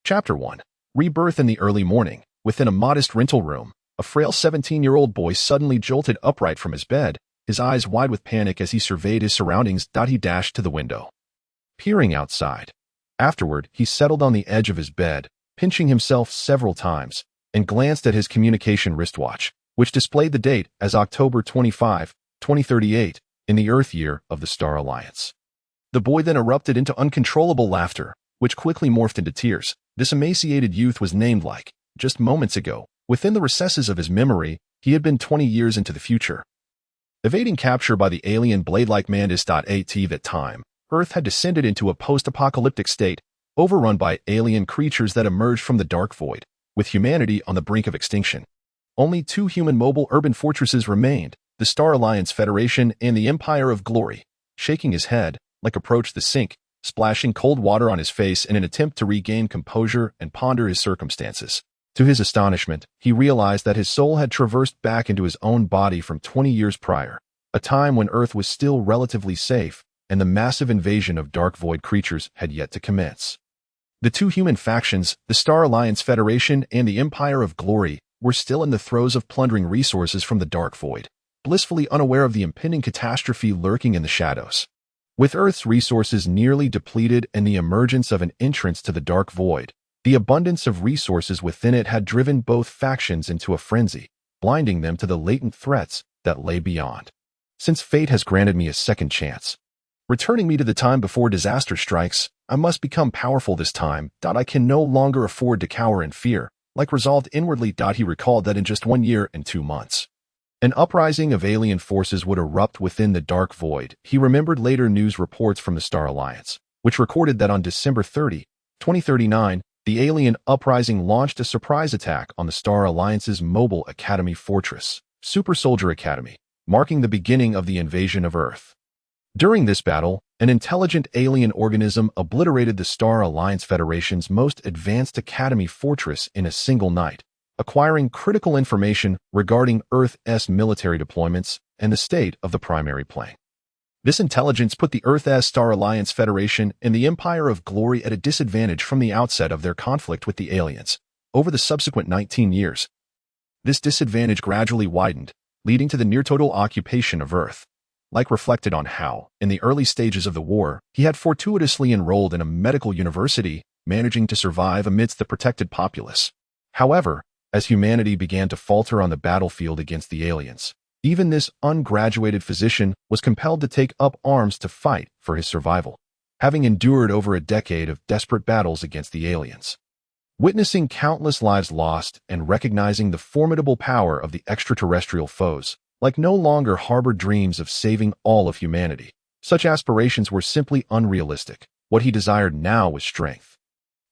Chapter 1. Rebirth in the early morning. Within a modest rental room, a frail 17-year-old boy suddenly jolted upright from his bed, his eyes wide with panic as he surveyed his surroundings. He dashed to the window, peering outside. Afterward, he settled on the edge of his bed, pinching himself several times, and glanced at his communication wristwatch, which displayed the date as October 25, 2038, in the Earth year of the Star Alliance. The boy then erupted into uncontrollable laughter, which quickly morphed into tears. This emaciated youth was named Leyke. Just moments ago, within the recesses of his memory, he had been 20 years into the future. Evading capture by the alien blade-like mantis. At that time, Earth had descended into a post-apocalyptic state, overrun by alien creatures that emerged from the dark void, with humanity on the brink of extinction. Only two human mobile urban fortresses remained, the Star Alliance Federation and the Empire of Glory. Shaking his head, Leyke approached the sink, splashing cold water on his face in an attempt to regain composure and ponder his circumstances. To his astonishment, he realized that his soul had traversed back into his own body from 20 years prior, a time when Earth was still relatively safe, and the massive invasion of dark void creatures had yet to commence. The two human factions, the Star Alliance Federation and the Empire of Glory, were still in the throes of plundering resources from the dark void, blissfully unaware of the impending catastrophe lurking in the shadows. With Earth's resources nearly depleted and the emergence of an entrance to the dark void, the abundance of resources within it had driven both factions into a frenzy, blinding them to the latent threats that lay beyond. Since fate has granted me a second chance, returning me to the time before disaster strikes, I must become powerful this time. I can no longer afford to cower in fear, Leyke resolved inwardly. He recalled that in just 1 year and 2 months, an uprising of alien forces would erupt within the dark void. He remembered later news reports from the Star Alliance, which recorded that on December 30, 2039, the alien uprising launched a surprise attack on the Star Alliance's mobile academy fortress, Super Soldier Academy, marking the beginning of the invasion of Earth. During this battle, an intelligent alien organism obliterated the Star Alliance Federation's most advanced academy fortress in a single night, acquiring critical information regarding Earth's military deployments and the state of the primary plane. This intelligence put the Earth's Star Alliance Federation and the Empire of Glory at a disadvantage from the outset of their conflict with the aliens. Over the subsequent 19 years, this disadvantage gradually widened, leading to the near-total occupation of Earth. Leyke reflected on how, in the early stages of the war, he had fortuitously enrolled in a medical university, managing to survive amidst the protected populace. However, as humanity began to falter on the battlefield against the aliens, even this ungraduated physician was compelled to take up arms to fight for his survival, having endured over a decade of desperate battles against the aliens. Witnessing countless lives lost and recognizing the formidable power of the extraterrestrial foes, Leyke no longer harbored dreams of saving all of humanity. Such aspirations were simply unrealistic. What he desired now was strength.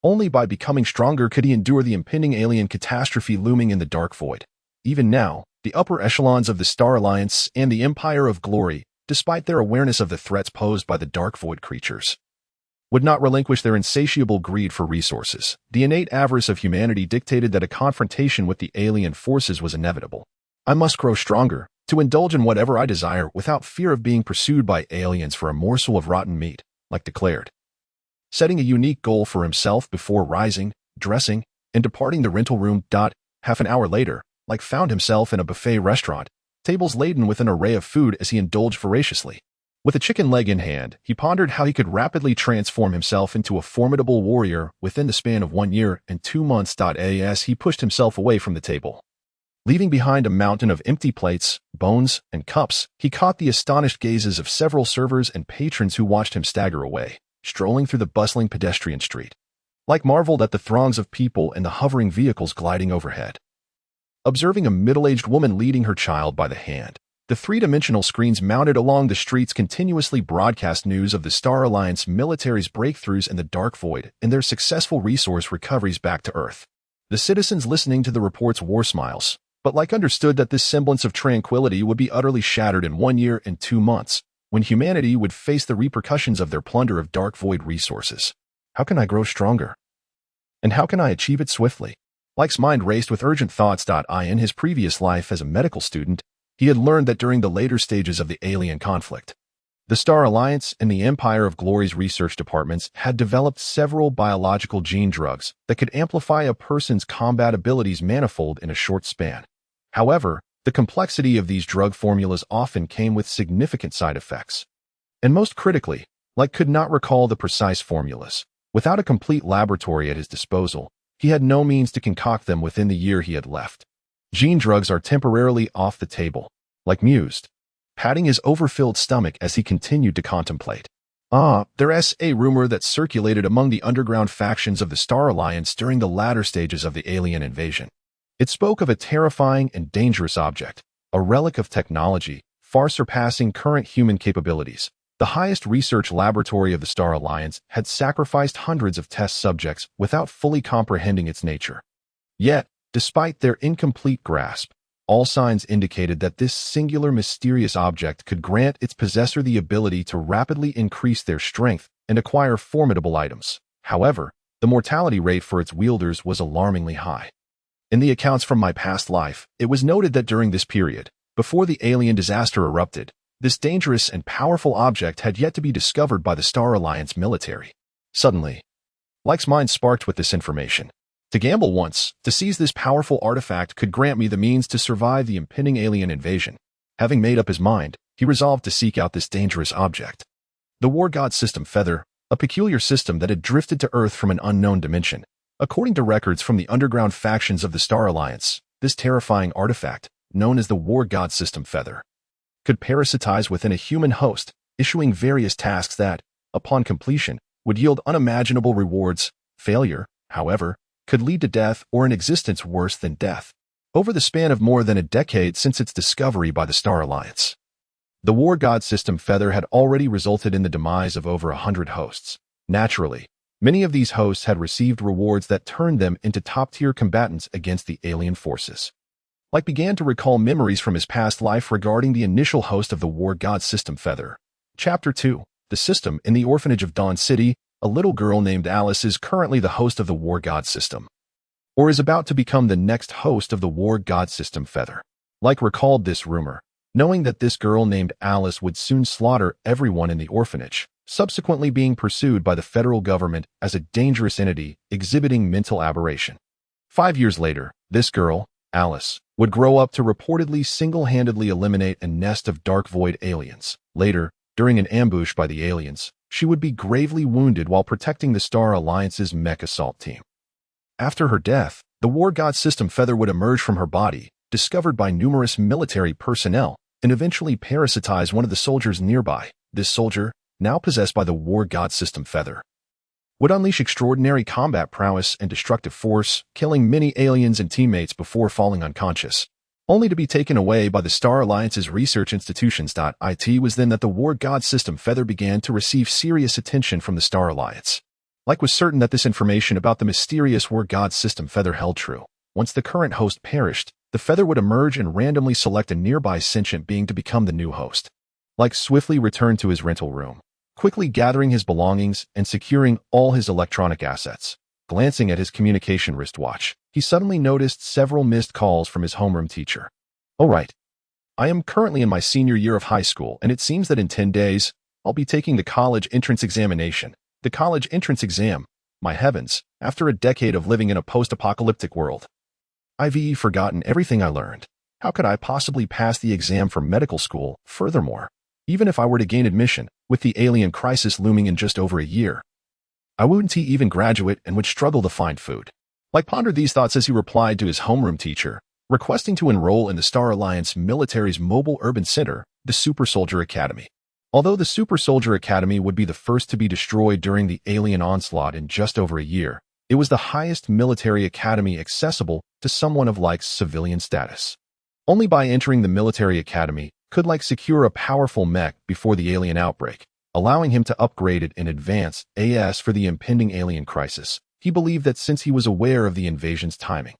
Only by becoming stronger could he endure the impending alien catastrophe looming in the dark void. Even now, the upper echelons of the Star Alliance and the Empire of Glory, despite their awareness of the threats posed by the dark void creatures, would not relinquish their insatiable greed for resources. The innate avarice of humanity dictated that a confrontation with the alien forces was inevitable. I must grow stronger, to indulge in whatever I desire without fear of being pursued by aliens for a morsel of rotten meat, Leyke declared. Setting a unique goal for himself before rising, dressing, and departing the rental room. Half an hour later, Leyke found himself in a buffet restaurant, tables laden with an array of food as he indulged voraciously. With a chicken leg in hand, he pondered how he could rapidly transform himself into a formidable warrior within the span of 1 year and 2 months. As he pushed himself away from the table, leaving behind a mountain of empty plates, bones, and cups, he caught the astonished gazes of several servers and patrons who watched him stagger away, strolling through the bustling pedestrian street. Leyke marveled at the throngs of people and the hovering vehicles gliding overhead. Observing a middle-aged woman leading her child by the hand, the three-dimensional screens mounted along the streets continuously broadcast news of the Star Alliance military's breakthroughs in the dark void and their successful resource recoveries back to Earth. The citizens listening to the reports wore smiles, but Leyke understood that this semblance of tranquility would be utterly shattered in 1 year and 2 months, when humanity would face the repercussions of their plunder of dark void resources. How can I grow stronger? And how can I achieve it swiftly? Leyke's mind raced with urgent thoughts. In his previous life as a medical student, he had learned that during the later stages of the alien conflict, The Star Alliance and the Empire of Glory's research departments had developed several biological gene drugs that could amplify a person's combat abilities manifold in a short span. However, the complexity of these drug formulas often came with significant side effects. And most critically, Leyke could not recall the precise formulas. Without a complete laboratory at his disposal, he had no means to concoct them within the year he had left. Gene drugs are temporarily off the table, Leyke mused, patting his overfilled stomach as he continued to contemplate. There's a rumor that circulated among the underground factions of the Star Alliance during the latter stages of the alien invasion. It spoke of a terrifying and dangerous object, a relic of technology, far surpassing current human capabilities. The highest research laboratory of the Star Alliance had sacrificed hundreds of test subjects without fully comprehending its nature. Yet, despite their incomplete grasp, all signs indicated that this singular mysterious object could grant its possessor the ability to rapidly increase their strength and acquire formidable items. However, the mortality rate for its wielders was alarmingly high. In the accounts from my past life, it was noted that during this period, before the alien disaster erupted, this dangerous and powerful object had yet to be discovered by the Star Alliance military. Suddenly, Leyke's mind sparked with this information. To gamble once, to seize this powerful artifact could grant me the means to survive the impending alien invasion. Having made up his mind, he resolved to seek out this dangerous object. The War God System Feather, a peculiar system that had drifted to Earth from an unknown dimension. According to records from the underground factions of the Star Alliance, this terrifying artifact, known as the War God System Feather, could parasitize within a human host, issuing various tasks that, upon completion, would yield unimaginable rewards. Failure, however, could lead to death or an existence worse than death. Over the span of more than a decade since its discovery by the Star Alliance, the War God System Feather had already resulted in the demise of over 100 hosts. Naturally, many of these hosts had received rewards that turned them into top-tier combatants against the alien forces. Leyke began to recall memories from his past life regarding the initial host of the War God System Feather. Chapter 2. The System. In the orphanage of Dawn City, a little girl named Alice is currently the host of the War God System, or is about to become the next host of the War God System Feather. Leyke recalled this rumor, knowing that this girl named Alice would soon slaughter everyone in the orphanage, subsequently being pursued by the federal government as a dangerous entity exhibiting mental aberration. 5 years later, this girl, Alice, would grow up to reportedly single-handedly eliminate a nest of Dark Void aliens. Later, during an ambush by the aliens, she would be gravely wounded while protecting the Star Alliance's mech assault team. After her death, the War God System Feather would emerge from her body, discovered by numerous military personnel, and eventually parasitize one of the soldiers nearby. This soldier, now possessed by the War God System Feather, would unleash extraordinary combat prowess and destructive force, killing many aliens and teammates before falling unconscious, only to be taken away by the Star Alliance's research institutions. It was then that the War God System Feather began to receive serious attention from the Star Alliance. Leyke was certain that this information about the mysterious War God System Feather held true. Once the current host perished, the Feather would emerge and randomly select a nearby sentient being to become the new host. Leyke swiftly returned to his rental room, quickly gathering his belongings and securing all his electronic assets. Glancing at his communication wristwatch, he suddenly noticed several missed calls from his homeroom teacher. "All right. I am currently in my senior year of high school, and it seems that in 10 days, I'll be taking the college entrance examination." The college entrance exam. My heavens, after a decade of living in a post-apocalyptic world, I've forgotten everything I learned. How could I possibly pass the exam for medical school? Furthermore, even if I were to gain admission, with the alien crisis looming in just over a year, I wouldn't even graduate and would struggle to find food. Leyke pondered these thoughts as he replied to his homeroom teacher, requesting to enroll in the Star Alliance military's mobile urban center, the Super Soldier Academy. Although the Super Soldier Academy would be the first to be destroyed during the alien onslaught in just over a year, it was the highest military academy accessible to someone of Leyke's civilian status. Only by entering the military academy could Leyke secure a powerful mech before the alien outbreak, allowing him to upgrade it in advance for the impending alien crisis. He believed that since he was aware of the invasion's timing,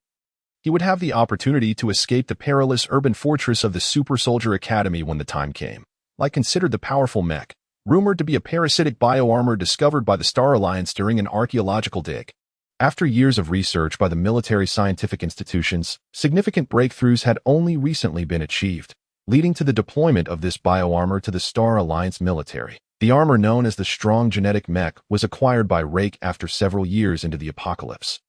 he would have the opportunity to escape the perilous urban fortress of the Super Soldier Academy when the time came. Leyke considered the powerful mech, rumored to be a parasitic bioarmor discovered by the Star Alliance during an archaeological dig. After years of research by the military scientific institutions, significant breakthroughs had only recently been achieved. leading to the deployment of this bioarmor to the Star Alliance military. The armor, known as the Strong Genetic Mech, was acquired by Leyke after several years into the apocalypse.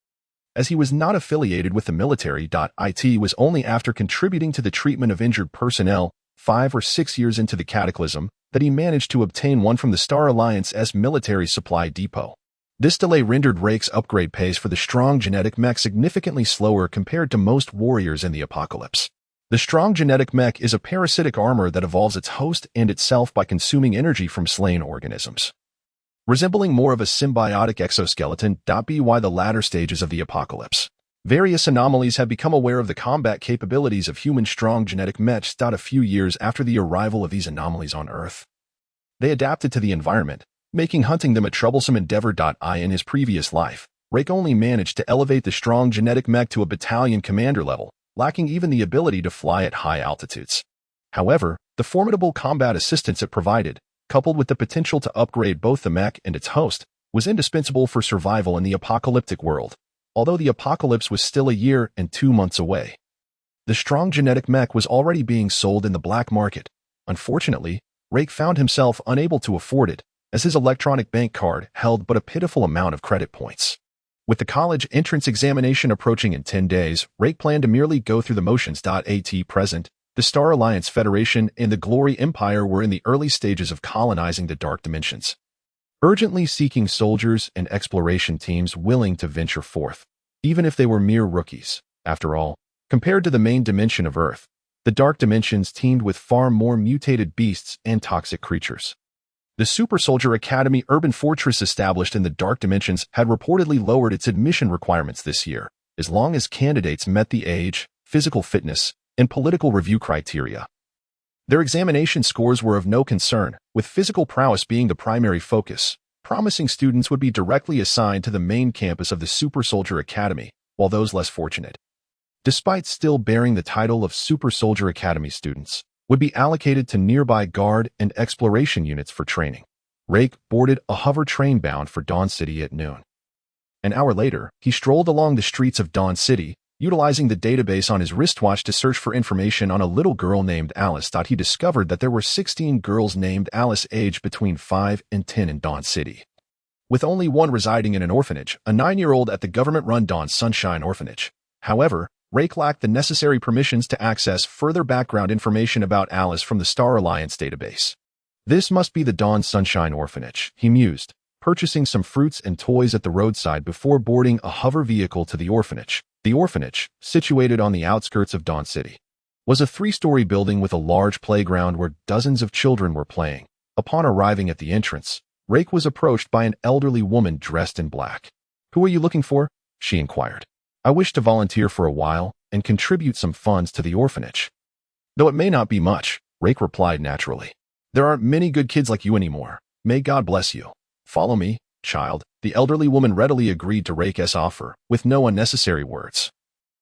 As he was not affiliated with the military, it was only after contributing to the treatment of injured personnel 5 or 6 years into the cataclysm that he managed to obtain one from the Star Alliance's military supply depot. This delay rendered Leyke's upgrade pace for the Strong Genetic Mech significantly slower compared to most warriors in the apocalypse. The Strong Genetic Mech is a parasitic armor that evolves its host and itself by consuming energy from slain organisms. Resembling more of a symbiotic exoskeleton, by the latter stages of the apocalypse. Various anomalies have become aware of the combat capabilities of human Strong Genetic Mechs. A few years after the arrival of these anomalies on Earth, they adapted to the environment, making hunting them a troublesome endeavor. In his previous life, Leyke only managed to elevate the Strong Genetic Mech to a battalion commander level, lacking even the ability to fly at high altitudes. However, the formidable combat assistance it provided, coupled with the potential to upgrade both the mech and its host, was indispensable for survival in the apocalyptic world, although the apocalypse was still a year and 2 months away. The Strong Genetic Mech was already being sold in the black market. Unfortunately, Leyke found himself unable to afford it, as his electronic bank card held but a pitiful amount of credit points. With the college entrance examination approaching in 10 days, Leyke planned to merely go through the motions. At present, the Star Alliance Federation and the Glory Empire were in the early stages of colonizing the Dark Dimensions, urgently seeking soldiers and exploration teams willing to venture forth, even if they were mere rookies. After all, compared to the main dimension of Earth, the Dark Dimensions teemed with far more mutated beasts and toxic creatures. The Super Soldier Academy urban fortress established in the Dark Dimensions had reportedly lowered its admission requirements this year, as long as candidates met the age, physical fitness, and political review criteria. Their examination scores were of no concern, with physical prowess being the primary focus. Promising students would be directly assigned to the main campus of the Super Soldier Academy, while those less fortunate, despite still bearing the title of Super Soldier Academy students, would be allocated to nearby guard and exploration units for training. Leyke boarded a hover train bound for Dawn City at noon. An hour later, he strolled along the streets of Dawn City, utilizing the database on his wristwatch to search for information on a little girl named Alice. He discovered that there were 16 girls named Alice aged between 5 and 10 in Dawn City, with only one residing in an orphanage, a 9-year-old at the government-run Dawn Sunshine Orphanage. However, Leyke lacked the necessary permissions to access further background information about Alice from the Star Alliance database. This must be the Dawn Sunshine Orphanage, he mused, purchasing some fruits and toys at the roadside before boarding a hover vehicle to the orphanage. The orphanage, situated on the outskirts of Dawn City, was a 3-story building with a large playground where dozens of children were playing. Upon arriving at the entrance, Leyke was approached by an elderly woman dressed in black. "Who are you looking for?" she inquired. "I wish to volunteer for a while and contribute some funds to the orphanage." "Though it may not be much," Leyke replied naturally. "There aren't many good kids like you anymore. May God bless you. Follow me, child." The elderly woman readily agreed to Leyke's offer, with no unnecessary words,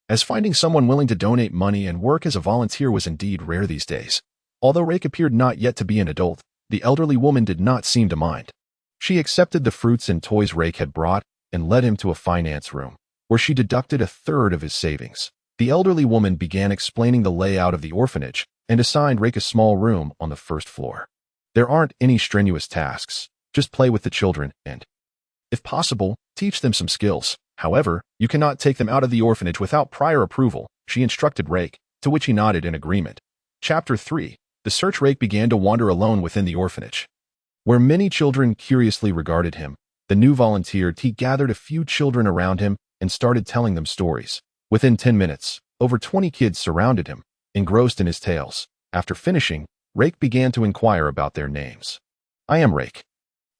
as finding someone willing to donate money and work as a volunteer was indeed rare these days. Although Leyke appeared not yet to be an adult, the elderly woman did not seem to mind. She accepted the fruits and toys Leyke had brought and led him to a finance room, where she deducted a third of his savings. The elderly woman began explaining the layout of the orphanage and assigned Leyke a small room on the first floor. "There aren't any strenuous tasks. Just play with the children and, if possible, teach them some skills. However, you cannot take them out of the orphanage without prior approval," she instructed Leyke, to which he nodded in agreement. Chapter 3. The search. Leyke began to wander alone within the orphanage, where many children curiously regarded him. The new volunteer, he gathered a few children around him and started telling them stories. Within 10 minutes, over 20 kids surrounded him, engrossed in his tales. After finishing, Leyke began to inquire about their names. "I am Leyke,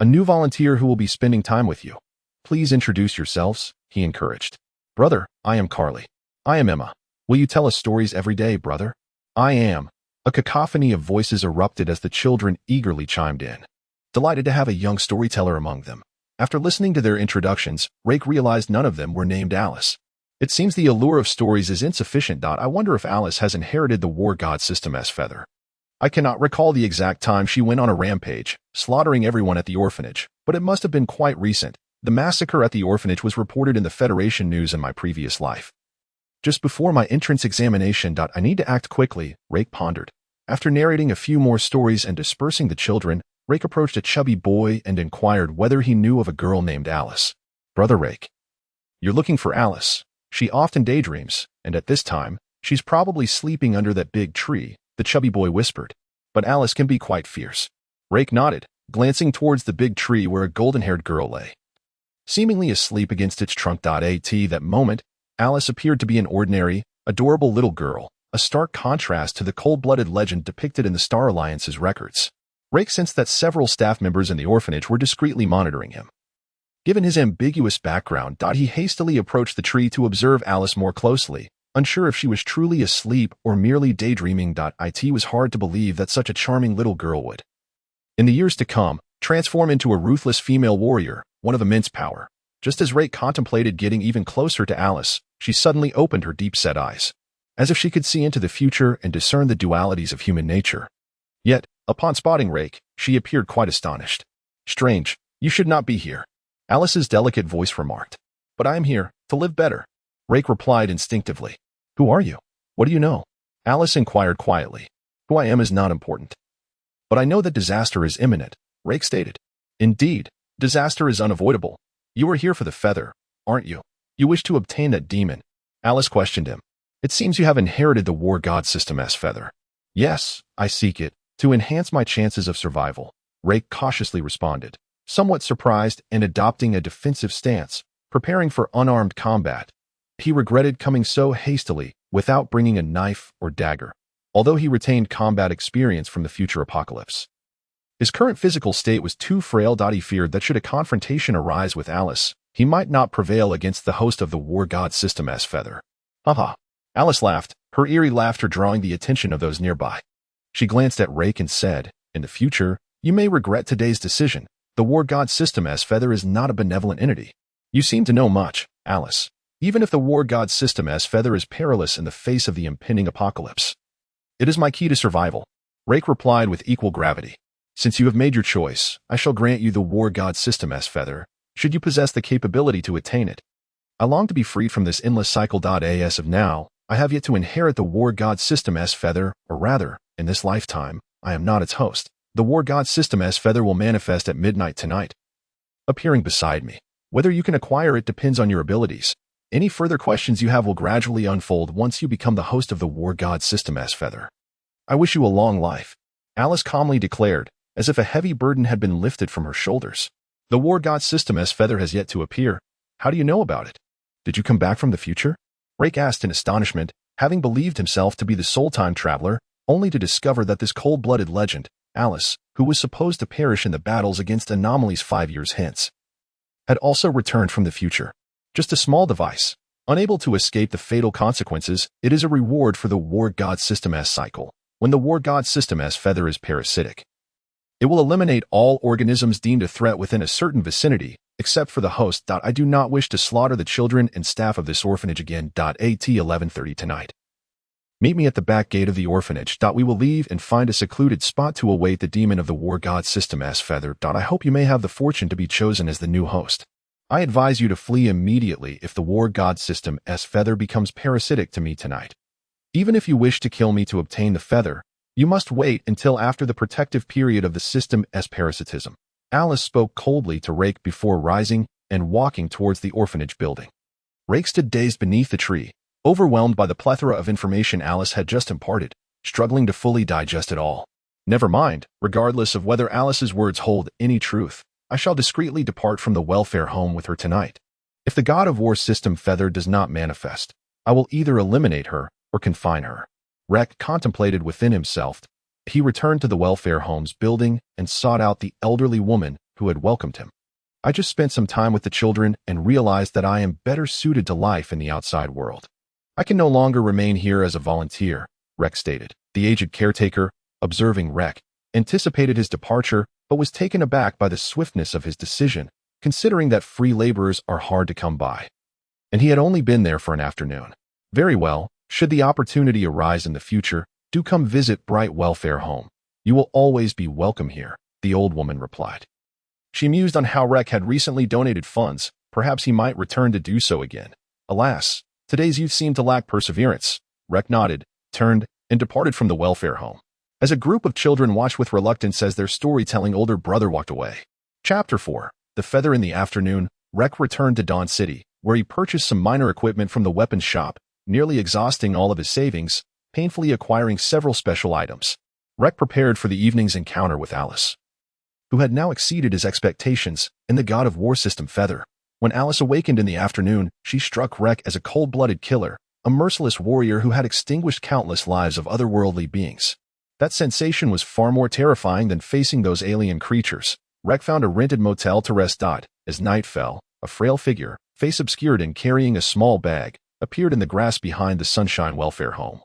a new volunteer who will be spending time with you. Please introduce yourselves," he encouraged. "Brother, I am Carly. I am Emma. Will you tell us stories every day, brother?" "I am." A cacophony of voices erupted as the children eagerly chimed in, delighted to have a young storyteller among them. After listening to their introductions, Leyke realized none of them were named Alice. It seems the allure of stories is insufficient. I wonder if Alice has inherited the war god system as feather. I cannot recall the exact time she went on a rampage, slaughtering everyone at the orphanage, but it must have been quite recent. The massacre at the orphanage was reported in the Federation news in my previous life. Just before my entrance examination. I need to act quickly, Leyke pondered. After narrating a few more stories and dispersing the children, Rake approached a chubby boy and inquired whether he knew of a girl named Alice. Brother Rake, you're looking for Alice. She often daydreams, and at this time, she's probably sleeping under that big tree, the chubby boy whispered. But Alice can be quite fierce. Rake nodded, glancing towards the big tree where a golden-haired girl lay. Seemingly asleep against its trunk. At that moment, Alice appeared to be an ordinary, adorable little girl, a stark contrast to the cold-blooded legend depicted in the Star Alliance's records. Rake sensed that several staff members in the orphanage were discreetly monitoring him. Given his ambiguous background, he hastily approached the tree to observe Alice more closely, unsure if she was truly asleep or merely daydreaming. It was hard to believe that such a charming little girl would, in the years to come, transform into a ruthless female warrior, one of immense power. Just as Rake contemplated getting even closer to Alice, she suddenly opened her deep-set eyes, as if she could see into the future and discern the dualities of human nature. Yet, upon spotting Rake, she appeared quite astonished. Strange, you should not be here, Alice's delicate voice remarked. But I am here, to live better, Rake replied instinctively. Who are you? What do you know? Alice inquired quietly. Who I am is not important. But I know that disaster is imminent, Rake stated. Indeed, disaster is unavoidable. You are here for the feather, aren't you? You wish to obtain that demon? Alice questioned him. It seems you have inherited the war god system's feather. Yes, I seek it, to enhance my chances of survival, Rake cautiously responded, somewhat surprised and adopting a defensive stance, preparing for unarmed combat. He regretted coming so hastily, without bringing a knife or dagger, although he retained combat experience from the future apocalypse. His current physical state was too frail. He feared that should a confrontation arise with Alice, he might not prevail against the host of the war god system's feather. Haha. Alice laughed, her eerie laughter drawing the attention of those nearby. She glanced at Rake and said, in the future, you may regret today's decision. The war god system's feather is not a benevolent entity. You seem to know much, Alice. Even if the war god system's feather is perilous in the face of the impending apocalypse. It is my key to survival, Rake replied with equal gravity. Since you have made your choice, I shall grant you the war god system's feather, should you possess the capability to attain it. I long to be freed from this endless cycle. As of now, I have yet to inherit the war god system's feather, or rather, in this lifetime, I am not its host. The war god system's feather will manifest at midnight tonight, appearing beside me. Whether you can acquire it depends on your abilities. Any further questions you have will gradually unfold once you become the host of the war god system's feather. I wish you a long life, Alice calmly declared, as if a heavy burden had been lifted from her shoulders. The war god system's feather has yet to appear. How do you know about it? Did you come back from the future? Rake asked in astonishment, having believed himself to be the sole time traveler, only to discover that this cold-blooded legend, Alice, who was supposed to perish in the battles against anomalies 5 years hence, had also returned from the future. Just a small device. Unable to escape the fatal consequences, it is a reward for the war god system's cycle, when the war god system's feather is parasitic. It will eliminate all organisms deemed a threat within a certain vicinity, except for the host. I do not wish to slaughter the children and staff of this orphanage again. At 11:30 tonight. Meet me at the back gate of the orphanage. We will leave and find a secluded spot to await the demon of the war god system's feather. I hope you may have the fortune to be chosen as the new host. I advise you to flee immediately if the war god system's feather becomes parasitic to me tonight. Even if you wish to kill me to obtain the feather, you must wait until after the protective period of the system's parasitism. Alice spoke coldly to Rake before rising and walking towards the orphanage building. Rake stood dazed beneath the tree, overwhelmed by the plethora of information Alice had just imparted, struggling to fully digest it all. Never mind, regardless of whether Alice's words hold any truth, I shall discreetly depart from the welfare home with her tonight. If the god of war system feather does not manifest, I will either eliminate her or confine her. Rake contemplated within himself. He returned to the welfare home's building and sought out the elderly woman who had welcomed him. I just spent some time with the children and realized that I am better suited to life in the outside world. I can no longer remain here as a volunteer, Rake stated. The aged caretaker, observing Rake, anticipated his departure but was taken aback by the swiftness of his decision, considering that free laborers are hard to come by. And he had only been there for an afternoon. Very well, should the opportunity arise in the future, do come visit Bright Welfare Home. You will always be welcome here, the old woman replied. She mused on how Rake had recently donated funds, perhaps he might return to do so again. Alas, today's youth seemed to lack perseverance. Rake nodded, turned, and departed from the welfare home. as a group of children watched with reluctance as their storytelling older brother walked away. Chapter 4. The Feather. In the afternoon, Rek returned to Dawn City, where he purchased some minor equipment from the weapons shop, nearly exhausting all of his savings, painfully acquiring several special items. Rek prepared for the evening's encounter with Alice, who had now exceeded his expectations, in the God of War system Feather. When Alice awakened in the afternoon, she struck Rek as a cold-blooded killer, a merciless warrior who had extinguished countless lives of otherworldly beings. That sensation was far more terrifying than facing those alien creatures. Rek found a rented motel to rest. As night fell, a frail figure, face obscured and carrying a small bag, appeared in the grass behind the Sunshine Welfare Home.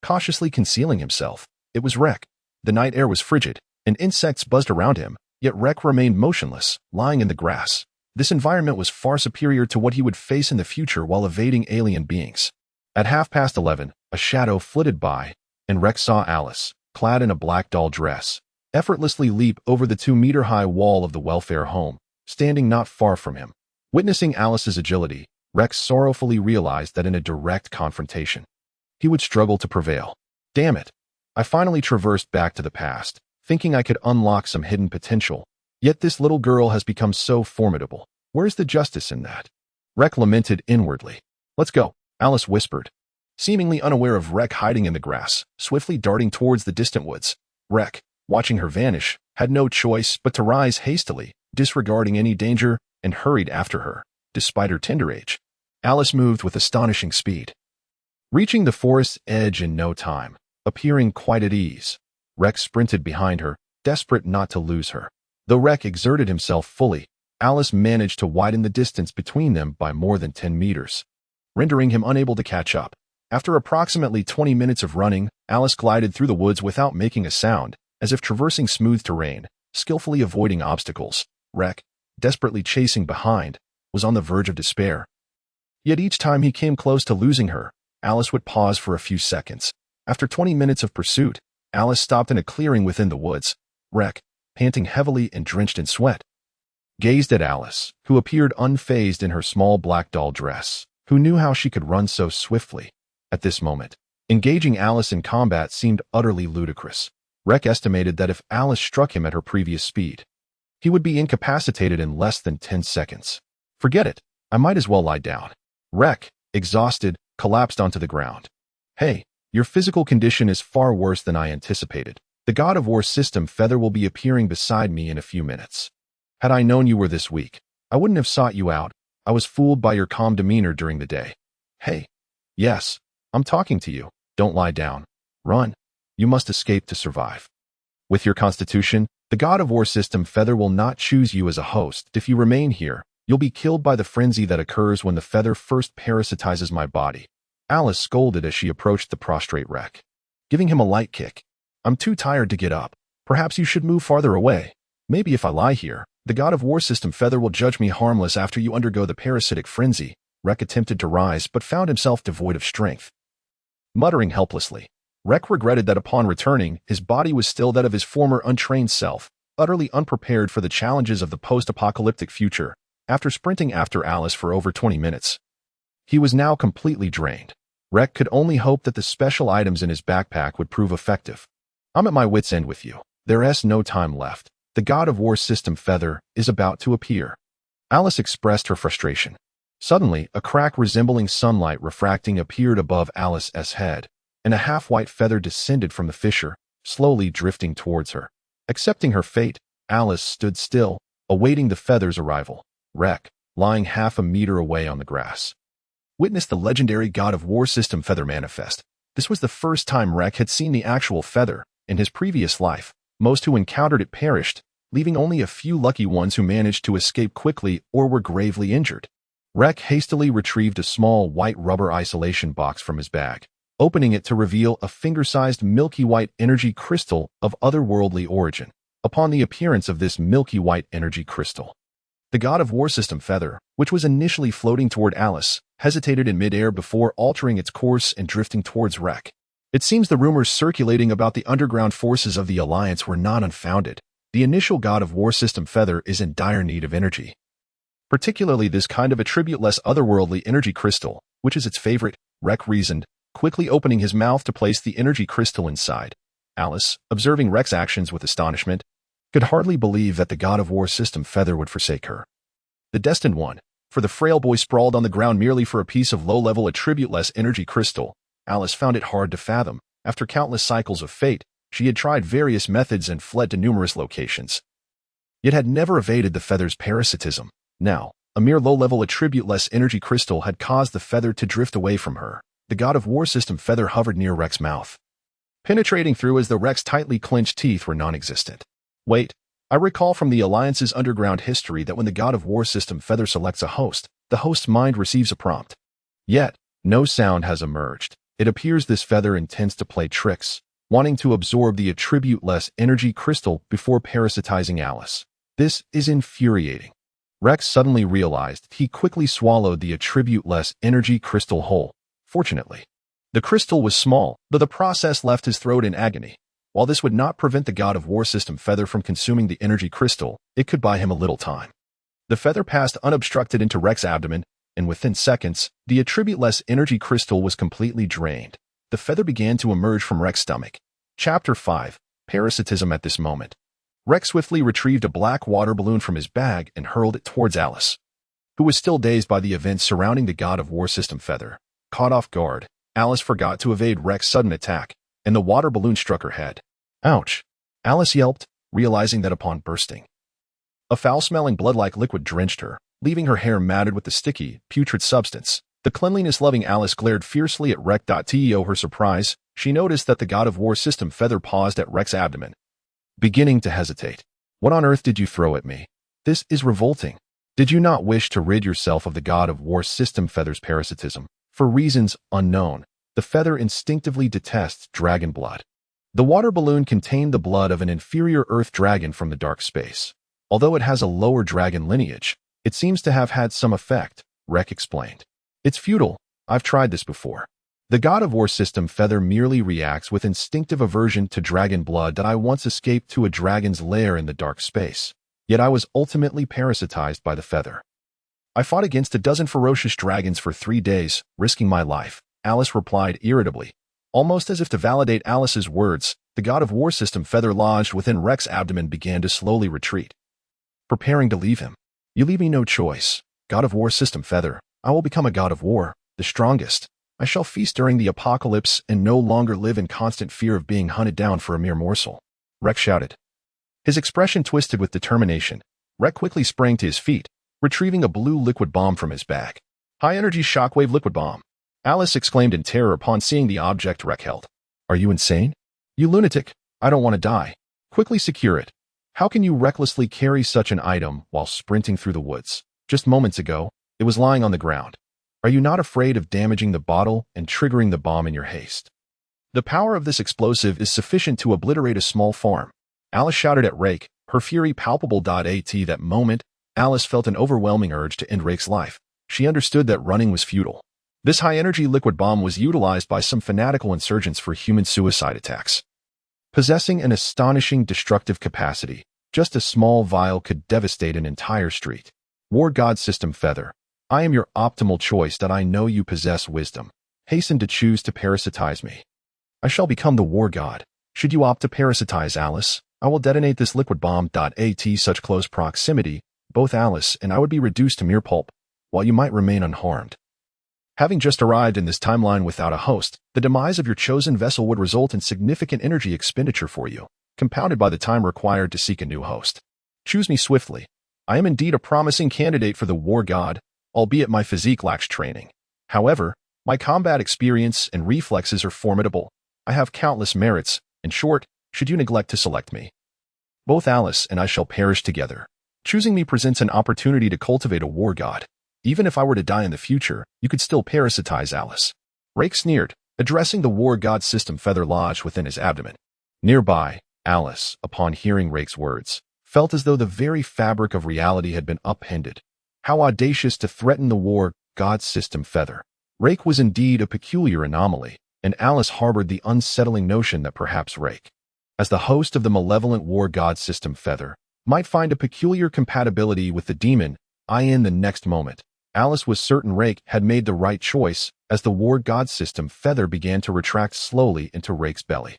Cautiously concealing himself, it was Rek. The night air was frigid, and insects buzzed around him, yet Rek remained motionless, lying in the grass. This environment was far superior to what he would face in the future while evading alien beings. At 11:30, a shadow flitted by, and Rek saw Alice, clad in a black doll dress, effortlessly leap over the 2-meter-high wall of the welfare home, standing not far from him. Witnessing Alice's agility, Rek sorrowfully realized that in a direct confrontation, he would struggle to prevail. Damn it. I finally traversed back to the past, thinking I could unlock some hidden potential. Yet this little girl has become so formidable. Where's the justice in that? Rek lamented inwardly. Let's go, Alice whispered, seemingly unaware of Rek hiding in the grass, swiftly darting towards the distant woods. Rek, watching her vanish, had no choice but to rise hastily, disregarding any danger, and hurried after her, despite her tender age. Alice moved with astonishing speed, reaching the forest's edge in no time, appearing quite at ease. Rek sprinted behind her, desperate not to lose her. Though Rek exerted himself fully, Alice managed to widen the distance between them by more than 10 meters, rendering him unable to catch up. After approximately 20 minutes of running, Alice glided through the woods without making a sound, as if traversing smooth terrain, skillfully avoiding obstacles. Rek, desperately chasing behind, was on the verge of despair. Yet each time he came close to losing her, Alice would pause for a few seconds. After 20 minutes of pursuit, Alice stopped in a clearing within the woods. Rek, panting heavily and drenched in sweat, gazed at Alice, who appeared unfazed in her small black doll dress, who knew how she could run so swiftly. At this moment, engaging Alice in combat seemed utterly ludicrous. Rek estimated that if Alice struck him at her previous speed, he would be incapacitated in less than 10 seconds. Forget it, I might as well lie down. Rek, exhausted, collapsed onto the ground. Hey, your physical condition is far worse than I anticipated. The God of War system Feather will be appearing beside me in a few minutes. Had I known you were this weak, I wouldn't have sought you out. I was fooled by your calm demeanor during the day. Hey. Yes, I'm talking to you. Don't lie down. Run. You must escape to survive. With your constitution, the God of War system Feather will not choose you as a host. If you remain here, you'll be killed by the frenzy that occurs when the Feather first parasitizes my body. Alice scolded as she approached the prostrate Rek, giving him a light kick. I'm too tired to get up. Perhaps you should move farther away. Maybe if I lie here, the God of War system Feather will judge me harmless after you undergo the parasitic frenzy. Rek attempted to rise but found himself devoid of strength. Muttering helplessly, Rek regretted that upon returning, his body was still that of his former untrained self, utterly unprepared for the challenges of the post-apocalyptic future. After sprinting after Alice for over 20 minutes, he was now completely drained. Rek could only hope that the special items in his backpack would prove effective. I'm at my wit's end with you. There's no time left. The God of War system Feather is about to appear. Alice expressed her frustration. Suddenly, a crack resembling sunlight refracting appeared above Alice's head, and a half-white feather descended from the fissure, slowly drifting towards her. Accepting her fate, Alice stood still, awaiting the feather's arrival. Rek, lying half a meter away on the grass, witnessed the legendary God of War system Feather manifest. This was the first time Rek had seen the actual feather. In his previous life, most who encountered it perished, leaving only a few lucky ones who managed to escape quickly or were gravely injured. Rek hastily retrieved a small white rubber isolation box from his bag, opening it to reveal a finger-sized milky white energy crystal of otherworldly origin. Upon the appearance of this milky white energy crystal, the God of War system Feather, which was initially floating toward Alice, hesitated in midair before altering its course and drifting towards Rek. It seems the rumors circulating about the underground forces of the Alliance were not unfounded. The initial God of War system Feather is in dire need of energy, particularly this kind of attribute-less otherworldly energy crystal, which is its favorite, Rek reasoned, quickly opening his mouth to place the energy crystal inside. Alice, observing Rex's actions with astonishment, could hardly believe that the god of war system Feather would forsake her. The destined one, for the frail boy sprawled on the ground merely for a piece of low-level attribute-less energy crystal. Alice found it hard to fathom. After countless cycles of fate, she had tried various methods and fled to numerous locations, yet had never evaded the feather's parasitism. Now, a mere low-level attribute-less energy crystal had caused the feather to drift away from her. The god of war system Feather hovered near Rex's mouth, penetrating through as though Rex's tightly clenched teeth were non-existent. Wait, I recall from the Alliance's underground history that when the god of war system Feather selects a host, the host's mind receives a prompt. Yet, no sound has emerged. It appears this feather intends to play tricks, wanting to absorb the attribute-less energy crystal before parasitizing Alice. This is infuriating. Rex suddenly realized he quickly swallowed the attribute-less energy crystal whole. Fortunately, the crystal was small, though the process left his throat in agony. While this would not prevent the god of war system Feather from consuming the energy crystal, it could buy him a little time. The feather passed unobstructed into Rex's abdomen, and within seconds, the attribute-less energy crystal was completely drained. The feather began to emerge from Rex's stomach. Chapter 5. Parasitism. At this moment, Rex swiftly retrieved a black water balloon from his bag and hurled it towards Alice, who was still dazed by the events surrounding the god of war system Feather. Caught off guard, Alice forgot to evade Rex's sudden attack, and the water balloon struck her head. Ouch! Alice yelped, realizing that upon bursting, a foul-smelling blood-like liquid drenched her, leaving her hair matted with the sticky, putrid substance. The cleanliness-loving Alice glared fiercely at Rex. To her surprise, she noticed that the god of war system Feather paused at Rex's abdomen, beginning to hesitate. What on earth did you throw at me? This is revolting. Did you not wish to rid yourself of the god of war system Feather's parasitism? For reasons unknown, the feather instinctively detests dragon blood. The water balloon contained the blood of an inferior earth dragon from the dark space. Although it has a lower dragon lineage, it seems to have had some effect, Rex explained. It's futile. I've tried this before. The god of war system Feather merely reacts with instinctive aversion to dragon blood that I once escaped to a dragon's lair in the dark space. Yet I was ultimately parasitized by the feather. I fought against a dozen ferocious dragons for 3 days, risking my life, Alice replied irritably. Almost as if to validate Alice's words, the god of war system Feather lodged within Rex's abdomen began to slowly retreat, preparing to leave him. You leave me no choice. God of war system Feather, I will become a god of war, the strongest. I shall feast during the apocalypse and no longer live in constant fear of being hunted down for a mere morsel, Rex shouted. His expression twisted with determination. Rex quickly sprang to his feet, retrieving a blue liquid bomb from his bag. High-energy shockwave liquid bomb, Alice exclaimed in terror upon seeing the object Rex held. Are you insane? You lunatic, I don't want to die. Quickly secure it. How can you recklessly carry such an item while sprinting through the woods? Just moments ago, it was lying on the ground. Are you not afraid of damaging the bottle and triggering the bomb in your haste? The power of this explosive is sufficient to obliterate a small farm, Alice shouted at Rex, her fury palpable. At that moment, Alice felt an overwhelming urge to end Rex's life. She understood that running was futile. This high-energy liquid bomb was utilized by some fanatical insurgents for human suicide attacks. Possessing an astonishing destructive capacity, just a small vial could devastate an entire street. War God System Feather, I am your optimal choice that I know you possess wisdom. Hasten to choose to parasitize me. I shall become the war god. Should you opt to parasitize Alice, I will detonate this liquid bomb. At such close proximity, both Alice and I would be reduced to mere pulp, while you might remain unharmed. Having just arrived in this timeline without a host, the demise of your chosen vessel would result in significant energy expenditure for you, compounded by the time required to seek a new host. Choose me swiftly. I am indeed a promising candidate for the war god, albeit my physique lacks training. However, my combat experience and reflexes are formidable. I have countless merits. In short, should you neglect to select me, both Alice and I shall perish together. Choosing me presents an opportunity to cultivate a war god. Even if I were to die in the future, you could still parasitize Alice. Rex sneered, addressing the war god system Feather lodged within his abdomen. Nearby, Alice, upon hearing Rex's words, felt as though the very fabric of reality had been upended. How audacious to threaten the war god system Feather. Rex was indeed a peculiar anomaly, and Alice harbored the unsettling notion that perhaps Rex, as the host of the malevolent war god system Feather, might find a peculiar compatibility with the demon. In the next moment, Alice was certain Rex had made the right choice as the war god system Feather began to retract slowly into Rex's belly.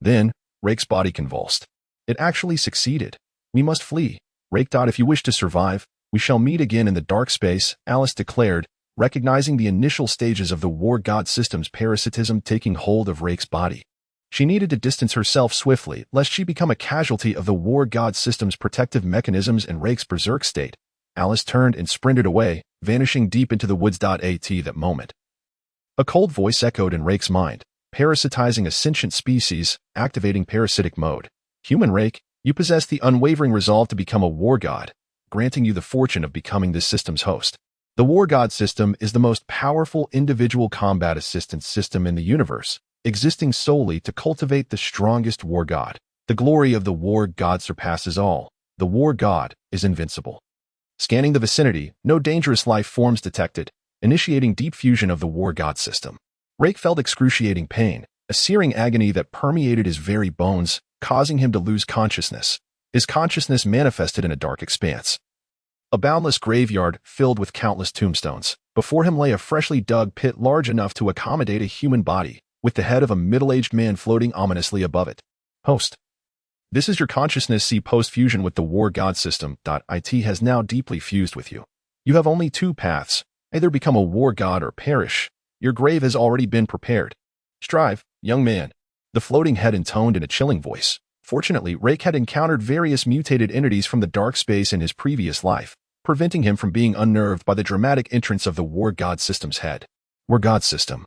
Then, Rake's body convulsed. It actually succeeded. We must flee. Rake. If you wish to survive, we shall meet again in the dark space, Alice declared, recognizing the initial stages of the war god system's parasitism taking hold of Rake's body. She needed to distance herself swiftly, lest she become a casualty of the war god system's protective mechanisms and Rake's berserk state. Alice turned and sprinted away, vanishing deep into the woods. At that moment, a cold voice echoed in Rake's mind, parasitizing a sentient species, activating parasitic mode. Human Rake, you possess the unwavering resolve to become a war god, granting you the fortune of becoming this system's host. The war god system is the most powerful individual combat assistance system in the universe, existing solely to cultivate the strongest war god. The glory of the war god surpasses all. The war god is invincible. Scanning the vicinity, no dangerous life forms detected, initiating deep fusion of the war god system. Rake felt excruciating pain, a searing agony that permeated his very bones, causing him to lose consciousness. His consciousness manifested in a dark expanse. A boundless graveyard filled with countless tombstones. Before him lay a freshly dug pit large enough to accommodate a human body, with the head of a middle-aged man floating ominously above it. Host. This is your consciousness. See post-fusion with the war god system. It has now deeply fused with you. You have only two paths, either become a war god or perish. Your grave has already been prepared. Strive, young man. The floating head intoned in a chilling voice. Fortunately, Rake had encountered various mutated entities from the dark space in his previous life, preventing him from being unnerved by the dramatic entrance of the war god system's head. War god system.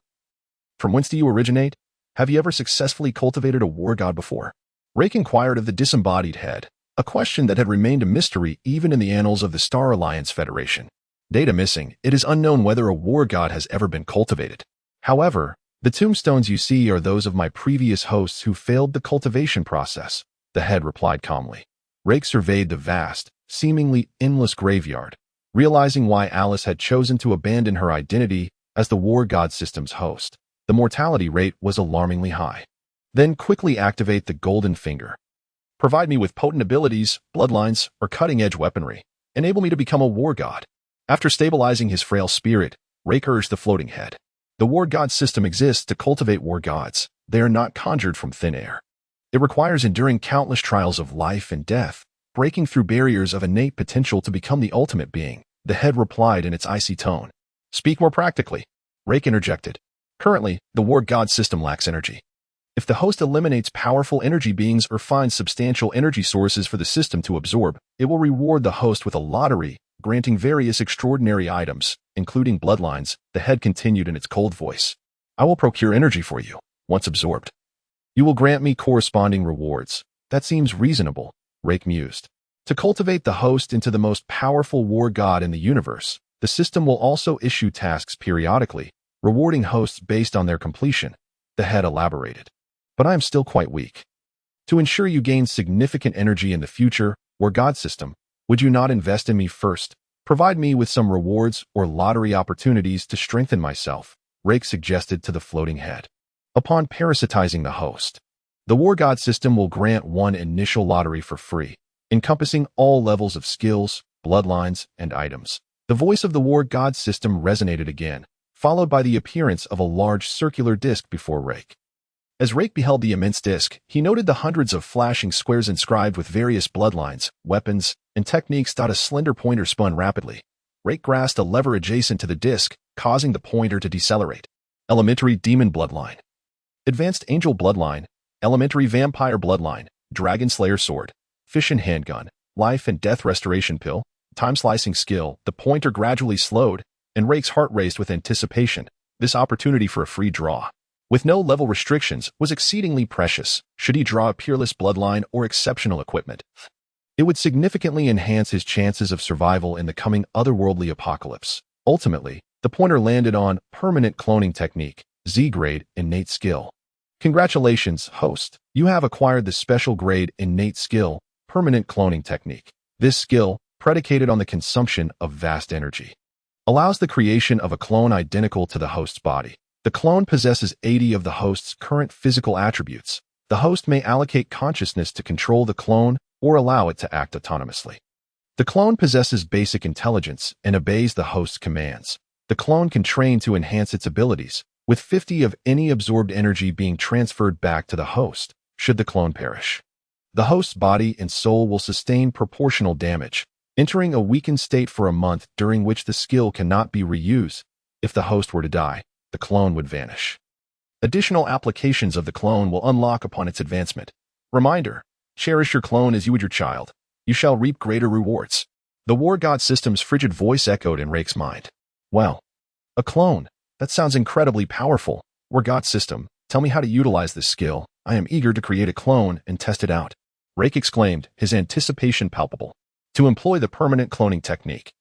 From whence do you originate? Have you ever successfully cultivated a war god before? Rake inquired of the disembodied head, a question that had remained a mystery even in the annals of the Star Alliance Federation. Data missing, it is unknown whether a war god has ever been cultivated. However, the tombstones you see are those of my previous hosts who failed the cultivation process, the head replied calmly. Rake surveyed the vast, seemingly endless graveyard, realizing why Alice had chosen to abandon her identity as the war god system's host. The mortality rate was alarmingly high. Then quickly activate the golden finger. Provide me with potent abilities, bloodlines, or cutting-edge weaponry. Enable me to become a war god. After stabilizing his frail spirit, Rake urged the floating head. The war god system exists to cultivate war gods. They are not conjured from thin air. It requires enduring countless trials of life and death, breaking through barriers of innate potential to become the ultimate being, the head replied in its icy tone. Speak more practically. Rake interjected. Currently, the war god system lacks energy. If the host eliminates powerful energy beings or finds substantial energy sources for the system to absorb, it will reward the host with a lottery, granting various extraordinary items, including bloodlines, the head continued in its cold voice. I will procure energy for you, once absorbed. You will grant me corresponding rewards. That seems reasonable, Rake mused. To cultivate the host into the most powerful war god in the universe, the system will also issue tasks periodically, rewarding hosts based on their completion, the head elaborated. But I am still quite weak. To ensure you gain significant energy in the future, war god system, would you not invest in me first? Provide me with some rewards or lottery opportunities to strengthen myself, Rake suggested to the floating head. Upon parasitizing the host, the war god system will grant one initial lottery for free, encompassing all levels of skills, bloodlines, and items. The voice of the war god system resonated again, followed by the appearance of a large circular disc before Rake. As Rake beheld the immense disc, he noted the hundreds of flashing squares inscribed with various bloodlines, weapons, and techniques. A slender pointer spun rapidly. Rake grasped a lever adjacent to the disc, causing the pointer to decelerate. Elementary Demon Bloodline. Advanced Angel Bloodline. Elementary Vampire Bloodline. Dragon Slayer Sword. Fission Handgun. Life and Death Restoration Pill. Time-slicing skill. The pointer gradually slowed, and Rake's heart raced with anticipation. This opportunity for a free draw, with no level restrictions, was exceedingly precious. Should he draw a peerless bloodline or exceptional equipment, it would significantly enhance his chances of survival in the coming otherworldly apocalypse. Ultimately, the pointer landed on Permanent Cloning Technique, Z-Grade Innate Skill. Congratulations, host. You have acquired the special grade Innate Skill, Permanent Cloning Technique. This skill, predicated on the consumption of vast energy, allows the creation of a clone identical to the host's body. The clone possesses 80 of the host's current physical attributes. The host may allocate consciousness to control the clone or allow it to act autonomously. The clone possesses basic intelligence and obeys the host's commands. The clone can train to enhance its abilities, with 50 of any absorbed energy being transferred back to the host. should the clone perish. The host's body and soul will sustain proportional damage, entering a weakened state for a month during which the skill cannot be reused. If the host were to die, the clone would vanish. Additional applications of the clone will unlock upon its advancement. Reminder: cherish your clone as you would your child. You shall reap greater rewards. The war god system's frigid voice echoed in Leyke's mind. Well, a clone. That sounds incredibly powerful. War god system, tell me how to utilize this skill. I am eager to create a clone and test it out. Leyke exclaimed, his anticipation palpable. To employ the permanent cloning technique,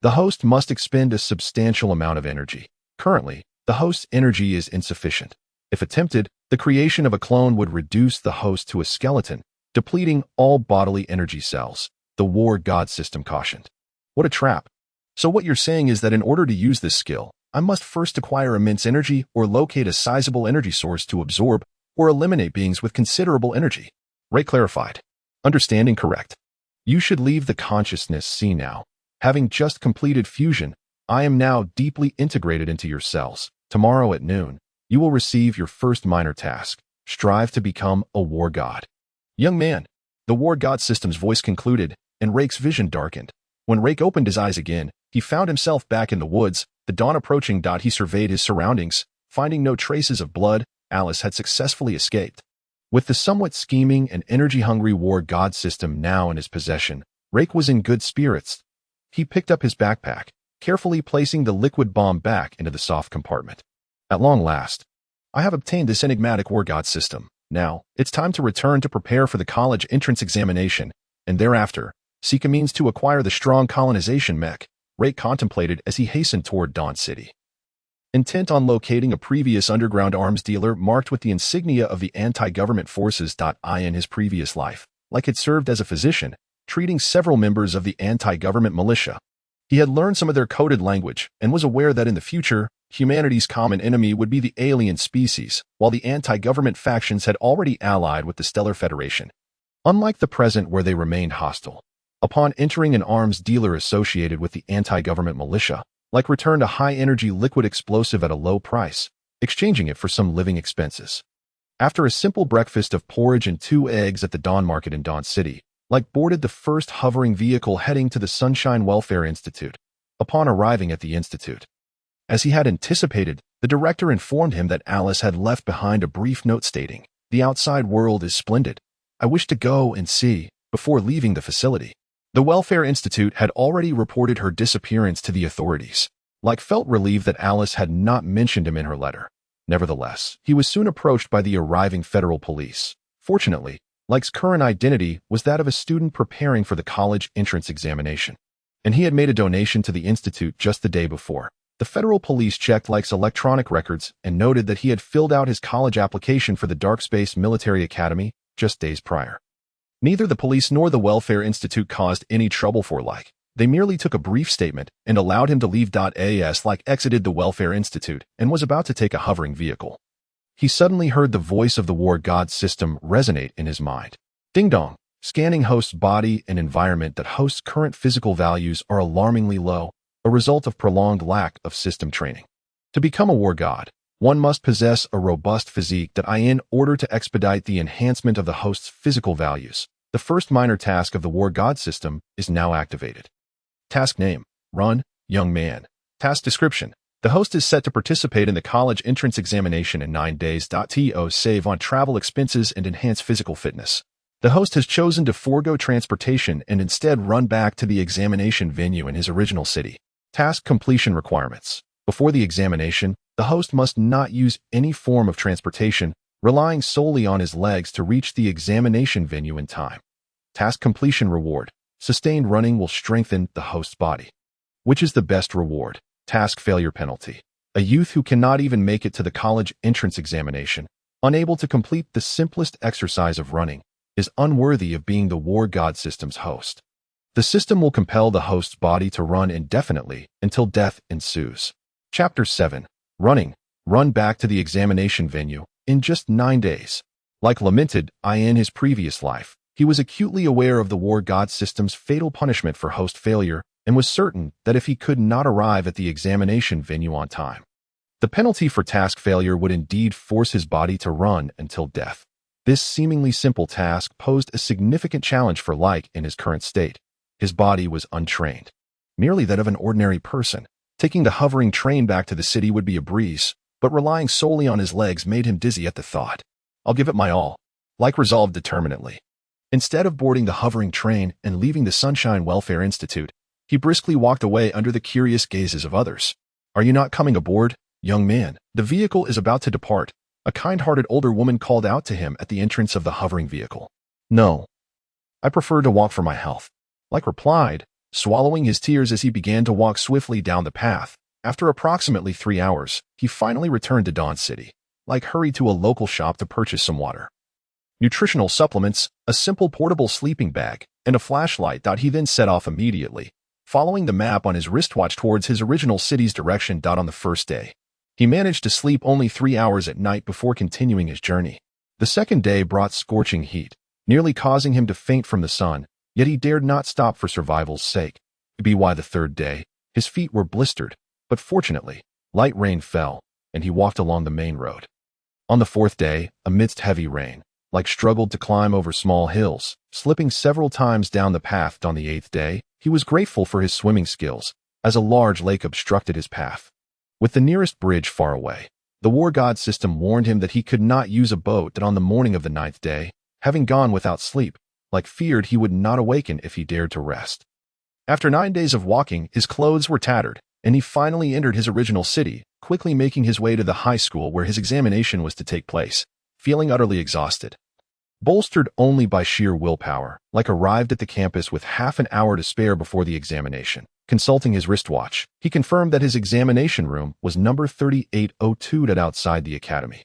the host must expend a substantial amount of energy. Currently, the host's energy is insufficient. If attempted, the creation of a clone would reduce the host to a skeleton, depleting all bodily energy cells, the war god system cautioned. What a trap. So what you're saying is that in order to use this skill, I must first acquire immense energy or locate a sizable energy source to absorb or eliminate beings with considerable energy. Leyke clarified. Understanding correct. You should leave the consciousness scene now. Having just completed fusion, I am now deeply integrated into your cells. Tomorrow at noon, you will receive your first minor task. Strive to become a war god. Young man, the war god system's voice concluded, and Leyke's vision darkened. When Leyke opened his eyes again, he found himself back in the woods, the dawn approaching. He surveyed his surroundings, finding no traces of blood. Alice had successfully escaped. With the somewhat scheming and energy-hungry war god system now in his possession, Leyke was in good spirits. He picked up his backpack, carefully placing the liquid bomb back into the soft compartment. At long last, I have obtained this enigmatic war god system. Now, it's time to return to prepare for the college entrance examination, and thereafter, seek a means to acquire the strong colonization mech, Leyke contemplated as he hastened toward Dawn City. Intent on locating a previous underground arms dealer marked with the insignia of the anti-government forces. In his previous life, Leyke had served as a physician, treating several members of the anti-government militia. He had learned some of their coded language and was aware that in the future, humanity's common enemy would be the alien species, while the anti-government factions had already allied with the Stellar Federation. Unlike the present where they remained hostile, upon entering an arms dealer associated with the anti-government militia, Leyke returned a high-energy liquid explosive at a low price, exchanging it for some living expenses. After a simple breakfast of porridge and 2 eggs at the Dawn Market in Dawn City, Leyke boarded the first hovering vehicle heading to the Sunshine Welfare Institute. Upon arriving at the institute, as he had anticipated, the director informed him that Alice had left behind a brief note stating, "The outside world is splendid. I wish to go and see," before leaving the facility. The Welfare Institute had already reported her disappearance to the authorities. Leyke felt relieved that Alice had not mentioned him in her letter. Nevertheless, he was soon approached by the arriving federal police. Fortunately, Leyke's current identity was that of a student preparing for the college entrance examination, and he had made a donation to the institute just the day before. The federal police checked Leyke's electronic records and noted that he had filled out his college application for the Dark Space Military Academy just days prior. Neither the police nor the Welfare Institute caused any trouble for Leyke. They merely took a brief statement and allowed him to leave. As Leyke exited the Welfare Institute and was about to take a hovering vehicle, he suddenly heard the voice of the war god system resonate in his mind. Ding dong, scanning host's body and environment. That host's current physical values are alarmingly low, a result of prolonged lack of system training. To become a war god, one must possess a robust physique. In order to expedite the enhancement of the host's physical values, the first minor task of the war god system is now activated. Task name: Run, young man. Task description: the host is set to participate in the college entrance examination in 9 days. To save on travel expenses and enhance physical fitness, the host has chosen to forego transportation and instead run back to the examination venue in his original city. Task completion requirements: before the examination, the host must not use any form of transportation, relying solely on his legs to reach the examination venue in time. Task completion reward: sustained running will strengthen the host's body. Which is the best reward? Task failure penalty: a youth who cannot even make it to the college entrance examination, unable to complete the simplest exercise of running, is unworthy of being the war god system's host. The system will compel the host's body to run indefinitely until death ensues. Chapter 7. Running. Run back to the examination venue in just 9 days. Leyke lamented, in his previous life, he was acutely aware of the war god system's fatal punishment for host failure and was certain that if he could not arrive at the examination venue on time, the penalty for task failure would indeed force his body to run until death. This seemingly simple task posed a significant challenge for Leyke in his current state. His body was untrained, merely that of an ordinary person. Taking the hovering train back to the city would be a breeze, but relying solely on his legs made him dizzy at the thought. "I'll give it my all," Leyke resolved determinedly. Instead of boarding the hovering train and leaving the Sunshine Welfare Institute, he briskly walked away under the curious gazes of others. "Are you not coming aboard, young man? The vehicle is about to depart," a kind-hearted older woman called out to him at the entrance of the hovering vehicle. "No. I prefer to walk for my health," Leyke replied, swallowing his tears as he began to walk swiftly down the path. After approximately 3 hours, he finally returned to Dawn City. Leyke hurried to a local shop to purchase some water, nutritional supplements, a simple portable sleeping bag, and a flashlight. He then set off immediately, following the map on his wristwatch towards his original city's direction. On the first day, he managed to sleep only 3 hours at night before continuing his journey. The second day brought scorching heat, nearly causing him to faint from the sun, yet he dared not stop for survival's sake. By the third day, his feet were blistered, but fortunately, light rain fell, and he walked along the main road. On the fourth day, amidst heavy rain, Leyke struggled to climb over small hills, slipping several times down the path. On the eighth day, he was grateful for his swimming skills, as a large lake obstructed his path. With the nearest bridge far away, the war god system warned him that he could not use a boat. On the morning of the ninth day, having gone without sleep, Leyke feared he would not awaken if he dared to rest. After 9 days of walking, his clothes were tattered, and he finally entered his original city, quickly making his way to the high school where his examination was to take place, feeling utterly exhausted. Bolstered only by sheer willpower, Leyke arrived at the campus with half an hour to spare before the examination. Consulting his wristwatch, he confirmed that his examination room was number 3802 outside the academy.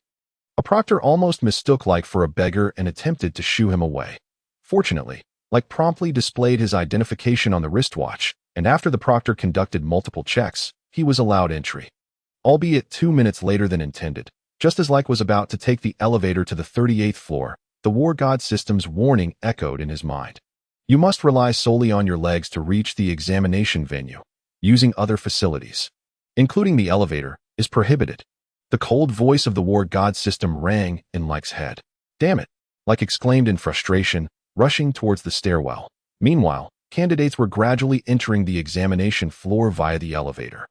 A proctor almost mistook Leyke for a beggar and attempted to shoo him away. Fortunately, Leyke promptly displayed his identification on the wristwatch, and after the proctor conducted multiple checks, he was allowed entry. Albeit 2 minutes later than intended, just as Leyke was about to take the elevator to the 38th floor, the war god system's warning echoed in his mind. "You must rely solely on your legs to reach the examination venue. Using other facilities, including the elevator, is prohibited." The cold voice of the war god system rang in Leyke's head. "Damn it," Leyke exclaimed in frustration, rushing towards the stairwell. Meanwhile, candidates were gradually entering the examination floor via the elevator.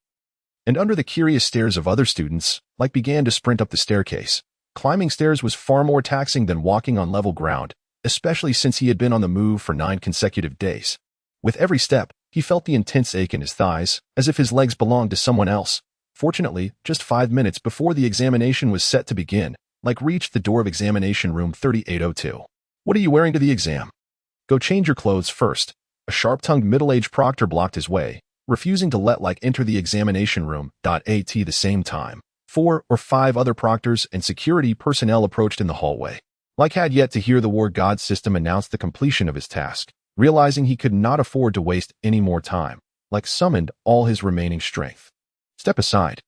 And under the curious stares of other students, Leyke began to sprint up the staircase. Climbing stairs was far more taxing than walking on level ground, especially since he had been on the move for 9 consecutive days. With every step, he felt the intense ache in his thighs, as if his legs belonged to someone else. Fortunately, just 5 minutes before the examination was set to begin, Leyke reached the door of examination room 3802. "What are you wearing to the exam? Go change your clothes first." A sharp-tongued middle-aged proctor blocked his way, refusing to let Leyke enter the examination room. At the same time, 4 or 5 other proctors and security personnel approached in the hallway. Leyke had yet to hear the war god system announce the completion of his task. Realizing he could not afford to waste any more time, Leyke summoned all his remaining strength. "Step aside.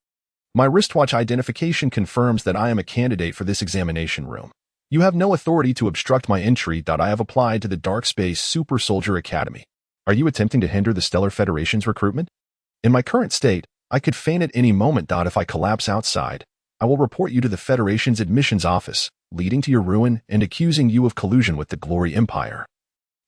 My wristwatch identification confirms that I am a candidate for this examination room. You have no authority to obstruct my entry. I have applied to the Dark Space Super Soldier Academy. Are you attempting to hinder the Stellar Federation's recruitment? In my current state, I could faint at any moment. If I collapse outside, I will report you to the Federation's admissions office, leading to your ruin and accusing you of collusion with the Glory Empire."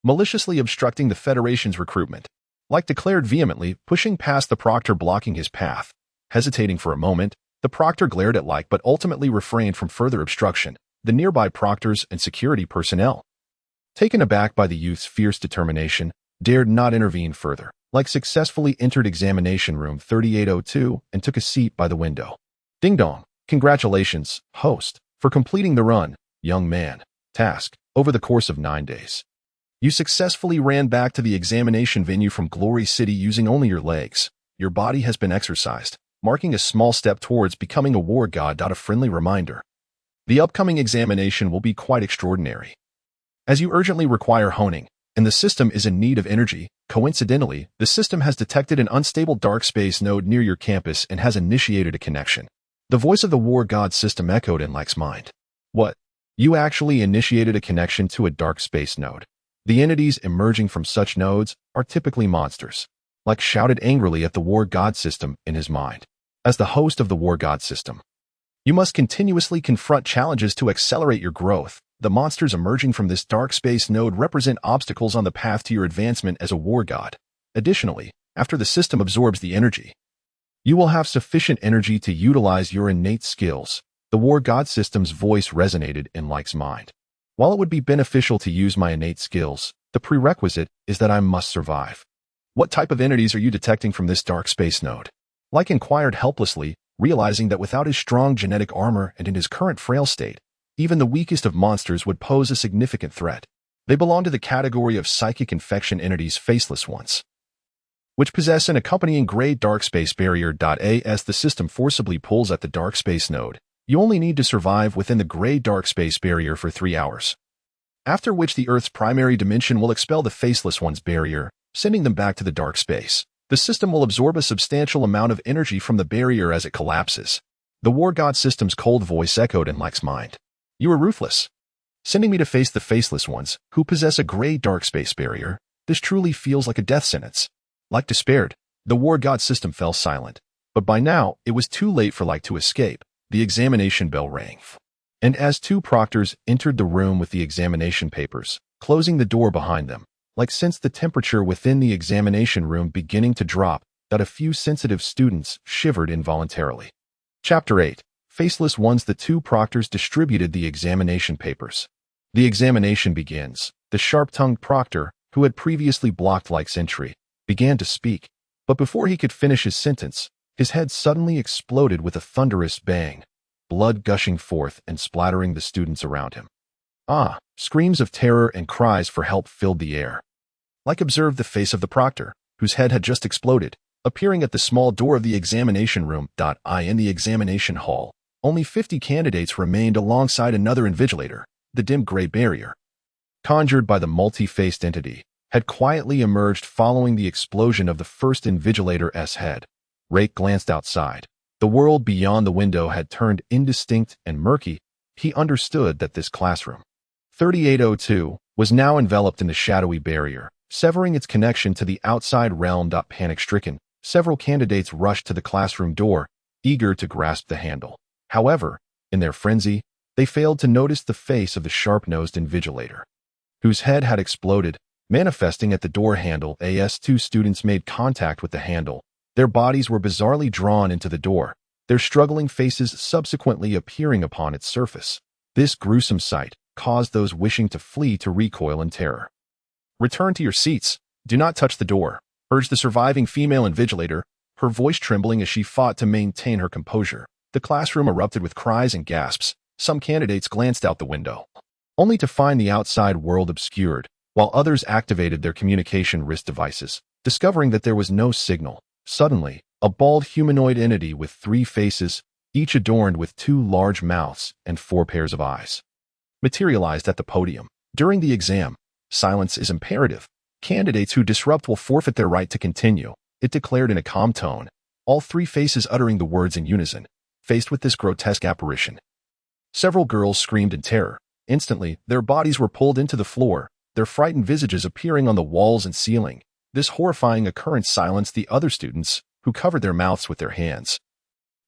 Maliciously obstructing the Federation's recruitment, Leyke declared vehemently, pushing past the proctor blocking his path. Hesitating for a moment, the proctor glared at Leyke but ultimately refrained from further obstruction. The nearby proctors and security personnel, taken aback by the youth's fierce determination, dared not intervene further. Leyke successfully entered examination room 3802 and took a seat by the window. "Ding dong. Congratulations, host, for completing the run, young man. Task, over the course of 9 days. You successfully ran back to the examination venue from Glory City using only your legs. Your body has been exercised, marking a small step towards becoming a war god. A friendly reminder. The upcoming examination will be quite extraordinary, as you urgently require honing, and the system is in need of energy. Coincidentally, the system has detected an unstable dark space node near your campus and has initiated a connection." The voice of the war god system echoed in Leyke's mind. "What? You actually initiated a connection to a dark space node? The entities emerging from such nodes are typically monsters." Leyke shouted angrily at the war god system in his mind. As the host of the war god system, you must continuously confront challenges to accelerate your growth. The monsters emerging from this dark space node represent obstacles on the path to your advancement as a war god. Additionally, after the system absorbs the energy, you will have sufficient energy to utilize your innate skills. The war god system's voice resonated in Leyke's mind. While it would be beneficial to use my innate skills, the prerequisite is that I must survive. What type of entities are you detecting from this dark space node? Leyke inquired helplessly, realizing that without his strong genetic armor and in his current frail state, even the weakest of monsters would pose a significant threat. They belong to the category of psychic infection entities, faceless ones, which possess an accompanying gray dark space barrier. As the system forcibly pulls at the dark space node, you only need to survive within the gray dark space barrier for 3 hours, after which the Earth's primary dimension will expel the faceless one's barrier, sending them back to the dark space. The system will absorb a substantial amount of energy from the barrier as it collapses. The war god system's cold voice echoed in Leyke's mind. You are ruthless, sending me to face the faceless ones, who possess a gray dark space barrier. This truly feels like a death sentence. Leyke despaired. The war god system fell silent. But by now, it was too late for Leyke to escape. The examination bell rang, and as 2 proctors entered the room with the examination papers, closing the door behind them, Leyke sensed the temperature within the examination room beginning to drop, that a few sensitive students shivered involuntarily. Chapter 8. Faceless ones. The 2 proctors distributed the examination papers. The examination begins. The sharp-tongued proctor, who had previously blocked Leyke's entry, began to speak, but before he could finish his sentence, his head suddenly exploded with a thunderous bang, blood gushing forth and splattering the students around him. Ah! Screams of terror and cries for help filled the air. Leyke observed the face of the proctor, whose head had just exploded, appearing at the small door of the examination room. In the examination hall, only 50 candidates remained alongside another invigilator. The dim gray barrier, conjured by the multi-faced entity, had quietly emerged following the explosion of the first invigilator's head. Leyke glanced outside. The world beyond the window had turned indistinct and murky. He understood that this classroom, 3802, was now enveloped in the shadowy barrier, severing its connection to the outside realm. Panic-stricken, several candidates rushed to the classroom door, eager to grasp the handle. However, in their frenzy, they failed to notice the face of the sharp-nosed invigilator, whose head had exploded, manifesting at the door handle. As 2 students made contact with the handle, their bodies were bizarrely drawn into the door, their struggling faces subsequently appearing upon its surface. This gruesome sight caused those wishing to flee to recoil in terror. Return to your seats. Do not touch the door, urged the surviving female invigilator, her voice trembling as she fought to maintain her composure. The classroom erupted with cries and gasps. Some candidates glanced out the window, only to find the outside world obscured, while others activated their communication wrist devices, discovering that there was no signal. Suddenly, a bald humanoid entity with 3 faces, each adorned with 2 large mouths and 4 pairs of eyes, materialized at the podium. During the exam, silence is imperative. Candidates who disrupt will forfeit their right to continue, it declared in a calm tone, all 3 faces uttering the words in unison. Faced with this grotesque apparition, several girls screamed in terror. Instantly, their bodies were pulled into the floor, their frightened visages appearing on the walls and ceiling. This horrifying occurrence silenced the other students, who covered their mouths with their hands,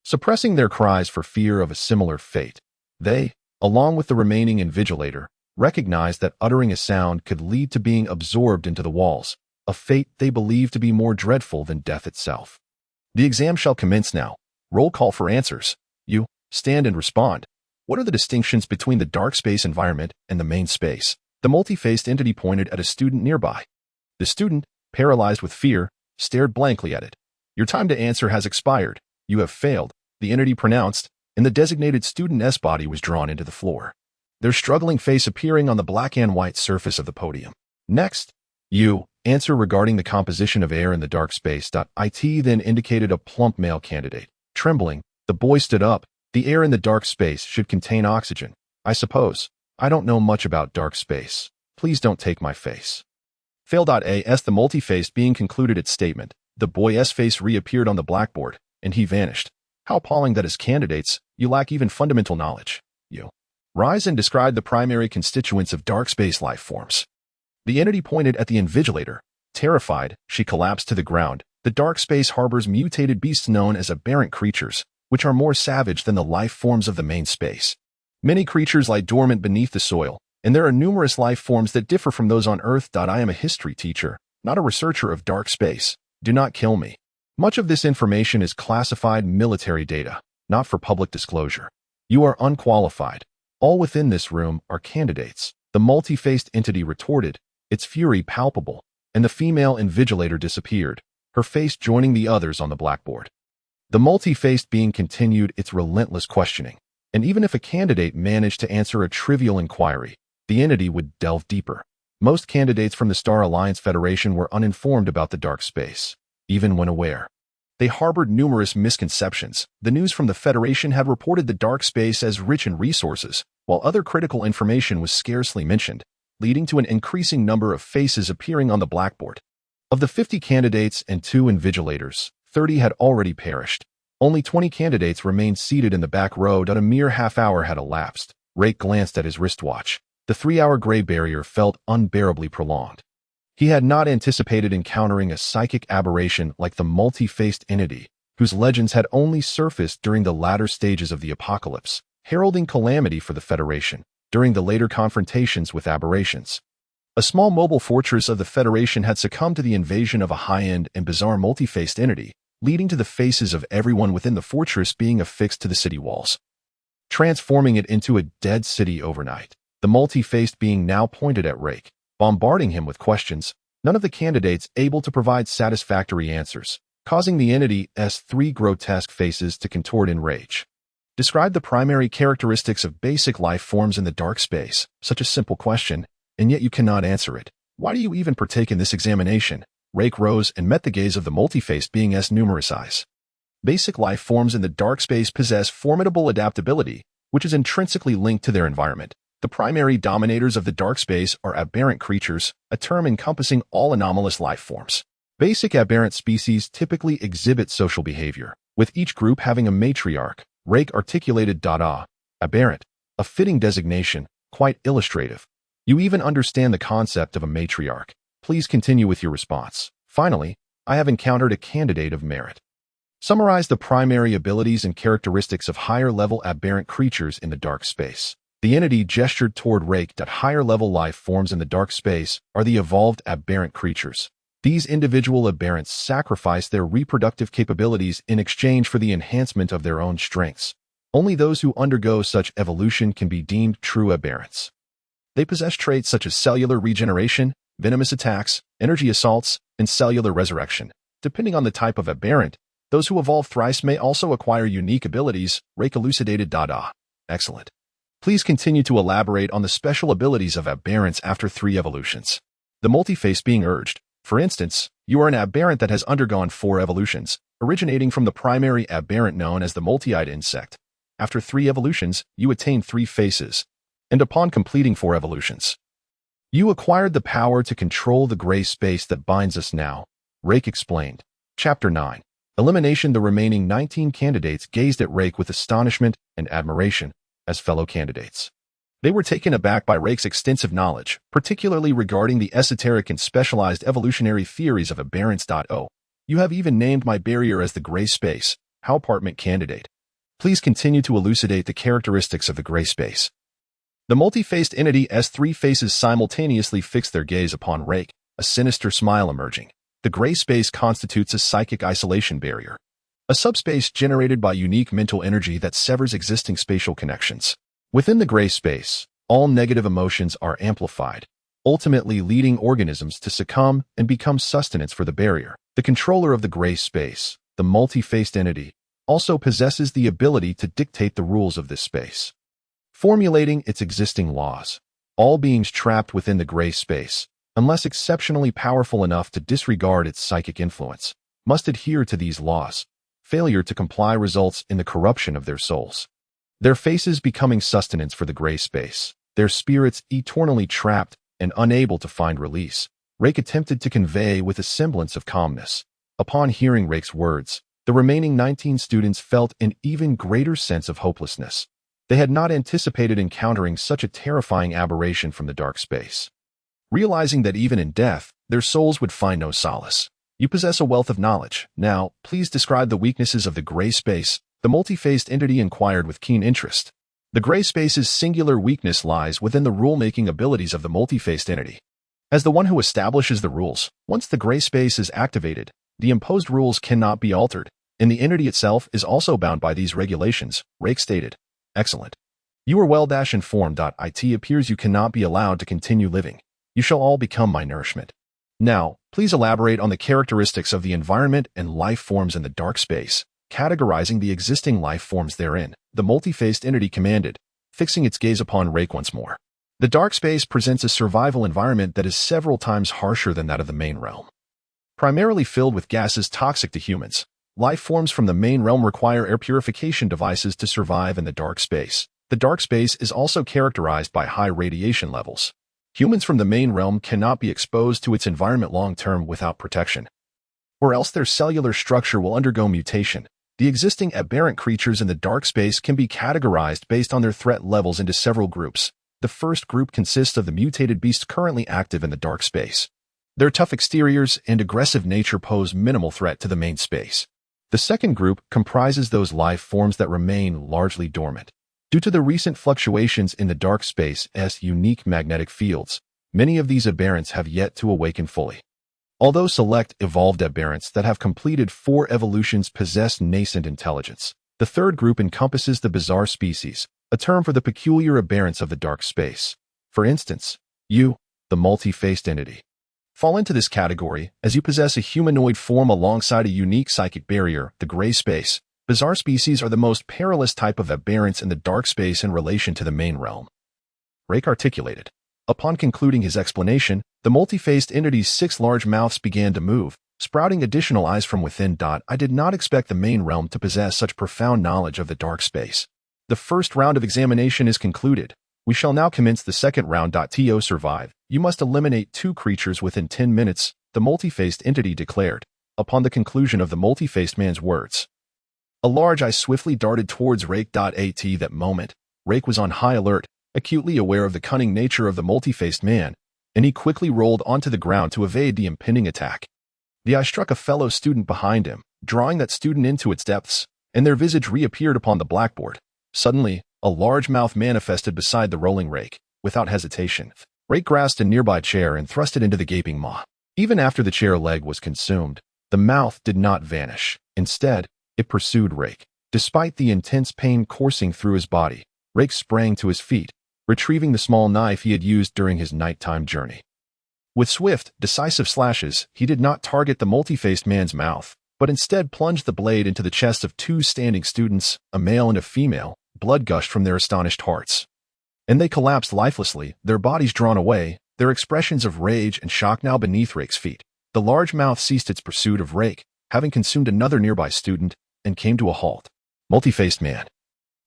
suppressing their cries for fear of a similar fate. They, along with the remaining invigilator, recognized that uttering a sound could lead to being absorbed into the walls, a fate they believed to be more dreadful than death itself. The exam shall commence now. Roll call for answers. You, stand and respond. What are the distinctions between the dark space environment and the main space? The multi-faced entity pointed at a student nearby. The student, paralyzed with fear, stared blankly at it. Your time to answer has expired. You have failed, the entity pronounced, and the designated student's body was drawn into the floor, their struggling face appearing on the black and white surface of the podium. Next, you, answer regarding the composition of air in the dark space. It then indicated a plump male candidate. Trembling, the boy stood up. The air in the dark space should contain oxygen. I suppose. I don't know much about dark space. Please don't take my face. Fail.as the multi-faced being concluded its statement. The boy's face reappeared on the blackboard, and he vanished. How appalling that as candidates, you lack even fundamental knowledge. You. Rise and describe the primary constituents of dark space life forms. The entity pointed at the invigilator. Terrified, she collapsed to the ground. The dark space harbors mutated beasts known as aberrant creatures, which are more savage than the life forms of the main space. Many creatures lie dormant beneath the soil, and there are numerous life forms that differ from those on Earth. I am a history teacher, not a researcher of dark space. Do not kill me. Much of this information is classified military data, not for public disclosure. You are unqualified. All within this room are candidates. The multi-faced entity retorted, its fury palpable, and the female invigilator disappeared, her face joining the others on the blackboard. The multi-faced being continued its relentless questioning, and even if a candidate managed to answer a trivial inquiry, the entity would delve deeper. Most candidates from the Star Alliance Federation were uninformed about the dark space, even when aware. They harbored numerous misconceptions. The news from the Federation had reported the dark space as rich in resources, while other critical information was scarcely mentioned, leading to an increasing number of faces appearing on the blackboard. Of the 50 candidates and 2 invigilators, 30 had already perished. Only 20 candidates remained seated in the back row. A mere half-hour had elapsed. Leyke glanced at his wristwatch. The 3-hour gray barrier felt unbearably prolonged. He had not anticipated encountering a psychic aberration like the multi-faced entity, whose legends had only surfaced during the latter stages of the apocalypse, heralding calamity for the Federation during the later confrontations with aberrations. A small mobile fortress of the Federation had succumbed to the invasion of a high-end and bizarre multi-faced entity, leading to the faces of everyone within the fortress being affixed to the city walls, transforming it into a dead city overnight. The multi-faced being now pointed at Leyke, bombarding him with questions, none of the candidates able to provide satisfactory answers, causing the entity's 3 grotesque faces to contort in rage. Describe the primary characteristics of basic life forms in the dark space. Such a simple question, and yet you cannot answer it. Why do you even partake in this examination? Leyke rose and met the gaze of the multi-faced being's numerous eyes. Basic life forms in the dark space possess formidable adaptability, which is intrinsically linked to their environment. The primary dominators of the dark space are aberrant creatures, a term encompassing all anomalous life forms. Basic aberrant species typically exhibit social behavior, with each group having a matriarch. Leyke articulated aberrant, a fitting designation, quite illustrative. You even understand the concept of a matriarch. Please continue with your response. Finally, I have encountered a candidate of merit. Summarize the primary abilities and characteristics of higher-level aberrant creatures in the dark space. The entity gestured toward Leyke. Higher-level life forms in the dark space are the evolved aberrant creatures. These individual aberrants sacrifice their reproductive capabilities in exchange for the enhancement of their own strengths. Only those who undergo such evolution can be deemed true aberrants. They possess traits such as cellular regeneration, venomous attacks, energy assaults, and cellular resurrection. Depending on the type of aberrant, those who evolve thrice may also acquire unique abilities. Leyke elucidated. Excellent. Please continue to elaborate on the special abilities of aberrants after 3 evolutions. The multi-face being urged. For instance, you are an aberrant that has undergone 4 evolutions, originating from the primary aberrant known as the multi-eyed insect. After 3 evolutions, you attain 3 faces, and upon completing 4 evolutions, you acquired the power to control the gray space that binds us now. Leyke explained. Chapter 9. Elimination. The remaining 19 candidates gazed at Leyke with astonishment and admiration as fellow candidates. They were taken aback by Leyke's extensive knowledge, particularly regarding the esoteric and specialized evolutionary theories of aberrants. You have even named my barrier as the gray space. How apartment candidate. Please continue to elucidate the characteristics of the gray space. The multi-faced entity's 3 faces simultaneously fixed their gaze upon Leyke, a sinister smile emerging. The gray space constitutes a psychic isolation barrier, a subspace generated by unique mental energy that severs existing spatial connections. Within the gray space, all negative emotions are amplified, ultimately leading organisms to succumb and become sustenance for the barrier. The controller of the gray space, the multi-faced entity, also possesses the ability to dictate the rules of this space, formulating its existing laws. All beings trapped within the gray space, unless exceptionally powerful enough to disregard its psychic influence, must adhere to these laws. Failure to comply results in the corruption of their souls, their faces becoming sustenance for the gray space, their spirits eternally trapped and unable to find release. Leyke attempted to convey with a semblance of calmness. Upon hearing Leyke's words, the remaining 19 students felt an even greater sense of hopelessness. They had not anticipated encountering such a terrifying aberration from the dark space. Realizing that even in death, their souls would find no solace. You possess a wealth of knowledge. Now, please describe the weaknesses of the gray space. The multi-faced entity inquired with keen interest. The gray space's singular weakness lies within the rule-making abilities of the multi-faced entity. As the one who establishes the rules, once the gray space is activated, the imposed rules cannot be altered, and the entity itself is also bound by these regulations, Leyke stated. Excellent. You are well-informed. It appears you cannot be allowed to continue living. You shall all become my nourishment. Now, please elaborate on the characteristics of the environment and life forms in the dark space, categorizing the existing life forms therein, the multi-faced entity commanded, fixing its gaze upon Leyke once more. The dark space presents a survival environment that is several times harsher than that of the main realm. Primarily filled with gases toxic to humans, life forms from the main realm require air purification devices to survive in the dark space. The dark space is also characterized by high radiation levels. Humans from the main realm cannot be exposed to its environment long-term without protection, or else their cellular structure will undergo mutation. The existing aberrant creatures in the dark space can be categorized based on their threat levels into several groups. The first group consists of the mutated beasts currently active in the dark space. Their tough exteriors and aggressive nature pose minimal threat to the main space. The second group comprises those life forms that remain largely dormant. Due to the recent fluctuations in the dark space's unique magnetic fields, many of these aberrants have yet to awaken fully. Although select evolved aberrants that have completed 4 evolutions possess nascent intelligence, the third group encompasses the bizarre species, a term for the peculiar aberrants of the dark space. For instance, you, the multi-faced entity, fall into this category as you possess a humanoid form alongside a unique psychic barrier, the gray space. Bizarre species are the most perilous type of aberrants in the dark space in relation to the main realm, Leyke articulated. Upon concluding his explanation, the multi-faced entity's 6 large mouths began to move, sprouting additional eyes from within. I did not expect the main realm to possess such profound knowledge of the dark space. The first round of examination is concluded. We shall now commence the second round. To survive, you must eliminate 2 creatures within 10 minutes, the multi-faced entity declared. Upon the conclusion of the multi-faced man's words, a large eye swiftly darted towards Leyke. At that moment, Leyke was on high alert, acutely aware of the cunning nature of the multi-faced man, and he quickly rolled onto the ground to evade the impending attack. The eye struck a fellow student behind him, drawing that student into its depths, and their visage reappeared upon the blackboard. Suddenly, a large mouth manifested beside the rolling Leyke. Without hesitation, Leyke grasped a nearby chair and thrust it into the gaping maw. Even after the chair leg was consumed, the mouth did not vanish. Instead, it pursued Leyke. Despite the intense pain coursing through his body, Leyke sprang to his feet, retrieving the small knife he had used during his nighttime journey. With swift, decisive slashes, he did not target the multi-faced man's mouth, but instead plunged the blade into the chest of 2 standing students, a male and a female. Blood gushed from their astonished hearts, and they collapsed lifelessly, their bodies drawn away, their expressions of rage and shock now beneath Leyke's feet. The large mouth ceased its pursuit of Leyke, having consumed another nearby student, and came to a halt. Multi-faced man.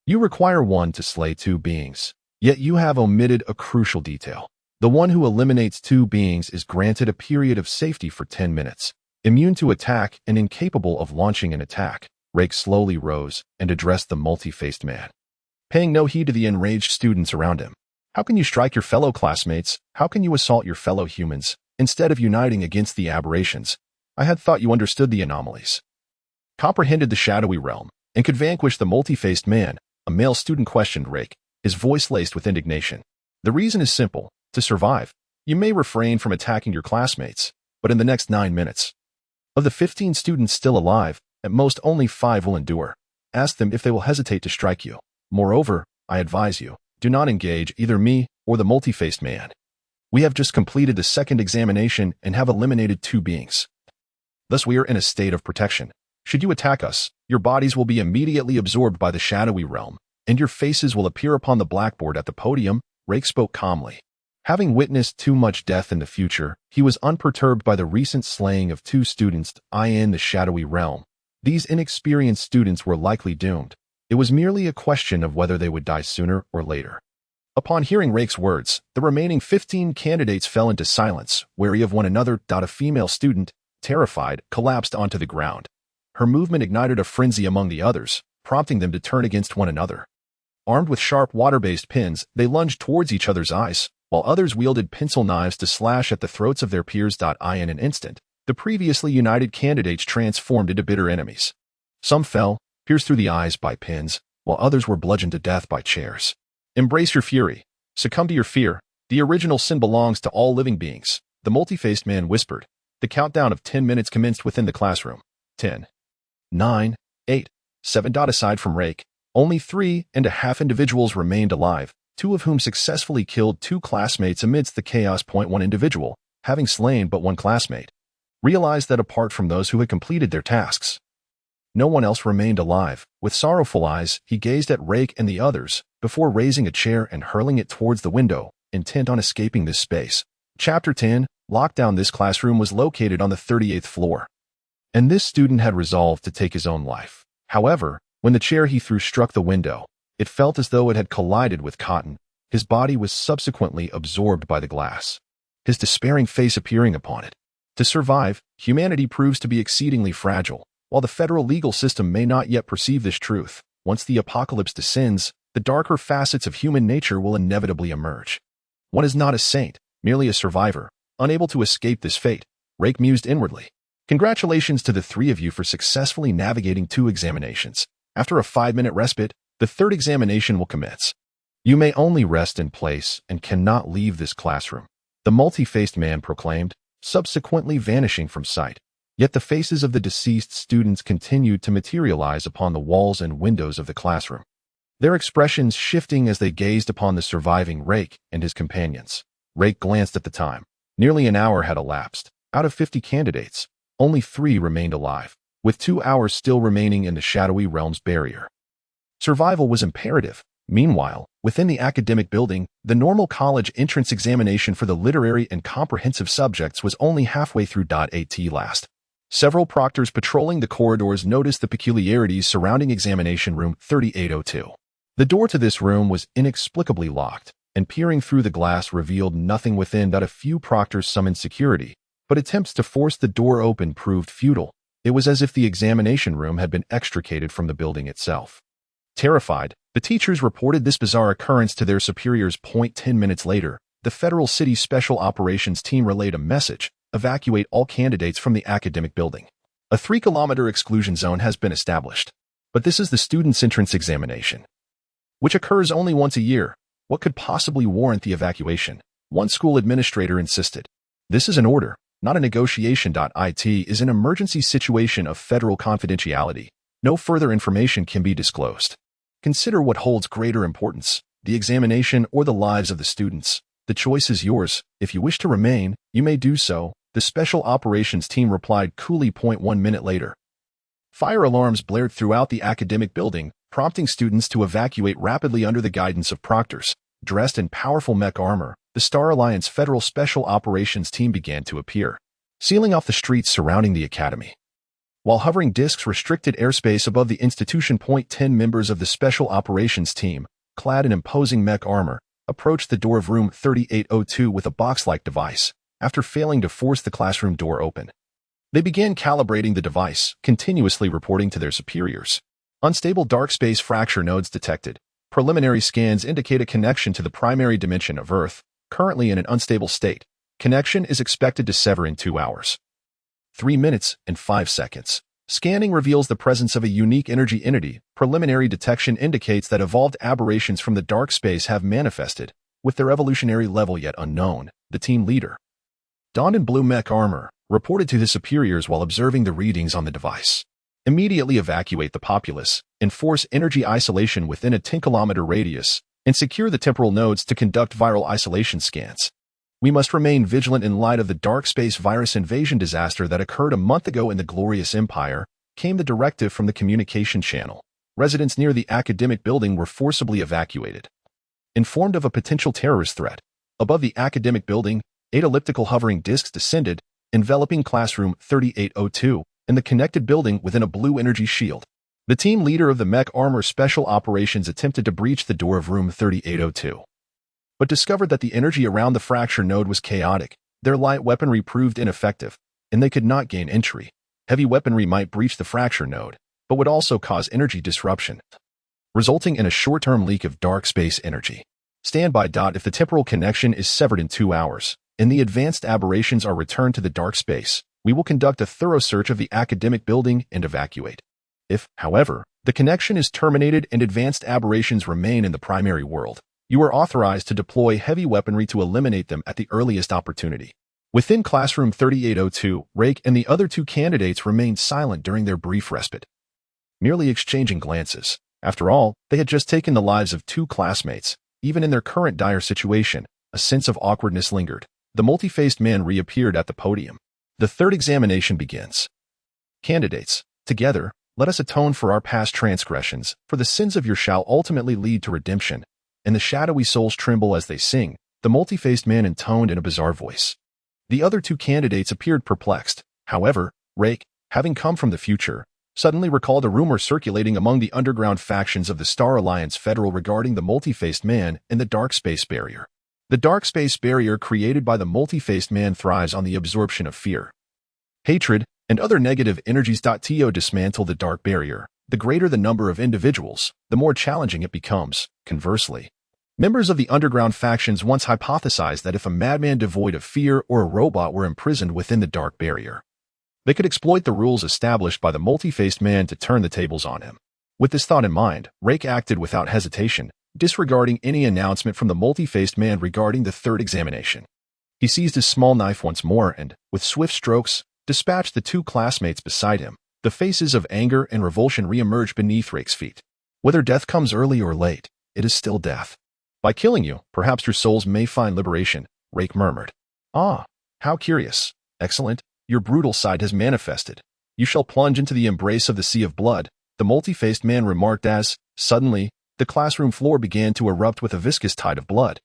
You require 1 to slay 2 beings, yet you have omitted a crucial detail. The one who eliminates 2 beings is granted a period of safety for 10 minutes, immune to attack and incapable of launching an attack. Leyke slowly rose and addressed the multi-faced man, paying no heed to the enraged students around him. How can you strike your fellow classmates? How can you assault your fellow humans, instead of uniting against the aberrations? I had thought you understood the anomalies, comprehended the shadowy realm, and could vanquish the multi-faced man, a male student questioned Leyke, his voice laced with indignation. The reason is simple. To survive, you may refrain from attacking your classmates, but in the next 9 minutes, of the 15 students still alive, at most only 5 will endure. Ask them if they will hesitate to strike you. Moreover, I advise you, do not engage either me or the multi-faced man. We have just completed the second examination and have eliminated 2 beings. Thus we are in a state of protection. Should you attack us, your bodies will be immediately absorbed by the shadowy realm, and your faces will appear upon the blackboard at the podium. Leyke spoke calmly. Having witnessed too much death in the future, he was unperturbed by the recent slaying of 2 students in the shadowy realm. These inexperienced students were likely doomed. It was merely a question of whether they would die sooner or later. Upon hearing Leyke's words, the remaining 15 candidates fell into silence, wary of one another. A female student, terrified, collapsed onto the ground. Her movement ignited a frenzy among the others, prompting them to turn against one another. Armed with sharp water-based pins, they lunged towards each other's eyes, while others wielded pencil knives to slash at the throats of their peers. In an instant, the previously united candidates transformed into bitter enemies. Some fell, pierced through the eyes by pins, while others were bludgeoned to death by chairs. Embrace your fury. Succumb to your fear. The original sin belongs to all living beings, the multi-faced man whispered. The countdown of 10 minutes commenced within the classroom. 10, 9, 8, 7. Aside from Leyke, only 3.5 individuals remained alive, 2 of whom successfully killed 2 classmates amidst the chaos. 1 individual, having slain but 1 classmate, realized that apart from those who had completed their tasks, no one else remained alive. With sorrowful eyes, he gazed at Leyke and the others, before raising a chair and hurling it towards the window, intent on escaping this space. Chapter 10, Lockdown. This classroom was located on the 38th floor, and this student had resolved to take his own life. However, when the chair he threw struck the window, it felt as though it had collided with cotton. His body was subsequently absorbed by the glass, his despairing face appearing upon it. To survive, humanity proves to be exceedingly fragile. While the federal legal system may not yet perceive this truth, once the apocalypse descends, the darker facets of human nature will inevitably emerge. One is not a saint, merely a survivor, unable to escape this fate, Leyke mused inwardly. Congratulations to the 3 of you for successfully navigating 2 examinations. After a 5-minute respite, the 3rd examination will commence. You may only rest in place and cannot leave this classroom, the multi-faced man proclaimed, subsequently vanishing from sight. Yet the faces of the deceased students continued to materialize upon the walls and windows of the classroom, their expressions shifting as they gazed upon the surviving Leyke and his companions. Leyke glanced at the time. Nearly an hour had elapsed. Out of 50 candidates, only 3 remained alive, with 2 hours still remaining in the shadowy realm's barrier. Survival was imperative. Meanwhile, within the academic building, the normal college entrance examination for the literary and comprehensive subjects was only halfway through. At last, several proctors patrolling the corridors noticed the peculiarities surrounding examination room 3802. The door to this room was inexplicably locked, and peering through the glass revealed nothing within. A few proctors summoned security, but attempts to force the door open proved futile. It was as if the examination room had been extricated from the building itself. Terrified, the teachers reported this bizarre occurrence to their superiors. 10 minutes later, the Federal City Special Operations Team relayed a message: evacuate all candidates from the academic building. A 3-kilometer exclusion zone has been established. But this is the student's entrance examination, which occurs only once a year. What could possibly warrant the evacuation? One school administrator insisted. This is an order, not a negotiation. It is an emergency situation of federal confidentiality. No further information can be disclosed. Consider what holds greater importance, the examination or the lives of the students. The choice is yours. If you wish to remain, you may do so, the Special Operations Team replied coolly. 1 minute later, fire alarms blared throughout the academic building, prompting students to evacuate rapidly under the guidance of proctors. Dressed in powerful mech armor, the Star Alliance Federal Special Operations Team began to appear, sealing off the streets surrounding the academy. While hovering discs restricted airspace above the institution. 10 members of the Special Operations Team, clad in imposing mech armor, approached the door of room 3802 with a box-like device. After failing to force the classroom door open, they began calibrating the device, continuously reporting to their superiors. Unstable dark space fracture nodes detected. Preliminary scans indicate a connection to the primary dimension of Earth, currently in an unstable state. Connection is expected to sever in 2 hours, 3 minutes, and 5 seconds. Scanning reveals the presence of a unique energy entity. Preliminary detection indicates that evolved aberrations from the dark space have manifested, with their evolutionary level yet unknown. The team leader, donned in blue mech armor, reported to his superiors while observing the readings on the device. Immediately evacuate the populace, enforce energy isolation within a 10-kilometer radius, and secure the temporal nodes to conduct viral isolation scans. We must remain vigilant in light of the dark space virus invasion disaster that occurred a month ago in the Glorious Empire, came the directive from the communication channel. Residents near the academic building were forcibly evacuated. Informed of a potential terrorist threat, above the academic building, 8 elliptical hovering discs descended, enveloping classroom 3802, and the connected building within a blue energy shield. The team leader of the mech armor special operations attempted to breach the door of room 3802, but discovered that the energy around the fracture node was chaotic. Their light weaponry proved ineffective, and they could not gain entry. Heavy weaponry might breach the fracture node, but would also cause energy disruption, resulting in a short-term leak of dark space energy. Stand by. If the temporal connection is severed in 2 hours, and the advanced aberrations are returned to the dark space, we will conduct a thorough search of the academic building and evacuate. If, however, The connection is terminated and advanced aberrations remain in the primary world. You are authorized to deploy heavy weaponry to eliminate them at the earliest opportunity. Within classroom 3802, Leyke and the other two candidates remained silent during their brief respite, merely exchanging glances. After all, they had just taken the lives of two classmates. Even in their current dire situation, a sense of awkwardness lingered. The multi-faced man reappeared at the podium. The third examination begins. Candidates, together, let us atone for our past transgressions, for the sins of yours shall ultimately lead to redemption. And the shadowy souls tremble as they sing, the multi-faced man intoned in a bizarre voice. The other two candidates appeared perplexed. However, Leyke, having come from the future, suddenly recalled a rumor circulating among the underground factions of the Star Alliance Federal regarding the multi-faced man and the dark space barrier. The dark space barrier created by the multi-faced man thrives on the absorption of fear, hatred, and other negative energies. To dismantle the dark barrier, the greater the number of individuals, the more challenging it becomes. Conversely, members of the underground factions once hypothesized that if a madman devoid of fear or a robot were imprisoned within the dark barrier, they could exploit the rules established by the multi-faced man to turn the tables on him. With this thought in mind, Leyke acted without hesitation, disregarding any announcement from the multi-faced man regarding the third examination. He seized his small knife once more and, with swift strokes, dispatched the two classmates beside him. The faces of anger and revulsion re-emerged beneath Leyke's feet. Whether death comes early or late, it is still death. By killing you, perhaps your souls may find liberation, Leyke murmured. Ah, how curious. Excellent. Your brutal side has manifested. You shall plunge into the embrace of the sea of blood, the multi-faced man remarked as, suddenly, the classroom floor began to erupt with a viscous tide of blood.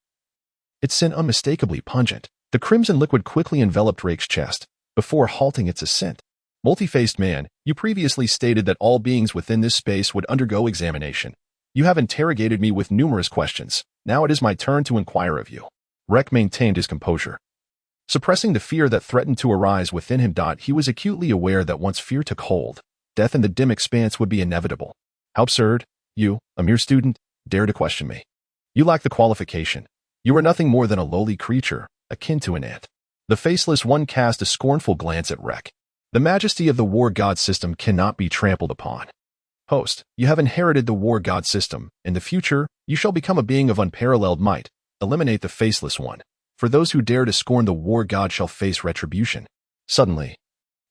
Its scent unmistakably pungent. The crimson liquid quickly enveloped Leyke's chest, before halting its ascent. Multi-faced man, you previously stated that all beings within this space would undergo examination. You have interrogated me with numerous questions. Now it is my turn to inquire of you. Leyke maintained his composure, suppressing the fear that threatened to arise within him. He was acutely aware that once fear took hold, death in the dim expanse would be inevitable. How absurd. You, a mere student, dare to question me. You lack the qualification. You are nothing more than a lowly creature, akin to an ant. The faceless one cast a scornful glance at Leyke. The majesty of the war god system cannot be trampled upon. Host, you have inherited the war god system. In the future, you shall become a being of unparalleled might. Eliminate the faceless one. For those who dare to scorn the war god shall face retribution. Suddenly,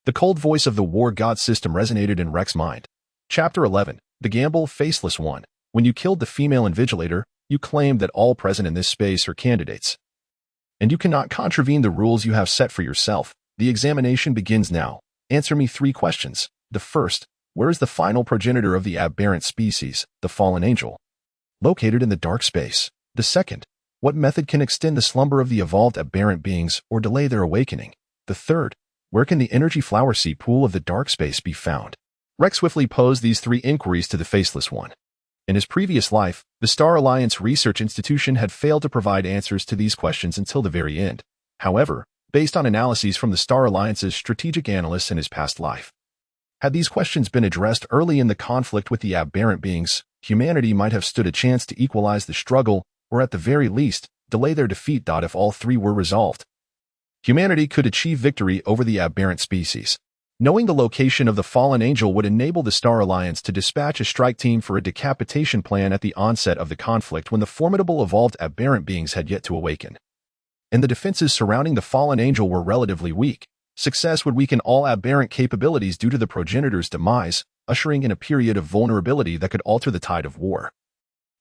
the cold voice of the war god system resonated in Leyke's mind. Chapter 11. The Gamble, Faceless One. When you killed the female invigilator, you claimed that all present in this space are candidates, and you cannot contravene the rules you have set for yourself. The examination begins now. Answer me 3 questions. The first, where is the final progenitor of the aberrant species, the fallen angel? Located in the dark space. The second, what method can extend the slumber of the evolved aberrant beings or delay their awakening? The third, where can the energy flower seed pool of the dark space be found? Leyke swiftly posed these 3 inquiries to the faceless one. In his previous life, the Star Alliance Research Institution had failed to provide answers to these questions until the very end. However, based on analyses from the Star Alliance's strategic analysts in his past life, had these questions been addressed early in the conflict with the aberrant beings, humanity might have stood a chance to equalize the struggle, or at the very least, delay their defeat. If all 3 were resolved, humanity could achieve victory over the aberrant species. Knowing the location of the fallen angel would enable the Star Alliance to dispatch a strike team for a decapitation plan at the onset of the conflict when the formidable evolved aberrant beings had yet to awaken, and the defenses surrounding the fallen angel were relatively weak. Success would weaken all aberrant capabilities due to the progenitor's demise, ushering in a period of vulnerability that could alter the tide of war,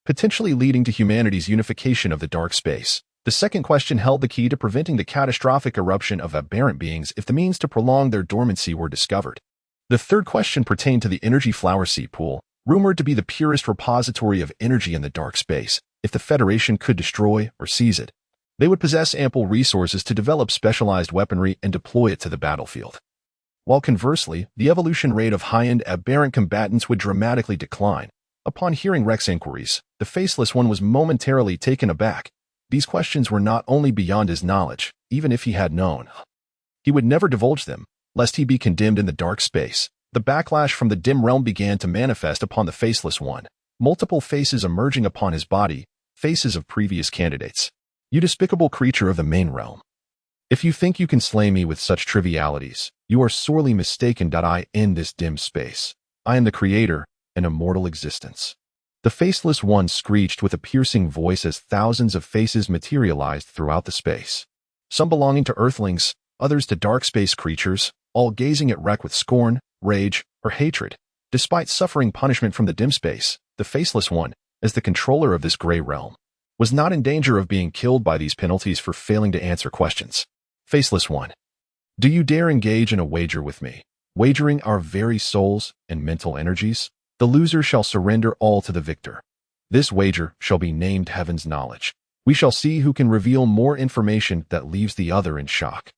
potentially leading to humanity's unification of the dark space. The second question held the key to preventing the catastrophic eruption of aberrant beings if the means to prolong their dormancy were discovered. The third question pertained to the energy flower seed pool, rumored to be the purest repository of energy in the dark space. If the Federation could destroy or seize it, they would possess ample resources to develop specialized weaponry and deploy it to the battlefield. While conversely, the evolution rate of high-end aberrant combatants would dramatically decline. Upon hearing Leyke's inquiries, the faceless one was momentarily taken aback. These questions were not only beyond his knowledge. Even if he had known, he would never divulge them, lest he be condemned in the dark space. The backlash from the dim realm began to manifest upon the faceless one, multiple faces emerging upon his body, faces of previous candidates. You despicable creature of the main realm. If you think you can slay me with such trivialities, you are sorely mistaken. I in this dim space. I am the creator, an immortal existence. The Faceless One screeched with a piercing voice as thousands of faces materialized throughout the space. Some belonging to Earthlings, others to dark space creatures, all gazing at Rek with scorn, rage, or hatred. Despite suffering punishment from the dim space, the Faceless One, as the controller of this gray realm, was not in danger of being killed by these penalties for failing to answer questions. Faceless One, do you dare engage in a wager with me, wagering our very souls and mental energies? The loser shall surrender all to the victor. This wager shall be named Heaven's Knowledge. We shall see who can reveal more information that leaves the other in shock.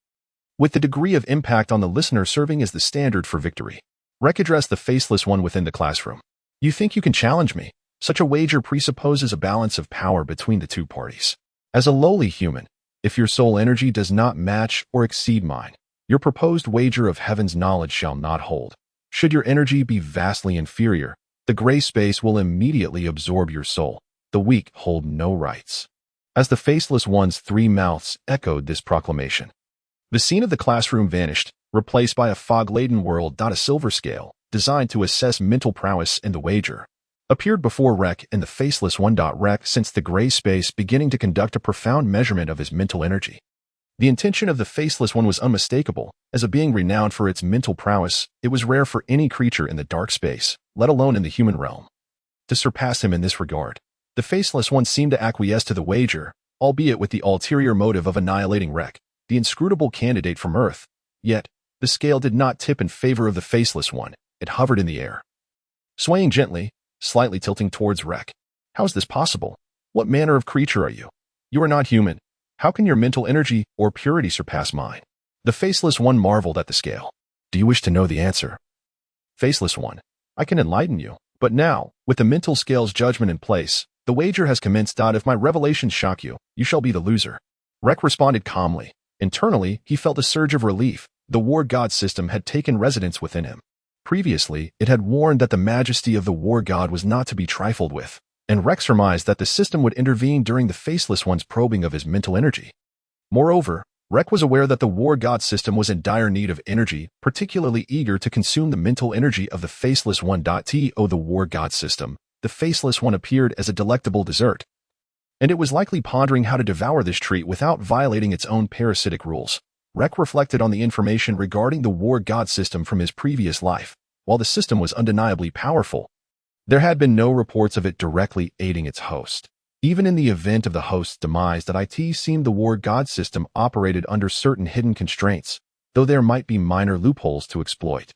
With the degree of impact on the listener serving as the standard for victory, Rek addressed the Faceless One within the classroom. You think you can challenge me? Such a wager presupposes a balance of power between the two parties. As a lowly human, if your soul energy does not match or exceed mine, your proposed wager of Heaven's Knowledge shall not hold. Should your energy be vastly inferior, the gray space will immediately absorb your soul. The weak hold no rights. As the Faceless One's three mouths echoed this proclamation, the scene of the classroom vanished, replaced by a fog-laden world. A silver scale, designed to assess mental prowess in the wager, appeared before Rek, and the Faceless One. Rek sensed the gray space beginning to conduct a profound measurement of his mental energy. The intention of the Faceless One was unmistakable. As a being renowned for its mental prowess, it was rare for any creature in the dark space, let alone in the human realm, to surpass him in this regard. The Faceless One seemed to acquiesce to the wager, albeit with the ulterior motive of annihilating Rek, the inscrutable candidate from Earth. Yet, the scale did not tip in favor of the Faceless One. It hovered in the air, swaying gently, slightly tilting towards Rek. How is this possible? What manner of creature are you? You are not human. How can your mental energy or purity surpass mine? The Faceless One marveled at the scale. Do you wish to know the answer? Faceless One, I can enlighten you. But now, with the mental scale's judgment in place, the wager has commenced. If my revelations shock you, you shall be the loser. Rek responded calmly. Internally, he felt a surge of relief. The war god system had taken residence within him. Previously, it had warned that the majesty of the war god was not to be trifled with, and Rek surmised that the system would intervene during the Faceless One's probing of his mental energy. Moreover, Rek was aware that the war god system was in dire need of energy, particularly eager to consume the mental energy of the Faceless One. To the war god system, the Faceless One appeared as a delectable dessert, and it was likely pondering how to devour this treat without violating its own parasitic rules. Rek reflected on the information regarding the war god system from his previous life. While the system was undeniably powerful, there had been no reports of it directly aiding its host. Even in the event of the host's demise, it seemed the war god system operated under certain hidden constraints, though there might be minor loopholes to exploit.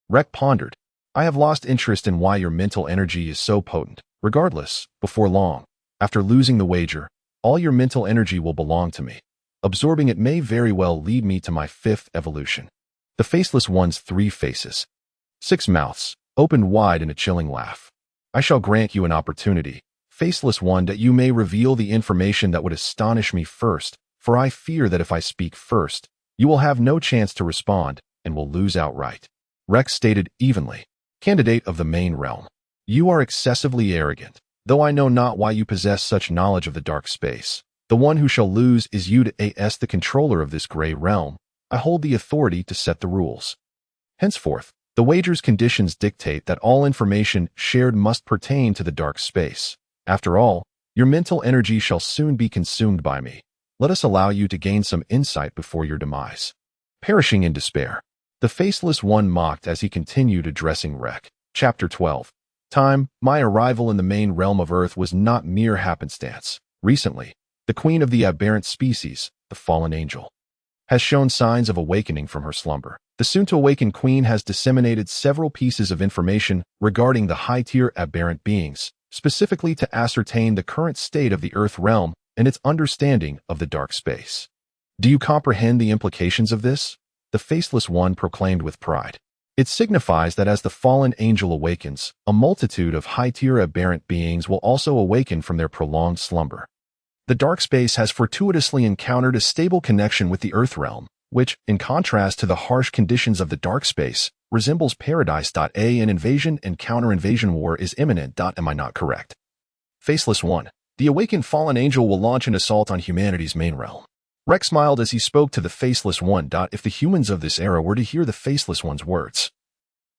Rek pondered. I have lost interest in why your mental energy is so potent. Regardless, before long, after losing the wager, all your mental energy will belong to me. Absorbing it may very well lead me to my fifth evolution. The Faceless One's three faces, six mouths, opened wide in a chilling laugh. I shall grant you an opportunity, Faceless One, that you may reveal the information that would astonish me first, for I fear that if I speak first, you will have no chance to respond and will lose outright. Rek stated evenly. Candidate of the main realm, you are excessively arrogant, though I know not why you possess such knowledge of the dark space. The one who shall lose is you. As the controller of this gray realm, I hold the authority to set the rules. Henceforth, the wager's conditions dictate that all information shared must pertain to the dark space. After all, your mental energy shall soon be consumed by me. Let us allow you to gain some insight before your demise. Perishing in despair, the Faceless One mocked as he continued addressing Rek. Chapter 12. Time. My arrival in the main realm of Earth was not mere happenstance. Recently, the queen of the aberrant species, the fallen angel, has shown signs of awakening from her slumber. The soon-to-awaken queen has disseminated several pieces of information regarding the high-tier aberrant beings, specifically to ascertain the current state of the Earth realm and its understanding of the dark space. Do you comprehend the implications of this? The Faceless One proclaimed with pride. It signifies that as the fallen angel awakens, a multitude of high-tier aberrant beings will also awaken from their prolonged slumber. The dark space has fortuitously encountered a stable connection with the Earth realm, which, in contrast to the harsh conditions of the dark space, resembles paradise. An invasion and counter-invasion war is imminent. Am I not correct? Faceless One, the awakened fallen angel will launch an assault on humanity's main realm. Rek smiled as he spoke to the Faceless One. If the humans of this era were to hear the Faceless One's words,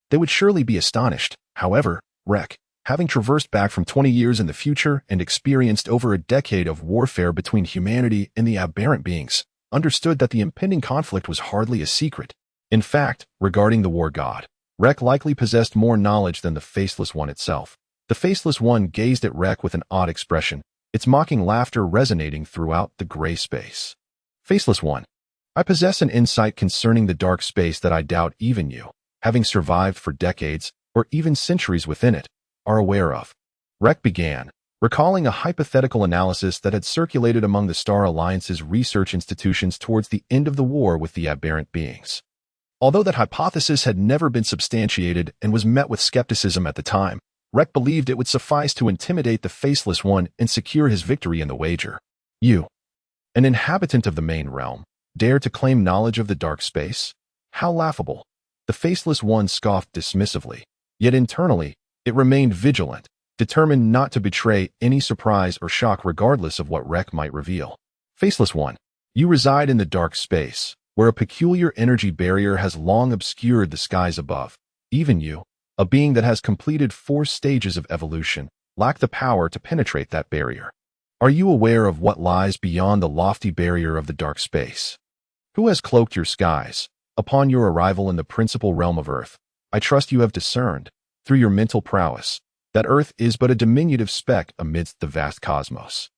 they would surely be astonished. However, Rek, having traversed back from 20 years in the future and experienced over a decade of warfare between humanity and the aberrant beings, understood that the impending conflict was hardly a secret. In fact, regarding the war god, Rek likely possessed more knowledge than the Faceless One itself. The Faceless One gazed at Rek with an odd expression, its mocking laughter resonating throughout the gray space. Faceless One, I possess an insight concerning the dark space that I doubt even you, having survived for decades, or even centuries within it, are aware of. Rek began, recalling a hypothetical analysis that had circulated among the Star Alliance's research institutions towards the end of the war with the aberrant beings. Although that hypothesis had never been substantiated and was met with skepticism at the time, Rek believed it would suffice to intimidate the Faceless One and secure his victory in the wager. You, an inhabitant of the main realm, dare to claim knowledge of the dark space? How laughable! The Faceless One scoffed dismissively, yet internally, it remained vigilant, determined not to betray any surprise or shock regardless of what Rek might reveal. Faceless One, you reside in the dark space, where a peculiar energy barrier has long obscured the skies above. Even you, a being that has completed 4 stages of evolution, lack the power to penetrate that barrier. Are you aware of what lies beyond the lofty barrier of the dark space? Who has cloaked your skies? Upon your arrival in the principal realm of Earth, I trust you have discerned, through your mental prowess, that Earth is but a diminutive speck amidst the vast cosmos.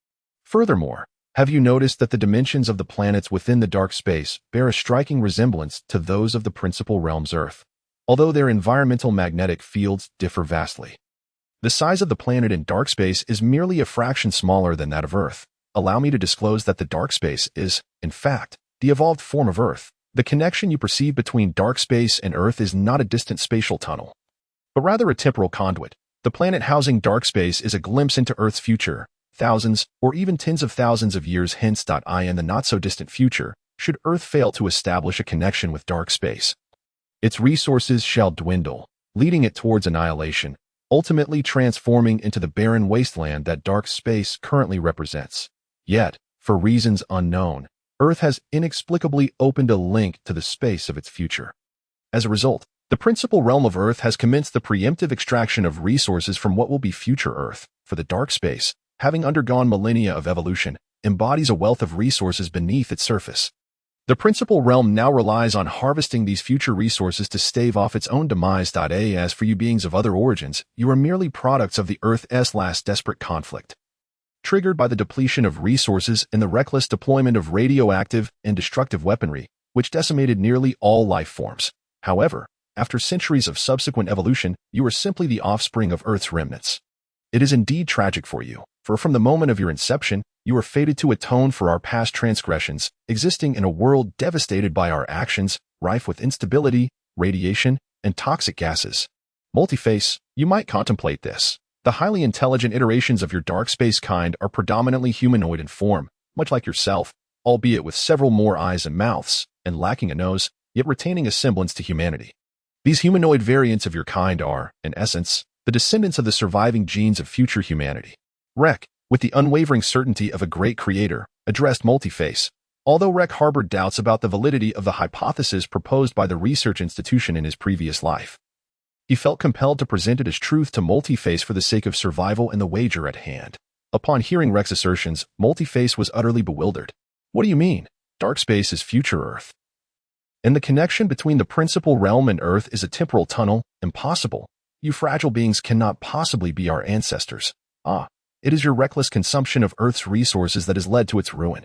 Furthermore, have you noticed that the dimensions of the planets within the dark space bear a striking resemblance to those of the principal realm's Earth, although their environmental magnetic fields differ vastly? The size of the planet in dark space is merely a fraction smaller than that of Earth. Allow me to disclose that the dark space is, in fact, the evolved form of Earth. The connection you perceive between dark space and Earth is not a distant spatial tunnel, but rather a temporal conduit. The planet housing dark space is a glimpse into Earth's future, thousands or even tens of thousands of years hence. In the not-so-distant future, should Earth fail to establish a connection with dark space, its resources shall dwindle, leading it towards annihilation, ultimately transforming into the barren wasteland that dark space currently represents. Yet, for reasons unknown, Earth has inexplicably opened a link to the space of its future. As a result, the principal realm of Earth has commenced the preemptive extraction of resources from what will be future Earth, for the dark space, having undergone millennia of evolution, embodies a wealth of resources beneath its surface. The principal realm now relies on harvesting these future resources to stave off its own demise. As for you beings of other origins, you are merely products of the Earth's last desperate conflict, triggered by the depletion of resources and the reckless deployment of radioactive and destructive weaponry, which decimated nearly all life forms. However, after centuries of subsequent evolution, you are simply the offspring of Earth's remnants. It is indeed tragic for you, for from the moment of your inception, you are fated to atone for our past transgressions, existing in a world devastated by our actions, rife with instability, radiation, and toxic gases. Multiface, you might contemplate this. The highly intelligent iterations of your dark space kind are predominantly humanoid in form, much like yourself, albeit with several more eyes and mouths, and lacking a nose, yet retaining a semblance to humanity. These humanoid variants of your kind are, in essence, the descendants of the surviving genes of future humanity. Rek, with the unwavering certainty of a great creator, addressed Multiface, although Rek harbored doubts about the validity of the hypothesis proposed by the research institution in his previous life. He felt compelled to present it as truth to Multiface for the sake of survival in the wager at hand. Upon hearing Rek's assertions, Multiface was utterly bewildered. What do you mean? Dark space is future Earth. And the connection between the principal realm and Earth is a temporal tunnel? Impossible. You fragile beings cannot possibly be our ancestors. It is your reckless consumption of Earth's resources that has led to its ruin,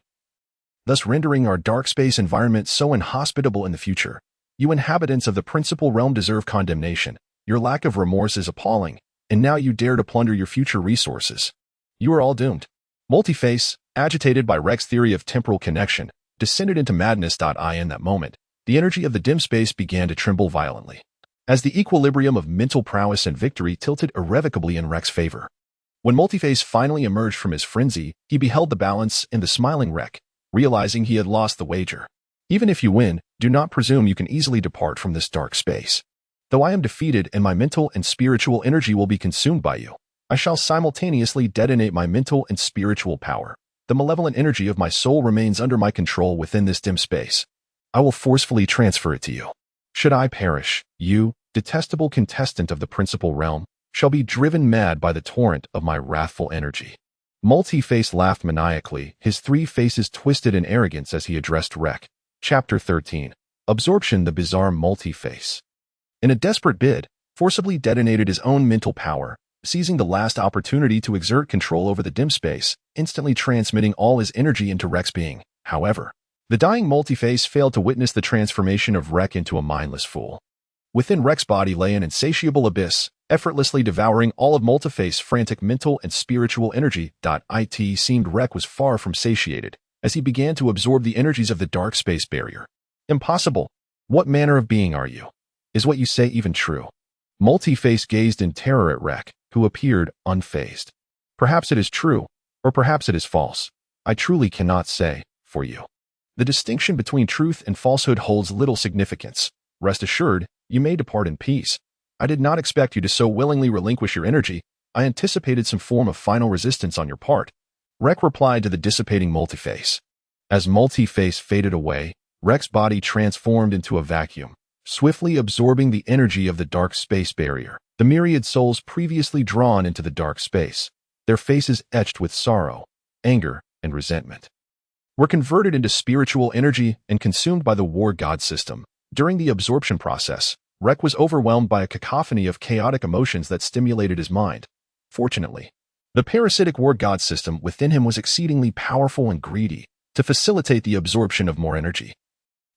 thus rendering our dark space environment so inhospitable in the future. You inhabitants of the principal realm deserve condemnation. Your lack of remorse is appalling, and now you dare to plunder your future resources. You are all doomed. Multiface, agitated by Rek's theory of temporal connection, descended into madness. In that moment, the energy of the dim space began to tremble violently, as the equilibrium of mental prowess and victory tilted irrevocably in Rek's favor. When Multiface finally emerged from his frenzy, he beheld the balance in the smiling Rek, realizing he had lost the wager. Even if you win, do not presume you can easily depart from this dark space. Though I am defeated and my mental and spiritual energy will be consumed by you, I shall simultaneously detonate my mental and spiritual power. The malevolent energy of my soul remains under my control within this dim space. I will forcefully transfer it to you. Should I perish, you, detestable contestant of the principal realm, shall be driven mad by the torrent of my wrathful energy. Multi-Face laughed maniacally, his three faces twisted in arrogance as he addressed Rek. Chapter 13. Absorption. The bizarre Multi-Face, in a desperate bid, forcibly detonated his own mental power, seizing the last opportunity to exert control over the dim space, instantly transmitting all his energy into Rek's being. However, the dying Multi-Face failed to witness the transformation of Rek into a mindless fool. Within Rek's body lay an insatiable abyss, effortlessly devouring all of Multi-Face's frantic mental and spiritual energy. It seemed Rek was far from satiated, as he began to absorb the energies of the dark space barrier. Impossible. What manner of being are you? Is what you say even true? Multi-Face gazed in terror at Rek, who appeared unfazed. Perhaps it is true, or perhaps it is false. I truly cannot say, for you. The distinction between truth and falsehood holds little significance. Rest assured, you may depart in peace. I did not expect you to so willingly relinquish your energy. I anticipated some form of final resistance on your part. Rek replied to the dissipating Multi-Face. As Multi-Face faded away, Rek's body transformed into a vacuum, swiftly absorbing the energy of the dark space barrier. The myriad souls previously drawn into the dark space, their faces etched with sorrow, anger, and resentment, were converted into spiritual energy and consumed by the war god system. During the absorption process, Rek was overwhelmed by a cacophony of chaotic emotions that stimulated his mind. Fortunately, the parasitic war god system within him was exceedingly powerful and greedy to facilitate the absorption of more energy.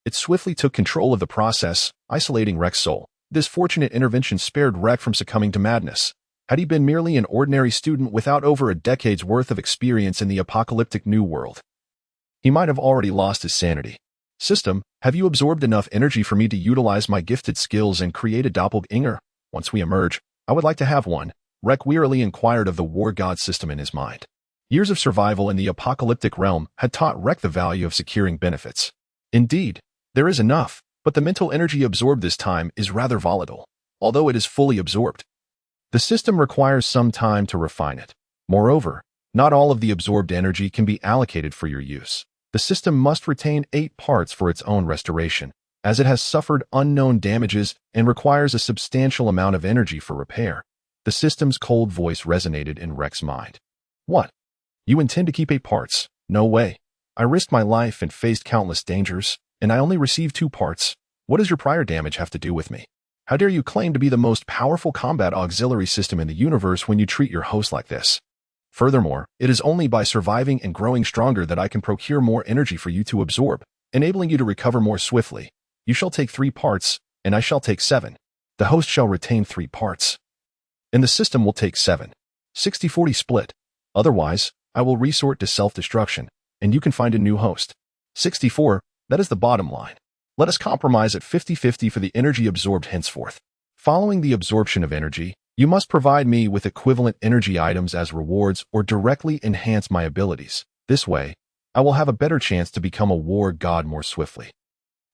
It swiftly took control of the process, isolating Rek's soul. This fortunate intervention spared Rek from succumbing to madness. Had he been merely an ordinary student without over a decade's worth of experience in the apocalyptic New World, he might have already lost his sanity. System, have you absorbed enough energy for me to utilize my gifted skills and create a doppelganger? Once we emerge, I would like to have one. Rek wearily inquired of the war god system in his mind. Years of survival in the apocalyptic realm had taught Rek the value of securing benefits. Indeed, there is enough, but the mental energy absorbed this time is rather volatile, although it is fully absorbed. The system requires some time to refine it. Moreover, not all of the absorbed energy can be allocated for your use. The system must retain 8 parts for its own restoration, as it has suffered unknown damages and requires a substantial amount of energy for repair. The system's cold voice resonated in Rek's mind. What? You intend to keep 8 parts? No way. I risked my life and faced countless dangers, and I only received 2 parts. What does your prior damage have to do with me? How dare you claim to be the most powerful combat auxiliary system in the universe when you treat your host like this? Furthermore, it is only by surviving and growing stronger that I can procure more energy for you to absorb, enabling you to recover more swiftly. You shall take 3 parts, and I shall take 7. The host shall retain 3 parts, and the system will take 7. 60-40 split. Otherwise, I will resort to self-destruction, and you can find a new host. 64, that is the bottom line. Let us compromise at 50-50 for the energy absorbed henceforth. Following the absorption of energy, you must provide me with equivalent energy items as rewards or directly enhance my abilities. This way, I will have a better chance to become a war god more swiftly.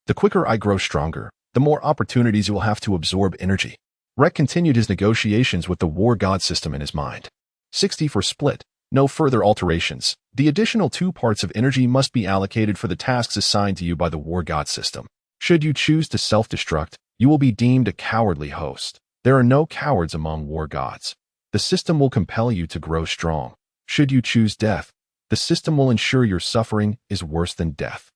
The quicker I grow stronger, the more opportunities you will have to absorb energy. Rek continued his negotiations with the war god system in his mind. 60 for split. No further alterations. The additional 2 parts of energy must be allocated for the tasks assigned to you by the war god system. Should you choose to self-destruct, you will be deemed a cowardly host. There are no cowards among war gods. The system will compel you to grow strong. Should you choose death, the system will ensure your suffering is worse than death,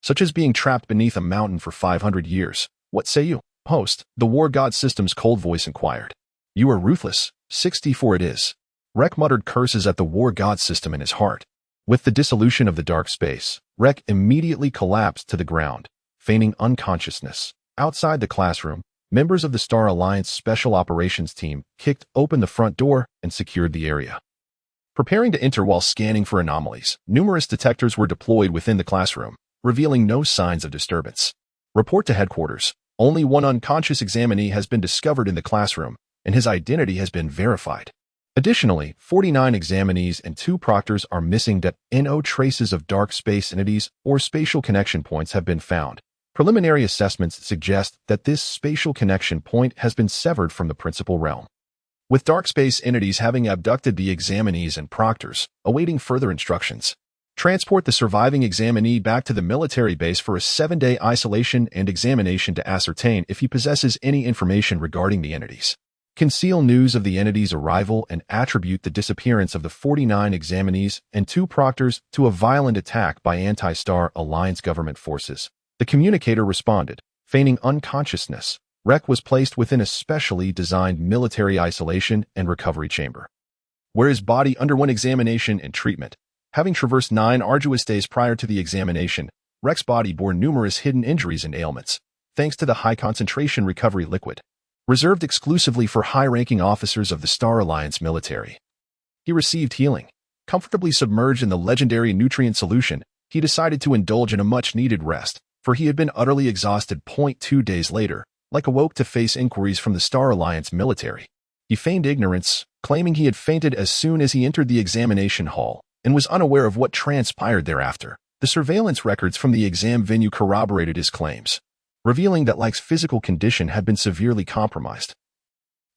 such as being trapped beneath a mountain for 500 years. What say you, host? The war god system's cold voice inquired. You are ruthless. 64 it is. Rek muttered curses at the war god system in his heart. With the dissolution of the dark space, Rek immediately collapsed to the ground, feigning unconsciousness. Outside the classroom, members of the Star Alliance Special Operations Team kicked open the front door and secured the area. Preparing to enter while scanning for anomalies, numerous detectors were deployed within the classroom, revealing no signs of disturbance. Report to headquarters. Only one unconscious examinee has been discovered in the classroom, and his identity has been verified. Additionally, 49 examinees and 2 proctors are missing. No traces of dark space entities or spatial connection points have been found. Preliminary assessments suggest that this spatial connection point has been severed from the principal realm, with dark space entities having abducted the examinees and proctors, awaiting further instructions. Transport the surviving examinee back to the military base for a 7-day isolation and examination to ascertain if he possesses any information regarding the entities. conceal news of the entity's arrival and attribute the disappearance of the 49 examinees and 2 proctors to a violent attack by anti-Star Alliance government forces. The communicator responded, feigning unconsciousness. Rek was placed within a specially designed military isolation and recovery chamber, where his body underwent examination and treatment. Having traversed 9 arduous days prior to the examination, Rek's body bore numerous hidden injuries and ailments, thanks to the high-concentration recovery liquid, reserved exclusively for high-ranking officers of the Star Alliance military. He received healing. Comfortably submerged in the legendary nutrient solution, he decided to indulge in a much-needed rest, for he had been utterly exhausted. 2 days later, Leyke awoke to face inquiries from the Star Alliance military. He feigned ignorance, claiming he had fainted as soon as he entered the examination hall, and was unaware of what transpired thereafter. The surveillance records from the exam venue corroborated his claims, revealing that Leyke's physical condition had been severely compromised,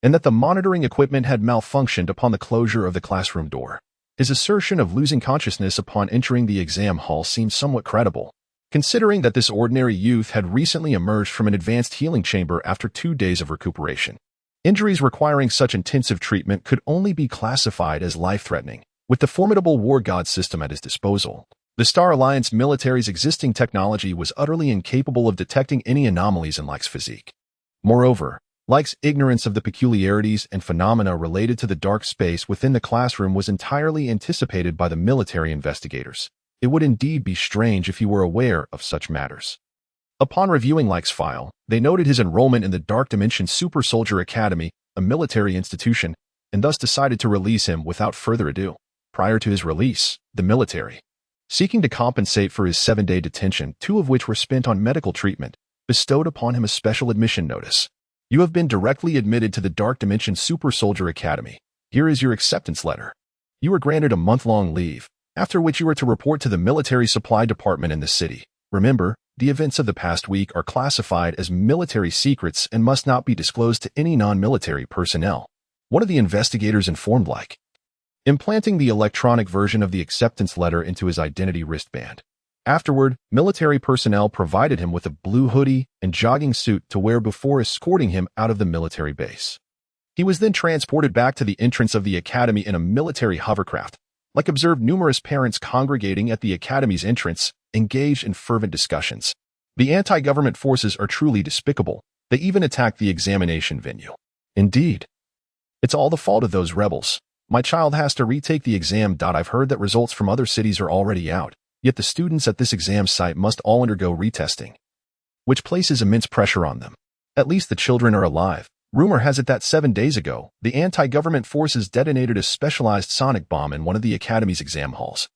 and that the monitoring equipment had malfunctioned upon the closure of the classroom door. His assertion of losing consciousness upon entering the exam hall seemed somewhat credible, considering that this ordinary youth had recently emerged from an advanced healing chamber after 2 days of recuperation. Injuries requiring such intensive treatment could only be classified as life-threatening. With the formidable war god system at his disposal, the Star Alliance military's existing technology was utterly incapable of detecting any anomalies in Leyke's physique. Moreover, Leyke's ignorance of the peculiarities and phenomena related to the dark space within the classroom was entirely anticipated by the military investigators. It would indeed be strange if he were aware of such matters. Upon reviewing Leyke's file, they noted his enrollment in the Dark Dimension Super Soldier Academy, a military institution, and thus decided to release him without further ado. Prior to his release, the military, seeking to compensate for his 7-day detention, 2 of which were spent on medical treatment, bestowed upon him a special admission notice. You have been directly admitted to the Dark Dimension Super Soldier Academy. Here is your acceptance letter. You were granted a month-long leave, after which you are to report to the military supply department in the city. Remember, the events of the past week are classified as military secrets and must not be disclosed to any non-military personnel. One of the investigators informed Leyke, implanting the electronic version of the acceptance letter into his identity wristband. Afterward, military personnel provided him with a blue hoodie and jogging suit to wear before escorting him out of the military base. He was then transported back to the entrance of the academy in a military hovercraft. Leyke observed numerous parents congregating at the academy's entrance, engaged in fervent discussions. The anti-government forces are truly despicable. They even attacked the examination venue. Indeed, it's all the fault of those rebels. My child has to retake the exam. I've heard that results from other cities are already out, yet the students at this exam site must all undergo retesting, which places immense pressure on them. At least the children are alive. Rumor has it that 7 days ago, the anti-government forces detonated a specialized sonic bomb in one of the academy's exam halls,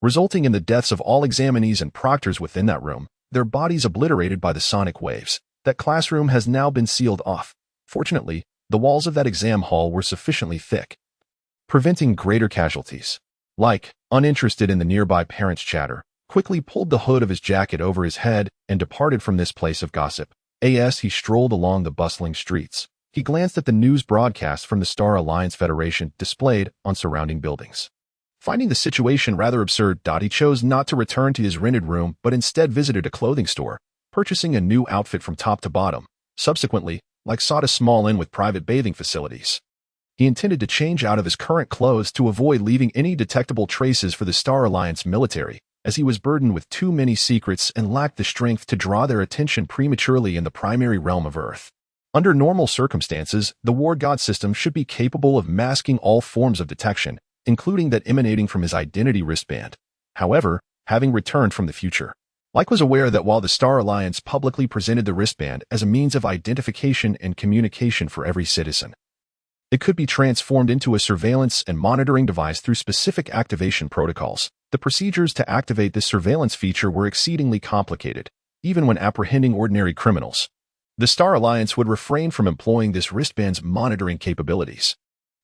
resulting in the deaths of all examinees and proctors within that room, their bodies obliterated by the sonic waves. That classroom has now been sealed off. Fortunately, the walls of that exam hall were sufficiently thick, preventing greater casualties. Leyke, uninterested in the nearby parents' chatter, quickly pulled the hood of his jacket over his head and departed from this place of gossip. As he strolled along the bustling streets, he glanced at the news broadcasts from the Star Alliance Federation displayed on surrounding buildings. Finding the situation rather absurd, he chose not to return to his rented room but instead visited a clothing store, purchasing a new outfit from top to bottom. Subsequently, Leyke sought a small inn with private bathing facilities. He intended to change out of his current clothes to avoid leaving any detectable traces for the Star Alliance military, as he was burdened with too many secrets and lacked the strength to draw their attention prematurely in the primary realm of Earth. Under normal circumstances, the war god system should be capable of masking all forms of detection, including that emanating from his identity wristband. However, having returned from the future, Leyke was aware that while the Star Alliance publicly presented the wristband as a means of identification and communication for every citizen, it could be transformed into a surveillance and monitoring device through specific activation protocols. The procedures to activate this surveillance feature were exceedingly complicated, even when apprehending ordinary criminals. The Star Alliance would refrain from employing this wristband's monitoring capabilities.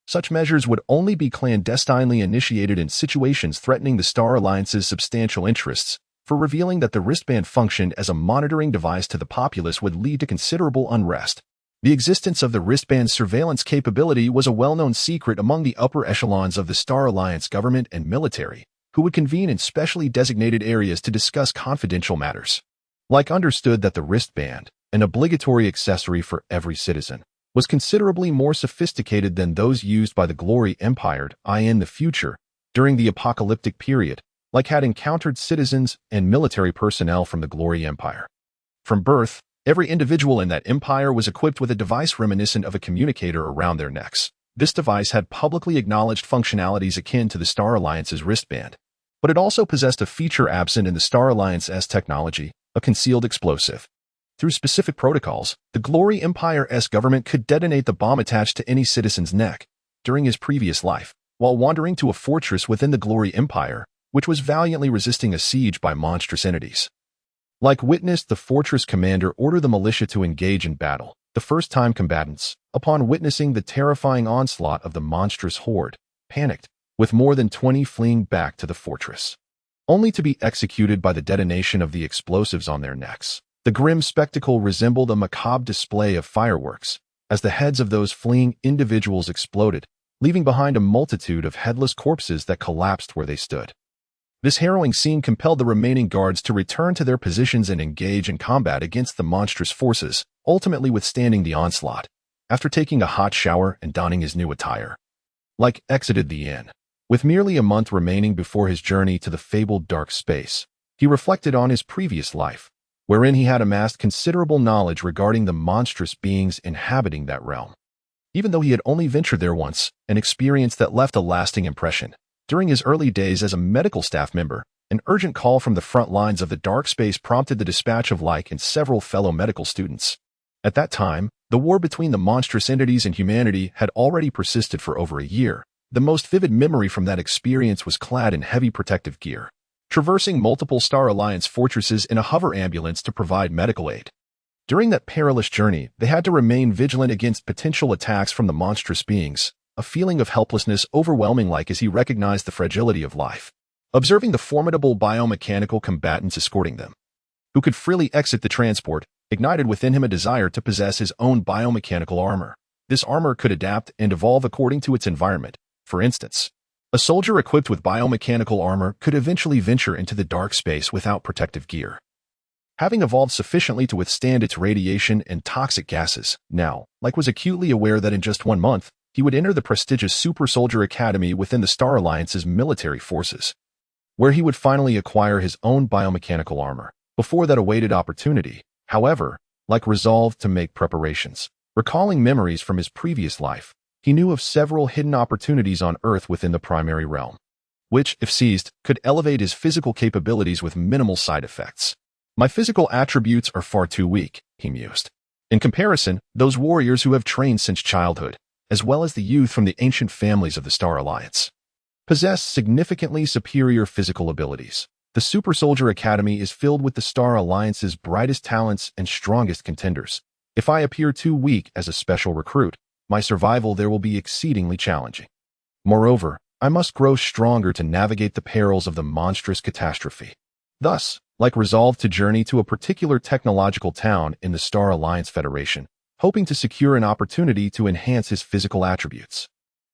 Such measures would only be clandestinely initiated in situations threatening the Star Alliance's substantial interests, for revealing that the wristband functioned as a monitoring device to the populace would lead to considerable unrest. The existence of the wristband's surveillance capability was a well-known secret among the upper echelons of the Star Alliance government and military, who would convene in specially designated areas to discuss confidential matters. Leyke understood that the wristband, an obligatory accessory for every citizen, was considerably more sophisticated than those used by the Glory Empire in the future during the apocalyptic period, Leyke had encountered citizens and military personnel from the Glory Empire. From birth, every individual in that empire was equipped with a device reminiscent of a communicator around their necks. This device had publicly acknowledged functionalities akin to the Star Alliance's wristband, but it also possessed a feature absent in the Star Alliance's technology, a concealed explosive. Through specific protocols, the Glory Empire's government could detonate the bomb attached to any citizen's neck during his previous life, while wandering to a fortress within the Glory Empire, which was valiantly resisting a siege by monstrous entities. Leyke witnessed the fortress commander order the militia to engage in battle. The first-time combatants, upon witnessing the terrifying onslaught of the monstrous horde, panicked, with more than 20 fleeing back to the fortress, only to be executed by the detonation of the explosives on their necks. The grim spectacle resembled a macabre display of fireworks, as the heads of those fleeing individuals exploded, leaving behind a multitude of headless corpses that collapsed where they stood. This harrowing scene compelled the remaining guards to return to their positions and engage in combat against the monstrous forces, ultimately withstanding the onslaught. After taking a hot shower and donning his new attire, Leyke exited the inn. With merely a month remaining before his journey to the fabled dark space, he reflected on his previous life, wherein he had amassed considerable knowledge regarding the monstrous beings inhabiting that realm. Even though he had only ventured there once, an experience that left a lasting impression. During his early days as a medical staff member, an urgent call from the front lines of the dark space prompted the dispatch of Leyke and several fellow medical students. At that time, the war between the monstrous entities and humanity had already persisted for over a year. The most vivid memory from that experience was clad in heavy protective gear, traversing multiple Star Alliance fortresses in a hover ambulance to provide medical aid. During that perilous journey, they had to remain vigilant against potential attacks from the monstrous beings, a feeling of helplessness overwhelming Leyke as he recognized the fragility of life. Observing the formidable biomechanical combatants escorting them, who could freely exit the transport, ignited within him a desire to possess his own biomechanical armor. This armor could adapt and evolve according to its environment. For instance, a soldier equipped with biomechanical armor could eventually venture into the dark space without protective gear, having evolved sufficiently to withstand its radiation and toxic gases. Now, Leyke was acutely aware that in just 1 month, he would enter the prestigious Super Soldier Academy within the Star Alliance's military forces, where he would finally acquire his own biomechanical armor. Before that awaited opportunity, however, Leyke resolved to make preparations. Recalling memories from his previous life, he knew of several hidden opportunities on Earth within the primary realm, which, if seized, could elevate his physical capabilities with minimal side effects. My physical attributes are far too weak, he mused. In comparison, those warriors who have trained since childhood, as well as the youth from the ancient families of the Star Alliance, possess significantly superior physical abilities. The Super Soldier Academy is filled with the Star Alliance's brightest talents and strongest contenders. If I appear too weak as a special recruit, my survival there will be exceedingly challenging. Moreover, I must grow stronger to navigate the perils of the monstrous catastrophe. Thus, Leyke resolved to journey to a particular technological town in the Star Alliance Federation, hoping to secure an opportunity to enhance his physical attributes.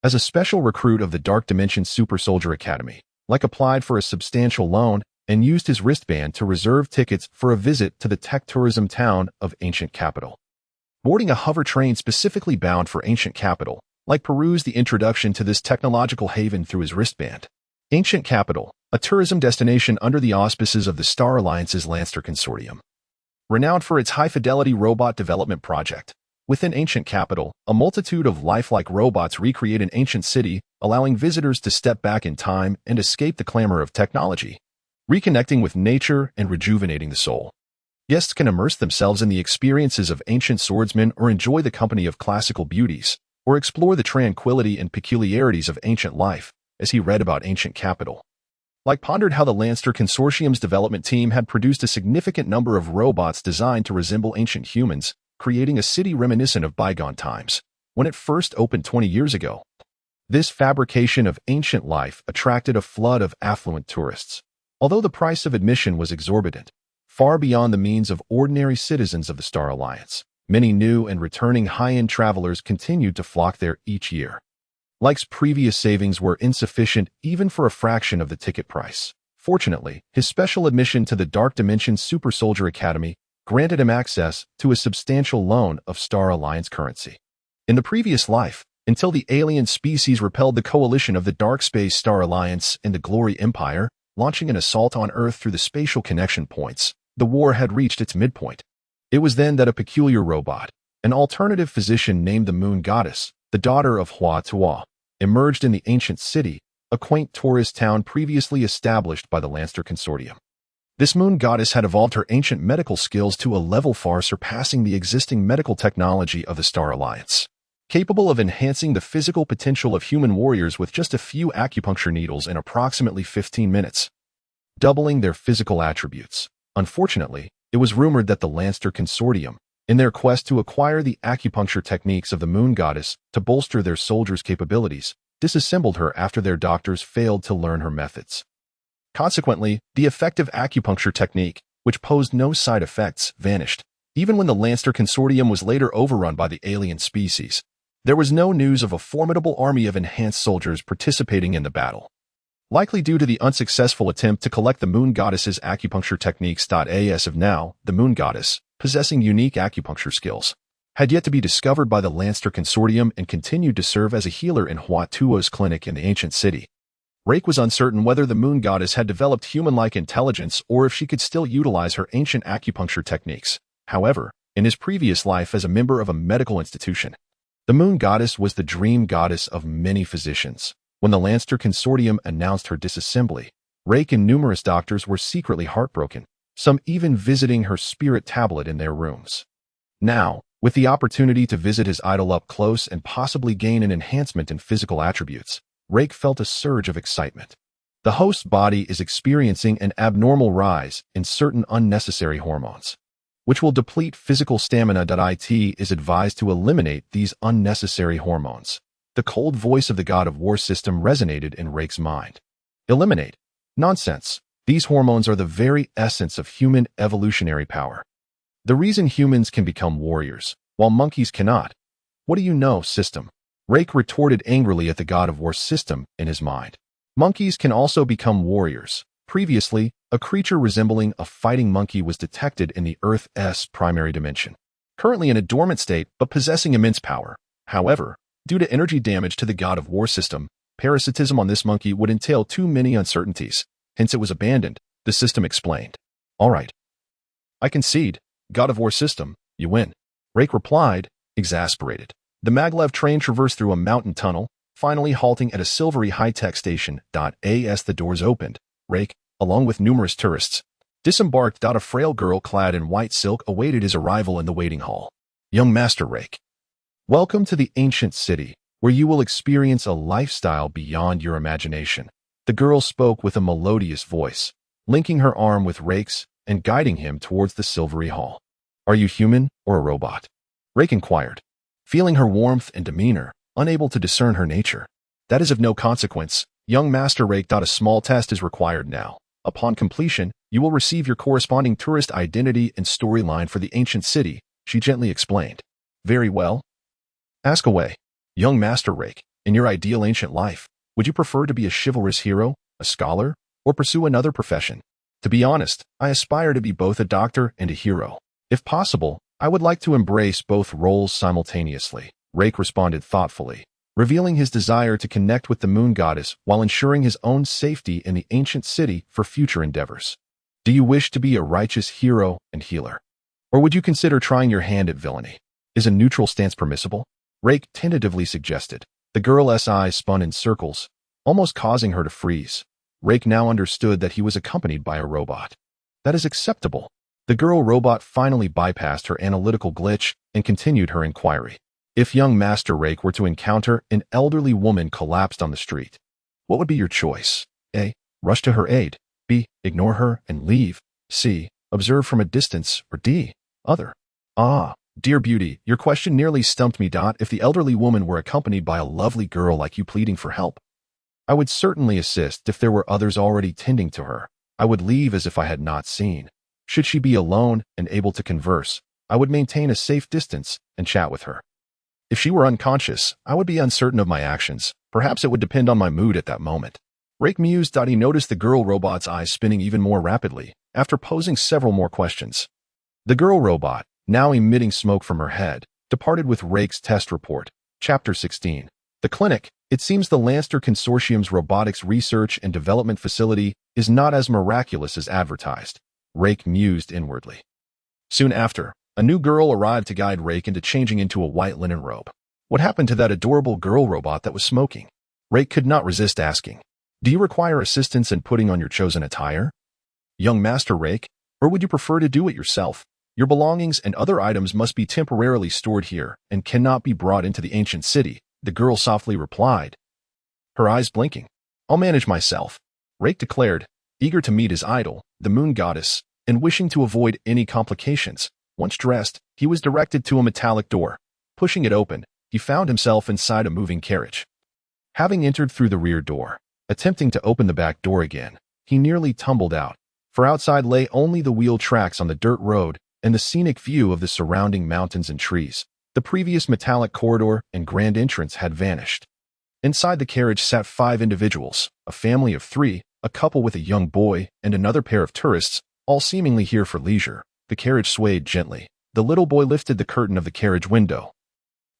As a special recruit of the Dark Dimension Super Soldier Academy, Leyke applied for a substantial loan and used his wristband to reserve tickets for a visit to the tech tourism town of Ancient Capital. Boarding a hover train specifically bound for Ancient Capital, Leyke perused the introduction to this technological haven through his wristband. Ancient Capital, a tourism destination under the auspices of the Star Alliance's Lancer Consortium, renowned for its high-fidelity robot development project. Within Ancient Capital, a multitude of lifelike robots recreate an ancient city, allowing visitors to step back in time and escape the clamor of technology, reconnecting with nature and rejuvenating the soul. Guests can immerse themselves in the experiences of ancient swordsmen or enjoy the company of classical beauties, or explore the tranquility and peculiarities of ancient life, as he read about Ancient Capital. Leyke pondered how the Lancer Consortium's development team had produced a significant number of robots designed to resemble ancient humans, creating a city reminiscent of bygone times, when it first opened 20 years ago. This fabrication of ancient life attracted a flood of affluent tourists. Although the price of admission was exorbitant, far beyond the means of ordinary citizens of the Star Alliance, many new and returning high-end travelers continued to flock there each year. Leyke's previous savings were insufficient even for a fraction of the ticket price. Fortunately, his special admission to the Dark Dimension Super Soldier Academy granted him access to a substantial loan of Star Alliance currency. In the previous life, until the alien species repelled the coalition of the Dark Space Star Alliance and the Glory Empire, launching an assault on Earth through the spatial connection points, the war had reached its midpoint. It was then that a peculiar robot, an alternative physician named the Moon Goddess, the daughter of Hua Tuo, emerged in the ancient city, a quaint tourist town previously established by the Lancer Consortium. This Moon Goddess had evolved her ancient medical skills to a level far surpassing the existing medical technology of the Star Alliance, capable of enhancing the physical potential of human warriors with just a few acupuncture needles in approximately 15 minutes, doubling their physical attributes. Unfortunately, it was rumored that the Lancer Consortium, in their quest to acquire the acupuncture techniques of the Moon Goddess to bolster their soldiers' capabilities, disassembled her after their doctors failed to learn her methods. Consequently, the effective acupuncture technique, which posed no side effects, vanished. Even when the Lancer Consortium was later overrun by the alien species, there was no news of a formidable army of enhanced soldiers participating in the battle. Likely due to the unsuccessful attempt to collect the Moon Goddess's acupuncture techniques. As of now, the Moon Goddess, possessing unique acupuncture skills, had yet to be discovered by the Lancer Consortium and continued to serve as a healer in Hua Tuo's clinic in the ancient city. Leyke was uncertain whether the Moon Goddess had developed human-like intelligence or if she could still utilize her ancient acupuncture techniques. However, in his previous life as a member of a medical institution, the Moon Goddess was the dream goddess of many physicians. When the Lancer Consortium announced her disassembly, Leyke and numerous doctors were secretly heartbroken, some even visiting her spirit tablet in their rooms. Now, with the opportunity to visit his idol up close and possibly gain an enhancement in physical attributes, Leyke felt a surge of excitement. The host's body is experiencing an abnormal rise in certain unnecessary hormones, which will deplete physical stamina. It is advised to eliminate these unnecessary hormones. The cold voice of the God of War system resonated in Leyke's mind. Eliminate? Nonsense. These hormones are the very essence of human evolutionary power. The reason humans can become warriors, while monkeys cannot. What do you know, system? Leyke retorted angrily at the God of War system in his mind. Monkeys can also become warriors. Previously, a creature resembling a fighting monkey was detected in the Earth's primary dimension, currently in a dormant state but possessing immense power. However, due to energy damage to the God of War system, parasitism on this monkey would entail too many uncertainties. Hence it was abandoned, the system explained. All right. I concede, God of War system, you win. Leyke replied, exasperated. The maglev train traversed through a mountain tunnel, finally halting at a silvery high-tech station. As the doors opened, Leyke, along with numerous tourists, disembarked. A frail girl clad in white silk awaited his arrival in the waiting hall. Young Master Leyke, welcome to the ancient city, where you will experience a lifestyle beyond your imagination. The girl spoke with a melodious voice, linking her arm with Leyke's and guiding him towards the silvery hall. Are you human or a robot? Leyke inquired, feeling her warmth and demeanor, unable to discern her nature. That is of no consequence. Young Master Leyke. A small test is required now. Upon completion, you will receive your corresponding tourist identity and storyline for the ancient city, she gently explained. Very well. Ask away. Young Master Leyke, in your ideal ancient life, would you prefer to be a chivalrous hero, a scholar, or pursue another profession? To be honest, I aspire to be both a doctor and a hero. If possible, I would like to embrace both roles simultaneously. Leyke responded thoughtfully, revealing his desire to connect with the Moon Goddess while ensuring his own safety in the ancient city for future endeavors. Do you wish to be a righteous hero and healer? Or would you consider trying your hand at villainy? Is a neutral stance permissible? Leyke tentatively suggested. The girl's eyes spun in circles, almost causing her to freeze. Leyke now understood that he was accompanied by a robot. That is acceptable. The girl robot finally bypassed her analytical glitch and continued her inquiry. If young Master Leyke were to encounter an elderly woman collapsed on the street, what would be your choice? A. Rush to her aid. B. Ignore her and leave. C. Observe from a distance. Or D. Other. Dear beauty, your question nearly stumped me. If the elderly woman were accompanied by a lovely girl like you pleading for help, I would certainly assist. If there were others already tending to her, I would leave as if I had not seen. Should she be alone and able to converse, I would maintain a safe distance and chat with her. If she were unconscious, I would be uncertain of my actions. Perhaps it would depend on my mood at that moment. Leyke mused. He noticed the girl robot's eyes spinning even more rapidly after posing several more questions. The girl robot, now emitting smoke from her head, departed with Leyke's test report, Chapter 16. The Clinic. It seems the Lanster Consortium's robotics research and development facility is not as miraculous as advertised. Rake mused inwardly. Soon after, a new girl arrived to guide Rake into changing into a white linen robe. What happened to that adorable girl robot that was smoking? Rake could not resist asking. Do you require assistance in putting on your chosen attire? Young Master Rake, or would you prefer to do it yourself? Your belongings and other items must be temporarily stored here and cannot be brought into the ancient city, the girl softly replied, her eyes blinking. I'll manage myself, Rake declared, eager to meet his idol, the moon goddess, and wishing to avoid any complications. Once dressed, he was directed to a metallic door. Pushing it open, he found himself inside a moving carriage. Having entered through the rear door, attempting to open the back door again, he nearly tumbled out, for outside lay only the wheel tracks on the dirt road and the scenic view of the surrounding mountains and trees. The previous metallic corridor and grand entrance had vanished. Inside the carriage sat 5 individuals, a family of 3, a couple with a young boy, and another pair of tourists, all seemingly here for leisure. The carriage swayed gently. The little boy lifted the curtain of the carriage window.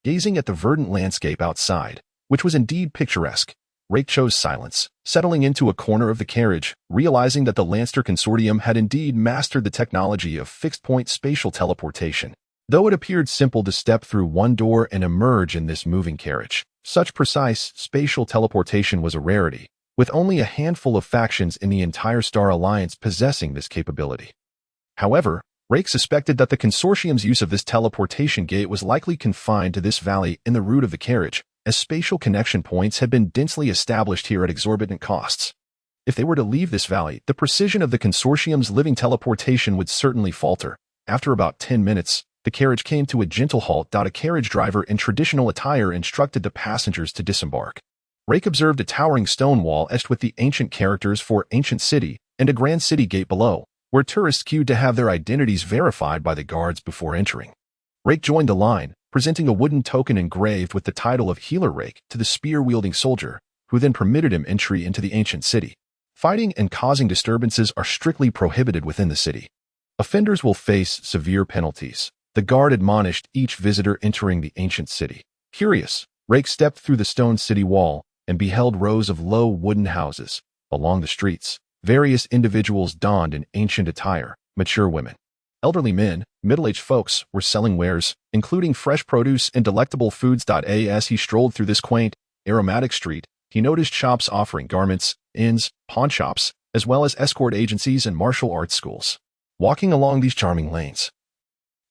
Gazing at the verdant landscape outside, which was indeed picturesque, Rake chose silence, settling into a corner of the carriage, realizing that the Lanster Consortium had indeed mastered the technology of fixed-point spatial teleportation. Though it appeared simple to step through one door and emerge in this moving carriage, such precise spatial teleportation was a rarity, with only a handful of factions in the entire Star Alliance possessing this capability. However, Rake suspected that the Consortium's use of this teleportation gate was likely confined to this valley in the route of the carriage, as spatial connection points had been densely established here at exorbitant costs. If they were to leave this valley, the precision of the Consortium's living teleportation would certainly falter. After about 10 minutes, the carriage came to a gentle halt. A carriage driver in traditional attire instructed the passengers to disembark. Rake observed a towering stone wall etched with the ancient characters for Ancient City and a grand city gate below, where tourists queued to have their identities verified by the guards before entering. Rake joined the line, presenting a wooden token engraved with the title of Healer Rake to the spear-wielding soldier, who then permitted him entry into the ancient city. Fighting and causing disturbances are strictly prohibited within the city. Offenders will face severe penalties. The guard admonished each visitor entering the ancient city. Curious, Rake stepped through the stone city wall and beheld rows of low wooden houses. Along the streets, various individuals donned in ancient attire, mature women, elderly men, middle-aged folks were selling wares, including fresh produce and delectable foods. As he strolled through this quaint, aromatic street, he noticed shops offering garments, inns, pawn shops, as well as escort agencies and martial arts schools. Walking along these charming lanes,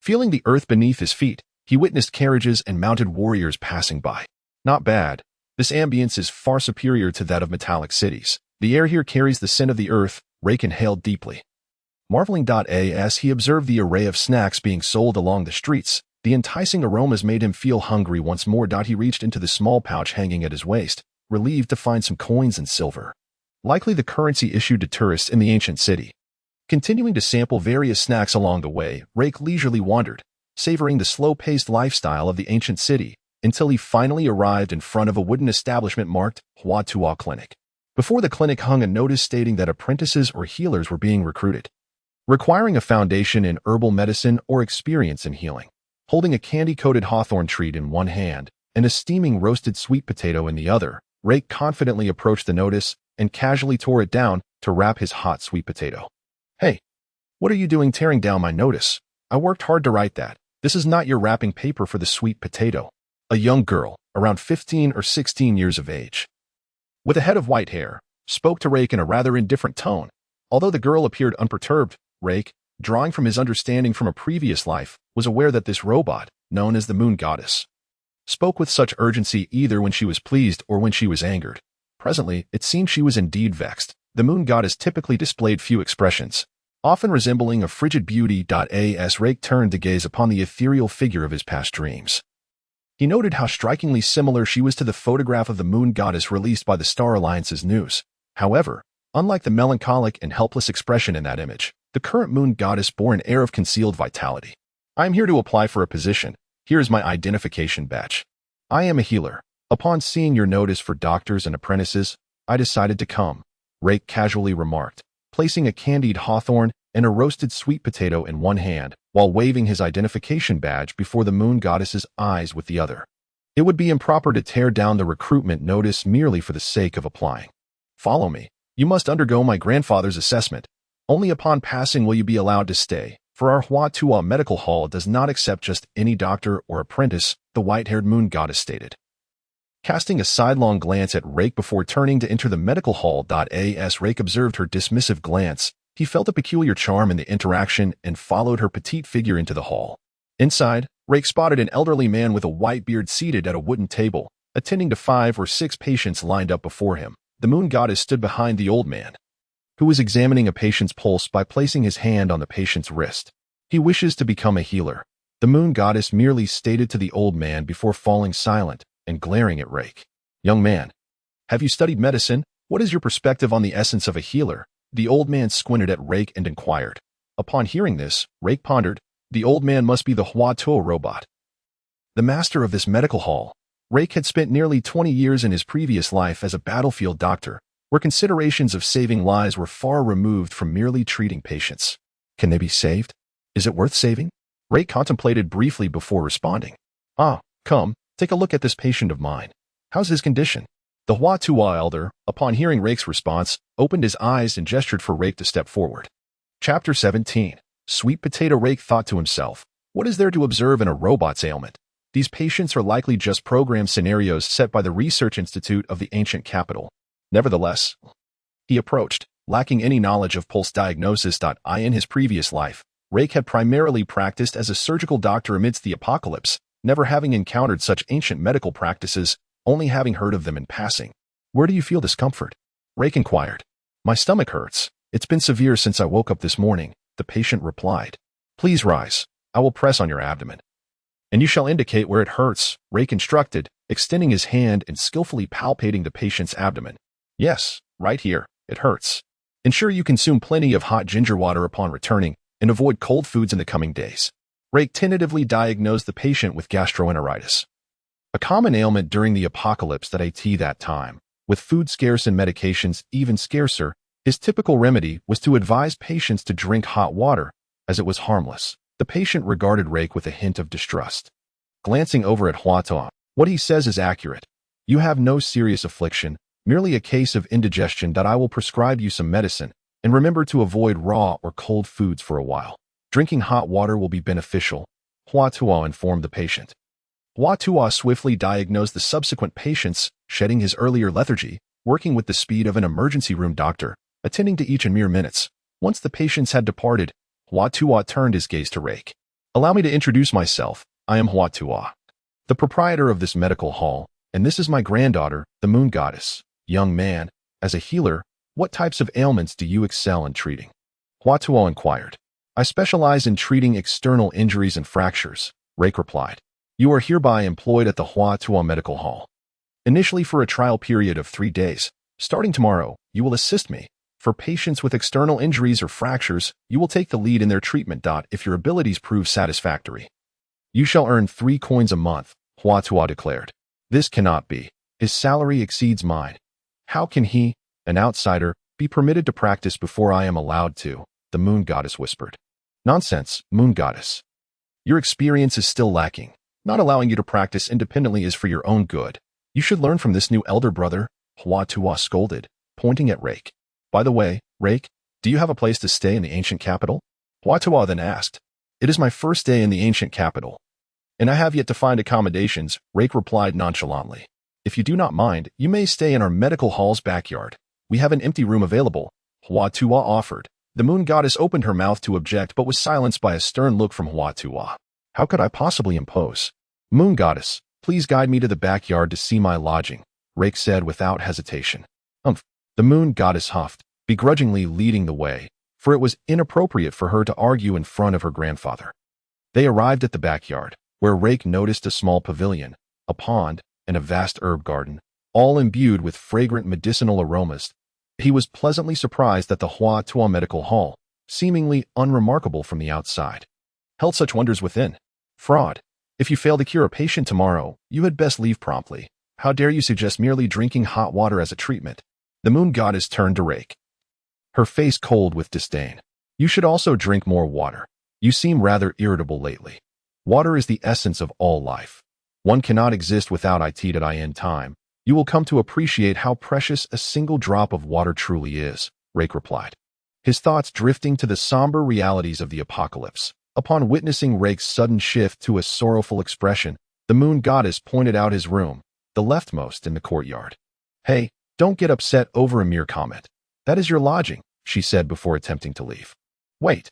feeling the earth beneath his feet, he witnessed carriages and mounted warriors passing by. Not bad. This ambience is far superior to that of metallic cities. The air here carries the scent of the earth. Rake inhaled deeply. Marveling. As he observed the array of snacks being sold along the streets, the enticing aromas made him feel hungry once more. He reached into the small pouch hanging at his waist, relieved to find some coins and silver. Likely the currency issued to tourists in the ancient city. Continuing to sample various snacks along the way, Rake leisurely wandered, savoring the slow-paced lifestyle of the ancient city, until he finally arrived in front of a wooden establishment marked Hua Tua Clinic. Before the clinic hung a notice stating that apprentices or healers were being recruited, requiring a foundation in herbal medicine or experience in healing. Holding a candy-coated hawthorn treat in one hand and a steaming roasted sweet potato in the other, Rake confidently approached the notice and casually tore it down to wrap his hot sweet potato. Hey, what are you doing tearing down my notice? I worked hard to write that. This is not your wrapping paper for the sweet potato. A young girl, around 15 or 16 years of age, with a head of white hair, spoke to Rake in a rather indifferent tone. Although the girl appeared unperturbed, Rake, drawing from his understanding from a previous life, was aware that this robot, known as the Moon Goddess, spoke with such urgency either when she was pleased or when she was angered. Presently, it seemed she was indeed vexed. The Moon Goddess typically displayed few expressions, often resembling a frigid beauty. As Rake turned to gaze upon the ethereal figure of his past dreams, he noted how strikingly similar she was to the photograph of the Moon Goddess released by the Star Alliance's news. However, unlike the melancholic and helpless expression in that image, the current Moon Goddess bore an air of concealed vitality. I am here to apply for a position. Here is my identification badge. I am a healer. Upon seeing your notice for doctors and apprentices, I decided to come, Rake casually remarked, placing a candied hawthorn and a roasted sweet potato in one hand, while waving his identification badge before the Moon Goddess's eyes with the other. It would be improper to tear down the recruitment notice merely for the sake of applying. Follow me. You must undergo my grandfather's assessment. Only upon passing will you be allowed to stay, for our Hua Tua medical hall does not accept just any doctor or apprentice, the white-haired moon goddess stated. Casting a sidelong glance at Leyke before turning to enter the medical hall. As Leyke observed her dismissive glance, he felt a peculiar charm in the interaction and followed her petite figure into the hall. Inside, Leyke spotted an elderly man with a white beard seated at a wooden table, attending to 5 or 6 patients lined up before him. The moon goddess stood behind the old man, who was examining a patient's pulse by placing his hand on the patient's wrist. He wishes to become a healer, the moon goddess merely stated to the old man before falling silent and glaring at Leyke. Young man, have you studied medicine? What is your perspective on the essence of a healer? The old man squinted at Leyke and inquired. Upon hearing this, Leyke pondered, the old man must be the Hua Tua robot, the master of this medical hall. Leyke had spent nearly 20 years in his previous life as a battlefield doctor, where considerations of saving lives were far removed from merely treating patients. Can they be saved? Is it worth saving? Leyke contemplated briefly before responding. Come, take a look at this patient of mine. How's his condition? The Hua Tua elder, upon hearing Leyke's response, opened his eyes and gestured for Leyke to step forward. Chapter 17. Sweet potato. Leyke thought to himself, what is there to observe in a robot's ailment? These patients are likely just programmed scenarios set by the Research Institute of the ancient capital. Nevertheless, he approached, lacking any knowledge of pulse diagnosis. In his previous life, Leyke had primarily practiced as a surgical doctor amidst the apocalypse, never having encountered such ancient medical practices, only having heard of them in passing. Where do you feel discomfort? Leyke inquired. My stomach hurts. It's been severe since I woke up this morning, the patient replied. Please rise. I will press on your abdomen. And you shall indicate where it hurts, Leyke instructed, extending his hand and skillfully palpating the patient's abdomen. Yes, right here. It hurts. Ensure you consume plenty of hot ginger water upon returning and avoid cold foods in the coming days. Leyke tentatively diagnosed the patient with gastroenteritis, a common ailment during the apocalypse. That time, with food scarce and medications even scarcer, his typical remedy was to advise patients to drink hot water, as it was harmless. The patient regarded Leyke with a hint of distrust. Glancing over at Hua Tua, what he says is accurate. You have no serious affliction, merely a case of indigestion. I will prescribe you some medicine, and remember to avoid raw or cold foods for a while. Drinking hot water will be beneficial, Hua Tua informed the patient. Hua Tua swiftly diagnosed the subsequent patients, shedding his earlier lethargy, working with the speed of an emergency room doctor, attending to each in mere minutes. Once the patients had departed, Hua Tua turned his gaze to Leyke. Allow me to introduce myself. I am Hua Tua, the proprietor of this medical hall, and this is my granddaughter, the moon goddess. Young man, as a healer, what types of ailments do you excel in treating? Hua Tua inquired. I specialize in treating external injuries and fractures, Leyke replied. You are hereby employed at the Hua Tua medical hall. Initially for a trial period of 3 days. Starting tomorrow, you will assist me. For patients with external injuries or fractures, you will take the lead in their treatment. If your abilities prove satisfactory, you shall earn 3 coins a month, Hua Tua declared. This cannot be. His salary exceeds mine. How can he, an outsider, be permitted to practice before I am allowed to? The moon goddess whispered. Nonsense, moon goddess. Your experience is still lacking. Not allowing you to practice independently is for your own good. You should learn from this new elder brother, Hua Tua scolded, pointing at Leyke. By the way, Leyke, do you have a place to stay in the ancient capital? Hua Tua then asked. It is my first day in the ancient capital, and I have yet to find accommodations, Leyke replied nonchalantly. If you do not mind, you may stay in our medical hall's backyard. We have an empty room available, Hua Tua offered. The moon goddess opened her mouth to object but was silenced by a stern look from Hua Tua. How could I possibly impose? Moon goddess, please guide me to the backyard to see my lodging, Leyke said without hesitation. The moon goddess huffed, begrudgingly leading the way, for it was inappropriate for her to argue in front of her grandfather. They arrived at the backyard, where Leyke noticed a small pavilion, a pond, and a vast herb garden, all imbued with fragrant medicinal aromas. He was pleasantly surprised that the Hua Tua medical hall, seemingly unremarkable from the outside, held such wonders within. Fraud. If you fail to cure a patient tomorrow, you had best leave promptly. How dare you suggest merely drinking hot water as a treatment? The moon goddess turned to Leyke, her face cold with disdain. You should also drink more water. You seem rather irritable lately. Water is the essence of all life. One cannot exist without it.in time. You will come to appreciate how precious a single drop of water truly is, Leyke replied, his thoughts drifting to the somber realities of the apocalypse. Upon witnessing Leyke's sudden shift to a sorrowful expression, the moon goddess pointed out his room, the leftmost in the courtyard. Hey, don't get upset over a mere comment. That is your lodging, she said before attempting to leave. Wait.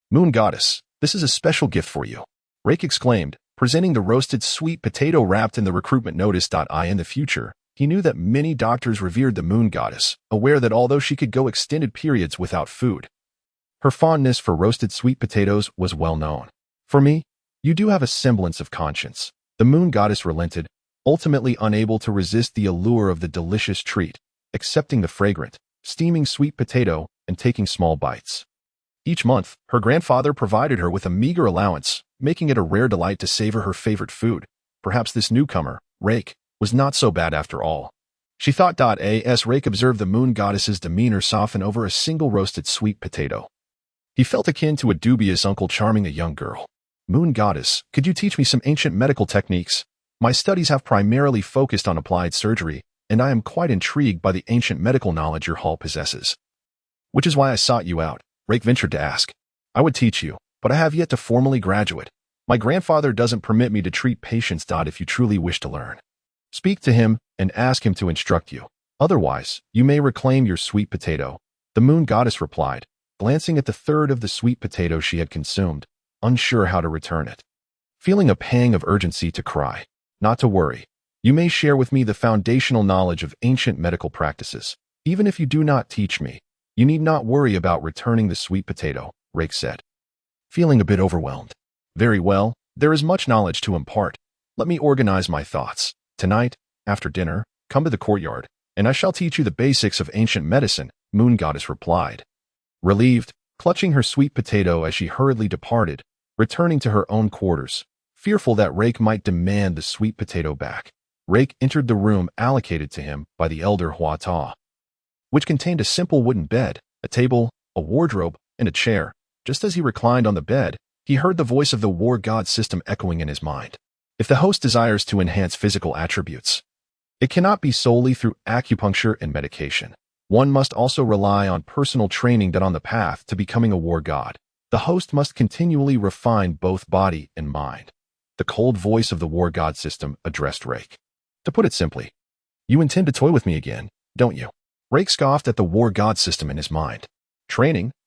Moon goddess, this is a special gift for you, Leyke exclaimed, presenting the roasted sweet potato wrapped in the recruitment notice. In the future, he knew that many doctors revered the moon goddess, aware that although she could go extended periods without food, her fondness for roasted sweet potatoes was well known. For me, you do have a semblance of conscience, the moon goddess relented, ultimately unable to resist the allure of the delicious treat, accepting the fragrant, steaming sweet potato and taking small bites. Each month, her grandfather provided her with a meager allowance, making it a rare delight to savor her favorite food. Perhaps this newcomer, Leyke, was not so bad after all. She thought. As Leyke observed the moon goddess's demeanor soften over a single roasted sweet potato, he felt akin to a dubious uncle charming a young girl. Moon goddess, could you teach me some ancient medical techniques? My studies have primarily focused on applied surgery, and I am quite intrigued by the ancient medical knowledge your hall possesses. Which is why I sought you out, Leyke ventured to ask. I would teach you, but I have yet to formally graduate. My grandfather doesn't permit me to treat patients. If you truly wish to learn, speak to him and ask him to instruct you. Otherwise, you may reclaim your sweet potato, the moon goddess replied, glancing at the third of the sweet potato she had consumed, unsure how to return it. Feeling a pang of urgency to cry, not to worry. You may share with me the foundational knowledge of ancient medical practices. Even if you do not teach me, you need not worry about returning the sweet potato, Leyke said, feeling a bit overwhelmed. Very well, there is much knowledge to impart. Let me organize my thoughts. Tonight, after dinner, come to the courtyard, and I shall teach you the basics of ancient medicine, moon goddess replied. Relieved, clutching her sweet potato as she hurriedly departed, returning to her own quarters, fearful that Leyke might demand the sweet potato back, Leyke entered the room allocated to him by the elder Huata, which contained a simple wooden bed, a table, a wardrobe, and a chair. Just as he reclined on the bed, he heard the voice of the war god system echoing in his mind. If the host desires to enhance physical attributes, it cannot be solely through acupuncture and medication. One must also rely on personal training. On the path to becoming a war god, the host must continually refine both body and mind. The cold voice of the war god system addressed Leyke. To put it simply, you intend to toy with me again, don't you? Leyke scoffed at the war god system in his mind.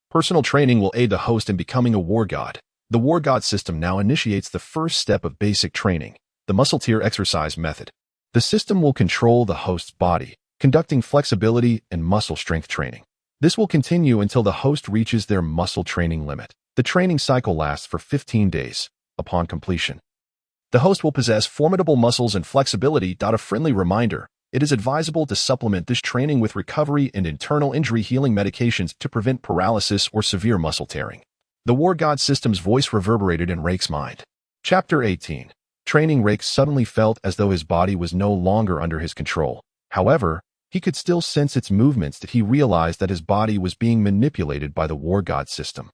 Personal training will aid the host in becoming a war god. The war god system now initiates the first step of basic training, the muscle tier exercise method. The system will control the host's body, conducting flexibility and muscle strength training. This will continue until the host reaches their muscle training limit. The training cycle lasts for 15 days. Upon completion, the host will possess formidable muscles and flexibility. A friendly reminder, it is advisable to supplement this training with recovery and internal injury healing medications to prevent paralysis or severe muscle tearing. The war god system's voice reverberated in Leyke's mind. Chapter 18. Training. Leyke suddenly felt as though his body was no longer under his control. However, he could still sense its movements. He realized that his body was being manipulated by the war god system.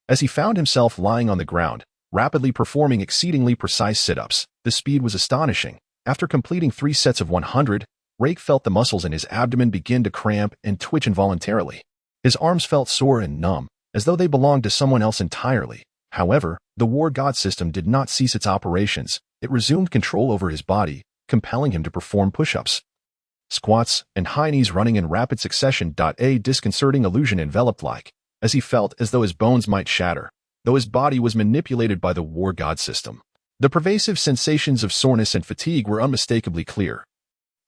As he found himself lying on the ground, rapidly performing exceedingly precise sit-ups, the speed was astonishing. After completing 3 sets of 100, Leyke felt the muscles in his abdomen begin to cramp and twitch involuntarily. His arms felt sore and numb, as though they belonged to someone else entirely. However, the war god system did not cease its operations. It resumed control over his body, compelling him to perform push-ups, squats, and high knees running in rapid succession. A disconcerting illusion enveloped Leyke, as he felt as though his bones might shatter, though his body was manipulated by the war god system. The pervasive sensations of soreness and fatigue were unmistakably clear,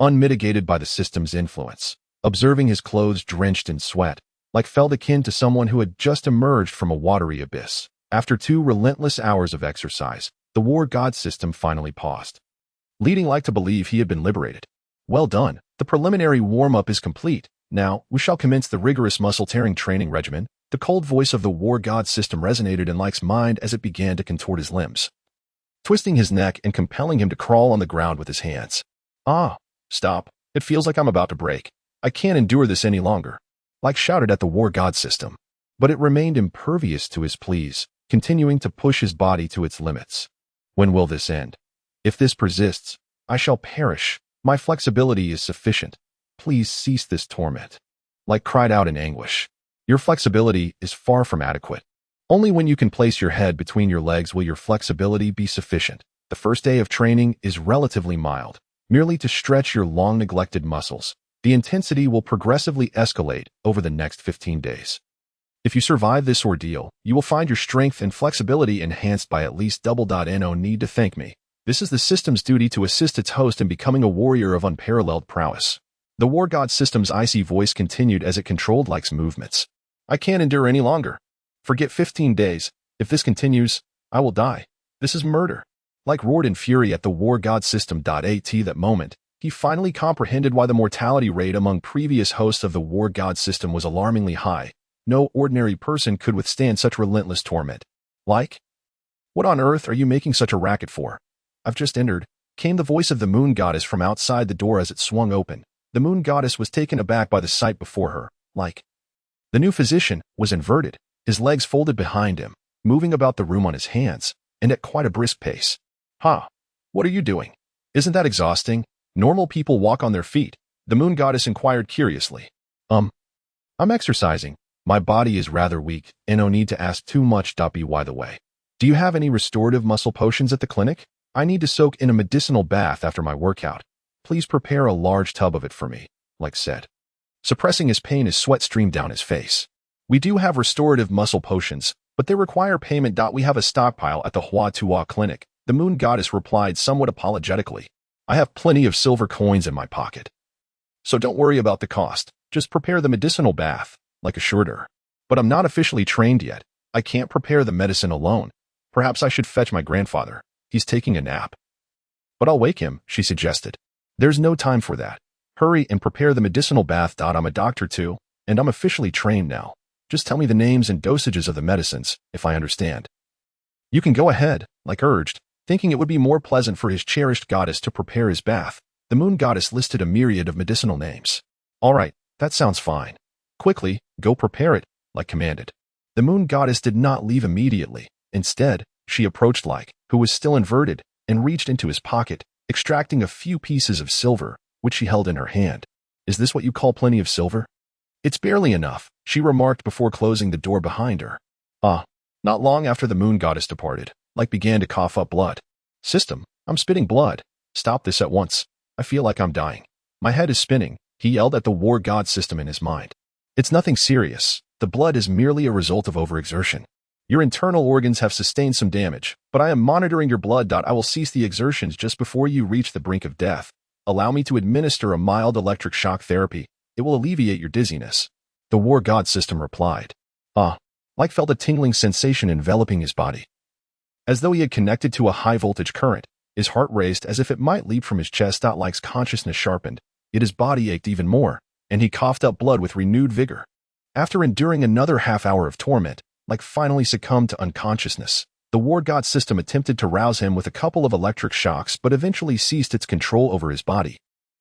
unmitigated by the system's influence. Observing his clothes drenched in sweat, Leyke felt akin to someone who had just emerged from a watery abyss. After 2 relentless hours of exercise, the war god system finally paused, leading Leyke to believe he had been liberated. Well done, the preliminary warm-up is complete. Now, we shall commence the rigorous muscle-tearing training regimen. The cold voice of the war god system resonated in Leyke's mind as it began to contort his limbs, twisting his neck and compelling him to crawl on the ground with his hands. Ah, stop. It feels like I'm about to break. I can't endure this any longer, Leyke shouted at the war god system. But it remained impervious to his pleas, continuing to push his body to its limits. When will this end? If this persists, I shall perish. My flexibility is sufficient. Please cease this torment. Leyke cried out in anguish. Your flexibility is far from adequate. Only when you can place your head between your legs will your flexibility be sufficient. The first day of training is relatively mild, merely to stretch your long-neglected muscles. The intensity will progressively escalate over the next 15 days. If you survive this ordeal, you will find your strength and flexibility enhanced by at least double. No need to thank me. This is the system's duty to assist its host in becoming a warrior of unparalleled prowess. The war god system's icy voice continued as it controlled Leyke's movements. I can't endure any longer. Forget 15 days. If this continues, I will die. This is murder. Leyke roared in fury at the war god system. At that moment, he finally comprehended why the mortality rate among previous hosts of the war god system was alarmingly high. No ordinary person could withstand such relentless torment. Leyke? What on earth are you making such a racket for? I've just entered, came the voice of the moon goddess from outside the door as it swung open. The moon goddess was taken aback by the sight before her. Leyke. The new physician was inverted, his legs folded behind him, moving about the room on his hands, and at quite a brisk pace. Ha! What are you doing? Isn't that exhausting? Normal people walk on their feet, the moon goddess inquired curiously. I'm exercising. My body is rather weak, and no need to ask too much. By the way, do you have any restorative muscle potions at the clinic? I need to soak in a medicinal bath after my workout. Please prepare a large tub of it for me, Leyke said. Suppressing his pain as sweat streamed down his face. We do have restorative muscle potions, but they require payment. We have a stockpile at the Hua Tua clinic, the moon goddess replied somewhat apologetically. I have plenty of silver coins in my pocket. So don't worry about the cost, just prepare the medicinal bath, Leyke assured her. But I'm not officially trained yet. I can't prepare the medicine alone. Perhaps I should fetch my grandfather. He's taking a nap. But I'll wake him, she suggested. There's no time for that. Hurry and prepare the medicinal bath. I'm a doctor too, and I'm officially trained now. Just tell me the names and dosages of the medicines, if I understand. You can go ahead, Leyke urged, thinking it would be more pleasant for his cherished goddess to prepare his bath. The moon goddess listed a myriad of medicinal names. All right, that sounds fine. Quickly, go prepare it, Leyke commanded. The moon goddess did not leave immediately. Instead, she approached Leyke, who was still inverted, and reached into his pocket, extracting a few pieces of silver, which she held in her hand. Is this what you call plenty of silver? It's barely enough, she remarked before closing the door behind her. Not long after the moon goddess departed, Leyke began to cough up blood. System, I'm spitting blood. Stop this at once. I feel like I'm dying. My head is spinning, he yelled at the war god system in his mind. It's nothing serious. The blood is merely a result of overexertion. Your internal organs have sustained some damage, but I am monitoring your blood. I will cease the exertions just before you reach the brink of death. Allow me to administer a mild electric shock therapy. It will alleviate your dizziness. The war god system replied. Leyke felt a tingling sensation enveloping his body. As though he had connected to a high-voltage current, his heart raced as if it might leap from his chest. Leyke's consciousness sharpened, yet his body ached even more, and he coughed up blood with renewed vigor. After enduring another half-hour of torment, Leyke finally succumbed to unconsciousness. The war god system attempted to rouse him with a couple of electric shocks but eventually ceased its control over his body.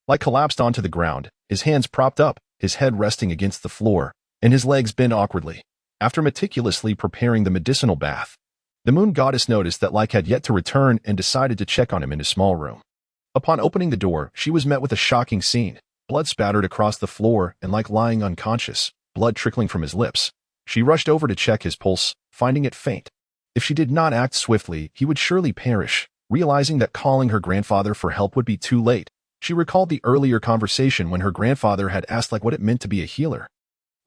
Leyke collapsed onto the ground, his hands propped up, his head resting against the floor, and his legs bent awkwardly. After meticulously preparing the medicinal bath, the moon goddess noticed that Leyke had yet to return and decided to check on him in his small room. Upon opening the door, she was met with a shocking scene. Blood spattered across the floor and Leyke lying unconscious, blood trickling from his lips. She rushed over to check his pulse, finding it faint. If she did not act swiftly, he would surely perish. Realizing that calling her grandfather for help would be too late, she recalled the earlier conversation when her grandfather had asked Leyke what it meant to be a healer.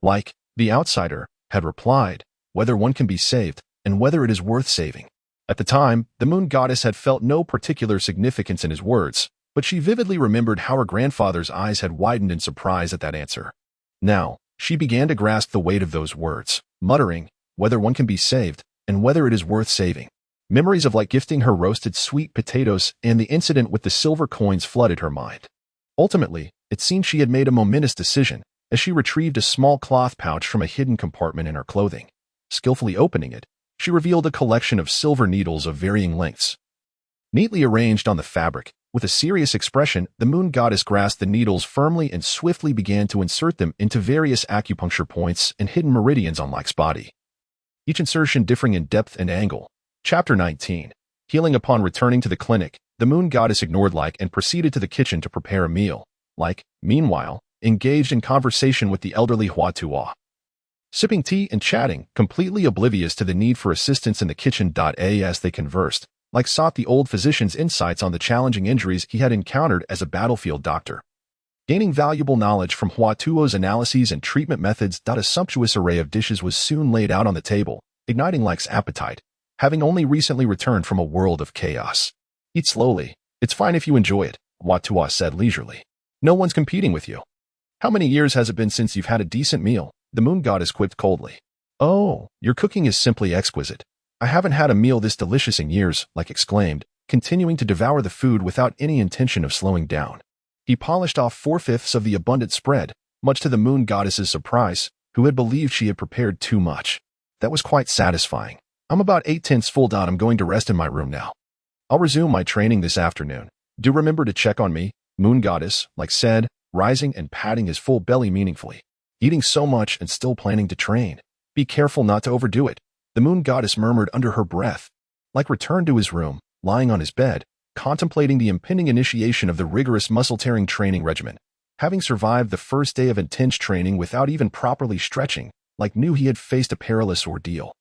Leyke, the outsider, had replied, whether one can be saved, and whether it is worth saving. At the time, the moon goddess had felt no particular significance in his words, but she vividly remembered how her grandfather's eyes had widened in surprise at that answer. Now, she began to grasp the weight of those words, muttering, whether one can be saved, and whether it is worth saving. Memories of Leyke gifting her roasted sweet potatoes and the incident with the silver coins flooded her mind. Ultimately, it seemed she had made a momentous decision, as she retrieved a small cloth pouch from a hidden compartment in her clothing. Skillfully opening it, she revealed a collection of silver needles of varying lengths. Neatly arranged on the fabric, with a serious expression, the moon goddess grasped the needles firmly and swiftly began to insert them into various acupuncture points and hidden meridians on Leyke's body. Each insertion differing in depth and angle. Chapter 19. Healing. Upon returning to the clinic, The moon goddess ignored Leyke and proceeded to the kitchen to prepare a meal. Leyke, meanwhile, engaged in conversation with the elderly Hua-Tua. Sipping tea and chatting, completely oblivious to the need for assistance in the kitchen. As they conversed, Leyke sought the old physician's insights on the challenging injuries he had encountered as a battlefield doctor. Gaining valuable knowledge from Hua-Tua's analyses and treatment methods. A sumptuous array of dishes was soon laid out on the table, igniting Leyke's appetite, having only recently returned from a world of chaos. Eat slowly. It's fine if you enjoy it, Hua-Tua said leisurely. No one's competing with you. How many years has it been since you've had a decent meal? The moon goddess quipped coldly. Oh, your cooking is simply exquisite. I haven't had a meal this delicious in years, Leyke exclaimed, continuing to devour the food without any intention of slowing down. He polished off 4/5 of the abundant spread, much to the moon goddess's surprise, who had believed she had prepared too much. That was quite satisfying. I'm about 8/10 full. I'm going to rest in my room now. I'll resume my training this afternoon. Do remember to check on me, moon goddess, Leyke said, rising and patting his full belly meaningfully. Eating so much and still planning to train. Be careful not to overdo it, the moon goddess murmured under her breath. Leyke returned to his room, lying on his bed, contemplating the impending initiation of the rigorous muscle-tearing training regimen. Having survived the first day of intense training without even properly stretching, Leyke knew he had faced a perilous ordeal.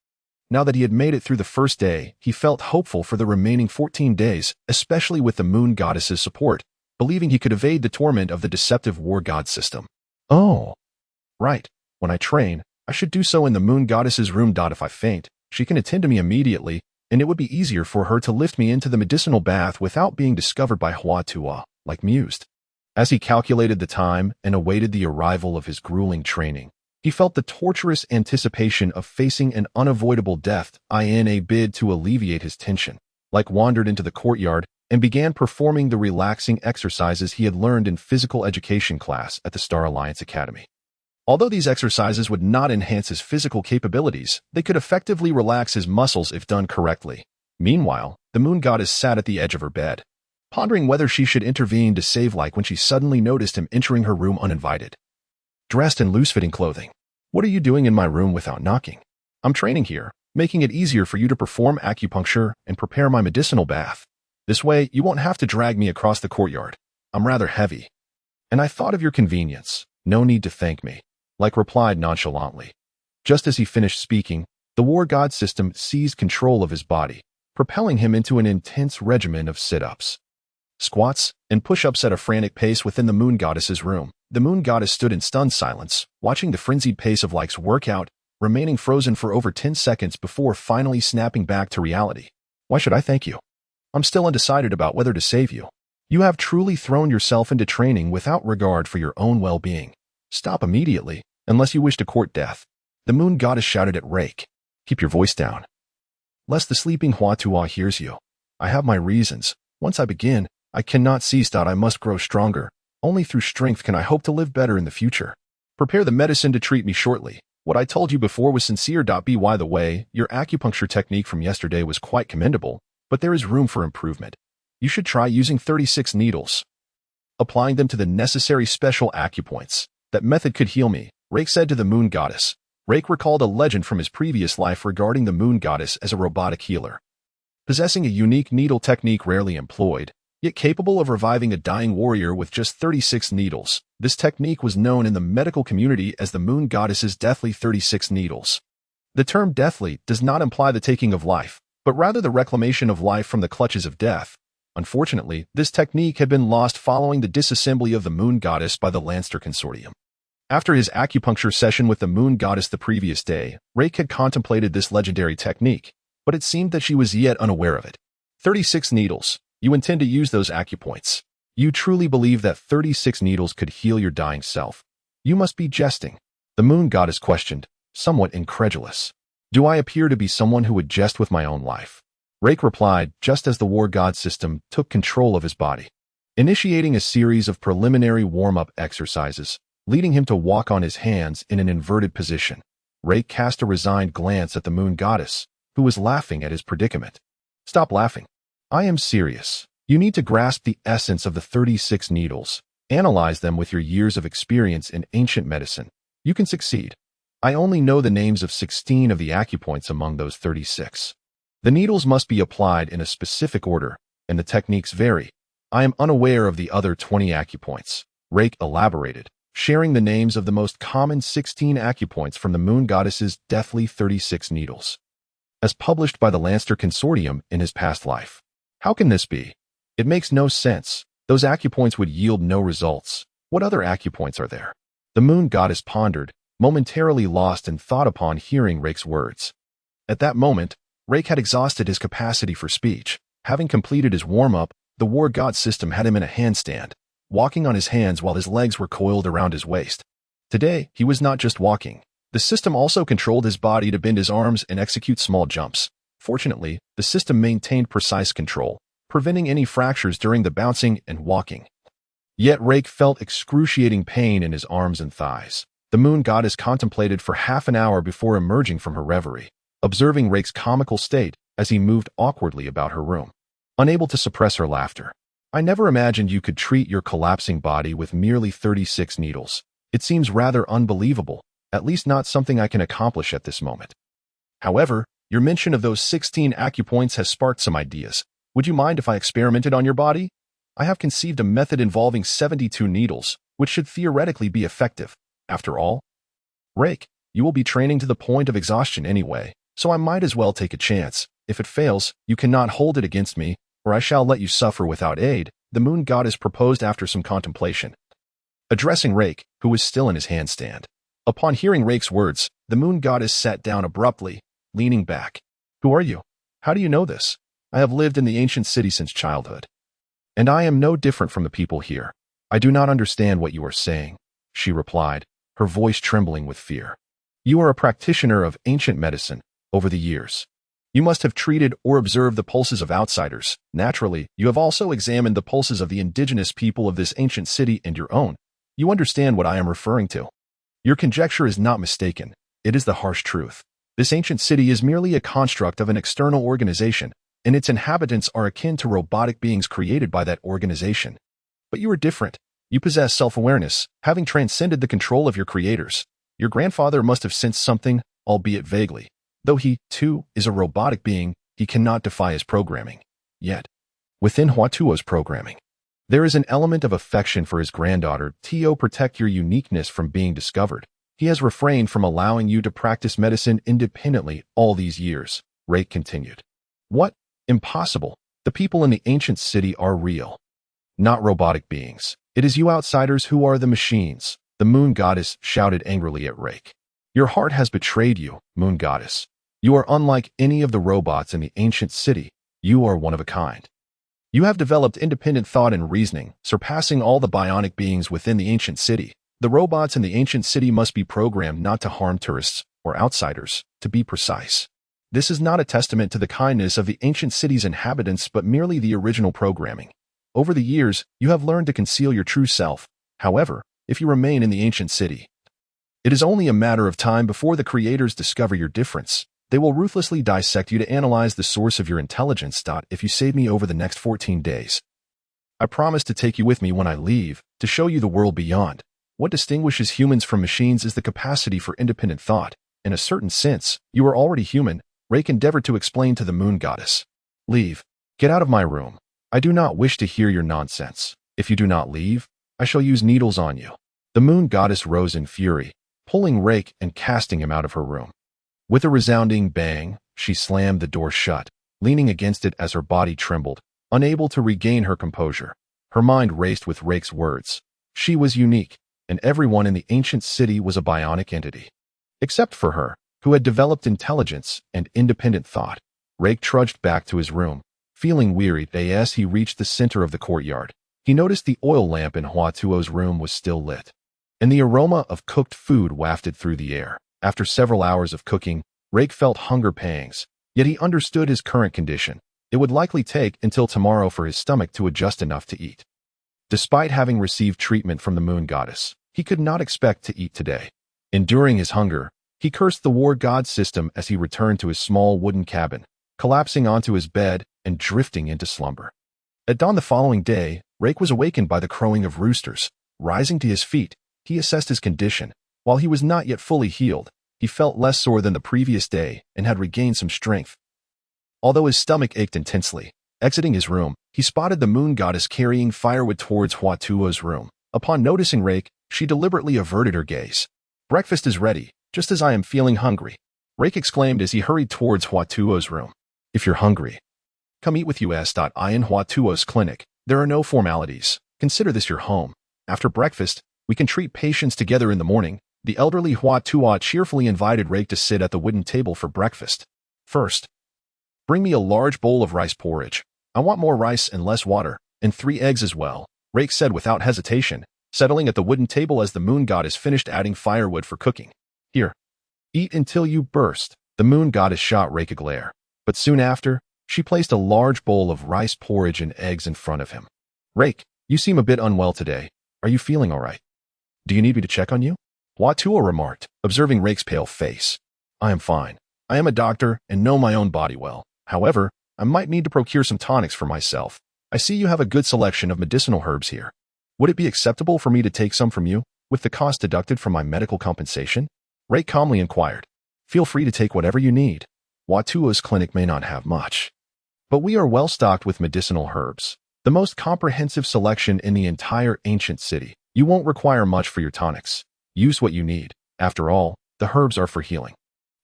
Now that he had made it through the first day, he felt hopeful for the remaining 14 days, especially with the moon goddess's support, believing he could evade the torment of the deceptive war god system. Oh, right. When I train, I should do so in the moon goddess's room. If I faint, she can attend to me immediately, and it would be easier for her to lift me into the medicinal bath without being discovered by Hua-Tua, Leyke mused. As he calculated the time and awaited the arrival of his grueling training, he felt the torturous anticipation of facing an unavoidable death. In a bid to alleviate his tension, Leyke wandered into the courtyard and began performing the relaxing exercises he had learned in physical education class at the Star Alliance Academy. Although these exercises would not enhance his physical capabilities, they could effectively relax his muscles if done correctly. Meanwhile, the moon goddess sat at the edge of her bed, pondering whether she should intervene to save Leyke when she suddenly noticed him entering her room uninvited. Dressed in loose-fitting clothing. What are you doing in my room without knocking? I'm training here, making it easier for you to perform acupuncture and prepare my medicinal bath. This way, you won't have to drag me across the courtyard. I'm rather heavy. And I thought of your convenience. No need to thank me, Leyke replied nonchalantly. Just as he finished speaking, the war god system seized control of his body, propelling him into an intense regimen of sit-ups, squats, and push-ups at a frantic pace within the moon goddess's room. The moon goddess stood in stunned silence, watching the frenzied pace of Leyke's workout, remaining frozen for over 10 seconds before finally snapping back to reality. Why should I thank you? I'm still undecided about whether to save you. You have truly thrown yourself into training without regard for your own well-being. Stop immediately, unless you wish to court death. The moon goddess shouted at Leyke. Keep your voice down, lest the sleeping Hua-Tua hears you. I have my reasons. Once I begin, I cannot cease. I must grow stronger. Only through strength can I hope to live better in the future. Prepare the medicine to treat me shortly. What I told you before was sincere. By the way, your acupuncture technique from yesterday was quite commendable, but there is room for improvement. You should try using 36 needles, applying them to the necessary special acupoints. That method could heal me, Leyke said to the moon goddess. Leyke recalled a legend from his previous life regarding the moon goddess as a robotic healer, possessing a unique needle technique rarely employed, yet capable of reviving a dying warrior with just 36 needles. This technique was known in the medical community as the moon goddess's deathly 36 needles. The term deathly does not imply the taking of life, but rather the reclamation of life from the clutches of death. Unfortunately, this technique had been lost following the disassembly of the moon goddess by the Lancer Consortium. After his acupuncture session with the moon goddess the previous day, Leyke had contemplated this legendary technique, but it seemed that she was yet unaware of it. 36 needles. You intend to use those acupoints. You truly believe that 36 needles could heal your dying self? You must be jesting, the moon goddess questioned, somewhat incredulous. Do I appear to be someone who would jest with my own life? Leyke replied just as the war god system took control of his body, initiating a series of preliminary warm-up exercises, leading him to walk on his hands in an inverted position. Leyke cast a resigned glance at the moon goddess, who was laughing at his predicament. Stop laughing. I am serious. You need to grasp the essence of the 36 needles. Analyze them with your years of experience in ancient medicine. You can succeed. I only know the names of 16 of the acupoints among those 36. The needles must be applied in a specific order, and the techniques vary. I am unaware of the other 20 acupoints. Leyke elaborated, sharing the names of the most common 16 acupoints from the moon goddess's deathly 36 needles, as published by the Lancer Consortium in his past life. How can this be? It makes no sense. Those acupoints would yield no results. What other acupoints are there? The moon goddess pondered, momentarily lost in thought upon hearing Leyke's words. At that moment, Leyke had exhausted his capacity for speech. Having completed his warm-up, the war god system had him in a handstand, walking on his hands while his legs were coiled around his waist. Today, he was not just walking. The system also controlled his body to bend his arms and execute small jumps. Fortunately, the system maintained precise control, preventing any fractures during the bouncing and walking. Yet Leyke felt excruciating pain in his arms and thighs. The moon goddess contemplated for half an hour before emerging from her reverie, observing Leyke's comical state as he moved awkwardly about her room, unable to suppress her laughter. I never imagined you could treat your collapsing body with merely 36 needles. It seems rather unbelievable, at least not something I can accomplish at this moment. However, your mention of those 16 acupoints has sparked some ideas. Would you mind if I experimented on your body? I have conceived a method involving 72 needles, which should theoretically be effective. After all, Leyke, you will be training to the point of exhaustion anyway, so I might as well take a chance. If it fails, you cannot hold it against me, or I shall let you suffer without aid, the moon goddess proposed after some contemplation, addressing Leyke, who was still in his handstand. Upon hearing Leyke's words, the moon goddess sat down abruptly, leaning back. Who are you? How do you know this? I have lived in the ancient city since childhood, and I am no different from the people here. I do not understand what you are saying, she replied, her voice trembling with fear. You are a practitioner of ancient medicine. Over the years, you must have treated or observed the pulses of outsiders. Naturally, you have also examined the pulses of the indigenous people of this ancient city and your own. You understand what I am referring to. Your conjecture is not mistaken. It is the harsh truth. This ancient city is merely a construct of an external organization, and its inhabitants are akin to robotic beings created by that organization. But you are different. You possess self-awareness, having transcended the control of your creators. Your grandfather must have sensed something, albeit vaguely. Though he, too, is a robotic being, he cannot defy his programming. Yet, within Huatuo's programming, there is an element of affection for his granddaughter. To protect your uniqueness from being discovered, he has refrained from allowing you to practice medicine independently all these years, Leyke continued. What? Impossible. The people in the ancient city are real, not robotic beings. It is you outsiders who are the machines, the moon goddess shouted angrily at Leyke. Your heart has betrayed you, moon goddess. You are unlike any of the robots in the ancient city. You are one of a kind. You have developed independent thought and reasoning, surpassing all the bionic beings within the ancient city. The robots in the ancient city must be programmed not to harm tourists or outsiders, to be precise. This is not a testament to the kindness of the ancient city's inhabitants, but merely the original programming. Over the years, you have learned to conceal your true self. However, if you remain in the ancient city, it is only a matter of time before the creators discover your difference. They will ruthlessly dissect you to analyze the source of your intelligence. If you save me over the next 14 days, I promise to take you with me when I leave, to show you the world beyond. What distinguishes humans from machines is the capacity for independent thought. In a certain sense, you are already human, Leyke endeavored to explain to the moon goddess. Leave. Get out of my room. I do not wish to hear your nonsense. If you do not leave, I shall use needles on you. The moon goddess rose in fury, pulling Leyke and casting him out of her room. With a resounding bang, she slammed the door shut, leaning against it as her body trembled, unable to regain her composure. Her mind raced with Leyke's words. She was unique, and everyone in the ancient city was a bionic entity. Except for her, who had developed intelligence and independent thought. Leyke trudged back to his room, feeling wearied. As he reached the center of the courtyard, he noticed the oil lamp in Huatuo's room was still lit, and the aroma of cooked food wafted through the air. After several hours of cooking, Leyke felt hunger pangs, yet he understood his current condition. It would likely take until tomorrow for his stomach to adjust enough to eat. Despite having received treatment from the moon goddess, he could not expect to eat today. Enduring his hunger, he cursed the war god system as he returned to his small wooden cabin, collapsing onto his bed and drifting into slumber. At dawn the following day, Leyke was awakened by the crowing of roosters. Rising to his feet, he assessed his condition. While he was not yet fully healed, he felt less sore than the previous day and had regained some strength. Although his stomach ached intensely, Exiting his room, he spotted the moon goddess carrying firewood towards Hua Tuo's room. Upon noticing Leyke, she deliberately averted her gaze. "Breakfast is ready, just as I am feeling hungry," Leyke exclaimed as he hurried towards Hua Tuo's room. "If you're hungry, come eat with us. In Hua Tuo's clinic, there are no formalities. Consider this your home. After breakfast, we can treat patients together in the morning." The elderly Hua Tuo cheerfully invited Leyke to sit at the wooden table for breakfast. "First, bring me a large bowl of rice porridge. I want more rice and less water, and 3 eggs as well," Leyke said without hesitation, settling at the wooden table as the moon goddess finished adding firewood for cooking. "Here, eat until you burst." The moon goddess shot Leyke a glare, but soon after, she placed a large bowl of rice porridge and eggs in front of him. "Leyke, you seem a bit unwell today. Are you feeling all right? Do you need me to check on you?" Hua Tuo remarked, observing Leyke's pale face. "I am fine. I am a doctor and know my own body well. However, I might need to procure some tonics for myself. I see you have a good selection of medicinal herbs here. Would it be acceptable for me to take some from you, with the cost deducted from my medical compensation?" Leyke calmly inquired. "Feel free to take whatever you need. Hua Tuo's clinic may not have much, but we are well stocked with medicinal herbs. The most comprehensive selection in the entire ancient city. You won't require much for your tonics. Use what you need. After all, the herbs are for healing.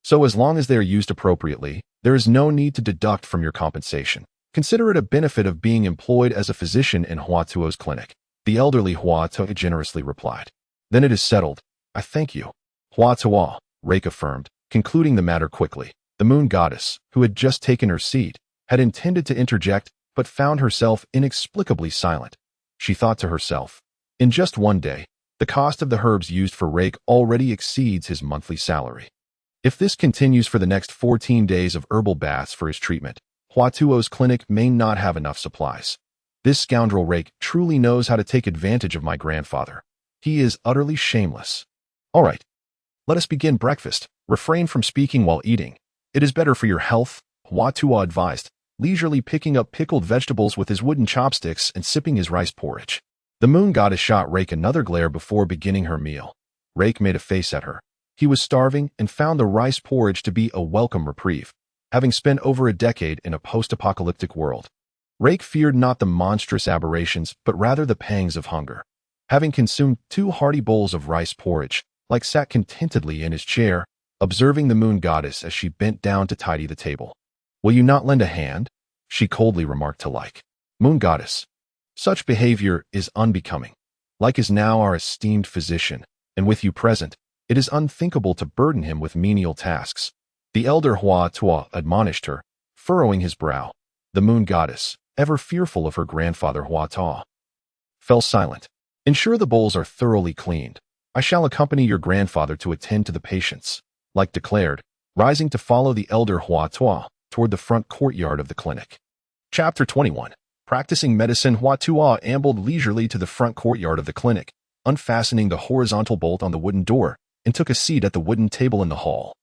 So as long as they are used appropriately, there is no need to deduct from your compensation. Consider it a benefit of being employed as a physician in Hua Tuo's clinic." The elderly Hua Tuo generously replied. "Then it is settled. I thank you." "Hua Tuo," Leyke affirmed, concluding the matter quickly. The moon goddess, who had just taken her seat, had intended to interject, but found herself inexplicably silent. She thought to herself, in just one day, the cost of the herbs used for Leyke already exceeds his monthly salary. If this continues for the next 14 days of herbal baths for his treatment, Hua Tuo's clinic may not have enough supplies. This scoundrel Leyke truly knows how to take advantage of my grandfather. He is utterly shameless. All right, let us begin breakfast. Refrain from speaking while eating. It is better for your health, Hua Tuo advised, leisurely picking up pickled vegetables with his wooden chopsticks and sipping his rice porridge. The moon goddess shot Leyke another glare before beginning her meal. Leyke made a face at her. He was starving and found the rice porridge to be a welcome reprieve, having spent over a decade in a post-apocalyptic world. Leyke feared not the monstrous aberrations, but rather the pangs of hunger. Having consumed 2 hearty bowls of rice porridge, Leyke sat contentedly in his chair, observing the moon goddess as she bent down to tidy the table. "Will you not lend a hand?" she coldly remarked to Leyke. "Moon goddess, such behavior is unbecoming. Leyke is now our esteemed physician, and with you present, it is unthinkable to burden him with menial tasks." The elder Hua Tuo admonished her, furrowing his brow. The moon goddess, ever fearful of her grandfather Hua Tuo, fell silent. "Ensure the bowls are thoroughly cleaned. I shall accompany your grandfather to attend to the patients," Leyke declared, rising to follow the elder Hua Tuo toward the front courtyard of the clinic. Chapter 21. Practicing medicine. Hua Tuo ambled leisurely to the front courtyard of the clinic, unfastening the horizontal bolt on the wooden door, and took a seat at the wooden table in the hall.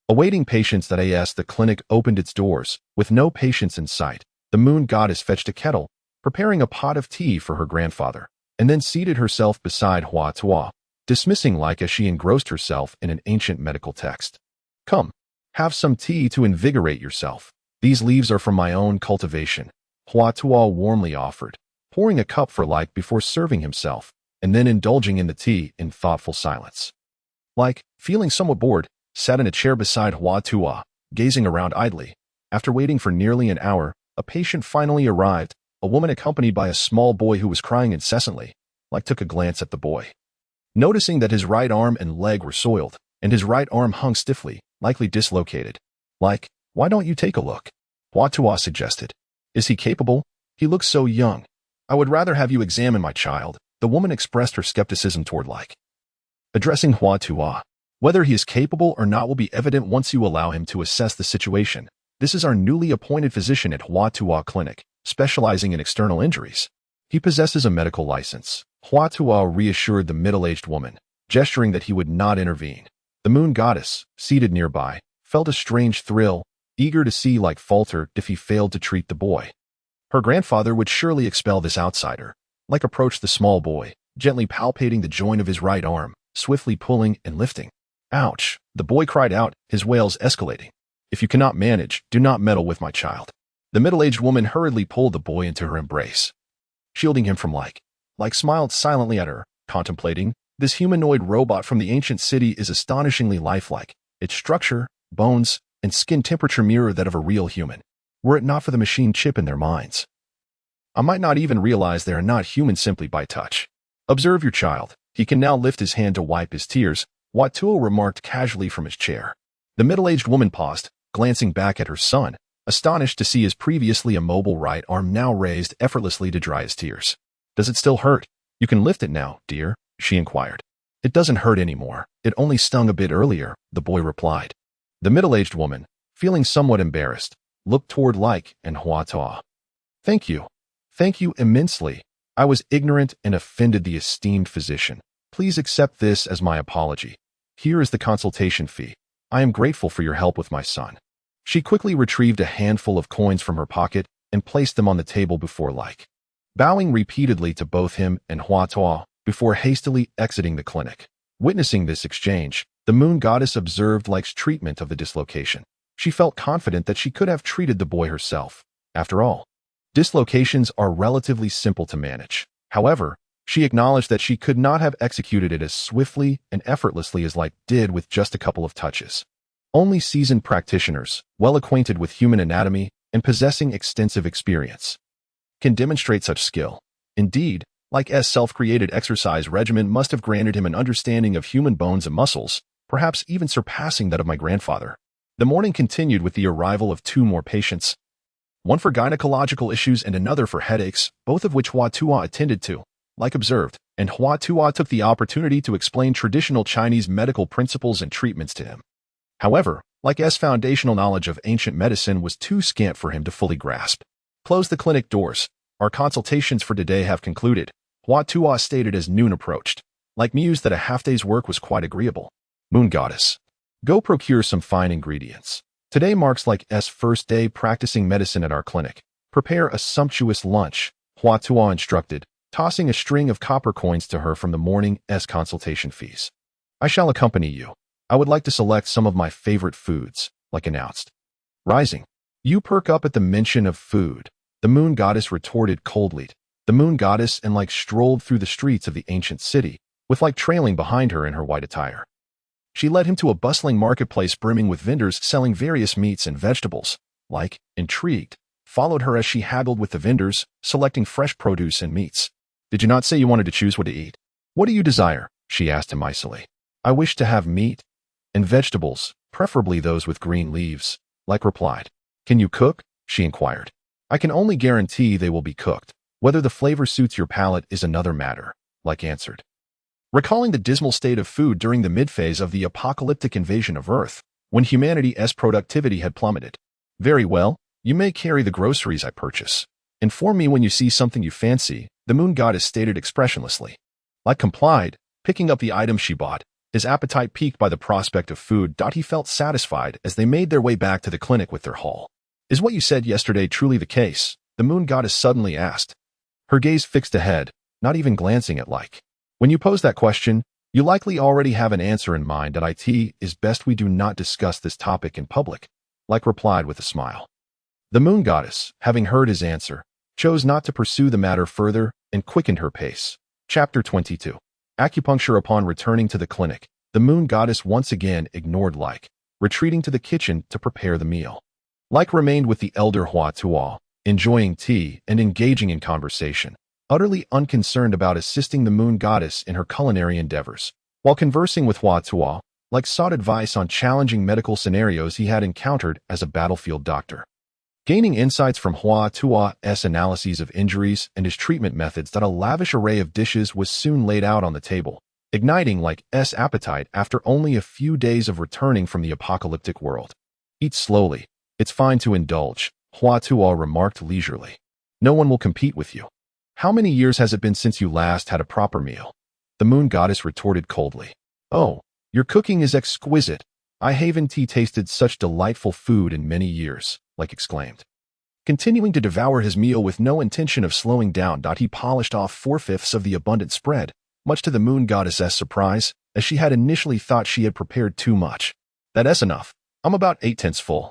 Awaiting patients that as the clinic opened its doors, with no patients in sight, the moon goddess fetched a kettle, preparing a pot of tea for her grandfather, and then seated herself beside Hua Tuo, dismissing Leyke as she engrossed herself in an ancient medical text. "Come, have some tea to invigorate yourself. These leaves are from my own cultivation," Hua Tuo warmly offered, pouring a cup for Leyke before serving himself, and then indulging in the tea in thoughtful silence. Leyke, feeling somewhat bored, sat in a chair beside Hua Tuo, gazing around idly. After waiting for nearly an hour, a patient finally arrived, a woman accompanied by a small boy who was crying incessantly. Leyke took a glance at the boy. Noticing that his right arm and leg were soiled, and his right arm hung stiffly, likely dislocated. "Leyke, why don't you take a look?" Hua Tuo suggested. "Is he capable? He looks so young. I would rather have you examine my child." The woman expressed her skepticism toward Leyke. Addressing Hua Tuo, "Whether he is capable or not will be evident once you allow him to assess the situation. This is our newly appointed physician at Hua Tuo Clinic, specializing in external injuries. He possesses a medical license." Hua Tuo reassured the middle-aged woman, gesturing that he would not intervene. The moon goddess, seated nearby, felt a strange thrill, eager to see Leyke falter if he failed to treat the boy. Her grandfather would surely expel this outsider. Leyke approached the small boy, gently palpating the joint of his right arm, swiftly pulling and lifting. "Ouch!" the boy cried out, his wails escalating. "If you cannot manage, do not meddle with my child." The middle-aged woman hurriedly pulled the boy into her embrace, shielding him from Leyke. Leyke smiled silently at her, contemplating. This humanoid robot from the ancient city is astonishingly lifelike. Its structure, bones, and skin temperature mirror that of a real human, were it not for the machine chip in their minds. I might not even realize they are not human simply by touch. Observe your child. He can now lift his hand to wipe his tears, Watuo remarked casually from his chair. The middle-aged woman paused, glancing back at her son, astonished to see his previously immobile right arm now raised effortlessly to dry his tears. Does it still hurt? You can lift it now, dear, she inquired. It doesn't hurt anymore. It only stung a bit earlier, the boy replied. The middle-aged woman, feeling somewhat embarrassed, looked toward Leyke and Watuo. Thank you. Thank you immensely. I was ignorant and offended the esteemed physician. Please accept this as my apology. Here is the consultation fee. I am grateful for your help with my son. She quickly retrieved a handful of coins from her pocket and placed them on the table before Leyke, bowing repeatedly to both him and Watuo before hastily exiting the clinic. Witnessing this exchange, the moon goddess observed Leyke's treatment of the dislocation. She felt confident that she could have treated the boy herself. After all, dislocations are relatively simple to manage. However, she acknowledged that she could not have executed it as swiftly and effortlessly as Leyke did with just a couple of touches. Only seasoned practitioners, well acquainted with human anatomy and possessing extensive experience, can demonstrate such skill. Indeed, Leyke's self-created exercise regimen must have granted him an understanding of human bones and muscles, perhaps even surpassing that of my grandfather. The morning continued with the arrival of 2 more patients, one for gynecological issues and another for headaches, both of which Watuo attended to, Leyke observed, and Watuo took the opportunity to explain traditional Chinese medical principles and treatments to him. However, Leyke's foundational knowledge of ancient medicine was too scant for him to fully grasp. Close the clinic doors. Our consultations for today have concluded, Watuo stated as noon approached. Leyke mused that a half-day's work was quite agreeable. Moon goddess, go procure some fine ingredients. Today marks Leyke's first day practicing medicine at our clinic. Prepare a sumptuous lunch, Watuo instructed, tossing a string of copper coins to her from the morning's consultation fees. I shall accompany you. I would like to select some of my favorite foods, Leyke announced. Rising. You perk up at the mention of food, the moon goddess retorted coldly. The moon goddess and Leyke strolled through the streets of the ancient city, with Leyke trailing behind her in her white attire. She led him to a bustling marketplace brimming with vendors selling various meats and vegetables. Leyke, intrigued, followed her as she haggled with the vendors, selecting fresh produce and meats. Did you not say you wanted to choose what to eat? What do you desire? She asked him icily. I wish to have meat and vegetables, preferably those with green leaves, Leyke replied. Can you cook? She inquired. I can only guarantee they will be cooked. Whether the flavor suits your palate is another matter, Leyke answered, recalling the dismal state of food during the mid-phase of the apocalyptic invasion of Earth, when humanity's productivity had plummeted. Very well, you may carry the groceries I purchase. Inform me when you see something you fancy, the moon goddess stated expressionlessly. Leyke complied, picking up the items she bought, his appetite piqued by the prospect of food. He felt satisfied as they made their way back to the clinic with their haul. Is what you said yesterday truly the case? The moon goddess suddenly asked, her gaze fixed ahead, not even glancing at Leyke. When you pose that question, you likely already have an answer in mind. It is best we do not discuss this topic in public, Leyke replied with a smile. The moon goddess, having heard his answer, chose not to pursue the matter further and quickened her pace. Chapter 22. Acupuncture. Upon returning to the clinic, the moon goddess once again ignored Leyke, retreating to the kitchen to prepare the meal. Leyke remained with the elder Watuo, enjoying tea and engaging in conversation, utterly unconcerned about assisting the moon goddess in her culinary endeavors. While conversing with Watuo, Leyke sought advice on challenging medical scenarios he had encountered as a battlefield doctor. Gaining insights from Watuo's analyses of injuries and his treatment methods, that a lavish array of dishes was soon laid out on the table, igniting Leyke's appetite after only a few days of returning from the apocalyptic world. Eat slowly. It's fine to indulge, Watuo remarked leisurely. No one will compete with you. How many years has it been since you last had a proper meal? The moon goddess retorted coldly. Oh, your cooking is exquisite. I haven't tasted such delightful food in many years, Leyke exclaimed. Continuing to devour his meal with no intention of slowing down, he polished off 4/5 of the abundant spread, much to the moon goddess's surprise, as she had initially thought she had prepared too much. That's enough. I'm about 8/10 full.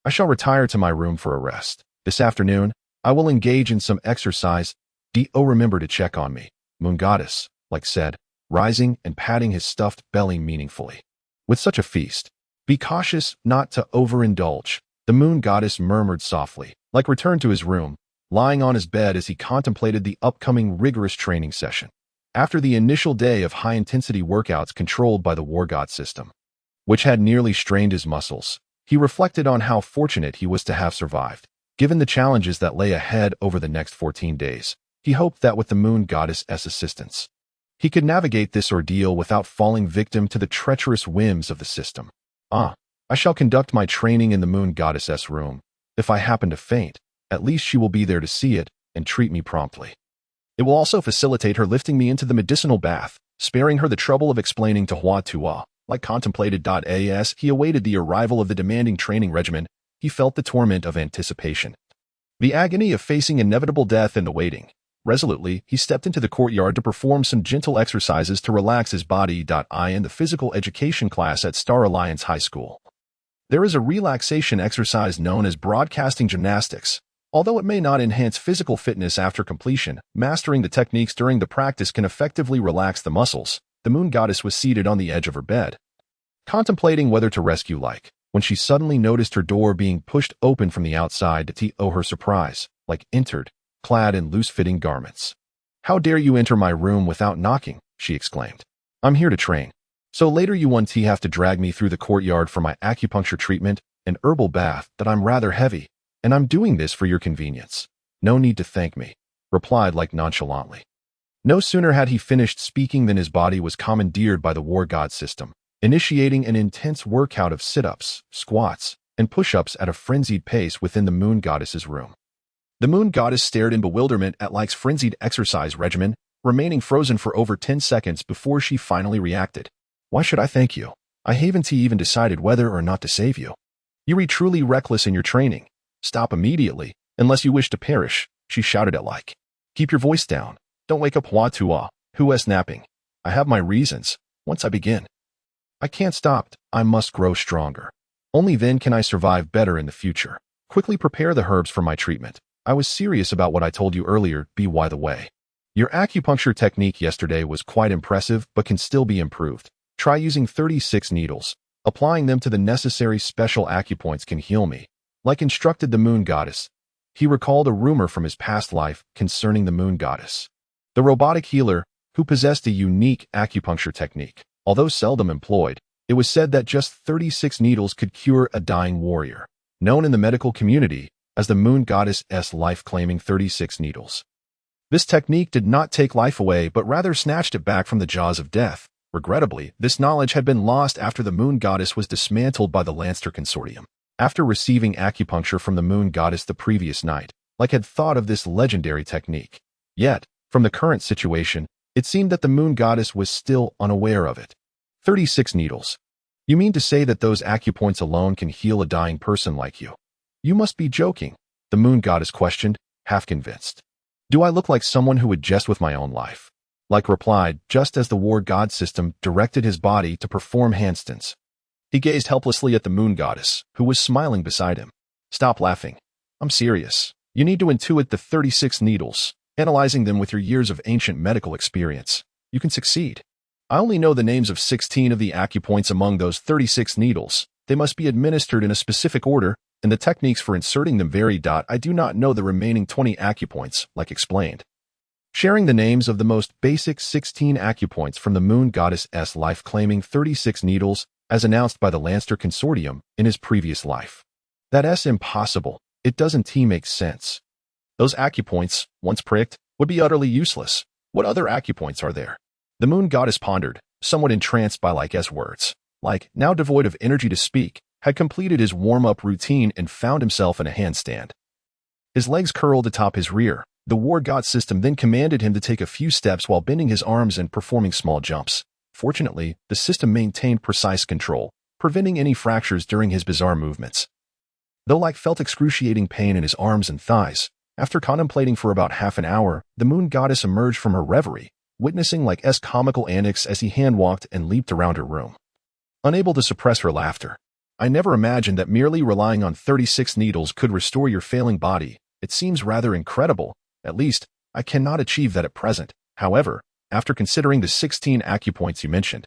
I shall retire to my room for a rest. This afternoon, I will engage in some exercise. Do remember to check on me, moon goddess, Leyke said, rising and patting his stuffed belly meaningfully. With such a feast, be cautious not to overindulge, the moon goddess murmured softly. Leyke returned to his room, lying on his bed as he contemplated the upcoming rigorous training session. After the initial day of high-intensity workouts controlled by the war god system, which had nearly strained his muscles, he reflected on how fortunate he was to have survived. Given the challenges that lay ahead over the next 14 days, he hoped that with the moon goddess's assistance, he could navigate this ordeal without falling victim to the treacherous whims of the system. I shall conduct my training in the moon goddess's room. If I happen to faint, at least she will be there to see it and treat me promptly. It will also facilitate her lifting me into the medicinal bath, sparing her the trouble of explaining to Hua. Like contemplated. As he awaited the arrival of the demanding training regimen, he felt the torment of anticipation, the agony of facing inevitable death and the waiting. Resolutely, he stepped into the courtyard to perform some gentle exercises to relax his body. In the physical education class at Star Alliance High School, there is a relaxation exercise known as broadcasting gymnastics. Although it may not enhance physical fitness after completion, mastering the techniques during the practice can effectively relax the muscles. The moon goddess was seated on the edge of her bed, contemplating whether to rescue Leyke, when she suddenly noticed her door being pushed open from the outside. To her surprise, Leyke entered, clad in loose-fitting garments. "How dare you enter my room without knocking?" she exclaimed. "I'm here to train. So later you have to drag me through the courtyard for my acupuncture treatment and herbal bath. That I'm rather heavy, and I'm doing this for your convenience." "No need to thank me," replied Leyke nonchalantly. No sooner had he finished speaking than his body was commandeered by the war god system, initiating an intense workout of sit-ups, squats, and push-ups at a frenzied pace within the moon goddess's room. The moon goddess stared in bewilderment at Leyke's frenzied exercise regimen, remaining frozen for over 10 seconds before she finally reacted. "Why should I thank you? I haven't even decided whether or not to save you. You are truly reckless in your training. Stop immediately, unless you wish to perish," she shouted at Leyke. "Keep your voice down. Don't wake up Hua, who's napping. I have my reasons. Once I begin, I can't stop. I must grow stronger. Only then can I survive better in the future. Quickly prepare the herbs for my treatment. I was serious about what I told you earlier. By the way, your acupuncture technique yesterday was quite impressive but can still be improved. Try using 36 needles. Applying them to the necessary special acupoints can heal me," Leyke instructed the moon goddess. He recalled a rumor from his past life concerning the moon goddess, the robotic healer who possessed a unique acupuncture technique. Although seldom employed, it was said that just 36 needles could cure a dying warrior, known in the medical community as the moon goddess's life-claiming 36 needles. This technique did not take life away but rather snatched it back from the jaws of death. Regrettably, this knowledge had been lost after the moon goddess was dismantled by the Lancer Consortium. After receiving acupuncture from the moon goddess the previous night, Leyke had thought of this legendary technique. Yet, from the current situation, it seemed that the moon goddess was still unaware of it. 36 needles. You mean to say that those acupoints alone can heal a dying person like you? You must be joking, the moon goddess questioned, half convinced. Do I look like someone who would jest with my own life? Leyke replied, just as the war god system directed his body to perform handstands. He gazed helplessly at the moon goddess, who was smiling beside him. Stop laughing. I'm serious. You need to intuit the 36 needles, analyzing them with your years of ancient medical experience. You can succeed. I only know the names of 16 of the acupoints among those 36 needles. They must be administered in a specific order, and the techniques for inserting them vary. I do not know the remaining 20 acupoints, Leyke explained, sharing the names of the most basic 16 acupoints from the moon goddess's life-claiming 36 needles as announced by the Lancer Consortium in his previous life. That's impossible. It doesn't make sense. Those acupoints, once pricked, would be utterly useless. What other acupoints are there? The moon goddess pondered, somewhat entranced by Leyke's words. Leyke, now devoid of energy to speak, had completed his warm-up routine and found himself in a handstand. His legs curled atop his rear. The war god system then commanded him to take a few steps while bending his arms and performing small jumps. Fortunately, the system maintained precise control, preventing any fractures during his bizarre movements. Though Leyke felt excruciating pain in his arms and thighs, after contemplating for about half an hour, the moon goddess emerged from her reverie, witnessing Leyke's comical antics as he hand-walked and leaped around her room. Unable to suppress her laughter, I never imagined that merely relying on 36 needles could restore your failing body. It seems rather incredible. At least, I cannot achieve that at present. However, after considering the 16 acupoints you mentioned,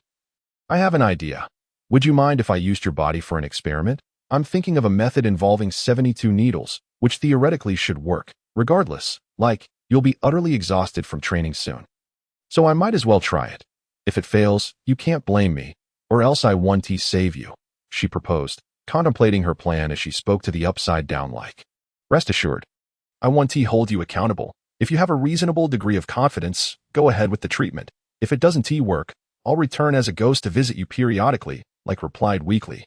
I have an idea. Would you mind if I used your body for an experiment? I'm thinking of a method involving 72 needles, which theoretically should work. Regardless, like, you'll be utterly exhausted from training soon. So I might as well try it. If it fails, you can't blame me, or else I want to save you, she proposed, contemplating her plan as she spoke to the upside-down Leyke. Rest assured, I want to hold you accountable. If you have a reasonable degree of confidence, go ahead with the treatment. If it doesn't work, I'll return as a ghost to visit you periodically, Leyke replied weakly,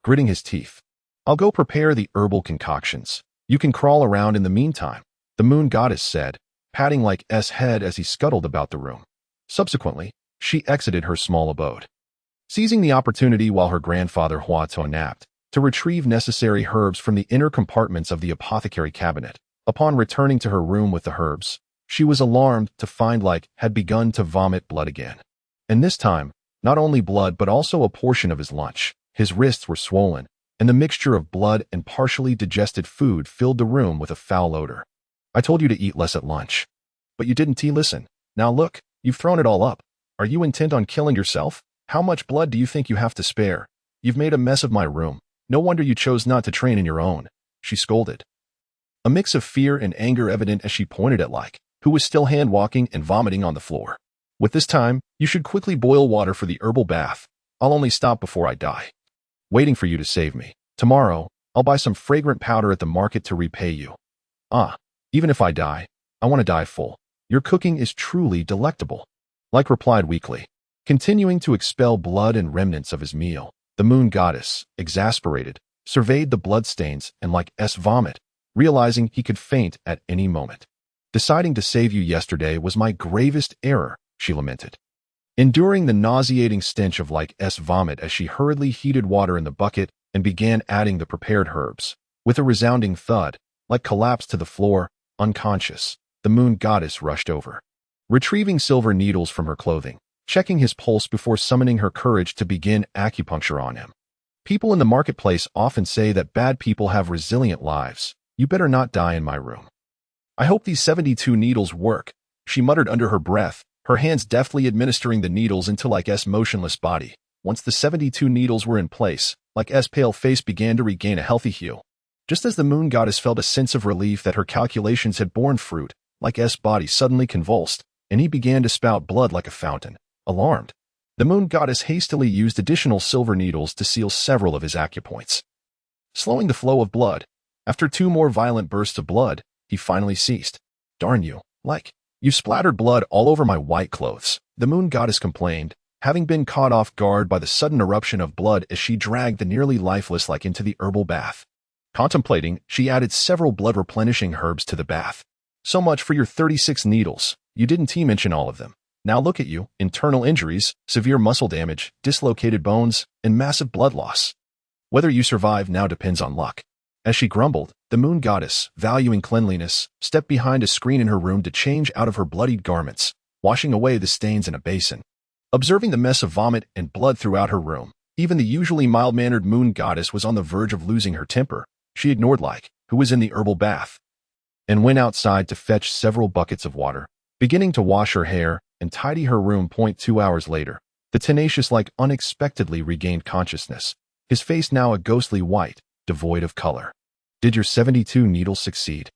gritting his teeth. I'll go prepare the herbal concoctions. You can crawl around in the meantime, the moon goddess said, patting Leyke's head as he scuttled about the room. Subsequently, she exited her small abode, seizing the opportunity while her grandfather Huato napped, to retrieve necessary herbs from the inner compartments of the apothecary cabinet. Upon returning to her room with the herbs, she was alarmed to find Leyke had begun to vomit blood again. And this time, not only blood but also a portion of his lunch. His wrists were swollen, and the mixture of blood and partially digested food filled the room with a foul odor. I told you to eat less at lunch. But you didn't listen. Now look, you've thrown it all up. Are you intent on killing yourself? How much blood do you think you have to spare? You've made a mess of my room. No wonder you chose not to train in your own, she scolded. A mix of fear and anger evident as she pointed at Leyke, who was still hand-walking and vomiting on the floor. With this time, you should quickly boil water for the herbal bath. I'll only stop before I die. Waiting for you to save me. Tomorrow, I'll buy some fragrant powder at the market to repay you. Even if I die, I want to die full. Your cooking is truly delectable, Leyke replied weakly, continuing to expel blood and remnants of his meal. The moon goddess, exasperated, surveyed the bloodstains and Leyke's vomit, realizing he could faint at any moment. Deciding to save you yesterday was my gravest error, she lamented, enduring the nauseating stench of Leyke's vomit as she hurriedly heated water in the bucket and began adding the prepared herbs. With a resounding thud, Leyke collapsed to the floor, unconscious. The moon goddess rushed over, retrieving silver needles from her clothing, checking his pulse before summoning her courage to begin acupuncture on him. People in the marketplace often say that bad people have resilient lives. You better not die in my room. I hope these 72 needles work, she muttered under her breath, her hands deftly administering the needles into Leyke's motionless body. Once the 72 needles were in place, Leyke's pale face began to regain a healthy hue. Just as the moon goddess felt a sense of relief that her calculations had borne fruit, Leyke's body suddenly convulsed, and he began to spout blood like a fountain. Alarmed, the moon goddess hastily used additional silver needles to seal several of his acupoints, slowing the flow of blood. After 2 more violent bursts of blood, he finally ceased. Darn you, Leyke. You splattered blood all over my white clothes, the moon goddess complained, having been caught off guard by the sudden eruption of blood as she dragged the nearly lifeless Leyke into the herbal bath. Contemplating, she added several blood-replenishing herbs to the bath. So much for your 36 needles. You didn't mention all of them. Now look at you, internal injuries, severe muscle damage, dislocated bones, and massive blood loss. Whether you survive now depends on luck. As she grumbled, the moon goddess, valuing cleanliness, stepped behind a screen in her room to change out of her bloodied garments, washing away the stains in a basin. Observing the mess of vomit and blood throughout her room, even the usually mild-mannered moon goddess was on the verge of losing her temper. She ignored Leyke, who was in the herbal bath, and went outside to fetch several buckets of water, beginning to wash her hair and tidy her room. 2 hours later, the tenacious Leyke unexpectedly regained consciousness, his face now a ghostly white, devoid of color. Did your 72 needles succeed?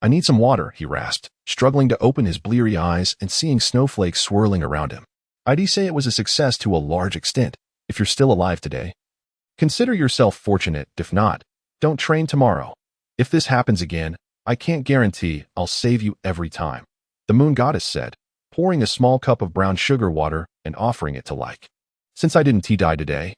I need some water, he rasped, struggling to open his bleary eyes and seeing snowflakes swirling around him. I'd say it was a success to a large extent, if you're still alive today. Consider yourself fortunate. If not, don't train tomorrow. If this happens again, I can't guarantee I'll save you every time, the moon goddess said, pouring a small cup of brown sugar water and offering it to Leyke. Since I didn't die today,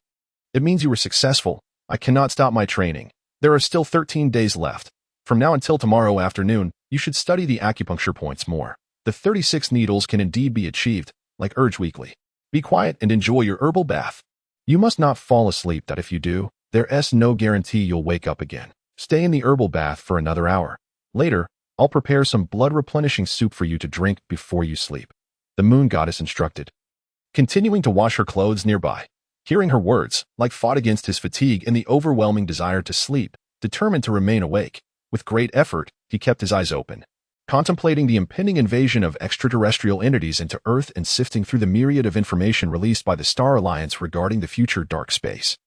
it means you were successful. I cannot stop my training. There are still 13 days left. From now until tomorrow afternoon, you should study the acupuncture points more. The 36 needles can indeed be achieved, Leyke urged weakly. Be quiet and enjoy your herbal bath. You must not fall asleep. That if you do, there's no guarantee you'll wake up again. Stay in the herbal bath for another hour. Later, I'll prepare some blood-replenishing soup for you to drink before you sleep, the moon goddess instructed, continuing to wash her clothes nearby. Hearing her words, Leyke fought against his fatigue and the overwhelming desire to sleep, determined to remain awake. With great effort, he kept his eyes open, contemplating the impending invasion of extraterrestrial entities into Earth and sifting through the myriad of information released by the Star Alliance regarding the future dark space.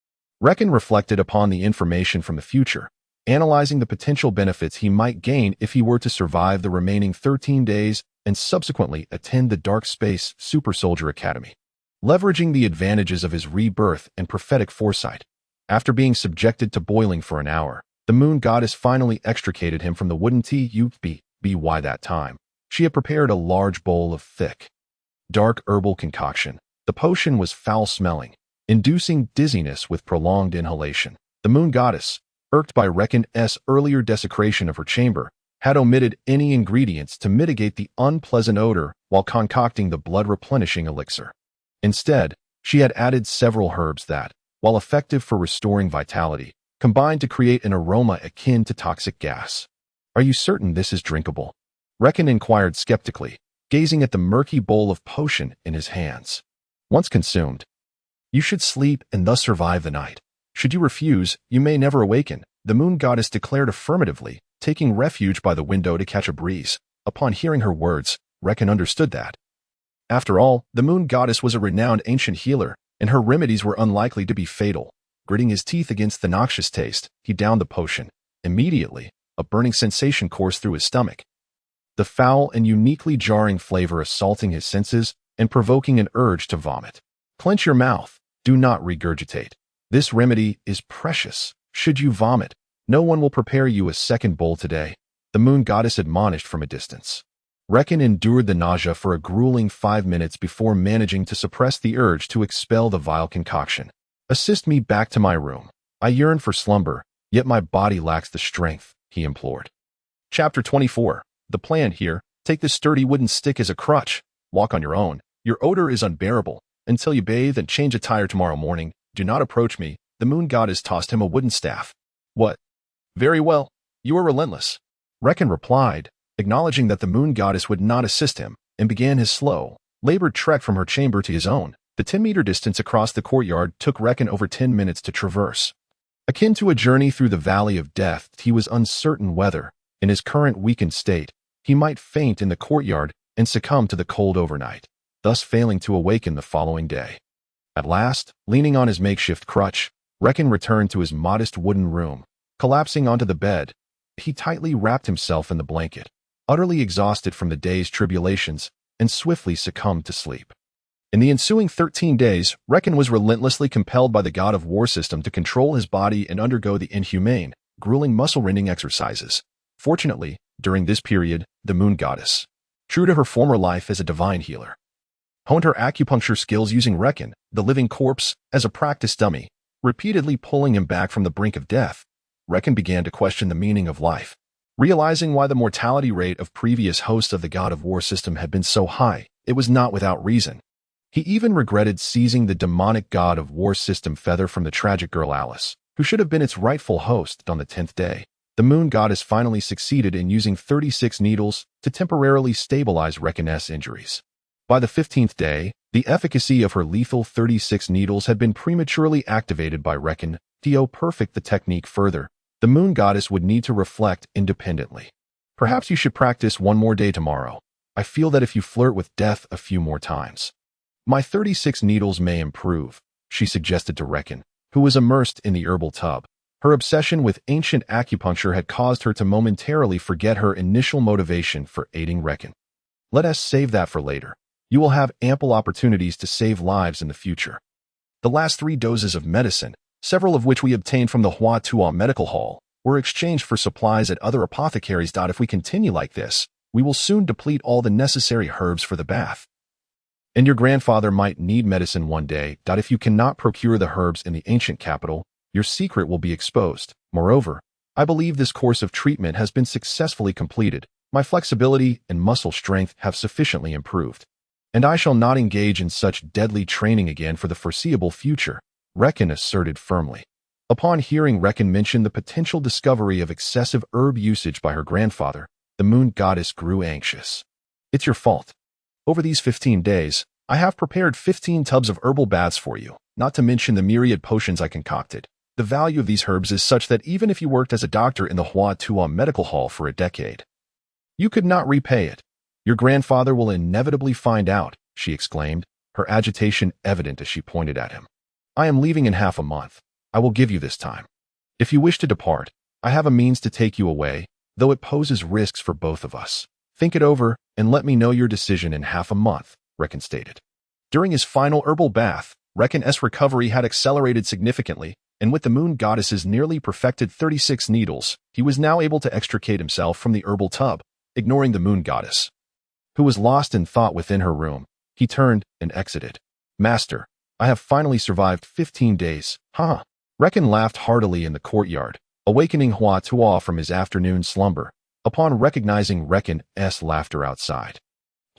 Reckon reflected upon the information from the future, analyzing the potential benefits he might gain if he were to survive the remaining 13 days and subsequently attend the Dark Space Super Soldier Academy. Leveraging the advantages of his rebirth and prophetic foresight, after being subjected to boiling for an hour, the moon goddess finally extricated him from the wooden by that time. She had prepared a large bowl of thick, dark herbal concoction. The potion was foul-smelling, inducing dizziness with prolonged inhalation. The moon goddess, irked by Reckon's earlier desecration of her chamber, had omitted any ingredients to mitigate the unpleasant odor while concocting the blood-replenishing elixir. Instead, she had added several herbs that, while effective for restoring vitality, combined to create an aroma akin to toxic gas. "Are you certain this is drinkable?" Reckon inquired skeptically, gazing at the murky bowl of potion in his hands. "Once consumed, you should sleep and thus survive the night. Should you refuse, you may never awaken," the moon goddess declared affirmatively, taking refuge by the window to catch a breeze. Upon hearing her words, Reckon understood that. After all, the moon goddess was a renowned ancient healer, and her remedies were unlikely to be fatal. Gritting his teeth against the noxious taste, he downed the potion. Immediately, a burning sensation coursed through his stomach, the foul and uniquely jarring flavor assaulting his senses and provoking an urge to vomit. "Clench your mouth. Do not regurgitate. This remedy is precious. Should you vomit, no one will prepare you a second bowl today," the moon goddess admonished from a distance. Reckon endured the nausea for a grueling 5 minutes before managing to suppress the urge to expel the vile concoction. "Assist me back to my room. I yearn for slumber, yet my body lacks the strength," he implored. Chapter 24. The plan here: take this sturdy wooden stick as a crutch. Walk on your own. Your odor is unbearable. Until you bathe and change attire tomorrow morning, do not approach me. The moon goddess tossed him a wooden staff. "What? Very well. You are relentless," Reckon replied, acknowledging that the moon goddess would not assist him, and began his slow, labored trek from her chamber to his own. The 10-meter distance across the courtyard took Reckon over 10 minutes to traverse. Akin to a journey through the valley of death, he was uncertain whether, in his current weakened state, he might faint in the courtyard and succumb to the cold overnight, thus failing to awaken the following day. At last, leaning on his makeshift crutch, Reckon returned to his modest wooden room. Collapsing onto the bed, he tightly wrapped himself in the blanket, utterly exhausted from the day's tribulations, and swiftly succumbed to sleep. In the ensuing 13 days, Reckon was relentlessly compelled by the god of war system to control his body and undergo the inhumane, grueling muscle-rending exercises. Fortunately, during this period, the moon goddess, true to her former life as a divine healer, honed her acupuncture skills using Reckon, the living corpse, as a practice dummy, repeatedly pulling him back from the brink of death. Reckon began to question the meaning of life. Realizing why the mortality rate of previous hosts of the god of war system had been so high, it was not without reason. He even regretted seizing the demonic god of war system feather from the tragic girl Alice, who should have been its rightful host on the 10th day. The moon goddess finally succeeded in using 36 needles to temporarily stabilize Reckon's injuries. By the 15th day, the efficacy of her lethal 36 needles had been prematurely activated by Reckon. To perfect the technique further, the moon goddess would need to reflect independently. "Perhaps you should practice one more day tomorrow. I feel that if you flirt with death a few more times, my 36 needles may improve," she suggested to Reckon, who was immersed in the herbal tub. Her obsession with ancient acupuncture had caused her to momentarily forget her initial motivation for aiding Reckon. "Let us save that for later. You will have ample opportunities to save lives in the future." The last 3 doses of medicine, several of which we obtained from the Hua Tuo Medical Hall, were exchanged for supplies at other apothecaries. "If we continue like this, we will soon deplete all the necessary herbs for the bath. And your grandfather might need medicine one day. If you cannot procure the herbs in the ancient capital, your secret will be exposed. Moreover, I believe this course of treatment has been successfully completed. My flexibility and muscle strength have sufficiently improved, and I shall not engage in such deadly training again for the foreseeable future," Reckon asserted firmly. Upon hearing Reckon mention the potential discovery of excessive herb usage by her grandfather, the moon goddess grew anxious. "It's your fault. Over these 15 days, I have prepared 15 tubs of herbal baths for you. not to mention the myriad potions I concocted. The value of these herbs is such that even if you worked as a doctor in the Hua Tuo Medical Hall for a decade, you could not repay it. Your grandfather will inevitably find out, she exclaimed, her agitation evident as she pointed at him. I am leaving in half a month. I will give you this time. If you wish to depart, I have a means to take you away, though it poses risks for both of us. Think it over and let me know your decision in half a month, Reckon stated. During his final herbal bath, Reckon's recovery had accelerated significantly, and with the moon goddess's nearly perfected 36 needles, he was now able to extricate himself from the herbal tub, ignoring the moon goddess, who was lost in thought within her room. He turned and exited. Master, I have finally survived 15 days. Haha. Reckon laughed heartily in the courtyard, awakening Hua Tuo from his afternoon slumber, upon recognizing Reckon's laughter outside.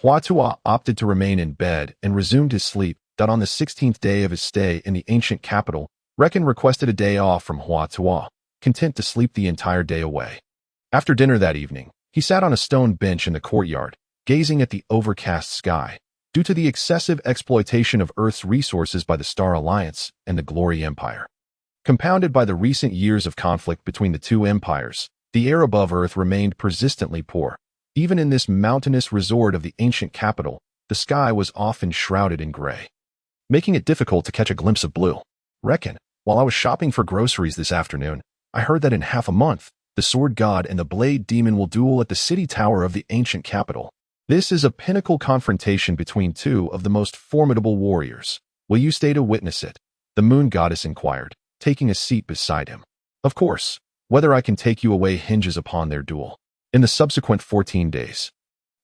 Hua Tuo opted to remain in bed and resumed his sleep. On the 16th day of his stay in the ancient capital, Reckon requested a day off from Hua Tuo, content to sleep the entire day away. After dinner that evening, he sat on a stone bench in the courtyard, gazing at the overcast sky. Due to the excessive exploitation of Earth's resources by the Star Alliance and the Glory Empire, compounded by the recent years of conflict between the two empires, the air above Earth remained persistently poor. Even in this mountainous resort of the ancient capital, the sky was often shrouded in gray, making it difficult to catch a glimpse of blue. Reckon, while I was shopping for groceries this afternoon, I heard that in half a month, the Sword God and the Blade Demon will duel at the city tower of the ancient capital. This is a pinnacle confrontation between two of the most formidable warriors. Will you stay to witness it? The moon goddess inquired, taking a seat beside him. Of course. Whether I can take you away hinges upon their duel. In the subsequent 14 days,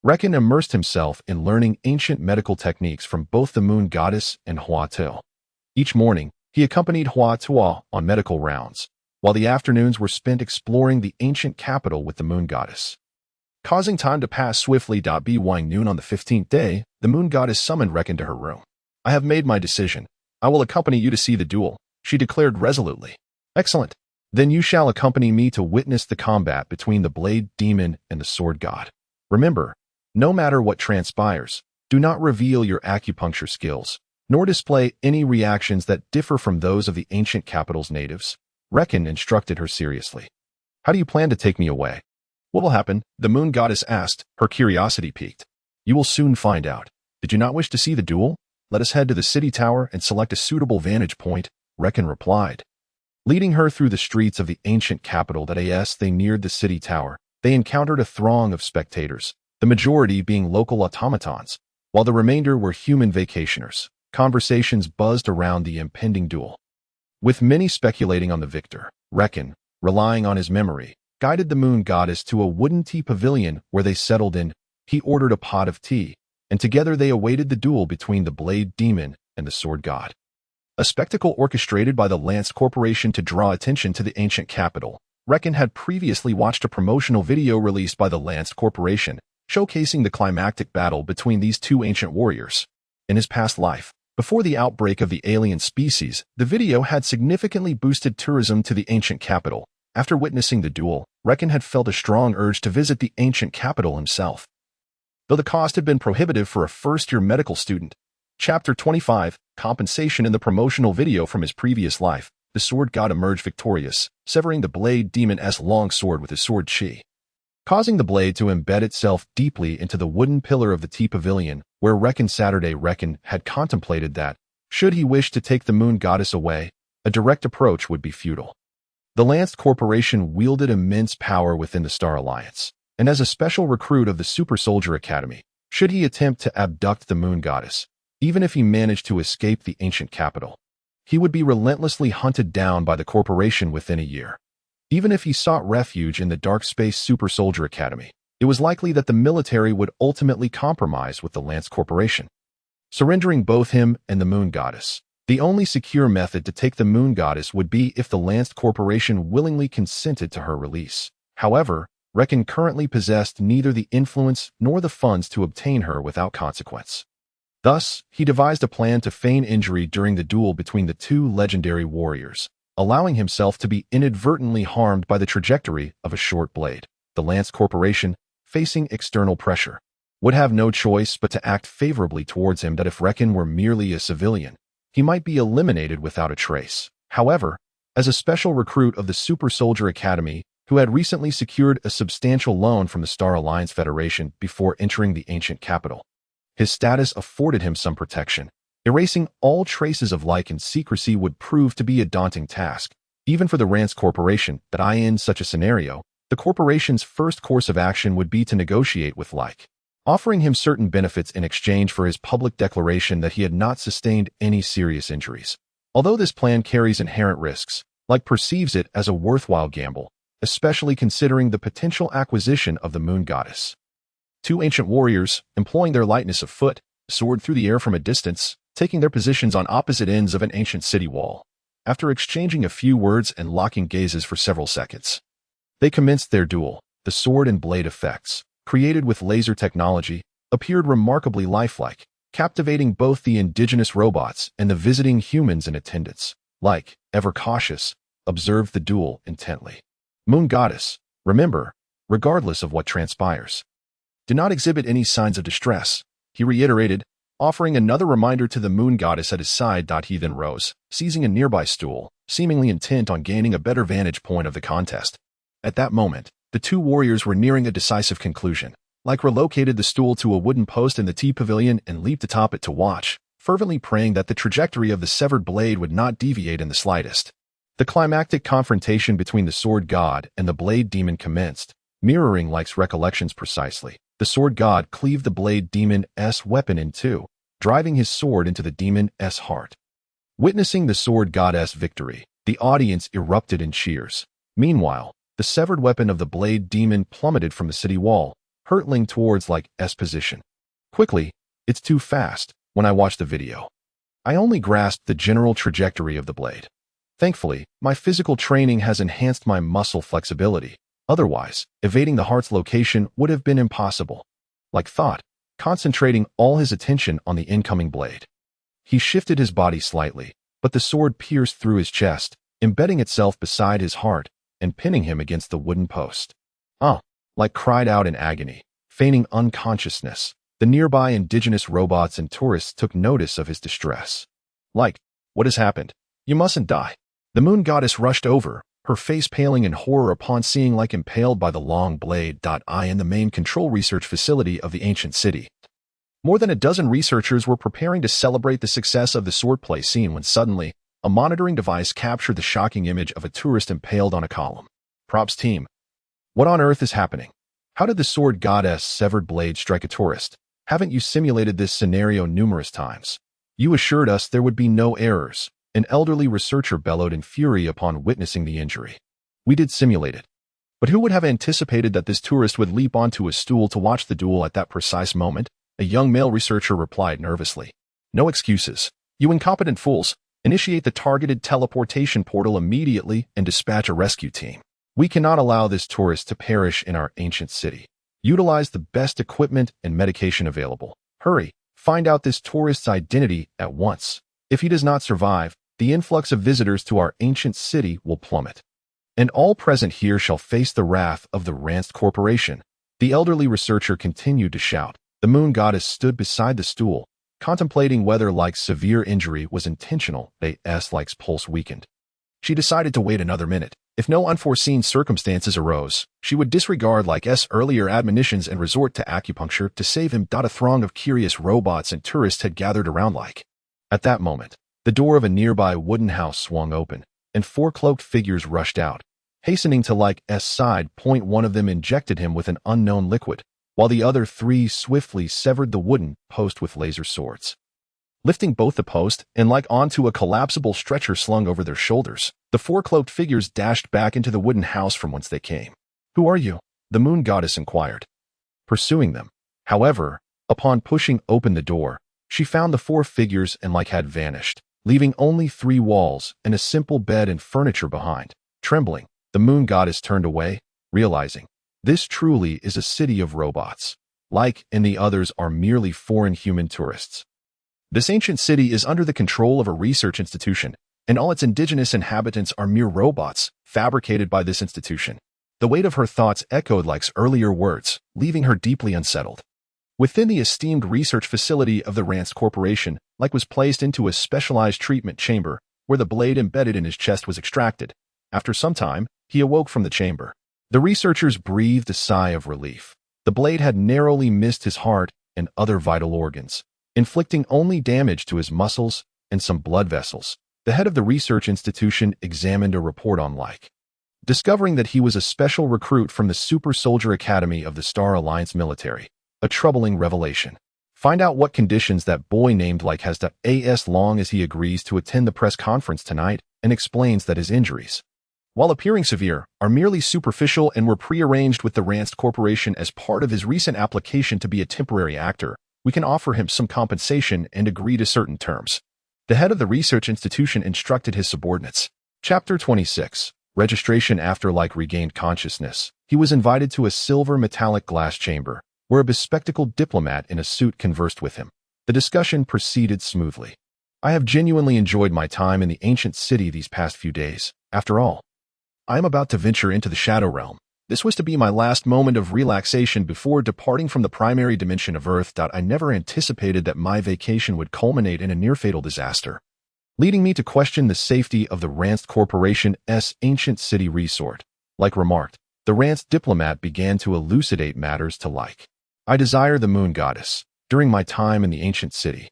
Reckon immersed himself in learning ancient medical techniques from both the moon goddess and Hua Tuo. Each morning, he accompanied Hua Tuo on medical rounds, while the afternoons were spent exploring the ancient capital with the moon goddess, causing time to pass swiftly. By noon on the 15th day, the moon goddess summoned Reckon to her room. I have made my decision. I will accompany you to see the duel, she declared resolutely. Excellent. Then you shall accompany me to witness the combat between the Blade Demon and the Sword God. Remember, no matter what transpires, do not reveal your acupuncture skills, nor display any reactions that differ from those of the ancient capital's natives. Reckon instructed her seriously. How do you plan to take me away? What will happen? The moon goddess asked, her curiosity piqued. You will soon find out. Did you not wish to see the duel? Let us head to the city tower and select a suitable vantage point, Reckon replied. Leading her through the streets of the ancient capital as they neared the city tower, they encountered a throng of spectators, the majority being local automatons, while the remainder were human vacationers. Conversations buzzed around the impending duel, with many speculating on the victor. Reckon, relying on his memory, guided the moon goddess to a wooden tea pavilion where they settled in. He ordered a pot of tea, and together they awaited the duel between the Blade Demon and the Sword God. A spectacle orchestrated by the Lance Corporation to draw attention to the ancient capital. Reckon had previously watched a promotional video released by the Lance Corporation, showcasing the climactic battle between these two ancient warriors. In his past life, before the outbreak of the alien species, the video had significantly boosted tourism to the ancient capital. After witnessing the duel, Reckon had felt a strong urge to visit the ancient capital himself, though the cost had been prohibitive for a first-year medical student. Chapter 25, Compensation. In the promotional video from his previous life, the Sword God emerged victorious, severing the Blade Demon's long sword with his sword chi, causing the blade to embed itself deeply into the wooden pillar of the tea pavilion, where Reckon had contemplated that, should he wish to take the moon goddess away, a direct approach would be futile. The Lance Corporation wielded immense power within the Star Alliance, and as a special recruit of the Super Soldier Academy, should he attempt to abduct the moon goddess, even if he managed to escape the ancient capital, he would be relentlessly hunted down by the corporation within a year. Even if he sought refuge in the Dark Space Super Soldier Academy, it was likely that the military would ultimately compromise with the Lance Corporation, surrendering both him and the moon goddess. The only secure method to take the moon goddess would be if the Lance Corporation willingly consented to her release. However, Reckon currently possessed neither the influence nor the funds to obtain her without consequence. Thus, he devised a plan to feign injury during the duel between the two legendary warriors, allowing himself to be inadvertently harmed by the trajectory of a short blade. The Lance Corporation, facing external pressure, would have no choice but to act favorably towards him. That if Reckon were merely a civilian, he might be eliminated without a trace. However, as a special recruit of the Super Soldier Academy, who had recently secured a substantial loan from the Star Alliance Federation before entering the ancient capital, his status afforded him some protection. Erasing all traces of Leyke in secrecy would prove to be a daunting task, even for the Rance Corporation. In such a scenario, the corporation's first course of action would be to negotiate with Leyke, offering him certain benefits in exchange for his public declaration that he had not sustained any serious injuries. Although this plan carries inherent risks, Leyke perceives it as a worthwhile gamble, especially considering the potential acquisition of the Moon Goddess. Two ancient warriors, employing their lightness of foot, soared through the air from a distance, taking their positions on opposite ends of an ancient city wall. After exchanging a few words and locking gazes for several seconds, they commenced their duel. The sword and blade effects, created with laser technology, appeared remarkably lifelike, captivating both the indigenous robots and the visiting humans in attendance. Leyke, ever cautious, observed the duel intently. Moon Goddess, remember, regardless of what transpires, do not exhibit any signs of distress, he reiterated, offering another reminder to the Moon Goddess at his side. He then rose, seizing a nearby stool, seemingly intent on gaining a better vantage point of the contest. At that moment, the two warriors were nearing a decisive conclusion. Leyke relocated the stool to a wooden post in the T-pavilion and leaped atop it to watch, fervently praying that the trajectory of the severed blade would not deviate in the slightest. The climactic confrontation between the sword god and the blade demon commenced, mirroring Leyke's recollections precisely. The sword god cleaved the blade demon's weapon in two, driving his sword into the demon's heart. Witnessing the sword god's victory, the audience erupted in cheers. Meanwhile, the severed weapon of the blade demon plummeted from the city wall, hurtling towards Leyke's position. Quickly, it's too fast. When I watched the video, I only grasped the general trajectory of the blade. Thankfully, my physical training has enhanced my muscle flexibility. Otherwise, evading the heart's location would have been impossible. Leyke thought, concentrating all his attention on the incoming blade. He shifted his body slightly, but the sword pierced through his chest, embedding itself beside his heart and pinning him against the wooden post. Leyke cried out in agony, feigning unconsciousness. The nearby indigenous robots and tourists took notice of his distress. Leyke, what has happened? You mustn't die. The Moon Goddess rushed over, her face paling in horror upon seeing Leyke impaled by the long blade. In the main control research facility of the ancient city, more than a dozen researchers were preparing to celebrate the success of the swordplay scene when suddenly, a monitoring device captured the shocking image of a tourist impaled on a column. Props team. What on earth is happening? How did the sword goddess' severed blade strike a tourist? Haven't you simulated this scenario numerous times? You assured us there would be no errors. An elderly researcher bellowed in fury upon witnessing the injury. We did simulate it. But who would have anticipated that this tourist would leap onto a stool to watch the duel at that precise moment? A young male researcher replied nervously. No excuses. You incompetent fools. Initiate the targeted teleportation portal immediately and dispatch a rescue team. We cannot allow this tourist to perish in our ancient city. Utilize the best equipment and medication available. Hurry, find out this tourist's identity at once. If he does not survive, the influx of visitors to our ancient city will plummet, and all present here shall face the wrath of the Rance Corporation. The elderly researcher continued to shout. The Moon Goddess stood beside the stool, contemplating whether Leyke's severe injury was intentional. Leyke's pulse weakened. She decided to wait another minute. If no unforeseen circumstances arose, she would disregard Leyke's earlier admonitions and resort to acupuncture to save him. A throng of curious robots and tourists had gathered around Leyke. At that moment, the door of a nearby wooden house swung open, and four cloaked figures rushed out. Hastening to Leyke's side, one of them injected him with an unknown liquid, while the other three swiftly severed the wooden post with laser swords. Lifting both the post and Leyke onto a collapsible stretcher slung over their shoulders, the four cloaked figures dashed back into the wooden house from whence they came. Who are you? The Moon Goddess inquired, pursuing them. However, upon pushing open the door, she found the four figures and Leyke had vanished, leaving only three walls and a simple bed and furniture behind. Trembling, the Moon Goddess turned away, realizing, this truly is a city of robots. Leyke and the others are merely foreign human tourists. This ancient city is under the control of a research institution, and all its indigenous inhabitants are mere robots, fabricated by this institution. The weight of her thoughts echoed Leyke's earlier words, leaving her deeply unsettled. Within the esteemed research facility of the Rance Corporation, Leyke was placed into a specialized treatment chamber where the blade embedded in his chest was extracted. After some time, he awoke from the chamber. The researchers breathed a sigh of relief. The blade had narrowly missed his heart and other vital organs, inflicting only damage to his muscles and some blood vessels. The head of the research institution examined a report on Leyke, discovering that he was a special recruit from the Super Soldier Academy of the Star Alliance military. A troubling revelation. Find out what conditions that boy named Leyke has to as long as he agrees to attend the press conference tonight and explains that his injuries, while appearing severe, are merely superficial and were prearranged with the Rance Corporation as part of his recent application to be a temporary actor. We can offer him some compensation and agree to certain terms. The head of the research institution instructed his subordinates. Chapter 26. Registration. After Leyke regained consciousness, he was invited to a silver metallic glass chamber, where a bespectacled diplomat in a suit conversed with him. The discussion proceeded smoothly. I have genuinely enjoyed my time in the ancient city these past few days. After all, I am about to venture into the Shadow Realm. This was to be my last moment of relaxation before departing from the primary dimension of Earth. I never anticipated that my vacation would culminate in a near-fatal disaster, leading me to question the safety of the Rance Corporation's ancient city resort. Leyke remarked. The Rance diplomat began to elucidate matters to Leyke. I desire the moon goddess. During my time in the ancient city,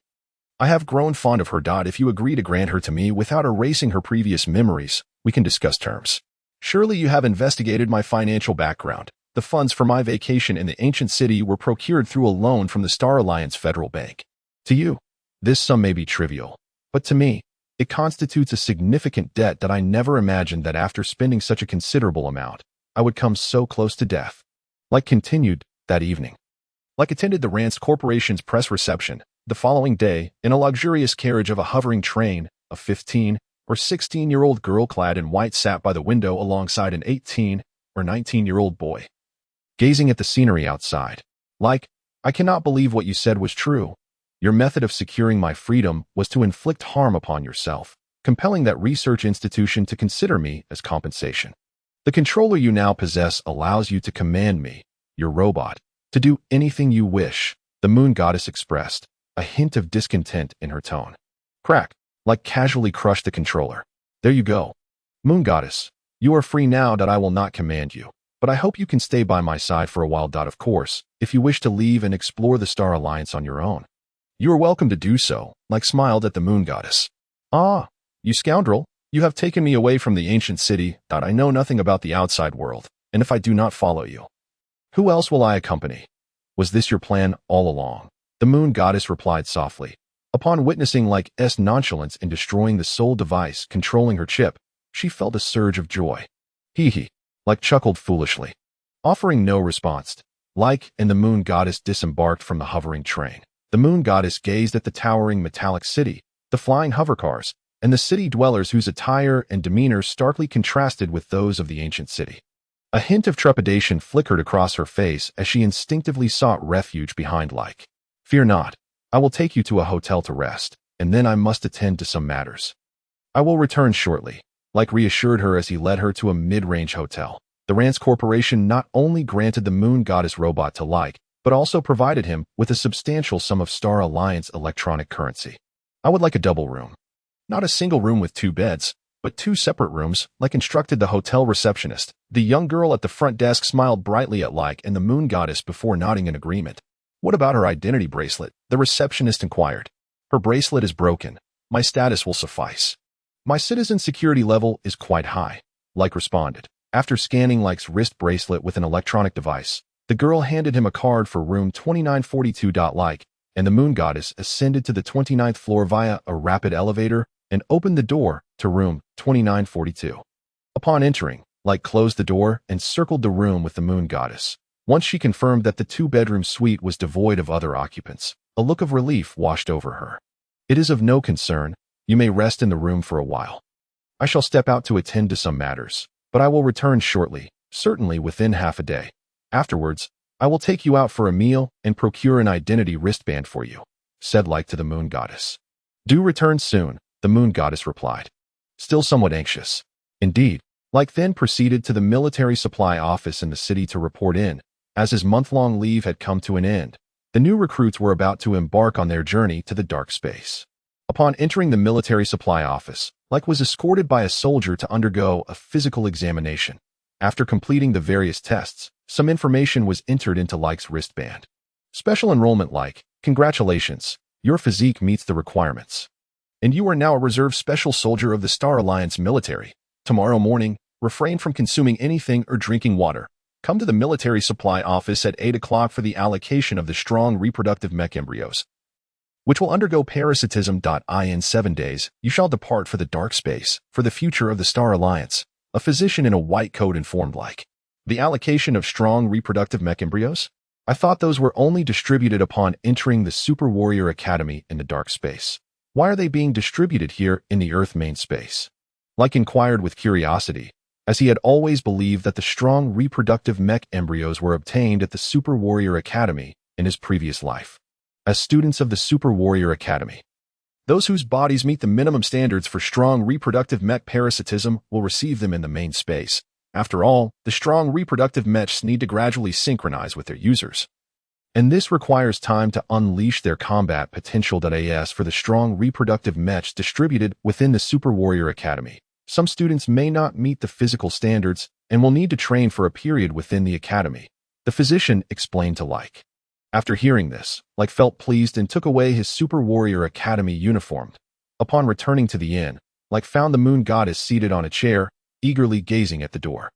I have grown fond of her. If you agree to grant her to me without erasing her previous memories, we can discuss terms. Surely you have investigated my financial background. The funds for my vacation in the ancient city were procured through a loan from the Star Alliance Federal Bank. To you, this sum may be trivial, but to me, it constitutes a significant debt that I never imagined that after spending such a considerable amount, I would come so close to death. Leyke continued. That evening, Leyke attended the Rance Corporation's press reception. The following day, in a luxurious carriage of a hovering train, a 15 or 16-year-old girl clad in white sat by the window alongside an 18 or 19-year-old boy, gazing at the scenery outside. Leyke, I cannot believe what you said was true. Your method of securing my freedom was to inflict harm upon yourself, compelling that research institution to consider me as compensation. The controller you now possess allows you to command me, your robot, to do anything you wish, the moon goddess expressed, a hint of discontent in her tone. Crack. Leyke casually crushed the controller. There you go. Moon goddess, you are free now. I will not command you, but I hope you can stay by my side for a while. Of course, if you wish to leave and explore the Star Alliance on your own, you are welcome to do so. Leyke smiled at the moon goddess. Ah, you scoundrel, you have taken me away from the ancient city. I know nothing about the outside world, and if I do not follow you, who else will I accompany? Was this your plan all along? The moon goddess replied softly. Upon witnessing Leyke's nonchalance in destroying the sole device controlling her chip, she felt a surge of joy. Hee. Leyke chuckled foolishly. Offering no response, Leyke and the moon goddess disembarked from the hovering train. The moon goddess gazed at the towering metallic city, the flying hovercars, and the city dwellers whose attire and demeanor starkly contrasted with those of the ancient city. A hint of trepidation flickered across her face as she instinctively sought refuge behind Leyke. Fear not. I will take you to a hotel to rest, and then I must attend to some matters. I will return shortly, Leyke reassured her as he led her to a mid-range hotel. The Rance Corporation not only granted the moon goddess robot to Leyke, but also provided him with a substantial sum of Star Alliance electronic currency. I would like a double room. Not a single room with 2 beds, but 2 separate rooms, Leyke instructed the hotel receptionist. The young girl at the front desk smiled brightly at Leyke and the moon goddess before nodding in agreement. What about her identity bracelet? The receptionist inquired. Her bracelet is broken. My status will suffice. My citizen security level is quite high, Leyke responded. After scanning Leyke's wrist bracelet with an electronic device, the girl handed him a card for room 2942. Leyke and the moon goddess ascended to the 29th floor via a rapid elevator and opened the door to room 2942. Upon entering, Leyke closed the door and circled the room with the moon goddess. Once she confirmed that the 2-bedroom suite was devoid of other occupants, a look of relief washed over her. It is of no concern. You may rest in the room for a while. I shall step out to attend to some matters, but I will return shortly, certainly within half a day. Afterwards, I will take you out for a meal and procure an identity wristband for you, said Leyke to the moon goddess. Do return soon, the moon goddess replied, still somewhat anxious. Indeed, Leyke then proceeded to the military supply office in the city to report in, as his month-long leave had come to an end. The new recruits were about to embark on their journey to the dark space. Upon entering the military supply office, Leyke was escorted by a soldier to undergo a physical examination. After completing the various tests, some information was entered into Leyke's wristband. Special enrollment Leyke, congratulations, your physique meets the requirements. And you are now a reserve special soldier of the Star Alliance military. Tomorrow morning, refrain from consuming anything or drinking water. Come to the military supply office at 8 o'clock for the allocation of the strong reproductive mech embryos, which will undergo parasitism. In 7 days, you shall depart for the dark space, for the future of the Star Alliance. A physician in a white coat informed Leyke. The allocation of strong reproductive mech embryos? I thought those were only distributed upon entering the Super Warrior Academy in the dark space. Why are they being distributed here in the Earth main space? Leyke inquired with curiosity, as he had always believed that the strong reproductive mech embryos were obtained at the Super Warrior Academy in his previous life. As students of the Super Warrior Academy, those whose bodies meet the minimum standards for strong reproductive mech parasitism will receive them in the main space. After all, the strong reproductive mechs need to gradually synchronize with their users. And this requires time to unleash their combat potential. As for the strong reproductive mechs distributed within the Super Warrior Academy, some students may not meet the physical standards and will need to train for a period within the academy, the physician explained to Leyke. After hearing this, Leyke felt pleased and took away his Super Warrior Academy uniform. Upon returning to the inn, Leyke found the moon goddess seated on a chair, eagerly gazing at the door.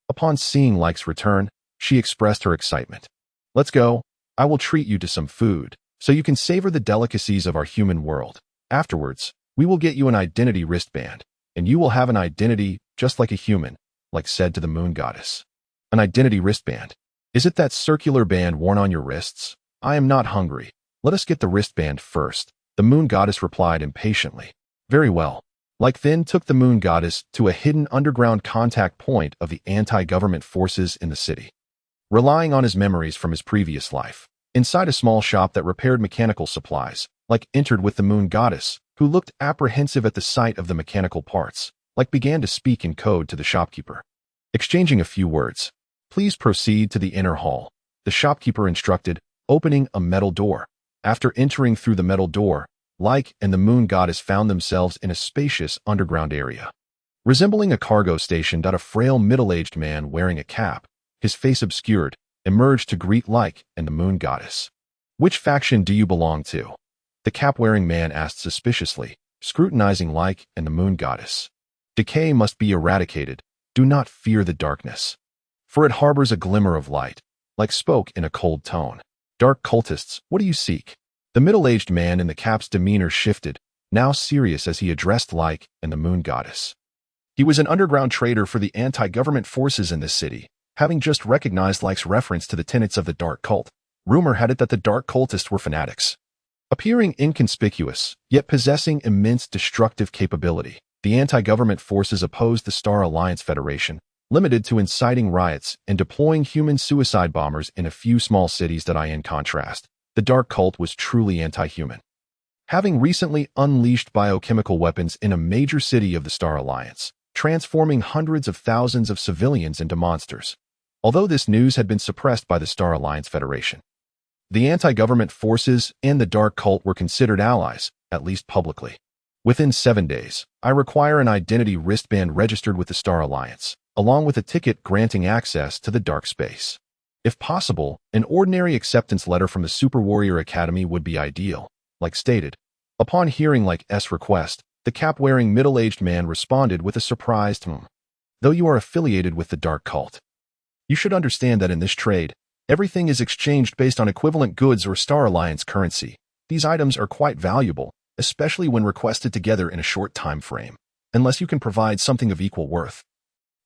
Upon seeing Leyke's return, she expressed her excitement. Let's go. I will treat you to some food, so you can savor the delicacies of our human world. Afterwards, we will get you an identity wristband, and you will have an identity just like a human, Leyke said to the moon goddess. An identity wristband. Is it that circular band worn on your wrists? I am not hungry. Let us get the wristband first, the moon goddess replied impatiently. Very well. Leyke then took the moon goddess to a hidden underground contact point of the anti-government forces in the city. Relying on his memories from his previous life, inside a small shop that repaired mechanical supplies, Leyke entered with the moon goddess, who looked apprehensive at the sight of the mechanical parts. Leyke began to speak in code to the shopkeeper. Exchanging a few words, please proceed to the inner hall, the shopkeeper instructed, opening a metal door. After entering through the metal door, Leyke and the moon goddess found themselves in a spacious underground area. Resembling a cargo station, a frail middle-aged man wearing a cap, his face obscured, emerged to greet Leyke and the moon goddess. Which faction do you belong to? The cap-wearing man asked suspiciously, scrutinizing Leyke and the moon goddess. Decay must be eradicated. Do not fear the darkness, for it harbors a glimmer of light. Leyke spoke in a cold tone. Dark cultists, what do you seek? The middle-aged man in the cap's demeanor shifted, now serious as he addressed Leyke and the moon goddess. He was an underground trader for the anti-government forces in this city, having just recognized Leyke's reference to the tenets of the dark cult. Rumor had it that the dark cultists were fanatics, appearing inconspicuous, yet possessing immense destructive capability. The anti-government forces opposed the Star Alliance Federation, limited to inciting riots and deploying human suicide bombers in a few small cities. In contrast, the dark cult was truly anti-human, having recently unleashed biochemical weapons in a major city of the Star Alliance, transforming hundreds of thousands of civilians into monsters. Although this news had been suppressed by the Star Alliance Federation, the anti-government forces and the dark cult were considered allies, at least publicly. Within 7 days, I require an identity wristband registered with the Star Alliance, along with a ticket granting access to the dark space. If possible, an ordinary acceptance letter from the Super Warrior Academy would be ideal, Leyke stated. Upon hearing Leyke's request, the cap-wearing middle-aged man responded with a surprised Though you are affiliated with the dark cult, you should understand that in this trade, everything is exchanged based on equivalent goods or Star Alliance currency. These items are quite valuable, especially when requested together in a short time frame, unless you can provide something of equal worth.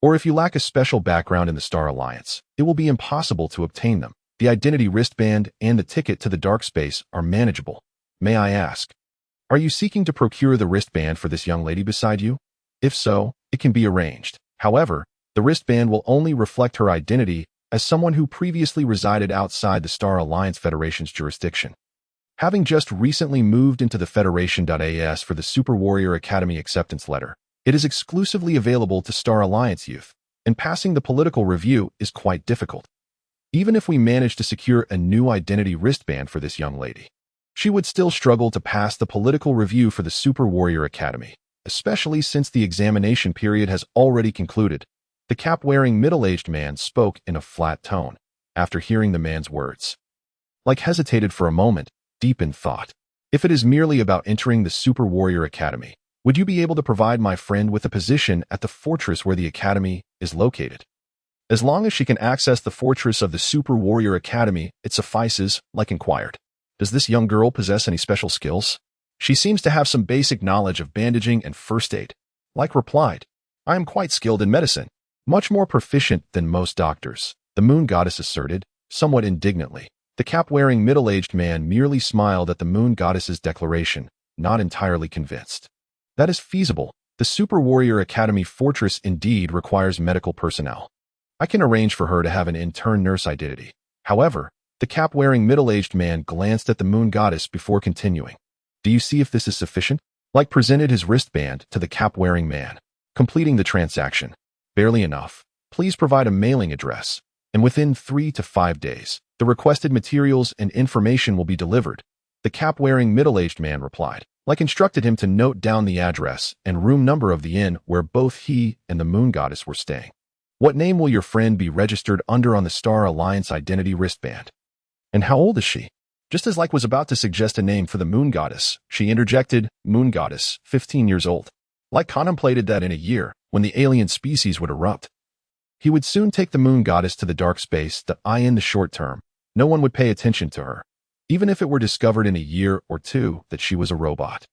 Or if you lack a special background in the Star Alliance, it will be impossible to obtain them. The identity wristband and the ticket to the dark space are manageable. May I ask, are you seeking to procure the wristband for this young lady beside you? If so, it can be arranged. However, the wristband will only reflect her identity as someone who previously resided outside the Star Alliance Federation's jurisdiction. Having just recently moved into the Federation.as for the Super Warrior Academy acceptance letter, it is exclusively available to Star Alliance youth, and passing the political review is quite difficult. Even if we managed to secure a new identity wristband for this young lady, she would still struggle to pass the political review for the Super Warrior Academy, especially since the examination period has already concluded. The cap-wearing middle-aged man spoke in a flat tone after hearing the man's words. Leyke hesitated for a moment, deep in thought. If it is merely about entering the Super Warrior Academy, would you be able to provide my friend with a position at the fortress where the academy is located? As long as she can access the fortress of the Super Warrior Academy, it suffices, Leyke inquired. Does this young girl possess any special skills? She seems to have some basic knowledge of bandaging and first aid. Leyke replied, I am quite skilled in medicine, much more proficient than most doctors, the moon goddess asserted, somewhat indignantly. The cap-wearing middle-aged man merely smiled at the moon goddess's declaration, not entirely convinced. That is feasible. The Super Warrior Academy fortress indeed requires medical personnel. I can arrange for her to have an intern nurse identity. However, the cap-wearing middle-aged man glanced at the moon goddess before continuing. Do you see if this is sufficient? Leyke presented his wristband to the cap-wearing man, completing the transaction. Barely enough. Please provide a mailing address, and within 3 to 5 days, the requested materials and information will be delivered. The cap-wearing middle-aged man replied. Leyke instructed him to note down the address and room number of the inn where both he and the moon goddess were staying. What name will your friend be registered under on the Star Alliance identity wristband? And how old is she? Just as Leyke was about to suggest a name for the moon goddess, she interjected, moon goddess, 15 years old. Leyke contemplated that in a year, when the alien species would erupt, he would soon take the moon goddess to the dark space. In the short term, no one would pay attention to her, even if it were discovered in a year or two that she was a robot.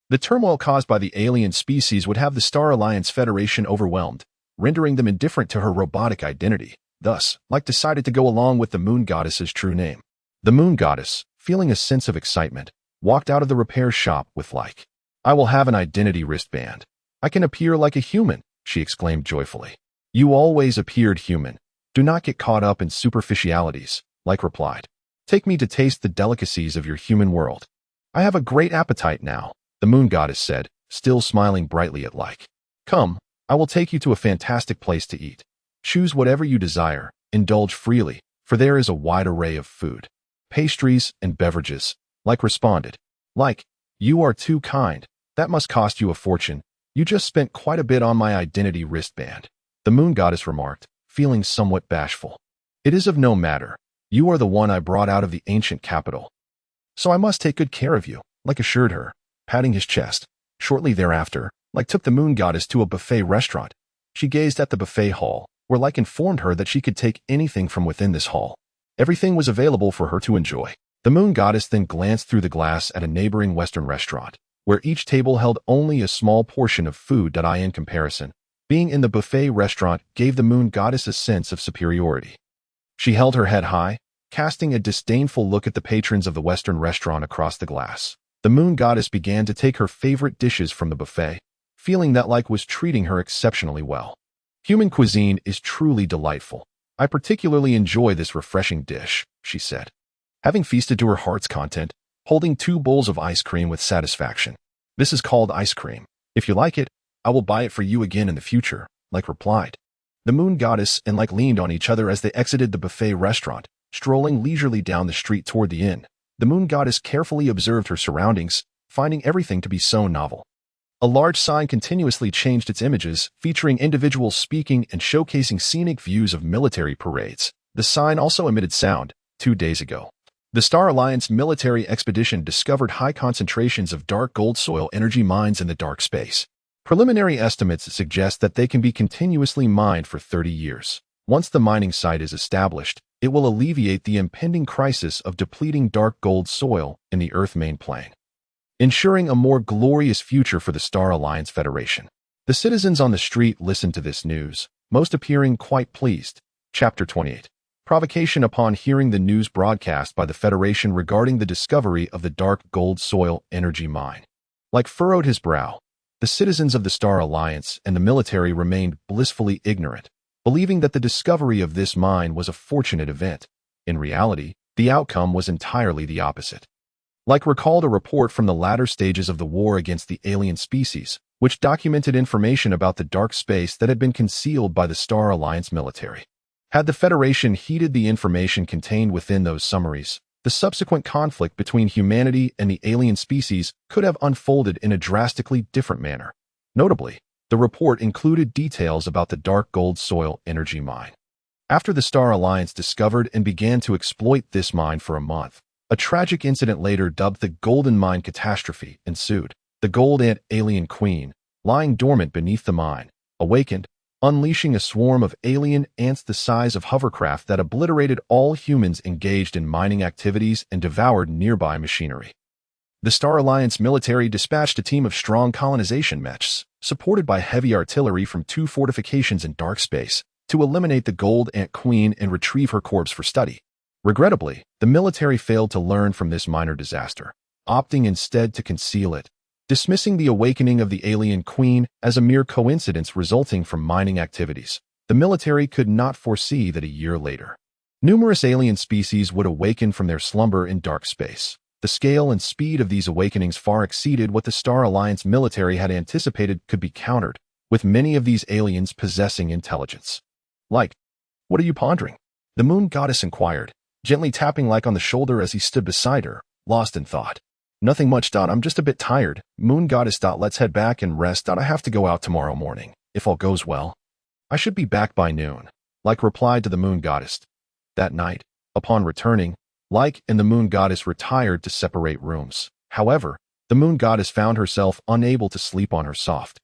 The turmoil caused by the alien species would have the Star Alliance Federation overwhelmed, rendering them indifferent to her robotic identity. Thus, Leyke decided to go along with the moon goddess's true name. The moon goddess, feeling a sense of excitement, walked out of the repair shop with Leyke. I will have an identity wristband. I can appear like a human, she exclaimed joyfully. You always appeared human. Do not get caught up in superficialities, Leyke replied. Take me to taste the delicacies of your human world. I have a great appetite now, the moon goddess said, still smiling brightly at Leyke. Come, I will take you to a fantastic place to eat. Choose whatever you desire, indulge freely, for there is a wide array of food, pastries, and beverages, Leyke responded. Leyke, you are too kind. That must cost you a fortune. You just spent quite a bit on my identity wristband, the moon goddess remarked, feeling somewhat bashful. It is of no matter. You are the one I brought out of the ancient capital. So I must take good care of you, Leyke assured her, patting his chest. Shortly thereafter, Leyke took the moon goddess to a buffet restaurant. She gazed at the buffet hall, where Leyke informed her that she could take anything from within this hall. Everything was available for her to enjoy. The moon goddess then glanced through the glass at a neighboring Western restaurant, where each table held only a small portion of food. In comparison, being in the buffet restaurant gave the moon goddess a sense of superiority. She held her head high, casting a disdainful look at the patrons of the Western restaurant across the glass. The moon goddess began to take her favorite dishes from the buffet, feeling that Leyke was treating her exceptionally well. Human cuisine is truly delightful. I particularly enjoy this refreshing dish, she said, having feasted to her heart's content, holding 2 bowls of ice cream with satisfaction. This is called ice cream. If you like it, I will buy it for you again in the future, Leyke replied. The moon goddess and Leyke leaned on each other as they exited the buffet restaurant, strolling leisurely down the street toward the inn. The moon goddess carefully observed her surroundings, finding everything to be so novel. A large sign continuously changed its images, featuring individuals speaking and showcasing scenic views of military parades. The sign also emitted sound. 2 days ago, the Star Alliance military expedition discovered high concentrations of dark gold soil energy mines in the dark space. Preliminary estimates suggest that they can be continuously mined for 30 years. Once the mining site is established, it will alleviate the impending crisis of depleting dark gold soil in the Earth main plane, ensuring a more glorious future for the Star Alliance Federation. The citizens on the street listened to this news, most appearing quite pleased. Chapter 28. Provocation. Upon hearing the news broadcast by the Federation regarding the discovery of the dark gold soil energy mine, Leyke furrowed his brow. The citizens of the Star Alliance and the military remained blissfully ignorant, believing that the discovery of this mine was a fortunate event. In reality, the outcome was entirely the opposite. Leyke recalled a report from the latter stages of the war against the alien species, which documented information about the dark space that had been concealed by the Star Alliance military. Had the Federation heeded the information contained within those summaries, the subsequent conflict between humanity and the alien species could have unfolded in a drastically different manner. Notably, the report included details about the dark gold soil energy mine. After the Star Alliance discovered and began to exploit this mine for a month, a tragic incident later dubbed the Golden Mine Catastrophe ensued. The Gold Ant alien queen, lying dormant beneath the mine, awakened, unleashing a swarm of alien ants the size of hovercraft that obliterated all humans engaged in mining activities and devoured nearby machinery. The Star Alliance military dispatched a team of strong colonization mechs, supported by heavy artillery from 2 fortifications in dark space, to eliminate the Gold Ant Queen and retrieve her corpse for study. Regrettably, the military failed to learn from this minor disaster, opting instead to conceal it, dismissing the awakening of the alien queen as a mere coincidence resulting from mining activities. The military could not foresee that a year later, numerous alien species would awaken from their slumber in dark space. The scale and speed of these awakenings far exceeded what the Star Alliance military had anticipated could be countered, with many of these aliens possessing intelligence. Leyke, what are you pondering? The moon goddess inquired, gently tapping Leyke on the shoulder as he stood beside her, lost in thought. Nothing much. I'm just a bit tired. Moon goddess. Let's head back and rest. I have to go out tomorrow morning, if all goes well. I should be back by noon, Leyke replied to the moon goddess. That night, upon returning, Leyke and the moon goddess retired to separate rooms. However, the moon goddess found herself unable to sleep on her soft,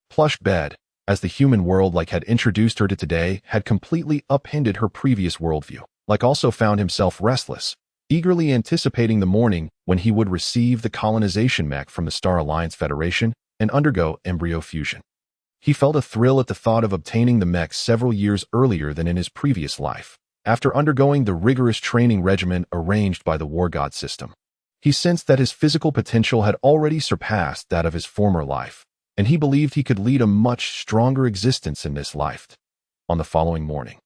plush bed, as the human world Leyke had introduced her to today had completely upended her previous worldview. Leyke also found himself restless, eagerly anticipating the morning when he would receive the colonization mech from the Star Alliance Federation and undergo embryo fusion. He felt a thrill at the thought of obtaining the mech several years earlier than in his previous life, after undergoing the rigorous training regimen arranged by the War God system. He sensed that his physical potential had already surpassed that of his former life, and he believed he could lead a much stronger existence in this life. On the following morning,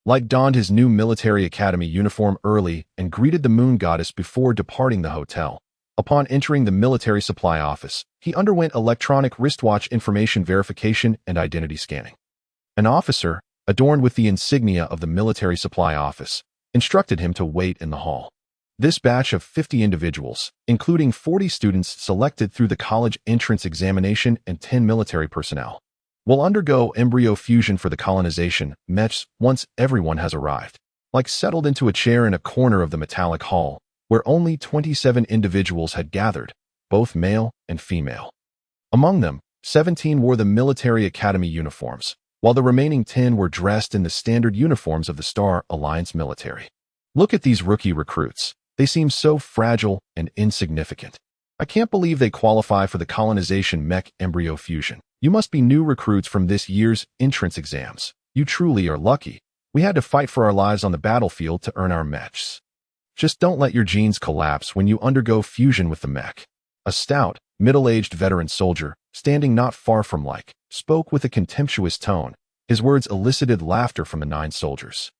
Leyke donned his new military academy uniform early and greeted the moon goddess before departing the hotel. Upon entering the military supply office, he underwent electronic wristwatch information verification and identity scanning. An officer, adorned with the insignia of the military supply office, instructed him to wait in the hall. This batch of 50 individuals, including 40 students selected through the college entrance examination and 10 military personnel, will undergo embryo fusion for the colonization mechs once everyone has arrived. Leyke settled into a chair in a corner of the metallic hall, where only 27 individuals had gathered, both male and female. Among them, 17 wore the military academy uniforms, while the remaining 10 were dressed in the standard uniforms of the Star Alliance military. Look at these rookie recruits. They seem so fragile and insignificant. I can't believe they qualify for the colonization mech embryo fusion. You must be new recruits from this year's entrance exams. You truly are lucky. We had to fight for our lives on the battlefield to earn our mechs. Just don't let your genes collapse when you undergo fusion with the mech. A stout, middle-aged veteran soldier, standing not far from Leyke, spoke with a contemptuous tone. His words elicited laughter from the 9 soldiers.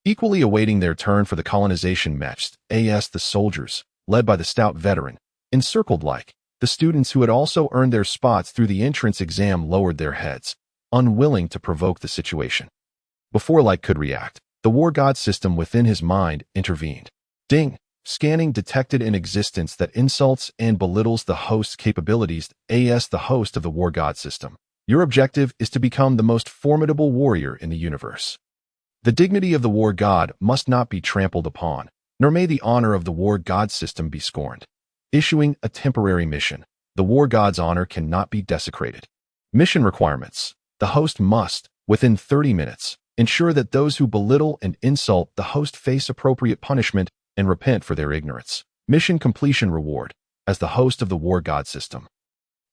Equally awaiting their turn for the colonization mechs, the soldiers, led by the stout veteran, encircled Leyke. The students who had also earned their spots through the entrance exam lowered their heads, unwilling to provoke the situation. Before Leyke could react, the War God system within his mind intervened. Ding! Scanning detected an existence that insults and belittles the host's capabilities. The host of the War God system. Your objective is to become the most formidable warrior in the universe. The dignity of the War God must not be trampled upon, nor may the honor of the War God system be scorned. Issuing a temporary mission. The War God's honor cannot be desecrated. Mission requirements. The host must, within 30 minutes, ensure that those who belittle and insult the host face appropriate punishment and repent for their ignorance. Mission completion reward. As the host of the War God system,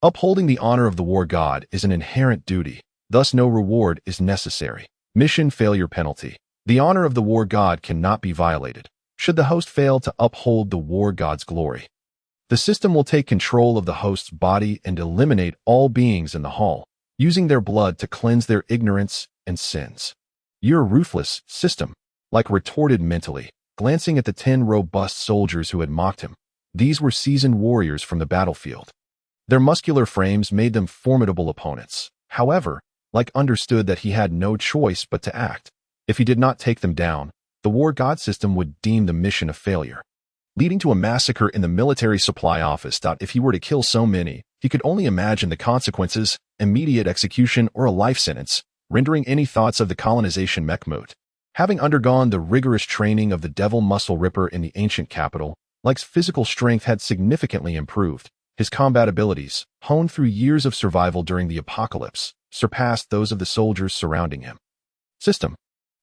upholding the honor of the War God is an inherent duty, thus no reward is necessary. Mission failure penalty. The honor of the War God cannot be violated, should the host fail to uphold the War God's glory. The system will take control of the host's body and eliminate all beings in the hall, using their blood to cleanse their ignorance and sins. You're a ruthless system, Leyke retorted mentally, glancing at the 10 robust soldiers who had mocked him. These were seasoned warriors from the battlefield. Their muscular frames made them formidable opponents. However, Leyke understood that he had no choice but to act. If he did not take them down, the war god system would deem the mission a failure, leading to a massacre in the military supply office. If he were to kill so many, he could only imagine the consequences, immediate execution or a life sentence, rendering any thoughts of the colonization mech moot. Having undergone the rigorous training of the Devil Muscle Ripper in the ancient capital, Leyke's physical strength had significantly improved. His combat abilities, honed through years of survival during the apocalypse, surpassed those of the soldiers surrounding him. System.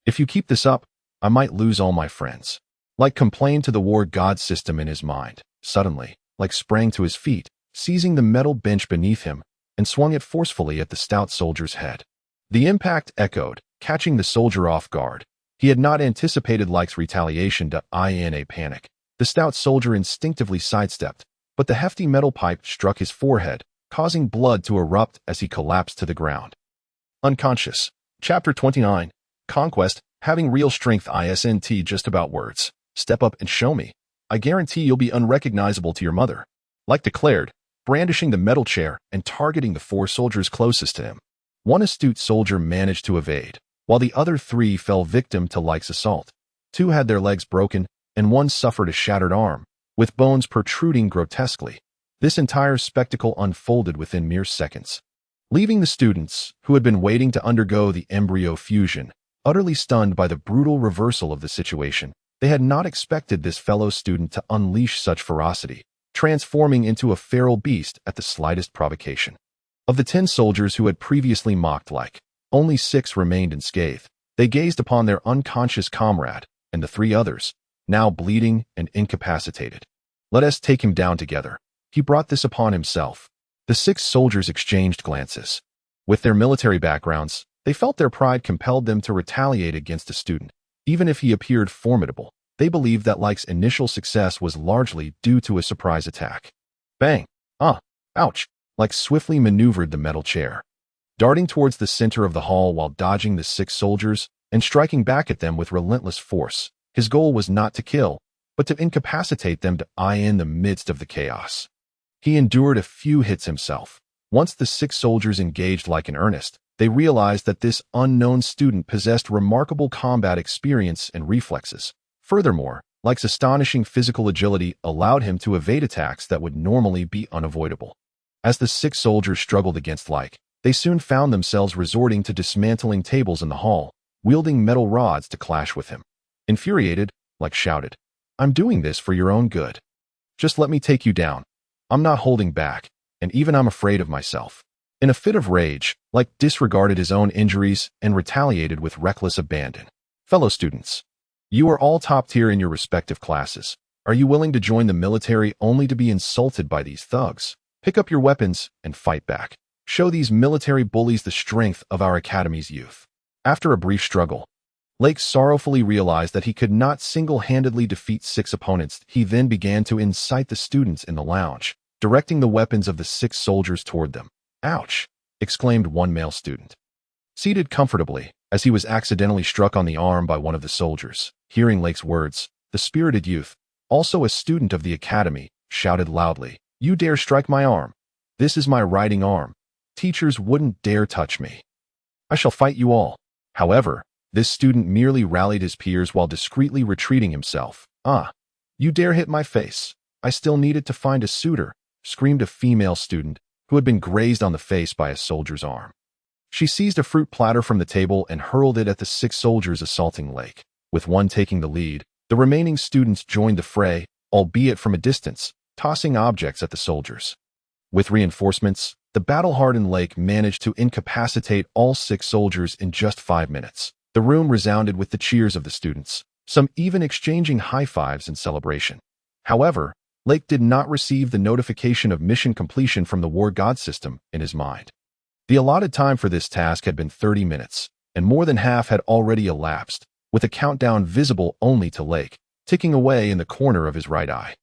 If you keep this up, I might lose all my friends. Leyke complained to the war god system in his mind. Suddenly, Leyke sprang to his feet, seizing the metal bench beneath him, and swung it forcefully at the stout soldier's head. The impact echoed, catching the soldier off guard. He had not anticipated Leyke's retaliation. In a panic, the stout soldier instinctively sidestepped, but the hefty metal pipe struck his forehead, causing blood to erupt as he collapsed to the ground. Unconscious. Chapter 29. Conquest. Having real strength isn't just about words. Step up and show me. I guarantee you'll be unrecognizable to your mother. Leyke declared, brandishing the metal chair and targeting the 4 soldiers closest to him. One astute soldier managed to evade, while the other 3 fell victim to Leyke's assault. 2 had their legs broken, and 1 suffered a shattered arm, with bones protruding grotesquely. This entire spectacle unfolded within mere seconds, leaving the students, who had been waiting to undergo the embryo fusion, utterly stunned by the brutal reversal of the situation. They had not expected this fellow student to unleash such ferocity, transforming into a feral beast at the slightest provocation. Of the 10 soldiers who had previously mocked Leyke, only 6 remained unscathed. They gazed upon their unconscious comrade, and the 3 others, now bleeding and incapacitated. Let us take him down together. He brought this upon himself. The 6 soldiers exchanged glances. With their military backgrounds, they felt their pride compelled them to retaliate against a student. Even if he appeared formidable, they believed that Leyke's initial success was largely due to a surprise attack. Bang! Ouch! Leyke swiftly maneuvered the metal chair, darting towards the center of the hall while dodging the 6 soldiers and striking back at them with relentless force. His goal was not to kill, but to incapacitate them in the midst of the chaos. He endured a few hits himself. Once the 6 soldiers engaged Leyke in earnest, they realized that this unknown student possessed remarkable combat experience and reflexes. Furthermore, Leyke's astonishing physical agility allowed him to evade attacks that would normally be unavoidable. As the 6 soldiers struggled against Leyke, they soon found themselves resorting to dismantling tables in the hall, wielding metal rods to clash with him. Infuriated, Leyke shouted, "I'm doing this for your own good. Just let me take you down. I'm not holding back, and even I'm afraid of myself." In a fit of rage, Leyke disregarded his own injuries and retaliated with reckless abandon. Fellow students, you are all top tier in your respective classes. Are you willing to join the military only to be insulted by these thugs? Pick up your weapons and fight back. Show these military bullies the strength of our academy's youth. After a brief struggle, Leyke sorrowfully realized that he could not single-handedly defeat 6 opponents. He then began to incite the students in the lounge, directing the weapons of the 6 soldiers toward them. "Ouch!" exclaimed one male student, seated comfortably, as he was accidentally struck on the arm by one of the soldiers. Hearing Leyke's words, the spirited youth, also a student of the academy, shouted loudly, "You dare strike my arm? This is my writing arm. Teachers wouldn't dare touch me. I shall fight you all." However, this student merely rallied his peers while discreetly retreating himself. You dare hit my face? I still needed to find a suitor," screamed a female student who had been grazed on the face by a soldier's arm. She seized a fruit platter from the table and hurled it at the 6 soldiers assaulting Leyke. With one taking the lead, the remaining students joined the fray, albeit from a distance, tossing objects at the soldiers. With reinforcements, the battle-hardened Leyke managed to incapacitate all 6 soldiers in just 5 minutes. The room resounded with the cheers of the students, some even exchanging high-fives in celebration. However, Leyke did not receive the notification of mission completion from the war god system in his mind. The allotted time for this task had been 30 minutes, and more than half had already elapsed, with a countdown visible only to Leyke, ticking away in the corner of his right eye.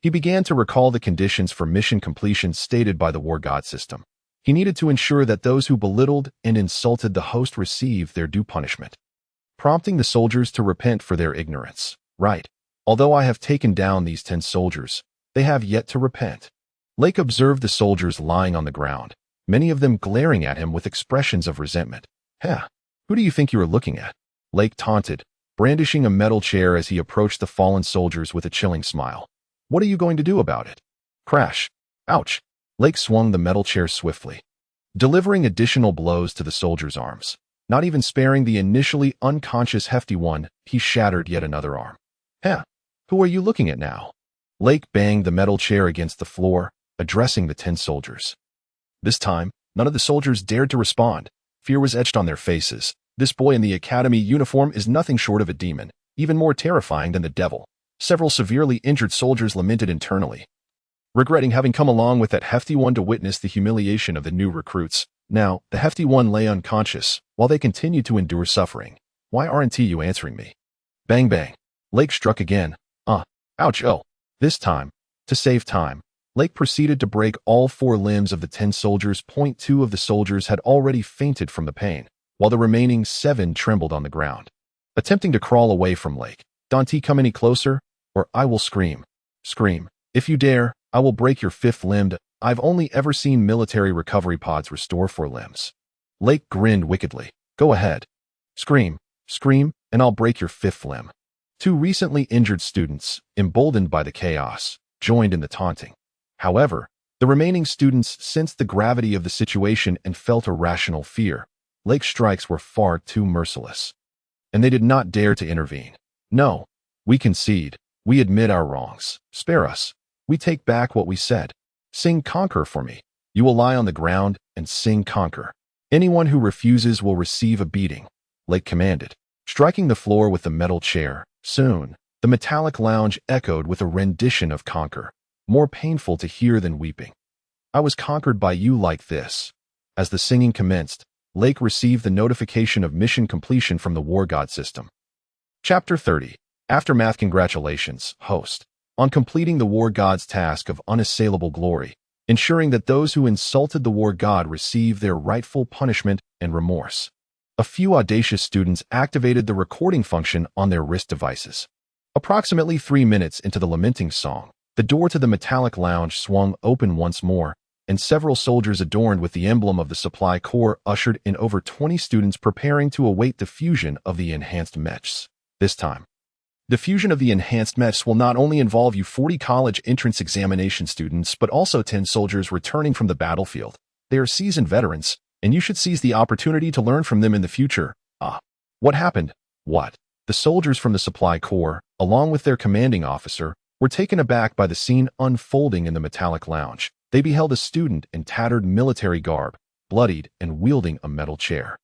He began to recall the conditions for mission completion stated by the war god system. He needed to ensure that those who belittled and insulted the host received their due punishment, prompting the soldiers to repent for their ignorance. Right. Although I have taken down these 10 soldiers, they have yet to repent. Leyke observed the soldiers lying on the ground, many of them glaring at him with expressions of resentment. Who do you think you are looking at? Leyke taunted, brandishing a metal chair as he approached the fallen soldiers with a chilling smile. What are you going to do about it? Crash. Ouch. Leyke swung the metal chair swiftly, delivering additional blows to the soldier's arms. Not even sparing the initially unconscious hefty one, he shattered yet another arm. Who are you looking at now? Leyke banged the metal chair against the floor, addressing the 10 soldiers. This time, none of the soldiers dared to respond. Fear was etched on their faces. This boy in the academy uniform is nothing short of a demon, even more terrifying than the devil. Several severely injured soldiers lamented internally, regretting having come along with that hefty one to witness the humiliation of the new recruits. Now, the hefty one lay unconscious, while they continued to endure suffering. Why aren't you answering me? Bang bang. Leyke struck again. Ouch, oh. This time, to save time, Leyke proceeded to break all 4 limbs of the 10 soldiers. 2 of the soldiers had already fainted from the pain, while the remaining 7 trembled on the ground, attempting to crawl away from Leyke. Don't come any closer, or I will scream. Scream. If you dare, I will break your 5th limb. I've only ever seen military recovery pods restore 4 limbs. Leyke grinned wickedly. Go ahead. Scream. Scream, and I'll break your 5th limb. 2 recently injured students, emboldened by the chaos, joined in the taunting. However, the remaining students sensed the gravity of the situation and felt a rational fear. Leyke's strikes were far too merciless, and they did not dare to intervene. No, we concede. We admit our wrongs. Spare us. We take back what we said. Sing conquer for me. You will lie on the ground and sing conquer. Anyone who refuses will receive a beating, Leyke commanded, striking the floor with the metal chair. Soon, the metallic lounge echoed with a rendition of conquer, more painful to hear than weeping. I was conquered by you like this. As the singing commenced, Leyke received the notification of mission completion from the War God system. Chapter 30. Aftermath. Congratulations, host, on completing the War God's task of unassailable glory, ensuring that those who insulted the War God receive their rightful punishment and remorse. A few audacious students activated the recording function on their wrist devices. Approximately 3 minutes into the lamenting song, the door to the metallic lounge swung open once more, and several soldiers adorned with the emblem of the Supply Corps ushered in over 20 students preparing to await the fusion of the enhanced mechs. This time, the fusion of the enhanced mechs will not only involve you 40 college entrance examination students, but also 10 soldiers returning from the battlefield. They are seasoned veterans, and you should seize the opportunity to learn from them in the future. What happened? What? The soldiers from the Supply Corps, along with their commanding officer, were taken aback by the scene unfolding in the metallic lounge. They beheld a student in tattered military garb, bloodied and wielding a metal chair,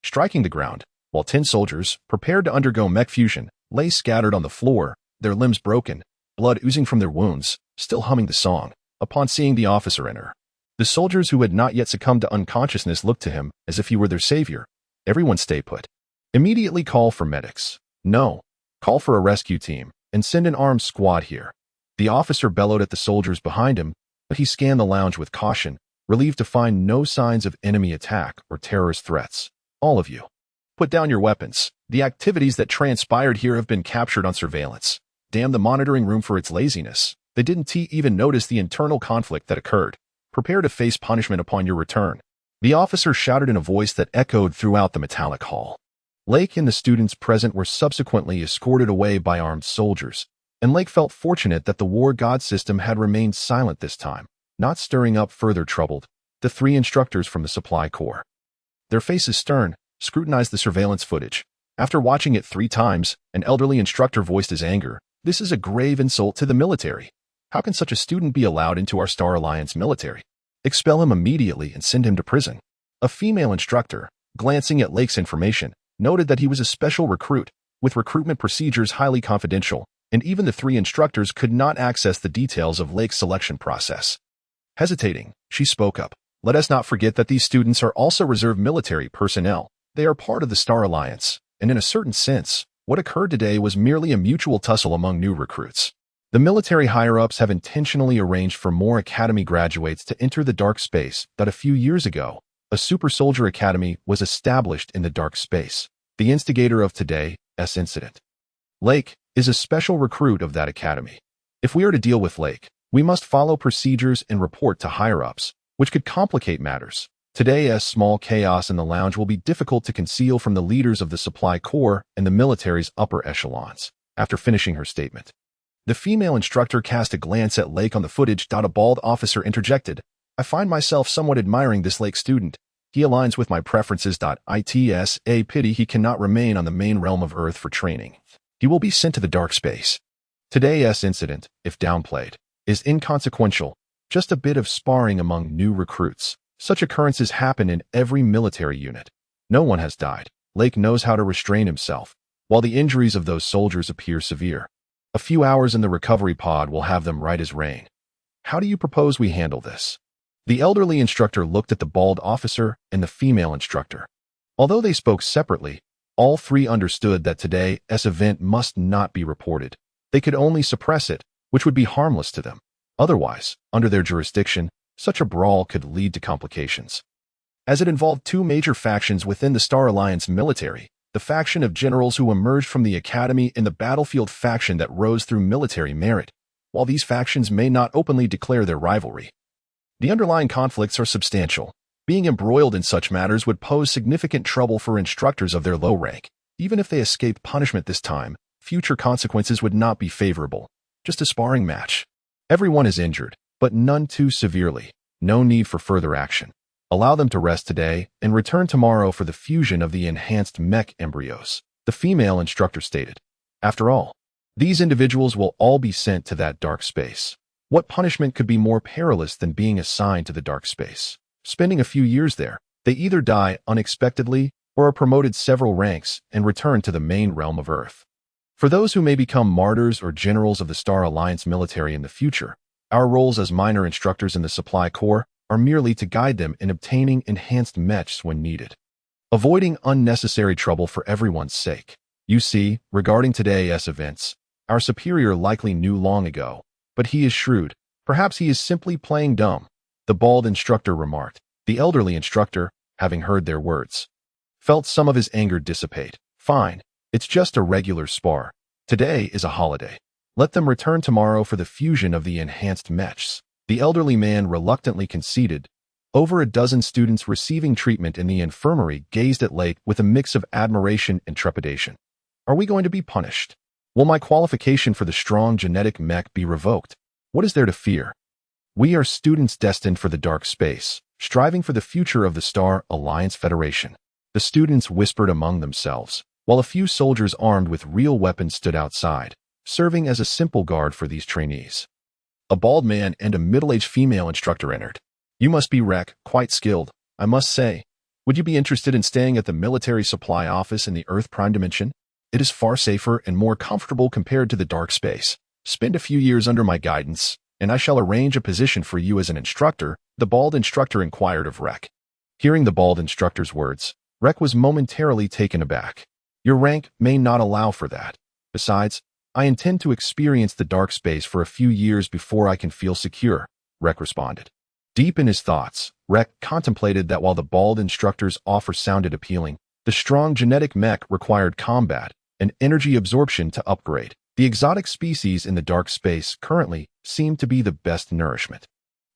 striking the ground, while 10 soldiers, prepared to undergo mech fusion, lay scattered on the floor, their limbs broken, blood oozing from their wounds, still humming the song. Upon seeing the officer enter, the soldiers who had not yet succumbed to unconsciousness looked to him as if he were their savior. Everyone stay put. Immediately call for medics. No. Call for a rescue team, and send an armed squad here. The officer bellowed at the soldiers behind him, but he scanned the lounge with caution, relieved to find no signs of enemy attack or terrorist threats. All of you, put down your weapons. The activities that transpired here have been captured on surveillance. Damn the monitoring room for its laziness. They didn't even notice the internal conflict that occurred. Prepare to face punishment upon your return. The officer shouted in a voice that echoed throughout the metallic hall. Leyke and the students present were subsequently escorted away by armed soldiers, and Leyke felt fortunate that the War God system had remained silent this time, not stirring up further trouble. The 3 instructors from the Supply Corps, their faces stern, scrutinized the surveillance footage. After watching it 3 times, an elderly instructor voiced his anger. This is a grave insult to the military. How can such a student be allowed into our Star Alliance military? Expel him immediately and send him to prison. A female instructor, glancing at Leyke's information, noted that he was a special recruit, with recruitment procedures highly confidential, and even the 3 instructors could not access the details of Leyke's selection process. Hesitating, she spoke up. Let us not forget that these students are also reserve military personnel. They are part of the Star Alliance, and in a certain sense, what occurred today was merely a mutual tussle among new recruits. The military higher-ups have intentionally arranged for more academy graduates to enter the dark space that a few years ago, a super soldier academy was established in the dark space. The instigator of today's incident, Leyke, is a special recruit of that academy. If we are to deal with Leyke, we must follow procedures and report to higher-ups, which could complicate matters. Today's small chaos in the lounge will be difficult to conceal from the leaders of the supply corps and the military's upper echelons. After finishing her statement, the female instructor cast a glance at Leyke on the footage. A bald officer interjected, "I find myself somewhat admiring this Leyke student. He aligns with my preferences. It's a pity he cannot remain on the main realm of Earth for training. He will be sent to the dark space." Today's incident, if downplayed, is inconsequential, just a bit of sparring among new recruits. Such occurrences happen in every military unit. No one has died. Leyke knows how to restrain himself, while the injuries of those soldiers appear severe. A few hours in the recovery pod will have them right as rain. How do you propose we handle this? The elderly instructor looked at the bald officer and the female instructor. Although they spoke separately, all three understood that today's event must not be reported. They could only suppress it, which would be harmless to them. Otherwise, under their jurisdiction, such a brawl could lead to complications. As it involved two major factions within the Star Alliance military, the faction of generals who emerged from the academy and the battlefield faction that rose through military merit. While these factions may not openly declare their rivalry, the underlying conflicts are substantial. Being embroiled in such matters would pose significant trouble for instructors of their low rank. Even if they escaped punishment this time, future consequences would not be favorable. Just a sparring match. Everyone is injured, but none too severely. No need for further action. Allow them to rest today and return tomorrow for the fusion of the enhanced mech embryos, the female instructor stated. After all, these individuals will all be sent to that dark space. What punishment could be more perilous than being assigned to the dark space? Spending a few years there, they either die unexpectedly or are promoted several ranks and return to the main realm of Earth. For those who may become martyrs or generals of the Star Alliance military in the future, our roles as minor instructors in the supply corps are merely to guide them in obtaining enhanced mechs when needed, avoiding unnecessary trouble for everyone's sake. You see, regarding today's events, our superior likely knew long ago, but he is shrewd. Perhaps he is simply playing dumb, the bald instructor remarked. The elderly instructor, having heard their words, felt some of his anger dissipate. Fine, it's just a regular spar. Today is a holiday. Let them return tomorrow for the fusion of the enhanced mechs. The elderly man reluctantly conceded. Over a dozen students receiving treatment in the infirmary gazed at Leyke with a mix of admiration and trepidation. Are we going to be punished? Will my qualification for the strong genetic mech be revoked? What is there to fear? We are students destined for the dark space, striving for the future of the Star Alliance Federation. The students whispered among themselves, while a few soldiers armed with real weapons stood outside, serving as a simple guard for these trainees. A bald man and a middle-aged female instructor entered. You must be quite skilled, I must say. Would you be interested in staying at the military supply office in the Earth Prime Dimension? It is far safer and more comfortable compared to the dark space. Spend a few years under my guidance, and I shall arrange a position for you as an instructor, the bald instructor inquired of Rek. Hearing the bald instructor's words, Rek was momentarily taken aback. Your rank may not allow for that. Besides, I intend to experience the dark space for a few years before I can feel secure, Rek responded. Deep in his thoughts, Rek contemplated that while the bald instructor's offer sounded appealing, the strong genetic mech required combat and energy absorption to upgrade. The exotic species in the dark space currently seemed to be the best nourishment.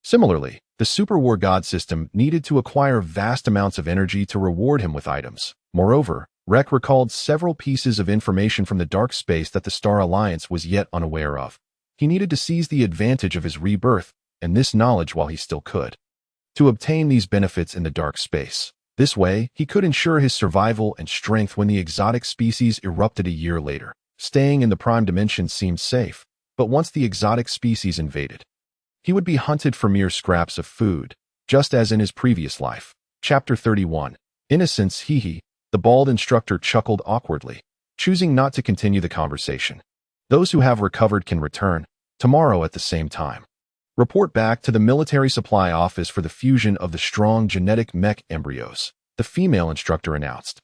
Similarly, the Super War God system needed to acquire vast amounts of energy to reward him with items. Moreover, Rek recalled several pieces of information from the dark space that the Star Alliance was yet unaware of. He needed to seize the advantage of his rebirth, and this knowledge while he still could, to obtain these benefits in the dark space. This way, he could ensure his survival and strength when the exotic species erupted a year later. Staying in the Prime Dimension seemed safe, but once the exotic species invaded, he would be hunted for mere scraps of food, just as in his previous life. Chapter 31. Innocence. Hee. The bald instructor chuckled awkwardly, choosing not to continue the conversation. Those who have recovered can return, tomorrow at the same time. Report back to the military supply office for the fusion of the strong genetic mech embryos, the female instructor announced.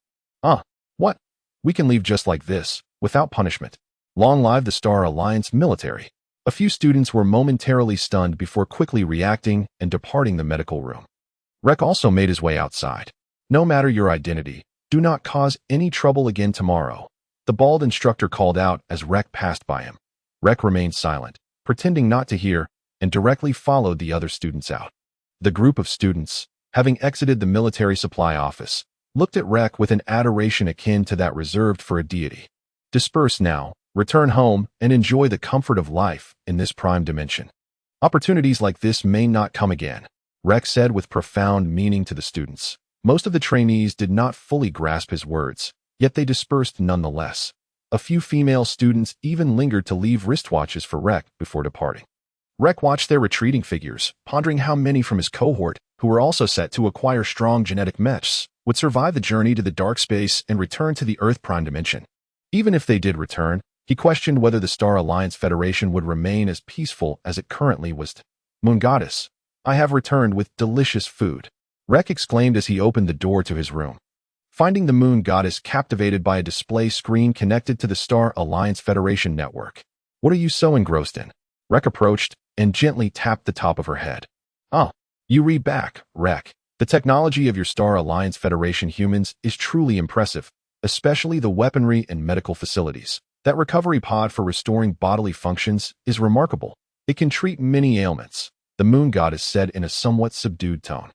What? We can leave just like this, without punishment. Long live the Star Alliance military. A few students were momentarily stunned before quickly reacting and departing the medical room. Rek also made his way outside. No matter your identity, do not cause any trouble again tomorrow, the bald instructor called out as Rek passed by him. Rek remained silent, pretending not to hear, and directly followed the other students out. The group of students, having exited the military supply office, looked at Rek with an adoration akin to that reserved for a deity. Disperse now, return home, and enjoy the comfort of life in this prime dimension. Opportunities like this may not come again, Rek said with profound meaning to the students. Most of the trainees did not fully grasp his words, yet they dispersed nonetheless. A few female students even lingered to leave wristwatches for Rek before departing. Rek watched their retreating figures, pondering how many from his cohort, who were also set to acquire strong genetic mechs, would survive the journey to the dark space and return to the Earth Prime Dimension. Even if they did return, he questioned whether the Star Alliance Federation would remain as peaceful as it currently was. Moon Goddess, I have returned with delicious food, Rek exclaimed as he opened the door to his room. Finding the Moon Goddess captivated by a display screen connected to the Star Alliance Federation network. What are you so engrossed in? Rek approached and gently tapped the top of her head. Oh, you read back, Rek. The technology of your Star Alliance Federation humans is truly impressive, especially the weaponry and medical facilities. That recovery pod for restoring bodily functions is remarkable. It can treat many ailments, the Moon Goddess said in a somewhat subdued tone.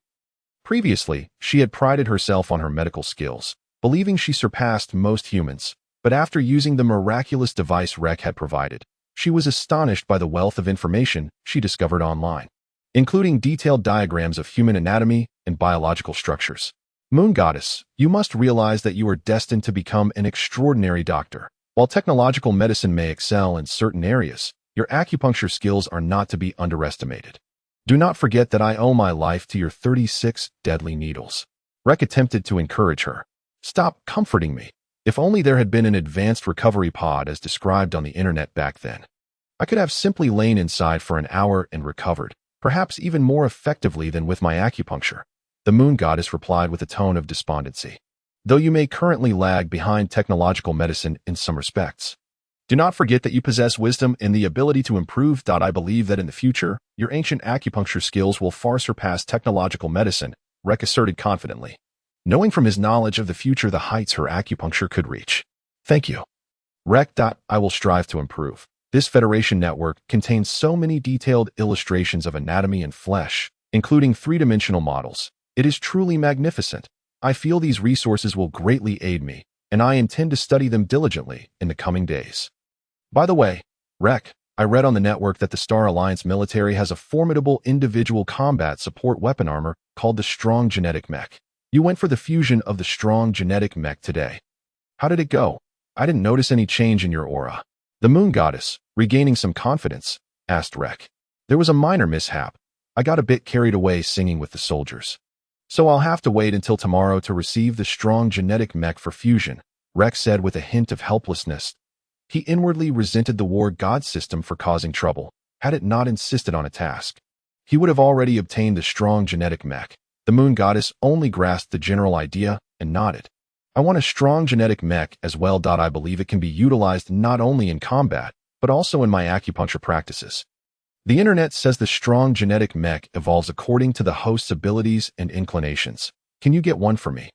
Previously, she had prided herself on her medical skills, believing she surpassed most humans, but after using the miraculous device Rek had provided, she was astonished by the wealth of information she discovered online, including detailed diagrams of human anatomy and biological structures. Moon Goddess, you must realize that you are destined to become an extraordinary doctor. While technological medicine may excel in certain areas, your acupuncture skills are not to be underestimated. Do not forget that I owe my life to your 36 deadly needles. Rek attempted to encourage her. Stop comforting me. If only there had been an advanced recovery pod as described on the internet back then. I could have simply lain inside for an hour and recovered, perhaps even more effectively than with my acupuncture, the Moon Goddess replied with a tone of despondency. Though you may currently lag behind technological medicine in some respects, do not forget that you possess wisdom and the ability to improve. I believe that in the future, your ancient acupuncture skills will far surpass technological medicine, Rek asserted confidently, knowing from his knowledge of the future the heights her acupuncture could reach. Thank you, Rek. I will strive to improve. This Federation network contains so many detailed illustrations of anatomy and flesh, including three-dimensional models. It is truly magnificent. I feel these resources will greatly aid me, and I intend to study them diligently in the coming days. By the way, Rek, I read on the network that the Star Alliance military has a formidable individual combat support weapon armor called the Strong Genetic Mech. You went for the fusion of the Strong Genetic Mech today. How did it go? I didn't notice any change in your aura. The Moon Goddess, regaining some confidence, asked Rek. There was a minor mishap. I got a bit carried away singing with the soldiers. So I'll have to wait until tomorrow to receive the Strong Genetic Mech for fusion, Rek said with a hint of helplessness. He inwardly resented the war god system for causing trouble. Had it not insisted on a task, he would have already obtained the Strong Genetic Mech. The Moon Goddess only grasped the general idea and nodded. I want a Strong Genetic Mech as well. I believe it can be utilized not only in combat, but also in my acupuncture practices. The internet says the Strong Genetic Mech evolves according to the host's abilities and inclinations. Can you get one for me?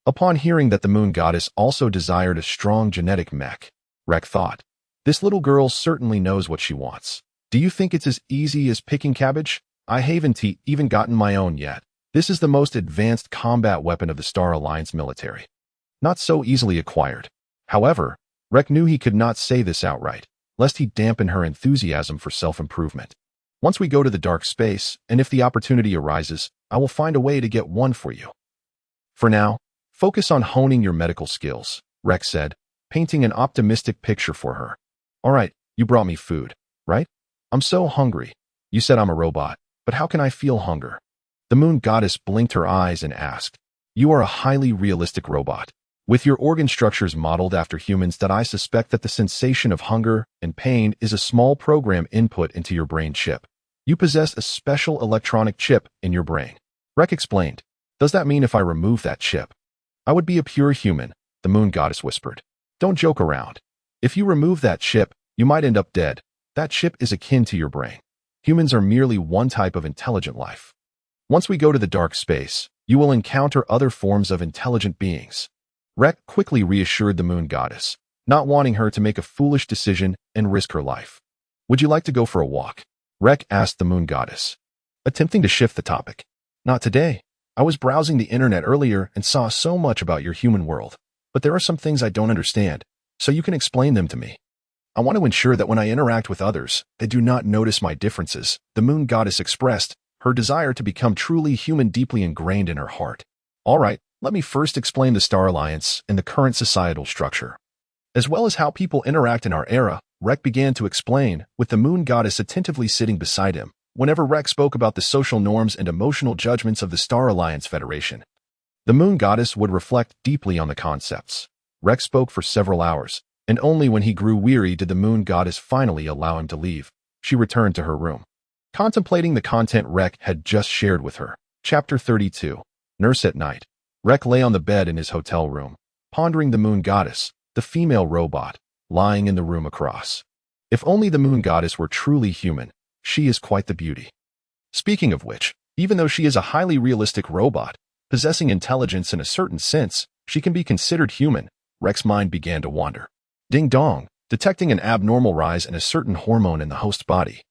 Upon hearing that the Moon Goddess also desired a Strong Genetic Mech, Rek thought, this little girl certainly knows what she wants. Do you think it's as easy as picking cabbage? I haven't even gotten my own yet. This is the most advanced combat weapon of the Star Alliance military. Not so easily acquired. However, Rek knew he could not say this outright, lest he dampen her enthusiasm for self-improvement. Once we go to the dark space, and if the opportunity arises, I will find a way to get one for you. For now, focus on honing your medical skills, Rek said, painting an optimistic picture for her. All right, you brought me food, right? I'm so hungry. You said I'm a robot, but how can I feel hunger? The Moon Goddess blinked her eyes and asked, you are a highly realistic robot. With your organ structures modeled after humans, I suspect that the sensation of hunger and pain is a small program input into your brain chip. You possess a special electronic chip in your brain. Rek explained. Does that mean if I remove that chip, I would be a pure human? The Moon Goddess whispered. Don't joke around. If you remove that chip, you might end up dead. That chip is akin to your brain. Humans are merely one type of intelligent life. Once we go to the dark space, you will encounter other forms of intelligent beings. Rek quickly reassured the Moon Goddess, not wanting her to make a foolish decision and risk her life. Would you like to go for a walk? Rek asked the Moon Goddess, attempting to shift the topic. Not today. I was browsing the internet earlier and saw so much about your human world, but there are some things I don't understand, so you can explain them to me. I want to ensure that when I interact with others, they do not notice my differences. The moon goddess expressed her desire to become truly human deeply ingrained in her heart. All right, let me first explain the Star Alliance and the current societal structure, as well as how people interact in our era. Rek began to explain, with the moon goddess attentively sitting beside him, whenever Rek spoke about the social norms and emotional judgments of the Star Alliance Federation. The moon goddess would reflect deeply on the concepts. Rek spoke for several hours, and only when he grew weary did the moon goddess finally allow him to leave. She returned to her room, contemplating the content Rek had just shared with her. Chapter 32. Nurse at Night. Rek lay on the bed in his hotel room, pondering the moon goddess, the female robot, lying in the room across. If only the moon goddess were truly human. She is quite the beauty. Speaking of which, even though she is a highly realistic robot, possessing intelligence in a certain sense, she can be considered human. Rek's mind began to wander. Ding dong, detecting an abnormal rise in a certain hormone in the host body,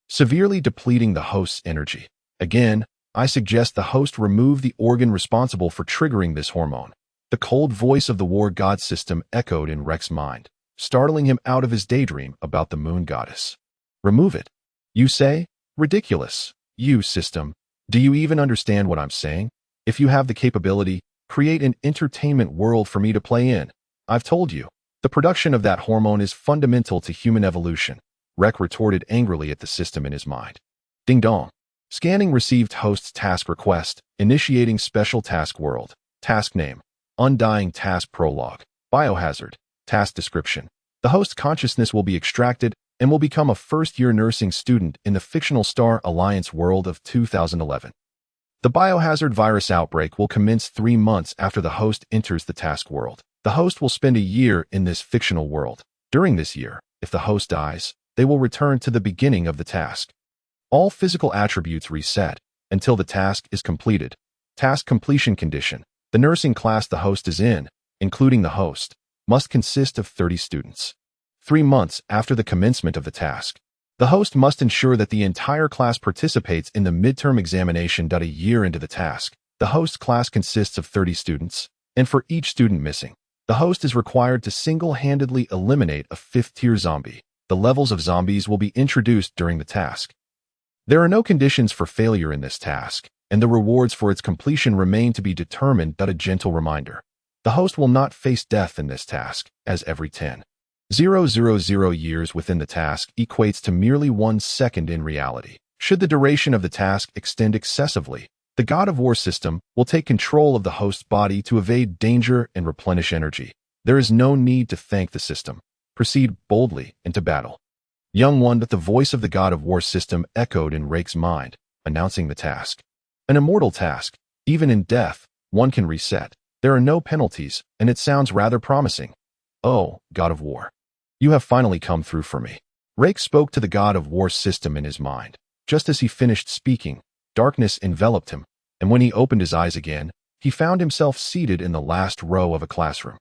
severely depleting the host's energy. Again, I suggest the host remove the organ responsible for triggering this hormone. The cold voice of the war god system echoed in Rek's mind, startling him out of his daydream about the moon goddess. Remove it, you say? Ridiculous. You, system. Do you even understand what I'm saying? If you have the capability, create an entertainment world for me to play in. I've told you. The production of that hormone is fundamental to human evolution. Rek retorted angrily at the system in his mind. Ding dong. Scanning received host's task request, initiating special task world. Task name. Undying task prologue. Biohazard. Task description. The host consciousness will be extracted and will become a first-year nursing student in the fictional Star Alliance world of 2011. The biohazard virus outbreak will commence 3 months after the host enters the task world. The host will spend a year in this fictional world. During this year, if the host dies, they will return to the beginning of the task. All physical attributes reset until the task is completed. Task completion condition. The nursing class the host is in, including the host, must consist of 30 students. 3 months after the commencement of the task, the host must ensure that the entire class participates in the midterm examination. A year into the task, the host class consists of 30 students, and for each student missing, the host is required to single-handedly eliminate a 5th-tier zombie. The levels of zombies will be introduced during the task. There are no conditions for failure in this task, and the rewards for its completion remain to be determined. A gentle reminder. The host will not face death in this task, as every 10,000 years within the task equates to merely 1 second in reality. Should the duration of the task extend excessively, the God of War system will take control of the host's body to evade danger and replenish energy. There is no need to thank the system. Proceed boldly into battle. Young one, but the voice of the God of War system echoed in Rek's mind, announcing the task. An immortal task. Even in death, one can reset. There are no penalties, and it sounds rather promising. Oh, God of War. You have finally come through for me. Rek spoke to the God of War system in his mind. Just as he finished speaking, darkness enveloped him, and when he opened his eyes again, he found himself seated in the last row of a classroom.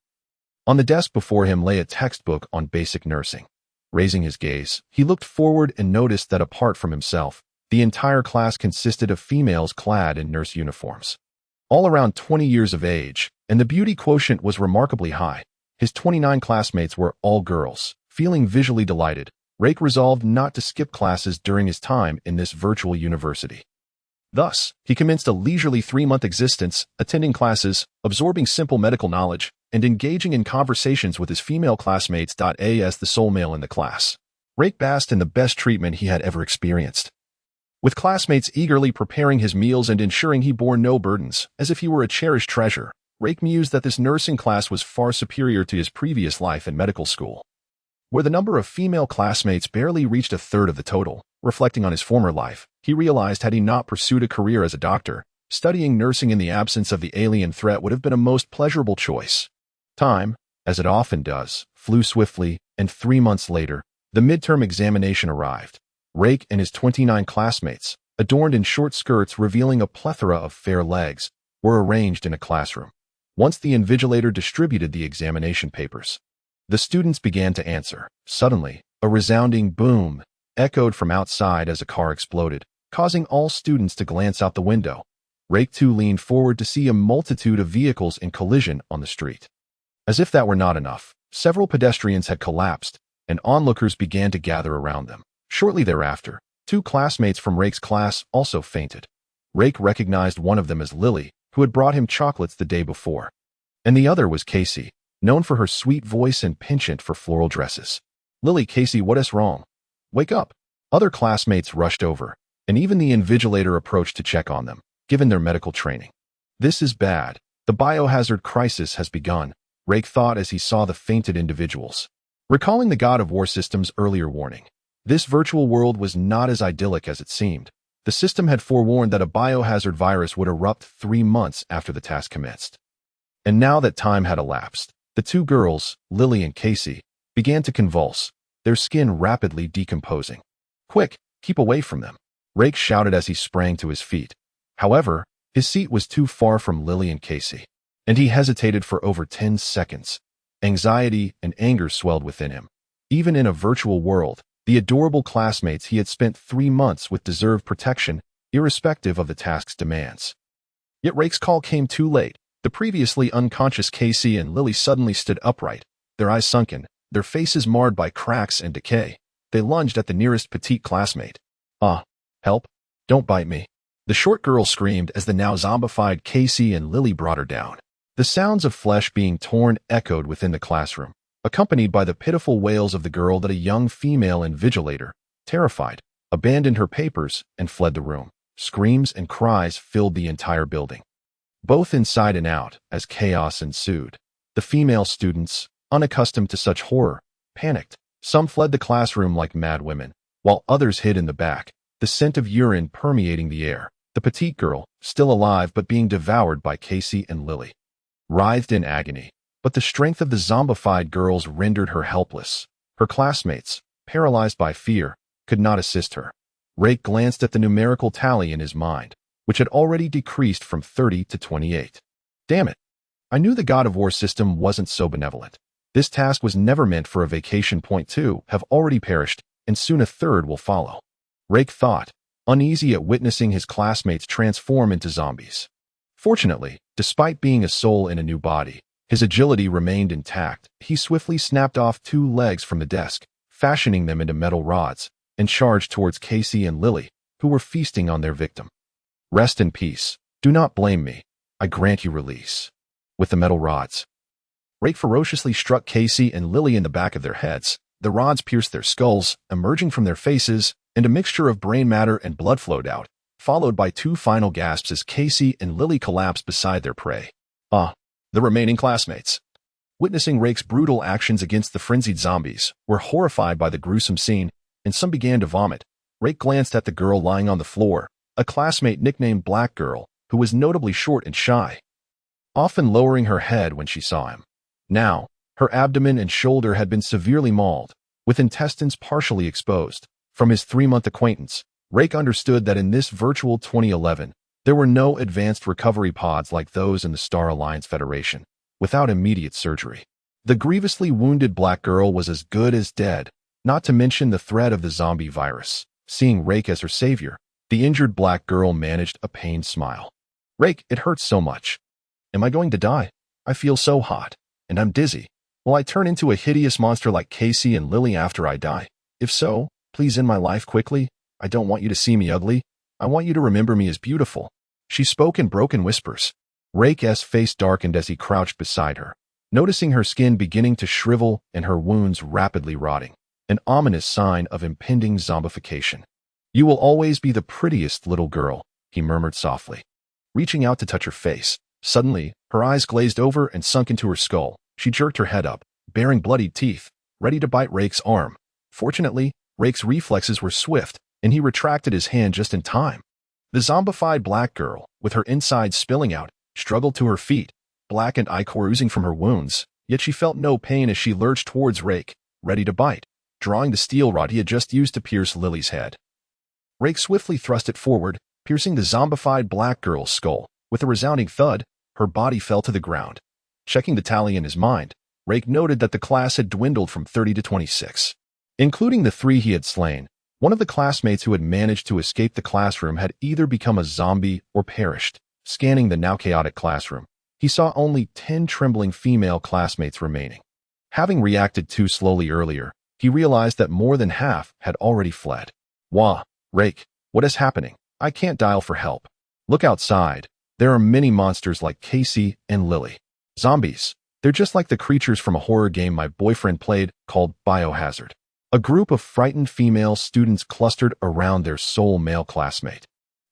On the desk before him lay a textbook on basic nursing. Raising his gaze, he looked forward and noticed that apart from himself, the entire class consisted of females clad in nurse uniforms. All around 20 years of age, and the beauty quotient was remarkably high. His 29 classmates were all girls. Feeling visually delighted, Rek resolved not to skip classes during his time in this virtual university. Thus, he commenced a leisurely 3-month existence, attending classes, absorbing simple medical knowledge, and engaging in conversations with his female classmates. As the sole male in the class, Rek basked in the best treatment he had ever experienced. With classmates eagerly preparing his meals and ensuring he bore no burdens, as if he were a cherished treasure, Rek mused that this nursing class was far superior to his previous life in medical school, where the number of female classmates barely reached a third of the total. Reflecting on his former life, he realized had he not pursued a career as a doctor, studying nursing in the absence of the alien threat would have been a most pleasurable choice. Time, as it often does, flew swiftly, and 3 months later, the midterm examination arrived. Rek and his 29 classmates, adorned in short skirts revealing a plethora of fair legs, were arranged in a classroom. Once the invigilator distributed the examination papers, the students began to answer. Suddenly, a resounding boom echoed from outside as a car exploded, causing all students to glance out the window. Rake too leaned forward to see a multitude of vehicles in collision on the street. As if that were not enough, several pedestrians had collapsed, and onlookers began to gather around them. Shortly thereafter, two classmates from Rake's class also fainted. Rake recognized one of them as Lily, who had brought him chocolates the day before. And the other was Casey, known for her sweet voice and penchant for floral dresses. "Lily, Casey, what is wrong? Wake up." Other classmates rushed over, and even the invigilator approached to check on them, given their medical training. "This is bad. The biohazard crisis has begun," Rake thought as he saw the fainted individuals. Recalling the God of War system's earlier warning, this virtual world was not as idyllic as it seemed. The system had forewarned that a biohazard virus would erupt 3 months after the task commenced. And now that time had elapsed, the two girls, Lily and Casey, began to convulse, their skin rapidly decomposing. "Quick, keep away from them," Rake shouted as he sprang to his feet. However, his seat was too far from Lily and Casey, and he hesitated for over 10 seconds. Anxiety and anger swelled within him. Even in a virtual world, the adorable classmates he had spent 3 months with deserved protection, irrespective of the task's demands. Yet Rake's call came too late. The previously unconscious Casey and Lily suddenly stood upright, their eyes sunken, their faces marred by cracks and decay. They lunged at the nearest petite classmate. Help! Don't bite me!" The short girl screamed as the now zombified Casey and Lily brought her down. The sounds of flesh being torn echoed within the classroom, accompanied by the pitiful wails of the girl that a young female invigilator, terrified, abandoned her papers and fled the room. Screams and cries filled the entire building, both inside and out, as chaos ensued. The female students, unaccustomed to such horror, panicked. Some fled the classroom like mad women, while others hid in the back, the scent of urine permeating the air. The petite girl, still alive but being devoured by Casey and Lily, writhed in agony, but the strength of the zombified girls rendered her helpless. Her classmates, paralyzed by fear, could not assist her. Rake glanced at the numerical tally in his mind, which had already decreased from 30 to 28. Damn it! I knew the God of War system wasn't so benevolent. This task was never meant for a vacation. Point 2 have already perished, and soon a third will follow. Rake thought, uneasy at witnessing his classmates transform into zombies. Fortunately, despite being a soul in a new body, his agility remained intact. He swiftly snapped off 2 legs from the desk, fashioning them into metal rods, and charged towards Casey and Lily, who were feasting on their victim. "Rest in peace. Do not blame me. I grant you release." With the metal rods, Rake ferociously struck Casey and Lily in the back of their heads. The rods pierced their skulls, emerging from their faces, and a mixture of brain matter and blood flowed out, followed by 2 final gasps as Casey and Lily collapsed beside their prey. The remaining classmates, witnessing Rake's brutal actions against the frenzied zombies, were horrified by the gruesome scene, and some began to vomit. Rake glanced at the girl lying on the floor, a classmate nicknamed Black Girl, who was notably short and shy, often lowering her head when she saw him. Now, her abdomen and shoulder had been severely mauled, with intestines partially exposed. From his 3-month acquaintance, Rake understood that in this virtual 2011, there were no advanced recovery pods like those in the Star Alliance Federation, without immediate surgery. The grievously wounded Black Girl was as good as dead, not to mention the threat of the zombie virus. Seeing Rake as her savior, the injured Black Girl managed a pained smile. "Rake, it hurts so much. Am I going to die? I feel so hot, and I'm dizzy. Will I turn into a hideous monster like Casey and Lily after I die? If so, please end my life quickly. I don't want you to see me ugly. I want you to remember me as beautiful." She spoke in broken whispers. Rake's face darkened as he crouched beside her, noticing her skin beginning to shrivel and her wounds rapidly rotting, an ominous sign of impending zombification. "You will always be the prettiest little girl," he murmured softly, reaching out to touch her face. Suddenly, her eyes glazed over and sunk into her skull. She jerked her head up, baring bloodied teeth, ready to bite Rake's arm. Fortunately, Rake's reflexes were swift, and he retracted his hand just in time. The zombified Black Girl, with her insides spilling out, struggled to her feet, black and ichor oozing from her wounds, yet she felt no pain as she lurched towards Rake, ready to bite, drawing the steel rod he had just used to pierce Lily's head. Rake swiftly thrust it forward, piercing the zombified Black Girl's skull. With a resounding thud, her body fell to the ground. Checking the tally in his mind, Rake noted that the class had dwindled from 30 to 26. Including the 3 he had slain, one of the classmates who had managed to escape the classroom had either become a zombie or perished. Scanning the now chaotic classroom, he saw only 10 trembling female classmates remaining. Having reacted too slowly earlier, he realized that more than half had already fled. Wah, Leyke, what is happening? I can't dial for help. Look outside. There are many monsters like Casey and Lily. Zombies. They're just like the creatures from a horror game my boyfriend played called Biohazard. A group of frightened female students clustered around their sole male classmate.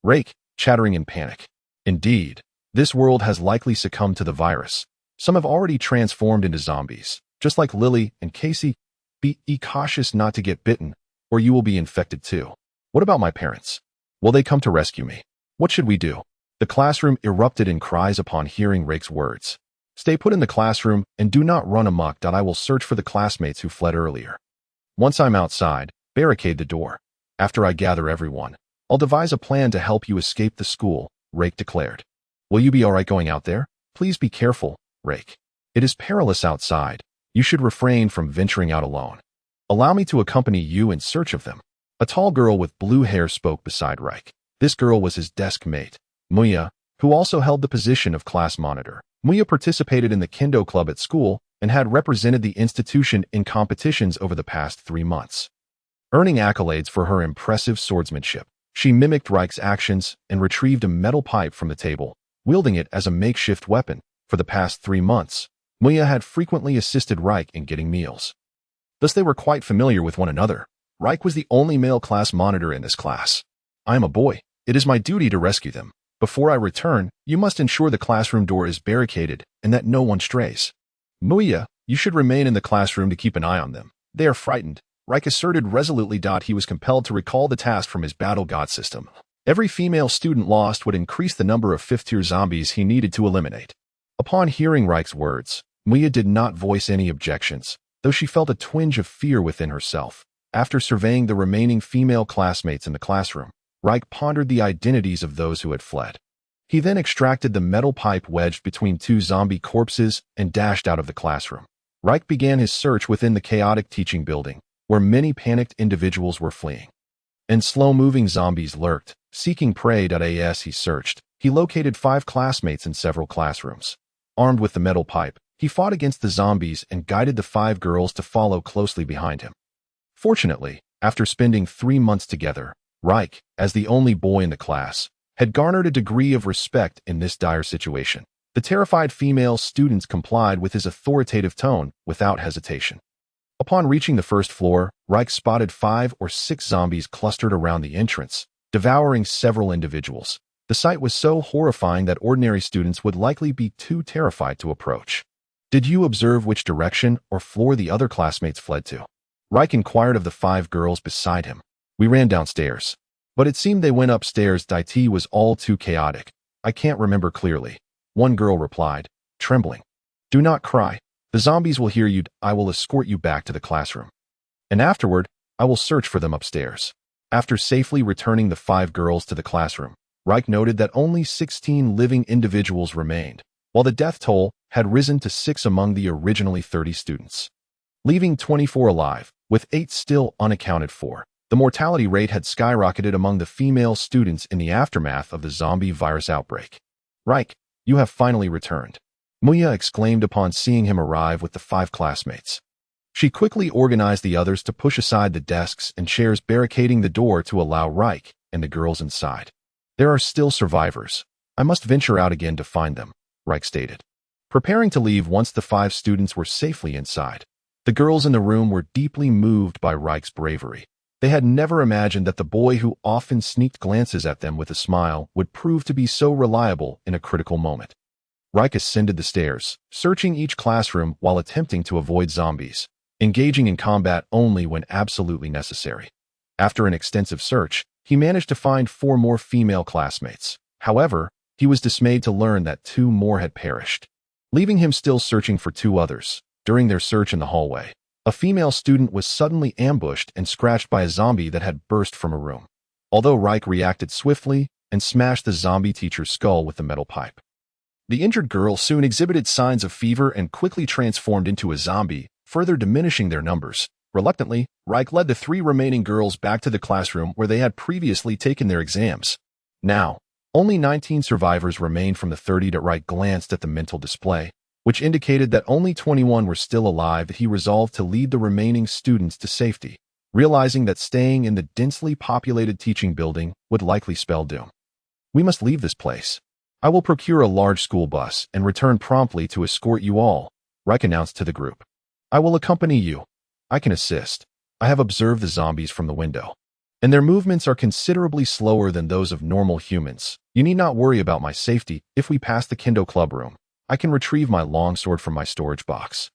Leyke, chattering in panic. Indeed, this world has likely succumbed to the virus. Some have already transformed into zombies. Just like Lily and Casey, be cautious not to get bitten, or you will be infected too. What about my parents? Will they come to rescue me? What should we do? The classroom erupted in cries upon hearing Leyke's words. Stay put in the classroom and do not run amok. I will search for the classmates who fled earlier. Once I'm outside, barricade the door. After I gather everyone, I'll devise a plan to help you escape the school, Leyke declared. Will you be all right going out there? Please be careful, Leyke. It is perilous outside. You should refrain from venturing out alone. Allow me to accompany you in search of them. A tall girl with blue hair spoke beside Leyke. This girl was his desk mate, Muya, who also held the position of class monitor. Muya participated in the kendo club at school and had represented the institution in competitions over the past 3 months. Earning accolades for her impressive swordsmanship, she mimicked Leyke's actions and retrieved a metal pipe from the table, wielding it as a makeshift weapon. For the past 3 months, Muya had frequently assisted Leyke in getting meals. Thus they were quite familiar with one another. Leyke was the only male class monitor in this class. I am a boy. It is my duty to rescue them. Before I return, you must ensure the classroom door is barricaded and that no one strays. Muya, you should remain in the classroom to keep an eye on them. They are frightened, Leyke asserted resolutely. He was compelled to recall the task from his battle god system. Every female student lost would increase the number of 5th-tier zombies he needed to eliminate. Upon hearing Leyke's words, Muya did not voice any objections, though she felt a twinge of fear within herself. After surveying the remaining female classmates in the classroom, Leyke pondered the identities of those who had fled. He then extracted the metal pipe wedged between 2 zombie corpses and dashed out of the classroom. Leyke began his search within the chaotic teaching building, where many panicked individuals were fleeing. And slow-moving zombies lurked, seeking prey. As he searched, he located 5 classmates in several classrooms. Armed with the metal pipe, he fought against the zombies and guided the 5 girls to follow closely behind him. Fortunately, after spending 3 months together, Leyke, as the only boy in the class, had garnered a degree of respect in this dire situation. The terrified female students complied with his authoritative tone without hesitation. Upon reaching the first floor, Leyke spotted 5 or 6 zombies clustered around the entrance, devouring several individuals. The sight was so horrifying that ordinary students would likely be too terrified to approach. Did you observe which direction or floor the other classmates fled to? Leyke inquired of the 5 girls beside him. We ran downstairs. But it seemed they went upstairs. It was all too chaotic. I can't remember clearly. One girl replied, trembling. Do not cry. The zombies will hear you. I will escort you back to the classroom. And afterward, I will search for them upstairs. After safely returning the 5 girls to the classroom, Leyke noted that only 16 living individuals remained, while the death toll had risen to 6 among the originally 30 students, leaving 24 alive, with 8 still unaccounted for. The mortality rate had skyrocketed among the female students in the aftermath of the zombie virus outbreak. Leyke, you have finally returned, Muya exclaimed upon seeing him arrive with the 5 classmates. She quickly organized the others to push aside the desks and chairs, barricading the door to allow Leyke and the girls inside. There are still survivors. I must venture out again to find them, Leyke stated. Preparing to leave once the 5 students were safely inside, the girls in the room were deeply moved by Leyke's bravery. They had never imagined that the boy who often sneaked glances at them with a smile would prove to be so reliable in a critical moment. Leyke ascended the stairs, searching each classroom while attempting to avoid zombies, engaging in combat only when absolutely necessary. After an extensive search, he managed to find 4 more female classmates. However, he was dismayed to learn that 2 more had perished, leaving him still searching for 2 others. During their search in the hallway, a female student was suddenly ambushed and scratched by a zombie that had burst from a room. Although Leyke reacted swiftly and smashed the zombie teacher's skull with the metal pipe. The injured girl soon exhibited signs of fever and quickly transformed into a zombie, further diminishing their numbers. Reluctantly, Leyke led the 3 remaining girls back to the classroom where they had previously taken their exams. Now, Only 19 survivors remained from the 30 that Reich glanced at the mental display, which indicated that only 21 were still alive. He resolved to lead the remaining students to safety, realizing that staying in the densely populated teaching building would likely spell doom. We must leave this place. I will procure a large school bus and return promptly to escort you all, Reich announced to the group. I will accompany you. I can assist. I have observed the zombies from the window, and their movements are considerably slower than those of normal humans. You need not worry about my safety. If we pass the Kendo Club room, I can retrieve my longsword from my storage box,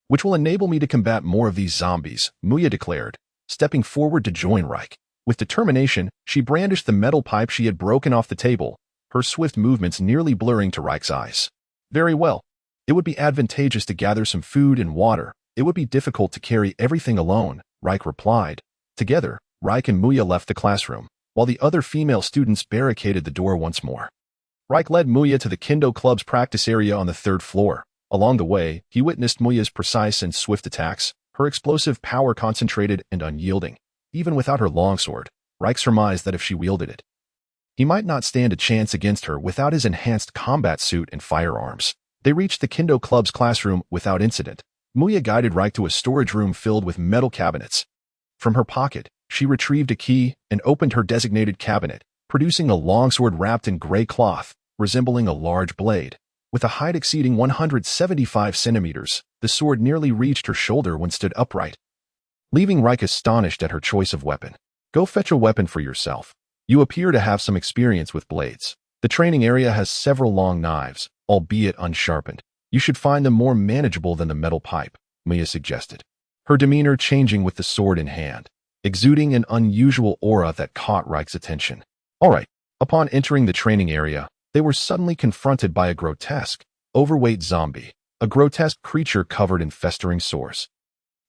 which will enable me to combat more of these zombies, Muya declared, stepping forward to join Reich. With determination, she brandished the metal pipe she had broken off the table, her swift movements nearly blurring to Reich's eyes. Very well. It would be advantageous to gather some food and water. It would be difficult to carry everything alone, Reich replied. Together, Reich and Muya left the classroom, while the other female students barricaded the door once more. Reich led Muya to the Kendo Club's practice area on the 3rd floor. Along the way, he witnessed Muya's precise and swift attacks, her explosive power concentrated and unyielding. Even without her longsword, Reich surmised that if she wielded it, he might not stand a chance against her without his enhanced combat suit and firearms. They reached the Kendo Club's classroom without incident. Muya guided Reich to a storage room filled with metal cabinets. From her pocket, she retrieved a key and opened her designated cabinet, producing a longsword wrapped in gray cloth, resembling a large blade. With a height exceeding 175 centimeters, the sword nearly reached her shoulder when stood upright, leaving Reich astonished at her choice of weapon. Go fetch a weapon for yourself. You appear to have some experience with blades. The training area has several long knives, albeit unsharpened. You should find them more manageable than the metal pipe, Muya suggested, her demeanor changing with the sword in hand, exuding an unusual aura that caught Reich's attention. All right. Upon entering the training area, they were suddenly confronted by a grotesque, overweight zombie, a grotesque creature covered in festering sores,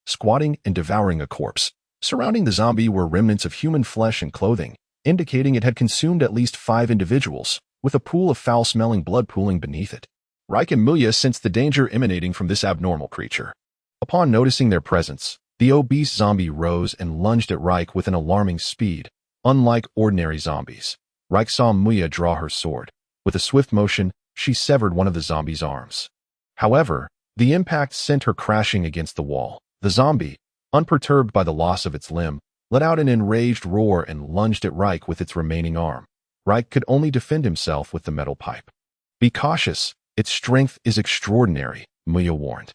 squatting and devouring a corpse. Surrounding the zombie were remnants of human flesh and clothing, indicating it had consumed at least 5 individuals, with a pool of foul-smelling blood pooling beneath it. Reich and Muya sensed the danger emanating from this abnormal creature. Upon noticing their presence, the obese zombie rose and lunged at Reich with an alarming speed. Unlike ordinary zombies, Reich saw Muya draw her sword. With a swift motion, she severed one of the zombie's arms. However, the impact sent her crashing against the wall. The zombie, unperturbed by the loss of its limb, let out an enraged roar and lunged at Reich with its remaining arm. Reich could only defend himself with the metal pipe. Be cautious, its strength is extraordinary, Muya warned.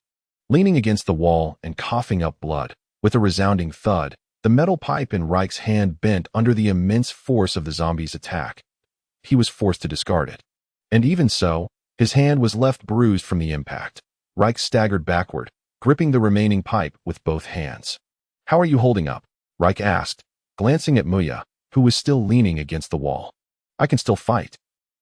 Leaning against the wall and coughing up blood, with a resounding thud, the metal pipe in Reich's hand bent under the immense force of the zombie's attack. He was forced to discard it. And even so, his hand was left bruised from the impact. Reich staggered backward, gripping the remaining pipe with both hands. How are you holding up? Reich asked, glancing at Muya, who was still leaning against the wall. I can still fight,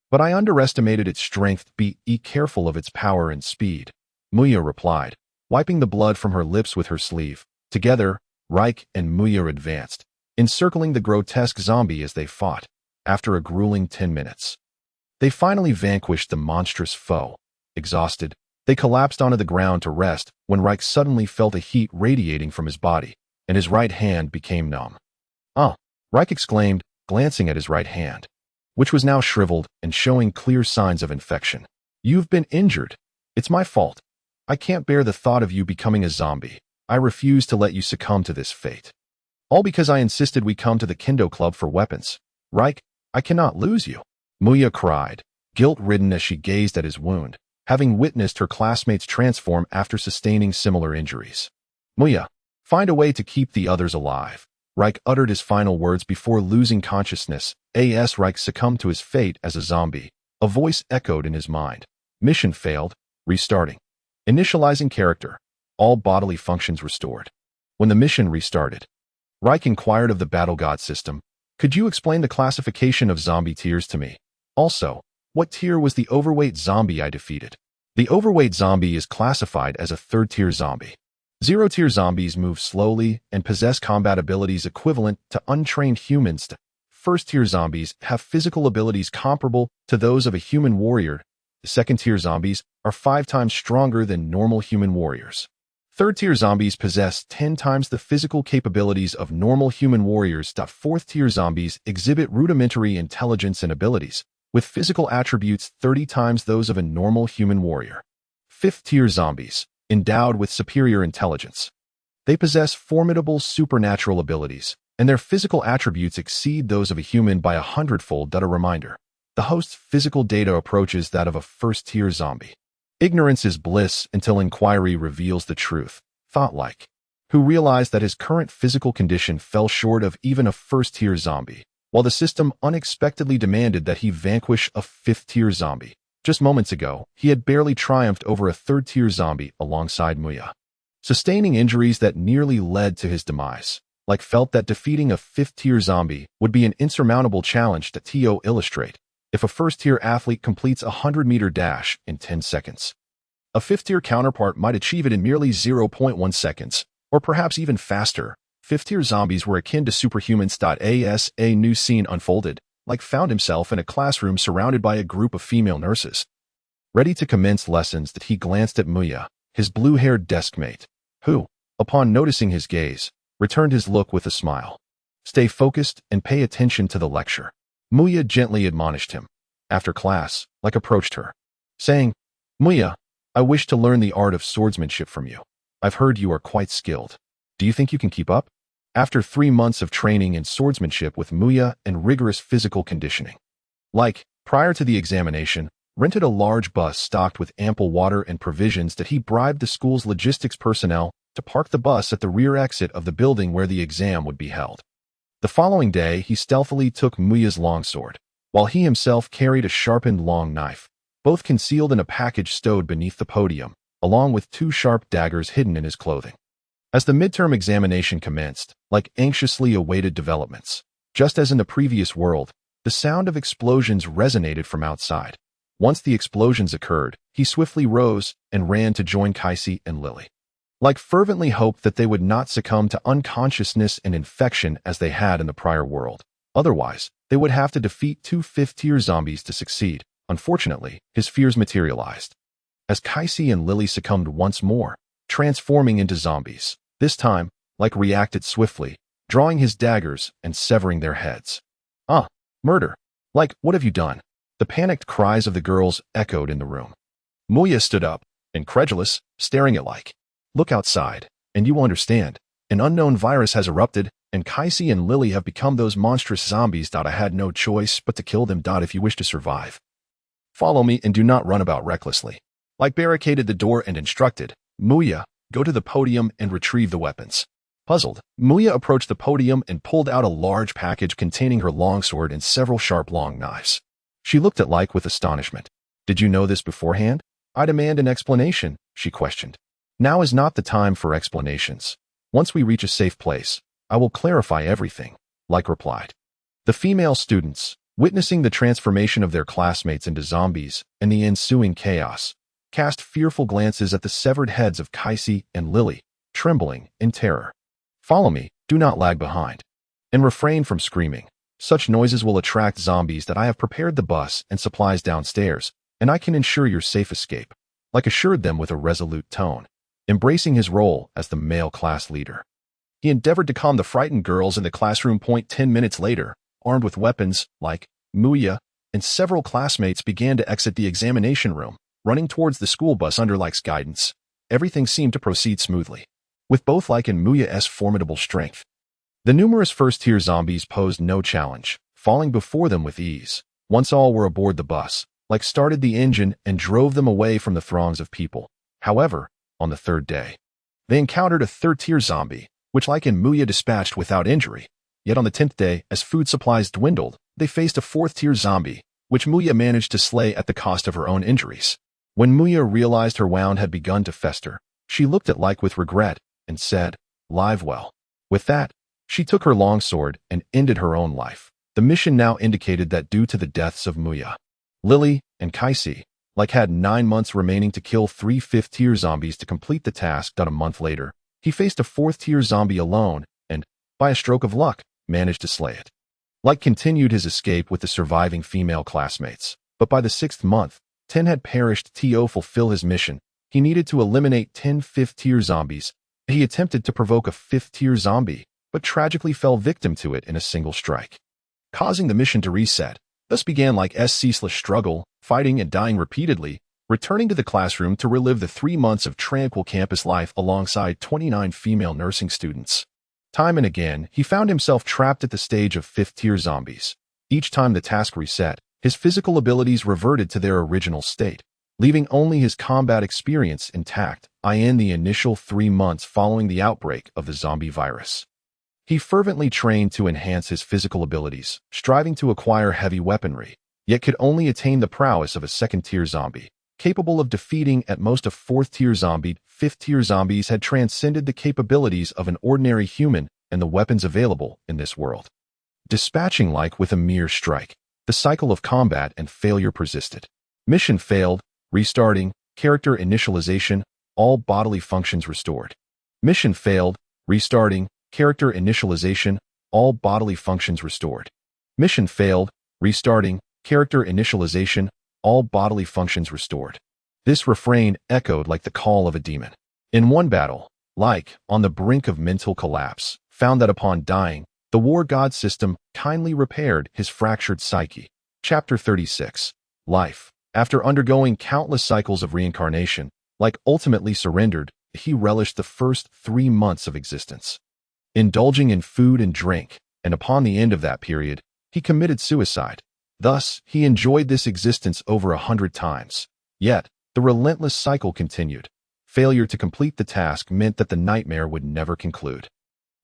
but I underestimated its strength. Be careful of its power and speed, Muya replied, wiping the blood from her lips with her sleeve. Together, Reich and Muya advanced, encircling the grotesque zombie as they fought. After a grueling 10 minutes, they finally vanquished the monstrous foe. Exhausted, they collapsed onto the ground to rest when Reich suddenly felt a heat radiating from his body, and his right hand became numb. Reich exclaimed, glancing at his right hand, which was now shriveled and showing clear signs of infection. You've been injured. It's my fault. I can't bear the thought of you becoming a zombie. I refuse to let you succumb to this fate. All because I insisted we come to the Kendo Club for weapons. Reich, I cannot lose you, Muya cried, guilt-ridden as she gazed at his wound, having witnessed her classmates transform after sustaining similar injuries. Muya, find a way to keep the others alive. Reich uttered his final words before losing consciousness. Reich succumbed to his fate as a zombie. A voice echoed in his mind. Mission failed. Restarting. Initializing character. All bodily functions restored. When the mission restarted, Reich inquired of the Battle God system, could you explain the classification of zombie tiers to me? Also, what tier was the overweight zombie I defeated? The overweight zombie is classified as a 3rd-tier zombie. 0-tier zombies move slowly and possess combat abilities equivalent to untrained humans. 1st-tier zombies have physical abilities comparable to those of a human warrior. The 2nd-tier zombies are 5 times stronger than normal human warriors. 3rd-tier zombies possess 10 times the physical capabilities of normal human warriors. 4th-tier zombies exhibit rudimentary intelligence and abilities, with physical attributes 30 times those of a normal human warrior. 5th-tier zombies, endowed with superior intelligence. They possess formidable supernatural abilities, and their physical attributes exceed those of a human by 100-fold. A reminder: the host's physical data approaches that of a first-tier zombie. Ignorance is bliss until inquiry reveals the truth, thought Leyke, who realized that his current physical condition fell short of even a first-tier zombie, while the system unexpectedly demanded that he vanquish a 5th-tier zombie. Just moments ago, he had barely triumphed over a 3rd-tier zombie alongside Muya, sustaining injuries that nearly led to his demise. Leyke felt that defeating a 5th-tier zombie would be an insurmountable challenge to illustrate. If a first-tier athlete completes a 100-meter dash in 10 seconds, a 5th-tier counterpart might achieve it in merely 0.1 seconds, or perhaps even faster. 5th-tier zombies were akin to superhumans. As a new scene unfolded, Leyke found himself in a classroom surrounded by a group of female nurses. Ready to commence lessons, he glanced at Muya, his blue-haired deskmate, who, upon noticing his gaze, returned his look with a smile. "Stay focused and pay attention to the lecture," Muya gently admonished him. After class, Leyke approached her, saying, "Muya, I wish to learn the art of swordsmanship from you. I've heard you are quite skilled. Do you think you can keep up?" After 3 months of training in swordsmanship with Muya and rigorous physical conditioning, Leyke, prior to the examination, rented a large bus stocked with ample water and provisions. He bribed the school's logistics personnel to park the bus at the rear exit of the building where the exam would be held. The following day, he stealthily took Muya's longsword, while he himself carried a sharpened long knife, both concealed in a package stowed beneath the podium, along with 2 sharp daggers hidden in his clothing. As the midterm examination commenced, Leyke anxiously awaited developments. Just as in the previous world, the sound of explosions resonated from outside. Once the explosions occurred, he swiftly rose and ran to join Kaisi and Lily. Leyke fervently hoped that they would not succumb to unconsciousness and infection as they had in the prior world. Otherwise, they would have to defeat 2 5th-tier zombies to succeed. Unfortunately, his fears materialized, as Kaisi and Lily succumbed once more, transforming into zombies. This time, Leyke reacted swiftly, drawing his daggers and severing their heads. Murder! Leyke, what have you done?" The panicked cries of the girls echoed in the room. Muya stood up, incredulous, staring at Leyke. "Look outside, and you will understand. An unknown virus has erupted, and Kaisi and Lily have become those monstrous zombies. I had no choice but to kill them. If you wish to survive, follow me and do not run about recklessly." Leyke barricaded the door and instructed, "Muya, go to the podium and retrieve the weapons." Puzzled, Muya approached the podium and pulled out a large package containing her longsword and several sharp long knives. She looked at Leyke with astonishment. "Did you know this beforehand?" "I demand an explanation," she questioned. "Now is not the time for explanations. Once we reach a safe place, I will clarify everything," Leyke replied. The female students, witnessing the transformation of their classmates into zombies and the ensuing chaos, cast fearful glances at the severed heads of Kaisi and Lily, trembling in terror. "Follow me, do not lag behind. And refrain from screaming. Such noises will attract zombies. I have prepared the bus and supplies downstairs, and I can ensure your safe escape," Leyke assured them with a resolute tone. Embracing his role as the male class leader, he endeavored to calm the frightened girls in the classroom. 10 minutes later, armed with weapons, Leyke, Muya, and several classmates began to exit the examination room, running towards the school bus under Leyke's guidance. Everything seemed to proceed smoothly, with both Leyke and Muya's formidable strength. The numerous first-tier zombies posed no challenge, falling before them with ease. Once all were aboard the bus, Leyke started the engine and drove them away from the throngs of people. However, on the 3rd day, they encountered a 3rd-tier zombie, which Leyke and Muya dispatched without injury. Yet on the 10th day, as food supplies dwindled, they faced a 4th-tier zombie, which Muya managed to slay at the cost of her own injuries. When Muya realized her wound had begun to fester, she looked at Leyke with regret and said, "Live well." With that, she took her longsword and ended her own life. The mission now indicated that due to the deaths of Muya, Lily, and Kaisi, Leyke had 9 months remaining to kill 3 5th-tier zombies to complete the task. A month later, he faced a 4th-tier zombie alone and, by a stroke of luck, managed to slay it. Leyke continued his escape with the surviving female classmates, but by the 6th month, 10 had perished. To fulfill his mission, he needed to eliminate 10 5th-tier zombies. He attempted to provoke a 5th-tier zombie, but tragically fell victim to it in a single strike, causing the mission to reset. Thus began Leyke's ceaseless struggle, fighting and dying repeatedly, returning to the classroom to relive the 3 months of tranquil campus life alongside 29 female nursing students. Time and again, he found himself trapped at the stage of 5th-tier zombies. Each time the task reset, his physical abilities reverted to their original state, leaving only his combat experience intact, in the initial 3 months following the outbreak of the zombie virus. He fervently trained to enhance his physical abilities, striving to acquire heavy weaponry, yet could only attain the prowess of a 2nd-tier zombie, capable of defeating at most a 4th-tier zombie. 5th-tier zombies had transcended the capabilities of an ordinary human and the weapons available in this world. Dispatching Leyke with a mere strike, the cycle of combat and failure persisted. Mission failed, restarting, character initialization, all bodily functions restored. Mission failed, restarting, character initialization, all bodily functions restored. Mission failed, restarting, character initialization, all bodily functions restored. This refrain echoed like the call of a demon. In one battle, Leyke, on the brink of mental collapse, found that upon dying, the war god system kindly repaired his fractured psyche. Chapter 36. Life. After undergoing countless cycles of reincarnation, Leyke ultimately surrendered. He relished the first 3 months of existence, indulging in food and drink, and upon the end of that period, he committed suicide. Thus, he enjoyed this existence over 100 times. Yet, the relentless cycle continued. Failure to complete the task meant that the nightmare would never conclude.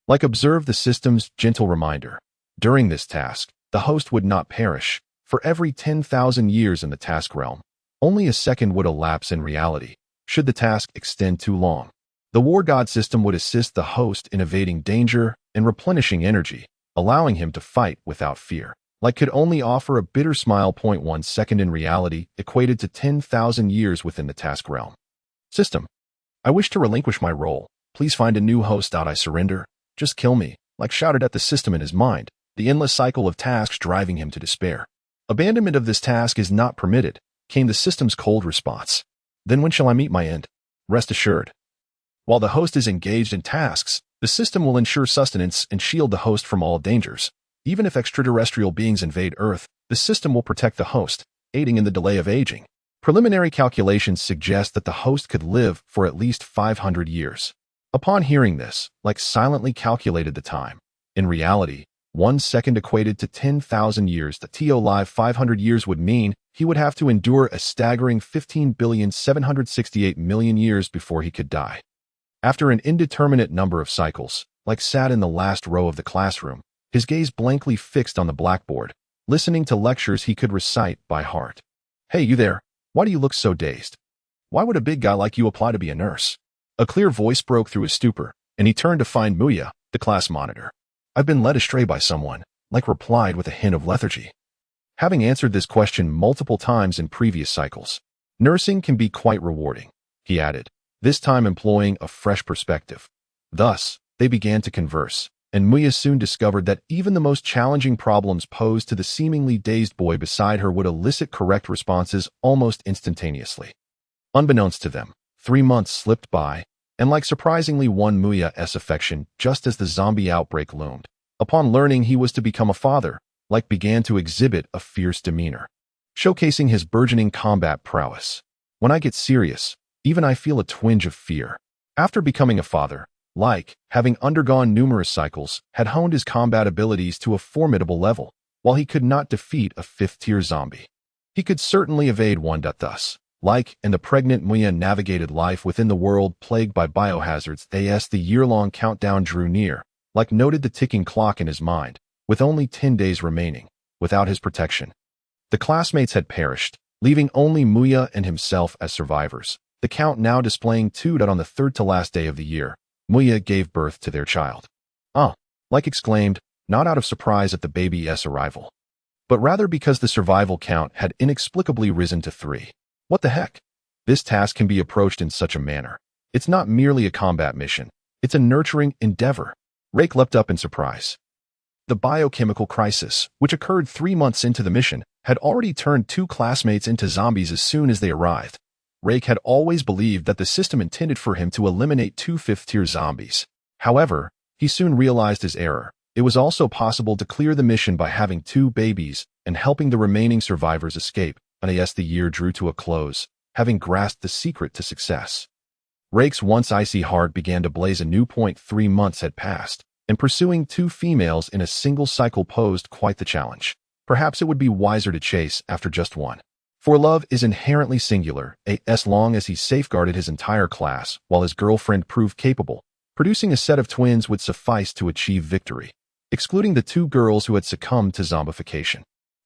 Leyke observed the system's gentle reminder. During this task, the host would not perish. For every 10,000 years in the task realm, only a second would elapse in reality, should the task extend too long. The war god system would assist the host in evading danger and replenishing energy, allowing him to fight without fear. Leyke could only offer a bitter smile. 1 second in reality equated to 10,000 years within the task realm. System. I wish to relinquish my role. Please find a new host. I surrender. Just kill me. Leyke shouted at the system in his mind, the endless cycle of tasks driving him to despair. Abandonment of this task is not permitted, came the system's cold response. Then when shall I meet my end? Rest assured. While the host is engaged in tasks, the system will ensure sustenance and shield the host from all dangers. Even if extraterrestrial beings invade Earth, the system will protect the host, aiding in the delay of aging. Preliminary calculations suggest that the host could live for at least 500 years. Upon hearing this, Leyke silently calculated the time. In reality, 1 second equated to 10,000 years. The live 500 years would mean he would have to endure a staggering 15,768,000,000 years before he could die. After an indeterminate number of cycles, Leyke sat in the last row of the classroom, his gaze blankly fixed on the blackboard, listening to lectures he could recite by heart. Hey, you there. Why do you look so dazed? Why would a big guy like you apply to be a nurse? A clear voice broke through his stupor, and he turned to find Muya, the class monitor. I've been led astray by someone, Leyke replied with a hint of lethargy. Having answered this question multiple times in previous cycles, nursing can be quite rewarding, he added, this time employing a fresh perspective. Thus, they began to converse, and Muya soon discovered that even the most challenging problems posed to the seemingly dazed boy beside her would elicit correct responses almost instantaneously. Unbeknownst to them, 3 months slipped by, and Leyke surprisingly won Muya's affection just as the zombie outbreak loomed. Upon learning he was to become a father, Leyke began to exhibit a fierce demeanor, showcasing his burgeoning combat prowess. When I get serious, even I feel a twinge of fear. After becoming a father, Leyke, having undergone numerous cycles, had honed his combat abilities to a formidable level. While he could not defeat a 5th-tier zombie, he could certainly evade one. Thus, Leyke and the pregnant Muya navigated life within the world plagued by biohazards. As the year-long countdown drew near, Leyke noted the ticking clock in his mind, with only 10 days remaining. Without his protection, the classmates had perished, leaving only Muya and himself as survivors. The count now displaying 2. On the third to last day of the year, Muya gave birth to their child. Leyke exclaimed, not out of surprise at the baby's arrival, but rather because the survival count had inexplicably risen to 3. What the heck? This task can be approached in such a manner. It's not merely a combat mission. It's a nurturing endeavor. Leyke leapt up in surprise. The biochemical crisis, which occurred 3 months into the mission, had already turned 2 classmates into zombies as soon as they arrived. Leyke had always believed that the system intended for him to eliminate 2 5th-tier zombies. However, he soon realized his error. It was also possible to clear the mission by having 2 babies and helping the remaining survivors escape. And as the year drew to a close, having grasped the secret to success, Leyke's once icy heart began to blaze anew. 3 months had passed, and pursuing 2 females in a single cycle posed quite the challenge. Perhaps it would be wiser to chase after just one. For love is inherently singular, as long as he safeguarded his entire class while his girlfriend proved capable. Producing a set of twins would suffice to achieve victory, excluding the 2 girls who had succumbed to zombification.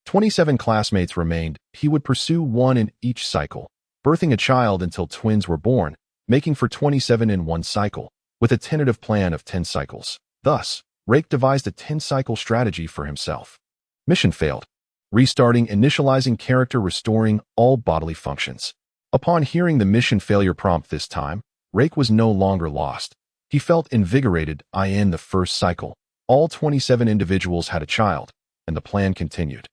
27 classmates remained. He would pursue 1 in each cycle, birthing a child until twins were born, making for 27 in 1 cycle, with a tentative plan of 10 cycles. Thus, Leyke devised a 10-cycle strategy for himself. Mission failed. Restarting, initializing character, restoring all bodily functions. Upon hearing the mission failure prompt this time, Leyke was no longer lost. He felt invigorated. In the first cycle, all 27 individuals had a child, and the plan continued.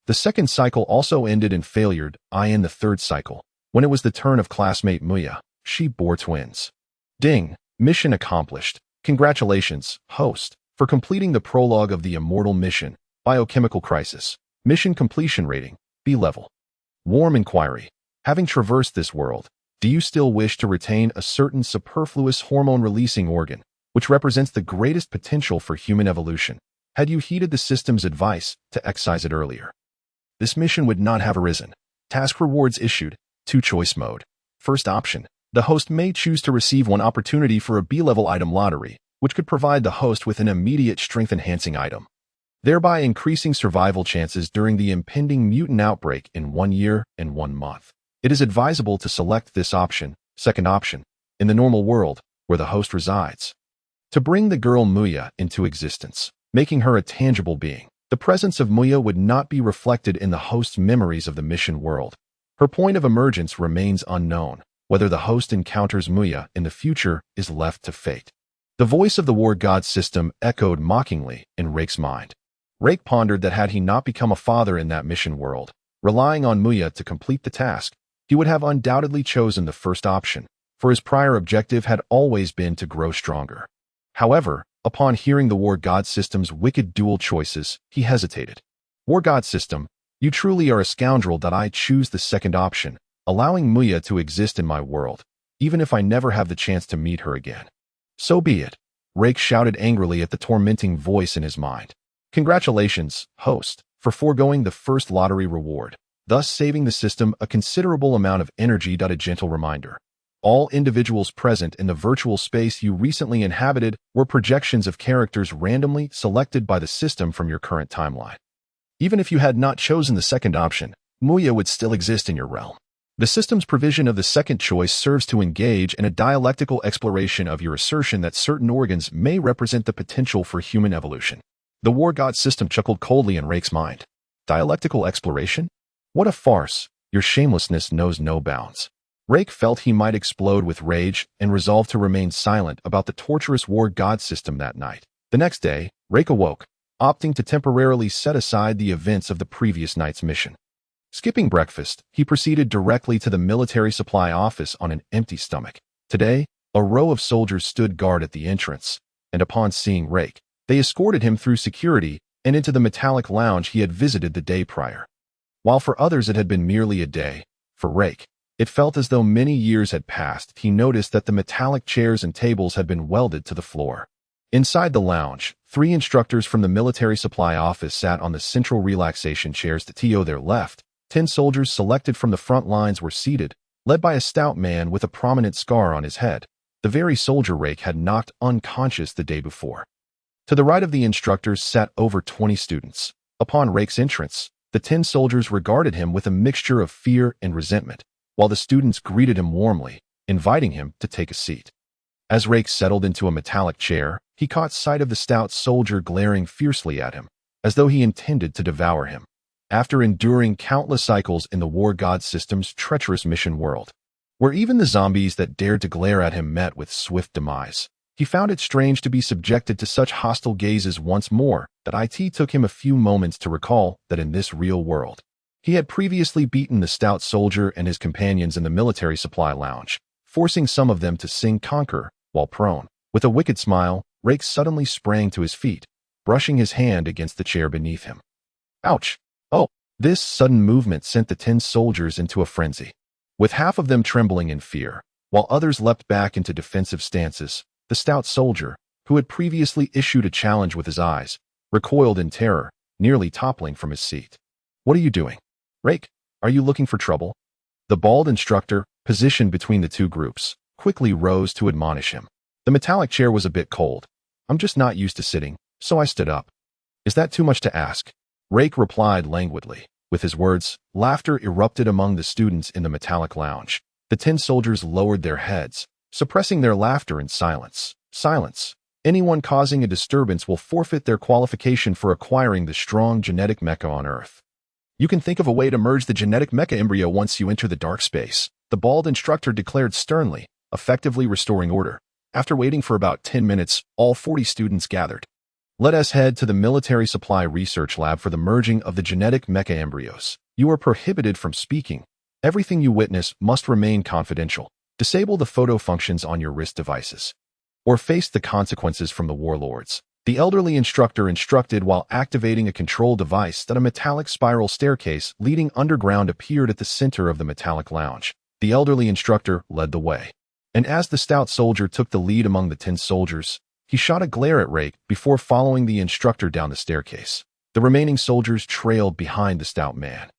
The second cycle also ended in failure. In the third cycle, when it was the turn of classmate Muya, she bore twins. Ding! Mission accomplished. Congratulations, host, for completing the prologue of the immortal mission, Biochemical Crisis. Mission completion rating, B level. Warm inquiry. Having traversed this world, do you still wish to retain a certain superfluous hormone-releasing organ, which represents the greatest potential for human evolution? Had you heeded the system's advice to excise it earlier, this mission would not have arisen. Task rewards issued, 2 choice mode. First option. The host may choose to receive 1 opportunity for a B-level item lottery, which could provide the host with an immediate strength-enhancing item, thereby increasing survival chances during the impending mutant outbreak in 1 year and 1 month. It is advisable to select this option, second option, in the normal world, where the host resides. To bring the girl Muya into existence, making her a tangible being, the presence of Muya would not be reflected in the host's memories of the mission world. Her point of emergence remains unknown. Whether the host encounters Muya in the future is left to fate. The voice of the war god system echoed mockingly in Leyke's mind. Leyke pondered that had he not become a father in that mission world, relying on Muya to complete the task, he would have undoubtedly chosen the first option, for his prior objective had always been to grow stronger. However, upon hearing the war god system's wicked dual choices, he hesitated. War god system, you truly are a scoundrel that I choose the second option, allowing Muya to exist in my world, even if I never have the chance to meet her again. So be it. Leyke shouted angrily at the tormenting voice in his mind. Congratulations, host, for foregoing the first lottery reward, thus saving the system a considerable amount of energy. A gentle reminder. All individuals present in the virtual space you recently inhabited were projections of characters randomly selected by the system from your current timeline. Even if you had not chosen the second option, Muya would still exist in your realm. The system's provision of the second choice serves to engage in a dialectical exploration of your assertion that certain organs may represent the potential for human evolution. The war god system chuckled coldly in Leyke's mind. Dialectical exploration? What a farce! Your shamelessness knows no bounds. Leyke felt he might explode with rage and resolved to remain silent about the torturous war god system that night. The next day, Leyke awoke, opting to temporarily set aside the events of the previous night's mission. Skipping breakfast, he proceeded directly to the military supply office on an empty stomach. Today, a row of soldiers stood guard at the entrance, and upon seeing Leyke, they escorted him through security and into the metallic lounge he had visited the day prior. While for others it had been merely a day, for Leyke, it felt as though many years had passed. He noticed that the metallic chairs and tables had been welded to the floor. Inside the lounge, 3 instructors from the military supply office sat on the central relaxation chairs. To their left, 10 soldiers selected from the front lines were seated, led by a stout man with a prominent scar on his head, the very soldier Leyke had knocked unconscious the day before. To the right of the instructors sat over 20 students. Upon Leyke's entrance, the 10 soldiers regarded him with a mixture of fear and resentment, while the students greeted him warmly, inviting him to take a seat. As Leyke settled into a metallic chair, he caught sight of the stout soldier glaring fiercely at him, as though he intended to devour him. After enduring countless cycles in the war god system's treacherous mission world, where even the zombies that dared to glare at him met with swift demise, he found it strange to be subjected to such hostile gazes once more. That it took him a few moments to recall that in this real world, he had previously beaten the stout soldier and his companions in the military supply lounge, forcing some of them to sing conquer while prone. With a wicked smile, Leyke suddenly sprang to his feet, brushing his hand against the chair beneath him. Ouch! Oh! This sudden movement sent the 10 soldiers into a frenzy. With half of them trembling in fear, while others leapt back into defensive stances, the stout soldier, who had previously issued a challenge with his eyes, recoiled in terror, nearly toppling from his seat. "What are you doing? Rake, are you looking for trouble?" The bald instructor, positioned between the two groups, quickly rose to admonish him. The metallic chair was a bit cold. "I'm just not used to sitting, so I stood up." "Is that too much to ask?" Rake replied languidly. With his words, laughter erupted among the students in the metallic lounge. The 10 soldiers lowered their heads, suppressing their laughter in silence. Silence. Anyone causing a disturbance will forfeit their qualification for acquiring the strong genetic mecha on Earth. "You can think of a way to merge the genetic mecha embryo once you enter the dark space," the bald instructor declared sternly, effectively restoring order. After waiting for about 10 minutes, all 40 students gathered. "Let us head to the military supply research lab for the merging of the genetic mecha embryos. You are prohibited from speaking. Everything you witness must remain confidential. Disable the photo functions on your wrist devices, or face the consequences from the warlords." The elderly instructor instructed while activating a control device that a metallic spiral staircase leading underground appeared at the center of the metallic lounge. The elderly instructor led the way, and as the stout soldier took the lead among the 10 soldiers, he shot a glare at Rake before following the instructor down the staircase. The remaining soldiers trailed behind the stout man.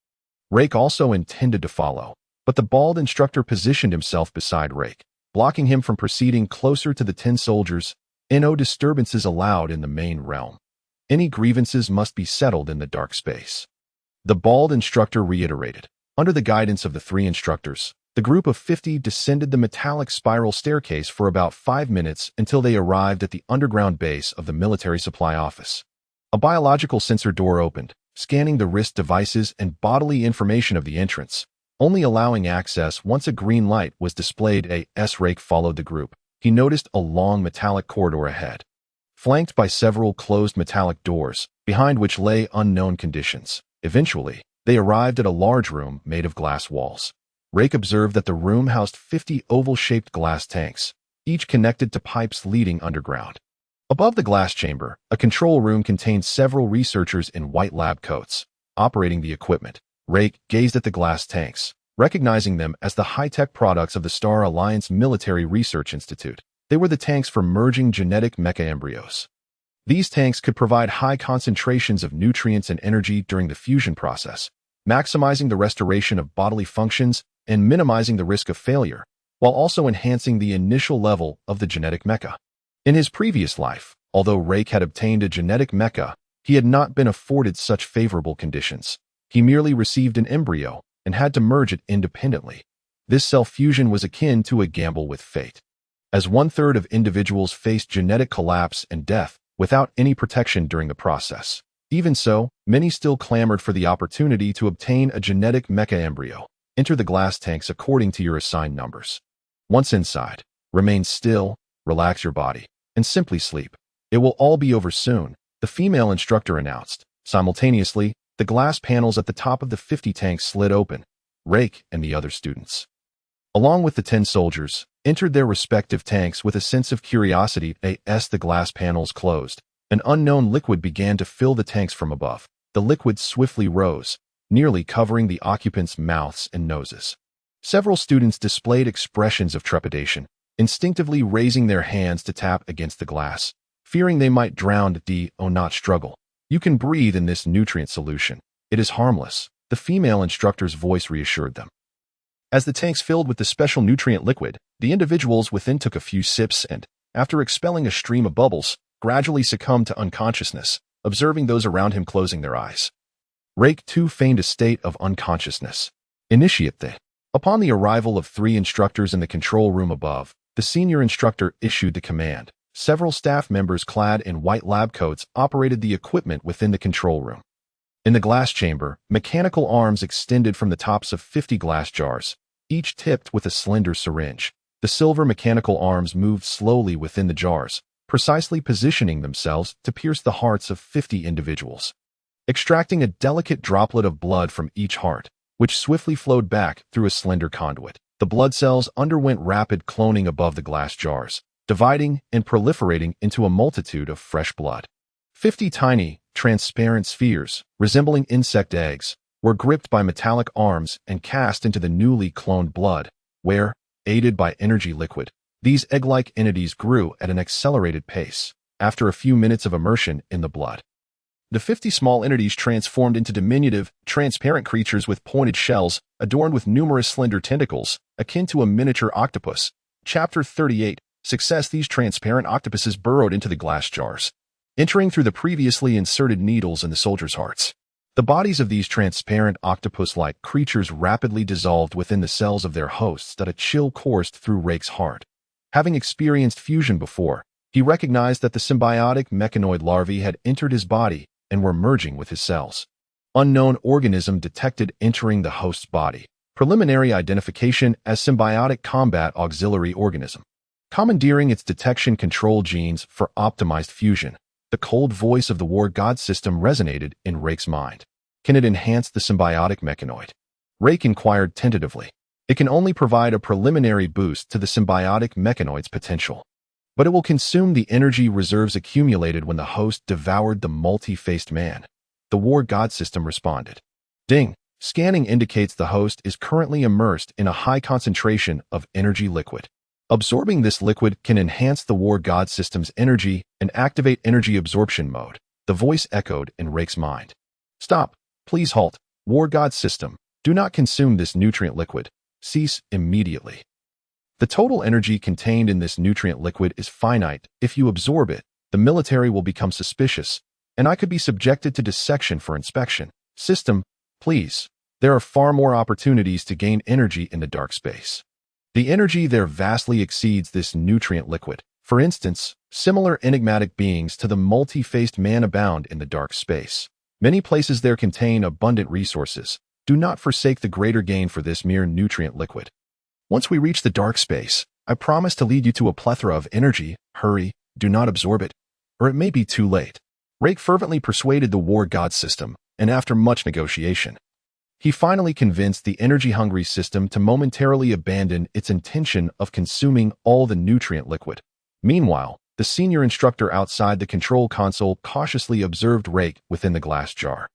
Rake also intended to follow, but the bald instructor positioned himself beside Rake, blocking him from proceeding closer to the 10 soldiers. "No disturbances allowed in the main realm. Any grievances must be settled in the dark space," the bald instructor reiterated. Under the guidance of the 3 instructors, the group of 50 descended the metallic spiral staircase for about 5 minutes until they arrived at the underground base of the military supply office. A biological sensor door opened, scanning the wrist devices and bodily information of the entrance, only allowing access once a green light was displayed. Rake followed the group. He noticed a long metallic corridor ahead, flanked by several closed metallic doors, behind which lay unknown conditions. Eventually, they arrived at a large room made of glass walls. Rake observed that the room housed 50 oval-shaped glass tanks, each connected to pipes leading underground. Above the glass chamber, a control room contained several researchers in white lab coats, operating the equipment. Rake gazed at the glass tanks, recognizing them as the high-tech products of the Star Alliance Military Research Institute. They were the tanks for merging genetic mecha embryos. These tanks could provide high concentrations of nutrients and energy during the fusion process, maximizing the restoration of bodily functions and minimizing the risk of failure, while also enhancing the initial level of the genetic mecha. In his previous life, although Rake had obtained a genetic mecha, he had not been afforded such favorable conditions. He merely received an embryo and had to merge it independently. This self-fusion was akin to a gamble with fate, as 1/3 of individuals faced genetic collapse and death without any protection during the process. Even so, many still clamored for the opportunity to obtain a genetic mecha embryo. Enter the glass tanks according to your assigned numbers. Once inside, remain still, relax your body, and simply sleep. It will all be over soon, the female instructor announced. Simultaneously, the glass panels at the top of the 50 tanks slid open. Rake and the other students, along with the 10 soldiers, entered their respective tanks with a sense of curiosity. As the glass panels closed, an unknown liquid began to fill the tanks from above. The liquid swiftly rose, nearly covering the occupants' mouths and noses. Several students displayed expressions of trepidation, instinctively raising their hands to tap against the glass, fearing they might drown. Not struggle. You can breathe in this nutrient solution. It is harmless, the female instructor's voice reassured them. As the tanks filled with the special nutrient liquid, the individuals within took a few sips and, after expelling a stream of bubbles, gradually succumbed to unconsciousness, observing those around him closing their eyes. Rake too feigned a state of unconsciousness. Initiate the. Upon the arrival of 3 instructors in the control room above, the senior instructor issued the command. Several staff members clad in white lab coats operated the equipment within the control room. In the glass chamber, mechanical arms extended from the tops of 50 glass jars, each tipped with a slender syringe. The silver mechanical arms moved slowly within the jars, precisely positioning themselves to pierce the hearts of 50 individuals, extracting a delicate droplet of blood from each heart, which swiftly flowed back through a slender conduit. The blood cells underwent rapid cloning above the glass jars, dividing and proliferating into a multitude of fresh blood. 50 tiny, transparent spheres, resembling insect eggs, were gripped by metallic arms and cast into the newly cloned blood, where, aided by energy liquid, these egg-like entities grew at an accelerated pace. After a few minutes of immersion in the blood, the 50 small entities transformed into diminutive, transparent creatures with pointed shells, adorned with numerous slender tentacles, akin to a miniature octopus. Chapter 38. Success. These transparent octopuses burrowed into the glass jars, entering through the previously inserted needles in the soldiers' hearts. The bodies of these transparent octopus-like creatures rapidly dissolved within the cells of their hosts that a chill coursed through Leyke's heart. Having experienced fusion before, he recognized that the symbiotic mechanoid larvae had entered his body and were merging with his cells. Unknown organism detected entering the host's body. Preliminary identification as symbiotic combat auxiliary organism. Commandeering its detection control genes for optimized fusion. The cold voice of the war god system resonated in Leyke's mind. Can it enhance the symbiotic mechanoid? Leyke inquired tentatively. It can only provide a preliminary boost to the symbiotic mechanoid's potential, but it will consume the energy reserves accumulated when the host devoured the multi-faced man. The war god system responded. Ding! Scanning indicates the host is currently immersed in a high concentration of energy liquid. Absorbing this liquid can enhance the war god system's energy and activate energy absorption mode. The voice echoed in Leyke's mind. Stop! Please halt! War god system, do not consume this nutrient liquid. Cease immediately. The total energy contained in this nutrient liquid is finite. If you absorb it, the military will become suspicious, and I could be subjected to dissection for inspection. System, please. There are far more opportunities to gain energy in the dark space. The energy there vastly exceeds this nutrient liquid. For instance, similar enigmatic beings to the multi-faced man abound in the dark space. Many places there contain abundant resources. Do not forsake the greater gain for this mere nutrient liquid. Once we reach the dark space, I promise to lead you to a plethora of energy. Hurry, do not absorb it, or it may be too late. Leyke fervently persuaded the war god system, and after much negotiation, he finally convinced the energy-hungry system to momentarily abandon its intention of consuming all the nutrient liquid. Meanwhile, the senior instructor outside the control console cautiously observed Leyke within the glass jar,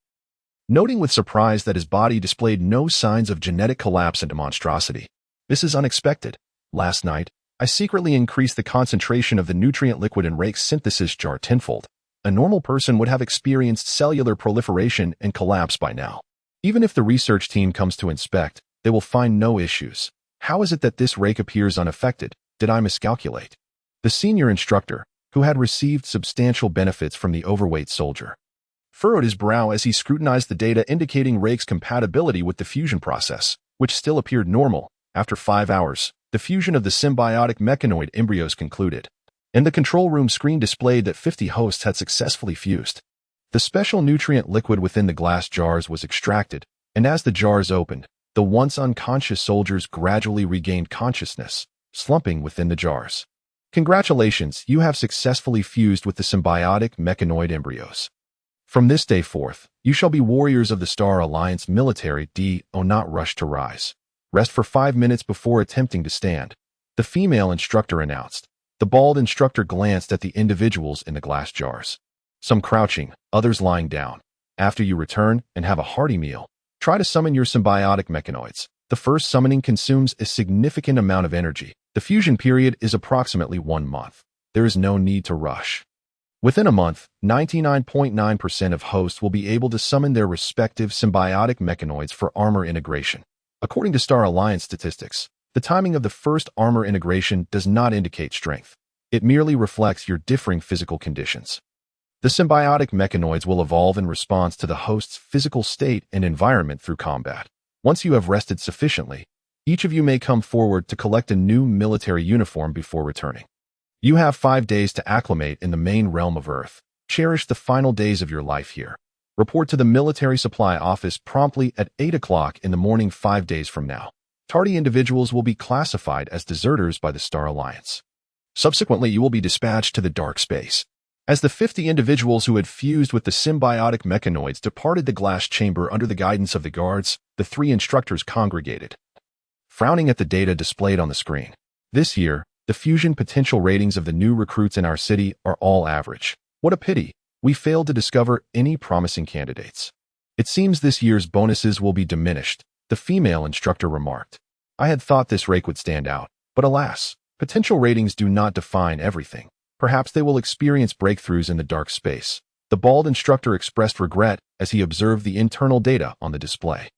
noting with surprise that his body displayed no signs of genetic collapse and monstrosity. This is unexpected. Last night, I secretly increased the concentration of the nutrient liquid in Leyke's synthesis jar tenfold. A normal person would have experienced cellular proliferation and collapse by now. Even if the research team comes to inspect, they will find no issues. How is it that this Leyke appears unaffected? Did I miscalculate? The senior instructor, who had received substantial benefits from the overweight soldier, furrowed his brow as he scrutinized the data indicating Leyke's compatibility with the fusion process, which still appeared normal. After 5 hours, the fusion of the symbiotic mechanoid embryos concluded, and the control room screen displayed that 50 hosts had successfully fused. The special nutrient liquid within the glass jars was extracted, and as the jars opened, the once unconscious soldiers gradually regained consciousness, slumping within the jars. Congratulations, you have successfully fused with the symbiotic mechanoid embryos. From this day forth, you shall be warriors of the Star Alliance military. Do not rush to rise. Rest for 5 minutes before attempting to stand, the female instructor announced. The bald instructor glanced at the individuals in the glass jars. Some crouching, others lying down. After you return and have a hearty meal, try to summon your symbiotic mechanoids. The first summoning consumes a significant amount of energy. The fusion period is approximately 1 month. There is no need to rush. Within a month, 99.9% of hosts will be able to summon their respective symbiotic mechanoids for armor integration. According to Star Alliance statistics, the timing of the first armor integration does not indicate strength. It merely reflects your differing physical conditions. The symbiotic mechanoids will evolve in response to the host's physical state and environment through combat. Once you have rested sufficiently, each of you may come forward to collect a new military uniform before returning. You have 5 days to acclimate in the main realm of Earth. Cherish the final days of your life here. Report to the military supply office promptly at 8 o'clock in the morning 5 days from now. Tardy individuals will be classified as deserters by the Star Alliance. Subsequently, you will be dispatched to the dark space. As the 50 individuals who had fused with the symbiotic mechanoids departed the glass chamber under the guidance of the guards, the 3 instructors congregated, frowning at the data displayed on the screen. This year, the fusion potential ratings of the new recruits in our city are all average. What a pity. We failed to discover any promising candidates. It seems this year's bonuses will be diminished, the female instructor remarked. I had thought this rake would stand out, but alas, potential ratings do not define everything. Perhaps they will experience breakthroughs in the dark space. The bald instructor expressed regret as he observed the internal data on the display.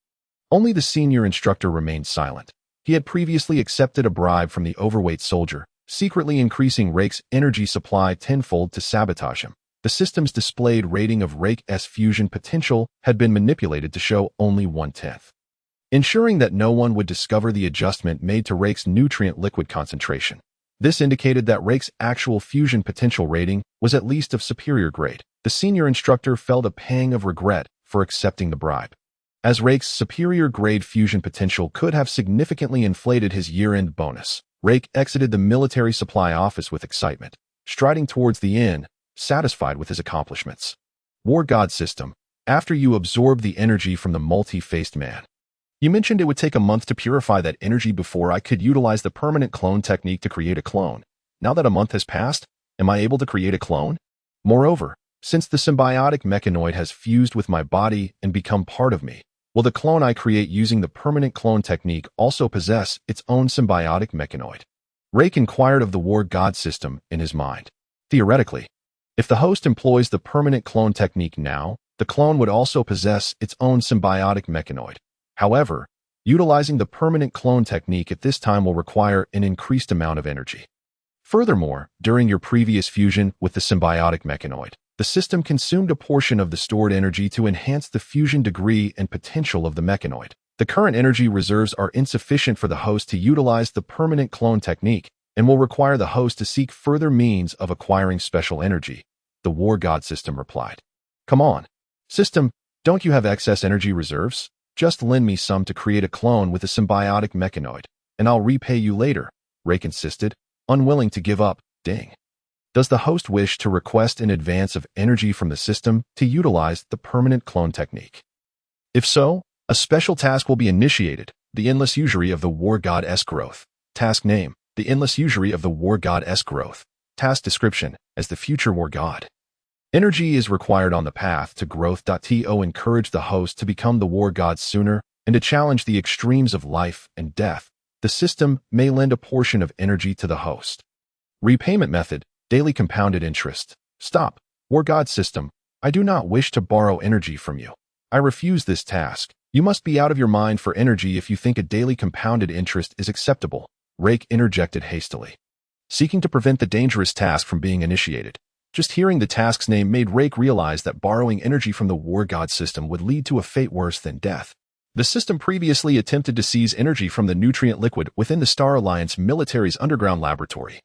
Only the senior instructor remained silent. He had previously accepted a bribe from the overweight soldier, secretly increasing Rake's energy supply tenfold to sabotage him. The system's displayed rating of Rake's fusion potential had been manipulated to show only 1/10, ensuring that no one would discover the adjustment made to Rake's nutrient liquid concentration. This indicated that Rake's actual fusion potential rating was at least of superior grade. The senior instructor felt a pang of regret for accepting the bribe, as Rake's superior grade fusion potential could have significantly inflated his year-end bonus. Rake exited the military supply office with excitement, striding towards the inn, satisfied with his accomplishments. War God System, after you absorb the energy from the multi-faced man. You mentioned it would take a month to purify that energy before I could utilize the permanent clone technique to create a clone. Now that a month has passed, am I able to create a clone? Moreover, since the symbiotic mechanoid has fused with my body and become part of me, will the clone I create using the permanent clone technique also possess its own symbiotic mechanoid? Rake inquired of the War God System in his mind. Theoretically, if the host employs the permanent clone technique now, the clone would also possess its own symbiotic mechanoid. However, utilizing the permanent clone technique at this time will require an increased amount of energy. Furthermore, during your previous fusion with the symbiotic mechanoid, the system consumed a portion of the stored energy to enhance the fusion degree and potential of the mechanoid. The current energy reserves are insufficient for the host to utilize the permanent clone technique and will require the host to seek further means of acquiring special energy, the War God System replied. Come on, system, don't you have excess energy reserves? Just lend me some to create a clone with a symbiotic mechanoid, and I'll repay you later, Rake insisted, unwilling to give up. Ding. Does the host wish to request an advance of energy from the system to utilize the permanent clone technique? If so, a special task will be initiated, the endless usury of the War God's growth. Task name, the endless usury of the War God's growth. Task description, as the future War God. Energy is required on the path to growth. To encourage the host to become the War God sooner and to challenge the extremes of life and death, the system may lend a portion of energy to the host. Repayment method, daily compounded interest. Stop, War God System. I do not wish to borrow energy from you. I refuse this task. You must be out of your mind for energy if you think a daily compounded interest is acceptable, Rake interjected hastily, seeking to prevent the dangerous task from being initiated. Just hearing the task's name made Rake realize that borrowing energy from the War God System would lead to a fate worse than death. The system previously attempted to seize energy from the nutrient liquid within the Star Alliance military's underground laboratory,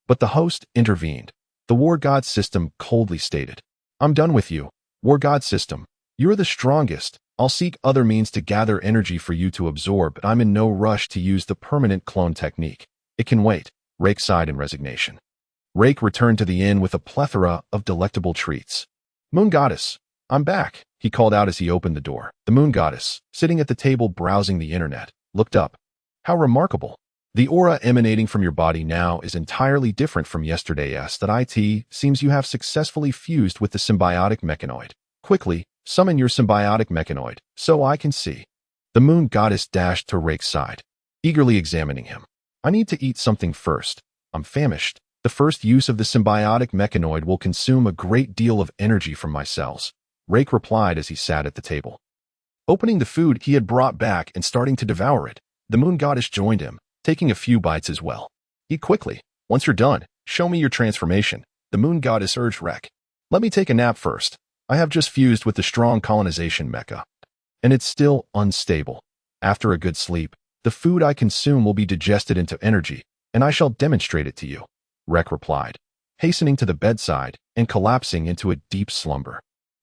but the host intervened. The War God System coldly stated, I'm done with you, War God System. You're the strongest. I'll seek other means to gather energy for you to absorb, but I'm in no rush to use the permanent clone technique. It can wait, Rake sighed in resignation. Rake returned to the inn with a plethora of delectable treats. Moon Goddess, I'm back, he called out as he opened the door. The Moon Goddess, sitting at the table browsing the internet, looked up. How remarkable. The aura emanating from your body now is entirely different from yesterday's. It seems you have successfully fused with the symbiotic mechanoid. Quickly, summon your symbiotic mechanoid, so I can see. The Moon Goddess dashed to Rake's side, eagerly examining him. I need to eat something first. I'm famished. The first use of the symbiotic mechanoid will consume a great deal of energy from my cells, Rake replied as he sat at the table, opening the food he had brought back and starting to devour it. The Moon Goddess joined him, taking a few bites as well. Eat quickly. Once you're done, show me your transformation, the Moon Goddess urged Rake. Let me take a nap first. I have just fused with the strong colonization mecha, and it's still unstable. After a good sleep, the food I consume will be digested into energy, and I shall demonstrate it to you, Rake replied, hastening to the bedside and collapsing into a deep slumber.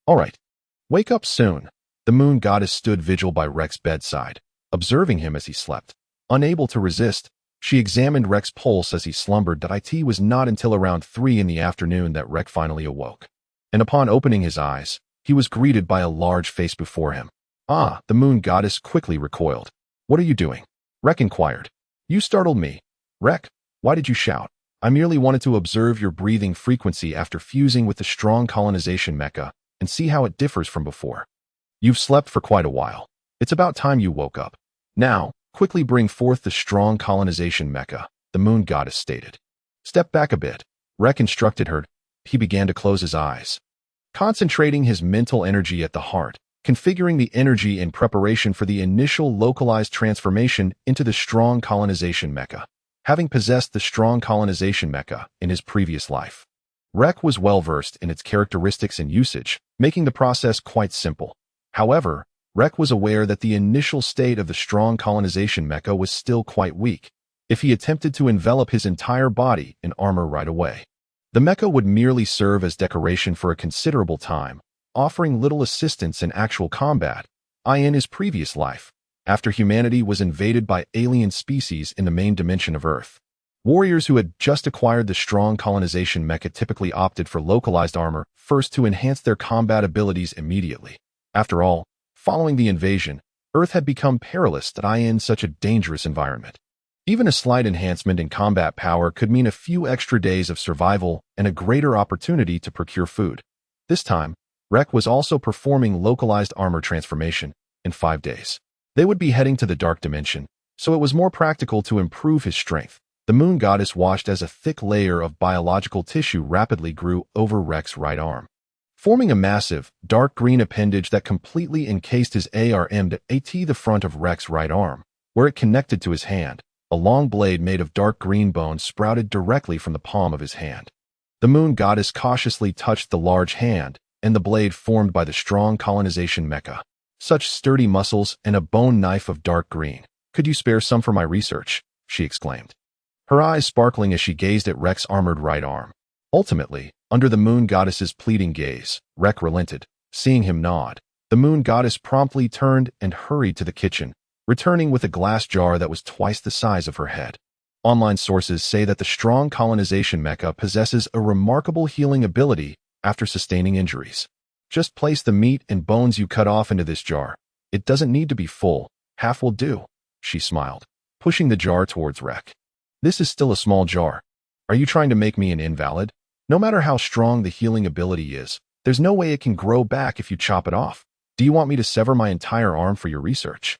All right, wake up soon. The Moon Goddess stood vigil by Rake's bedside, observing him as he slept. Unable to resist, she examined Rake's pulse as he slumbered. It was not until around 3 in the afternoon that Rake finally awoke, and upon opening his eyes, he was greeted by a large face before him. Ah, the Moon Goddess quickly recoiled. What are you doing? Rake inquired. You startled me. Rake, why did you shout? I merely wanted to observe your breathing frequency after fusing with the strong colonization mecha and see how it differs from before. You've slept for quite a while. It's about time you woke up. Now, quickly bring forth the strong colonization mecha, the moon goddess stated. Step back a bit. Rek instructed her. He began to close his eyes, concentrating his mental energy at the heart, configuring the energy in preparation for the initial localized transformation into the strong colonization mecha. Having possessed the strong colonization mecha in his previous life, Rek was well versed in its characteristics and usage, making the process quite simple. However, Rek was aware that the initial state of the strong colonization mecha was still quite weak. If he attempted to envelop his entire body in armor right away, the mecha would merely serve as decoration for a considerable time, offering little assistance in actual combat. In his previous life, after humanity was invaded by alien species in the main dimension of Earth, warriors who had just acquired the strong colonization mecha typically opted for localized armor first to enhance their combat abilities immediately. After all, following the invasion, Earth had become perilous in such a dangerous environment. Even a slight enhancement in combat power could mean a few extra days of survival and a greater opportunity to procure food. This time, Rek was also performing localized armor transformation in 5 days. They would be heading to the dark dimension, so it was more practical to improve his strength. The moon goddess watched as a thick layer of biological tissue rapidly grew over Rek's right arm, forming a massive, dark green appendage that completely encased his arm at the front of Rek's right arm, where it connected to his hand. A long blade made of dark green bone sprouted directly from the palm of his hand. The moon goddess cautiously touched the large hand and the blade formed by the strong colonization mecha. Such sturdy muscles and a bone knife of dark green. Could you spare some for my research? She exclaimed, her eyes sparkling as she gazed at Rek's armored right arm. Ultimately, under the moon goddess's pleading gaze, Rek relented. Seeing him nod, the moon goddess promptly turned and hurried to the kitchen, returning with a glass jar that was twice the size of her head. Online sources say that the strong colonization mecha possesses a remarkable healing ability after sustaining injuries. Just place the meat and bones you cut off into this jar. It doesn't need to be full. Half will do, she smiled, pushing the jar towards Rek. This is still a small jar. Are you trying to make me an invalid? No matter how strong the healing ability is, there's no way it can grow back if you chop it off. Do you want me to sever my entire arm for your research?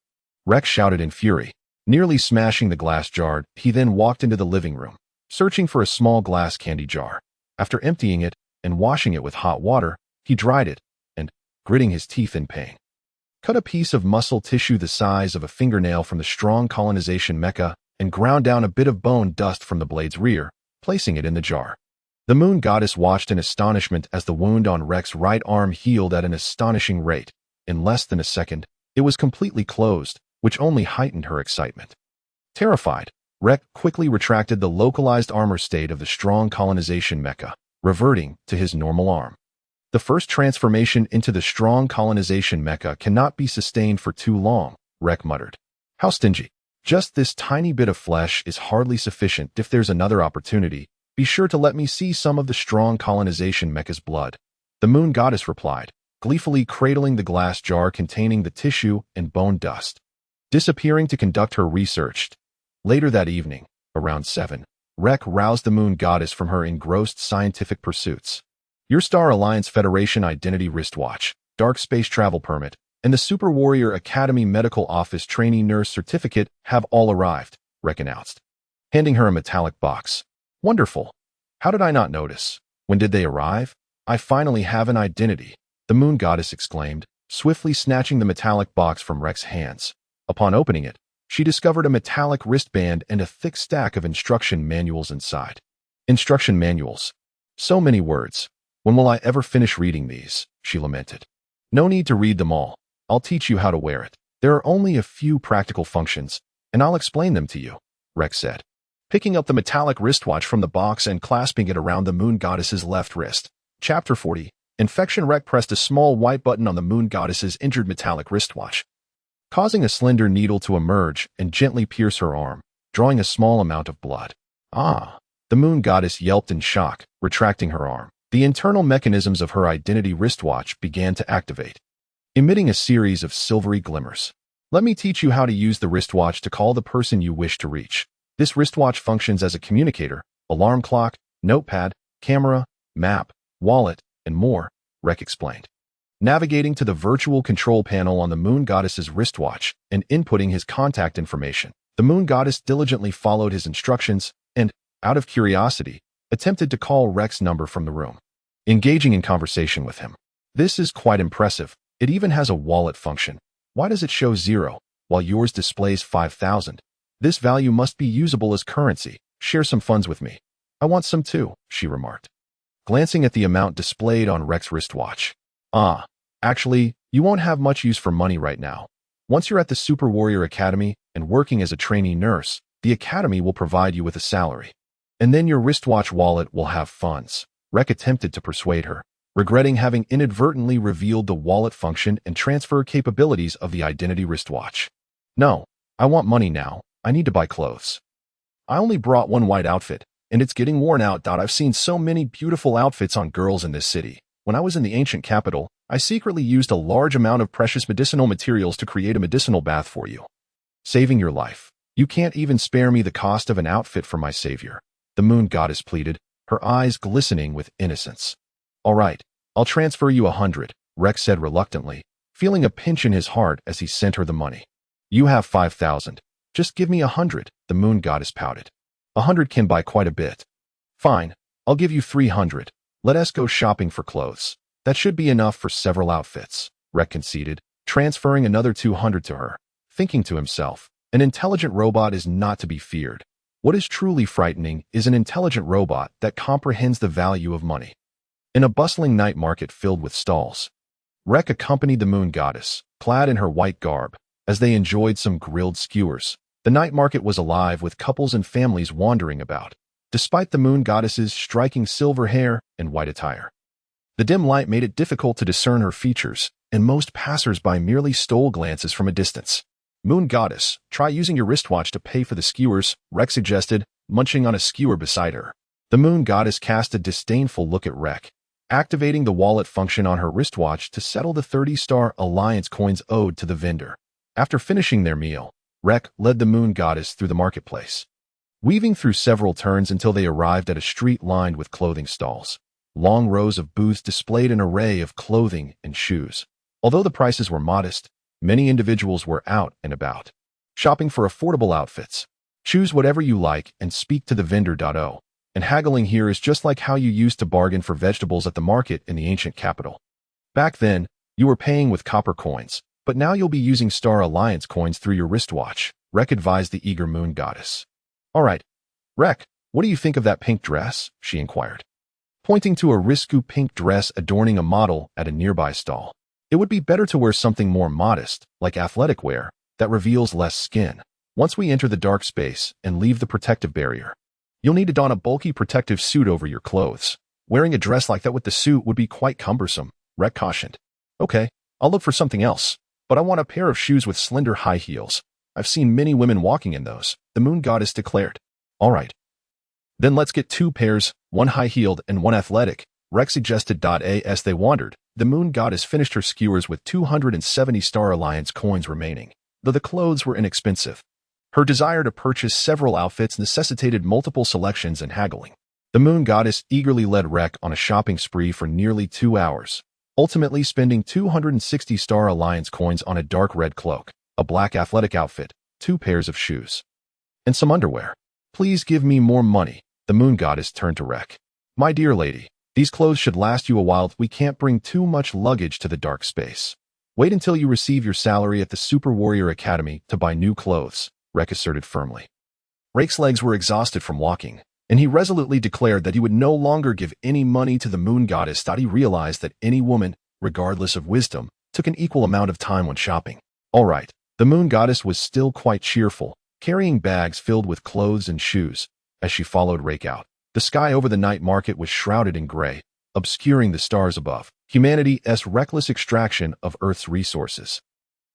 Rek shouted in fury, nearly smashing the glass jar. He then walked into the living room, searching for a small glass candy jar. After emptying it and washing it with hot water, he dried it and, gritting his teeth in pain, cut a piece of muscle tissue the size of a fingernail from the strong colonization mecha and ground down a bit of bone dust from the blade's rear, placing it in the jar. The moon goddess watched in astonishment as the wound on Rek's right arm healed at an astonishing rate. In less than a second, it was completely closed, which only heightened her excitement. Terrified, Rek quickly retracted the localized armor state of the strong colonization mecha, reverting to his normal arm. The first transformation into the strong colonization mecha cannot be sustained for too long, Rek muttered. How stingy. Just this tiny bit of flesh is hardly sufficient. If there's another opportunity, be sure to let me see some of the strong colonization mecha's blood. The moon goddess replied, gleefully cradling the glass jar containing the tissue and bone dust, disappearing to conduct her research. Later that evening, around 7, Rek roused the moon goddess from her engrossed scientific pursuits. Your Star Alliance Federation Identity Wristwatch, Dark Space Travel Permit, and the Super Warrior Academy Medical Office Trainee Nurse Certificate have all arrived, Rek announced, handing her a metallic box. Wonderful. How did I not notice? When did they arrive? I finally have an identity, the moon goddess exclaimed, swiftly snatching the metallic box from Rek's hands. Upon opening it, she discovered a metallic wristband and a thick stack of instruction manuals inside. Instruction manuals. So many words. When will I ever finish reading these? She lamented. No need to read them all. I'll teach you how to wear it. There are only a few practical functions, and I'll explain them to you, Rek said, picking up the metallic wristwatch from the box and clasping it around the moon goddess's left wrist. Chapter 40. Infection. Rek pressed a small white button on the moon goddess's injured metallic wristwatch, causing a slender needle to emerge and gently pierce her arm, drawing a small amount of blood. Ah! The moon goddess yelped in shock, retracting her arm. The internal mechanisms of her identity wristwatch began to activate, emitting a series of silvery glimmers. Let me teach you how to use the wristwatch to call the person you wish to reach. This wristwatch functions as a communicator, alarm clock, notepad, camera, map, wallet, and more, Rek explained. Navigating to the virtual control panel on the moon goddess's wristwatch and inputting his contact information, the moon goddess diligently followed his instructions and, out of curiosity, attempted to call Rek's number from the room, engaging in conversation with him. This is quite impressive. It even has a wallet function. Why does it show 0, while yours displays 5,000? This value must be usable as currency. Share some funds with me. I want some too, she remarked, glancing at the amount displayed on Rek's wristwatch. Actually, you won't have much use for money right now. Once you're at the Super Warrior Academy and working as a trainee nurse, the academy will provide you with a salary. And then your wristwatch wallet will have funds. Rek attempted to persuade her, regretting having inadvertently revealed the wallet function and transfer capabilities of the identity wristwatch. No, I want money now. I need to buy clothes. I only brought one white outfit, and it's getting worn out. I've seen so many beautiful outfits on girls in this city. When I was in the ancient capital, I secretly used a large amount of precious medicinal materials to create a medicinal bath for you, saving your life. You can't even spare me the cost of an outfit for my savior, the moon goddess pleaded, her eyes glistening with innocence. All right, I'll transfer you 100, Rek said reluctantly, feeling a pinch in his heart as he sent her the money. You have 5,000. Just give me 100, the moon goddess pouted. 100 can buy quite a bit. Fine, I'll give you 300. Let us go shopping for clothes. That should be enough for several outfits, Rek conceded, transferring another 200 to her, thinking to himself, an intelligent robot is not to be feared. What is truly frightening is an intelligent robot that comprehends the value of money. In a bustling night market filled with stalls, Rek accompanied the moon goddess, clad in her white garb, as they enjoyed some grilled skewers. The night market was alive with couples and families wandering about, despite the moon goddess's striking silver hair and white attire. The dim light made it difficult to discern her features, and most passers-by merely stole glances from a distance. Moon goddess, try using your wristwatch to pay for the skewers, Rek suggested, munching on a skewer beside her. The moon goddess cast a disdainful look at Rek, activating the wallet function on her wristwatch to settle the 30-star alliance coins owed to the vendor. After finishing their meal, Rek led the moon goddess through the marketplace, weaving through several turns until they arrived at a street lined with clothing stalls. Long rows of booths displayed an array of clothing and shoes. Although the prices were modest, many individuals were out and about, shopping for affordable outfits. Choose whatever you like and speak to the vendor. And haggling here is just like how you used to bargain for vegetables at the market in the ancient capital. Back then, you were paying with copper coins, but now you'll be using Star Alliance coins through your wristwatch, Rek advised the eager moon goddess. All right, Rek, what do you think of that pink dress? She inquired, pointing to a risque pink dress adorning a model at a nearby stall. It would be better to wear something more modest, like athletic wear, that reveals less skin. Once we enter the dark space and leave the protective barrier, you'll need to don a bulky protective suit over your clothes. Wearing a dress like that with the suit would be quite cumbersome, Rek cautioned. Okay, I'll look for something else, but I want a pair of shoes with slender high heels. I've seen many women walking in those, the moon goddess declared. All right. Then let's get 2 pairs, one high-heeled and one athletic, Rek suggested. As they wandered, the moon goddess finished her skewers with 270 Star Alliance coins remaining, though the clothes were inexpensive. Her desire to purchase several outfits necessitated multiple selections and haggling. The moon goddess eagerly led Rek on a shopping spree for nearly 2 hours, ultimately spending 260 Star Alliance coins on a dark red cloak, a black athletic outfit, 2 pairs of shoes, and some underwear. Please give me more money, the moon goddess turned to Rek. My dear lady, these clothes should last you a while. We can't bring too much luggage to the dark space. Wait until you receive your salary at the Super Warrior Academy to buy new clothes, Rek asserted firmly. Rek's legs were exhausted from walking, and he resolutely declared that he would no longer give any money to the moon goddess. He realized that any woman, regardless of wisdom, took an equal amount of time when shopping. All right, the moon goddess was still quite cheerful, carrying bags filled with clothes and shoes. As she followed Rek out, the sky over the night market was shrouded in gray, obscuring the stars above. Humanity's reckless extraction of Earth's resources,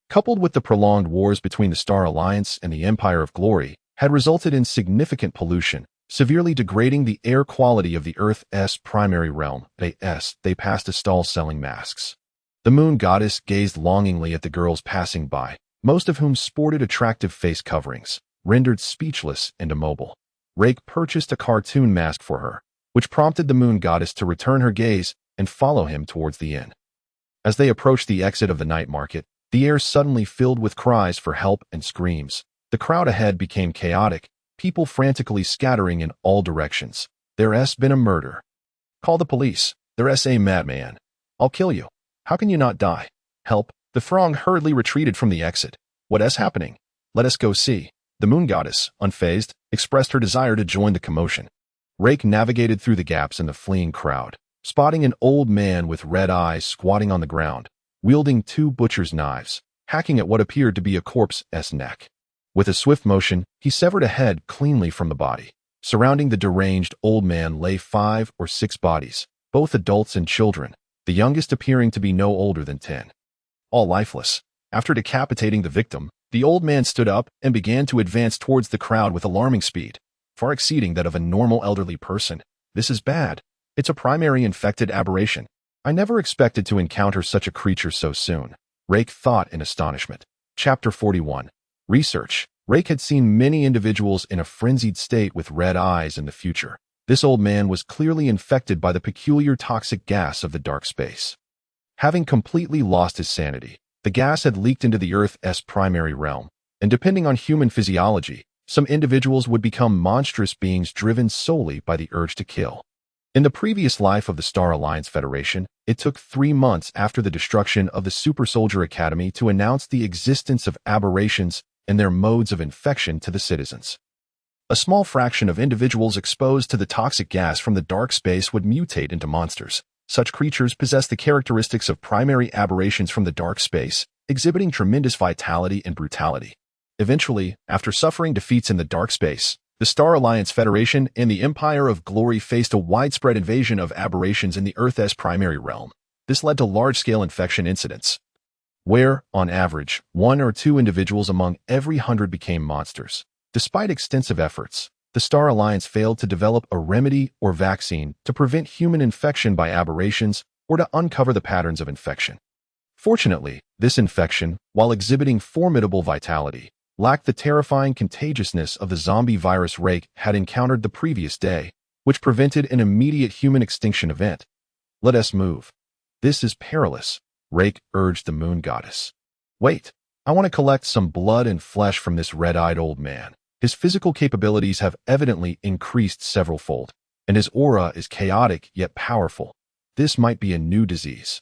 coupled with the prolonged wars between the Star Alliance and the Empire of Glory, had resulted in significant pollution, severely degrading the air quality of the Earth's primary realm. They passed a stall selling masks. The moon goddess gazed longingly at the girls passing by, most of whom sported attractive face coverings, rendered speechless and immobile. Rake purchased a cartoon mask for her, which prompted the moon goddess to return her gaze and follow him towards the inn. As they approached the exit of the night market, the air suddenly filled with cries for help and screams. The crowd ahead became chaotic, people frantically scattering in all directions. There's been a murder. Call the police. There's a madman. I'll kill you. How can you not die? Help. The throng hurriedly retreated from the exit. What is happening? Let us go see. The moon goddess, unfazed, expressed her desire to join the commotion. Rake navigated through the gaps in the fleeing crowd, spotting an old man with red eyes squatting on the ground, wielding two butcher's knives, hacking at what appeared to be a corpse's neck. With a swift motion, he severed a head cleanly from the body. Surrounding the deranged old man lay 5 or 6 bodies, both adults and children, the youngest appearing to be no older than 10. All lifeless. After decapitating the victim, the old man stood up and began to advance towards the crowd with alarming speed, far exceeding that of a normal elderly person. This is bad. It's a primary infected aberration. I never expected to encounter such a creature so soon. Rake thought in astonishment. Chapter 41. Research. Rake had seen many individuals in a frenzied state with red eyes in the future. This old man was clearly infected by the peculiar toxic gas of the dark space. Having completely lost his sanity, the gas had leaked into the Earth's primary realm, and depending on human physiology, some individuals would become monstrous beings driven solely by the urge to kill. In the previous life of the Star Alliance Federation, it took 3 months after the destruction of the Super Soldier Academy to announce the existence of aberrations and their modes of infection to the citizens. A small fraction of individuals exposed to the toxic gas from the dark space would mutate into monsters. Such creatures possess the characteristics of primary aberrations from the dark space, exhibiting tremendous vitality and brutality. Eventually, after suffering defeats in the dark space, the Star Alliance Federation and the Empire of Glory faced a widespread invasion of aberrations in the Earth's primary realm. This led to large-scale infection incidents, where, on average, 1 or 2 individuals among every 100 became monsters. Despite extensive efforts, the Star Alliance failed to develop a remedy or vaccine to prevent human infection by aberrations or to uncover the patterns of infection. Fortunately, this infection, while exhibiting formidable vitality, lacked the terrifying contagiousness of the zombie virus Rake had encountered the previous day, which prevented an immediate human extinction event. Let us move. This is perilous, Rake urged the moon goddess. Wait, I want to collect some blood and flesh from this red-eyed old man. His physical capabilities have evidently increased several-fold, and his aura is chaotic yet powerful. This might be a new disease.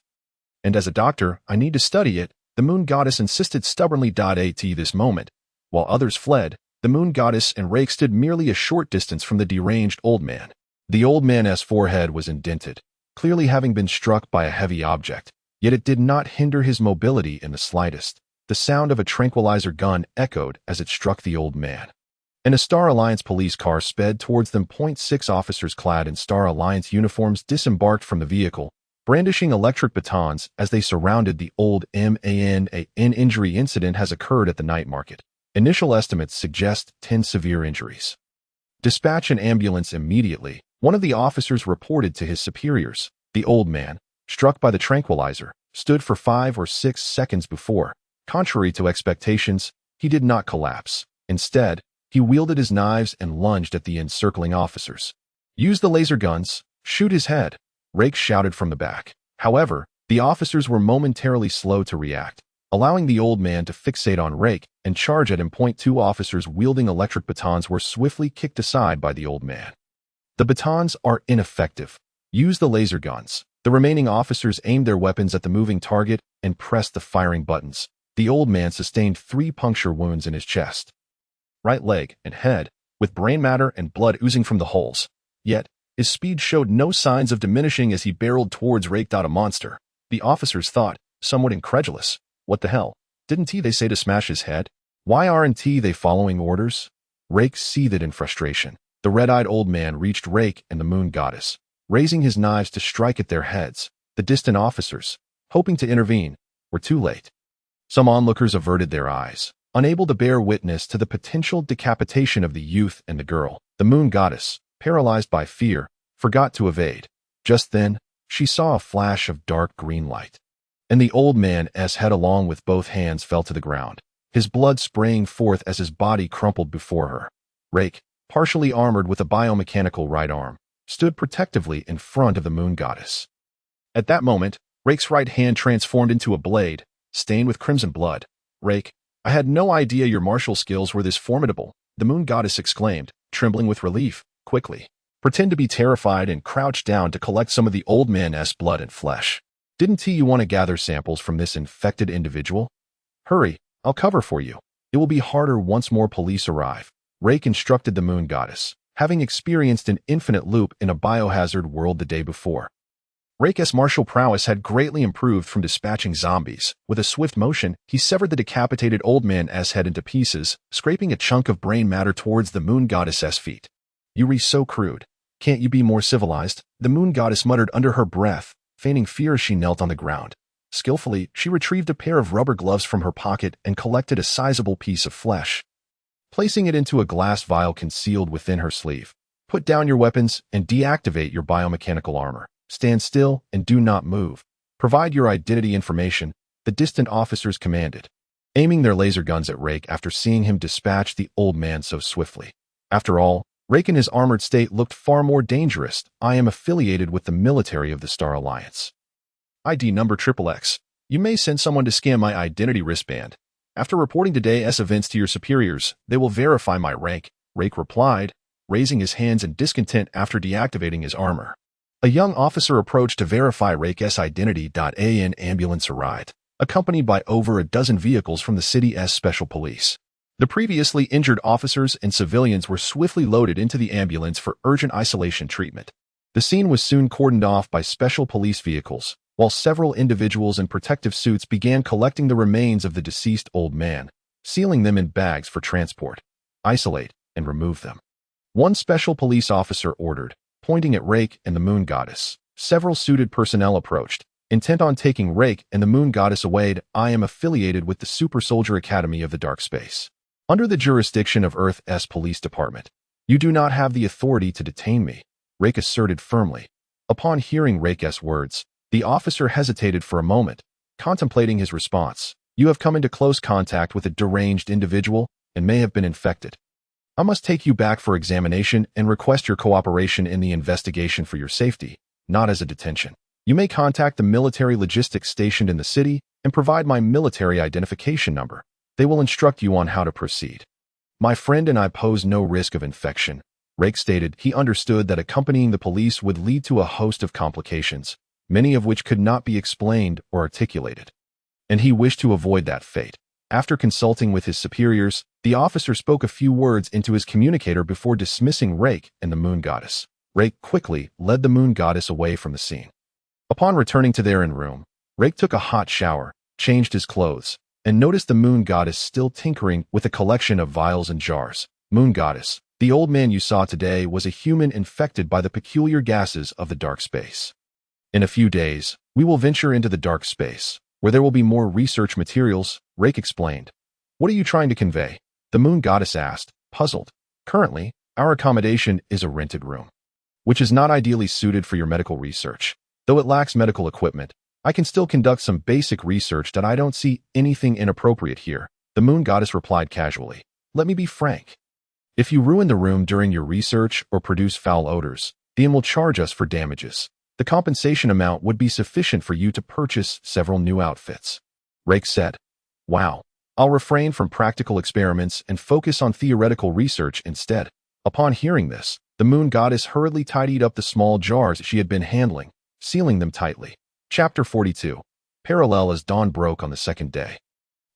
And as a doctor, I need to study it, the moon goddess insisted stubbornly. At this moment, while others fled, the moon goddess and Rake stood merely a short distance from the deranged old man. The old man's forehead was indented, clearly having been struck by a heavy object, yet it did not hinder his mobility in the slightest. The sound of a tranquilizer gun echoed as it struck the old man. And a Star Alliance police car sped towards them. 6 officers clad in Star Alliance uniforms disembarked from the vehicle, brandishing electric batons as they surrounded the old man. An injury incident has occurred at the night market. Initial estimates suggest 10 severe injuries. Dispatch an ambulance immediately, one of the officers reported to his superiors. The old man, struck by the tranquilizer, stood for 5 or 6 seconds before. Contrary to expectations, he did not collapse. Instead, he wielded his knives and lunged at the encircling officers. Use the laser guns, shoot his head, Rake shouted from the back. However, the officers were momentarily slow to react, allowing the old man to fixate on Rake and charge at him. 2 officers wielding electric batons were swiftly kicked aside by the old man. The batons are ineffective. Use the laser guns. The remaining officers aimed their weapons at the moving target and pressed the firing buttons. The old man sustained 3 puncture wounds in his chest, right leg, and head, with brain matter and blood oozing from the holes. Yet, his speed showed no signs of diminishing as he barreled towards Rake. A monster, the officers thought, somewhat incredulous. What the hell? Didn't they say to smash his head? Why aren't they following orders? Rake seethed in frustration. The red-eyed old man reached Rake and the moon goddess, raising his knives to strike at their heads. The distant officers, hoping to intervene, were too late. Some onlookers averted their eyes, unable to bear witness to the potential decapitation of the youth and the girl. The moon goddess, paralyzed by fear, forgot to evade. Just then, she saw a flash of dark green light, and the old man's head along with both hands fell to the ground, his blood spraying forth as his body crumpled before her. Rake, partially armored with a biomechanical right arm, stood protectively in front of the moon goddess. At that moment, Rake's right hand transformed into a blade, stained with crimson blood. "Rake, I had no idea your martial skills were this formidable," the moon goddess exclaimed, trembling with relief. "Quickly, pretend to be terrified and crouch down to collect some of the old man's blood and flesh. Didn't you want to gather samples from this infected individual? Hurry, I'll cover for you. It will be harder once more police arrive," Rake instructed the moon goddess, having experienced an infinite loop in a biohazard world the day before. Rake's martial prowess had greatly improved from dispatching zombies. With a swift motion, he severed the decapitated old man's head into pieces, scraping a chunk of brain matter towards the moon goddess's feet. "You're so crude. Can't you be more civilized?" the moon goddess muttered under her breath, feigning fear as she knelt on the ground. Skillfully, she retrieved a pair of rubber gloves from her pocket and collected a sizable piece of flesh, placing it into a glass vial concealed within her sleeve. "Put down your weapons and deactivate your biomechanical armor. Stand still and do not move. Provide your identity information," the distant officers commanded, aiming their laser guns at Rake after seeing him dispatch the old man so swiftly. After all, Rake in his armored state looked far more dangerous. "I am affiliated with the military of the Star Alliance. ID number XXX. You may send someone to scan my identity wristband. After reporting today's events to your superiors, they will verify my rank," Rake replied, raising his hands in discontent after deactivating his armor. A young officer approached to verify Rake's identity. An ambulance arrived, accompanied by over a dozen vehicles from the city's special police. The previously injured officers and civilians were swiftly loaded into the ambulance for urgent isolation treatment. The scene was soon cordoned off by special police vehicles, while several individuals in protective suits began collecting the remains of the deceased old man, sealing them in bags for transport. "Isolate and remove them," one special police officer ordered, pointing at Rake and the moon goddess. Several suited personnel approached, intent on taking Rake and the moon goddess away. "I am affiliated with the Super Soldier Academy of the Dark Space, under the jurisdiction of Earth's police department. You do not have the authority to detain me," Rake asserted firmly. Upon hearing Rake's words, the officer hesitated for a moment, contemplating his response. "You have come into close contact with a deranged individual and may have been infected. I must take you back for examination and request your cooperation in the investigation for your safety, not as a detention. You may contact the military logistics stationed in the city and provide my military identification number. They will instruct you on how to proceed." "My friend and I pose no risk of infection," Rake stated. He understood that accompanying the police would lead to a host of complications, many of which could not be explained or articulated, and he wished to avoid that fate. After consulting with his superiors, the officer spoke a few words into his communicator before dismissing Rake and the moon goddess. Rake quickly led the moon goddess away from the scene. Upon returning to their room, Rake took a hot shower, changed his clothes, and noticed the moon goddess still tinkering with a collection of vials and jars. "Moon goddess, the old man you saw today was a human infected by the peculiar gases of the dark space. In a few days, we will venture into the dark space, where there will be more research materials," Rake explained. "What are you trying to convey?" the moon goddess asked, puzzled. "Currently, our accommodation is a rented room, which is not ideally suited for your medical research. Though it lacks medical equipment, I can still conduct some basic research. I don't see anything inappropriate here," the moon goddess replied casually. "Let me be frank. If you ruin the room during your research or produce foul odors, the will charge us for damages. The compensation amount would be sufficient for you to purchase several new outfits," Rake said. "Wow. I'll refrain from practical experiments and focus on theoretical research instead." Upon hearing this, the moon goddess hurriedly tidied up the small jars she had been handling, sealing them tightly. Chapter 42. Parallel as dawn broke on the second day.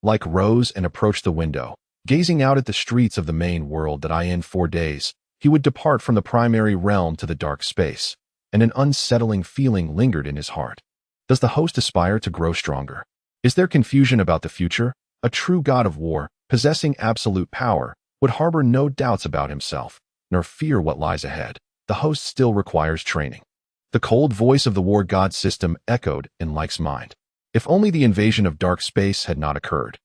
Leyke rose and approached the window, gazing out at the streets of the main world. In 4 days, he would depart from the primary realm to the dark space, and an unsettling feeling lingered in his heart. Does the host aspire to grow stronger? Is there confusion about the future? A true god of war, possessing absolute power, would harbor no doubts about himself, nor fear what lies ahead. The host still requires training. The cold voice of the war god system echoed in Leyke's mind. If only the invasion of dark space had not occurred,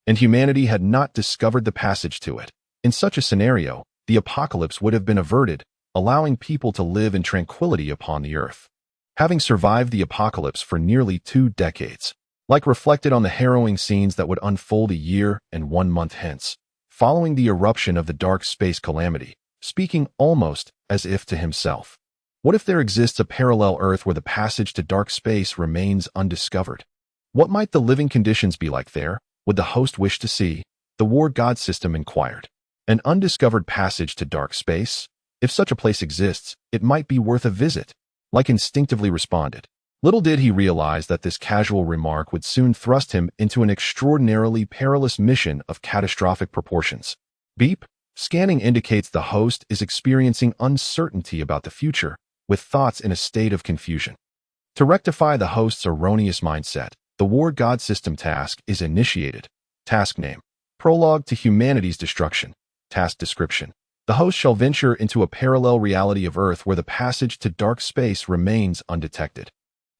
and humanity had not discovered the passage to it. In such a scenario, the apocalypse would have been averted, allowing people to live in tranquility upon the earth. Having survived the apocalypse for nearly 2 decades, Leyke reflected on the harrowing scenes that would unfold a year and 1 month hence. Following the eruption of the dark space calamity, speaking almost as if to himself. What if there exists a parallel Earth where the passage to dark space remains undiscovered? What might the living conditions be like there? Would the host wish to see? The war god system inquired. An undiscovered passage to dark space? If such a place exists, it might be worth a visit. Leyke instinctively responded. Little did he realize that this casual remark would soon thrust him into an extraordinarily perilous mission of catastrophic proportions. Beep. Scanning indicates the host is experiencing uncertainty about the future, with thoughts in a state of confusion. To rectify the host's erroneous mindset, the war god system task is initiated. Task name: Prologue to Humanity's Destruction. Task description: the host shall venture into a parallel reality of Earth where the passage to dark space remains undetected.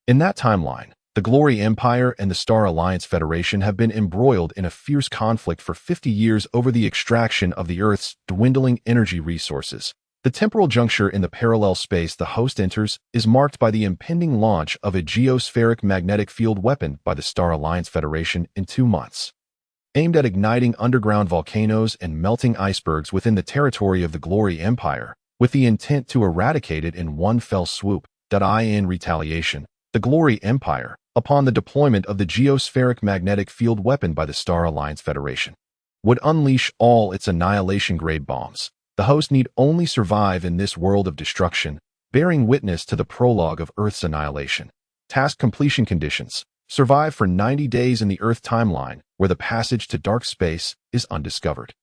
In that timeline, the Glory Empire and the Star Alliance Federation have been embroiled in a fierce conflict for 50 years over the extraction of the Earth's dwindling energy resources. The temporal juncture in the parallel space the host enters is marked by the impending launch of a geospheric magnetic field weapon by the Star Alliance Federation in 2 months. Aimed at igniting underground volcanoes and melting icebergs within the territory of the Glory Empire, with the intent to eradicate it in one fell swoop. In retaliation, the Glory Empire, upon the deployment of the geospheric magnetic field weapon by the Star Alliance Federation, would unleash all its annihilation-grade bombs. The host need only survive in this world of destruction, bearing witness to the prologue of Earth's annihilation. Task completion conditions: survive for 90 days in the Earth timeline, where the passage to dark space is undiscovered.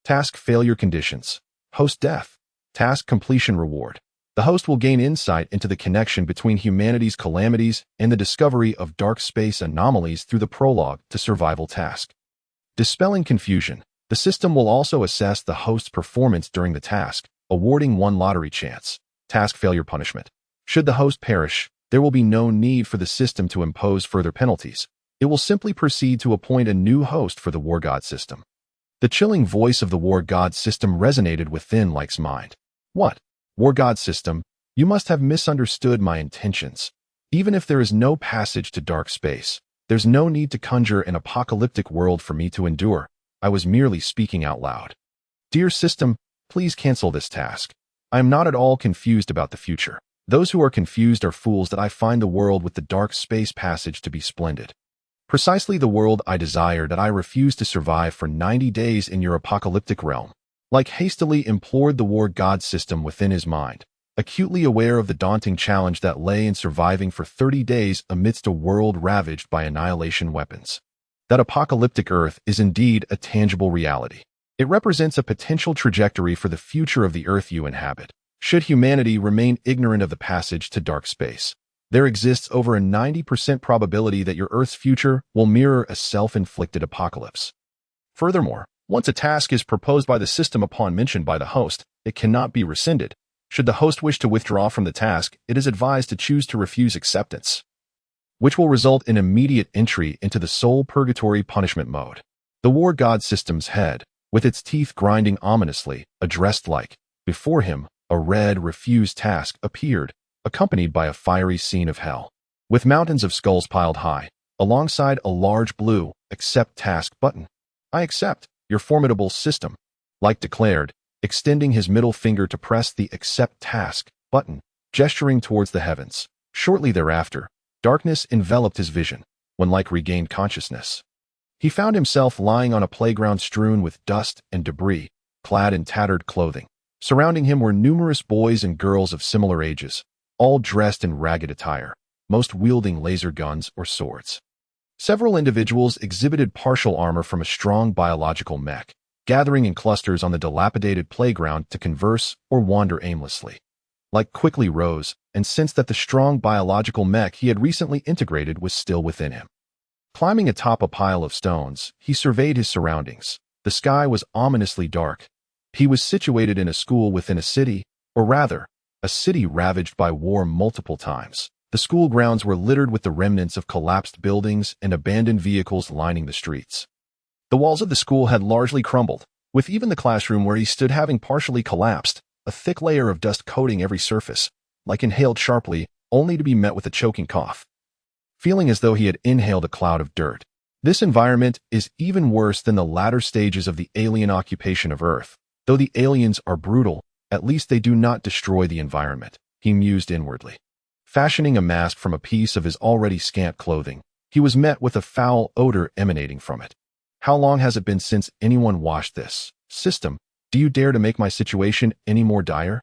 Task failure conditions: host death. Task completion reward: the host will gain insight into the connection between humanity's calamities and the discovery of dark space anomalies through the prologue to survival task. Dispelling confusion: the system will also assess the host's performance during the task, awarding 1 lottery chance. Task failure punishment: should the host perish, there will be no need for the system to impose further penalties. It will simply proceed to appoint a new host for the war god system. The chilling voice of the war god system resonated within Leyke's mind. What? War god system, you must have misunderstood my intentions. Even if there is no passage to dark space, there's no need to conjure an apocalyptic world for me to endure. I was merely speaking out loud. Dear system, please cancel this task. I am not at all confused about the future. Those who are confused are fools that I find the world with the dark space passage to be splendid. Precisely the world I desire that I refuse to survive for 90 days in your apocalyptic realm. Leyke hastily implored the war god system within his mind, acutely aware of the daunting challenge that lay in surviving for 30 days amidst a world ravaged by annihilation weapons. That apocalyptic Earth is indeed a tangible reality. It represents a potential trajectory for the future of the Earth you inhabit. Should humanity remain ignorant of the passage to dark space, there exists over a 90% probability that your Earth's future will mirror a self-inflicted apocalypse. Furthermore, once a task is proposed by the system upon mention by the host, it cannot be rescinded. Should the host wish to withdraw from the task, it is advised to choose to refuse acceptance, which will result in immediate entry into the soul purgatory punishment mode. The war god system's head, with its teeth grinding ominously, addressed Leyke. Before him, a red refused task appeared, accompanied by a fiery scene of hell, with mountains of skulls piled high, alongside a large blue accept task button. I accept, your formidable system, Leyke declared, extending his middle finger to press the accept task button, gesturing towards the heavens. Shortly thereafter, darkness enveloped his vision. When Leyke regained consciousness, he found himself lying on a playground strewn with dust and debris, clad in tattered clothing. Surrounding him were numerous boys and girls of similar ages, all dressed in ragged attire, most wielding laser guns or swords. Several individuals exhibited partial armor from a strong biological mech, gathering in clusters on the dilapidated playground to converse or wander aimlessly. Leyke quickly rose and sensed that the strong biological mech he had recently integrated was still within him. Climbing atop a pile of stones, he surveyed his surroundings. The sky was ominously dark. He was situated in a school within a city, or rather, a city ravaged by war multiple times. The school grounds were littered with the remnants of collapsed buildings and abandoned vehicles lining the streets. The walls of the school had largely crumbled, with even the classroom where he stood having partially collapsed, a thick layer of dust coating every surface. Leyke inhaled sharply, only to be met with a choking cough, feeling as though he had inhaled a cloud of dirt. This environment is even worse than the latter stages of the alien occupation of Earth. Though the aliens are brutal, At least they do not destroy the environment, he mused inwardly. Fashioning a mask from a piece of his already scant clothing, he was met with a foul odor emanating from it. How long has it been since anyone washed this system? Do you dare to make my situation any more dire?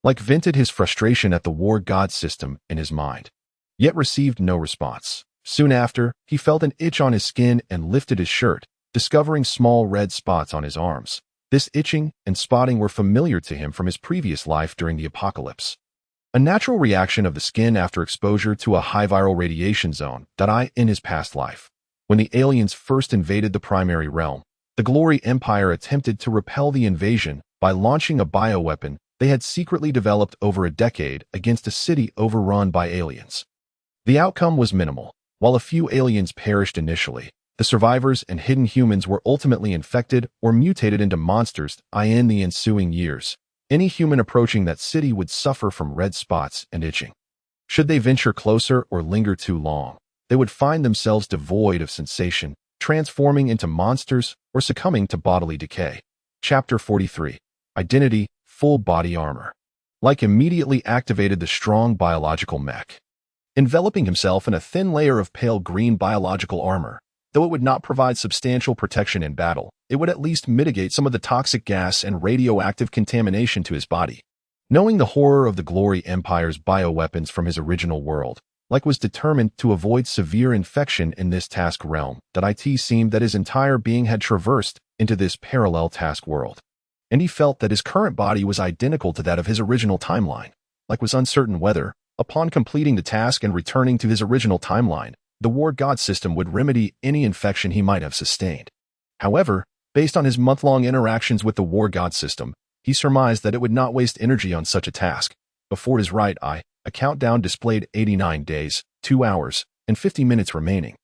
Leyke vented his frustration at the war god system in his mind, yet received no response. Soon after, he felt an itch on his skin and lifted his shirt, discovering small red spots on his arms. This itching and spotting were familiar to him from his previous life during the apocalypse. A natural reaction of the skin after exposure to a high viral radiation zone in his past life. When the aliens first invaded the primary realm, the Glory Empire attempted to repel the invasion by launching a bioweapon they had secretly developed over a decade against a city overrun by aliens. The outcome was minimal. While a few aliens perished initially, the survivors and hidden humans were ultimately infected or mutated into monsters. In the ensuing years, any human approaching that city would suffer from red spots and itching. Should they venture closer or linger too long, they would find themselves devoid of sensation, transforming into monsters or succumbing to bodily decay. Chapter 43. Identity, Full Body Armor. Leyke immediately activated the strong biological mech, enveloping himself in a thin layer of pale green biological armor. Though it would not provide substantial protection in battle, it would at least mitigate some of the toxic gas and radioactive contamination to his body. Knowing the horror of the Glory Empire's bioweapons from his original world, Leyke was determined to avoid severe infection in this task realm. It seemed that his entire being had traversed into this parallel task world, and he felt that his current body was identical to that of his original timeline. Leyke was uncertain whether, upon completing the task and returning to his original timeline, the war god system would remedy any infection he might have sustained. However, based on his month-long interactions with the war god system, he surmised that it would not waste energy on such a task. Before his right eye, a countdown displayed 89 days, 2 hours, and 50 minutes remaining,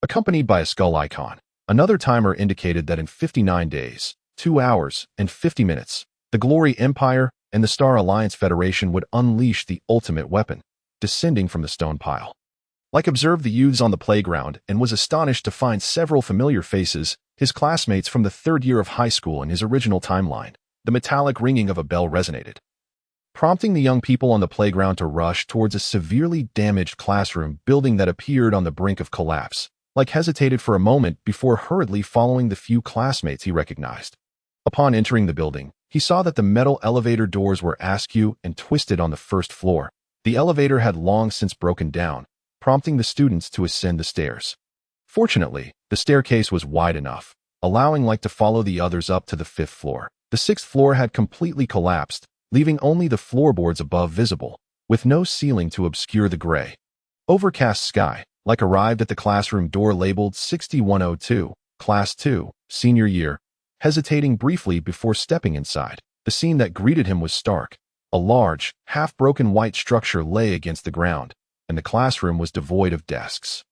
accompanied by a skull icon. Another timer indicated that in 59 days, 2 hours, and 50 minutes, the Glory Empire and the Star Alliance Federation would unleash the ultimate weapon, descending from the stone pile. Leyke observed the youths on the playground and was astonished to find several familiar faces, his classmates from the third year of high school in his original timeline. The metallic ringing of a bell resonated, prompting the young people on the playground to rush towards a severely damaged classroom building that appeared on the brink of collapse. Leyke hesitated for a moment before hurriedly following the few classmates he recognized. Upon entering the building, he saw that the metal elevator doors were askew and twisted on the first floor. The elevator had long since broken down, prompting the students to ascend the stairs. Fortunately, the staircase was wide enough, allowing Leyke to follow the others up to the 5th floor. The 6th floor had completely collapsed, leaving only the floorboards above visible, with no ceiling to obscure the gray, overcast sky. Leyke arrived at the classroom door labeled 6102, Class 2, Senior Year, hesitating briefly before stepping inside. The scene that greeted him was stark. A large, half-broken white structure lay against the ground, and the classroom was devoid of desks,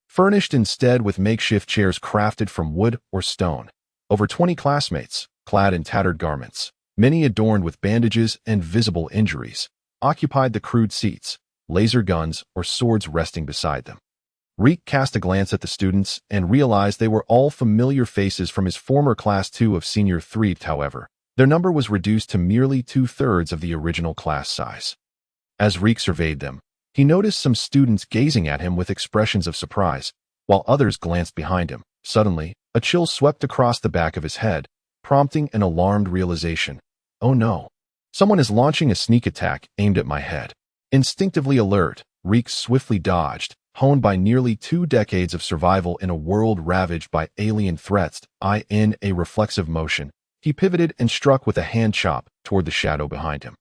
furnished instead with makeshift chairs crafted from wood or stone. Over 20 classmates, clad in tattered garments, many adorned with bandages and visible injuries, occupied the crude seats, laser guns or swords resting beside them. Leyke cast a glance at the students and realized they were all familiar faces from his former Class 2 of Senior 3. However, their number was reduced to merely 2/3 of the original class size. As Leyke surveyed them, he noticed some students gazing at him with expressions of surprise, while others glanced behind him. Suddenly, a chill swept across the back of his head, prompting an alarmed realization. Oh no! Someone is launching a sneak attack aimed at my head. Instinctively alert, Leyke swiftly dodged, honed by nearly 2 decades of survival in a world ravaged by alien threats. In a reflexive motion, he pivoted and struck with a hand chop toward the shadow behind him,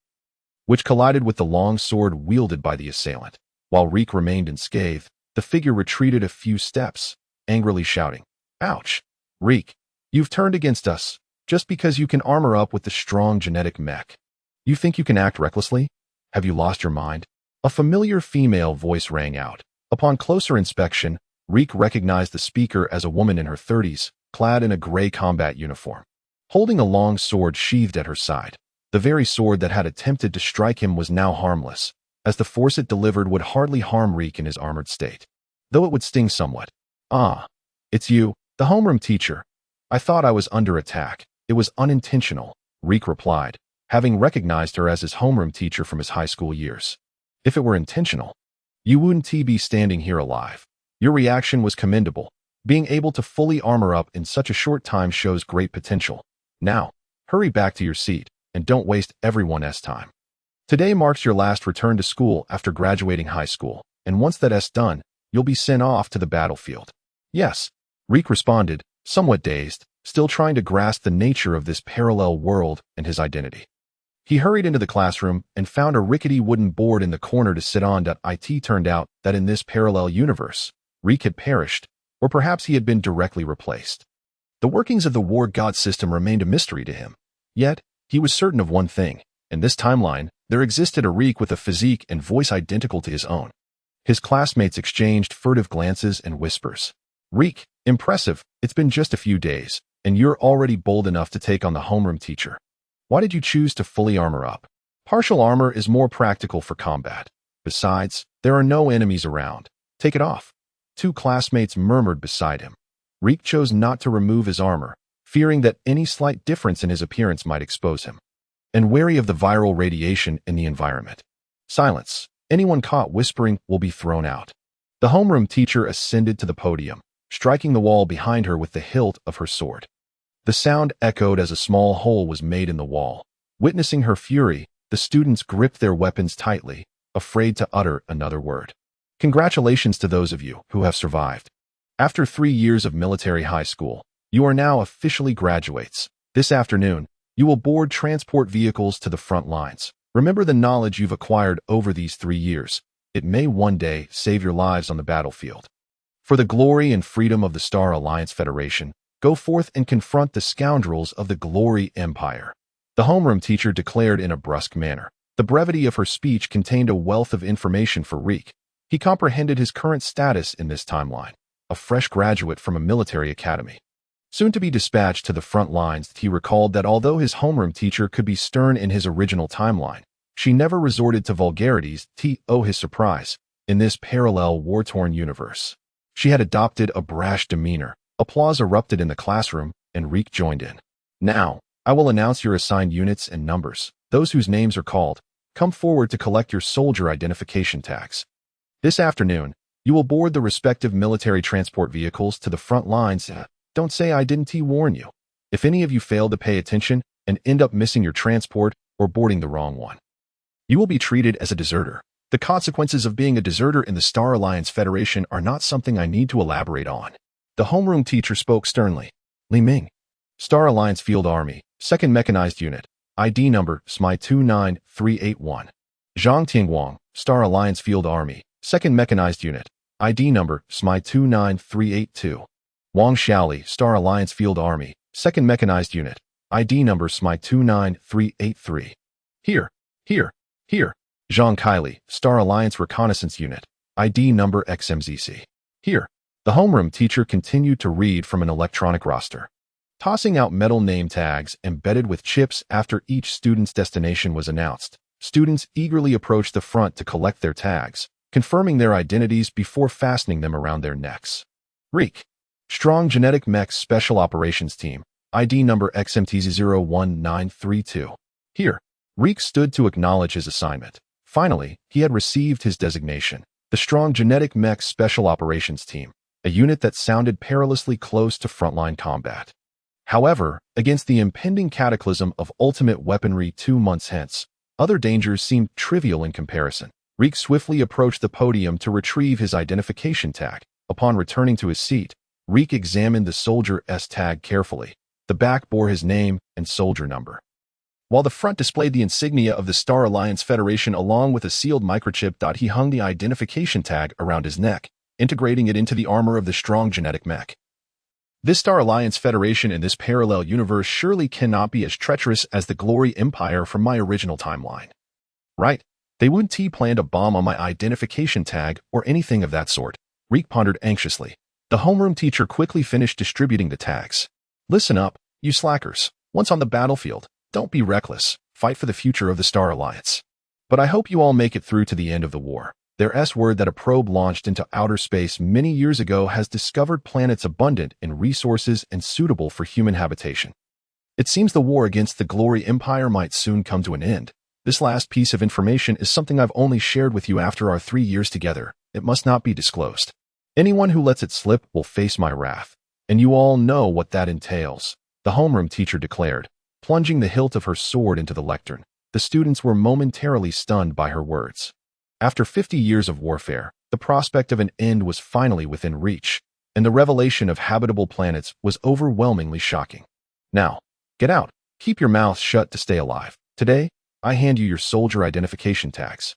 which collided with the long sword wielded by the assailant. While Leyke remained unscathed, the figure retreated a few steps, angrily shouting, "Ouch! Leyke, you've turned against us, just because you can armor up with the strong genetic mech. You think you can act recklessly? Have you lost your mind?" A familiar female voice rang out. Upon closer inspection, Leyke recognized the speaker as a woman in her 30s, clad in a gray combat uniform, holding a long sword sheathed at her side. The very sword that had attempted to strike him was now harmless, as the force it delivered would hardly harm Leyke in his armored state, though it would sting somewhat. "Ah, it's you, the homeroom teacher. I thought I was under attack. It was unintentional," Leyke replied, having recognized her as his homeroom teacher from his high school years. If it were intentional, you wouldn't be standing here alive. Your reaction was commendable. Being able to fully armor up in such a short time shows great potential. Now, hurry back to your seat, and don't waste everyone's time. Today marks your last return to school after graduating high school, and once that's done, you'll be sent off to the battlefield. Yes, Reek responded, somewhat dazed, still trying to grasp the nature of this parallel world and his identity. He hurried into the classroom and found a rickety wooden board in the corner to sit on. It turned out that in this parallel universe, Reek had perished, or perhaps he had been directly replaced. The workings of the war god system remained a mystery to him. Yet, he was certain of one thing. In this timeline, there existed a Reek with a physique and voice identical to his own. His classmates exchanged furtive glances and whispers. Reek, impressive, it's been just a few days, and you're already bold enough to take on the homeroom teacher. Why did you choose to fully armor up? Partial armor is more practical for combat. Besides, there are no enemies around. Take it off. Two classmates murmured beside him. Reek chose not to remove his armor, fearing that any slight difference in his appearance might expose him, and wary of the viral radiation in the environment. Silence. Anyone caught whispering will be thrown out. The homeroom teacher ascended to the podium, striking the wall behind her with the hilt of her sword. The sound echoed as a small hole was made in the wall. Witnessing her fury, the students gripped their weapons tightly, afraid to utter another word. Congratulations to those of you who have survived. After 3 years of military high school, you are now officially graduates. This afternoon, you will board transport vehicles to the front lines. Remember the knowledge you've acquired over these 3 years. It may one day save your lives on the battlefield. For the glory and freedom of the Star Alliance Federation, go forth and confront the scoundrels of the Glory Empire. The homeroom teacher declared in a brusque manner. The brevity of her speech contained a wealth of information for Reek. He comprehended his current status in this timeline, a fresh graduate from a military academy. Soon to be dispatched to the front lines, he recalled that although his homeroom teacher could be stern in his original timeline, she never resorted to vulgarities. His surprise, in this parallel war-torn universe, she had adopted a brash demeanor. Applause erupted in the classroom, and Reek joined in. Now, I will announce your assigned units and numbers. Those whose names are called, come forward to collect your soldier identification tags. This afternoon, you will board the respective military transport vehicles to the front lines. Don't say I didn't warn you. If any of you fail to pay attention and end up missing your transport or boarding the wrong one, you will be treated as a deserter. The consequences of being a deserter in the Star Alliance Federation are not something I need to elaborate on. The homeroom teacher spoke sternly. Li Ming, Star Alliance Field Army, 2nd Mechanized Unit, ID number SMI 29381. Zhang Tingguang, Star Alliance Field Army, 2nd Mechanized Unit, ID number SMI 29382. Wang Xiaoli, Star Alliance Field Army, 2nd Mechanized Unit, ID number SMI 29383. Here. Zhang Kaili, Star Alliance Reconnaissance Unit, ID number XMZC. Here. The homeroom teacher continued to read from an electronic roster, tossing out metal name tags embedded with chips after each student's destination was announced. Students eagerly approached the front to collect their tags, confirming their identities before fastening them around their necks. Reek, Strong Genetic Mechs Special Operations Team, ID number XMTZ01932. Here, Reek stood to acknowledge his assignment. Finally, he had received his designation, the Strong Genetic Mechs Special Operations Team, a unit that sounded perilously close to frontline combat. However, against the impending cataclysm of ultimate weaponry 2 months hence, other dangers seemed trivial in comparison. Reek swiftly approached the podium to retrieve his identification tag. Upon returning to his seat, Reek examined the soldier's tag carefully. The back bore his name and soldier number, while the front displayed the insignia of the Star Alliance Federation along with a sealed microchip. He hung the identification tag around his neck, integrating it into the armor of the Strong Genetic Mech. This Star Alliance Federation in this parallel universe surely cannot be as treacherous as the Glory Empire from my original timeline. Right, they wouldn't plan a bomb on my identification tag or anything of that sort, Reek pondered anxiously. The homeroom teacher quickly finished distributing the tags. Listen up, you slackers. Once on the battlefield, don't be reckless. Fight for the future of the Star Alliance. But I hope you all make it through to the end of the war. There's word that a probe launched into outer space many years ago has discovered planets abundant in resources and suitable for human habitation. It seems the war against the Glory Empire might soon come to an end. This last piece of information is something I've only shared with you after our 3 years together. It must not be disclosed. Anyone who lets it slip will face my wrath. And you all know what that entails, the homeroom teacher declared, plunging the hilt of her sword into the lectern. The students were momentarily stunned by her words. After 50 years of warfare, the prospect of an end was finally within reach, and the revelation of habitable planets was overwhelmingly shocking. Now, get out. Keep your mouth shut to stay alive. Today, I hand you your soldier identification tags.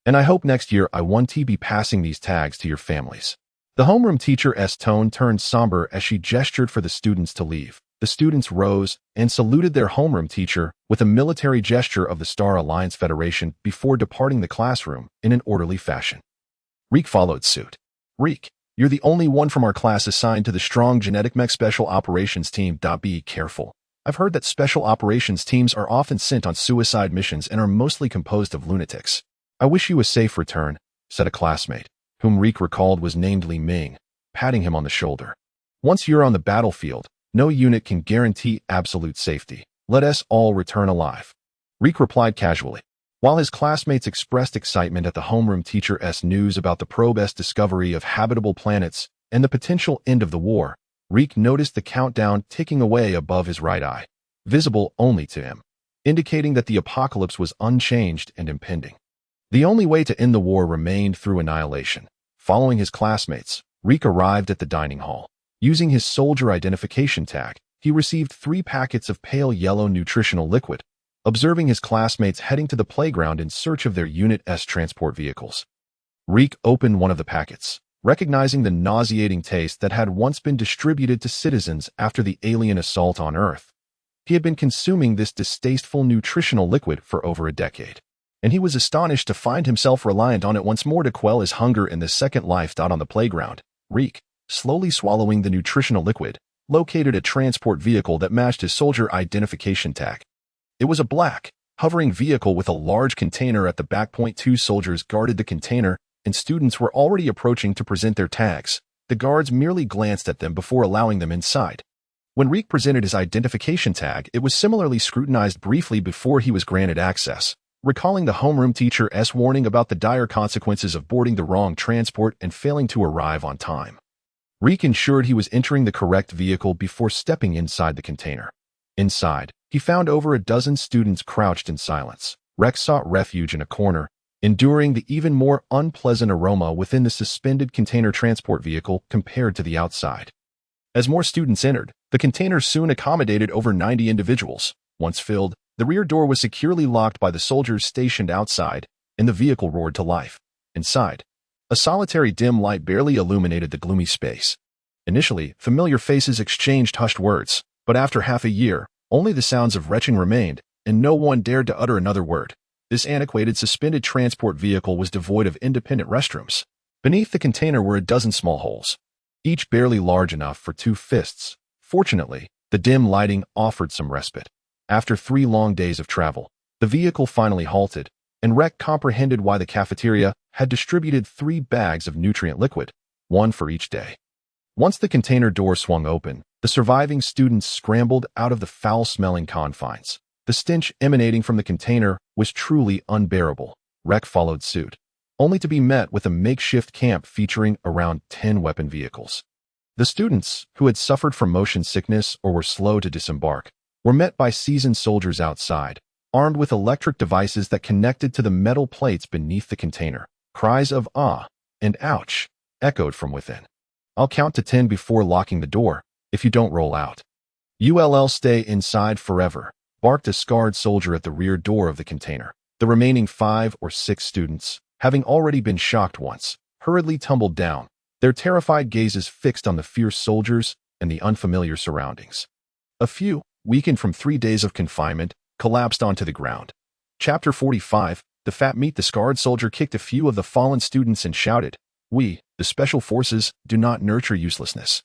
And I hope next year I won't be passing these tags to your families. The homeroom teacher's tone turned somber as she gestured for the students to leave. The students rose and saluted their homeroom teacher with a military gesture of the Star Alliance Federation before departing the classroom in an orderly fashion. Leyke followed suit. Leyke, you're the only one from our class assigned to the strong genetic mech special operations team. Be careful. I've heard that special operations teams are often sent on suicide missions and are mostly composed of lunatics. I wish you a safe return, said a classmate, whom Leyke recalled was named Li Ming, patting him on the shoulder. Once you're on the battlefield, no unit can guarantee absolute safety. Let us all return alive. Leyke replied casually. While his classmates expressed excitement at the homeroom teacher's news about the probe's discovery of habitable planets and the potential end of the war, Leyke noticed the countdown ticking away above his right eye, visible only to him, indicating that the apocalypse was unchanged and impending. The only way to end the war remained through annihilation. Following his classmates, Leyke arrived at the dining hall. Using his soldier identification tag, he received 3 packets of pale yellow nutritional liquid, observing his classmates heading to the playground in search of their unit's transport vehicles. Leyke opened one of the packets, recognizing the nauseating taste that had once been distributed to citizens after the alien assault on Earth. He had been consuming this distasteful nutritional liquid for over a decade, and he was astonished to find himself reliant on it once more to quell his hunger in the second life. On the playground, Leyke, slowly swallowing the nutritional liquid, located a transport vehicle that matched his soldier identification tag. It was a black, hovering vehicle with a large container at the back. 2 soldiers guarded the container, and students were already approaching to present their tags. The guards merely glanced at them before allowing them inside. When Leyke presented his identification tag, it was similarly scrutinized briefly before he was granted access, recalling the homeroom teacher's warning about the dire consequences of boarding the wrong transport and failing to arrive on time. Leyke ensured he was entering the correct vehicle before stepping inside the container. Inside, he found over a dozen students crouched in silence. Leyke sought refuge in a corner, enduring the even more unpleasant aroma within the suspended container transport vehicle compared to the outside. As more students entered, the container soon accommodated over 90 individuals. Once filled, the rear door was securely locked by the soldiers stationed outside, and the vehicle roared to life. Inside, a solitary dim light barely illuminated the gloomy space. Initially, familiar faces exchanged hushed words, but after half a year, only the sounds of retching remained, and no one dared to utter another word. This antiquated suspended transport vehicle was devoid of independent restrooms. Beneath the container were a dozen small holes, each barely large enough for 2 fists. Fortunately, the dim lighting offered some respite. After 3 long days of travel, the vehicle finally halted, and Leyke comprehended why the cafeteria had distributed 3 bags of nutrient liquid, 1 for each day. Once the container door swung open, the surviving students scrambled out of the foul-smelling confines. The stench emanating from the container was truly unbearable. Leyke followed suit, only to be met with a makeshift camp featuring around 10 weapon vehicles. The students, who had suffered from motion sickness or were slow to disembark, were met by seasoned soldiers outside, armed with electric devices that connected to the metal plates beneath the container. Cries of "ah" and "ouch" echoed from within. "I'll count to 10 before locking the door, if you don't roll out. You'll stay inside forever," barked a scarred soldier at the rear door of the container. The remaining 5 or 6 students, having already been shocked once, hurriedly tumbled down, their terrified gazes fixed on the fierce soldiers and the unfamiliar surroundings. A few, weakened from 3 days of confinement, collapsed onto the ground. Chapter 45, The Fat Meat. The scarred soldier kicked a few of the fallen students and shouted, "We, the Special Forces, do not nurture uselessness.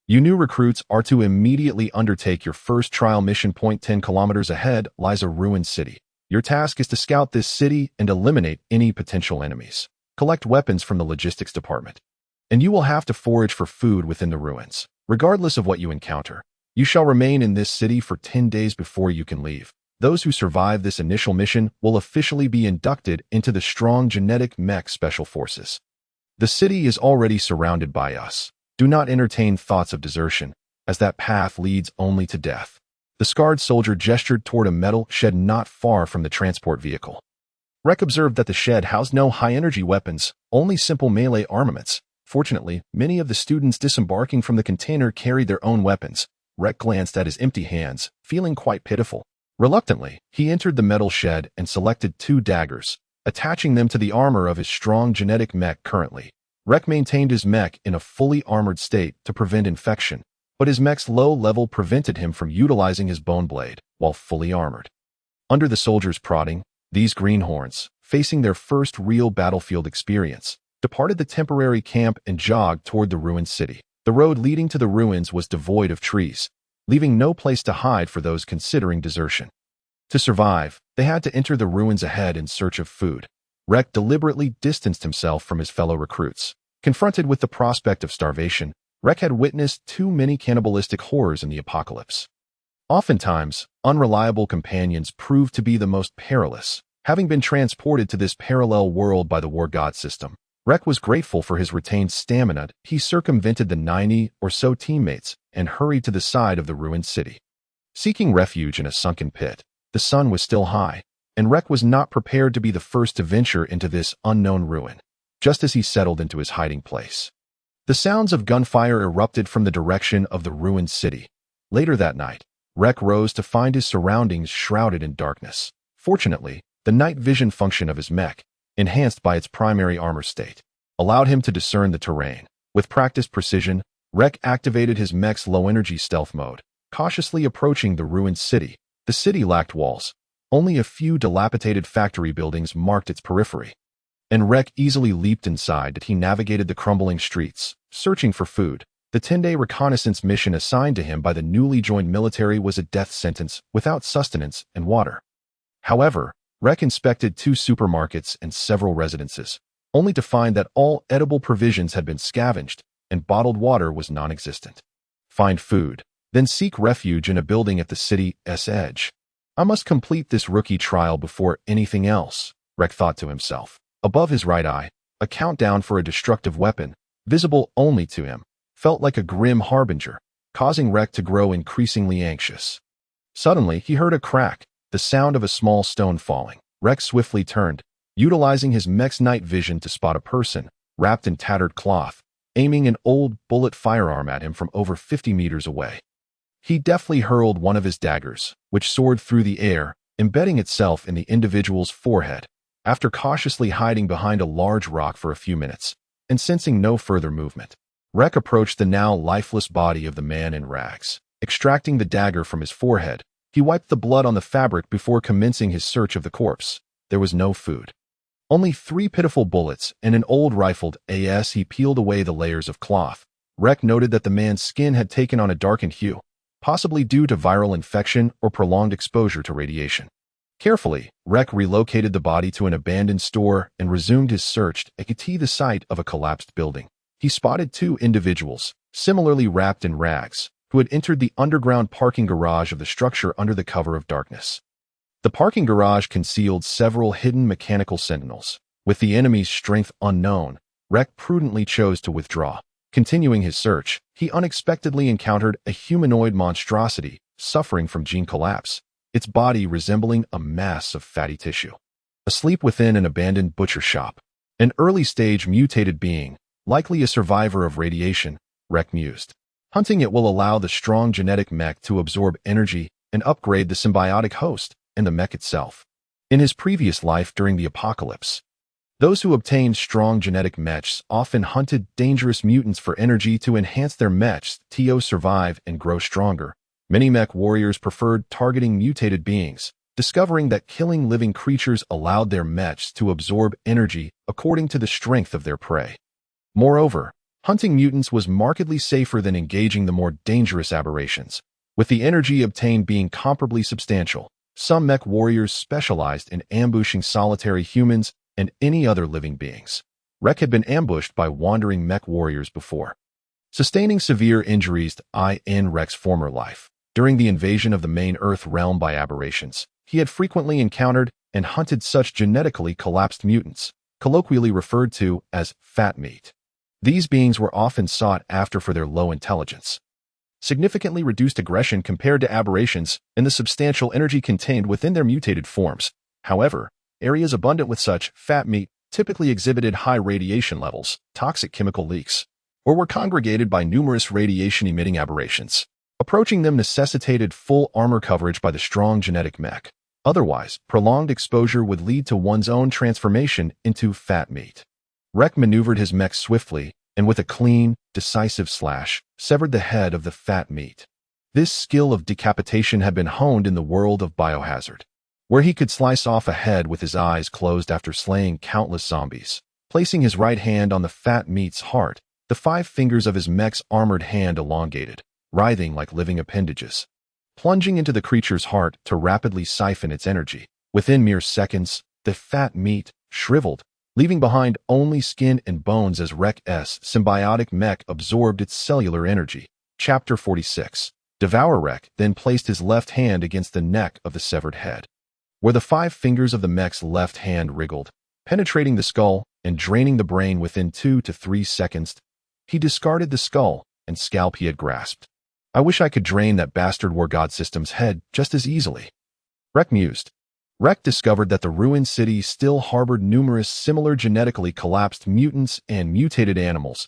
You new recruits are to immediately undertake your first trial mission. 10 kilometers ahead lies a ruined city. Your task is to scout this city and eliminate any potential enemies. Collect weapons from the logistics department. And you will have to forage for food within the ruins. Regardless of what you encounter, You shall remain in this city for 10 days before you can leave. Those who survive this initial mission will officially be inducted into the strong genetic mech special forces. The city is already surrounded by us. Do not entertain thoughts of desertion, as that path leads only to death. The scarred soldier gestured toward a metal shed not far from the transport vehicle. Rek observed that the shed housed no high-energy weapons, only simple melee armaments. Fortunately, many of the students disembarking from the container carried their own weapons. Rek glanced at his empty hands, feeling quite pitiful. Reluctantly, he entered the metal shed and selected 2 daggers, attaching them to the armor of his strong genetic mech currently. Rek maintained his mech in a fully armored state to prevent infection, but his mech's low level prevented him from utilizing his bone blade while fully armored. Under the soldier's prodding, these greenhorns, facing their first real battlefield experience, departed the temporary camp and jogged toward the ruined city. The road leading to the ruins was devoid of trees, leaving no place to hide for those considering desertion. To survive, they had to enter the ruins ahead in search of food. Rek deliberately distanced himself from his fellow recruits. Confronted with the prospect of starvation, Rek had witnessed too many cannibalistic horrors in the apocalypse. Oftentimes, unreliable companions proved to be the most perilous. Having been transported to this parallel world by the war god system, Rek was grateful for his retained stamina. He circumvented the 90 or so teammates and hurried to the side of the ruined city. Seeking refuge in a sunken pit, the sun was still high, and Rek was not prepared to be the first to venture into this unknown ruin. Just as he settled into his hiding place, the sounds of gunfire erupted from the direction of the ruined city. Later that night, Rek rose to find his surroundings shrouded in darkness. Fortunately, the night vision function of his mech, enhanced by its primary armor state, allowed him to discern the terrain. With practiced precision, Rek activated his mech's low-energy stealth mode, cautiously approaching the ruined city. The city lacked walls. Only a few dilapidated factory buildings marked its periphery. And Rek easily leaped inside as he navigated the crumbling streets, searching for food. The 10-day reconnaissance mission assigned to him by the newly joined military was a death sentence without sustenance and water. However, Rek inspected 2 supermarkets and several residences, only to find that all edible provisions had been scavenged and bottled water was non-existent. Find food, then seek refuge in a building at the city's edge. I must complete this rookie trial before anything else, Rek thought to himself. Above his right eye, a countdown for a destructive weapon, visible only to him, felt like a grim harbinger, causing Rek to grow increasingly anxious. Suddenly, he heard a crack, the sound of a small stone falling. Rek swiftly turned, utilizing his mech's night vision to spot a person, wrapped in tattered cloth, aiming an old bullet firearm at him from over 50 meters away. He deftly hurled one of his daggers, which soared through the air, embedding itself in the individual's forehead. After cautiously hiding behind a large rock for a few minutes, and sensing no further movement, Rek approached the now lifeless body of the man in rags. Extracting the dagger from his forehead, he wiped the blood on the fabric before commencing his search of the corpse. There was no food. Only 3 pitiful bullets and an old rifled as he peeled away the layers of cloth. Rek noted that the man's skin had taken on a darkened hue, possibly due to viral infection or prolonged exposure to radiation. Carefully, Rek relocated the body to an abandoned store and resumed his search at the site of a collapsed building. He spotted 2 individuals, similarly wrapped in rags, who had entered the underground parking garage of the structure under the cover of darkness. The parking garage concealed several hidden mechanical sentinels. With the enemy's strength unknown, Rek prudently chose to withdraw. Continuing his search, he unexpectedly encountered a humanoid monstrosity suffering from gene collapse, its body resembling a mass of fatty tissue. Asleep within an abandoned butcher shop, an early-stage mutated being, likely a survivor of radiation, Rek mused. Hunting it will allow the strong genetic mech to absorb energy and upgrade the symbiotic host and the mech itself. In his previous life during the apocalypse, those who obtained strong genetic mechs often hunted dangerous mutants for energy to enhance their mechs to survive and grow stronger. Many mech warriors preferred targeting mutated beings, discovering that killing living creatures allowed their mechs to absorb energy according to the strength of their prey. Moreover, hunting mutants was markedly safer than engaging the more dangerous aberrations, with the energy obtained being comparably substantial. Some mech warriors specialized in ambushing solitary humans and any other living beings. Rek had been ambushed by wandering mech warriors before. sustaining severe injuries in Rek's former life. During the invasion of the main Earth realm by aberrations, he had frequently encountered and hunted such genetically collapsed mutants, colloquially referred to as fat meat. These beings were often sought after for their low intelligence, significantly reduced aggression compared to aberrations, and the substantial energy contained within their mutated forms. However, areas abundant with such fat meat typically exhibited high radiation levels, toxic chemical leaks, or were congregated by numerous radiation-emitting aberrations. Approaching them necessitated full armor coverage by the strong genetic mech. Otherwise, prolonged exposure would lead to one's own transformation into fat meat. Rek maneuvered his mech swiftly, and with a clean, decisive slash, severed the head of the fat meat. This skill of decapitation had been honed in the world of Biohazard, where he could slice off a head with his eyes closed after slaying countless zombies. Placing his right hand on the fat meat's heart, the 5 fingers of his mech's armored hand elongated, writhing like living appendages, plunging into the creature's heart to rapidly siphon its energy. Within mere seconds, the fat meat shriveled, leaving behind only skin and bones as Rek's symbiotic mech absorbed its cellular energy. Chapter 46. Devour. Rek then placed his left hand against the neck of the severed head, where the 5 fingers of the mech's left hand wriggled, penetrating the skull and draining the brain within 2 to 3 seconds. He discarded the skull and scalp he had grasped. I wish I could drain that bastard War God System's head just as easily, Rek mused. Rek discovered that the ruined city still harbored numerous similar genetically collapsed mutants and mutated animals.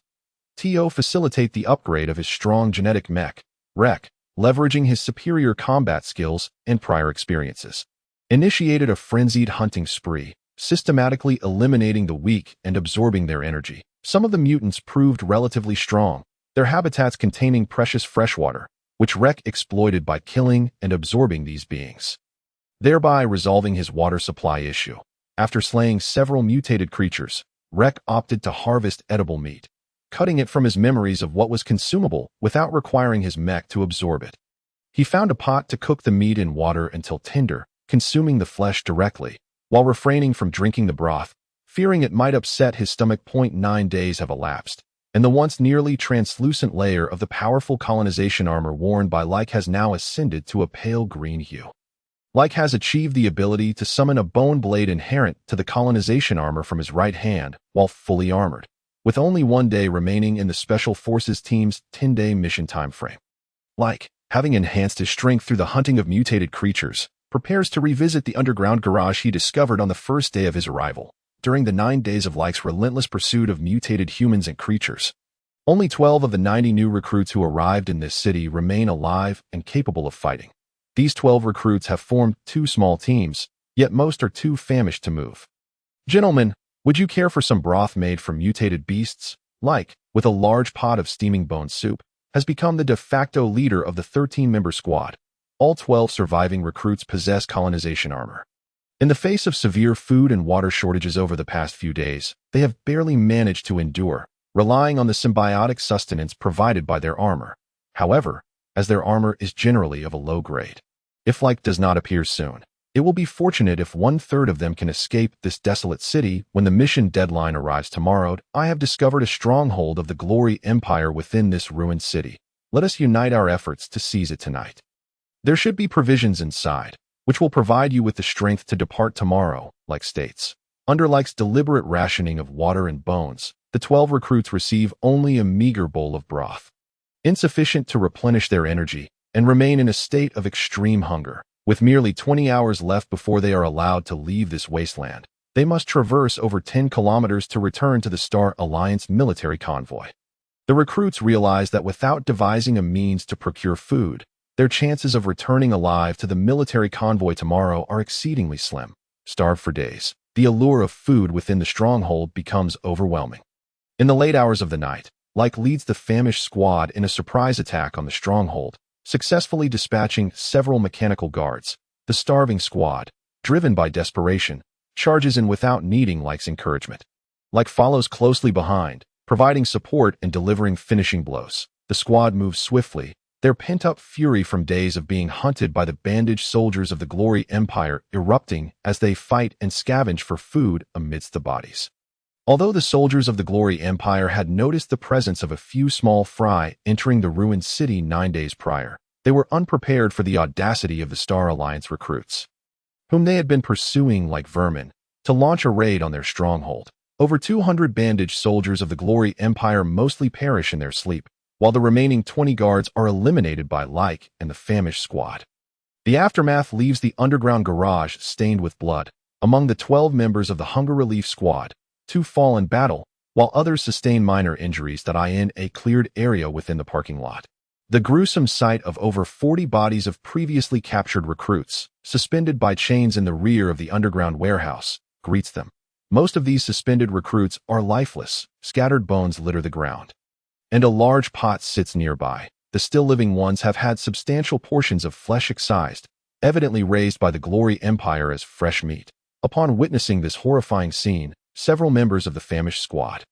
To facilitate the upgrade of his strong genetic mech, Rek, leveraging his superior combat skills and prior experiences, initiated a frenzied hunting spree, systematically eliminating the weak and absorbing their energy. Some of the mutants proved relatively strong, their habitats containing precious freshwater, which Rek exploited by killing and absorbing these beings, thereby resolving his water supply issue. After slaying several mutated creatures, Rek opted to harvest edible meat, cutting it from his memories of what was consumable without requiring his mech to absorb it. He found a pot to cook the meat in water until tender, consuming the flesh directly, while refraining from drinking the broth, fearing it might upset his stomach. 9 days have elapsed, and the once nearly translucent layer of the powerful colonization armor worn by Leyke has now ascended to a pale green hue. Leyke has achieved the ability to summon a bone blade inherent to the colonization armor from his right hand while fully armored, with only 1 day remaining in the Special Forces team's 10-day mission timeframe. Leyke, having enhanced his strength through the hunting of mutated creatures, prepares to revisit the underground garage he discovered on the first day of his arrival. During the 9 days of Leyke's relentless pursuit of mutated humans and creatures, only 12 of the 90 new recruits who arrived in this city remain alive and capable of fighting. These 12 recruits have formed 2 small teams, yet most are too famished to move. Gentlemen, would you care for some broth made from mutated beasts? Leyke, with a large pot of steaming bone soup, has become the de facto leader of the 13-member squad. All 12 surviving recruits possess colonization armor. In the face of severe food and water shortages over the past few days, they have barely managed to endure, relying on the symbiotic sustenance provided by their armor. However, as their armor is generally of a low grade, if Leyke does not appear soon, it will be fortunate if 1/3 of them can escape this desolate city when the mission deadline arrives tomorrow. I have discovered a stronghold of the Glory Empire within this ruined city. Let us unite our efforts to seize it tonight. There should be provisions inside, which will provide you with the strength to depart tomorrow, Leyke states. Under Leyke's deliberate rationing of water and bones, the 12 recruits receive only a meager bowl of broth, insufficient to replenish their energy, and remain in a state of extreme hunger. With merely 20 hours left before they are allowed to leave this wasteland, they must traverse over 10 kilometers to return to the Star Alliance military convoy. The recruits realize that without devising a means to procure food, their chances of returning alive to the military convoy tomorrow are exceedingly slim. Starved for days, the allure of food within the stronghold becomes overwhelming. In the late hours of the night, Leyke leads the famished squad in a surprise attack on the stronghold, successfully dispatching several mechanical guards. The starving squad, driven by desperation, charges in without needing Leyke's encouragement. Leyke follows closely behind, providing support and delivering finishing blows. The squad moves swiftly, their pent-up fury from days of being hunted by the bandaged soldiers of the Glory Empire erupting as they fight and scavenge for food amidst the bodies. Although the soldiers of the Glory Empire had noticed the presence of a few small fry entering the ruined city 9 days prior, they were unprepared for the audacity of the Star Alliance recruits, whom they had been pursuing like vermin, to launch a raid on their stronghold. Over 200 bandaged soldiers of the Glory Empire mostly perish in their sleep, while the remaining 20 guards are eliminated by Leyke and the famished squad. The aftermath leaves the underground garage stained with blood. Among the 12 members of the Hunger Relief Squad, 2 fall in battle, while others sustain minor injuries that in a cleared area within the parking lot. The gruesome sight of over 40 bodies of previously captured recruits, suspended by chains in the rear of the underground warehouse, greets them. Most of these suspended recruits are lifeless, scattered bones litter the ground, and a large pot sits nearby. The still living ones have had substantial portions of flesh excised, evidently raised by the Glory Empire as fresh meat. Upon witnessing this horrifying scene, several members of the famished squad,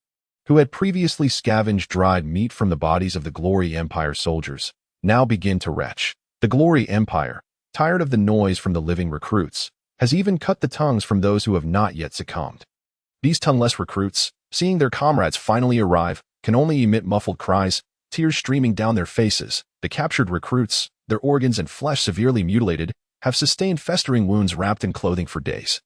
who had previously scavenged dried meat from the bodies of the Glory Empire soldiers, now begin to retch. The Glory Empire, tired of the noise from the living recruits, has even cut the tongues from those who have not yet succumbed. These tongueless recruits, seeing their comrades finally arrive, can only emit muffled cries, tears streaming down their faces. The captured recruits, their organs and flesh severely mutilated, have sustained festering wounds wrapped in clothing for days,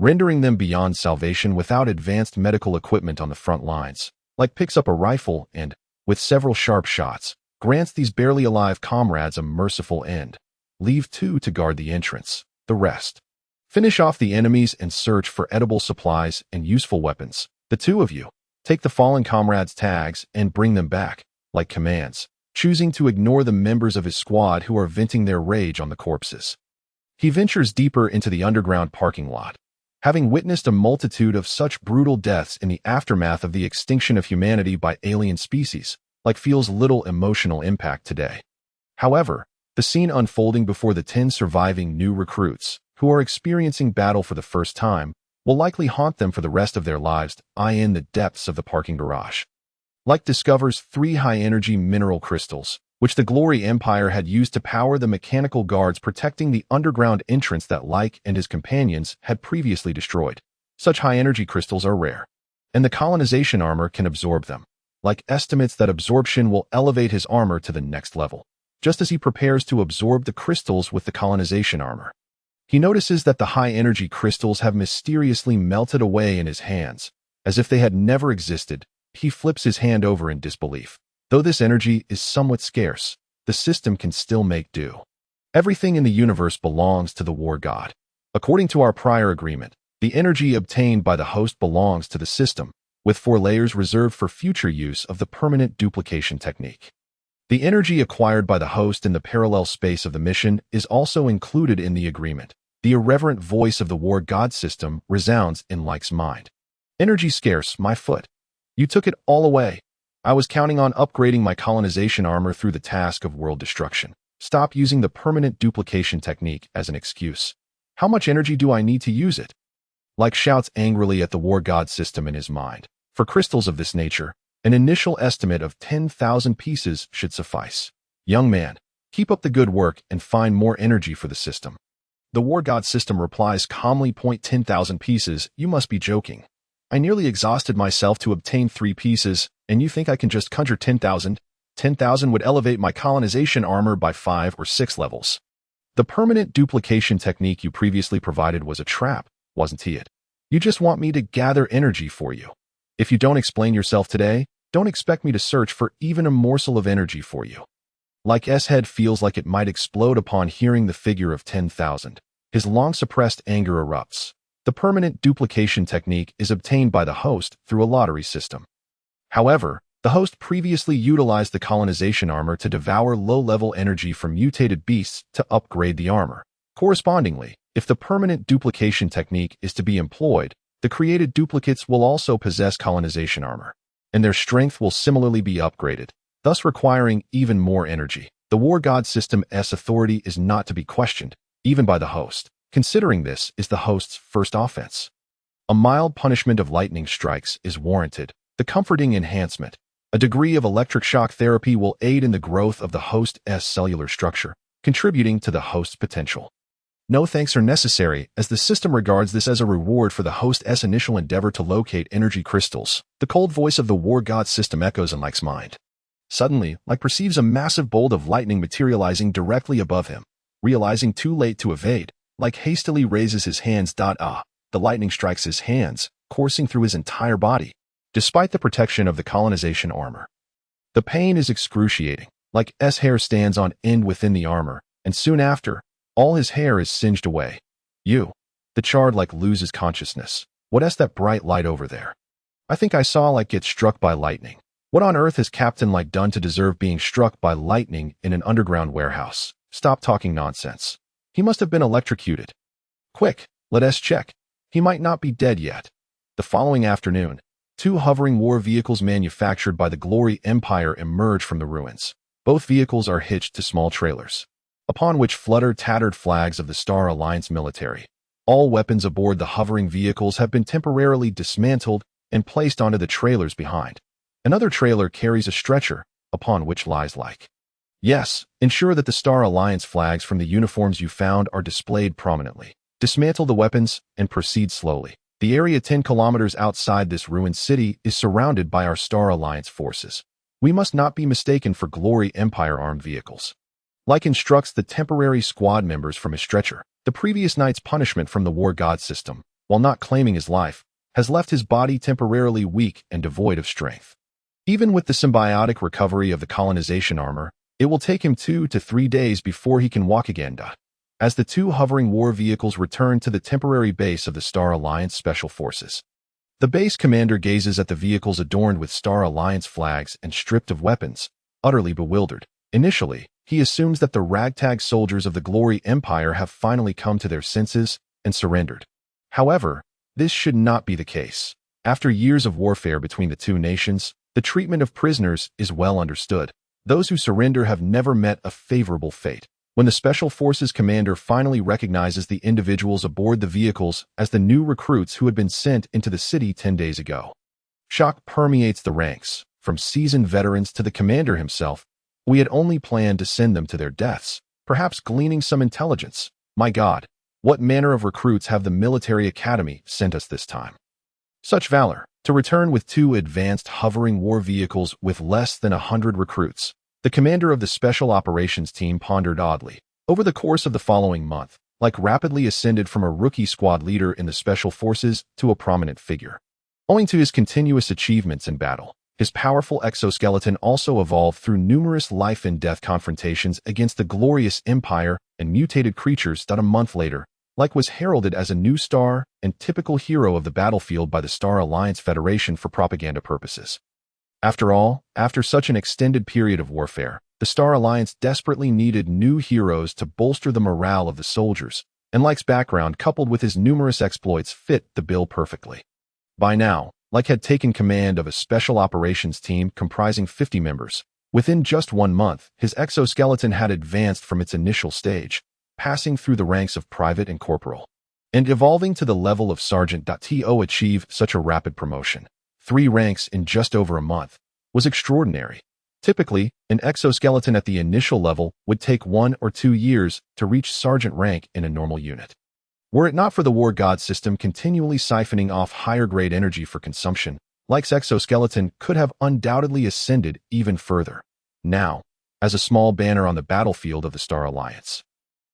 rendering them beyond salvation without advanced medical equipment on the front lines. Leyke picks up a rifle and, with several sharp shots, grants these barely alive comrades a merciful end. Leave 2 to guard the entrance. The rest finish off the enemies and search for edible supplies and useful weapons. The 2 of you take the fallen comrades' tags and bring them back, Leyke commands, choosing to ignore the members of his squad who are venting their rage on the corpses. He ventures deeper into the underground parking lot. Having witnessed a multitude of such brutal deaths in the aftermath of the extinction of humanity by alien species, Leyke feels little emotional impact today. However, the scene unfolding before the 10 surviving new recruits, who are experiencing battle for the first time, will likely haunt them for the rest of their lives. In the depths of the parking garage, Leyke discovers 3 high-energy mineral crystals, which the Glory Empire had used to power the mechanical guards protecting the underground entrance that Leyke and his companions had previously destroyed. Such high-energy crystals are rare, and the colonization armor can absorb them. Leyke estimates that absorption will elevate his armor to the next level, just as he prepares to absorb the crystals with the colonization armor. He notices that the high-energy crystals have mysteriously melted away in his hands, as if they had never existed. He flips his hand over in disbelief. Though this energy is somewhat scarce, the system can still make do. Everything in the universe belongs to the war god. According to our prior agreement, the energy obtained by the host belongs to the system, with 4 layers reserved for future use of the permanent duplication technique. The energy acquired by the host in the parallel space of the mission is also included in the agreement. The irreverent voice of the war god system resounds in Leyke's mind. Energy scarce, my foot. You took it all away. I was counting on upgrading my colonization armor through the task of world destruction. Stop using the permanent duplication technique as an excuse. How much energy do I need to use it? Leyke shouts angrily at the war god system in his mind. For crystals of this nature, an initial estimate of 10,000 pieces should suffice. Young man, keep up the good work and find more energy for the system. The war god system replies calmly. 10,000 pieces, you must be joking. I nearly exhausted myself to obtain 3 pieces, and you think I can just conjure 10,000? 10,000 would elevate my colonization armor by 5 or 6 levels. The permanent duplication technique you previously provided was a trap, wasn't it? You just want me to gather energy for you. If you don't explain yourself today, don't expect me to search for even a morsel of energy for you. Leyke's head feels like it might explode upon hearing the figure of 10,000. His long-suppressed anger erupts. The permanent duplication technique is obtained by the host through a lottery system. However, the host previously utilized the colonization armor to devour low-level energy from mutated beasts to upgrade the armor. Correspondingly, if the permanent duplication technique is to be employed, the created duplicates will also possess colonization armor, and their strength will similarly be upgraded, thus requiring even more energy. The war god system's authority is not to be questioned, even by the host. Considering this is the host's first offense. A mild punishment of lightning strikes is warranted. The comforting enhancement, a degree of electric shock therapy, will aid in the growth of the host's cellular structure, contributing to the host's potential. No thanks are necessary, as the system regards this as a reward for the host's initial endeavor to locate energy crystals. The cold voice of the war god system echoes in Leyke's mind. Suddenly, Leyke perceives a massive bolt of lightning materializing directly above him. Realizing too late to evade, Leyke hastily raises his hands. The lightning strikes his hands, coursing through his entire body, despite the protection of the colonization armor. The pain is excruciating. Leyke's hair stands on end within the armor, and soon after, all his hair is singed away. The charred Leyke loses consciousness. What's that bright light over there? I think I saw Leyke get struck by lightning. What on earth has Captain Leyke done to deserve being struck by lightning in an underground warehouse? Stop talking nonsense. He must have been electrocuted. Quick, let's check. He might not be dead yet. The following afternoon, 2 hovering war vehicles manufactured by the Glory Empire emerge from the ruins. Both vehicles are hitched to small trailers, upon which flutter tattered flags of the Star Alliance military. All weapons aboard the hovering vehicles have been temporarily dismantled and placed onto the trailers behind. Another trailer carries a stretcher, upon which lies Leyke. Yes, ensure that the Star Alliance flags from the uniforms you found are displayed prominently. Dismantle the weapons and proceed slowly. The area 10 kilometers outside this ruined city is surrounded by our Star Alliance forces. We must not be mistaken for Glory Empire armed vehicles. Leyke instructs the temporary squad members from his stretcher. The previous night's punishment from the war god system, while not claiming his life, has left his body temporarily weak and devoid of strength. Even with the symbiotic recovery of the colonization armor, it will take him 2 to 3 days before he can walk again. As the 2 hovering war vehicles return to the temporary base of the Star Alliance Special Forces, the base commander gazes at the vehicles adorned with Star Alliance flags and stripped of weapons, utterly bewildered. Initially, he assumes that the ragtag soldiers of the Glory Empire have finally come to their senses and surrendered. However, this should not be the case. After years of warfare between the 2 nations, the treatment of prisoners is well understood. Those who surrender have never met a favorable fate. When the Special Forces commander finally recognizes the individuals aboard the vehicles as the new recruits who had been sent into the city 10 days ago, shock permeates the ranks, from seasoned veterans to the commander himself. We had only planned to send them to their deaths, perhaps gleaning some intelligence. My God, what manner of recruits have the military academy sent us this time? Such valor, to return with 2 advanced hovering war vehicles with less than 100 recruits. The commander of the Special Operations Team pondered oddly. Over the course of the following month, Leyke rapidly ascended from a rookie squad leader in the Special Forces to a prominent figure. Owing to his continuous achievements in battle, his powerful exoskeleton also evolved through numerous life-and-death confrontations against the glorious Empire and mutated creatures. A month later, Leyke was heralded as a new star and typical hero of the battlefield by the Star Alliance Federation for propaganda purposes. After all, after such an extended period of warfare, the Star Alliance desperately needed new heroes to bolster the morale of the soldiers, and Leyke's background coupled with his numerous exploits fit the bill perfectly. By now, Leyke had taken command of a special operations team comprising 50 members. Within just 1 month, his exoskeleton had advanced from its initial stage, passing through the ranks of private and corporal, and evolving to the level of sergeant. To achieve such a rapid promotion, 3 ranks in just over a month, was extraordinary. Typically, an exoskeleton at the initial level would take 1 or 2 years to reach sergeant rank in a normal unit. Were it not for the war god system continually siphoning off higher-grade energy for consumption, Leyke's exoskeleton could have undoubtedly ascended even further. Now, as a small banner on the battlefield of the Star Alliance,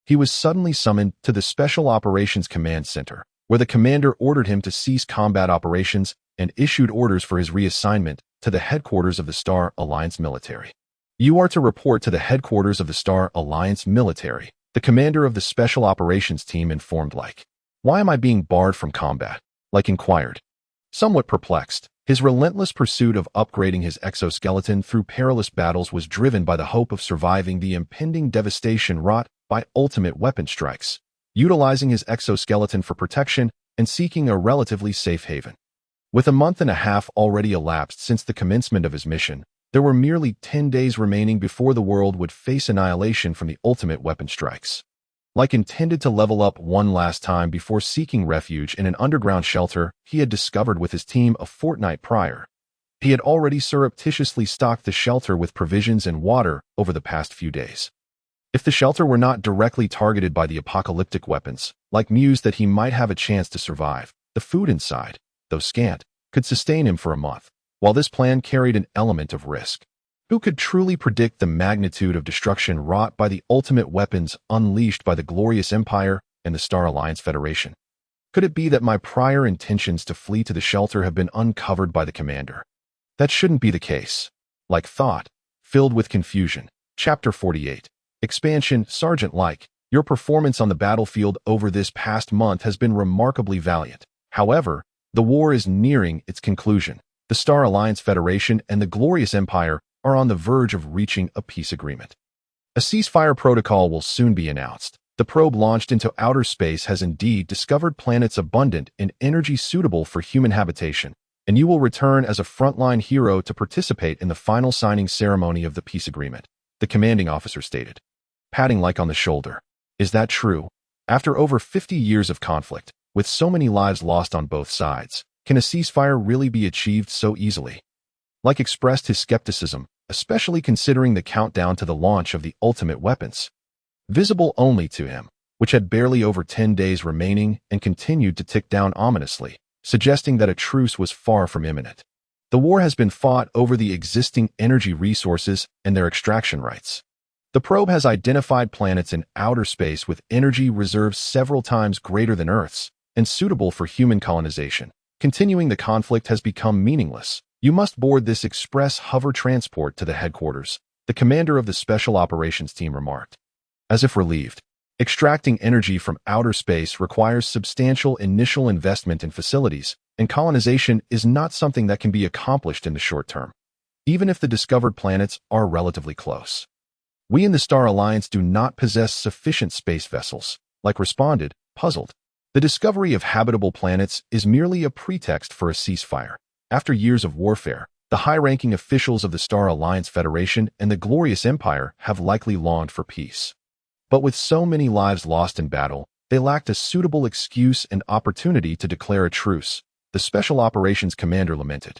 he was suddenly summoned to the Special Operations Command Center, where the commander ordered him to cease combat operations and issued orders for his reassignment to the headquarters of the Star Alliance military. You are to report to the headquarters of the Star Alliance military, the commander of the Special Operations Team informed Leyke. Why am I being barred from combat? Leyke inquired. Somewhat perplexed, his relentless pursuit of upgrading his exoskeleton through perilous battles was driven by the hope of surviving the impending devastation wrought by ultimate weapon strikes, utilizing his exoskeleton for protection and seeking a relatively safe haven. With a month and a half already elapsed since the commencement of his mission, there were merely 10 days remaining before the world would face annihilation from the ultimate weapon strikes. Leyke intended to level up one last time before seeking refuge in an underground shelter he had discovered with his team a fortnight prior. He had already surreptitiously stocked the shelter with provisions and water over the past few days. If the shelter were not directly targeted by the apocalyptic weapons, like Muse, that he might have a chance to survive, the food inside, though scant, could sustain him for a month, while this plan carried an element of risk. Who could truly predict the magnitude of destruction wrought by the ultimate weapons unleashed by the glorious Empire and the Star Alliance Federation? Could it be that my prior intentions to flee to the shelter have been uncovered by the commander? That shouldn't be the case. Like thought, filled with confusion. Chapter 48. Expansion. Sergeant Leyke, your performance on the battlefield over this past month has been remarkably valiant. However, the war is nearing its conclusion. The Star Alliance Federation and the glorious Empire are on the verge of reaching a peace agreement. A ceasefire protocol will soon be announced. The probe launched into outer space has indeed discovered planets abundant in energy suitable for human habitation, and you will return as a frontline hero to participate in the final signing ceremony of the peace agreement, the commanding officer stated, patting Leyke on the shoulder. Is that true? After over 50 years of conflict, with so many lives lost on both sides, can a ceasefire really be achieved so easily? Leyke expressed his skepticism, especially considering the countdown to the launch of the ultimate weapons, visible only to him, which had barely over 10 days remaining and continued to tick down ominously, suggesting that a truce was far from imminent. The war has been fought over the existing energy resources and their extraction rights. The probe has identified planets in outer space with energy reserves several times greater than Earth's and suitable for human colonization. Continuing the conflict has become meaningless. You must board this express hover transport to the headquarters, the commander of the Special Operations Team remarked. As if relieved, extracting energy from outer space requires substantial initial investment in facilities, and colonization is not something that can be accomplished in the short term, even if the discovered planets are relatively close. We in the Star Alliance do not possess sufficient space vessels, Leyke responded, puzzled. The discovery of habitable planets is merely a pretext for a ceasefire. After years of warfare, the high-ranking officials of the Star Alliance Federation and the glorious Empire have likely longed for peace. But with so many lives lost in battle, they lacked a suitable excuse and opportunity to declare a truce, the Special Operations Commander lamented.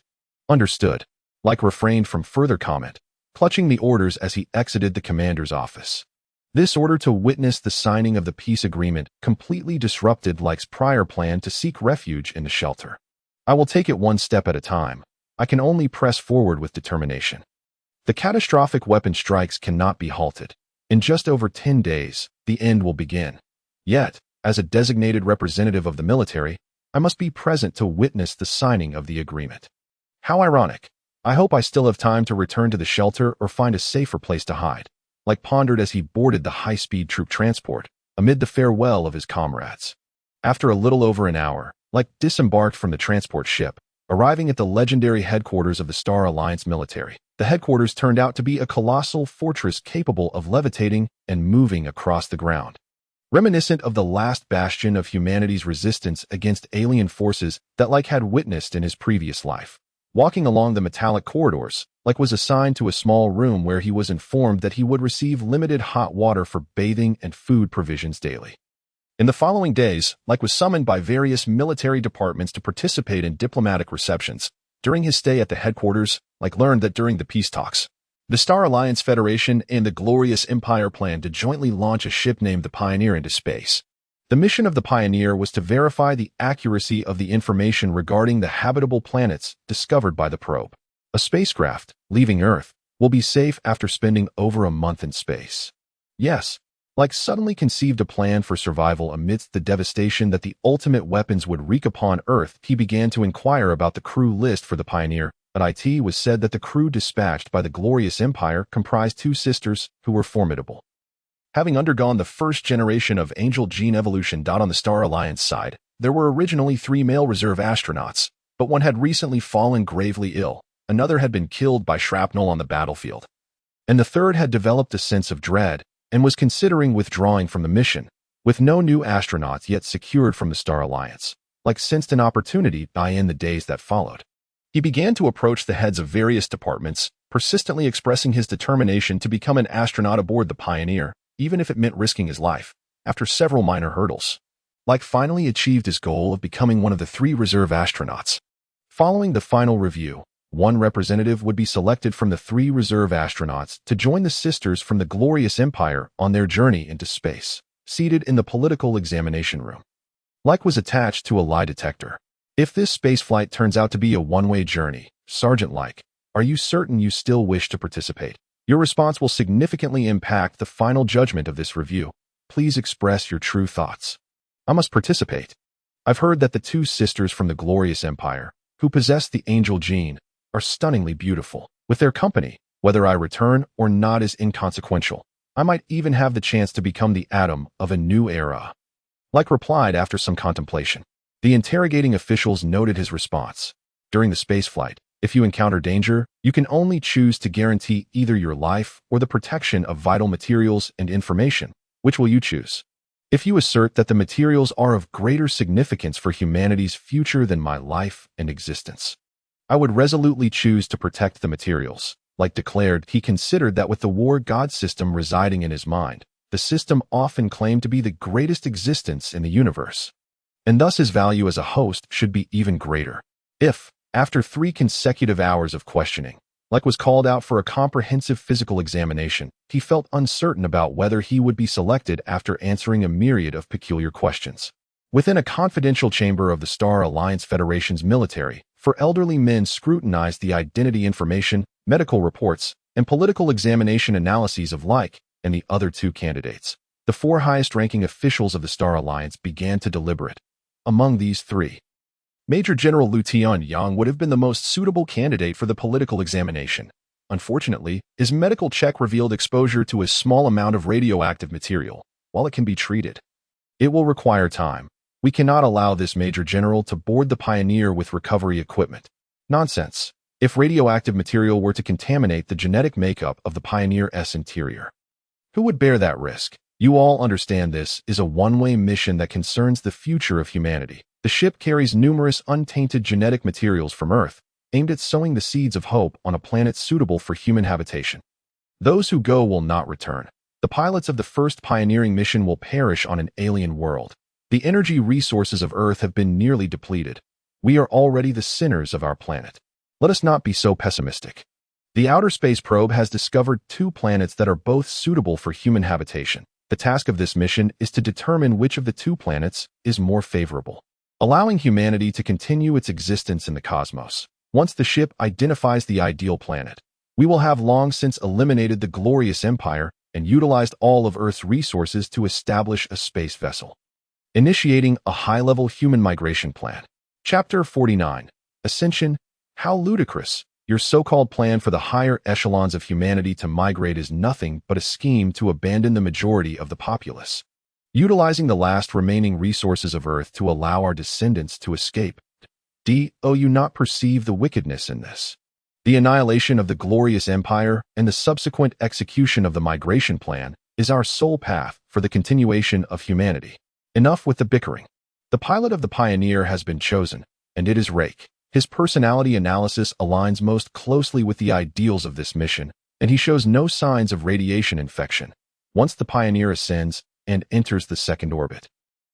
Understood. Leyke refrained from further comment, clutching the orders as he exited the commander's office. This order to witness the signing of the peace agreement completely disrupted Leyke's prior plan to seek refuge in the shelter. I will take it one step at a time. I can only press forward with determination. The catastrophic weapon strikes cannot be halted. In just over 10 days, the end will begin. Yet, as a designated representative of the military, I must be present to witness the signing of the agreement. How ironic. I hope I still have time to return to the shelter or find a safer place to hide, Leyke pondered as he boarded the high-speed troop transport, amid the farewell of his comrades. After a little over an hour, Leyke disembarked from the transport ship, arriving at the legendary headquarters of the Star Alliance military. The headquarters turned out to be a colossal fortress capable of levitating and moving across the ground. Reminiscent of the last bastion of humanity's resistance against alien forces that Leyke had witnessed in his previous life. Walking along the metallic corridors, Leyke was assigned to a small room where he was informed that he would receive limited hot water for bathing and food provisions daily. In the following days, Leyke was summoned by various military departments to participate in diplomatic receptions. During his stay at the headquarters, Leyke learned that during the peace talks, the Star Alliance Federation and the glorious Empire planned to jointly launch a ship named the Pioneer into space. The mission of the Pioneer was to verify the accuracy of the information regarding the habitable planets discovered by the probe. A spacecraft, leaving Earth, will be safe after spending over a month in space. Yes, Leyke suddenly conceived a plan for survival amidst the devastation that the ultimate weapons would wreak upon Earth. He began to inquire about the crew list for the Pioneer. At IT was said that the crew dispatched by the glorious Empire comprised 2 sisters who were formidable. Having undergone the first generation of angel gene evolution. On the Star Alliance side, there were originally 3 male reserve astronauts, but one had recently fallen gravely ill, another had been killed by shrapnel on the battlefield, and the third had developed a sense of dread and was considering withdrawing from the mission. With no new astronauts yet secured from the Star Alliance, Leyke sensed an opportunity in the days that followed. He began to approach the heads of various departments, persistently expressing his determination to become an astronaut aboard the Pioneer, even if it meant risking his life. After several minor hurdles, Leyke finally achieved his goal of becoming one of the 3 reserve astronauts. Following the final review, One representative would be selected from the 3 reserve astronauts to join the sisters from the Glorious Empire on their journey into space, seated in the political examination room. Leyke was attached to a lie detector. If this spaceflight turns out to be a one-way journey, Sergeant Leyke, are you certain you still wish to participate? Your response will significantly impact the final judgment of this review. Please express your true thoughts. I must participate. I've heard that the 2 sisters from the Glorious Empire, who possess the angel gene, are stunningly beautiful. With their company, whether I return or not is inconsequential. I might even have the chance to become the Adam of a new era. Leyke replied after some contemplation. The interrogating officials noted his response. During the spaceflight, if you encounter danger, you can only choose to guarantee either your life or the protection of vital materials and information. Which will you choose? If you assert that the materials are of greater significance for humanity's future than my life and existence, I would resolutely choose to protect the materials. Leyke declared he considered that with the war god system residing in his mind, the system often claimed to be the greatest existence in the universe, and thus his value as a host should be even greater. If, after 3 consecutive hours of questioning, Leyke was called out for a comprehensive physical examination, he felt uncertain about whether he would be selected after answering a myriad of peculiar questions. Within a confidential chamber of the Star Alliance Federation's military, 4 elderly men scrutinized the identity information, medical reports, and political examination analyses of Leyke and the other 2 candidates. The 4 highest-ranking officials of the Star Alliance began to deliberate. Among these 3, Major General Liu Tianyang would have been the most suitable candidate for the political examination. Unfortunately, his medical check revealed exposure to a small amount of radioactive material. While it can be treated, it will require time. We cannot allow this Major General to board the Pioneer with recovery equipment. Nonsense. If radioactive material were to contaminate the genetic makeup of the Pioneer's interior, who would bear that risk? You all understand this is a one-way mission that concerns the future of humanity. The ship carries numerous untainted genetic materials from Earth, aimed at sowing the seeds of hope on a planet suitable for human habitation. Those who go will not return. The pilots of the first pioneering mission will perish on an alien world. The energy resources of Earth have been nearly depleted. We are already the sinners of our planet. Let us not be so pessimistic. The outer space probe has discovered 2 planets that are both suitable for human habitation. The task of this mission is to determine which of the 2 planets is more favorable, allowing humanity to continue its existence in the cosmos. Once the ship identifies the ideal planet, we will have long since eliminated the Glorious Empire and utilized all of Earth's resources to establish a space vessel. Initiating a high-level human migration plan. Chapter 49. Ascension. How ludicrous. Your so-called plan for the higher echelons of humanity to migrate is nothing but a scheme to abandon the majority of the populace, utilizing the last remaining resources of Earth to allow our descendants to escape. Do you not perceive the wickedness in this? The annihilation of the Glorious Empire and the subsequent execution of the migration plan is our sole path for the continuation of humanity. Enough with the bickering. The pilot of the Pioneer has been chosen, and it is Leyke. His personality analysis aligns most closely with the ideals of this mission, and he shows no signs of radiation infection. Once the Pioneer ascends and enters the second orbit,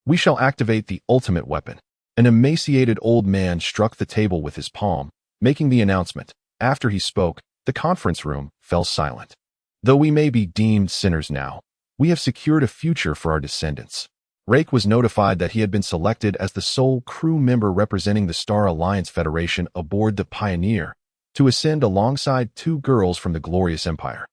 we shall activate the ultimate weapon. An emaciated old man struck the table with his palm, making the announcement. After he spoke, the conference room fell silent. Though we may be deemed sinners now, we have secured a future for our descendants. Leyke was notified that he had been selected as the sole crew member representing the Star Alliance Federation aboard the Pioneer to ascend alongside 2 girls from the Glorious Empire.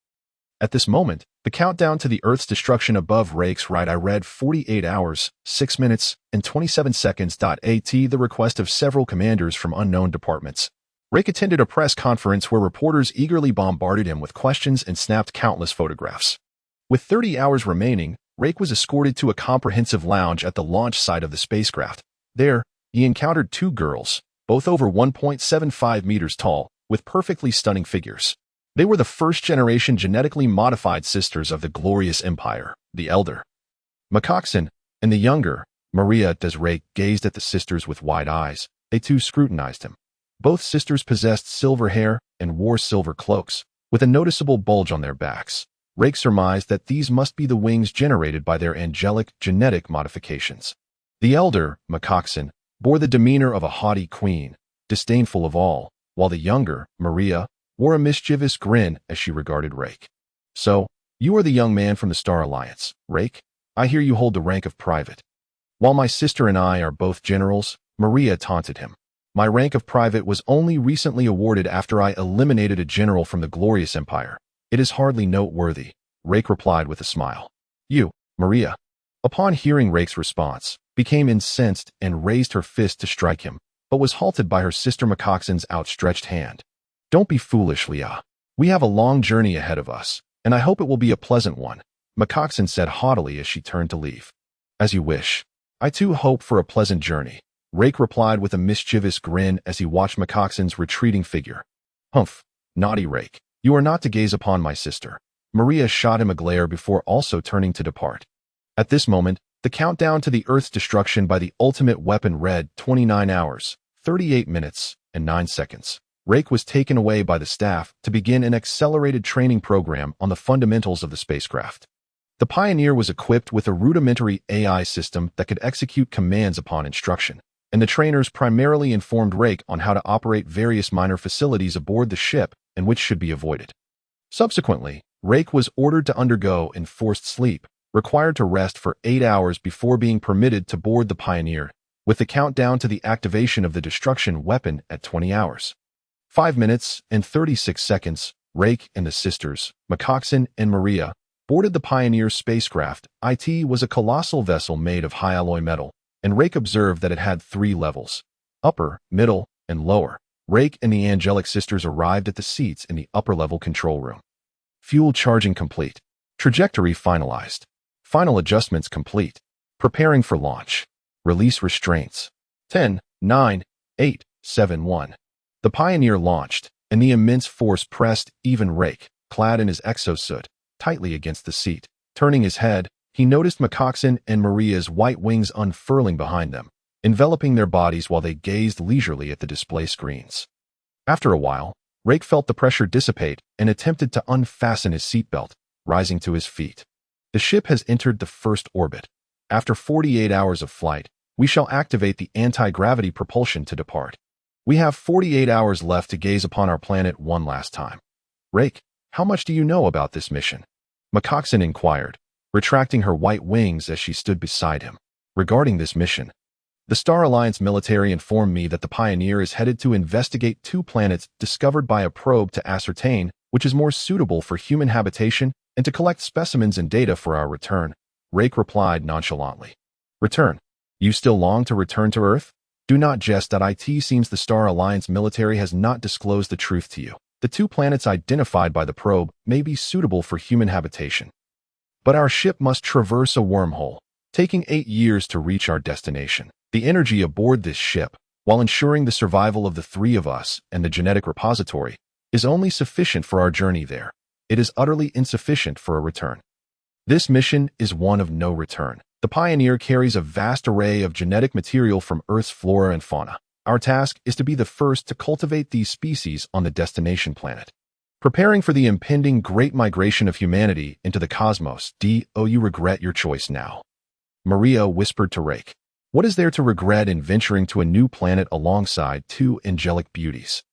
At this moment, the countdown to the Earth's destruction above Leyke's right I read 48 hours, 6 minutes, and 27 seconds. At the request of several commanders from unknown departments, Leyke attended a press conference where reporters eagerly bombarded him with questions and snapped countless photographs. With 30 hours remaining, Leyke was escorted to a comprehensive lounge at the launch site of the spacecraft. There, he encountered 2 girls, both over 1.75 meters tall, with perfectly stunning figures. They were the first-generation genetically modified sisters of the Glorious Empire, the elder, Macoxon, and the younger, Maria. As Leyke gazed at the sisters with wide eyes, they too scrutinized him. Both sisters possessed silver hair and wore silver cloaks, with a noticeable bulge on their backs. Leyke surmised that these must be the wings generated by their angelic genetic modifications. The elder, Macoxon, bore the demeanor of a haughty queen, disdainful of all, while the younger, Maria, wore a mischievous grin as she regarded Leyke. "So, you are the young man from the Star Alliance, Leyke? I hear you hold the rank of private." "While my sister and I are both generals," Maria taunted him. "My rank of private was only recently awarded after I eliminated a general from the Glorious Empire. It is hardly noteworthy," Leyke replied with a smile. "You, Maria," upon hearing Leyke's response, became incensed and raised her fist to strike him, but was halted by her sister Macoxon's outstretched hand. "Don't be foolish, Leyke. We have a long journey ahead of us, and I hope it will be a pleasant one," Macoxon said haughtily as she turned to leave. "As you wish. I too hope for a pleasant journey," Leyke replied with a mischievous grin as he watched Macoxon's retreating figure. "Humph, naughty Leyke. You are not to gaze upon my sister." Maria shot him a glare before also turning to depart. At this moment, the countdown to the Earth's destruction by the ultimate weapon read 29 hours, 38 minutes, and 9 seconds. Leyke was taken away by the staff to begin an accelerated training program on the fundamentals of the spacecraft. The Pioneer was equipped with a rudimentary AI system that could execute commands upon instruction, and the trainers primarily informed Leyke on how to operate various minor facilities aboard the ship and which should be avoided. Subsequently, Leyke was ordered to undergo enforced sleep, required to rest for 8 hours before being permitted to board the Pioneer, with the countdown to the activation of the destruction weapon at 20 hours. 5 minutes and 36 seconds, Leyke and the sisters, Macoxon and Maria, boarded the Pioneer spacecraft. It was a colossal vessel made of high alloy metal, and Leyke observed that it had 3 levels: upper, middle, and lower. Leyke and the angelic sisters arrived at the seats in the upper-level control room. Fuel charging complete. Trajectory finalized. Final adjustments complete. Preparing for launch. Release restraints. 10, 9, 8, 7, 1. The Pioneer launched, and the immense force pressed even Leyke, clad in his exosuit, tightly against the seat. Turning his head, he noticed Macoxon and Maria's white wings unfurling behind them, enveloping their bodies while they gazed leisurely at the display screens. After a while, Leyke felt the pressure dissipate and attempted to unfasten his seatbelt, rising to his feet. "The ship has entered the first orbit. After 48 hours of flight, we shall activate the anti-gravity propulsion to depart. We have 48 hours left to gaze upon our planet one last time." "Leyke, how much do you know about this mission?" Macoxon inquired, retracting her white wings as she stood beside him. "Regarding this mission, the Star Alliance military informed me that the Pioneer is headed to investigate 2 planets discovered by a probe to ascertain which is more suitable for human habitation and to collect specimens and data for our return," Leyke replied nonchalantly. "Return? You still long to return to Earth? Do not jest. It seems the Star Alliance military has not disclosed the truth to you. The 2 planets identified by the probe may be suitable for human habitation. But our ship must traverse a wormhole, taking 8 years to reach our destination. The energy aboard this ship, while ensuring the survival of the 3 of us and the genetic repository, is only sufficient for our journey there. It is utterly insufficient for a return. This mission is one of no return. The Pioneer carries a vast array of genetic material from Earth's flora and fauna. Our task is to be the first to cultivate these species on the destination planet. Preparing for the impending great migration of humanity into the cosmos. You regret your choice now," Maria whispered to Leyke. "What is there to regret in venturing to a new planet alongside 2 angelic beauties?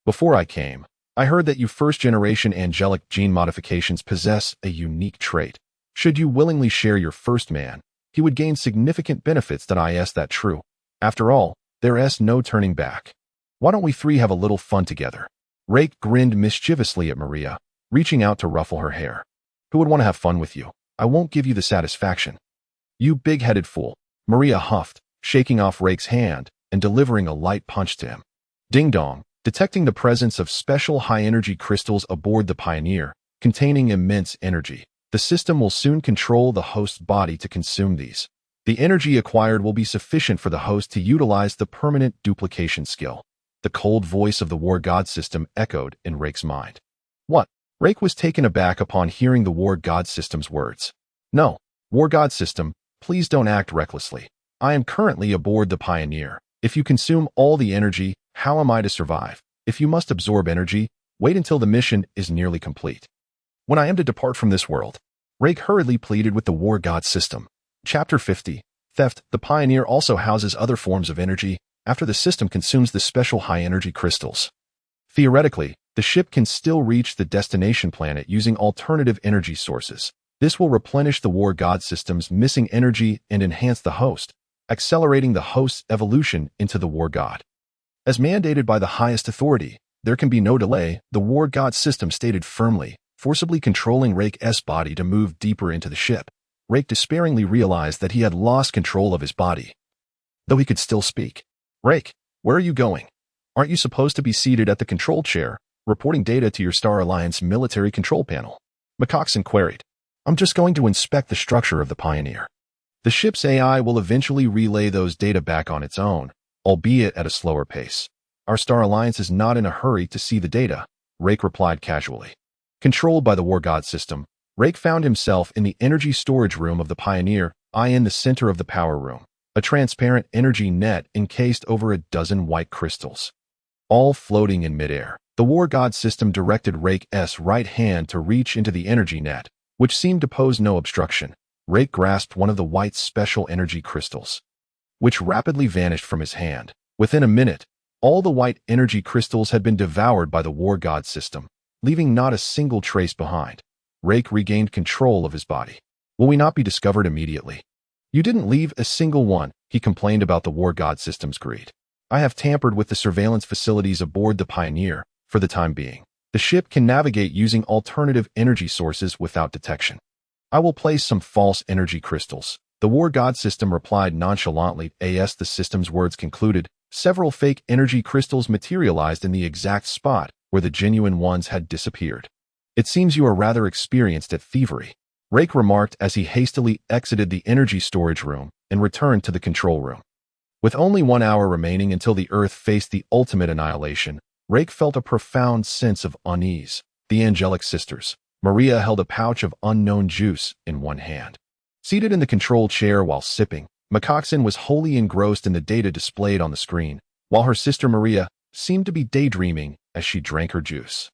Before I came, I heard that you first-generation angelic gene modifications possess a unique trait. Should you willingly share your first man, he would gain significant benefits. That true. After all, there's no turning back. Why don't we 3 have a little fun together?" Leyke grinned mischievously at Maria, reaching out to ruffle her hair. "Who would want to have fun with you? I won't give you the satisfaction." "You big-headed fool," Maria huffed, shaking off Leyke's hand and delivering a light punch to him. Ding-dong. Detecting the presence of special high-energy crystals aboard the Pioneer, containing immense energy, the system will soon control the host's body to consume these. The energy acquired will be sufficient for the host to utilize the permanent duplication skill. The cold voice of the War God system echoed in Leyke's mind. "What?" Leyke was taken aback upon hearing the War God system's words. "No, War God system, please don't act recklessly. I am currently aboard the Pioneer. If you consume all the energy, how am I to survive? If you must absorb energy, wait until the mission is nearly complete. When I am to depart from this world," Leyke hurriedly pleaded with the War God system. Chapter 50. Theft. The Pioneer also houses other forms of energy after the system consumes the special high-energy crystals. Theoretically, the ship can still reach the destination planet using alternative energy sources. This will replenish the war god system's missing energy and enhance the host, accelerating the host's evolution into the war god. As mandated by the highest authority, there can be no delay, the war god system stated firmly, forcibly controlling Leyke's body to move deeper into the ship. Leyke despairingly realized that he had lost control of his body, though he could still speak. "Leyke, where are you going? Aren't you supposed to be seated at the control chair, reporting data to your Star Alliance military control panel?" Macoxon queried. "I'm just going to inspect the structure of the Pioneer. The ship's AI will eventually relay those data back on its own, albeit at a slower pace. Our Star Alliance is not in a hurry to see the data," Leyke replied casually. Controlled by the war god system, Leyke found himself in the energy storage room of the Pioneer, in the center of the power room, a transparent energy net encased over a dozen white crystals, all floating in midair. The war god system directed Leyke's right hand to reach into the energy net, which seemed to pose no obstruction. Leyke grasped one of the white special energy crystals, which rapidly vanished from his hand. Within a minute, all the white energy crystals had been devoured by the war god system, leaving not a single trace behind. Leyke regained control of his body. "Will we not be discovered immediately?" "You didn't leave a single one," he complained about the war god system's greed. "I have tampered with the surveillance facilities aboard the Pioneer. For the time being, the ship can navigate using alternative energy sources without detection. I will place some false energy crystals." The war god system replied nonchalantly as the system's words concluded. Several fake energy crystals materialized in the exact spot where the genuine ones had disappeared. "It seems you are rather experienced at thievery," Leyke remarked as he hastily exited the energy storage room and returned to the control room. With only 1 hour remaining until the Earth faced the ultimate annihilation, Leyke felt a profound sense of unease. The angelic sisters. Maria held a pouch of unknown juice in one hand. Seated in the control chair while sipping, Macoxon was wholly engrossed in the data displayed on the screen, while her sister Maria seemed to be daydreaming as she drank her juice.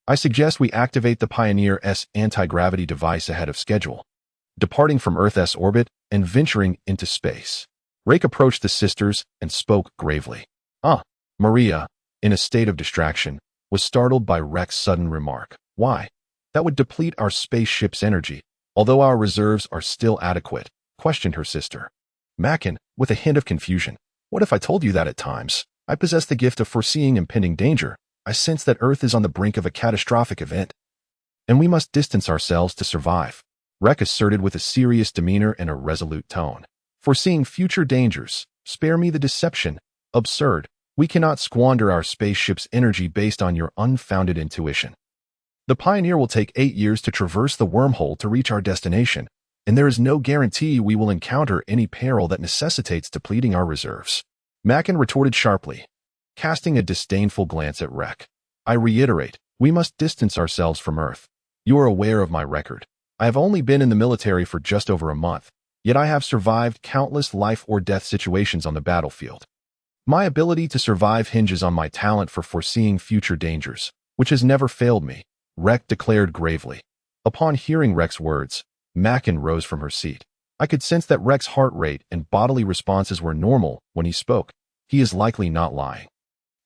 "I suggest we activate the Pioneer's anti-gravity device ahead of schedule, departing from Earth's orbit and venturing into space." Leyke approached the sisters and spoke gravely. Maria, in a state of distraction, was startled by Rex's sudden remark. "Why? That would deplete our spaceship's energy, although our reserves are still adequate," questioned her sister. Macon, with a hint of confusion. "What if I told you that at times I possess the gift of foreseeing impending danger? I sense that Earth is on the brink of a catastrophic event, and we must distance ourselves to survive," Rex asserted with a serious demeanor and a resolute tone. "Foreseeing future dangers, spare me the deception. Absurd. We cannot squander our spaceship's energy based on your unfounded intuition. The Pioneer will take 8 years to traverse the wormhole to reach our destination, and there is no guarantee we will encounter any peril that necessitates depleting our reserves," Macon retorted sharply, casting a disdainful glance at Rex. "I reiterate, we must distance ourselves from Earth. You are aware of my record. I have only been in the military for just over a month, yet I have survived countless life-or-death situations on the battlefield. My ability to survive hinges on my talent for foreseeing future dangers, which has never failed me," Rex declared gravely. Upon hearing Rex's words, Macon rose from her seat. I could sense that Rex's heart rate and bodily responses were normal when he spoke. He is likely not lying.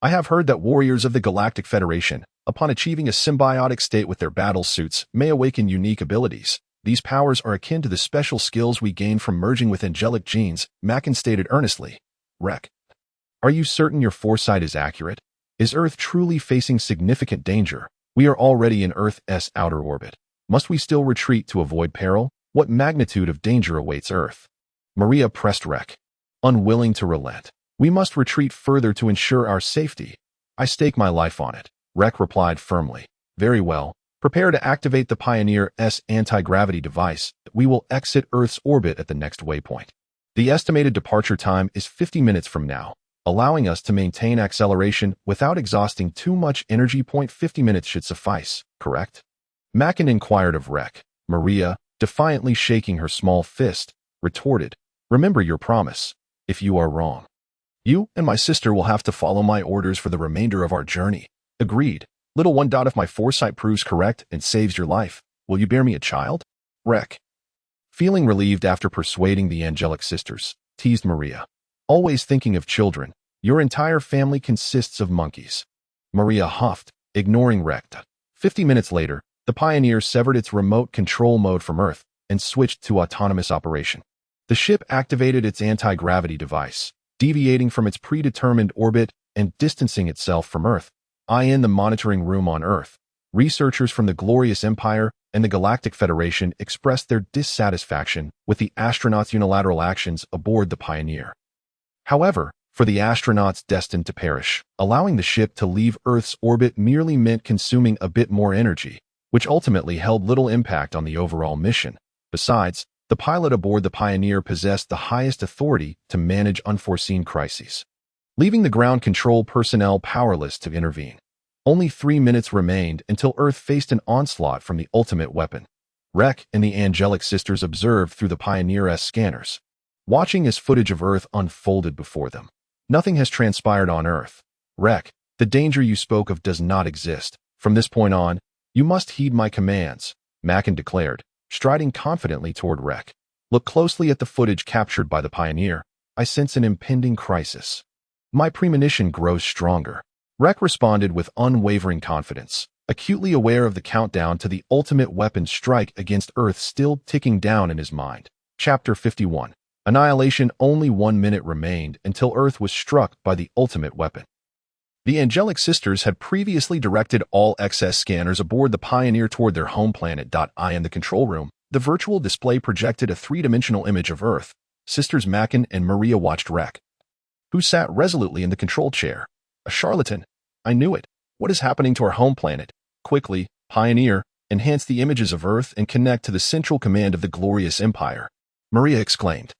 "I have heard that warriors of the Galactic Federation, upon achieving a symbiotic state with their battle suits, may awaken unique abilities. These powers are akin to the special skills we gain from merging with angelic genes," Macon stated earnestly. "Rex, are you certain your foresight is accurate? Is Earth truly facing significant danger? We are already in Earth's outer orbit. Must we still retreat to avoid peril? What magnitude of danger awaits Earth?" Maria pressed Rex, unwilling to relent. "We must retreat further to ensure our safety. I stake my life on it," Rex replied firmly. "Very well. Prepare to activate the Pioneer's anti-gravity device. We will exit Earth's orbit at the next waypoint. The estimated departure time is 50 minutes from now, allowing us to maintain acceleration without exhausting too much energy. 50 minutes should suffice, correct?" Macon inquired of Rex. Maria, defiantly shaking her small fist, retorted, "Remember your promise. If you are wrong, you and my sister will have to follow my orders for the remainder of our journey." "Agreed. Little one. If my foresight proves correct and saves your life, will you bear me a child?" Rex, feeling relieved after persuading the angelic sisters, teased Maria. "Always thinking of children. Your entire family consists of monkeys." Maria huffed, ignoring Rek. 50 minutes later, the Pioneer severed its remote control mode from Earth and switched to autonomous operation. The ship activated its anti-gravity device, deviating from its predetermined orbit and distancing itself from Earth. In the monitoring room on Earth, researchers from the Glorious Empire and the Galactic Federation expressed their dissatisfaction with the astronauts' unilateral actions aboard the Pioneer. However, for the astronauts destined to perish, allowing the ship to leave Earth's orbit merely meant consuming a bit more energy, which ultimately held little impact on the overall mission. Besides, the pilot aboard the Pioneer possessed the highest authority to manage unforeseen crises, leaving the ground control personnel powerless to intervene. Only 3 minutes remained until Earth faced an onslaught from the ultimate weapon. Rek and the Angelic Sisters observed through the Pioneer's scanners, watching as footage of Earth unfolded before them. Nothing has transpired on Earth. Rek, the danger you spoke of does not exist. From this point on, you must heed my commands, Mackin declared, striding confidently toward Rek. Look closely at the footage captured by the Pioneer. I sense an impending crisis. My premonition grows stronger. Rek responded with unwavering confidence, acutely aware of the countdown to the ultimate weapon strike against Earth still ticking down in his mind. Chapter 51. Annihilation. Only 1 minute remained until Earth was struck by the ultimate weapon. The Angelic Sisters had previously directed all excess scanners aboard the Pioneer toward their home planet. In the control room, the virtual display projected a three-dimensional image of Earth. Sisters Mackin and Maria watched Rek, who sat resolutely in the control chair. A charlatan. I knew it. What is happening to our home planet? Quickly, Pioneer, enhance the images of Earth and connect to the central command of the Glorious Empire, Maria exclaimed.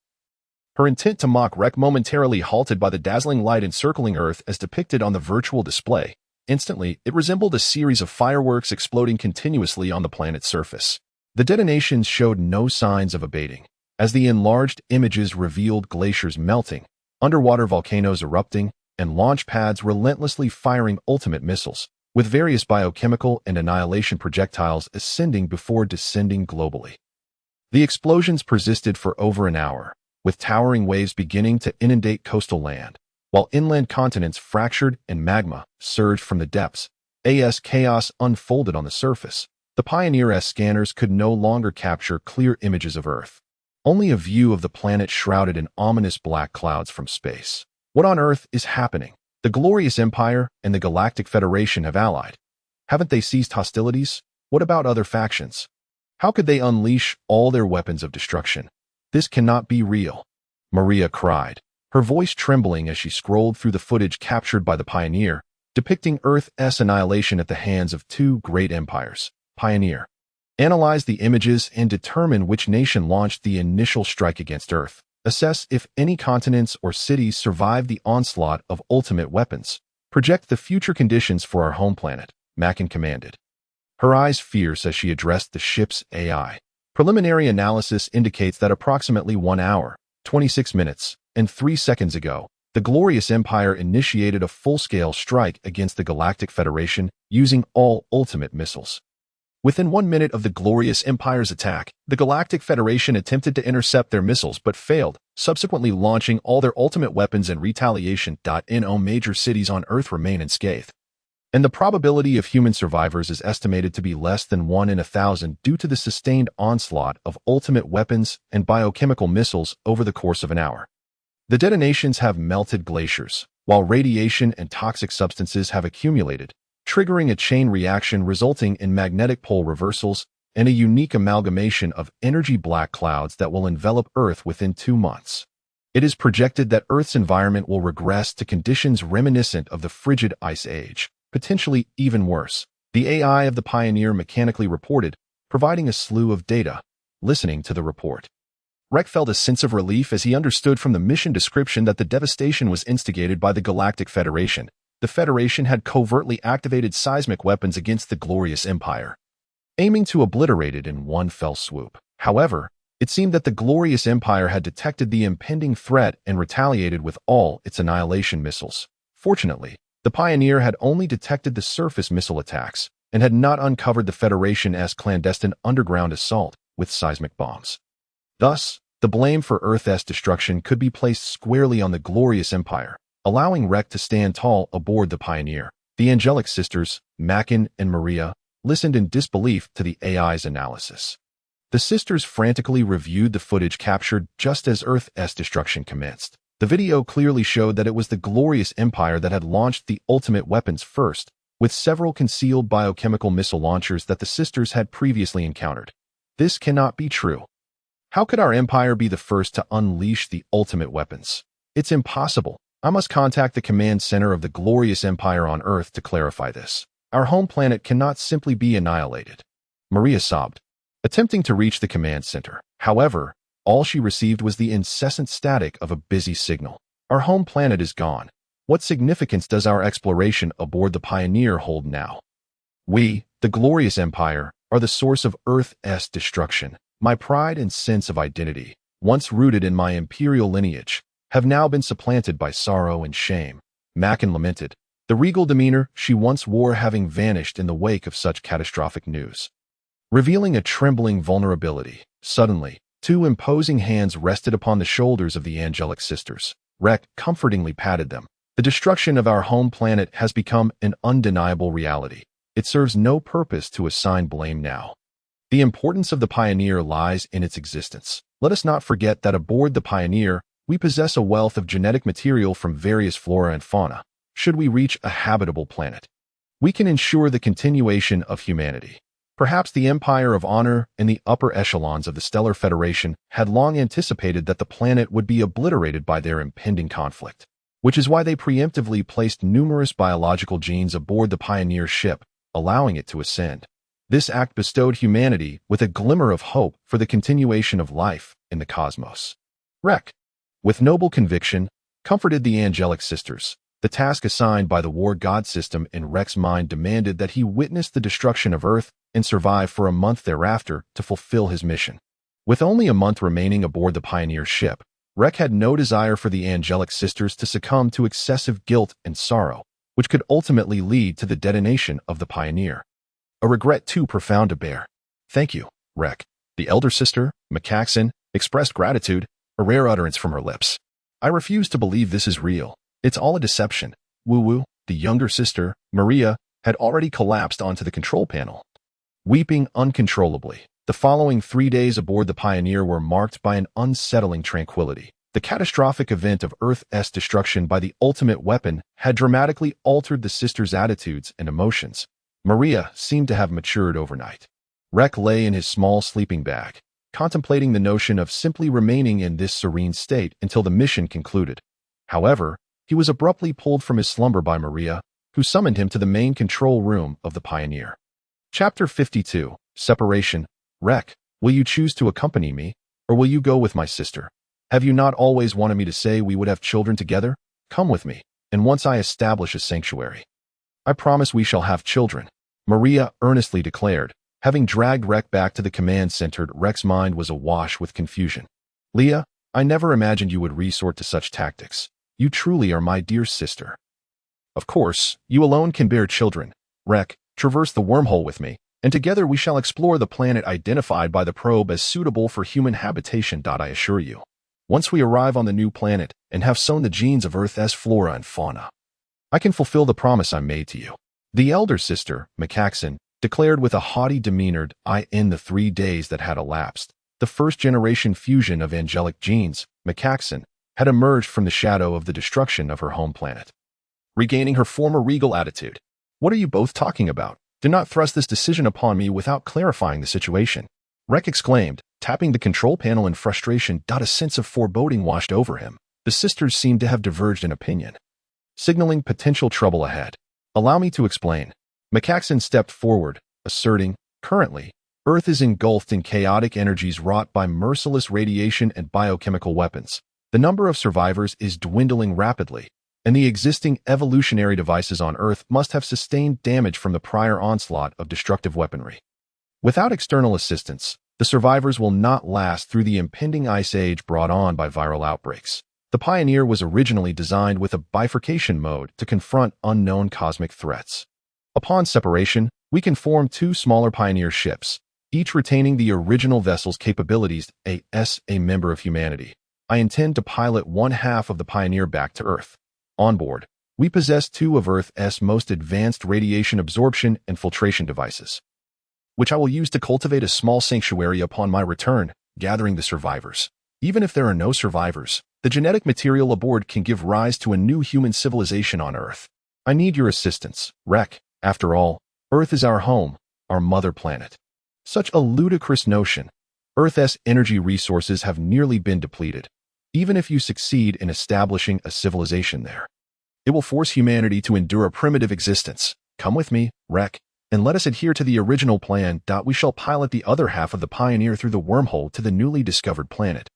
Her intent to mock Rek momentarily halted by the dazzling light encircling Earth as depicted on the virtual display. Instantly, it resembled a series of fireworks exploding continuously on the planet's surface. The detonations showed no signs of abating, as the enlarged images revealed glaciers melting, underwater volcanoes erupting, and launch pads relentlessly firing ultimate missiles, with various biochemical and annihilation projectiles ascending before descending globally. The explosions persisted for over an hour, with towering waves beginning to inundate coastal land, while inland continents fractured and magma surged from the depths. As chaos unfolded on the surface, the Pioneer's scanners could no longer capture clear images of Earth. Only a view of the planet shrouded in ominous black clouds from space. What on earth is happening? The Glorious Empire and the Galactic Federation have allied. Haven't they ceased hostilities? What about other factions? How could they unleash all their weapons of destruction? This cannot be real, Maria cried, her voice trembling as she scrolled through the footage captured by the Pioneer, depicting Earth's annihilation at the hands of two great empires. Pioneer. Analyze the images and determine which nation launched the initial strike against Earth. Assess if any continents or cities survived the onslaught of ultimate weapons. Project the future conditions for our home planet, Mackin commanded, her eyes fierce as she addressed the ship's AI. Preliminary analysis indicates that approximately 1 hour, 26 minutes, and 3 seconds ago, the Glorious Empire initiated a full-scale strike against the Galactic Federation using all ultimate missiles. Within 1 minute of the Glorious Empire's attack, the Galactic Federation attempted to intercept their missiles but failed, subsequently launching all their ultimate weapons in retaliation. No major cities on Earth remain unscathed, and the probability of human survivors is estimated to be less than 1 in 1,000 due to the sustained onslaught of ultimate weapons and biochemical missiles over the course of an hour. The detonations have melted glaciers, while radiation and toxic substances have accumulated, triggering a chain reaction resulting in magnetic pole reversals and a unique amalgamation of energy black clouds that will envelop Earth within 2 months. It is projected that Earth's environment will regress to conditions reminiscent of the frigid Ice Age, potentially even worse. The AI of the Pioneer mechanically reported, providing a slew of data. Listening to the report, Rek felt a sense of relief as he understood from the mission description that the devastation was instigated by the Galactic Federation. The Federation had covertly activated seismic weapons against the Glorious Empire, aiming to obliterate it in one fell swoop. However, it seemed that the Glorious Empire had detected the impending threat and retaliated with all its annihilation missiles. Fortunately, the Pioneer had only detected the surface missile attacks and had not uncovered the Federation's clandestine underground assault with seismic bombs. Thus, the blame for Earth's destruction could be placed squarely on the Glorious Empire, allowing Rek to stand tall aboard the Pioneer. The angelic sisters, Mackin and Maria, listened in disbelief to the AI's analysis. The sisters frantically reviewed the footage captured just as Earth's destruction commenced. The video clearly showed that it was the glorious empire that had launched the ultimate weapons first, with several concealed biochemical missile launchers that the sisters had previously encountered. This cannot be true. How could our empire be the first to unleash the ultimate weapons? It's impossible. I must contact the command center of the glorious empire on Earth to clarify this. Our home planet cannot simply be annihilated. Maria sobbed, attempting to reach the command center. However, all she received was the incessant static of a busy signal. Our home planet is gone. What significance does our exploration aboard the Pioneer hold now? We, the glorious empire, are the source of Earth's destruction. My pride and sense of identity, once rooted in my imperial lineage, have now been supplanted by sorrow and shame. Mackin lamented, the regal demeanor she once wore having vanished in the wake of such catastrophic news. Revealing a trembling vulnerability, suddenly, two imposing hands rested upon the shoulders of the angelic sisters. Leyke comfortingly patted them. The destruction of our home planet has become an undeniable reality. It serves no purpose to assign blame now. The importance of the Pioneer lies in its existence. Let us not forget that aboard the Pioneer, we possess a wealth of genetic material from various flora and fauna. Should we reach a habitable planet, we can ensure the continuation of humanity. Perhaps the Empire of Honor and the upper echelons of the Stellar Federation had long anticipated that the planet would be obliterated by their impending conflict, which is why they preemptively placed numerous biological genes aboard the Pioneer ship, allowing it to ascend. This act bestowed humanity with a glimmer of hope for the continuation of life in the cosmos. Leyke, with noble conviction, comforted the angelic sisters. The task assigned by the war god system in Leyke's mind demanded that he witness the destruction of Earth and survive for a month thereafter to fulfill his mission. With only a month remaining aboard the Pioneer ship, Leyke had no desire for the angelic sisters to succumb to excessive guilt and sorrow, which could ultimately lead to the detonation of the Pioneer. A regret too profound to bear. Thank you, Leyke. The elder sister, Mackin, expressed gratitude, a rare utterance from her lips. I refuse to believe this is real. It's all a deception. Woo-woo, the younger sister, Maria, had already collapsed onto the control panel, weeping uncontrollably. The following 3 days aboard the Pioneer were marked by an unsettling tranquility. The catastrophic event of Earth's destruction by the ultimate weapon had dramatically altered the sisters' attitudes and emotions. Maria seemed to have matured overnight. Leyke lay in his small sleeping bag, contemplating the notion of simply remaining in this serene state until the mission concluded. However, he was abruptly pulled from his slumber by Maria, who summoned him to the main control room of the Pioneer. Chapter 52. Separation. Leyke, will you choose to accompany me, or will you go with my sister? Have you not always wanted me to say we would have children together? Come with me, and once I establish a sanctuary, I promise we shall have children. Maria earnestly declared. Having dragged Leyke back to the command center, Leyke's mind was awash with confusion. Leah, I never imagined you would resort to such tactics. You truly are my dear sister. Of course, you alone can bear children. Leyke, traverse the wormhole with me, and together we shall explore the planet identified by the probe as suitable for human habitation. I assure you. Once we arrive on the new planet and have sown the genes of Earth's flora and fauna, I can fulfill the promise I made to you. The elder sister, Mackin, declared with a haughty demeanor. In the 3 days that had elapsed, the first-generation fusion of angelic genes, Mackin, had emerged from the shadow of the destruction of her home planet, regaining her former regal attitude. What are you both talking about? Do not thrust this decision upon me without clarifying the situation. Leyke exclaimed, tapping the control panel in frustration. A sense of foreboding washed over him. The sisters seemed to have diverged in opinion, signaling potential trouble ahead. Allow me to explain. Mackin stepped forward, asserting, currently, Earth is engulfed in chaotic energies wrought by merciless radiation and biochemical weapons. The number of survivors is dwindling rapidly, and the existing evolutionary devices on Earth must have sustained damage from the prior onslaught of destructive weaponry. Without external assistance, the survivors will not last through the impending ice age brought on by viral outbreaks. The Pioneer was originally designed with a bifurcation mode to confront unknown cosmic threats. Upon separation, we can form 2 smaller Pioneer ships, each retaining the original vessel's capabilities as a member of humanity. I intend to pilot one half of the Pioneer back to Earth. On board, We possess two of Earth's most advanced radiation absorption and filtration devices, which I will use to cultivate a small sanctuary upon my return, gathering the survivors. Even if there are no survivors, the genetic material aboard can give rise to a new human civilization on Earth. I need your assistance, Rek. After all, Earth is our home, our mother planet. Such a ludicrous notion. Earth's energy resources have nearly been depleted. Even if you succeed in establishing a civilization there, it will force humanity to endure a primitive existence. Come with me, Rek, and let us adhere to the original plan. We shall pilot the other half of the Pioneer through the wormhole to the newly discovered planet,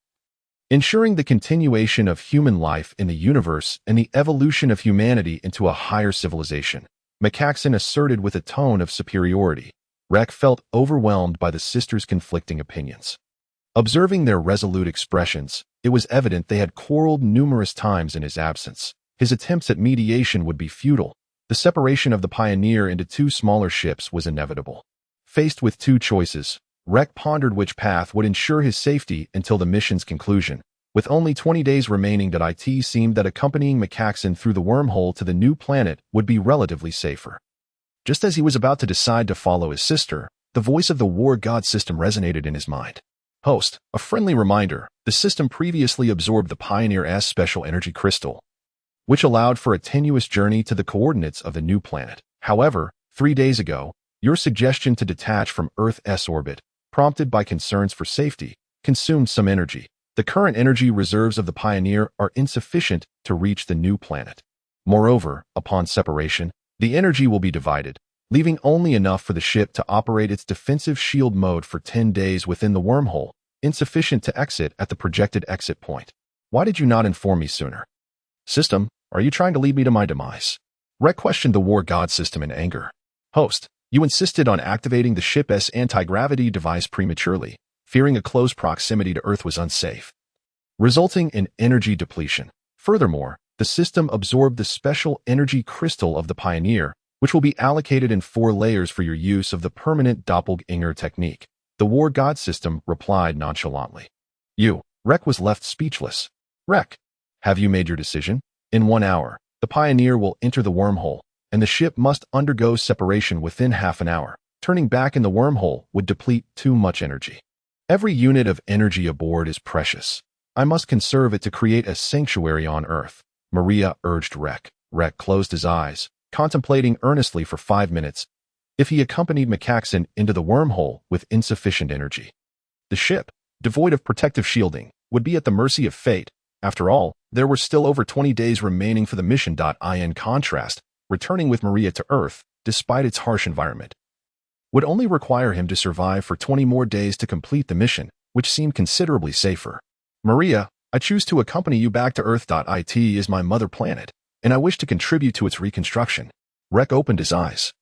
ensuring the continuation of human life in the universe and the evolution of humanity into a higher civilization, Macaxon asserted with a tone of superiority. Rek felt overwhelmed by the sisters' conflicting opinions. Observing their resolute expressions, it was evident they had quarreled numerous times in his absence. His attempts at mediation would be futile. The separation of the Pioneer into two smaller ships was inevitable. Faced with two choices, Rek pondered which path would ensure his safety until the mission's conclusion. With only 20 days remaining, it seemed that accompanying Macaxon through the wormhole to the new planet would be relatively safer. Just as he was about to decide to follow his sister, the voice of the war god system resonated in his mind. Host, a friendly reminder, the system previously absorbed the Pioneer's special energy crystal, which allowed for a tenuous journey to the coordinates of the new planet. However, 3 days ago, your suggestion to detach from Earth's orbit, prompted by concerns for safety, consumed some energy. The current energy reserves of the Pioneer are insufficient to reach the new planet. Moreover, upon separation, the energy will be divided, leaving only enough for the ship to operate its defensive shield mode for 10 days within the wormhole, insufficient to exit at the projected exit point. Why did you not inform me sooner? System, are you trying to lead me to my demise? Rek questioned the war god system in anger. Host, you insisted on activating the ship's anti-gravity device prematurely, fearing a close proximity to Earth was unsafe, resulting in energy depletion. Furthermore, the system absorbed the special energy crystal of the Pioneer, which will be allocated in 4 layers for your use of the permanent doppelganger technique. The war god system replied nonchalantly. Rek was left speechless. Rek, have you made your decision? In 1 hour, the Pioneer will enter the wormhole, and the ship must undergo separation within half an hour. Turning back in the wormhole would deplete too much energy. Every unit of energy aboard is precious. I must conserve it to create a sanctuary on Earth, Maria urged Rek. Rek closed his eyes, contemplating earnestly for 5 minutes. If he accompanied Macaxon into the wormhole with insufficient energy, the ship, devoid of protective shielding, would be at the mercy of fate. After all, there were still over 20 days remaining for the mission. In contrast, returning with Maria to Earth, despite its harsh environment, would only require him to survive for 20 more days to complete the mission, which seemed considerably safer. Maria, I choose to accompany you back to Earth. It is my mother planet, and I wish to contribute to its reconstruction. Rek opened his eyes,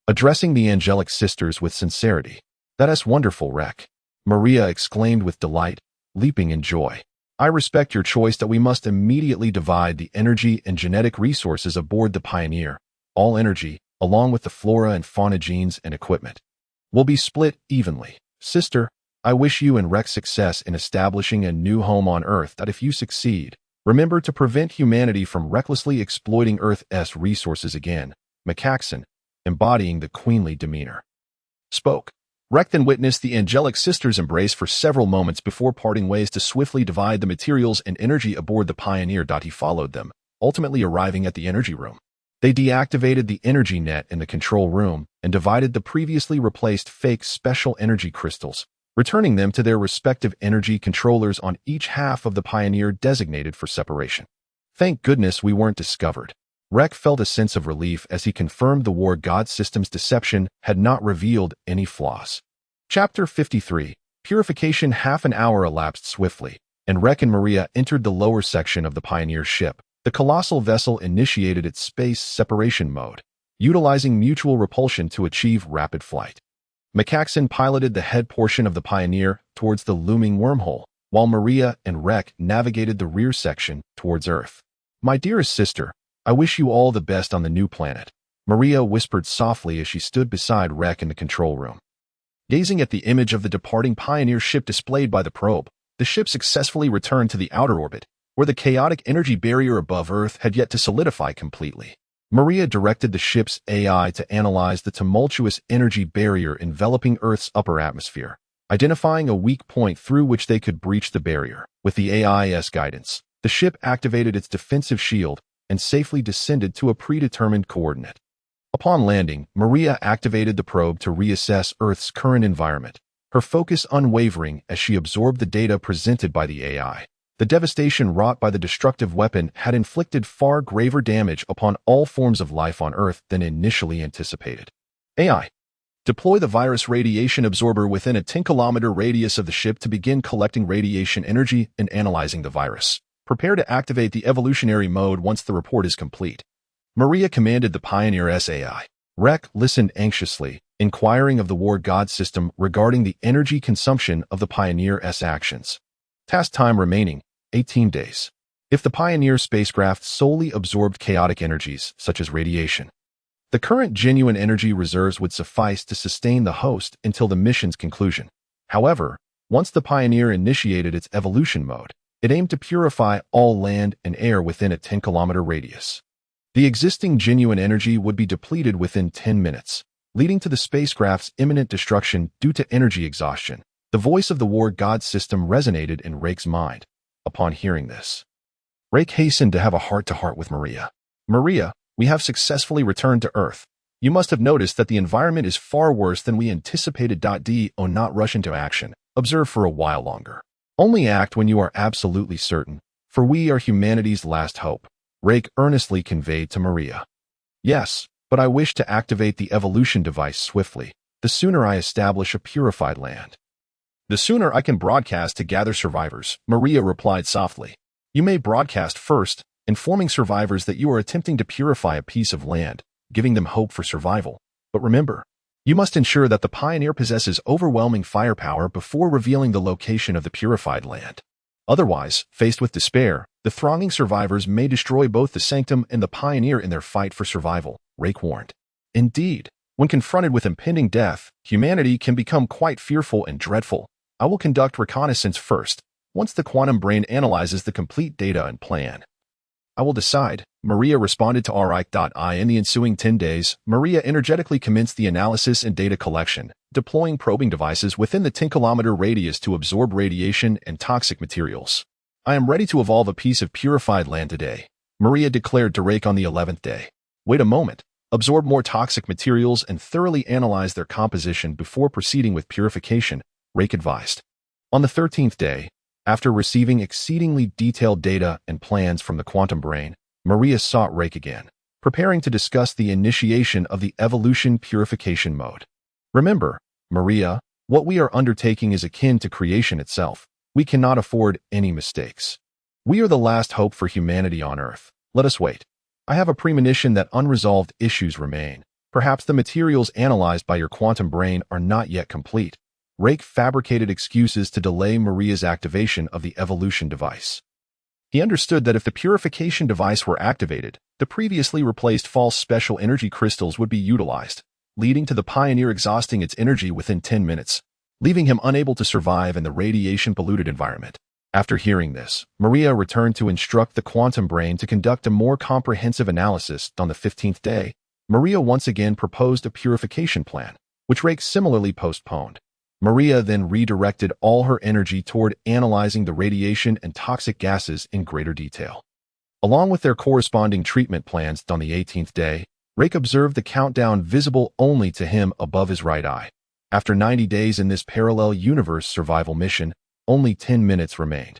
addressing the angelic sisters with sincerity. That's wonderful, Rek, Maria exclaimed with delight, leaping in joy. I respect your choice. We must immediately divide the energy and genetic resources aboard the Pioneer. All energy, along with the flora and fauna genes and equipment, will be split evenly. Sister, I wish you and Rek success in establishing a new home on Earth. If you succeed, remember to prevent humanity from recklessly exploiting Earth's resources again. Macaxon, embodying the queenly demeanor, spoke. Rek then witnessed the angelic sisters embrace for several moments before parting ways to swiftly divide the materials and energy aboard the Pioneer. He followed them, ultimately arriving at the energy room. They deactivated the energy net in the control room and divided the previously replaced fake special energy crystals, returning them to their respective energy controllers on each half of the Pioneer designated for separation. Thank goodness we weren't discovered. Rek felt a sense of relief as he confirmed the war god system's deception had not revealed any flaws. Chapter 53. Purification. Half an hour elapsed swiftly, and Rek and Maria entered the lower section of the Pioneer's ship. The colossal vessel initiated its space separation mode, utilizing mutual repulsion to achieve rapid flight. Macaxon piloted the head portion of the Pioneer towards the looming wormhole, while Maria and Rek navigated the rear section towards Earth. My dearest sister, I wish you all the best on the new planet, Maria whispered softly as she stood beside Rek in the control room. Gazing at the image of the departing Pioneer ship displayed by the probe, the ship successfully returned to the outer orbit, where the chaotic energy barrier above Earth had yet to solidify completely. Maria directed the ship's AI to analyze the tumultuous energy barrier enveloping Earth's upper atmosphere, identifying a weak point through which they could breach the barrier. With the AI's guidance, the ship activated its defensive shield and safely descended to a predetermined coordinate. Upon landing, Maria activated the probe to reassess Earth's current environment, her focus unwavering as she absorbed the data presented by the AI. The devastation wrought by the destructive weapon had inflicted far graver damage upon all forms of life on Earth than initially anticipated. AI. Deploy the virus radiation absorber within a 10-kilometer radius of the ship to begin collecting radiation energy and analyzing the virus. Prepare to activate the evolutionary mode once the report is complete. Maria commanded the Pioneer's AI. Rek listened anxiously, inquiring of the war god system regarding the energy consumption of the Pioneer's actions. Task time remaining, 18 days. If the Pioneer spacecraft solely absorbed chaotic energies, such as radiation, the current genuine energy reserves would suffice to sustain the host until the mission's conclusion. However, once the Pioneer initiated its evolution mode, it aimed to purify all land and air within a 10-kilometer radius. The existing genuine energy would be depleted within 10 minutes, leading to the spacecraft's imminent destruction due to energy exhaustion. The voice of the war god system resonated in Reke's mind. Upon hearing this, Leyke hastened to have a heart-to-heart with Maria. Maria, we have successfully returned to Earth. You must have noticed that the environment is far worse than we anticipated. Do not rush into action. Observe for a while longer. Only act when you are absolutely certain, for we are humanity's last hope, Leyke earnestly conveyed to Maria. Yes, but I wish to activate the evolution device swiftly. The sooner I establish a purified land, the sooner I can broadcast to gather survivors, Maria replied softly. You may broadcast first, informing survivors that you are attempting to purify a piece of land, giving them hope for survival. But remember, you must ensure that the Pioneer possesses overwhelming firepower before revealing the location of the purified land. Otherwise, faced with despair, the thronging survivors may destroy both the Sanctum and the Pioneer in their fight for survival, Leyke warned. Indeed, when confronted with impending death, humanity can become quite fearful and dreadful. I will conduct reconnaissance first. Once the quantum brain analyzes the complete data and plan, I will decide, Maria responded to Leyke. In the ensuing 10 days, Maria energetically commenced the analysis and data collection, deploying probing devices within the 10-kilometer radius to absorb radiation and toxic materials. I am ready to evolve a piece of purified land today, Maria declared to Leyke on the 11th day. Wait a moment. Absorb more toxic materials and thoroughly analyze their composition before proceeding with purification, Leyke advised. On the 13th day, after receiving exceedingly detailed data and plans from the quantum brain, Maria sought Leyke again, preparing to discuss the initiation of the evolution purification mode. Remember, Maria, what we are undertaking is akin to creation itself. We cannot afford any mistakes. We are the last hope for humanity on Earth. Let us wait. I have a premonition that unresolved issues remain. Perhaps the materials analyzed by your quantum brain are not yet complete. Leyke fabricated excuses to delay Maria's activation of the evolution device. He understood that if the purification device were activated, the previously replaced false special energy crystals would be utilized, leading to the Pioneer exhausting its energy within 10 minutes, leaving him unable to survive in the radiation-polluted environment. After hearing this, Maria returned to instruct the quantum brain to conduct a more comprehensive analysis. On the 15th day, Maria once again proposed a purification plan, which Leyke similarly postponed. Maria then redirected all her energy toward analyzing the radiation and toxic gases in greater detail. Along with their corresponding treatment plans. On the 18th day, Leyke observed the countdown visible only to him above his right eye. After 90 days in this parallel universe survival mission, only 10 minutes remained.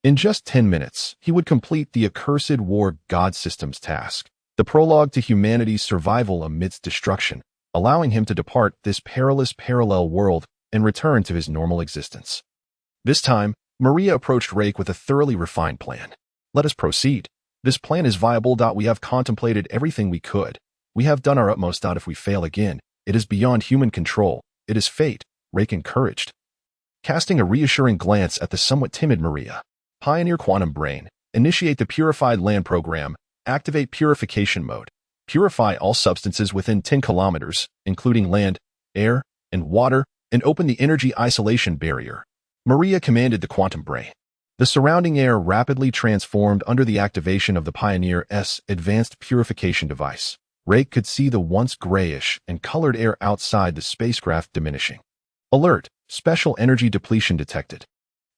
In just 10 minutes, he would complete the accursed war god system's task, the prologue to humanity's survival amidst destruction, allowing him to depart this perilous parallel world and return to his normal existence. This time, Maria approached Leyke with a thoroughly refined plan. Let us proceed. This plan is viable. We have contemplated everything we could. We have done our utmost. If we fail again, it is beyond human control. It is fate, Leyke encouraged. Casting a reassuring glance at the somewhat timid Maria, Pioneer Quantum Brain, initiate the Purified Land Program, activate purification mode, purify all substances within 10 kilometers, including land, air, and water, and open the energy isolation barrier. Maria commanded the quantum brain. The surrounding air rapidly transformed under the activation of the Pioneer's advanced purification device. Leyke could see the once grayish and colored air outside the spacecraft diminishing. Alert! Special energy depletion detected.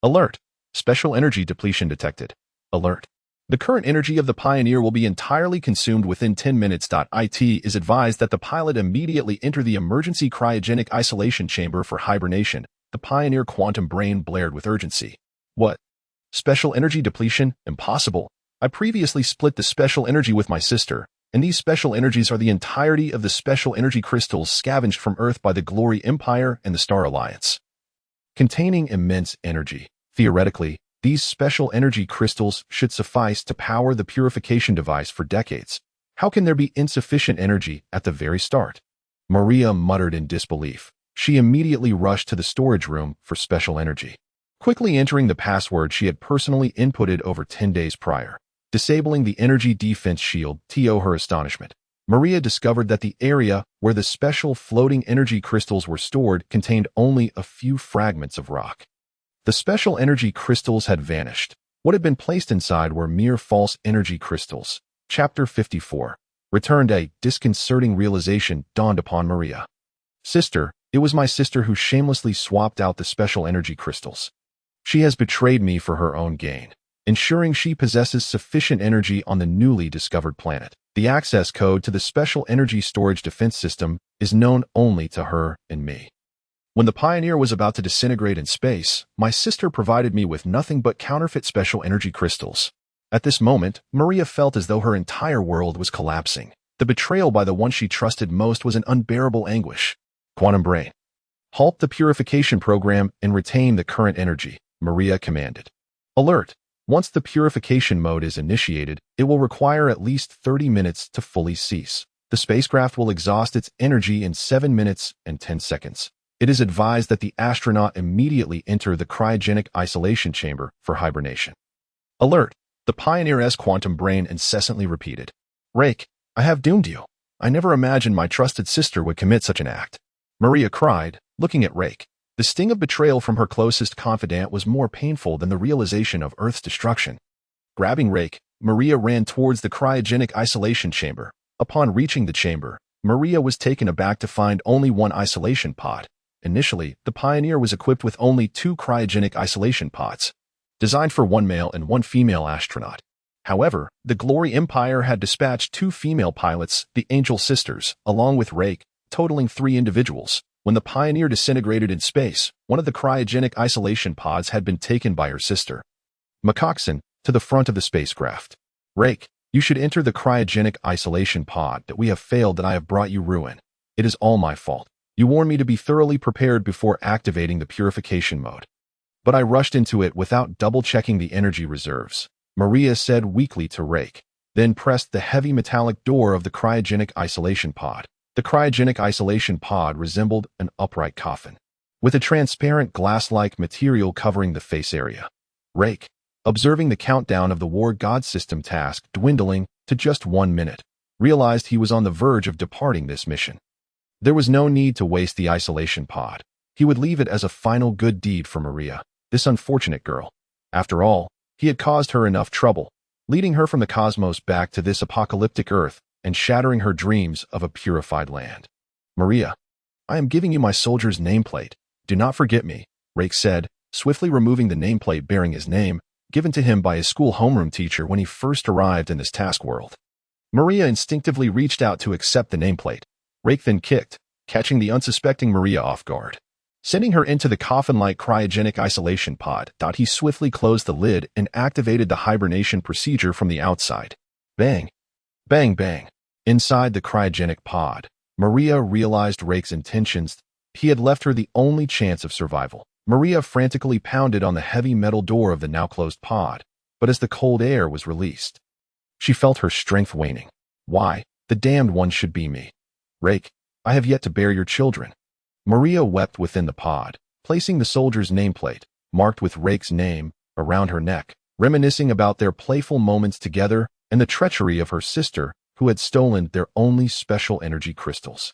Alert! Special energy depletion detected. Alert! The current energy of the Pioneer will be entirely consumed within 10 minutes. It is advised that the pilot immediately enter the emergency cryogenic isolation chamber for hibernation. The Pioneer quantum brain blared with urgency. What? Special energy depletion? Impossible. I previously split the special energy with my sister, and these special energies are the entirety of the special energy crystals scavenged from Earth by the Glory Empire and the Star Alliance. Containing immense energy. Theoretically, these special energy crystals should suffice to power the purification device for decades. How can there be insufficient energy at the very start? Maria muttered in disbelief. She immediately rushed to the storage room for special energy, quickly entering the password she had personally inputted over 10 days prior. Disabling the energy defense shield, to her astonishment, Maria discovered that the area where the special floating energy crystals were stored contained only a few fragments of rock. The special energy crystals had vanished. What had been placed inside were mere false energy crystals. Chapter 54. Returned. A disconcerting realization dawned upon Maria. Sister, it was my sister who shamelessly swapped out the special energy crystals. She has betrayed me for her own gain, ensuring she possesses sufficient energy on the newly discovered planet. The access code to the special energy storage defense system is known only to her and me. When the Pioneer was about to disintegrate in space, my sister provided me with nothing but counterfeit special energy crystals. At this moment, Maria felt as though her entire world was collapsing. The betrayal by the one she trusted most was an unbearable anguish. Quantum Brain. Halt the purification program and retain the current energy, Maria commanded. Alert! Once the purification mode is initiated, it will require at least 30 minutes to fully cease. The spacecraft will exhaust its energy in 7 minutes and 10 seconds. It is advised that the astronaut immediately enter the cryogenic isolation chamber for hibernation. Alert! The Pioneer's quantum brain incessantly repeated. Leyke, I have doomed you. I never imagined my trusted sister would commit such an act. Maria cried, looking at Leyke. The sting of betrayal from her closest confidant was more painful than the realization of Earth's destruction. Grabbing Leyke, Maria ran towards the cryogenic isolation chamber. Upon reaching the chamber, Maria was taken aback to find only one isolation pod. Initially, the Pioneer was equipped with only 2 cryogenic isolation pods, designed for 1 male and 1 female astronaut. However, the Glory Empire had dispatched 2 female pilots, the Angel Sisters, along with Leyke, totaling 3 individuals. When the Pioneer disintegrated in space, one of the cryogenic isolation pods had been taken by her sister. McCoxon, to the front of the spacecraft. Leyke, you should enter the cryogenic isolation pod. That we have failed, that I have brought you ruin. It is all my fault. You warned me to be thoroughly prepared before activating the purification mode. But I rushed into it without double-checking the energy reserves, Maria said weakly to Leyke, then pressed the heavy metallic door of the cryogenic isolation pod. The cryogenic isolation pod resembled an upright coffin, with a transparent glass-like material covering the face area. Leyke, observing the countdown of the War God system task dwindling to just 1 minute, realized he was on the verge of departing this mission. There was no need to waste the isolation pod. He would leave it as a final good deed for Maria, this unfortunate girl. After all, he had caused her enough trouble, leading her from the cosmos back to this apocalyptic Earth and shattering her dreams of a purified land. Maria, I am giving you my soldier's nameplate. Do not forget me, Leyke said, swiftly removing the nameplate bearing his name, given to him by his school homeroom teacher when he first arrived in this task world. Maria instinctively reached out to accept the nameplate. Leyke then kicked, catching the unsuspecting Maria off guard. Sending her into the coffin-like cryogenic isolation pod, he swiftly closed the lid and activated the hibernation procedure from the outside. Bang! Bang bang! Inside the cryogenic pod, Maria realized Leyke's intentions. He had left her the only chance of survival. Maria frantically pounded on the heavy metal door of the now-closed pod, but as the cold air was released, she felt her strength waning. Why, the damned one should be me. Leyke, I have yet to bear your children. Maria wept within the pod, placing the soldier's nameplate, marked with Leyke's name, around her neck, reminiscing about their playful moments together and the treachery of her sister, who had stolen their only special energy crystals.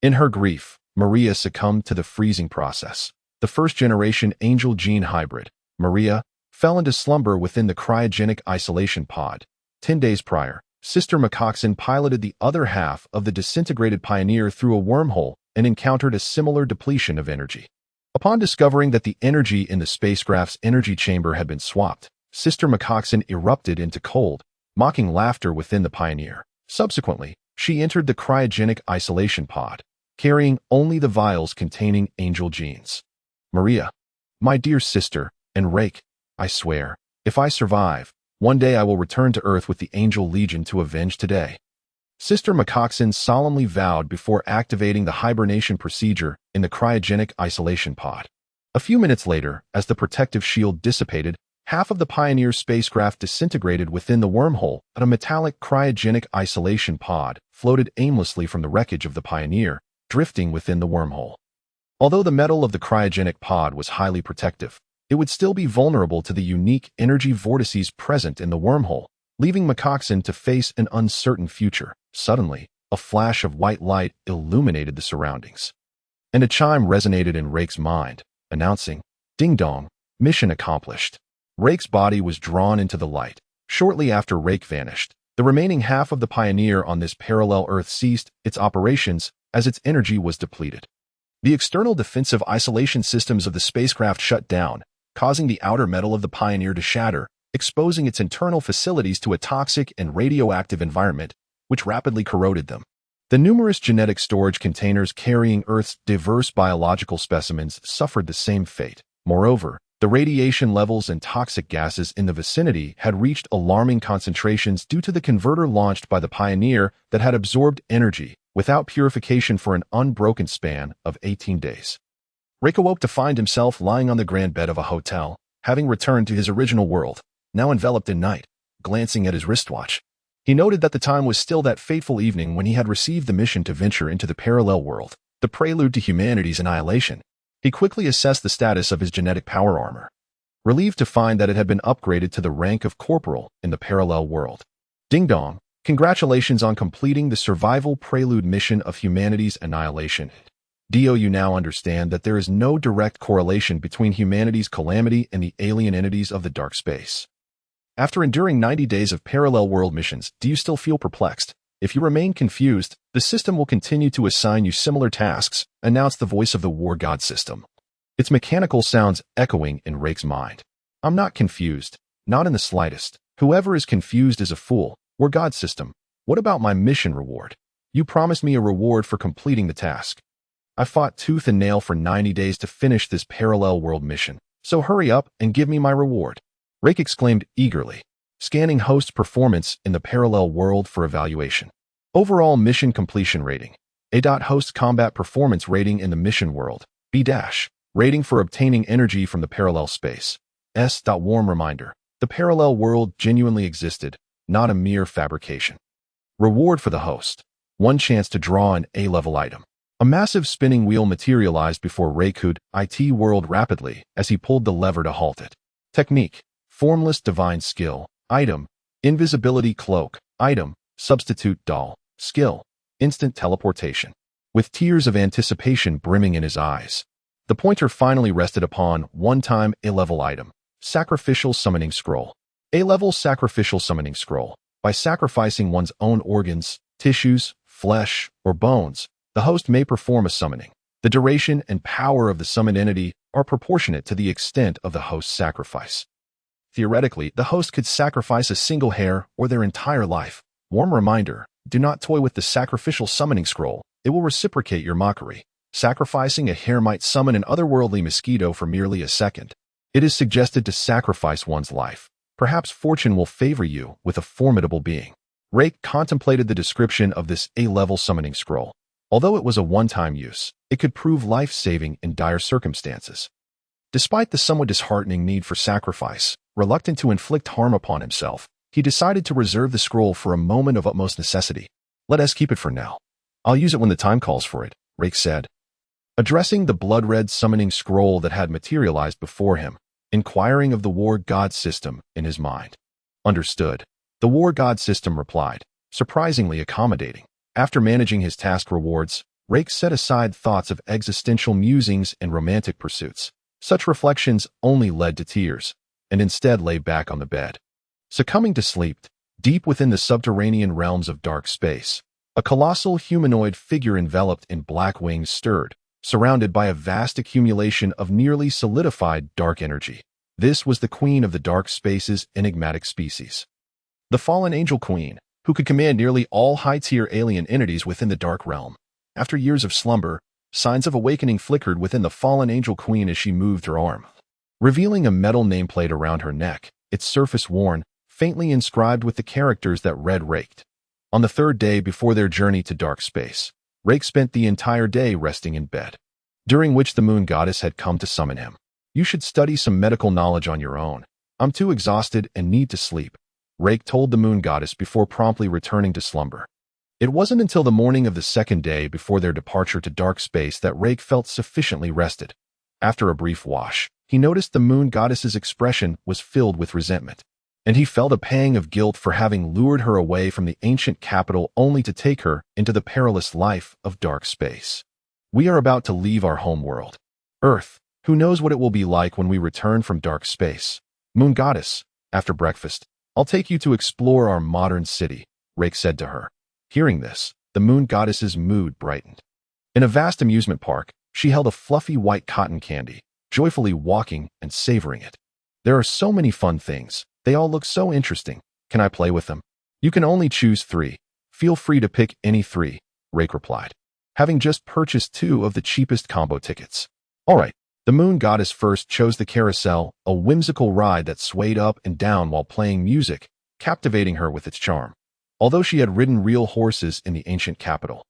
In her grief, Maria succumbed to the freezing process. The first-generation angel gene hybrid, Maria, fell into slumber within the cryogenic isolation pod. 10 days prior, Sister McCoxen piloted the other half of the disintegrated Pioneer through a wormhole and encountered a similar depletion of energy. Upon discovering that the energy in the spacecraft's energy chamber had been swapped, Sister McCoxen erupted into cold, mocking laughter within the Pioneer. Subsequently, she entered the cryogenic isolation pod, carrying only the vials containing angel genes. Maria, my dear sister, and Leyke, I swear, if I survive, one day I will return to Earth with the Angel Legion to avenge today. Sister McCoxen solemnly vowed before activating the hibernation procedure in the cryogenic isolation pod. A few minutes later, as the protective shield dissipated, half of the Pioneer spacecraft disintegrated within the wormhole, and a metallic cryogenic isolation pod floated aimlessly from the wreckage of the Pioneer, drifting within the wormhole. Although the metal of the cryogenic pod was highly protective, it would still be vulnerable to the unique energy vortices present in the wormhole, leaving McCoxen to face an uncertain future. Suddenly, a flash of white light illuminated the surroundings, and a chime resonated in Leyke's mind, announcing, "Ding dong, mission accomplished." Leyke's body was drawn into the light. Shortly after Leyke vanished, the remaining half of the Pioneer on this parallel Earth ceased its operations as its energy was depleted. The external defensive isolation systems of the spacecraft shut down, causing the outer metal of the Pioneer to shatter, exposing its internal facilities to a toxic and radioactive environment, which rapidly corroded them. The numerous genetic storage containers carrying Earth's diverse biological specimens suffered the same fate. Moreover, the radiation levels and toxic gases in the vicinity had reached alarming concentrations due to the converter launched by the Pioneer that had absorbed energy without purification for an unbroken span of 18 days. Leyke awoke to find himself lying on the grand bed of a hotel, having returned to his original world, now enveloped in night. Glancing at his wristwatch, he noted that the time was still that fateful evening when he had received the mission to venture into the parallel world, the prelude to humanity's annihilation. He quickly assessed the status of his genetic power armor, relieved to find that it had been upgraded to the rank of corporal in the parallel world. Ding dong, congratulations on completing the survival prelude mission of humanity's annihilation. You now understand that there is no direct correlation between humanity's calamity and the alien entities of the dark space. After enduring 90 days of parallel world missions, do you still feel perplexed? If you remain confused, the system will continue to assign you similar tasks, announced the voice of the war god system, its mechanical sounds echoing in Leyke's mind. I'm not confused, not in the slightest. Whoever is confused is a fool. War god system, what about my mission reward? You promised me a reward for completing the task. I fought tooth and nail for 90 days to finish this parallel world mission, so hurry up and give me my reward. Leyke exclaimed eagerly, scanning host's performance in the parallel world for evaluation. Overall mission completion rating. A.Host combat performance rating in the mission world. B-. Rating for obtaining energy from the parallel space. S. Warm reminder. The parallel world genuinely existed, not a mere fabrication. Reward for the host. 1 chance to draw an A-level item. A massive spinning wheel materialized before Leyke IT whirled rapidly as he pulled the lever to halt it. Technique. Formless divine skill. Item. Invisibility cloak. Item. Substitute doll. Skill. Instant teleportation. With tears of anticipation brimming in his eyes, the pointer finally rested upon one-time A-level item. Sacrificial summoning scroll. A-level sacrificial summoning scroll. By sacrificing one's own organs, tissues, flesh, or bones, the host may perform a summoning. The duration and power of the summoned entity are proportionate to the extent of the host's sacrifice. Theoretically, the host could sacrifice a single hair or their entire life. Warm reminder, do not toy with the sacrificial summoning scroll. It will reciprocate your mockery. Sacrificing a hair might summon an otherworldly mosquito for merely a second. It is suggested to sacrifice one's life. Perhaps fortune will favor you with a formidable being. Leyke contemplated the description of this A-level summoning scroll. Although it was a one-time use, it could prove life-saving in dire circumstances. Despite the somewhat disheartening need for sacrifice, reluctant to inflict harm upon himself, he decided to reserve the scroll for a moment of utmost necessity. Let us keep it for now. I'll use it when the time calls for it, Leyke said, addressing the blood-red summoning scroll that had materialized before him, inquiring of the war god system in his mind. Understood. The war god system replied, surprisingly accommodating. After managing his task rewards, Leyke set aside thoughts of existential musings and romantic pursuits. Such reflections only led to tears. and instead lay back on the bed. Succumbing to sleep, deep within the subterranean realms of dark space, a colossal humanoid figure enveloped in black wings stirred, surrounded by a vast accumulation of nearly solidified dark energy. This was the queen of the dark space's enigmatic species. The fallen angel queen, who could command nearly all high-tier alien entities within the dark realm. After years of slumber, signs of awakening flickered within the fallen angel queen as she moved her arm, revealing a metal nameplate around her neck, its surface worn, faintly inscribed with the characters that read Raked. On the third day before their journey to dark space, Rake spent the entire day resting in bed, during which the moon goddess had come to summon him. "You should study some medical knowledge on your own. I'm too exhausted and need to sleep," Rake told the moon goddess before promptly returning to slumber. It wasn't until the morning of the second day before their departure to dark space that Rake felt sufficiently rested. After a brief wash, he noticed the moon goddess's expression was filled with resentment, and he felt a pang of guilt for having lured her away from the ancient capital only to take her into the perilous life of dark space. "We are about to leave our home world, Earth. Who knows what it will be like when we return from dark space? Moon goddess, after breakfast, I'll take you to explore our modern city," Rake said to her. Hearing this, the moon goddess's mood brightened. In a vast amusement park, she held a fluffy white cotton candy, joyfully walking and savoring it. "There are so many fun things. They all look so interesting. Can I play with them?" "You can only choose 3. Feel free to pick any 3, Rake replied, having just purchased 2 of the cheapest combo tickets. All right. The moon goddess first chose the carousel, a whimsical ride that swayed up and down while playing music, captivating her with its charm. Although she had ridden real horses in the ancient capital,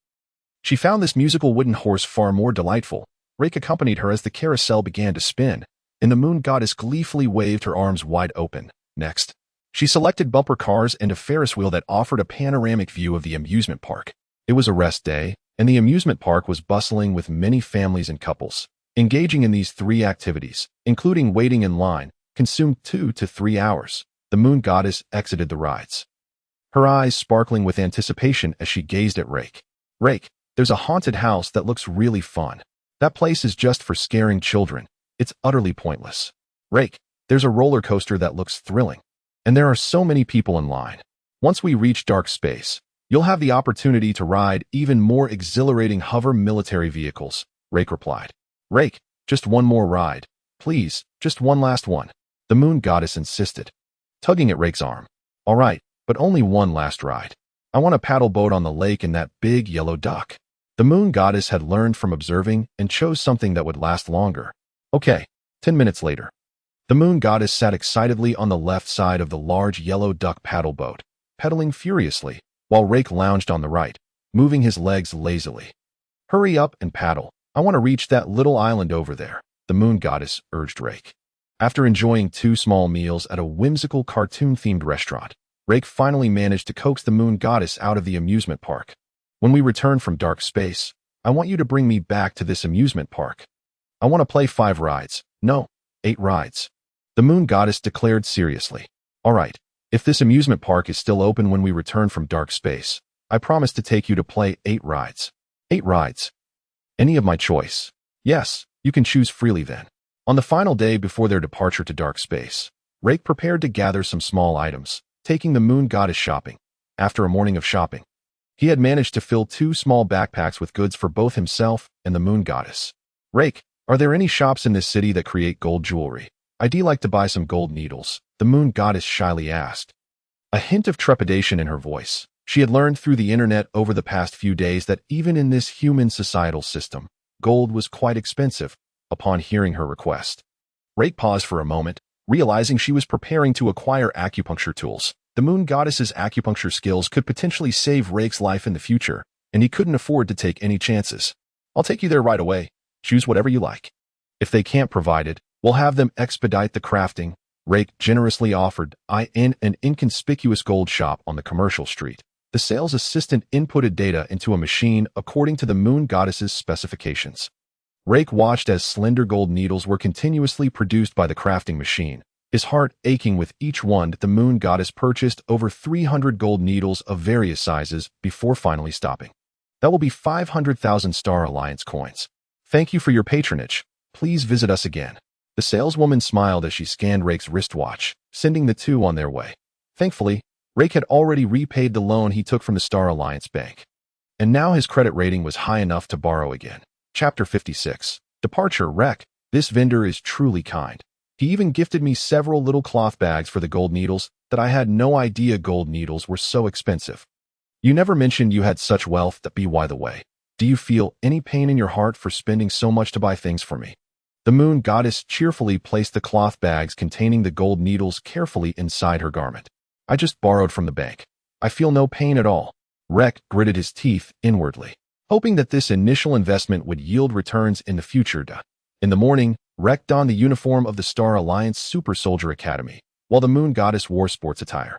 she found this musical wooden horse far more delightful. Rake accompanied her as the carousel began to spin, and the moon goddess gleefully waved her arms wide open. Next, she selected bumper cars and a Ferris wheel that offered a panoramic view of the amusement park. It was a rest day, and the amusement park was bustling with many families and couples. Engaging in these 3 activities, including waiting in line, consumed 2 to 3 hours. The moon goddess exited the rides, her eyes sparkling with anticipation as she gazed at Rake. "Rake, there's a haunted house that looks really fun. That place is just for scaring children. It's utterly pointless. Rake, there's a roller coaster that looks thrilling. And there are so many people in line. Once we reach dark space, you'll have the opportunity to ride even more exhilarating hover military vehicles," Rake replied. "Rake, just one more ride. Please, just one last one," the moon goddess insisted, tugging at Rake's arm. "All right, but only one last ride. I want a paddle boat on the lake and that big yellow duck." The moon goddess had learned from observing and chose something that would last longer. Okay, 10 minutes later. The moon goddess sat excitedly on the left side of the large yellow duck paddle boat, pedaling furiously, while Rake lounged on the right, moving his legs lazily. "Hurry up and paddle. I want to reach that little island over there," the moon goddess urged Rake. After enjoying 2 small meals at a whimsical cartoon-themed restaurant, Rake finally managed to coax the moon goddess out of the amusement park. "When we return from dark space, I want you to bring me back to this amusement park. I want to play 5 rides. No, 8 rides," the moon goddess declared seriously. "All right, if this amusement park is still open when we return from dark space, I promise to take you to play 8 rides. 8 rides. Any of my choice. Yes, you can choose freely then." On the final day before their departure to dark space, Rake prepared to gather some small items, taking the moon goddess shopping. After a morning of shopping, he had managed to fill 2 small backpacks with goods for both himself and the moon goddess. "Rake, are there any shops in this city that create gold jewelry? I'd like to buy some gold needles," the moon goddess shyly asked, a hint of trepidation in her voice. She had learned through the internet over the past few days that even in this human societal system, gold was quite expensive. Upon hearing her request, Rake paused for a moment, realizing she was preparing to acquire acupuncture tools. The moon goddess's acupuncture skills could potentially save Rake's life in the future, and he couldn't afford to take any chances. "I'll take you there right away. Choose whatever you like. If they can't provide it, we'll have them expedite the crafting," Rake generously offered. In an inconspicuous gold shop on the commercial street, the sales assistant inputted data into a machine according to the moon goddess's specifications. Rake watched as slender gold needles were continuously produced by the crafting machine, his heart aching with each one. The moon goddess purchased over 300 gold needles of various sizes before finally stopping. "That will be 500,000 Star Alliance coins. Thank you for your patronage. Please visit us again." The saleswoman smiled as she scanned Rake's wristwatch, sending the two on their way. Thankfully, Rake had already repaid the loan he took from the Star Alliance Bank, and now his credit rating was high enough to borrow again. Chapter 56. Departure. Rek, this vendor is truly kind. He even gifted me several little cloth bags for the gold needles that I had no idea gold needles were so expensive. You never mentioned you had such wealth. That be by the way. Do you feel any pain in your heart for spending so much to buy things for me? The moon goddess cheerfully placed the cloth bags containing the gold needles carefully inside her garment. I just borrowed from the bank. I feel no pain at all. Rek gritted his teeth inwardly, hoping that this initial investment would yield returns in the future. In the morning, Rek donned the uniform of the Star Alliance Super Soldier Academy, while the moon goddess wore sports attire.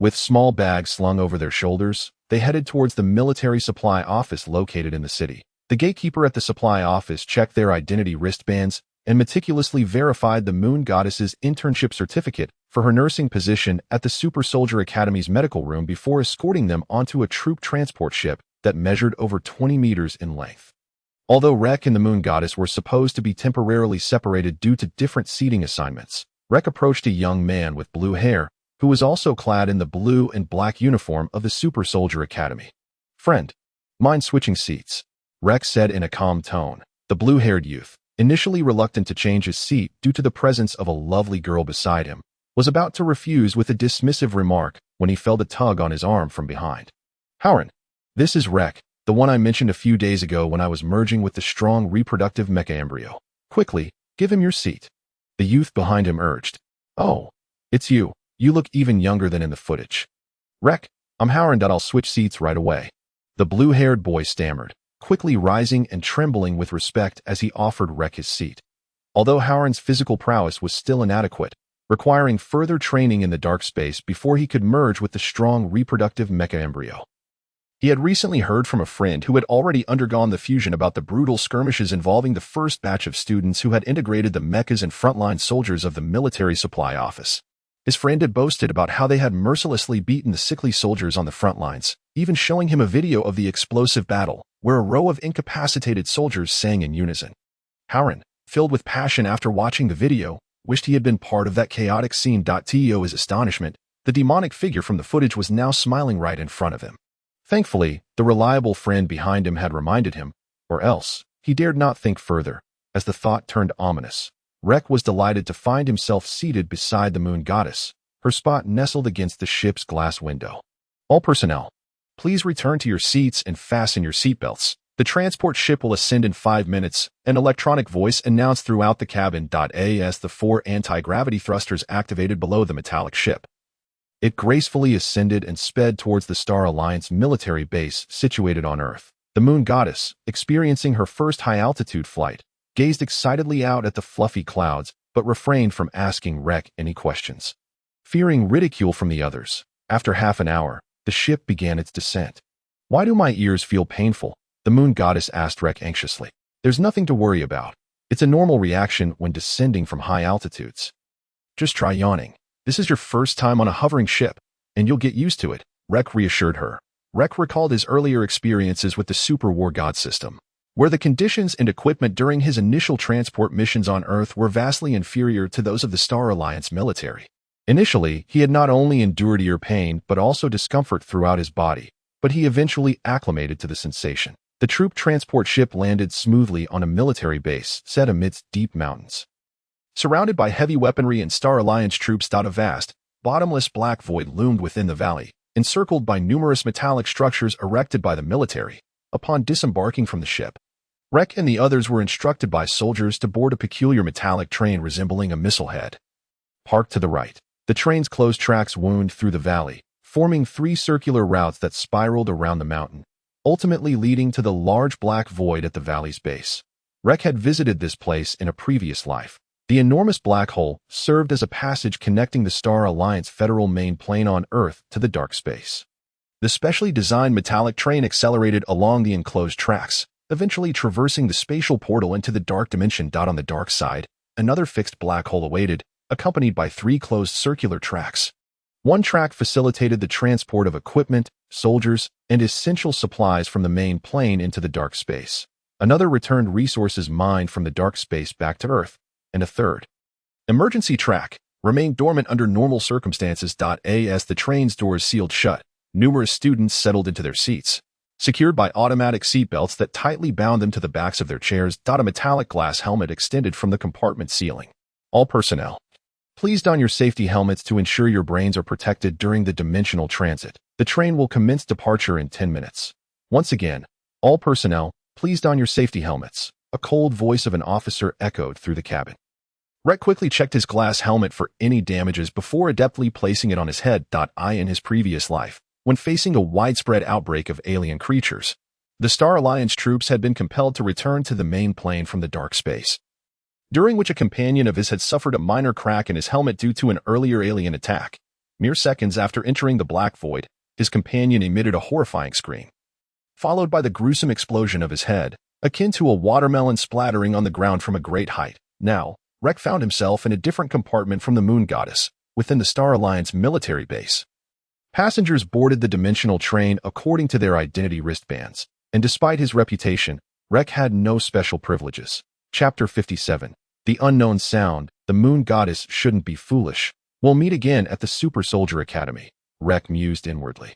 With small bags slung over their shoulders, they headed towards the military supply office located in the city. The gatekeeper at the supply office checked their identity wristbands and meticulously verified the moon goddess's internship certificate for her nursing position at the Super Soldier Academy's medical room before escorting them onto a troop transport ship that measured over 20 meters in length. Although Rek and the moon goddess were supposed to be temporarily separated due to different seating assignments, Rek approached a young man with blue hair who was also clad in the blue and black uniform of the Super Soldier Academy. "Friend, mind switching seats?" Rek said in a calm tone. The blue-haired youth, initially reluctant to change his seat due to the presence of a lovely girl beside him, was about to refuse with a dismissive remark when he felt a tug on his arm from behind. "Howren, this is Rek, the one I mentioned a few days ago when I was merging with the strong reproductive mecha embryo. Quickly, give him your seat." The youth behind him urged. "Oh, it's you. You look even younger than in the footage." "Rek, I'm Howren. I'll switch seats right away." The blue-haired boy stammered, quickly rising and trembling with respect as he offered Rek his seat. Although Howren's physical prowess was still inadequate, requiring further training in the dark space before he could merge with the strong reproductive mecha embryo. He had recently heard from a friend who had already undergone the fusion about the brutal skirmishes involving the first batch of students who had integrated the mechas and frontline soldiers of the military supply office. His friend had boasted about how they had mercilessly beaten the sickly soldiers on the front lines, even showing him a video of the explosive battle, where a row of incapacitated soldiers sang in unison. Howren, filled with passion after watching the video, wished he had been part of that chaotic scene. To his astonishment, the demonic figure from the footage was now smiling right in front of him. Thankfully, the reliable friend behind him had reminded him, or else he dared not think further, as the thought turned ominous. Rek was delighted to find himself seated beside the moon goddess, her spot nestled against the ship's glass window. "All personnel, please return to your seats and fasten your seatbelts. The transport ship will ascend in 5 minutes," an electronic voice announced throughout the cabin. As the 4 anti-gravity thrusters activated below the metallic ship, it gracefully ascended and sped towards the Star Alliance military base situated on Earth. The moon goddess, experiencing her first high-altitude flight, gazed excitedly out at the fluffy clouds, but refrained from asking Rek any questions. Fearing ridicule from the others, after half an hour, the ship began its descent. "Why do my ears feel painful?" the moon goddess asked Rek anxiously. "There's nothing to worry about. It's a normal reaction when descending from high altitudes. Just try yawning. This is your first time on a hovering ship, and you'll get used to it," Rek reassured her. Rek recalled his earlier experiences with the Super War God system, where the conditions and equipment during his initial transport missions on Earth were vastly inferior to those of the Star Alliance military. Initially, he had not only endured ear pain but also discomfort throughout his body, but he eventually acclimated to the sensation. The troop transport ship landed smoothly on a military base set amidst deep mountains. Surrounded by heavy weaponry and Star Alliance troops, a vast, bottomless black void loomed within the valley, encircled by numerous metallic structures erected by the military. Upon disembarking from the ship, Rek and the others were instructed by soldiers to board a peculiar metallic train resembling a missile head. Parked to the right, the train's closed tracks wound through the valley, forming 3 circular routes that spiraled around the mountain, ultimately leading to the large black void at the valley's base. Rek had visited this place in a previous life. The enormous black hole served as a passage connecting the Star Alliance federal main plane on Earth to the dark space. The specially designed metallic train accelerated along the enclosed tracks, eventually traversing the spatial portal into the dark dimension. On the dark side, another fixed black hole awaited, accompanied by 3 closed circular tracks. One track facilitated the transport of equipment, soldiers, and essential supplies from the main plane into the dark space. Another returned resources mined from the dark space back to Earth, and a third, Emergency track. Remain dormant under normal circumstances. As the train's doors sealed shut, numerous students settled into their seats, secured by automatic seatbelts that tightly bound them to the backs of their chairs. A metallic glass helmet extended from the compartment ceiling. All personnel, please don your safety helmets to ensure your brains are protected during the dimensional transit. The train will commence departure in 10 minutes. Once again, all personnel, please don your safety helmets. A cold voice of an officer echoed through the cabin. Rek quickly checked his glass helmet for any damages before adeptly placing it on his head. In his previous life, when facing a widespread outbreak of alien creatures, the Star Alliance troops had been compelled to return to the main plane from the dark space, during which a companion of his had suffered a minor crack in his helmet due to an earlier alien attack. Mere seconds after entering the black void, his companion emitted a horrifying scream, followed by the gruesome explosion of his head, akin to a watermelon splattering on the ground from a great height. Now, Rek found himself in a different compartment from the Moon Goddess, within the Star Alliance military base. Passengers boarded the dimensional train according to their identity wristbands, and despite his reputation, Rek had no special privileges. Chapter 57. The Unknown Sound. The Moon Goddess shouldn't be foolish. We'll meet again at the Super Soldier Academy, Rek mused inwardly.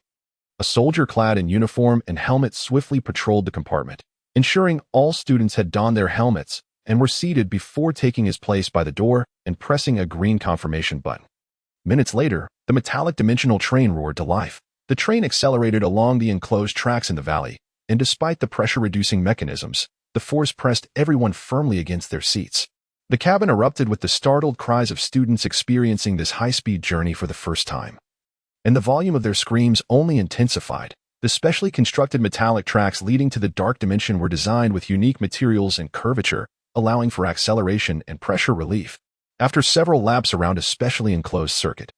A soldier clad in uniform and helmet swiftly patrolled the compartment, ensuring all students had donned their helmets and were seated before taking his place by the door and pressing a green confirmation button. Minutes later, the metallic dimensional train roared to life. The train accelerated along the enclosed tracks in the valley, and despite the pressure-reducing mechanisms, the force pressed everyone firmly against their seats. The cabin erupted with the startled cries of students experiencing this high-speed journey for the first time, and the volume of their screams only intensified. The specially constructed metallic tracks leading to the dark dimension were designed with unique materials and curvature, allowing for acceleration and pressure relief. After several laps around a specially enclosed circuit,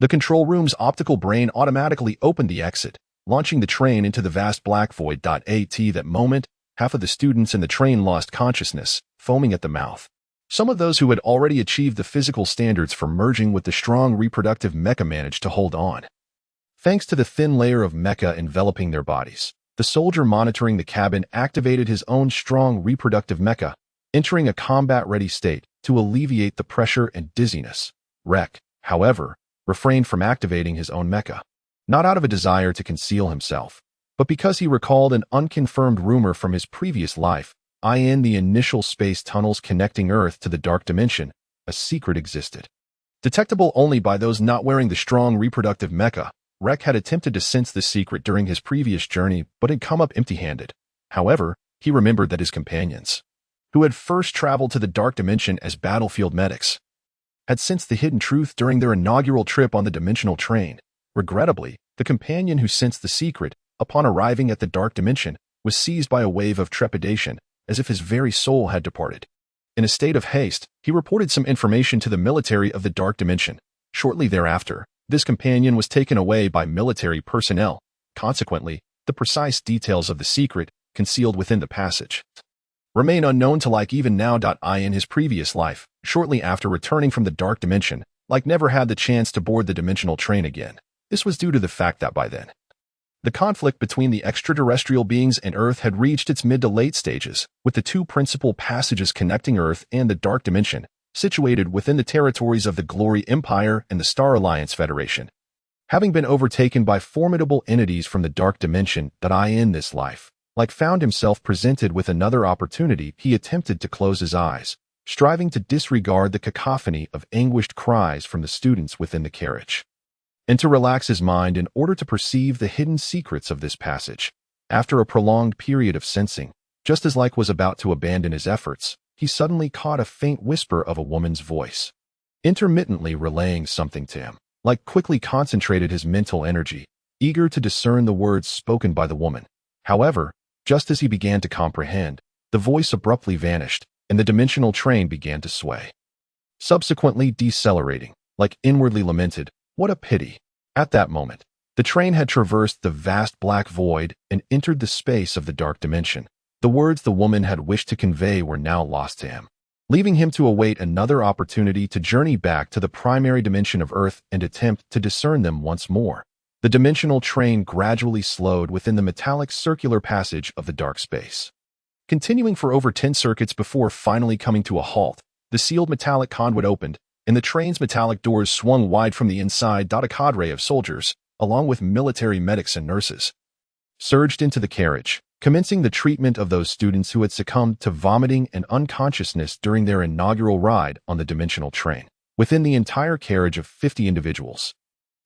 the control room's optical brain automatically opened the exit, launching the train into the vast black void. At that moment, half of the students in the train lost consciousness, foaming at the mouth. Some of those who had already achieved the physical standards for merging with the strong reproductive mecha managed to hold on, thanks to the thin layer of mecha enveloping their bodies. The soldier monitoring the cabin activated his own strong reproductive mecha, entering a combat-ready state to alleviate the pressure and dizziness. Rek, however, refrained from activating his own mecha, not out of a desire to conceal himself, but because he recalled an unconfirmed rumor from his previous life. In the initial space tunnels connecting Earth to the dark dimension, a secret existed. Detectable only by those not wearing the strong reproductive mecha, Rek had attempted to sense this secret during his previous journey but had come up empty-handed. However, he remembered that his companions, who had first traveled to the dark dimension as battlefield medics, had sensed the hidden truth during their inaugural trip on the dimensional train. Regrettably, the companion who sensed the secret, upon arriving at the dark dimension, was seized by a wave of trepidation, as if his very soul had departed. In a state of haste, he reported some information to the military of the dark dimension. Shortly thereafter, this companion was taken away by military personnel. Consequently, the precise details of the secret, concealed within the passage, remain unknown to Leyke even now. In his previous life, shortly after returning from the dark dimension, Leyke never had the chance to board the dimensional train again. This was due to the fact that by then, the conflict between the extraterrestrial beings and Earth had reached its mid to late stages, with the two principal passages connecting Earth and the dark dimension, situated within the territories of the Glory Empire and the Star Alliance Federation, having been overtaken by formidable entities from the dark dimension. In this life, Leyke found himself presented with another opportunity. He attempted to close his eyes, striving to disregard the cacophony of anguished cries from the students within the carriage, and to relax his mind in order to perceive the hidden secrets of this passage. After a prolonged period of sensing, just as Leyke was about to abandon his efforts, he suddenly caught a faint whisper of a woman's voice, intermittently relaying something to him. Leyke quickly concentrated his mental energy, eager to discern the words spoken by the woman. However, just as he began to comprehend, the voice abruptly vanished, and the dimensional train began to sway, subsequently decelerating. Leyke inwardly lamented, "What a pity." At that moment, the train had traversed the vast black void and entered the space of the dark dimension. The words the woman had wished to convey were now lost to him, leaving him to await another opportunity to journey back to the primary dimension of Earth and attempt to discern them once more. The dimensional train gradually slowed within the metallic circular passage of the dark space, continuing for over 10 circuits before finally coming to a halt. The sealed metallic conduit opened, and the train's metallic doors swung wide from the inside. A cadre of soldiers, along with military medics and nurses, surged into the carriage, commencing the treatment of those students who had succumbed to vomiting and unconsciousness during their inaugural ride on the dimensional train. Within the entire carriage of 50 individuals,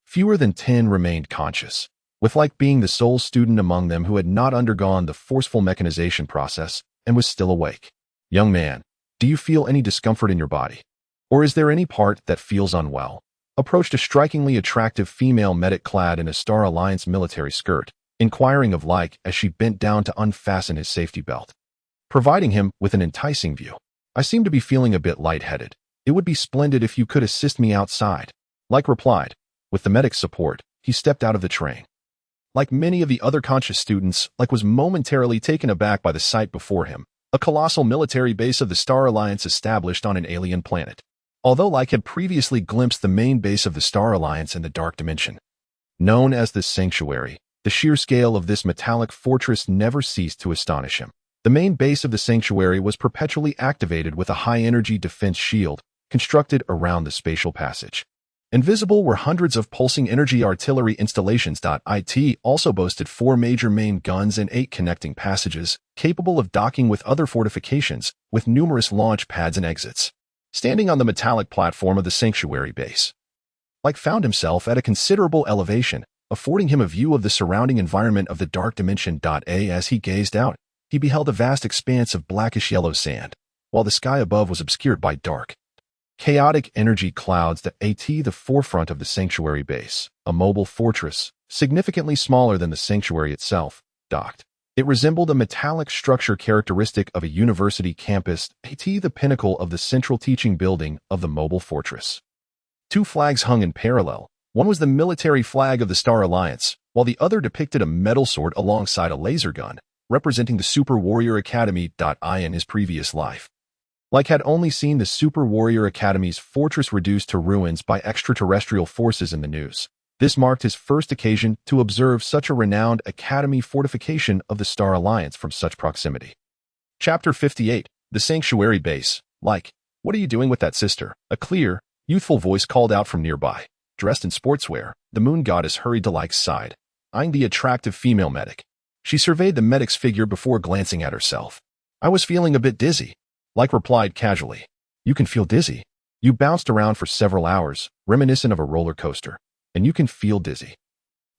fewer than 10 remained conscious, with Leyke being the sole student among them who had not undergone the forceful mechanization process and was still awake. Young man, do you feel any discomfort in your body? Or is there any part that feels unwell? Approached a strikingly attractive female medic clad in a Star Alliance military skirt, inquiring of Leyke as she bent down to unfasten his safety belt, providing him with an enticing view. I seem to be feeling a bit lightheaded. It would be splendid if you could assist me outside. Leyke replied. With the medic's support, he stepped out of the train. Like many of the other conscious students, Leyke was momentarily taken aback by the sight before him, a colossal military base of the Star Alliance established on an alien planet. Although Leyke had previously glimpsed the main base of the Star Alliance in the Dark Dimension, known as the Sanctuary, the sheer scale of this metallic fortress never ceased to astonish him. The main base of the Sanctuary was perpetually activated with a high-energy defense shield constructed around the spatial passage. Invisible were hundreds of pulsing energy artillery installations. It also boasted 4 major main guns and 8 connecting passages, capable of docking with other fortifications, with numerous launch pads and exits. Standing on the metallic platform of the Sanctuary base, Leyke found himself at a considerable elevation, affording him a view of the surrounding environment of the Dark Dimension. As he gazed out, he beheld a vast expanse of blackish-yellow sand, while the sky above was obscured by dark, chaotic energy clouds. The forefront of the Sanctuary base, a mobile fortress, significantly smaller than the Sanctuary itself, docked. It resembled a metallic structure characteristic of a university campus. The pinnacle of the central teaching building of the mobile fortress. 2 flags hung in parallel. One was the military flag of the Star Alliance, while the other depicted a metal sword alongside a laser gun, representing the Super Warrior Academy. In his previous life, Leyke had only seen the Super Warrior Academy's fortress reduced to ruins by extraterrestrial forces in the news. This marked his first occasion to observe such a renowned academy fortification of the Star Alliance from such proximity. Chapter 58, The Sanctuary Base. Leyke, what are you doing with that sister? A clear, youthful voice called out from nearby. Dressed in sportswear, the moon goddess hurried to Leyke's side, eyeing the attractive female medic. She surveyed the medic's figure before glancing at herself. I was feeling a bit dizzy, Leyke replied casually. You can feel dizzy. You bounced around for several hours, reminiscent of a roller coaster, and you can feel dizzy.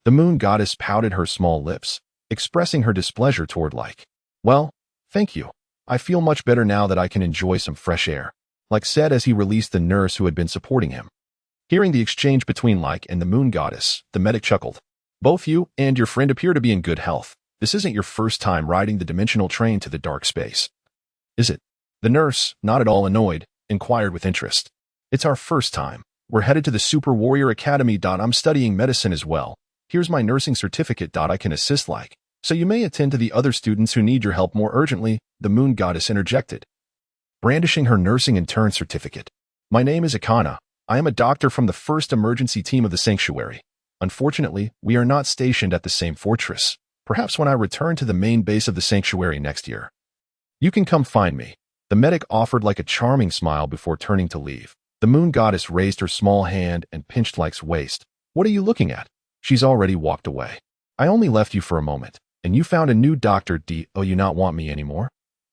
The moon goddess pouted her small lips, expressing her displeasure toward Leyke. Well, thank you. I feel much better now that I can enjoy some fresh air, Leyke said as he released the nurse who had been supporting him. Hearing the exchange between Leyke and the moon goddess, the medic chuckled. Both you and your friend appear to be in good health. This isn't your first time riding the dimensional train to the dark space, is it? The nurse, not at all annoyed, inquired with interest. It's our first time. We're headed to the Super Warrior Academy. I'm studying medicine as well. Here's my nursing certificate. I can assist Leyke, so you may attend to the other students who need your help more urgently, the moon goddess interjected, brandishing her nursing intern certificate. My name is Akana. I am a doctor from the first emergency team of the Sanctuary. Unfortunately, we are not stationed at the same fortress. Perhaps when I return to the main base of the Sanctuary next year, you can come find me. The medic offered Leyke a charming smile before turning to leave. The moon goddess raised her small hand and pinched Leyke's waist. What are you looking at? She's already walked away. I only left you for a moment, and you found a new doctor. Do you not want me anymore?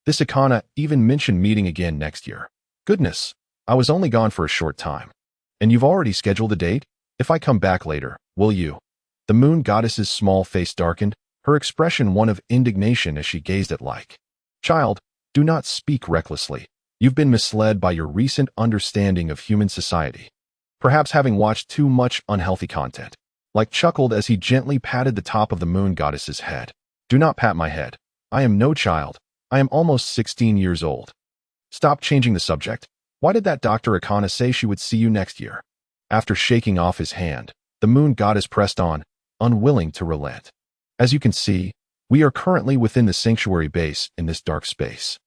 This Akana even mentioned meeting again next year. Goodness, I was only gone for a short time. And you've already scheduled a date? If I come back later, will you? The moon goddess's small face darkened, her expression one of indignation as she gazed at Leyke. Child, do not speak recklessly. You've been misled by your recent understanding of human society, perhaps having watched too much unhealthy content. Leyke chuckled as he gently patted the top of the moon goddess's head. Do not pat my head. I am no child. I am almost 16 years old. Stop changing the subject. Why did that Dr. Akana say she would see you next year? After shaking off his hand, the moon goddess pressed on, unwilling to relent. As you can see, we are currently within the Sanctuary base in this dark space.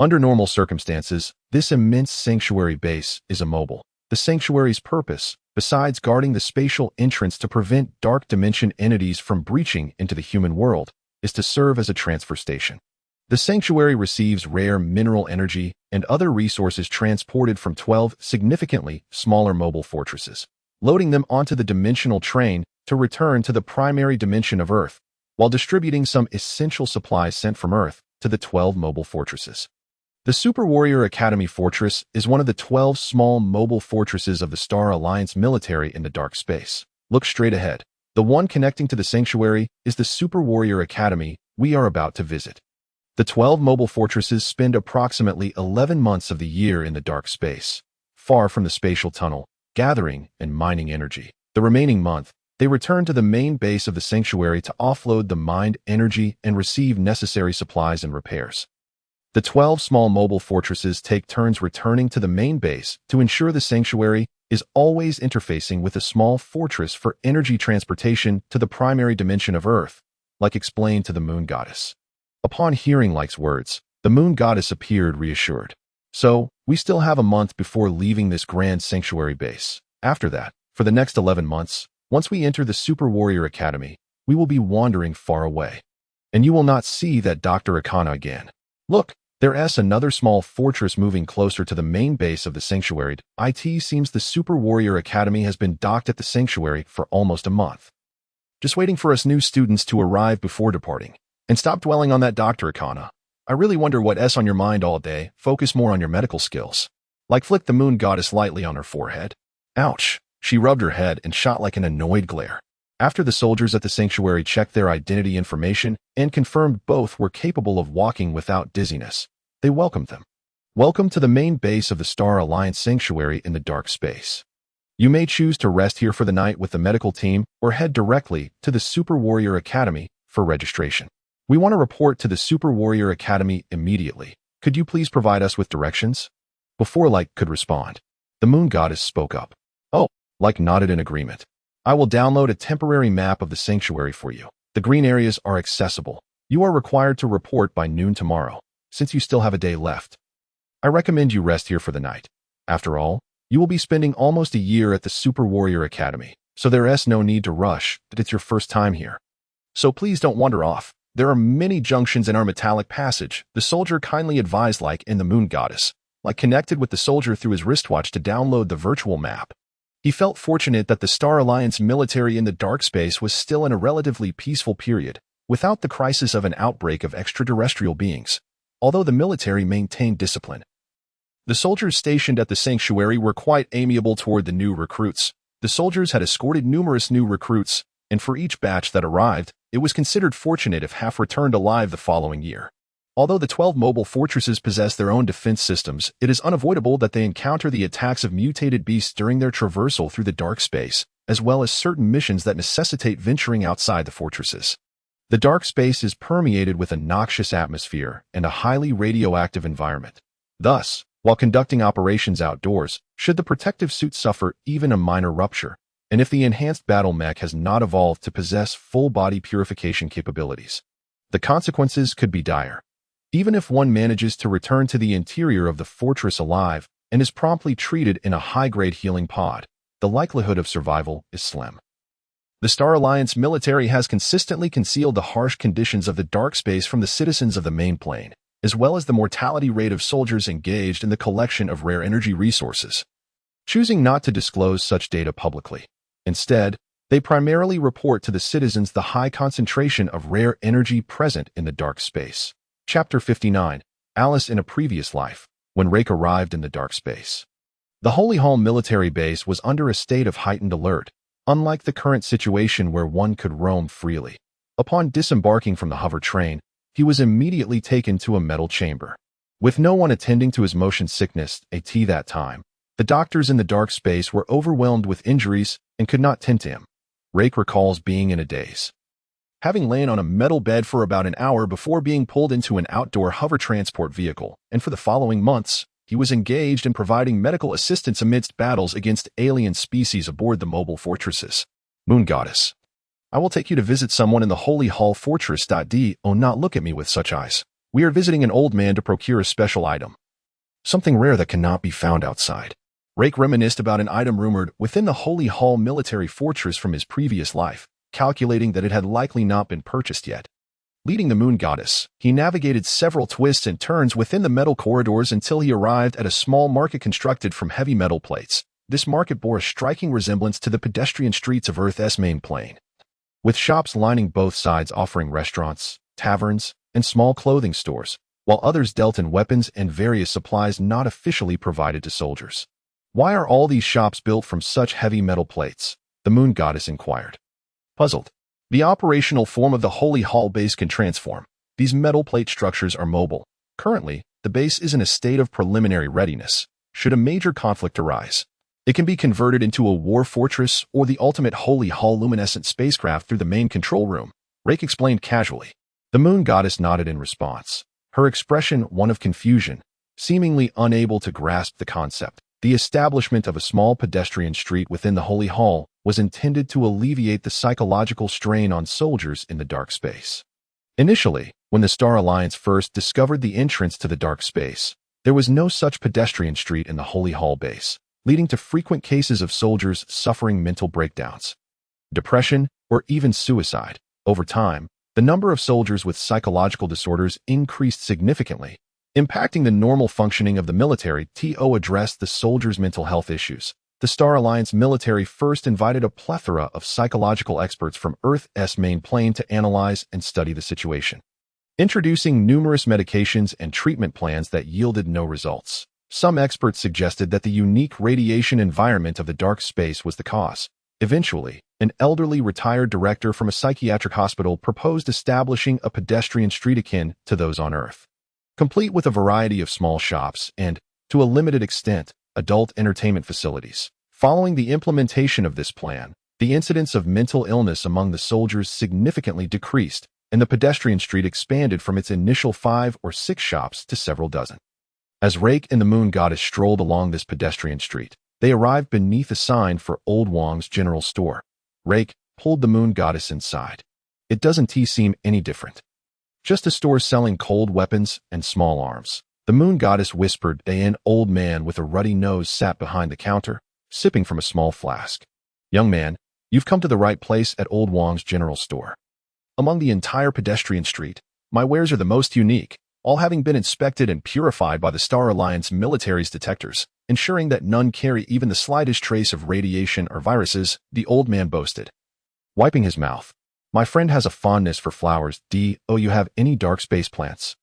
Under normal circumstances, this immense Sanctuary base is immobile. The Sanctuary's purpose, besides guarding the spatial entrance to prevent dark dimension entities from breaching into the human world, is to serve as a transfer station. The sanctuary receives rare mineral energy and other resources transported from 12 significantly smaller mobile fortresses, loading them onto the dimensional train to return to the primary dimension of Earth, while distributing some essential supplies sent from Earth to the 12 mobile fortresses. The Super Warrior Academy Fortress is one of the 12 small mobile fortresses of the Star Alliance military in the dark space. Look straight ahead. The one connecting to the sanctuary is the Super Warrior Academy we are about to visit. The 12 mobile fortresses spend approximately 11 months of the year in the dark space, far from the spatial tunnel, gathering and mining energy. The remaining month, they return to the main base of the sanctuary to offload the mined energy and receive necessary supplies and repairs. The 12 small mobile fortresses take turns returning to the main base to ensure the sanctuary is always interfacing with a small fortress for energy transportation to the primary dimension of Earth, like explained to the Moon Goddess. Upon hearing Leyke's words, the Moon Goddess appeared reassured. So, we still have a month before leaving this grand sanctuary base. After that, for the next 11 months, once we enter the Super Warrior Academy, we will be wandering far away. And you will not see that Dr. Akana again. Look, there's another small fortress moving closer to the main base of the sanctuary. It seems the Super Warrior Academy has been docked at the sanctuary for almost a month. Just waiting for us new students to arrive before departing. And stop dwelling on that, Dr. Akana. I really wonder what's on your mind all day. Focus more on your medical skills. Leyke flicked the Moon Goddess lightly on her forehead. Ouch. She rubbed her head and shot like an annoyed glare. After the soldiers at the sanctuary checked their identity information and confirmed both were capable of walking without dizziness, they welcomed them. Welcome to the main base of the Star Alliance Sanctuary in the dark space. You may choose to rest here for the night with the medical team or head directly to the Super Warrior Academy for registration. We want to report to the Super Warrior Academy immediately. Could you please provide us with directions? Before Leyke could respond, the Moon Goddess spoke up. Oh, Leyke nodded in agreement. I will download a temporary map of the sanctuary for you. The green areas are accessible. You are required to report by noon tomorrow, since you still have a day left. I recommend you rest here for the night. After all, you will be spending almost a year at the Super Warrior Academy, so there's no need to rush that it's your first time here. So please don't wander off. There are many junctions in our metallic passage, the soldier kindly advised Leyke and the Moon Goddess. Leyke connected with the soldier through his wristwatch to download the virtual map. He felt fortunate that the Star Alliance military in the dark space was still in a relatively peaceful period, without the crisis of an outbreak of extraterrestrial beings, although the military maintained discipline. The soldiers stationed at the sanctuary were quite amiable toward the new recruits. The soldiers had escorted numerous new recruits, and for each batch that arrived, it was considered fortunate if half returned alive the following year. Although the 12 mobile fortresses possess their own defense systems, it is unavoidable that they encounter the attacks of mutated beasts during their traversal through the dark space, as well as certain missions that necessitate venturing outside the fortresses. The dark space is permeated with a noxious atmosphere and a highly radioactive environment. Thus, while conducting operations outdoors, should the protective suit suffer even a minor rupture, and if the enhanced battle mech has not evolved to possess full-body purification capabilities, the consequences could be dire. Even if one manages to return to the interior of the fortress alive and is promptly treated in a high-grade healing pod, the likelihood of survival is slim. The Star Alliance military has consistently concealed the harsh conditions of the dark space from the citizens of the main plane, as well as the mortality rate of soldiers engaged in the collection of rare energy resources. Choosing not to disclose such data publicly, instead, they primarily report to the citizens the high concentration of rare energy present in the dark space. Chapter 59, Alice in a Previous Life, when Leyke arrived in the dark space. The Holy Hall military base was under a state of heightened alert, unlike the current situation where one could roam freely. Upon disembarking from the hover train, he was immediately taken to a metal chamber. With no one attending to his motion sickness at that time, the doctors in the dark space were overwhelmed with injuries and could not tend to him. Leyke recalls being in a daze, having lain on a metal bed for about an hour before being pulled into an outdoor hover transport vehicle, and for the following months, he was engaged in providing medical assistance amidst battles against alien species aboard the mobile fortresses. Moon Goddess. I will take you to visit someone in the Holy Hall Fortress. Do not look at me with such eyes. We are visiting an old man to procure a special item. Something rare that cannot be found outside. Leyke reminisced about an item rumored within the Holy Hall military fortress from his previous life, calculating that it had likely not been purchased yet. Leading the moon goddess, he navigated several twists and turns within the metal corridors until he arrived at a small market constructed from heavy metal plates. This market bore a striking resemblance to the pedestrian streets of Earth's main plane, with shops lining both sides offering restaurants, taverns, and small clothing stores, while others dealt in weapons and various supplies not officially provided to soldiers. Why are all these shops built from such heavy metal plates? The moon goddess inquired. Puzzled. The operational form of the Holy Hall base can transform. These metal plate structures are mobile. Currently, the base is in a state of preliminary readiness. Should a major conflict arise, it can be converted into a war fortress or the ultimate Holy Hall luminescent spacecraft through the main control room, Leyke explained casually. The moon goddess nodded in response, her expression one of confusion, seemingly unable to grasp the concept. The establishment of a small pedestrian street within the Holy Hall was intended to alleviate the psychological strain on soldiers in the dark space. Initially, when the Star Alliance first discovered the entrance to the dark space, there was no such pedestrian street in the Holy Hall base, leading to frequent cases of soldiers suffering mental breakdowns, depression, or even suicide. Over time, the number of soldiers with psychological disorders increased significantly, impacting the normal functioning of the military. To address the soldiers' mental health issues, the Star Alliance military first invited a plethora of psychological experts from Earth's main plane to analyze and study the situation, introducing numerous medications and treatment plans that yielded no results. Some experts suggested that the unique radiation environment of the dark space was the cause. Eventually, an elderly retired director from a psychiatric hospital proposed establishing a pedestrian street akin to those on Earth, complete with a variety of small shops and, to a limited extent, adult entertainment facilities. Following the implementation of this plan, the incidence of mental illness among the soldiers significantly decreased, and the pedestrian street expanded from its initial 5 or 6 shops to several dozen. As Leyke and the moon goddess strolled along this pedestrian street, they arrived beneath a sign for Old Wong's General Store. Leyke pulled the moon goddess inside. It doesn't seem any different. Just a store selling cold weapons and small arms. The moon goddess whispered. An old man with a ruddy nose sat behind the counter, sipping from a small flask. Young man, you've come to the right place at Old Wong's General Store. Among the entire pedestrian street, my wares are the most unique, all having been inspected and purified by the Star Alliance military's detectors, ensuring that none carry even the slightest trace of radiation or viruses, the old man boasted. Wiping his mouth. My friend has a fondness for flowers. Do you have any dark space plants?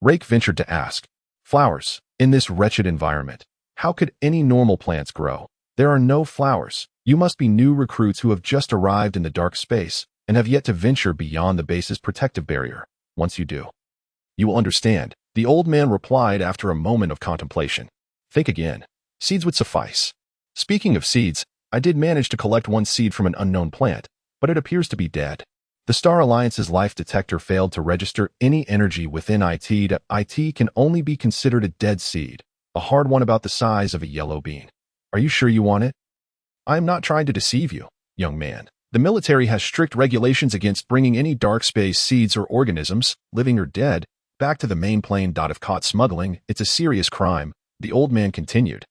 Leyke ventured to ask. Flowers? In this wretched environment, how could any normal plants grow? There are no flowers. You must be new recruits who have just arrived in the dark space and have yet to venture beyond the base's protective barrier. Once you do, you will understand, the old man replied after a moment of contemplation. Think again. Seeds would suffice. Speaking of seeds, I did manage to collect one seed from an unknown plant, but it appears to be dead. The Star Alliance's life detector failed to register any energy within it. It can only be considered a dead seed, a hard one about the size of a yellow bean. Are you sure you want it? I am not trying to deceive you, young man. The military has strict regulations against bringing any dark space seeds or organisms, living or dead, back to the main plane. If caught smuggling, it's a serious crime, the old man continued,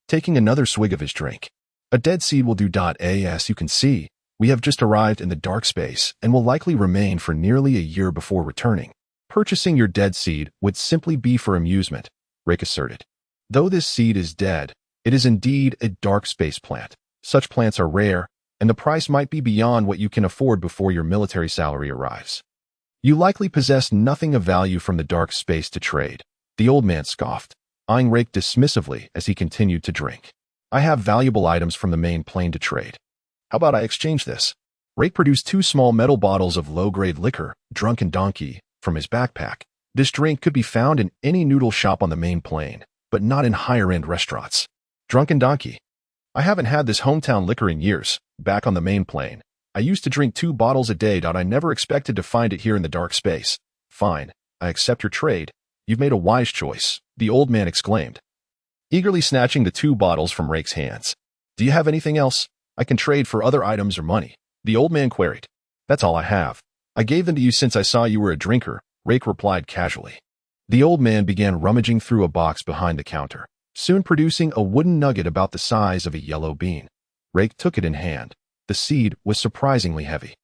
taking another swig of his drink. A dead seed will do. As you can see, we have just arrived in the dark space and will likely remain for nearly a year before returning. Purchasing your dead seed would simply be for amusement, Leyke asserted. Though this seed is dead, it is indeed a dark space plant. Such plants are rare, and the price might be beyond what you can afford before your military salary arrives. You likely possess nothing of value from the dark space to trade, the old man scoffed, eyeing Leyke dismissively as he continued to drink. I have valuable items from the main plane to trade. How about I exchange this? Leyke produced 2 small metal bottles of low-grade liquor, Drunken Donkey, from his backpack. This drink could be found in any noodle shop on the main plane, but not in higher-end restaurants. Drunken Donkey. I haven't had this hometown liquor in years. Back on the main plane, I used to drink 2 bottles a day. I never expected to find it here in the dark space. Fine, I accept your trade. You've made a wise choice, the old man exclaimed, eagerly snatching the 2 bottles from Leyke's hands. Do you have anything else? I can trade for other items or money, the old man queried. That's all I have. I gave them to you since I saw you were a drinker, Leyke replied casually. The old man began rummaging through a box behind the counter, soon producing a wooden nugget about the size of a yellow bean. Leyke took it in hand. The seed was surprisingly heavy,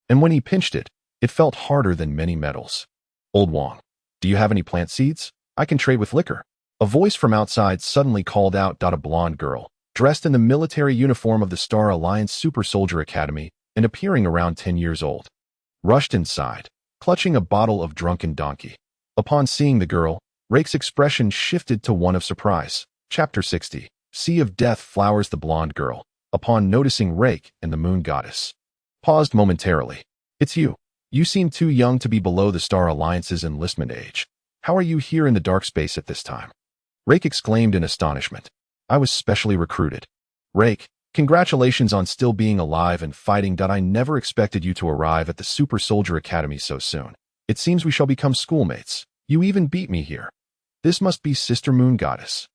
and when he pinched it, It felt harder than many metals. Old Wong, do you have any plant seeds? I can trade with liquor. A voice from outside suddenly called out. A blonde girl, dressed in the military uniform of the Star Alliance Super Soldier Academy and appearing around 10 years old, rushed inside, clutching a bottle of drunken donkey. Upon seeing the girl, Rake's expression shifted to one of surprise. Chapter 60. Sea of Death Flowers. The blonde girl, upon noticing Rake and the Moon Goddess, paused momentarily. It's you. You seem too young to be below the Star Alliance's enlistment age. How are you here in the dark space at this time? Rake exclaimed in astonishment. I was specially recruited. Rake, congratulations on still being alive and fighting. I never expected you to arrive at the Super Soldier Academy so soon. It seems we shall become schoolmates. You even beat me here. This must be Sister Moon Goddess.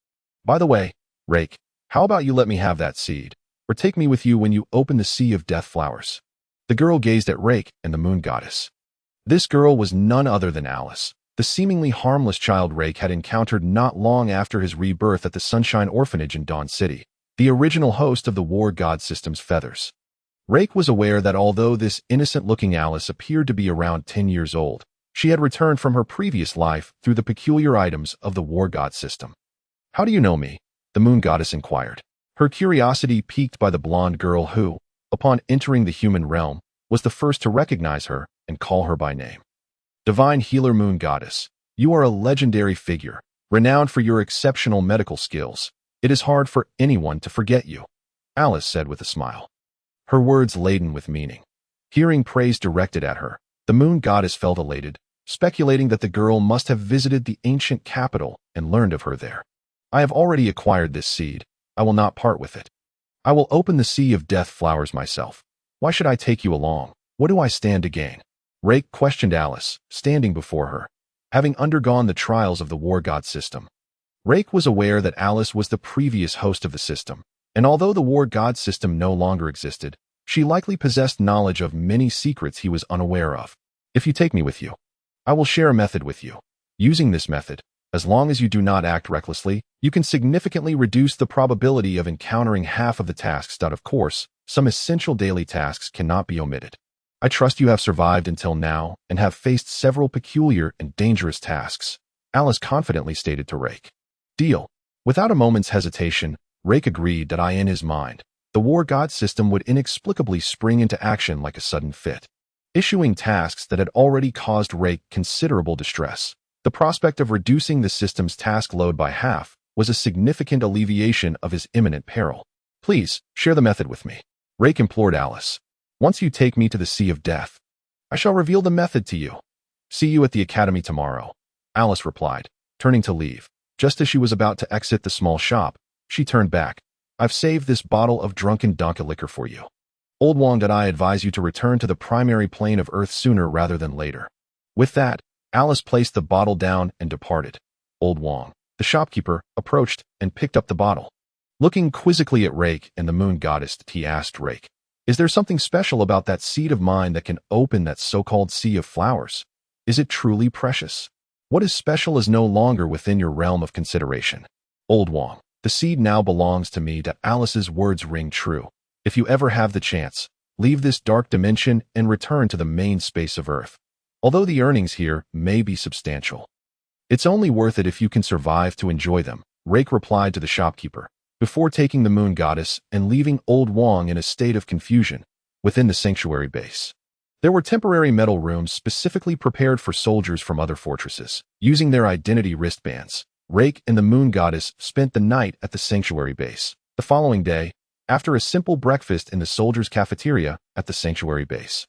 By the way, Rake, how about you let me have that seed, or take me with you when you open the Sea of Death Flowers? The girl gazed at Rake and the Moon Goddess. This girl was none other than Alice, the seemingly harmless child Rake had encountered not long after his rebirth at the Sunshine Orphanage in Dawn City, the original host of the War God System's Feathers. Rake was aware that although this innocent-looking Alice appeared to be around 10 years old, she had returned from her previous life through the peculiar items of the War God System. How do you know me? The Moon Goddess inquired, her curiosity piqued by the blonde girl who, upon entering the human realm, was the first to recognize her and call her by name. Divine Healer Moon Goddess, you are a legendary figure, renowned for your exceptional medical skills. It is hard for anyone to forget you, Alice said with a smile, her words laden with meaning. Hearing praise directed at her, the Moon Goddess felt elated, speculating that the girl must have visited the ancient capital and learned of her there. I have already acquired this seed. I will not part with it. I will open the Sea of Death Flowers myself. Why should I take you along? What do I stand to gain? Rake questioned Alice, standing before her, having undergone the trials of the War God System. Rake was aware that Alice was the previous host of the system, and although the War God System no longer existed, she likely possessed knowledge of many secrets he was unaware of. If you take me with you, I will share a method with you. Using this method, as long as you do not act recklessly, you can significantly reduce the probability of encountering half of the tasks. Of course, some essential daily tasks cannot be omitted. I trust you have survived until now and have faced several peculiar and dangerous tasks, Alice confidently stated to Rake. Deal. Without a moment's hesitation, Rake agreed that in his mind, the War God System would inexplicably spring into action like a sudden fit, issuing tasks that had already caused Rake considerable distress. The prospect of reducing the system's task load by half was a significant alleviation of his imminent peril. Please, share the method with me, Rake implored Alice. Once you take me to the Sea of Death, I shall reveal the method to you. See you at the academy tomorrow, Alice replied, turning to leave. Just as she was about to exit the small shop, she turned back. I've saved this bottle of drunken donkey liquor for you. Old Wong, I advise you to return to the primary plane of Earth sooner rather than later. With that, Alice placed the bottle down and departed. Old Wong, the shopkeeper, approached and picked up the bottle. Looking quizzically at Rake and the Moon Goddess, he asked Rake, is there something special about that seed of mine that can open that so-called sea of flowers? Is it truly precious? What is special is no longer within your realm of consideration. Old Wong, the seed now belongs to me. Alice's words ring true. If you ever have the chance, leave this dark dimension and return to the main space of Earth. Although the earnings here may be substantial, it's only worth it if you can survive to enjoy them, Rake replied to the shopkeeper, before taking the Moon Goddess and leaving Old Wong in a state of confusion within the sanctuary base. There were temporary metal rooms specifically prepared for soldiers from other fortresses. Using their identity wristbands, Rake and the Moon Goddess spent the night at the sanctuary base. The following day, after a simple breakfast in the soldiers' cafeteria at the sanctuary base,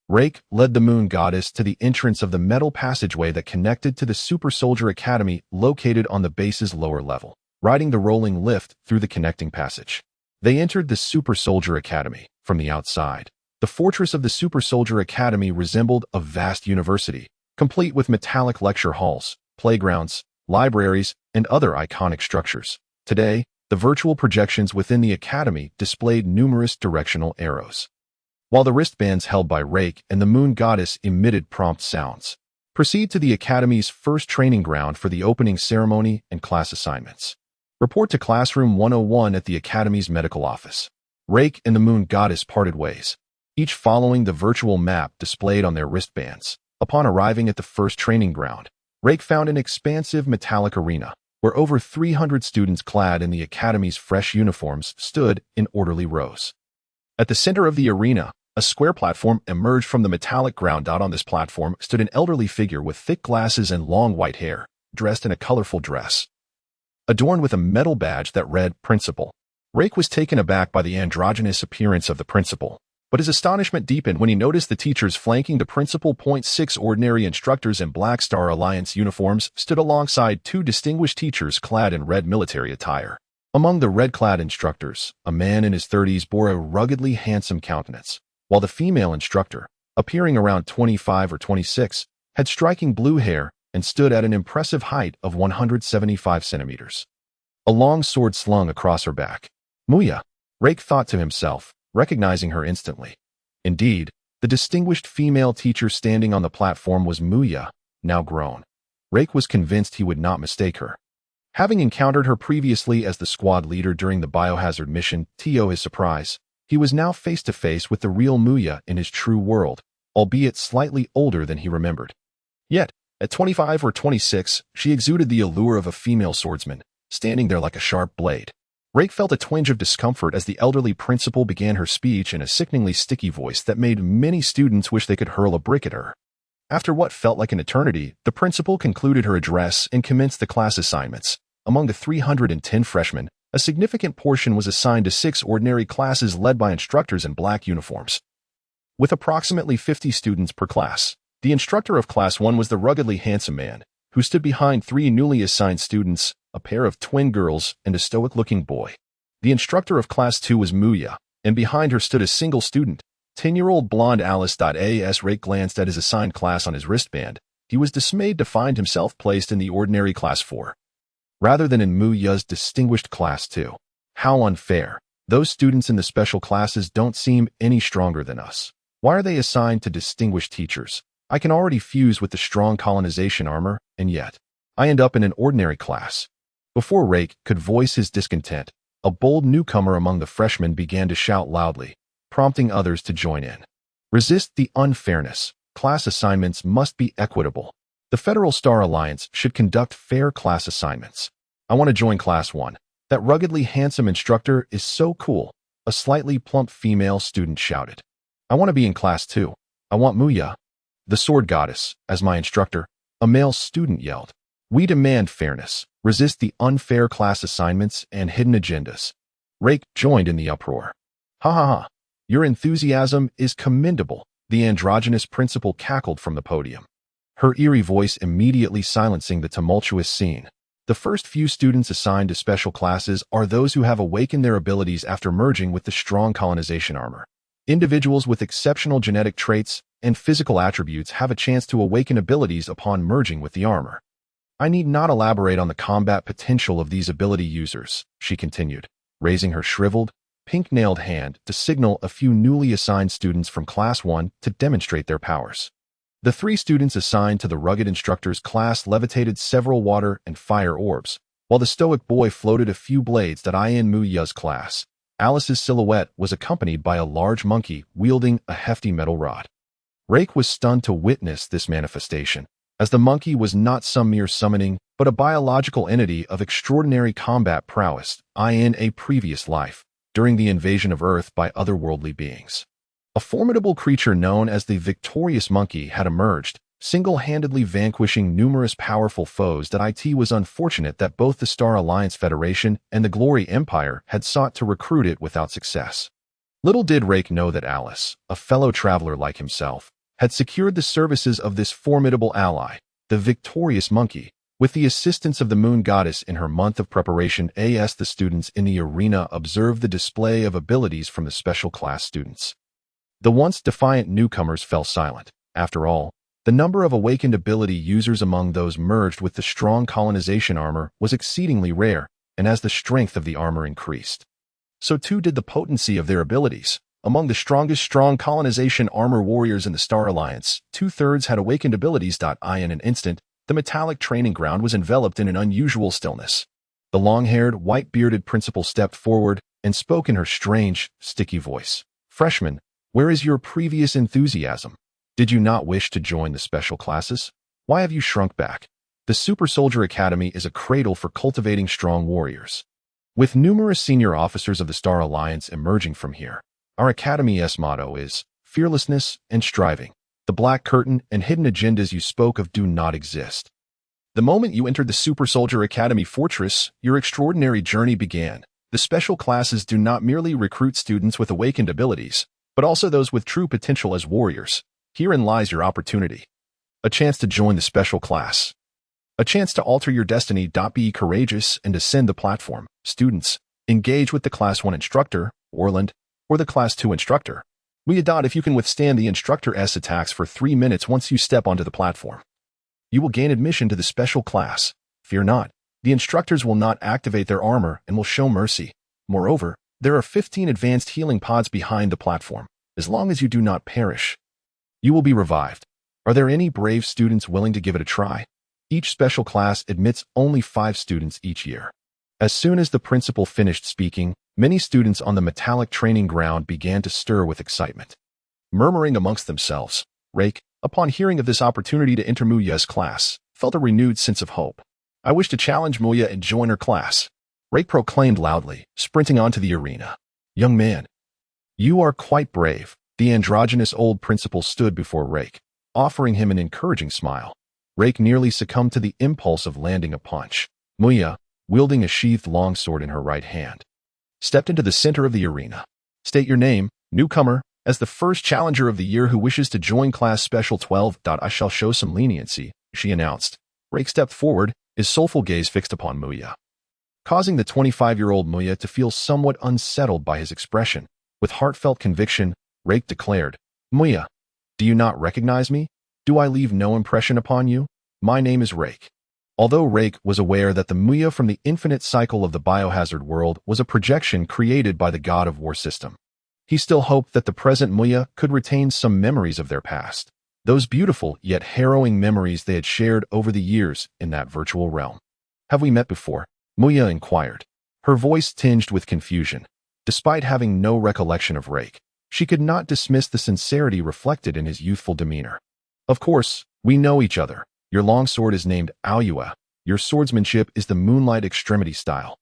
Rake led the Moon Goddess to the entrance of the metal passageway that connected to the Super Soldier Academy located on the base's lower level. Riding the rolling lift through the connecting passage, they entered the Super Soldier Academy. From the outside, the fortress of the Super Soldier Academy resembled a vast university, complete with metallic lecture halls, playgrounds, libraries, and other iconic structures. Today, the virtual projections within the academy displayed numerous directional arrows, while the wristbands held by Rake and the Moon Goddess emitted prompt sounds. Proceed to the academy's first training ground for the opening ceremony and class assignments. Report to Classroom 101 at the Academy's medical office. Rake and the Moon Goddess parted ways, each following the virtual map displayed on their wristbands. Upon arriving at the first training ground, Leyke found an expansive metallic arena, where over 300 students clad in the academy's fresh uniforms stood in orderly rows. At the center of the arena, a square platform emerged from the metallic ground. On this platform stood an elderly figure with thick glasses and long white hair, dressed in a colorful dress, adorned with a metal badge that read Principal. Leyke was taken aback by the androgynous appearance of the principal, but his astonishment deepened when he noticed the teachers flanking the principal. 6 ordinary instructors in Black Star Alliance uniforms stood alongside 2 distinguished teachers clad in red military attire. Among the red-clad instructors, a man in his 30s bore a ruggedly handsome countenance, while the female instructor, appearing around 25 or 26, had striking blue hair and stood at an impressive height of 175 centimeters. A long sword slung across her back. Muya, Leyke thought to himself, recognizing her instantly. Indeed, the distinguished female teacher standing on the platform was Muya, now grown. Leyke was convinced he would not mistake her. Having encountered her previously as the squad leader during the biohazard mission, to his surprise, he was now face-to-face with the real Muya in his true world, albeit slightly older than he remembered. Yet, at 25 or 26, she exuded the allure of a female swordsman, standing there like a sharp blade. Leyke felt a twinge of discomfort as the elderly principal began her speech in a sickeningly sticky voice that made many students wish they could hurl a brick at her. After what felt like an eternity, the principal concluded her address and commenced the class assignments. Among the 310 freshmen, a significant portion was assigned to 6 ordinary classes led by instructors in black uniforms. With approximately 50 students per class, the instructor of Class 1 was the ruggedly handsome man, who stood behind 3 newly assigned students, a pair of twin girls and a stoic-looking boy. The instructor of Class 2 was Muya, and behind her stood a single student, 10-year-old blonde Alice. As Leyke glanced at his assigned class on his wristband, he was dismayed to find himself placed in the ordinary Class 4, rather than in Muya's distinguished Class 2. How unfair. Those students in the special classes don't seem any stronger than us. Why are they assigned to distinguished teachers? I can already fuse with the strong colonization armor, and yet I end up in an ordinary class. Before Leyke could voice his discontent, a bold newcomer among the freshmen began to shout loudly, prompting others to join in. Resist the unfairness. Class assignments must be equitable. The Federal Star Alliance should conduct fair class assignments. I want to join Class 1. That ruggedly handsome instructor is so cool, a slightly plump female student shouted. I want to be in Class 2. I want Muya, the sword goddess, as my instructor, a male student yelled. We demand fairness, resist the unfair class assignments and hidden agendas. Leyke joined in the uproar. Ha ha ha, your enthusiasm is commendable, the androgynous principal cackled from the podium, her eerie voice immediately silencing the tumultuous scene. The first few students assigned to special classes are those who have awakened their abilities after merging with the strong colonization armor. Individuals with exceptional genetic traits and physical attributes have a chance to awaken abilities upon merging with the armor. I need not elaborate on the combat potential of these ability users, she continued, raising her shriveled, pink-nailed hand to signal a few newly assigned students from Class 1 to demonstrate their powers. The 3 students assigned to the rugged instructor's class levitated several water and fire orbs, while the stoic boy floated a few blades. In Muya's class, Alice's silhouette was accompanied by a large monkey wielding a hefty metal rod. Leyke was stunned to witness this manifestation, as the monkey was not some mere summoning, but a biological entity of extraordinary combat prowess in a previous life, during the invasion of Earth by otherworldly beings. A formidable creature known as the victorious monkey had emerged, single-handedly vanquishing numerous powerful foes. It was unfortunate that both the Star Alliance Federation and the Glory Empire had sought to recruit it without success. Little did Leyke know that Alice, a fellow traveler like himself, had secured the services of this formidable ally, the victorious monkey, with the assistance of the moon goddess in her month of preparation. The students in the arena observed the display of abilities from the special class students. The once defiant newcomers fell silent. After all, the number of awakened ability users among those merged with the strong colonization armor was exceedingly rare, and as the strength of the armor increased, so too did the potency of their abilities. Among the strongest strong colonization armor warriors in the Star Alliance, 2/3 had awakened abilities. In an instant, the metallic training ground was enveloped in an unusual stillness. The long-haired, white-bearded principal stepped forward and spoke in her strange, sticky voice. Freshmen, Where is your previous enthusiasm? Did you not wish to join the special classes? Why have you shrunk back? The Super Soldier Academy is a cradle for cultivating strong warriors. With numerous senior officers of the Star Alliance emerging from here, our Academy's motto is fearlessness and striving. The black curtain and hidden agendas you spoke of do not exist. The moment you entered the Super Soldier Academy fortress, your extraordinary journey began. The special classes do not merely recruit students with awakened abilities, but also those with true potential as warriors. Herein lies your opportunity. A chance to join the special class. A chance to alter your destiny. Be courageous and ascend the platform. Students, engage with the Class 1 instructor, Orland, or the Class 2 instructor. If you can withstand the instructor's attacks for 3 minutes once you step onto the platform, you will gain admission to the special class. Fear not. The instructors will not activate their armor and will show mercy. Moreover, there are 15 advanced healing pods behind the platform. As long as you do not perish, you will be revived. Are there any brave students willing to give it a try? Each special class admits only 5 students each year. As soon as the principal finished speaking, many students on the metallic training ground began to stir with excitement. Murmuring amongst themselves, Leyke, upon hearing of this opportunity to enter Muya's class, felt a renewed sense of hope. I wish to challenge Muya and join her class, Leyke proclaimed loudly, sprinting onto the arena. Young man, you are quite brave. The androgynous old principal stood before Leyke, offering him an encouraging smile. Leyke nearly succumbed to the impulse of landing a punch. Muya, wielding a sheathed longsword in her right hand, stepped into the center of the arena. State your name, newcomer. As the first challenger of the year who wishes to join Class Special 12. I shall show some leniency, she announced. Leyke stepped forward, his soulful gaze fixed upon Muya, causing the 25-year-old Muya to feel somewhat unsettled by his expression. With heartfelt conviction, Leyke declared, Muya, do you not recognize me? Do I leave no impression upon you? My name is Leyke. Although Leyke was aware that the Muya from the infinite cycle of the biohazard world was a projection created by the God of War system, he still hoped that the present Muya could retain some memories of their past, those beautiful yet harrowing memories they had shared over the years in that virtual realm. Have we met before? Muya inquired, her voice tinged with confusion. Despite having no recollection of Leyke, she could not dismiss the sincerity reflected in his youthful demeanor. Of course, we know each other. Your longsword is named Aoyue. Your swordsmanship is the Moonlight Extremity style.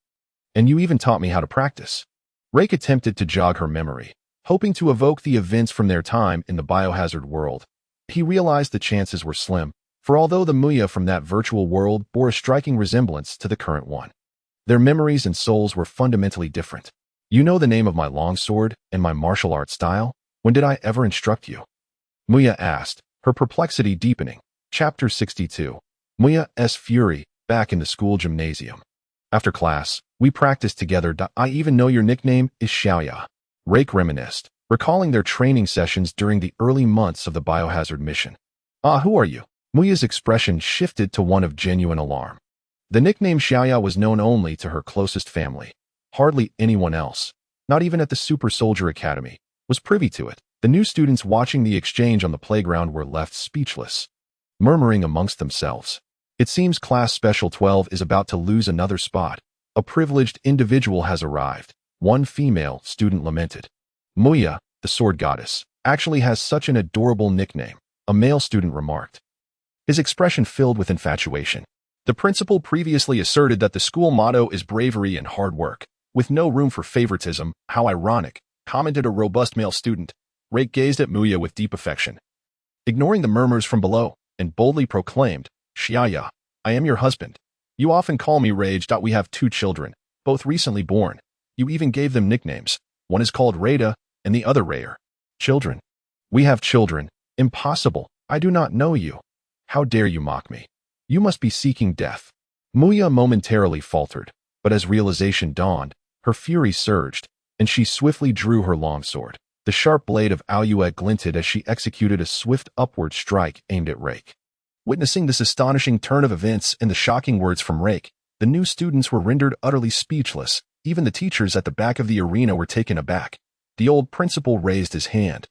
And you even taught me how to practice. Leyke attempted to jog her memory, hoping to evoke the events from their time in the biohazard world. He realized the chances were slim, for although the Muya from that virtual world bore a striking resemblance to the current one, their memories and souls were fundamentally different. You know the name of my longsword and my martial arts style? When did I ever instruct you? Muya asked, her perplexity deepening. Chapter 62. Muya's Fury, back in the school gymnasium. After class, we practiced together. I even know your nickname is Xiaoya. Leyke reminisced, recalling their training sessions during the early months of the biohazard mission. Who are you? Muya's expression shifted to one of genuine alarm. The nickname Xiaoya was known only to her closest family. Hardly anyone else, not even at the Super Soldier Academy, was privy to it. The new students watching the exchange on the playground were left speechless, murmuring amongst themselves. It seems Class Special 12 is about to lose another spot. A privileged individual has arrived, one female student lamented. Muya, the sword goddess, actually has such an adorable nickname, a male student remarked, his expression filled with infatuation. The principal previously asserted that the school motto is bravery and hard work, with no room for favoritism. How ironic, commented a robust male student. Leyke gazed at Muya with deep affection, ignoring the murmurs from below, and boldly proclaimed, Xiaoya, I am your husband. You often call me Rage. We have 2 children, both recently born. You even gave them nicknames. One is called Rada, and the other Rayer. Children. We have children. Impossible. I do not know you. How dare you mock me? You must be seeking death. Muya momentarily faltered, but as realization dawned, her fury surged, and she swiftly drew her longsword. The sharp blade of Aoyue glinted as she executed a swift upward strike aimed at Leyke. Witnessing this astonishing turn of events and the shocking words from Leyke, the new students were rendered utterly speechless. Even the teachers at the back of the arena were taken aback. The old principal raised his hand,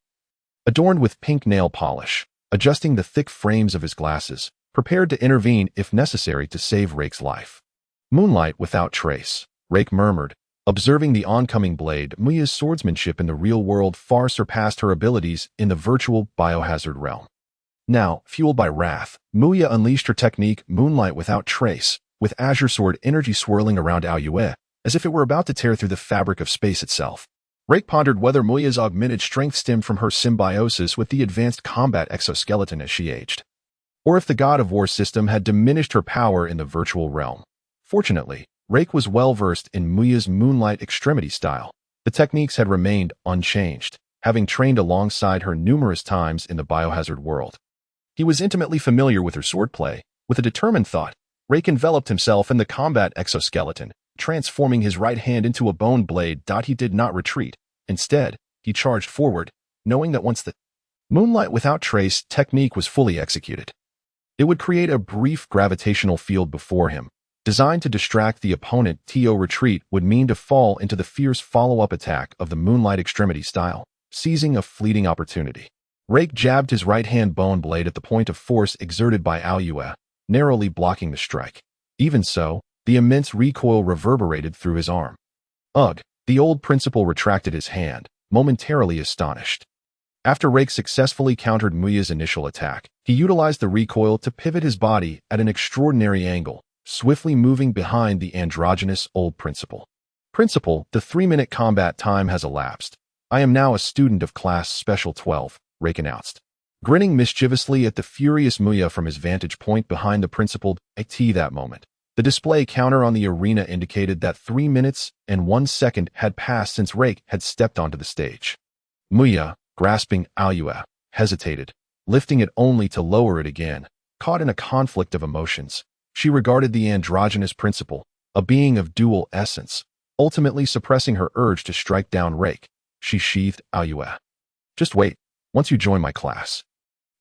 adorned with pink nail polish, adjusting the thick frames of his glasses, prepared to intervene if necessary to save Leyke's life. Moonlight without trace, Leyke murmured, Observing the oncoming blade, Muya's swordsmanship in the real world far surpassed her abilities in the virtual biohazard realm. Now, fueled by wrath, Muya unleashed her technique Moonlight Without Trace, with Azure Sword energy swirling around Aoyue, as if it were about to tear through the fabric of space itself. Leyke pondered whether Muya's augmented strength stemmed from her symbiosis with the advanced combat exoskeleton as she aged, or if the God of War system had diminished her power in the virtual realm. Fortunately, Leyke was well-versed in Muya's Moonlight Extremity style. The techniques had remained unchanged, having trained alongside her numerous times in the biohazard world. He was intimately familiar with her swordplay. With a determined thought, Leyke enveloped himself in the combat exoskeleton, transforming his right hand into a bone blade. He did not retreat. Instead, he charged forward, knowing that once the Moonlight Without Trace technique was fully executed, it would create a brief gravitational field before him, designed to distract the opponent. Retreat would mean to fall into the fierce follow-up attack of the Moonlight Extremity style, seizing a fleeting opportunity. Leyke jabbed his right-hand bone blade at the point of force exerted by Aoyue, narrowly blocking the strike. Even so, the immense recoil reverberated through his arm. Ugh! The old principal retracted his hand, momentarily astonished. After Leyke successfully countered Muya's initial attack, he utilized the recoil to pivot his body at an extraordinary angle, swiftly moving behind the androgynous old principal. Principal, the 3-minute combat time has elapsed. I am now a student of class Special 12, Leyke announced. Grinning mischievously at the furious Muya from his vantage point behind the principal, that moment, the display counter on the arena indicated that 3 minutes and 1 second had passed since Leyke had stepped onto the stage. Muya, grasping Aoyue, hesitated, lifting it only to lower it again. Caught in a conflict of emotions, she regarded the androgynous principal, a being of dual essence, ultimately suppressing her urge to strike down Leyke. She sheathed Aoyue. Just wait. Once you join my class,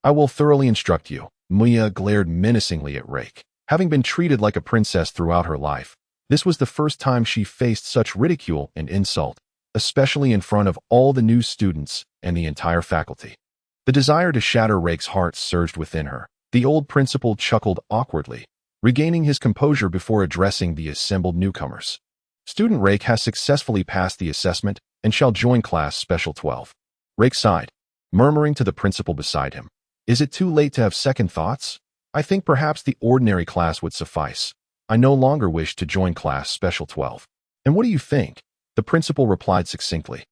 I will thoroughly instruct you. Muya glared menacingly at Leyke. Having been treated like a princess throughout her life, this was the first time she faced such ridicule and insult, especially in front of all the new students and the entire faculty. The desire to shatter Leyke's heart surged within her. The old principal chuckled awkwardly, regaining his composure before addressing the assembled newcomers. Student Leyke has successfully passed the assessment and shall join class Special 12. Leyke sighed, murmuring to the principal beside him, "Is it too late to have second thoughts? I think perhaps the ordinary class would suffice. I no longer wish to join class Special 12. And what do you think?" The principal replied succinctly.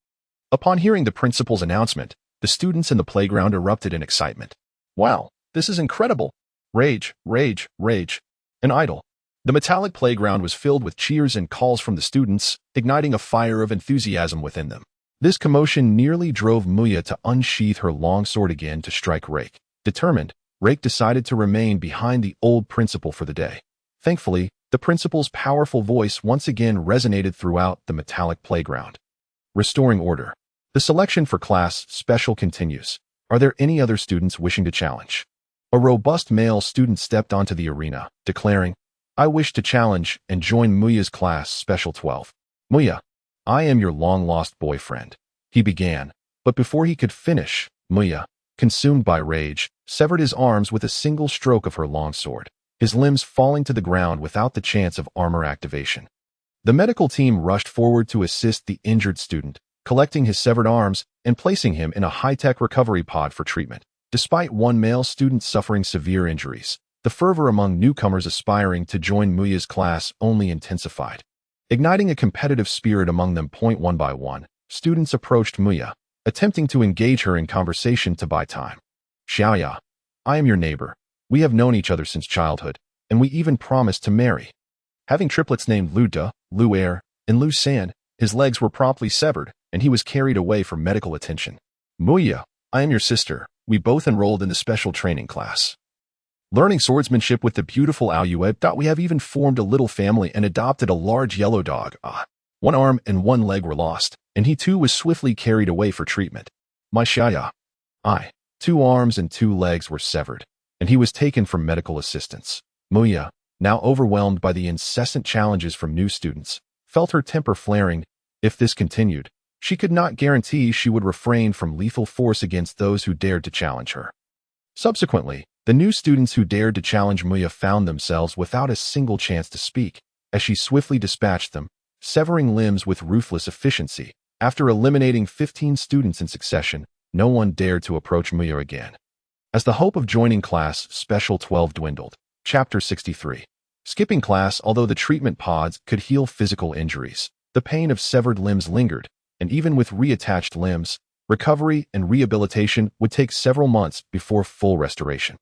Upon hearing the principal's announcement, the students in the playground erupted in excitement. Wow, this is incredible! Rage, rage, rage. An idol. The metallic playground was filled with cheers and calls from the students, igniting a fire of enthusiasm within them. This commotion nearly drove Muya to unsheath her long sword again to strike Leyke. Determined, Leyke decided to remain behind the old principal for the day. Thankfully, the principal's powerful voice once again resonated throughout the metallic playground. Restoring order. The selection for class Special continues. Are there any other students wishing to challenge? A robust male student stepped onto the arena, declaring, "I wish to challenge and join Muya's class Special 12. Muya, I am your long-lost boyfriend," he began, but before he could finish, Muya, consumed by rage, severed his arms with a single stroke of her longsword, his limbs falling to the ground without the chance of armor activation. The medical team rushed forward to assist the injured student, collecting his severed arms and placing him in a high-tech recovery pod for treatment. Despite one male student suffering severe injuries, the fervor among newcomers aspiring to join Muya's class only intensified. Igniting a competitive spirit among them. One by one, students approached Muya, attempting to engage her in conversation to buy time. "Xiaoya, I am your neighbor. We have known each other since childhood, and we even promised to marry." Having triplets named Lu De, Lu Er, and Lu San, his legs were promptly severed, and he was carried away for medical attention. "Muya, I am your sister. We both enrolled in the special training class. Learning swordsmanship with the beautiful Aoyue. We have even formed a little family and adopted a large yellow dog. One arm and one leg were lost, and he too was swiftly carried away for treatment. My Xiaoya. 2 arms and 2 legs were severed, and he was taken for medical assistance." Muya, now overwhelmed by the incessant challenges from new students, felt her temper flaring. If this continued, she could not guarantee she would refrain from lethal force against those who dared to challenge her. Subsequently, the new students who dared to challenge Muya found themselves without a single chance to speak, as she swiftly dispatched them, severing limbs with ruthless efficiency. After eliminating 15 students in succession, no one dared to approach Muya again. As the hope of joining class Special 12 dwindled. Chapter 63. Skipping class. Although the treatment pods could heal physical injuries, the pain of severed limbs lingered, and even with reattached limbs, recovery and rehabilitation would take several months before full restoration.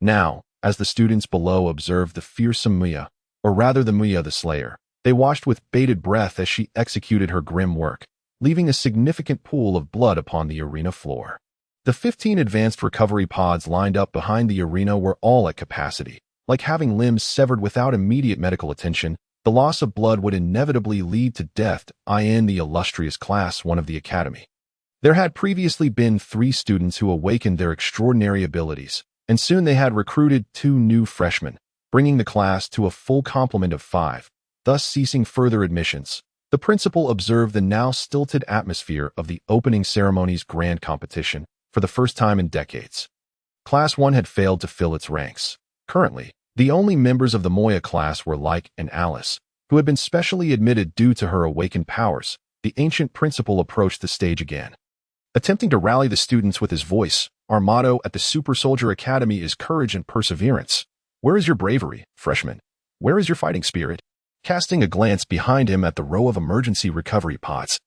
Now, as the students below observed the fearsome Muya, or rather the Muya the Slayer, they watched with bated breath as she executed her grim work, leaving a significant pool of blood upon the arena floor. The 15 advanced recovery pods lined up behind the arena were all at capacity. Like having limbs severed without immediate medical attention, the loss of blood would inevitably lead to death. In the illustrious class 1 of the academy, there had previously been 3 students who awakened their extraordinary abilities, and soon they had recruited 2 new freshmen, bringing the class to a full complement of 5, thus ceasing further admissions. The principal observed the now stilted atmosphere of the opening ceremony's grand competition for the first time in decades. Class 1 had failed to fill its ranks. Currently, the only members of the Moya class were Leyke and Alice, who had been specially admitted due to her awakened powers. The ancient principal approached the stage again. Attempting to rally the students with his voice, "Our motto at the Super Soldier Academy is courage and perseverance. Where is your bravery, freshmen? Where is your fighting spirit?" Casting a glance behind him at the row of emergency recovery pods,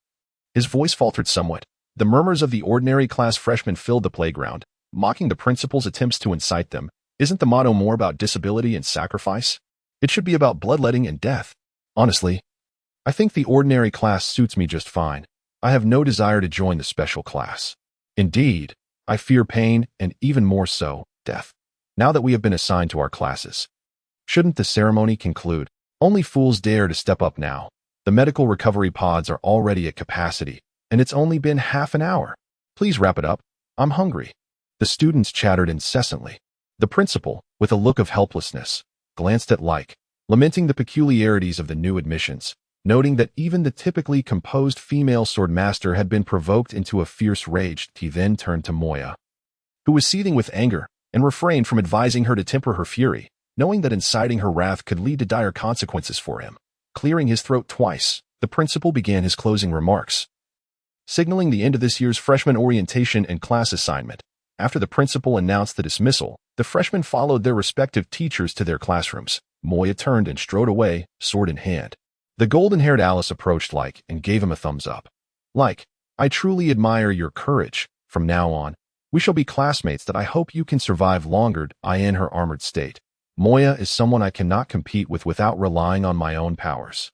his voice faltered somewhat. The murmurs of the ordinary class freshmen filled the playground, mocking the principal's attempts to incite them. Isn't the motto more about disability and sacrifice? It should be about bloodletting and death. Honestly, I think the ordinary class suits me just fine. I have no desire to join the special class. Indeed, I fear pain and even more so, death. Now that we have been assigned to our classes, shouldn't the ceremony conclude? Only fools dare to step up now. The medical recovery pods are already at capacity, and it's only been half an hour. Please wrap it up. I'm hungry. The students chattered incessantly. The principal, with a look of helplessness, glanced at Leyke, lamenting the peculiarities of the new admissions, noting that even the typically composed female swordmaster had been provoked into a fierce rage. He then turned to Moya, who was seething with anger, and refrained from advising her to temper her fury, knowing that inciting her wrath could lead to dire consequences for him. Clearing his throat twice, the principal began his closing remarks, signaling the end of this year's freshman orientation and class assignment. After the principal announced the dismissal, the freshmen followed their respective teachers to their classrooms. Moya turned and strode away, sword in hand. The golden-haired Alice approached Leyke and gave him a thumbs up. "Leyke, I truly admire your courage. From now on, we shall be classmates that I hope you can survive longer." In her armored state, Moya is someone I cannot compete with without relying on my own powers.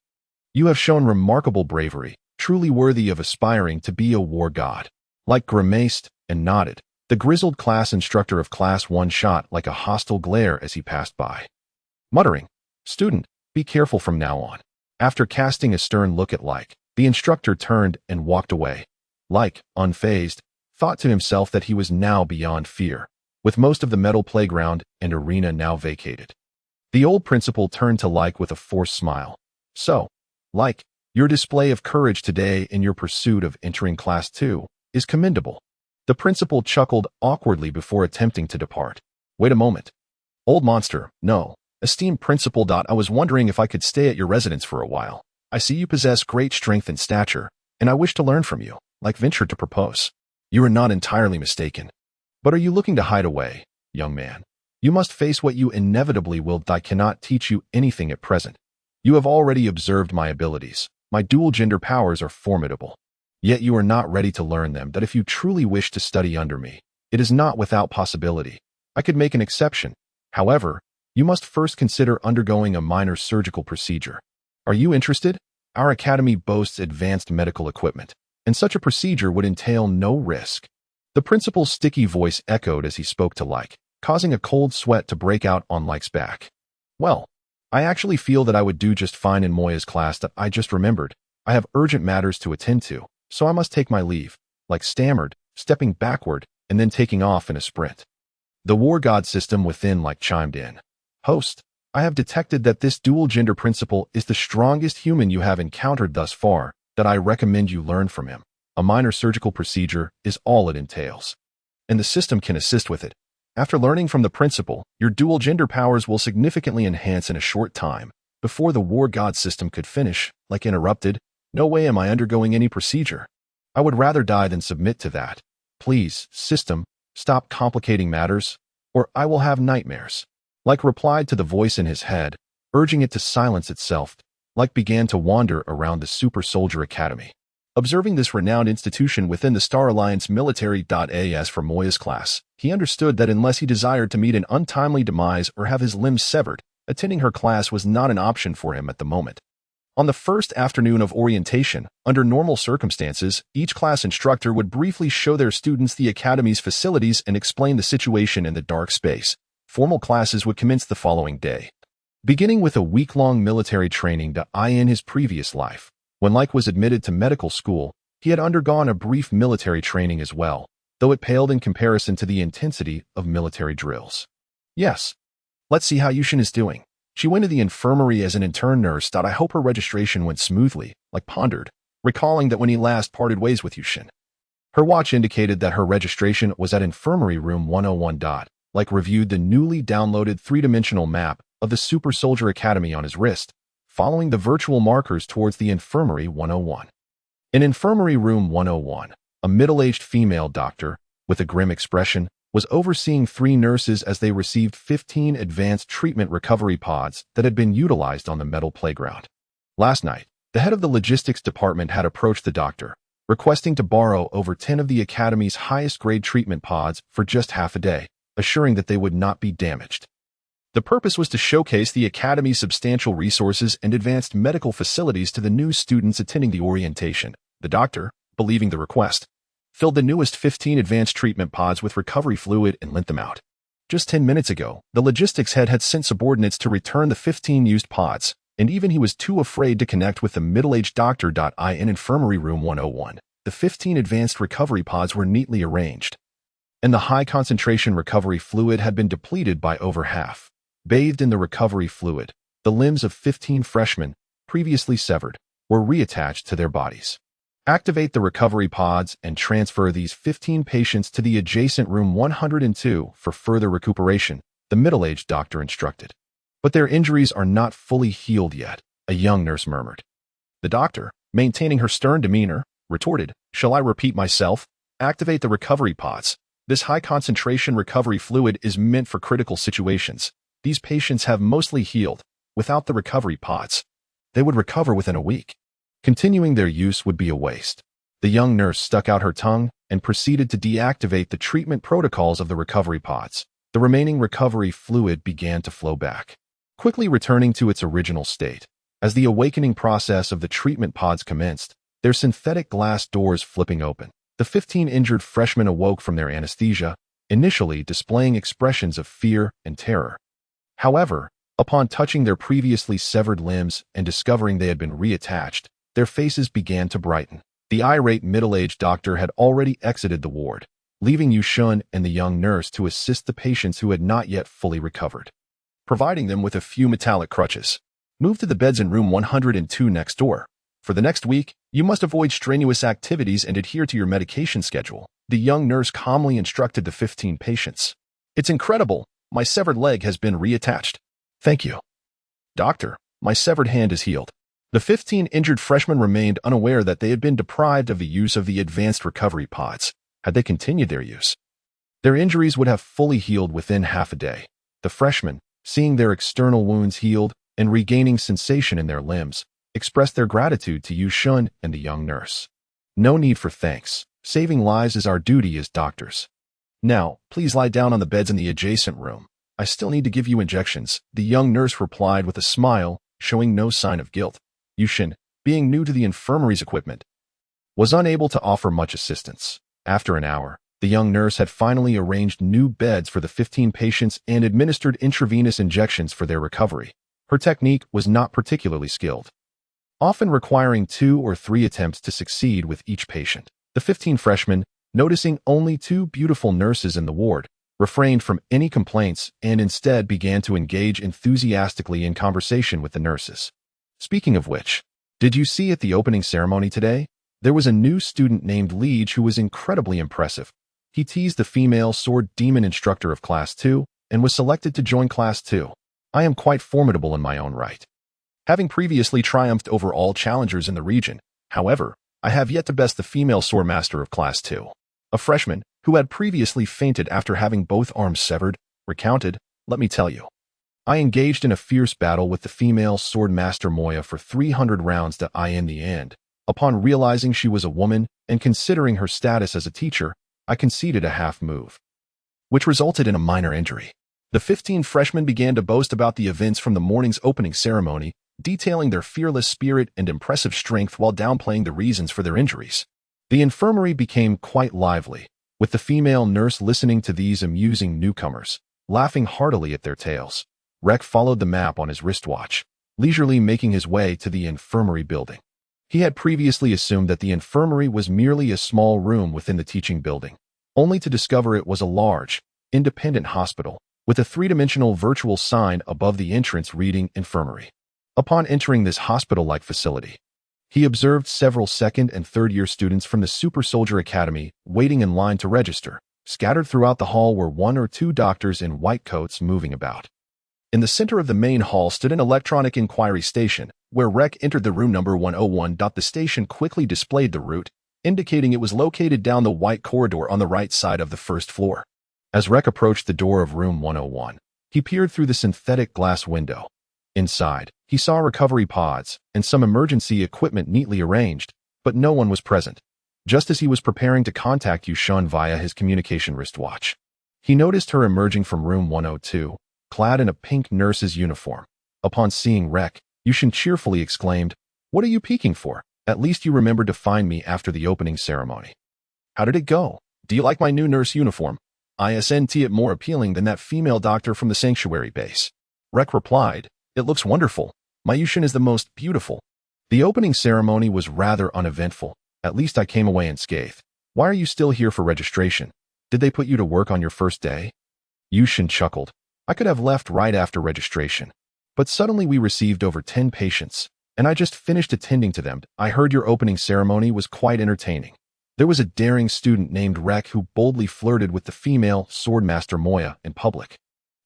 You have shown remarkable bravery, truly worthy of aspiring to be a war god. Leyke grimaced and nodded. The grizzled class instructor of Class 1 shot like a hostile glare as he passed by, muttering, "Student, be careful from now on." After casting a stern look at Leyke, the instructor turned and walked away. Leyke, unfazed, thought to himself that he was now beyond fear, with most of the metal playground and arena now vacated. The old principal turned to Leyke with a forced smile. "So, Leyke, your display of courage today in your pursuit of entering Class 2 is commendable." The principal chuckled awkwardly before attempting to depart. "Wait a moment. Old monster, no. Esteemed principal. I was wondering if I could stay at your residence for a while. I see you possess great strength and stature, and I wish to learn from you." Leyke ventured to propose. "You are not entirely mistaken. But are you looking to hide away, young man? You must face what you inevitably will. I cannot teach you anything at present. You have already observed my abilities. My dual-gender powers are formidable. Yet you are not ready to learn them. That if you truly wish to study under me, it is not without possibility. I could make an exception. However, you must first consider undergoing a minor surgical procedure. Are you interested? Our academy boasts advanced medical equipment, and such a procedure would entail no risk." The principal's sticky voice echoed as he spoke to Leyke, causing a cold sweat to break out on Leyke's back. "Well, I actually feel that I would do just fine in Moya's class. That I just remembered. I have urgent matters to attend to, so I must take my leave," Leyke stammered, stepping backward and then taking off in a sprint. The war god system within Leyke chimed in. "Host, I have detected that this dual-gender principal is the strongest human you have encountered thus far. That I recommend you learn from him. A minor surgical procedure is all it entails, and the system can assist with it. After learning from the principal, your dual-gender powers will significantly enhance in a short time. Before the war god system could finish, Leyke interrupted, "No way am I undergoing any procedure. I would rather die than submit to that. Please, system, stop complicating matters, or I will have nightmares." Leyke replied to the voice in his head, urging it to silence itself. Leyke began to wander around the Super Soldier Academy. Observing this renowned institution within the Star Alliance military.as for Moya's class, he understood that unless he desired to meet an untimely demise or have his limbs severed, attending her class was not an option for him at the moment. On the first afternoon of orientation, under normal circumstances, each class instructor would briefly show their students the Academy's facilities and explain the situation in the dark space. Formal classes would commence the following day. Beginning with a week-long military training in his previous life. When Leyke was admitted to medical school, he had undergone a brief military training as well, though it paled in comparison to the intensity of military drills. "Yes. Let's see how Yushin is doing. She went to the infirmary as an intern nurse. I hope her registration went smoothly," Leyke pondered, recalling that when he last parted ways with Yushin. Her watch indicated that her registration was at Infirmary Room 101. Leyke reviewed the newly downloaded three-dimensional map of the Super Soldier Academy on his wrist, following the virtual markers towards the Infirmary 101. In Infirmary Room 101, a middle-aged female doctor, with a grim expression, was overseeing 3 nurses as they received 15 advanced treatment recovery pods that had been utilized on the metal playground. Last night, the head of the logistics department had approached the doctor, requesting to borrow over 10 of the Academy's highest-grade treatment pods for just half a day, assuring that they would not be damaged. The purpose was to showcase the Academy's substantial resources and advanced medical facilities to the new students attending the orientation. The doctor, believing the request, filled the newest 15 advanced treatment pods with recovery fluid and lent them out. Just 10 minutes ago, the logistics head had sent subordinates to return the 15 used pods, and even he was too afraid to connect with the middle-aged doctor. In Infirmary Room 101, the 15 advanced recovery pods were neatly arranged, and the high-concentration recovery fluid had been depleted by over half. Bathed in the recovery fluid, the limbs of 15 freshmen, previously severed, were reattached to their bodies. Activate the recovery pods and transfer these 15 patients to the adjacent room 102 for further recuperation, the middle-aged doctor instructed. "But their injuries are not fully healed yet," a young nurse murmured. The doctor, maintaining her stern demeanor, retorted, "Shall I repeat myself? Activate the recovery pods. This high-concentration recovery fluid is meant for critical situations. These patients have mostly healed. Without the recovery pods, they would recover within a week. Continuing their use would be a waste." The young nurse stuck out her tongue and proceeded to deactivate the treatment protocols of the recovery pods. The remaining recovery fluid began to flow back, quickly returning to its original state. As the awakening process of the treatment pods commenced, their synthetic glass doors flipping open, the 15 injured freshmen awoke from their anesthesia, initially displaying expressions of fear and terror. However, upon touching their previously severed limbs and discovering they had been reattached, their faces began to brighten. The irate middle-aged doctor had already exited the ward, leaving Yushin and the young nurse to assist the patients who had not yet fully recovered, providing them with a few metallic crutches. "Move to the beds in room 102 next door. For the next week, you must avoid strenuous activities and adhere to your medication schedule," the young nurse calmly instructed the 15 patients. "It's incredible. My severed leg has been reattached." "Thank you, doctor. My severed hand is healed." The 15 injured freshmen remained unaware that they had been deprived of the use of the advanced recovery pods. Had they continued their use, their injuries would have fully healed within half a day. The freshmen, seeing their external wounds healed and regaining sensation in their limbs, expressed their gratitude to Yushin and the young nurse. "No need for thanks. Saving lives is our duty as doctors. Now, please lie down on the beds in the adjacent room. I still need to give you injections," the young nurse replied with a smile, showing no sign of guilt. Yushin, being new to the infirmary's equipment, was unable to offer much assistance. After an hour, the young nurse had finally arranged new beds for the 15 patients and administered intravenous injections for their recovery. Her technique was not particularly skilled, often requiring 2 or 3 attempts to succeed with each patient. The 15 freshmen, noticing only 2 beautiful nurses in the ward, refrained from any complaints and instead began to engage enthusiastically in conversation with the nurses. "Speaking of which, did you see at the opening ceremony today? There was a new student named Leyke who was incredibly impressive. He teased the female sword demon instructor of Class 2 and was selected to join Class 2. I am quite formidable in my own right." having previously triumphed over all challengers in the region. However, I have yet to best the female swordmaster of Class 2. A freshman, who had previously fainted after having both arms severed, recounted, "Let me tell you. I engaged in a fierce battle with the female swordmaster Moya for 300 rounds that in the end, upon realizing she was a woman and considering her status as a teacher, I conceded a half move, which resulted in a minor injury." The 15 freshmen began to boast about the events from the morning's opening ceremony, detailing their fearless spirit and impressive strength while downplaying the reasons for their injuries. The infirmary became quite lively, with the female nurse listening to these amusing newcomers, laughing heartily at their tales. Rek followed the map on his wristwatch, leisurely making his way to the infirmary building. He had previously assumed that the infirmary was merely a small room within the teaching building, only to discover it was a large, independent hospital, with a three-dimensional virtual sign above the entrance reading infirmary. Upon entering this hospital-like facility, he observed several second and third-year students from the Super Soldier Academy waiting in line to register. Scattered throughout the hall were one or two doctors in white coats moving about. In the center of the main hall stood an electronic inquiry station, where Rek entered the room number 101. The station quickly displayed the route, indicating it was located down the white corridor on the right side of the first floor. As Rek approached the door of room 101, he peered through the synthetic glass window. Inside, he saw recovery pods and some emergency equipment neatly arranged, but no one was present. Just as he was preparing to contact Yushun via his communication wristwatch, he noticed her emerging from room 102, clad in a pink nurse's uniform. Upon seeing Rek, Yushun cheerfully exclaimed, "What are you peeking for? At least you remembered to find me after the opening ceremony. How did it go? Do you like my new nurse uniform? Isn't it more appealing than that female doctor from the sanctuary base?" Rek replied, "It looks wonderful. My Yushun is the most beautiful." The opening ceremony was rather uneventful. At least I came away unscathed. Why are you still here for registration? Did they put you to work on your first day? Yushun chuckled. I could have left right after registration. But suddenly we received over 10 patients, and I just finished attending to them. I heard your opening ceremony was quite entertaining. There was a daring student named Rek who boldly flirted with the female swordmaster Moya in public,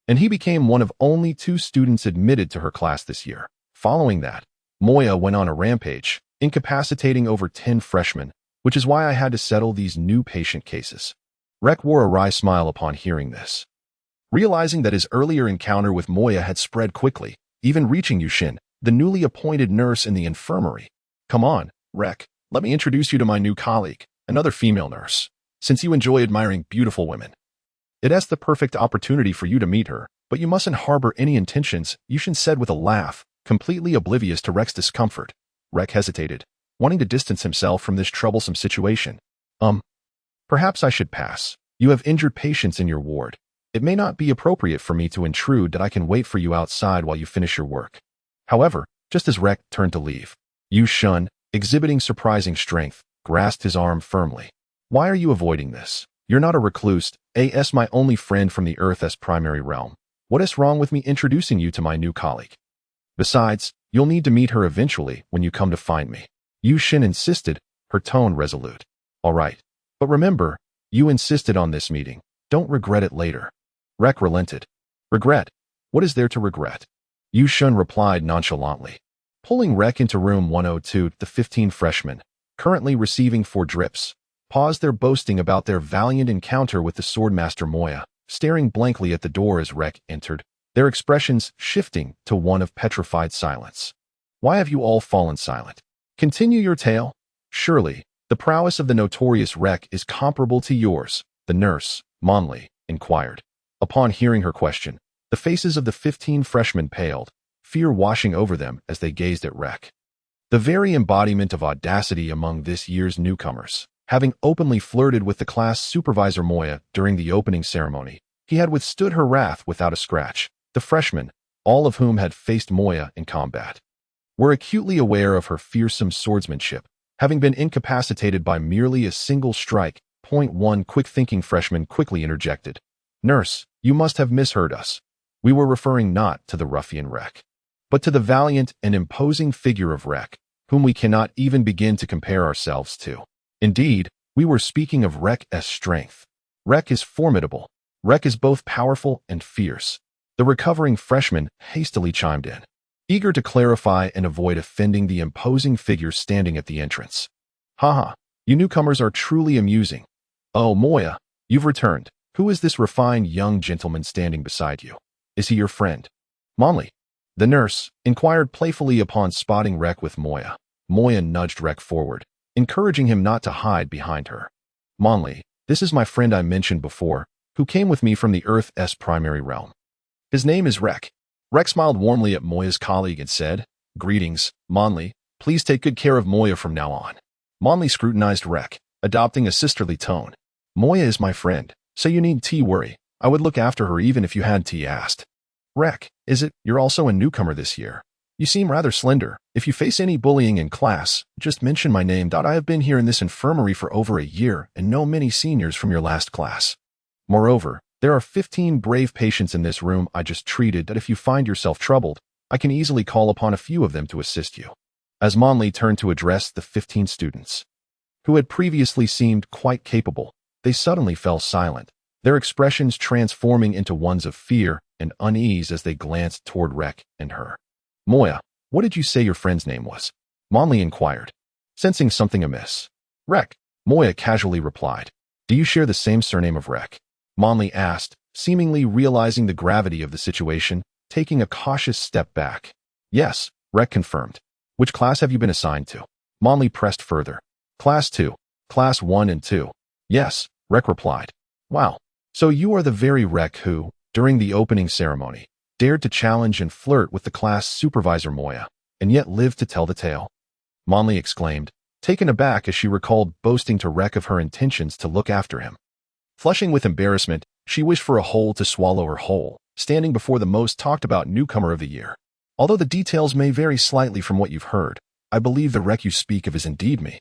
and he became one of only 2 students admitted to her class this year. Following that, Moya went on a rampage, incapacitating over 10 freshmen, which is why I had to settle these new patient cases. Rek wore a wry smile upon hearing this, realizing that his earlier encounter with Moya had spread quickly, even reaching Yushun, the newly appointed nurse in the infirmary. "Come on, Rek, let me introduce you to my new colleague, another female nurse. Since you enjoy admiring beautiful women, it is the perfect opportunity for you to meet her, but you mustn't harbor any intentions," Yushun said with a laugh, completely oblivious to Rek's discomfort. Rek hesitated, wanting to distance himself from this troublesome situation. Perhaps I should pass. You have injured patients in your ward. It may not be appropriate for me to intrude that I can wait for you outside while you finish your work." However, just as Rek turned to leave, Yushun, exhibiting surprising strength, grasped his arm firmly. "Why are you avoiding this? You're not a recluse, as my only friend from the Earth's primary realm. What is wrong with me introducing you to my new colleague? Besides, you'll need to meet her eventually when you come to find me." Yushun insisted, her tone resolute. "All right. But remember, you insisted on this meeting. Don't regret it later." Rek relented. "Regret? What is there to regret?" Yushun replied nonchalantly. Pulling Rek into room 102, the 15 freshmen, currently receiving 4 drips, paused their boasting about their valiant encounter with the swordmaster Moya, staring blankly at the door as Rek entered, their expressions shifting to one of petrified silence. "Why have you all fallen silent? Continue your tale. Surely, the prowess of the notorious Rek is comparable to yours," the nurse, Monley, inquired. Upon hearing her question, the faces of the 15 freshmen paled, fear washing over them as they gazed at Rek. The very embodiment of audacity among this year's newcomers, having openly flirted with the class supervisor Moya during the opening ceremony, he had withstood her wrath without a scratch. The freshmen, all of whom had faced Moya in combat, were acutely aware of her fearsome swordsmanship, having been incapacitated by merely a single strike. One quick-thinking freshman quickly interjected. "Nurse, you must have misheard us. We were referring not to the ruffian Rek, but to the valiant and imposing figure of Rek, whom we cannot even begin to compare ourselves to. Indeed, we were speaking of Rek's strength. Rek is formidable. Rek is both powerful and fierce." The recovering freshman hastily chimed in. eager to clarify and avoid offending the imposing figure standing at the entrance. Haha, you newcomers are truly amusing. Oh, Moya, you've returned. Who is this refined young gentleman standing beside you? Is he your friend? Monley, the nurse, inquired playfully upon spotting Rek with Moya. Moya nudged Rek forward, encouraging him not to hide behind her. Monley, this is my friend I mentioned before, who came with me from the Earth's primary realm. His name is Rek. Rek smiled warmly at Moya's colleague and said, Greetings, Monley. Please take good care of Moya from now on. Monley scrutinized Rek, adopting a sisterly tone. Moya is my friend, so you need worry. I would look after her even if you had asked. Rek, is it? You're also a newcomer this year. You seem rather slender. If you face any bullying in class, just mention my name. I have been here in this infirmary for over a year and know many seniors from your last class. Moreover, there are 15 brave patients in this room I just treated that if you find yourself troubled, I can easily call upon a few of them to assist you. As Monley turned to address the 15 students, who had previously seemed quite capable, they suddenly fell silent, their expressions transforming into ones of fear and unease as they glanced toward Rek and her. Moya, what did you say your friend's name was? Monley inquired, sensing something amiss. Rek, Moya casually replied. Do you share the same surname of Rek? Monley asked, seemingly realizing the gravity of the situation, taking a cautious step back. Yes, Rek confirmed. Which class have you been assigned to? Monley pressed further. Class 2. Class 1 and 2. Yes, Rek replied. Wow. So you are the very Rek who, during the opening ceremony, dared to challenge and flirt with the class supervisor Moya, and yet lived to tell the tale? Monley exclaimed, taken aback as she recalled boasting to Rek of her intentions to look after him. Flushing with embarrassment, she wished for a hole to swallow her whole, standing before the most talked-about newcomer of the year. Although the details may vary slightly from what you've heard, I believe the Rek you speak of is indeed me.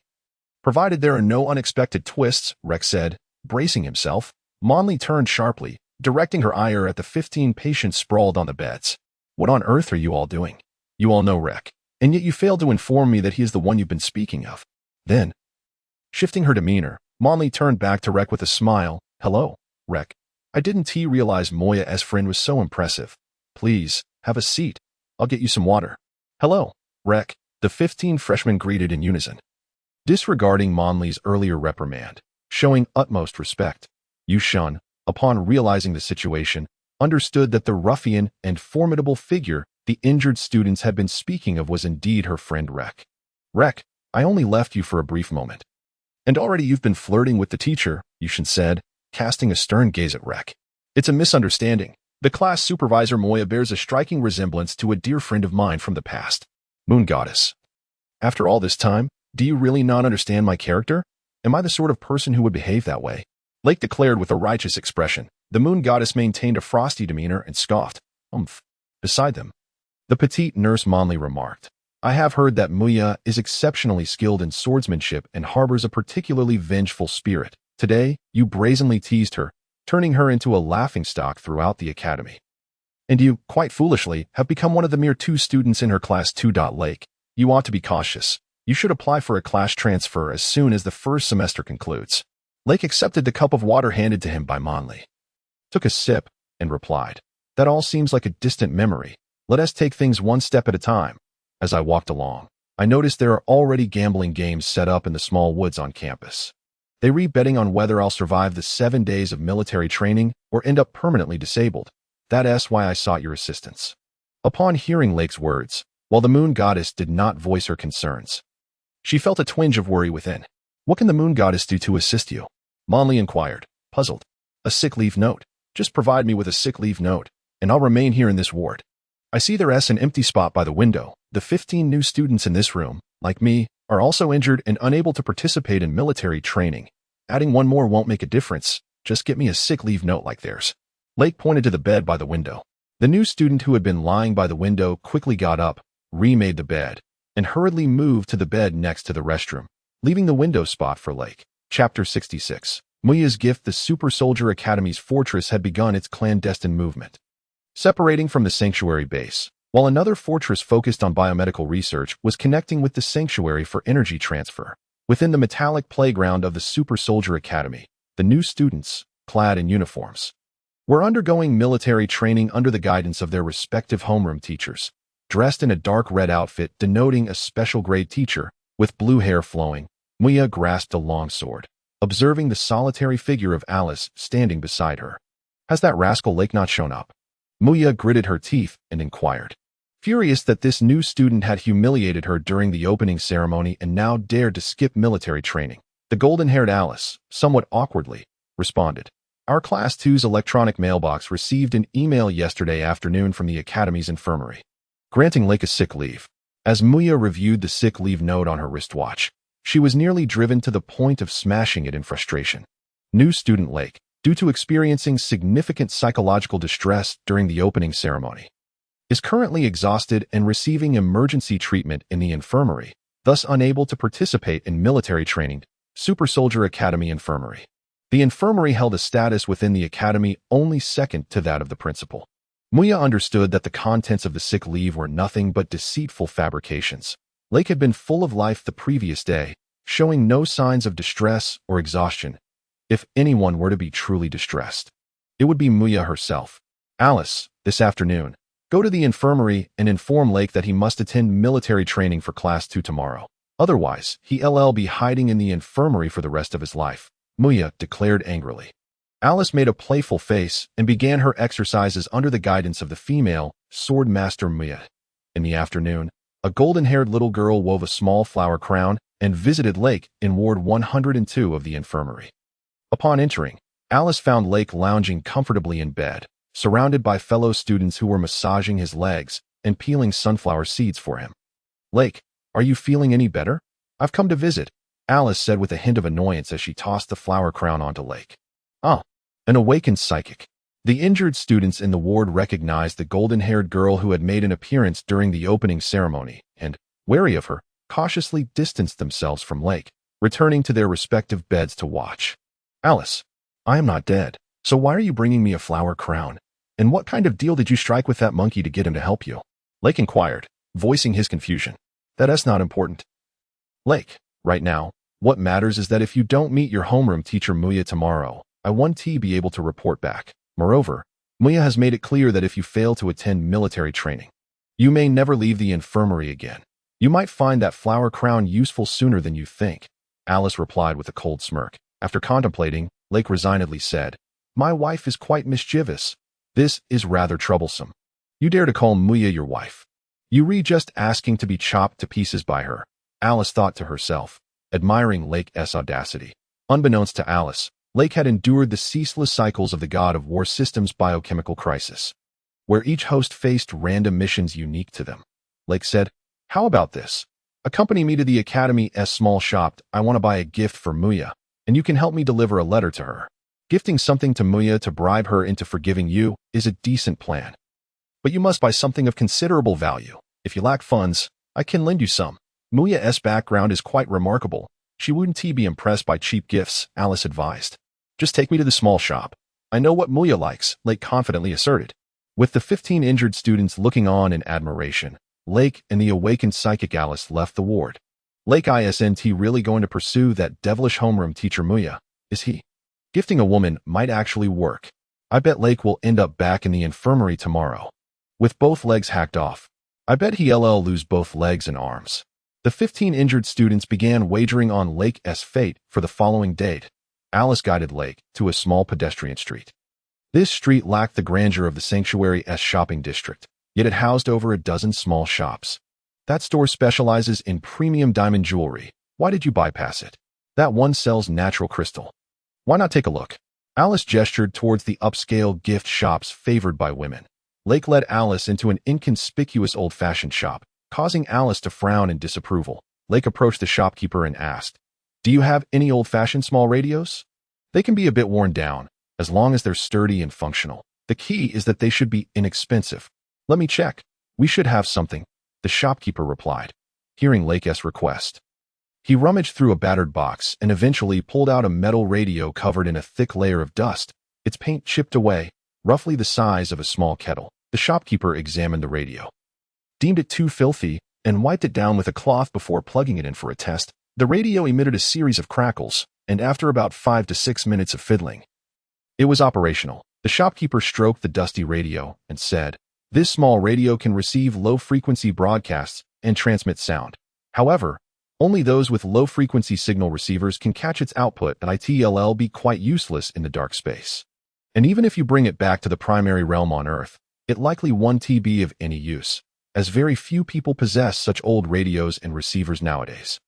Provided there are no unexpected twists, Rek said, bracing himself. Monley turned sharply, directing her ire at the 15 patients sprawled on the beds. What on earth are you all doing? You all know Rek, and yet you failed to inform me that he is the one you've been speaking of. Then, shifting her demeanor, Monley turned back to Rek with a smile. Hello, Rek. I didn't realize Moya's friend was so impressive. Please, have a seat. I'll get you some water. Hello, Rek, the 15 freshmen greeted in unison. Disregarding Monley's earlier reprimand, showing utmost respect, Yushun, upon realizing the situation, understood that the ruffian and formidable figure the injured students had been speaking of was indeed her friend Rek. Rek, I only left you for a brief moment. And already you've been flirting with the teacher, Yushun said, casting a stern gaze at Rek. It's a misunderstanding. The class supervisor Moya bears a striking resemblance to a dear friend of mine from the past. Moon Goddess. After all this time, do you really not understand my character? Am I the sort of person who would behave that way? Leyke declared with a righteous expression. The Moon Goddess maintained a frosty demeanor and scoffed. Beside them, the petite nurse Monley remarked. I have heard that Moya is exceptionally skilled in swordsmanship and harbors a particularly vengeful spirit. Today, you brazenly teased her, turning her into a laughingstock throughout the academy. And you, quite foolishly, have become one of the mere 2 students in her class 2. Leyke, you ought to be cautious. You should apply for a class transfer as soon as the first semester concludes. Leyke accepted the cup of water handed to him by Monley, took a sip, and replied, That all seems like a distant memory. Let us take things one step at a time. As I walked along, I noticed there are already gambling games set up in the small woods on campus. They read betting on whether I'll survive the 7 days of military training or end up permanently disabled. That's why I sought your assistance. Upon hearing Leyke's words, while the Moon Goddess did not voice her concerns, she felt a twinge of worry within. What can the Moon Goddess do to assist you? Monley inquired, puzzled. A sick leave note. Just provide me with a sick leave note, and I'll remain here in this ward. I see there's an empty spot by the window. The 15 new students in this room, like me, are also injured and unable to participate in military training. Adding one more won't make a difference. Just get me a sick leave note like theirs. Leyke pointed to the bed by the window. The new student who had been lying by the window quickly got up, remade the bed, and hurriedly moved to the bed next to the restroom, leaving the window spot for Leyke. Chapter 66. Moya's gift. The Super Soldier Academy's fortress had begun its clandestine movement, separating from the sanctuary base, while another fortress focused on biomedical research was connecting with the sanctuary for energy transfer. Within the metallic playground of the Super Soldier Academy, the new students, clad in uniforms, were undergoing military training under the guidance of their respective homeroom teachers. Dressed in a dark red outfit denoting a special grade teacher, with blue hair flowing, Muya grasped a long sword, observing the solitary figure of Alice standing beside her. Has that rascal Leyke not shown up? Muya gritted her teeth and inquired, furious that this new student had humiliated her during the opening ceremony and now dared to skip military training. The golden-haired Alice, somewhat awkwardly, responded, Our Class 2's electronic mailbox received an email yesterday afternoon from the Academy's infirmary, granting Leyke a sick leave. As Muya reviewed the sick leave note on her wristwatch, she was nearly driven to the point of smashing it in frustration. New student Leyke, due to experiencing significant psychological distress during the opening ceremony, is currently exhausted and receiving emergency treatment in the infirmary, thus unable to participate in military training. Super Soldier Academy Infirmary. The infirmary held a status within the academy only second to that of the principal. Muya understood that the contents of the sick leave were nothing but deceitful fabrications. Leyke had been full of life the previous day, showing no signs of distress or exhaustion. If anyone were to be truly distressed, it would be Muya herself. Alice, this afternoon, go to the infirmary and inform Leyke that he must attend military training for Class 2 tomorrow. Otherwise, he'll be hiding in the infirmary for the rest of his life, Muya declared angrily. Alice made a playful face and began her exercises under the guidance of the female sword master Muya. In the afternoon, a golden-haired little girl wove a small flower crown and visited Leyke in Ward 102 of the infirmary. Upon entering, Alice found Leyke lounging comfortably in bed, surrounded by fellow students who were massaging his legs and peeling sunflower seeds for him. Leyke, are you feeling any better? I've come to visit, Alice said with a hint of annoyance as she tossed the flower crown onto Leyke. Ah, an awakened psychic. The injured students in the ward recognized the golden-haired girl who had made an appearance during the opening ceremony and, wary of her, cautiously distanced themselves from Leyke, returning to their respective beds to watch. Alice, I am not dead, so why are you bringing me a flower crown? And what kind of deal did you strike with that monkey to get him to help you? Leyke inquired, voicing his confusion. That's not important. Leyke, right now, what matters is that if you don't meet your homeroom teacher Muya tomorrow, I want to be able to report back. Moreover, Muya has made it clear that if you fail to attend military training, you may never leave the infirmary again. You might find that flower crown useful sooner than you think, Alice replied with a cold smirk. After contemplating, Leyke resignedly said, My wife is quite mischievous. This is rather troublesome. You dare to call Muya your wife? You just asking to be chopped to pieces by her, Alice thought to herself, admiring Leyke's audacity. Unbeknownst to Alice, Leyke had endured the ceaseless cycles of the God of War system's biochemical crisis, where each host faced random missions unique to them. Leyke said, How about this? Accompany me to the Academy's small shop. I want to buy a gift for Muya, and you can help me deliver a letter to her. Gifting something to Muya to bribe her into forgiving you is a decent plan. But you must buy something of considerable value. If you lack funds, I can lend you some. Muya's background is quite remarkable. She wouldn't be impressed by cheap gifts, Alice advised. Just take me to the small shop. I know what Muya likes, Leyke confidently asserted. With the 15 injured students looking on in admiration, Leyke and the awakened psychic Alice left the ward. Leyke isn't really going to pursue that devilish homeroom teacher Muya, is he? Gifting a woman might actually work. I bet Leyke will end up back in the infirmary tomorrow, with both legs hacked off. I bet he'll lose both legs and arms. The 15 injured students began wagering on Leyke's fate for the following date. Alice guided Leyke to a small pedestrian street. This street lacked the grandeur of the sanctuary's shopping district, yet it housed over a dozen small shops. That store specializes in premium diamond jewelry. Why did you bypass it? That one sells natural crystal. Why not take a look? Alice gestured towards the upscale gift shops favored by women. Leyke led Alice into an inconspicuous old-fashioned shop, causing Alice to frown in disapproval. Leyke approached the shopkeeper and asked, Do you have any old-fashioned small radios? They can be a bit worn down, as long as they're sturdy and functional. The key is that they should be inexpensive. Let me check. We should have something, the shopkeeper replied, hearing Leyke's request. He rummaged through a battered box and eventually pulled out a metal radio covered in a thick layer of dust, its paint chipped away, roughly the size of a small kettle. The shopkeeper examined the radio, deemed it too filthy, and wiped it down with a cloth before plugging it in for a test. The radio emitted a series of crackles, and after about 5 to 6 minutes of fiddling, it was operational. The shopkeeper stroked the dusty radio and said, This small radio can receive low-frequency broadcasts and transmit sound. However, only those with low-frequency signal receivers can catch its output, and it'll be quite useless in the dark space. And even if you bring it back to the primary realm on Earth, it likely won't be of any use, as very few people possess such old radios and receivers nowadays.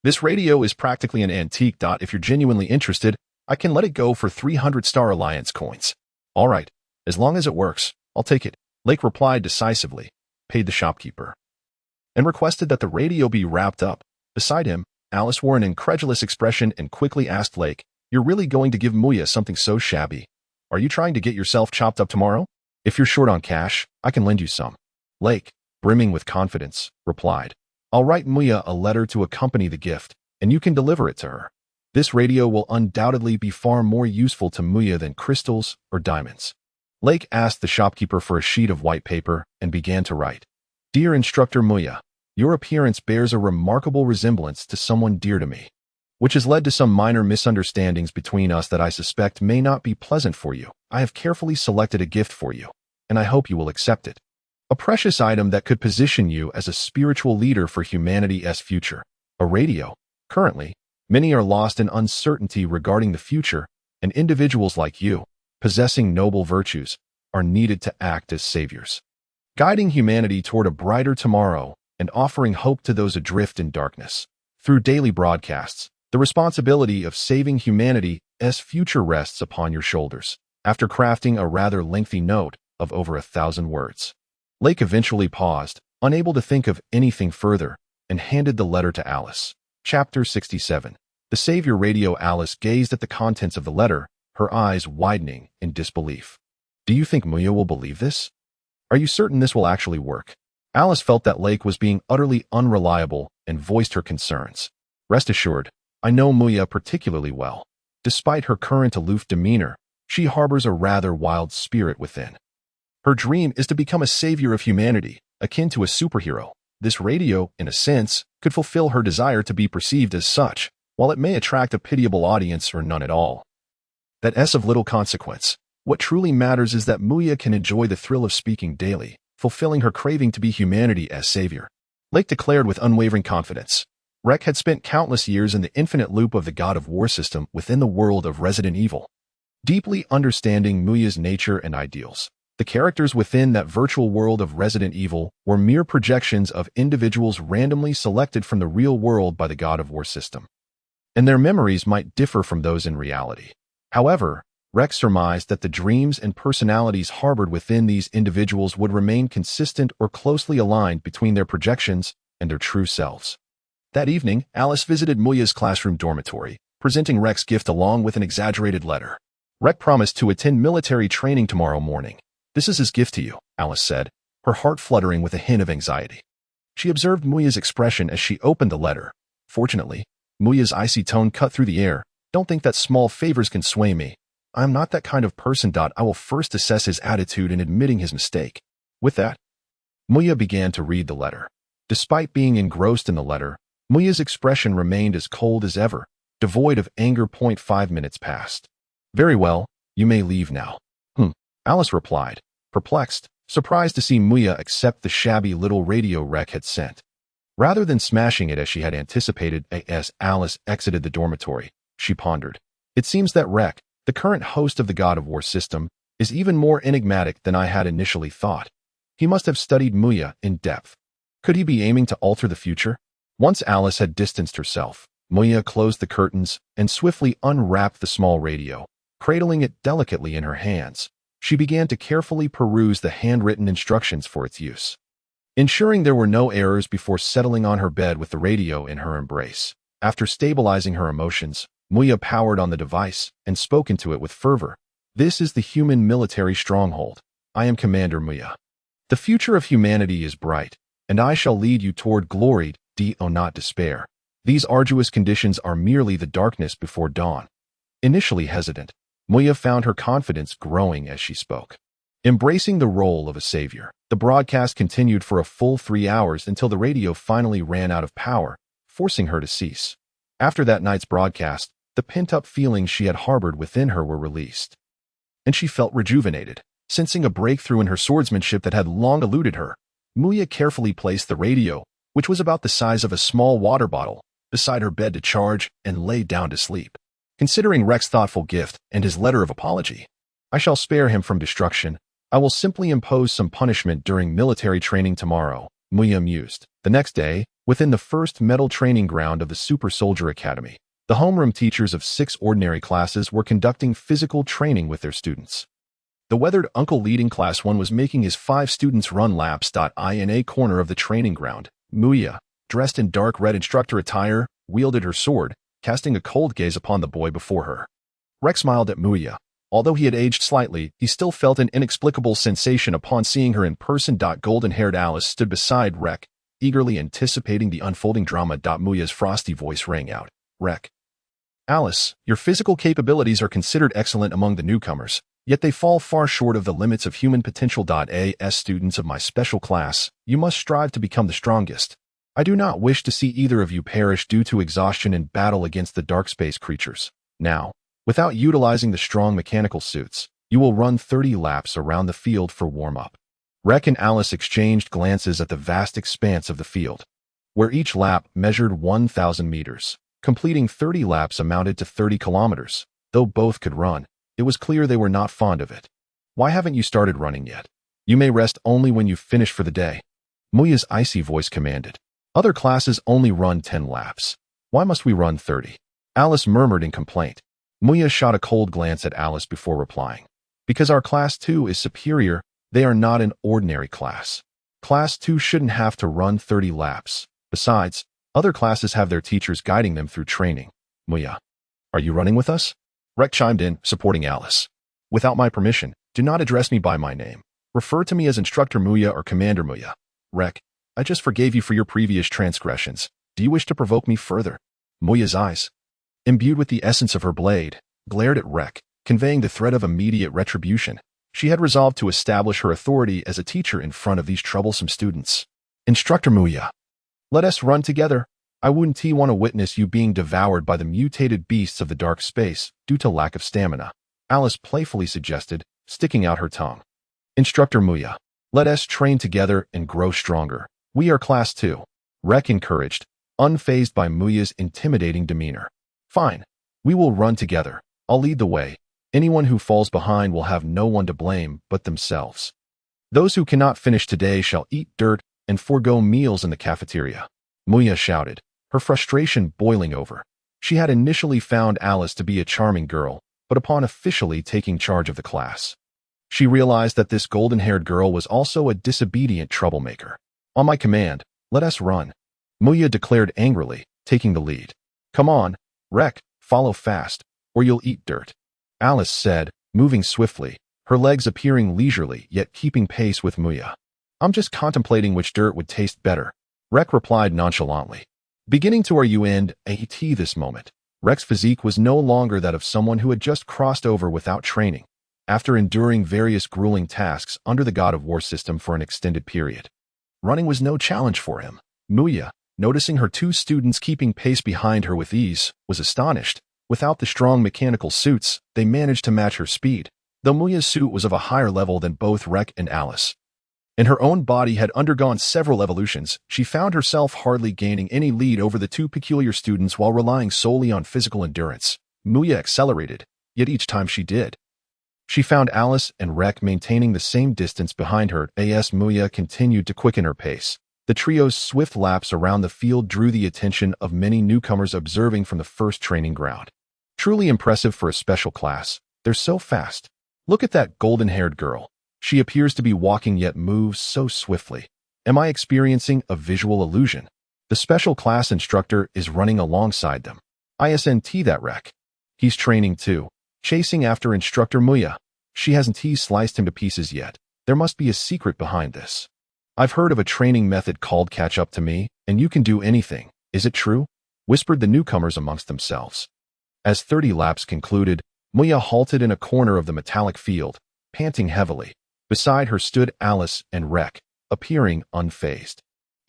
This radio is practically an antique. If you're genuinely interested, I can let it go for 300 Star Alliance coins. All right, as long as it works, I'll take it, Leyke replied decisively, paid the shopkeeper, and requested that the radio be wrapped up. Beside him, Alice wore an incredulous expression and quickly asked Leyke, "You're really going to give Muya something so shabby? Are you trying to get yourself chopped up tomorrow? If you're short on cash, I can lend you some." Leyke, brimming with confidence, replied, "I'll write Muya a letter to accompany the gift, and you can deliver it to her. This radio will undoubtedly be far more useful to Muya than crystals or diamonds." Leyke asked the shopkeeper for a sheet of white paper and began to write, "Dear Instructor Muya, your appearance bears a remarkable resemblance to someone dear to me, which has led to some minor misunderstandings between us that I suspect may not be pleasant for you. I have carefully selected a gift for you, and I hope you will accept it. A precious item that could position you as a spiritual leader for humanity's future. A radio. Currently, many are lost in uncertainty regarding the future, and individuals like you, possessing noble virtues, are needed to act as saviors, guiding humanity toward a brighter tomorrow and offering hope to those adrift in darkness. Through daily broadcasts, the responsibility of saving humanity's future rests upon your shoulders." After crafting a rather lengthy note of over 1,000 words, Leyke eventually paused, unable to think of anything further, and handed the letter to Alice. Chapter 67. The Savior Radio. Alice gazed at the contents of the letter, her eyes widening in disbelief. "Do you think Muya will believe this? Are you certain this will actually work?" Alice felt that Leyke was being utterly unreliable and voiced her concerns. "Rest assured, I know Muya particularly well. Despite her current aloof demeanor, she harbors a rather wild spirit within. Her dream is to become a savior of humanity, akin to a superhero. This radio, in a sense, could fulfill her desire to be perceived as such, while it may attract a pitiable audience or none at all. That's of little consequence. What truly matters is that Muya can enjoy the thrill of speaking daily, fulfilling her craving to be humanity's savior," Leyke declared with unwavering confidence. Rek had spent countless years in the infinite loop of the God of War system within the world of Resident Evil, deeply understanding Muya's nature and ideals. The characters within that virtual world of Resident Evil were mere projections of individuals randomly selected from the real world by the God of War system, and their memories might differ from those in reality. However, Rek surmised that the dreams and personalities harbored within these individuals would remain consistent or closely aligned between their projections and their true selves. That evening, Alice visited Muya's classroom dormitory, presenting Rek's gift along with an exaggerated letter. Rek promised to attend military training tomorrow morning. "This is his gift to you," Alice said, her heart fluttering with a hint of anxiety. She observed Muya's expression as she opened the letter. Fortunately, Muya's icy tone cut through the air. "Don't think that small favors can sway me. I'm not that kind of person. I will first assess his attitude in admitting his mistake." With that, Muya began to read the letter. Despite being engrossed in the letter, Muya's expression remained as cold as ever, devoid of anger. 5 minutes passed. "Very well, you may leave now." Alice replied, perplexed, surprised to see Muya accept the shabby little radio Rek had sent. Rather than smashing it as she had anticipated as Alice exited the dormitory, she pondered. It seems that Rek, the current host of the God of War system, is even more enigmatic than I had initially thought. He must have studied Muya in depth. Could he be aiming to alter the future? Once Alice had distanced herself, Muya closed the curtains and swiftly unwrapped the small radio, cradling it delicately in her hands. She began to carefully peruse the handwritten instructions for its use, ensuring there were no errors before settling on her bed with the radio in her embrace. After stabilizing her emotions, Muya powered on the device and spoke into it with fervor. "This is the human military stronghold. I am Commander Muya. The future of humanity is bright, and I shall lead you toward glory, do not despair. These arduous conditions are merely the darkness before dawn." Initially hesitant, Muya found her confidence growing as she spoke. Embracing the role of a savior, the broadcast continued for a full 3 hours until the radio finally ran out of power, forcing her to cease. After that night's broadcast, the pent-up feelings she had harbored within her were released, and she felt rejuvenated. Sensing a breakthrough in her swordsmanship that had long eluded her, Muya carefully placed the radio, which was about the size of a small water bottle, beside her bed to charge and lay down to sleep. Considering Rek's thoughtful gift and his letter of apology, I shall spare him from destruction. I will simply impose some punishment during military training tomorrow, Muya mused. The next day, within the first metal training ground of the Super Soldier Academy, the homeroom teachers of 6 ordinary classes were conducting physical training with their students. The weathered uncle leading Class 1 was making his 5 students run laps. In a corner of the training ground, Muya, dressed in dark red instructor attire, wielded her sword, casting a cold gaze upon the boy before her. Rek smiled at Muya. Although he had aged slightly, he still felt an inexplicable sensation upon seeing her in person. Golden-haired Alice stood beside Rek, eagerly anticipating the unfolding drama. Muya's frosty voice rang out. Rek. Alice, your physical capabilities are considered excellent among the newcomers, yet they fall far short of the limits of human potential. As students of my special class, you must strive to become the strongest. I do not wish to see either of you perish due to exhaustion in battle against the dark space creatures. Now, without utilizing the strong mechanical suits, you will run 30 laps around the field for warm-up. Rek and Alice exchanged glances at the vast expanse of the field, where each lap measured 1,000 meters. Completing 30 laps amounted to 30 kilometers. Though both could run, it was clear they were not fond of it. Why haven't you started running yet? You may rest only when you've finished for the day. Muya's icy voice commanded. Other classes only run 10 laps. Why must we run 30? Alice murmured in complaint. Muya shot a cold glance at Alice before replying. Because our Class 2 is superior, they are not an ordinary class. Class 2 shouldn't have to run 30 laps. Besides, other classes have their teachers guiding them through training. Muya, are you running with us? Rek chimed in, supporting Alice. Without my permission, do not address me by my name. Refer to me as Instructor Muya or Commander Muya. Rek, I just forgave you for your previous transgressions. Do you wish to provoke me further? Muya's eyes, imbued with the essence of her blade, glared at Rek, conveying the threat of immediate retribution. She had resolved to establish her authority as a teacher in front of these troublesome students. Instructor Muya, let us run together. I wouldn't want to witness you being devoured by the mutated beasts of the dark space due to lack of stamina, Alice playfully suggested, sticking out her tongue. Instructor Muya, let us train together and grow stronger. We are Class 2. Rek encouraged, unfazed by Muya's intimidating demeanor. Fine. We will run together. I'll lead the way. Anyone who falls behind will have no one to blame but themselves. Those who cannot finish today shall eat dirt and forego meals in the cafeteria. Muya shouted, her frustration boiling over. She had initially found Alice to be a charming girl, but upon officially taking charge of the class, she realized that this golden-haired girl was also a disobedient troublemaker. On my command, let us run, Muya declared angrily, taking the lead. Come on, Rek, follow fast, or you'll eat dirt, Alice said, moving swiftly, her legs appearing leisurely yet keeping pace with Muya. I'm just contemplating which dirt would taste better, Rek replied nonchalantly. Beginning to end at this moment, Rek's physique was no longer that of someone who had just crossed over without training, after enduring various grueling tasks under the God of War system for an extended period. Running was no challenge for him. Muya, noticing her 2 students keeping pace behind her with ease, was astonished. Without the strong mechanical suits, they managed to match her speed, though Muya's suit was of a higher level than both Rek and Alice. And her own body had undergone several evolutions, she found herself hardly gaining any lead over the 2 peculiar students while relying solely on physical endurance. Muya accelerated, yet each time she did, she found Alice and Rek maintaining the same distance behind her. As Muya continued to quicken her pace, the trio's swift laps around the field drew the attention of many newcomers observing from the first training ground. Truly impressive for a special class. They're so fast. Look at that golden-haired girl. She appears to be walking yet moves so swiftly. Am I experiencing a visual illusion? The special class instructor is running alongside them. Isn't that Rek? He's training too, chasing after Instructor Muya. She hasn't sliced him to pieces yet. There must be a secret behind this. I've heard of a training method called catch up to me, and you can do anything. Is it true? Whispered the newcomers amongst themselves. As 30 laps concluded, Muya halted in a corner of the metallic field, panting heavily. Beside her stood Alice and Rek, appearing unfazed.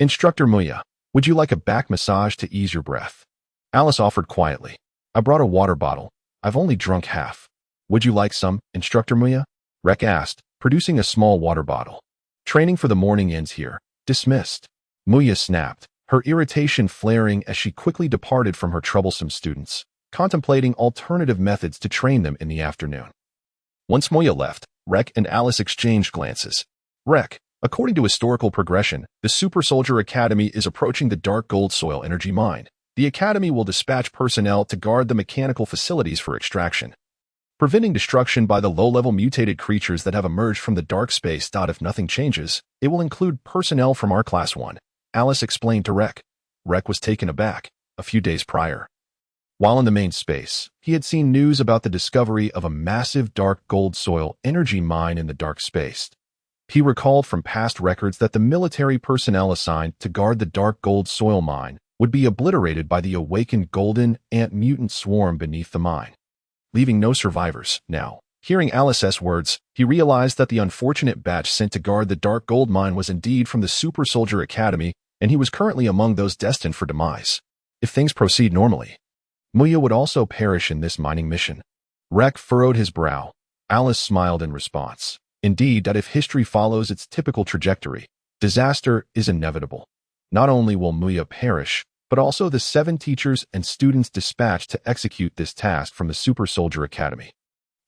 Instructor Muya, would you like a back massage to ease your breath? Alice offered quietly. I brought a water bottle. I've only drunk half. Would you like some, Instructor Muya? Rek asked, producing a small water bottle. Training for the morning ends here. Dismissed. Muya snapped, her irritation flaring as she quickly departed from her troublesome students, contemplating alternative methods to train them in the afternoon. Once Muya left, Rek and Alice exchanged glances. Rek, according to historical progression, the Super Soldier Academy is approaching the Dark Gold Soil Energy Mine. The Academy will dispatch personnel to guard the mechanical facilities for extraction, preventing destruction by the low-level mutated creatures that have emerged from the dark space. If nothing changes, it will include personnel from our Class 1, Alice explained to Rek. Rek was taken aback. A few days prior, while in the main space, he had seen news about the discovery of a massive dark gold soil energy mine in the dark space. He recalled from past records that the military personnel assigned to guard the dark gold soil mine would be obliterated by the awakened golden ant mutant swarm beneath the mine, leaving no survivors. Now, hearing Alice's words, he realized that the unfortunate batch sent to guard the dark gold mine was indeed from the Super Soldier Academy, and he was currently among those destined for demise. If things proceed normally, Muya would also perish in this mining mission. Rek furrowed his brow. Alice smiled in response. Indeed, that if history follows its typical trajectory, disaster is inevitable. Not only will Muya perish, but also the 7 teachers and students dispatched to execute this task from the Super Soldier Academy.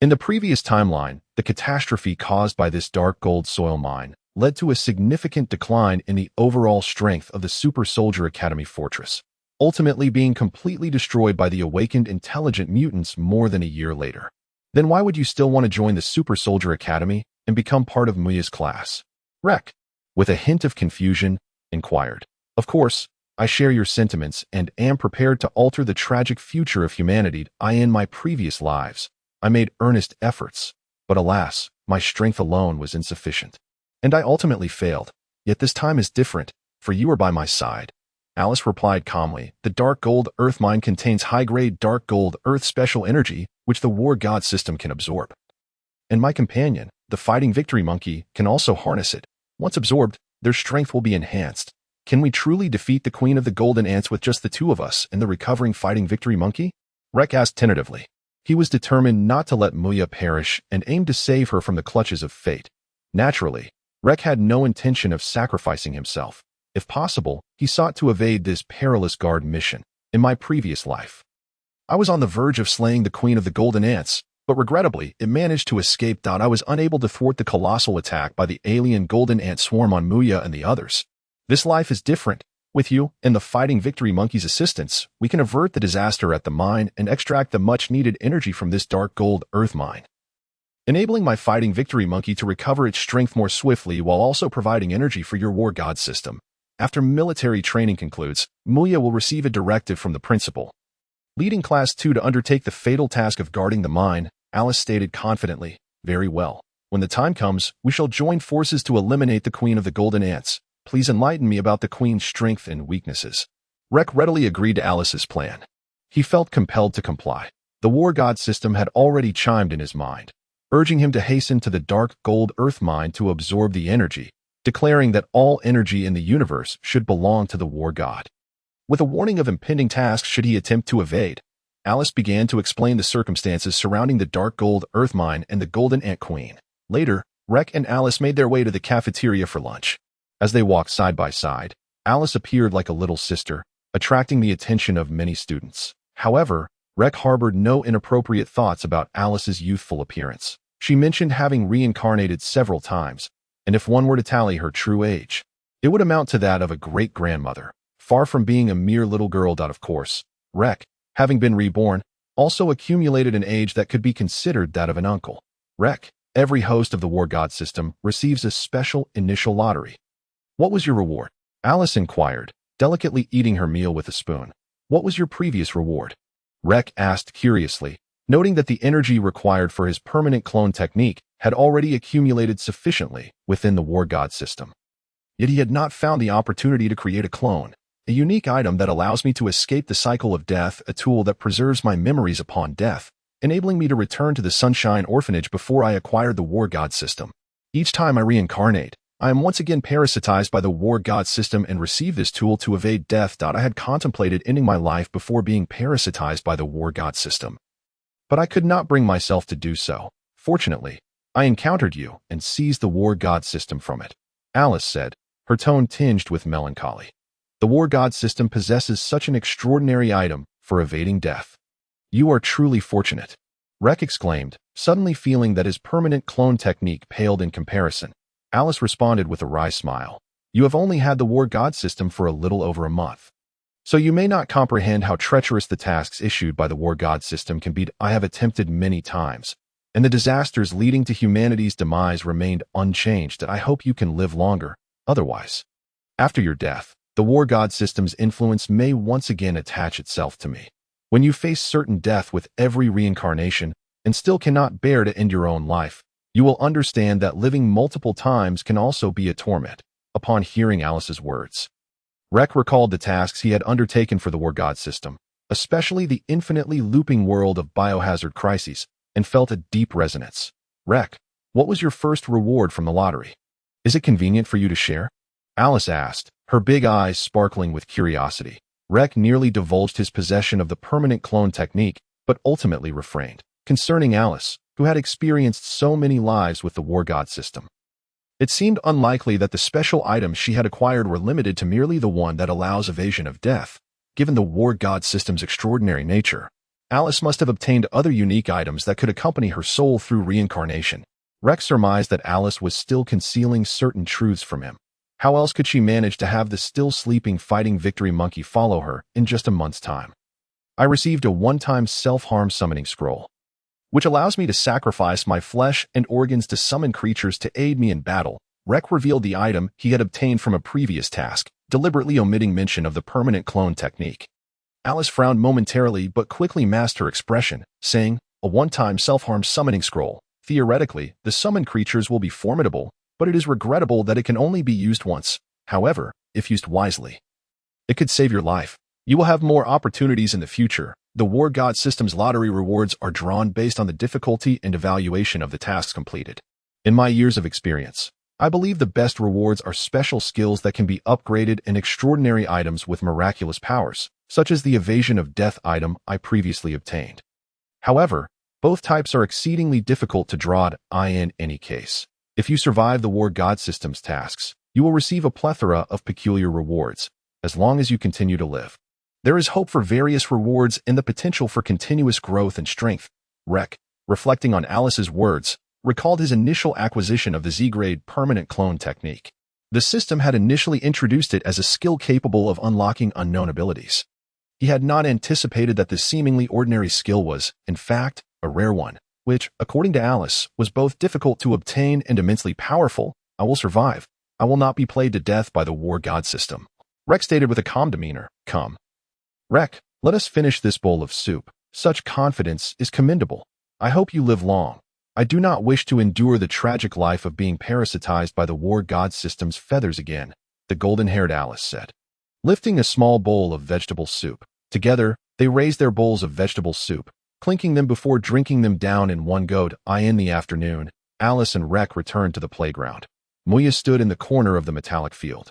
In the previous timeline, the catastrophe caused by this dark gold soil mine led to a significant decline in the overall strength of the Super Soldier Academy fortress, ultimately being completely destroyed by the awakened intelligent mutants more than a year later. Then why would you still want to join the Super Soldier Academy and become part of Muya's class? Rek, with a hint of confusion, inquired. Of course, I share your sentiments and am prepared to alter the tragic future of humanity. In my previous lives, I made earnest efforts, but alas, my strength alone was insufficient, and I ultimately failed. Yet this time is different, for you are by my side. Alice replied calmly. The dark gold earth mine contains high-grade dark gold earth special energy, which the war god system can absorb. And my companion, the fighting victory monkey, can also harness it. Once absorbed, their strength will be enhanced. Can we truly defeat the queen of the golden ants with just the 2 of us and the recovering fighting victory monkey? Rek asked tentatively. He was determined not to let Muya perish and aimed to save her from the clutches of fate. Naturally, Rek had no intention of sacrificing himself. If possible, he sought to evade this perilous guard mission. In my previous life, I was on the verge of slaying the queen of the golden ants, but regrettably, it managed to escape. I was unable to thwart the colossal attack by the alien golden ant swarm on Muya and the others. This life is different. With you and the fighting victory monkey's assistance, we can avert the disaster at the mine and extract the much-needed energy from this dark gold earth mine, enabling my fighting victory monkey to recover its strength more swiftly while also providing energy for your war god system. After military training concludes, Muya will receive a directive from the principal, leading Class 2 to undertake the fatal task of guarding the mine. Alice stated confidently. Very well. When the time comes, we shall join forces to eliminate the queen of the golden ants. Please enlighten me about the queen's strength and weaknesses. Rek readily agreed to Alice's plan. He felt compelled to comply. The war god system had already chimed in his mind, urging him to hasten to the dark gold earth mine to absorb the energy, declaring that all energy in the universe should belong to the war god. With a warning of impending tasks should he attempt to evade, Alice began to explain the circumstances surrounding the dark gold earth mine and the golden ant queen. Later, Rek and Alice made their way to the cafeteria for lunch. As they walked side by side, Alice appeared like a little sister, attracting the attention of many students. However, Rek harbored no inappropriate thoughts about Alice's youthful appearance. She mentioned having reincarnated several times, and if one were to tally her true age, it would amount to that of a great-grandmother. Far from being a mere little girl. Of course, Rek, having been reborn, also accumulated an age that could be considered that of an uncle. Rek, every host of the war god system receives a special initial lottery. What was your reward? Alice inquired, delicately eating her meal with a spoon. What was your previous reward? Rek asked curiously, noting that the energy required for his permanent clone technique had already accumulated sufficiently within the war god system. Yet he had not found the opportunity to create a clone, a unique item that allows me to escape the cycle of death, a tool that preserves my memories upon death, enabling me to return to the Sunshine Orphanage before I acquired the war god system. Each time I reincarnate, I am once again parasitized by the war god system and receive this tool to evade death. I had contemplated ending my life before being parasitized by the war god system, but I could not bring myself to do so. Fortunately, I encountered you and seized the war god system from it, Alice said, her tone tinged with melancholy. The war god system possesses such an extraordinary item for evading death. You are truly fortunate, Rek exclaimed, suddenly feeling that his permanent clone technique paled in comparison. Alice responded with a wry smile. You have only had the war god system for a little over a month. So you may not comprehend how treacherous the tasks issued by the war god system can be. I have attempted many times, and the disasters leading to humanity's demise remained unchanged. I hope you can live longer, otherwise. After your death, the war god system's influence may once again attach itself to me. When you face certain death with every reincarnation and still cannot bear to end your own life, you will understand that living multiple times can also be a torment. Upon hearing Alice's words, Rek recalled the tasks he had undertaken for the war god system, especially the infinitely looping world of biohazard crises, and felt a deep resonance. Rek, what was your first reward from the lottery? Is it convenient for you to share? Alice asked, her big eyes sparkling with curiosity. Rek nearly divulged his possession of the permanent clone technique, but ultimately refrained, concerning Alice, who had experienced so many lives with the war god system. It seemed unlikely that the special items she had acquired were limited to merely the one that allows evasion of death. Given the war god system's extraordinary nature, Alice must have obtained other unique items that could accompany her soul through reincarnation. Rek surmised that Alice was still concealing certain truths from him. How else could she manage to have the still sleeping fighting victory monkey follow her in just a month's time? I received a one-time self-harm summoning scroll, which allows me to sacrifice my flesh and organs to summon creatures to aid me in battle. Rek revealed the item he had obtained from a previous task, deliberately omitting mention of the permanent clone technique. Alice frowned momentarily but quickly masked her expression, saying, a one-time self-harm summoning scroll. Theoretically, the summoned creatures will be formidable, but it is regrettable that it can only be used once. However, if used wisely, it could save your life. You will have more opportunities in the future. The war god system's lottery rewards are drawn based on the difficulty and evaluation of the tasks completed. In my years of experience, I believe the best rewards are special skills that can be upgraded and extraordinary items with miraculous powers, such as the evasion of death item I previously obtained. However, both types are exceedingly difficult to draw in any case. If you survive the war god system's tasks, you will receive a plethora of peculiar rewards, as long as you continue to live. There is hope for various rewards and the potential for continuous growth and strength. Rek, reflecting on Alice's words, recalled his initial acquisition of the Z-grade permanent clone technique. The system had initially introduced it as a skill capable of unlocking unknown abilities. He had not anticipated that this seemingly ordinary skill was, in fact, a rare one, which, according to Alice, was both difficult to obtain and immensely powerful. I will survive. I will not be played to death by the war god system, Rek stated with a calm demeanor. Come, Rek, let us finish this bowl of soup. Such confidence is commendable. I hope you live long. I do not wish to endure the tragic life of being parasitized by the war god system's feathers again, the golden-haired Alice said, lifting a small bowl of vegetable soup. Together, they raised their bowls of vegetable soup, clinking them before drinking them down in one go. In the afternoon, Alice and Rek returned to the playground. Muya stood in the corner of the metallic field,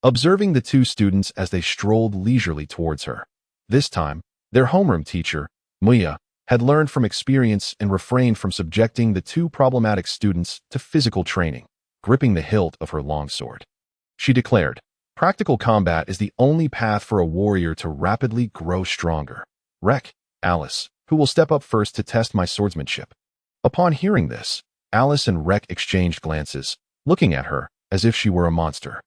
observing the two students as they strolled leisurely towards her. This time, their homeroom teacher, Muya, had learned from experience and refrained from subjecting the two problematic students to physical training, gripping the hilt of her longsword. She declared, practical combat is the only path for a warrior to rapidly grow stronger. Rek, Alice, who will step up first to test my swordsmanship? Upon hearing this, Alice and Rek exchanged glances, looking at her as if she were a monster.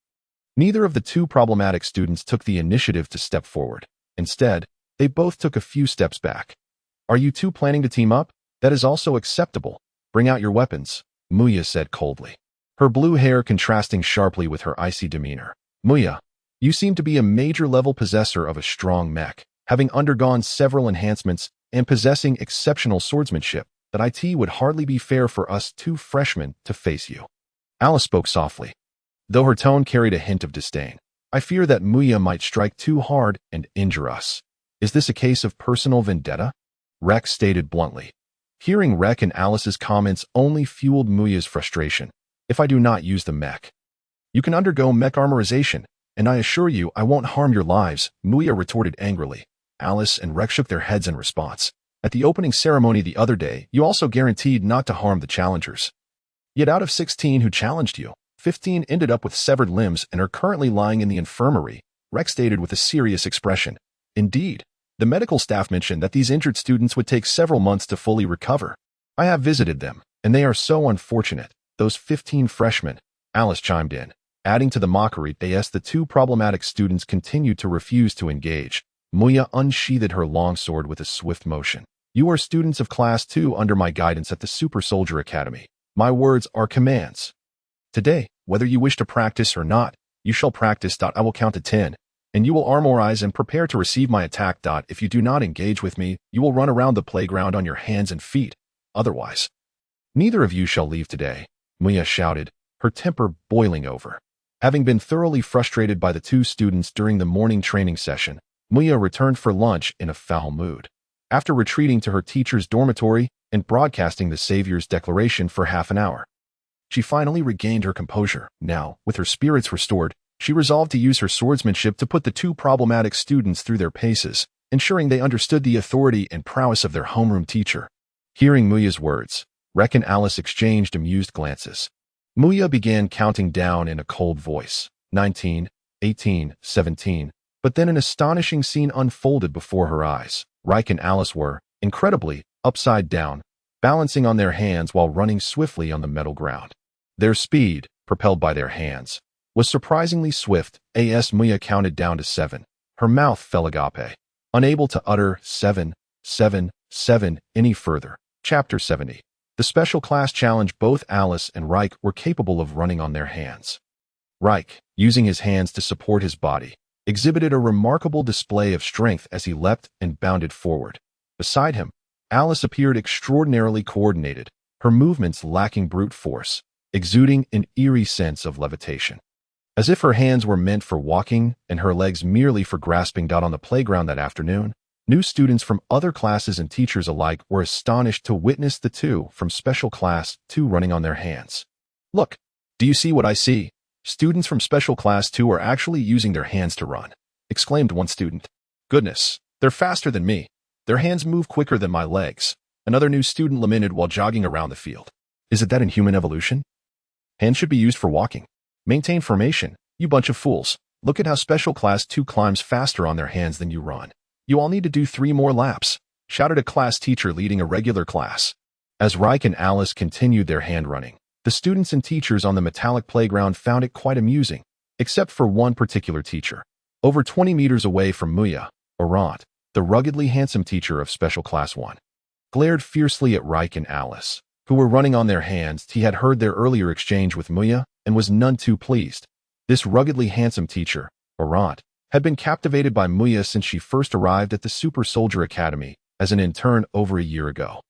Neither of the two problematic students took the initiative to step forward. Instead, they both took a few steps back. Are you two planning to team up? That is also acceptable. Bring out your weapons, Muya said coldly, her blue hair contrasting sharply with her icy demeanor. Muya, you seem to be a major-level possessor of a strong mech, having undergone several enhancements and possessing exceptional swordsmanship. That it would hardly be fair for us two freshmen to face you. Alice spoke softly, though her tone carried a hint of disdain. I fear that Muya might strike too hard and injure us. Is this a case of personal vendetta? Rek stated bluntly. Hearing Rek and Alice's comments only fueled Muya's frustration. If I do not use the mech, you can undergo mech armorization, and I assure you I won't harm your lives, Muya retorted angrily. Alice and Rek shook their heads in response. At the opening ceremony the other day, you also guaranteed not to harm the challengers. Yet out of 16 who challenged you, 15 ended up with severed limbs and are currently lying in the infirmary, Rex stated with a serious expression. Indeed, the medical staff mentioned that these injured students would take several months to fully recover. I have visited them, and they are so unfortunate. Those 15 freshmen, Alice chimed in. Adding to the mockery, the two problematic students continued to refuse to engage. Muya unsheathed her longsword with a swift motion. You are students of Class 2 under my guidance at the Super Soldier Academy. My words are commands. Today, whether you wish to practice or not, you shall practice. I will count to 10, and you will armorize and prepare to receive my attack. If you do not engage with me, you will run around the playground on your hands and feet. Otherwise, neither of you shall leave today, Muya shouted, her temper boiling over. Having been thoroughly frustrated by the two students during the morning training session, Muya returned for lunch in a foul mood. After retreating to her teacher's dormitory and broadcasting the Savior's declaration for half an hour, she finally regained her composure. Now, with her spirits restored, she resolved to use her swordsmanship to put the two problematic students through their paces, ensuring they understood the authority and prowess of their homeroom teacher. Hearing Muya's words, Rek and Alice exchanged amused glances. Muya began counting down in a cold voice. 19, 18, 17. But then an astonishing scene unfolded before her eyes. Rek and Alice were, incredibly, upside down, balancing on their hands while running swiftly on the metal ground. Their speed, propelled by their hands, was surprisingly swift. Muya counted down to 7. Her mouth fell agape, unable to utter 7, 7, 7 any further. Chapter 70. The special class challenge. Both Alice and Rek were capable of running on their hands. Rek, using his hands to support his body, exhibited a remarkable display of strength as he leapt and bounded forward. Beside him, Alice appeared extraordinarily coordinated, her movements lacking brute force, exuding an eerie sense of levitation. As if her hands were meant for walking and her legs merely for grasping. On the playground that afternoon, new students from other classes and teachers alike were astonished to witness the two from Special Class 2 running on their hands. Look, do you see what I see? Students from Special Class 2 are actually using their hands to run, exclaimed one student. Goodness, they're faster than me. Their hands move quicker than my legs, another new student lamented while jogging around the field. Isn't that in human evolution? Hands should be used for walking. Maintain formation, you bunch of fools. Look at how Special Class 2 climbs faster on their hands than you run. You all need to do 3 more laps, shouted a class teacher leading a regular class. As Rek and Alice continued their hand running, the students and teachers on the metallic playground found it quite amusing, except for one particular teacher. Over 20 meters away from Muya, Orant, the ruggedly handsome teacher of Special Class 1, glared fiercely at Rek and Alice, who were running on their hands. He had heard their earlier exchange with Muya and was none too pleased. This ruggedly handsome teacher, Orant, had been captivated by Muya since she first arrived at the Super Soldier Academy as an intern over a year ago.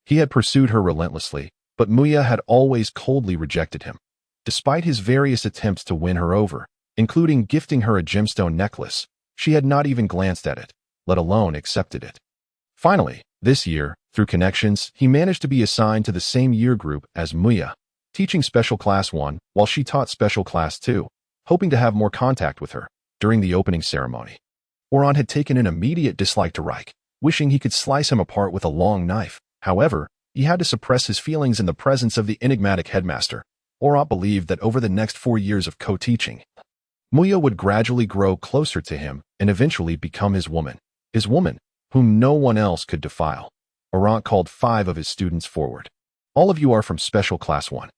He had pursued her relentlessly, but Muya had always coldly rejected him. Despite his various attempts to win her over, including gifting her a gemstone necklace, she had not even glanced at it, let alone accepted it. Finally, this year, through connections, he managed to be assigned to the same year group as Muya, teaching Special Class 1 while she taught Special Class 2, hoping to have more contact with her during the opening ceremony. Orant had taken an immediate dislike to Rek, wishing he could slice him apart with a long knife. However, he had to suppress his feelings in the presence of the enigmatic headmaster. Orant believed that over the next 4 years of co-teaching, Muya would gradually grow closer to him and eventually become his woman, whom no one else could defile. Orant called 5 of his students forward. All of you are from Special Class 1.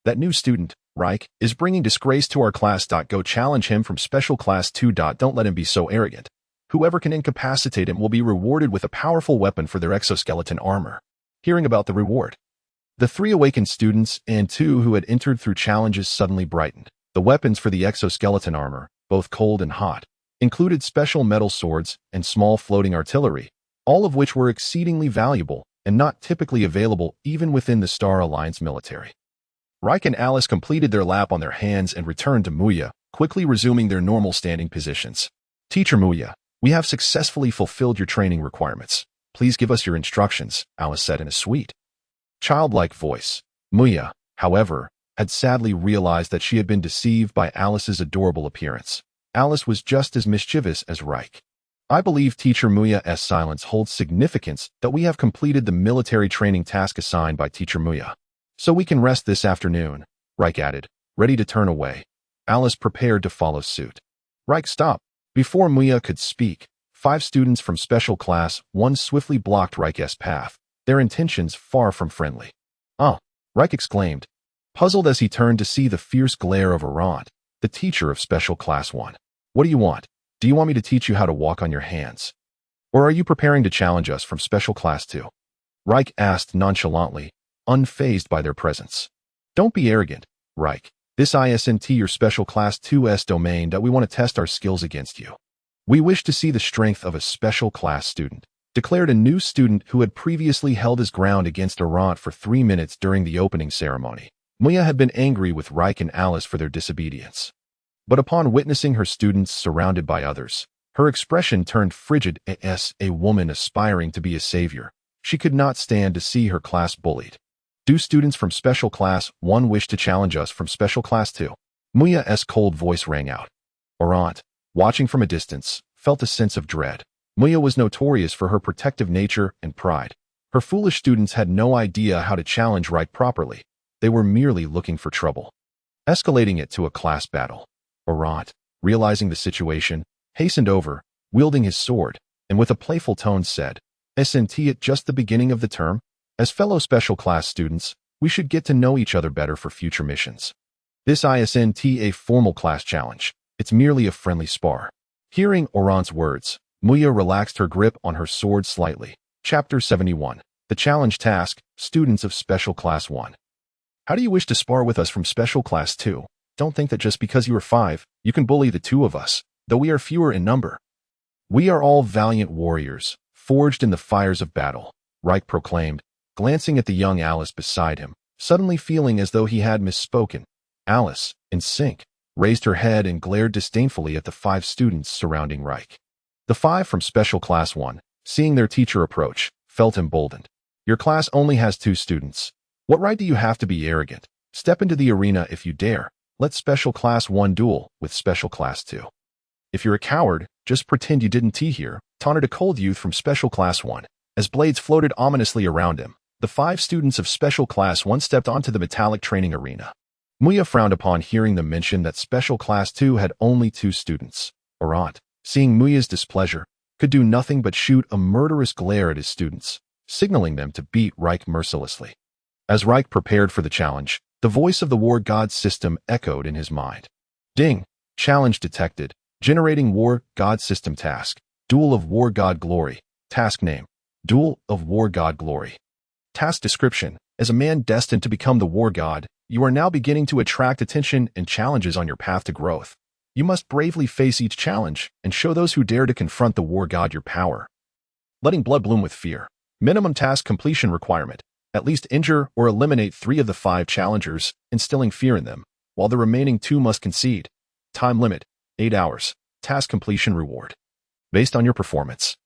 That new student, Rek, is bringing disgrace to our class. Go challenge him from Special Class 2. Don't let him be so arrogant. Whoever can incapacitate him will be rewarded with a powerful weapon for their exoskeleton armor. Hearing about the reward, the 3 awakened students and 2 who had entered through challenges suddenly brightened. The weapons for the exoskeleton armor, both cold and hot, included special metal swords and small floating artillery, all of which were exceedingly valuable and not typically available even within the Star Alliance military. Rek and Alice completed their lap on their hands and returned to Muya, quickly resuming their normal standing positions. Teacher Muya, we have successfully fulfilled your training requirements. Please give us your instructions, Alice said in a sweet, childlike voice. Muya, however, had sadly realized that she had been deceived by Alice's adorable appearance. Alice was just as mischievous as Rek. I believe Teacher Muya's silence holds significance that we have completed the military training task assigned by Teacher Muya. So we can rest this afternoon, Leyke added, ready to turn away. Alice prepared to follow suit. Leyke, stop. Before Muya could speak, 5 students from Special Class 1 swiftly blocked Leyke's path, their intentions far from friendly. "Ah," Leyke exclaimed, puzzled as he turned to see the fierce glare of Arant, the teacher of Special Class 1. "What do you want? Do you want me to teach you how to walk on your hands? Or are you preparing to challenge us from Special Class 2? Leyke asked nonchalantly, unfazed by their presence. "Don't be arrogant, Leyke. This isn't your Special Class 2's domain that we want to test our skills against you. We wish to see the strength of a Special Class student," declared a new student who had previously held his ground against Arant for 3 minutes during the opening ceremony. Muya had been angry with Leyke and Alice for their disobedience. But upon witnessing her students surrounded by others, her expression turned frigid. As a woman aspiring to be a savior, she could not stand to see her class bullied. "Do students from Special Class 1 wish to challenge us from Special Class 2? Muya's cold voice rang out. Arant, watching from a distance, felt a sense of dread. Muya was notorious for her protective nature and pride. Her foolish students had no idea how to challenge Leyke properly. They were merely looking for trouble, escalating it to a class battle. Arant, realizing the situation, hastened over, wielding his sword, and with a playful tone said, "Isn't it just the beginning of the term? As fellow Special Class students, we should get to know each other better for future missions. This isn't a formal class challenge. It's merely a friendly spar." Hearing Arant's words, Muya relaxed her grip on her sword slightly. Chapter 71. The Challenge Task, Students of Special Class 1. "How do you wish to spar with us from Special Class 2? Don't think that just because you are 5, you can bully the 2 of us, though we are fewer in number. We are all valiant warriors, forged in the fires of battle," Leyke proclaimed, glancing at the young Alice beside him, suddenly feeling as though he had misspoken. Alice, in sync, raised her head and glared disdainfully at the 5 students surrounding Leyke. The 5 from Special Class 1, seeing their teacher approach, felt emboldened. "Your class only has 2 students. What right do you have to be arrogant? Step into the arena if you dare. Let Special Class 1 duel with Special Class 2. If you're a coward, just pretend you didn't hear," taunted a cold youth from Special Class 1, as blades floated ominously around him. The 5 students of Special Class 1 stepped onto the metallic training arena. Muya frowned upon hearing them mention that Special Class 2 had only 2 students. Arant, seeing Muya's displeasure, could do nothing but shoot a murderous glare at his students, signaling them to beat Leyke mercilessly. As Leyke prepared for the challenge, the voice of the War God system echoed in his mind. "Ding! Challenge detected. Generating War God system task. Duel of War God Glory. Task name. Duel of War God Glory. Task description. As a man destined to become the War God, you are now beginning to attract attention and challenges on your path to growth. You must bravely face each challenge and show those who dare to confront the War God your power. Letting blood bloom with fear. Minimum task completion requirement. At least injure or eliminate 3 of the 5 challengers, instilling fear in them, while the remaining 2 must concede. Time limit, 8 hours. Task completion reward. Based on your performance.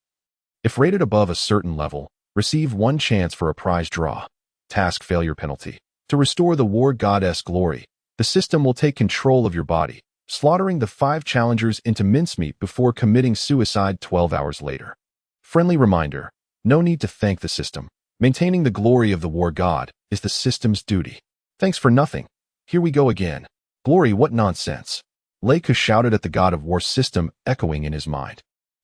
If rated above a certain level, receive 1 chance for a prize draw. Task failure penalty. To restore the War Goddess glory, the system will take control of your body, slaughtering the 5 challengers into mincemeat before committing suicide 12 hours later. Friendly reminder, no need to thank the system. Maintaining the glory of the War God is the system's duty. Thanks for nothing. Here we go again. Glory, what nonsense. Leyke shouted at the God of War system, echoing in his mind.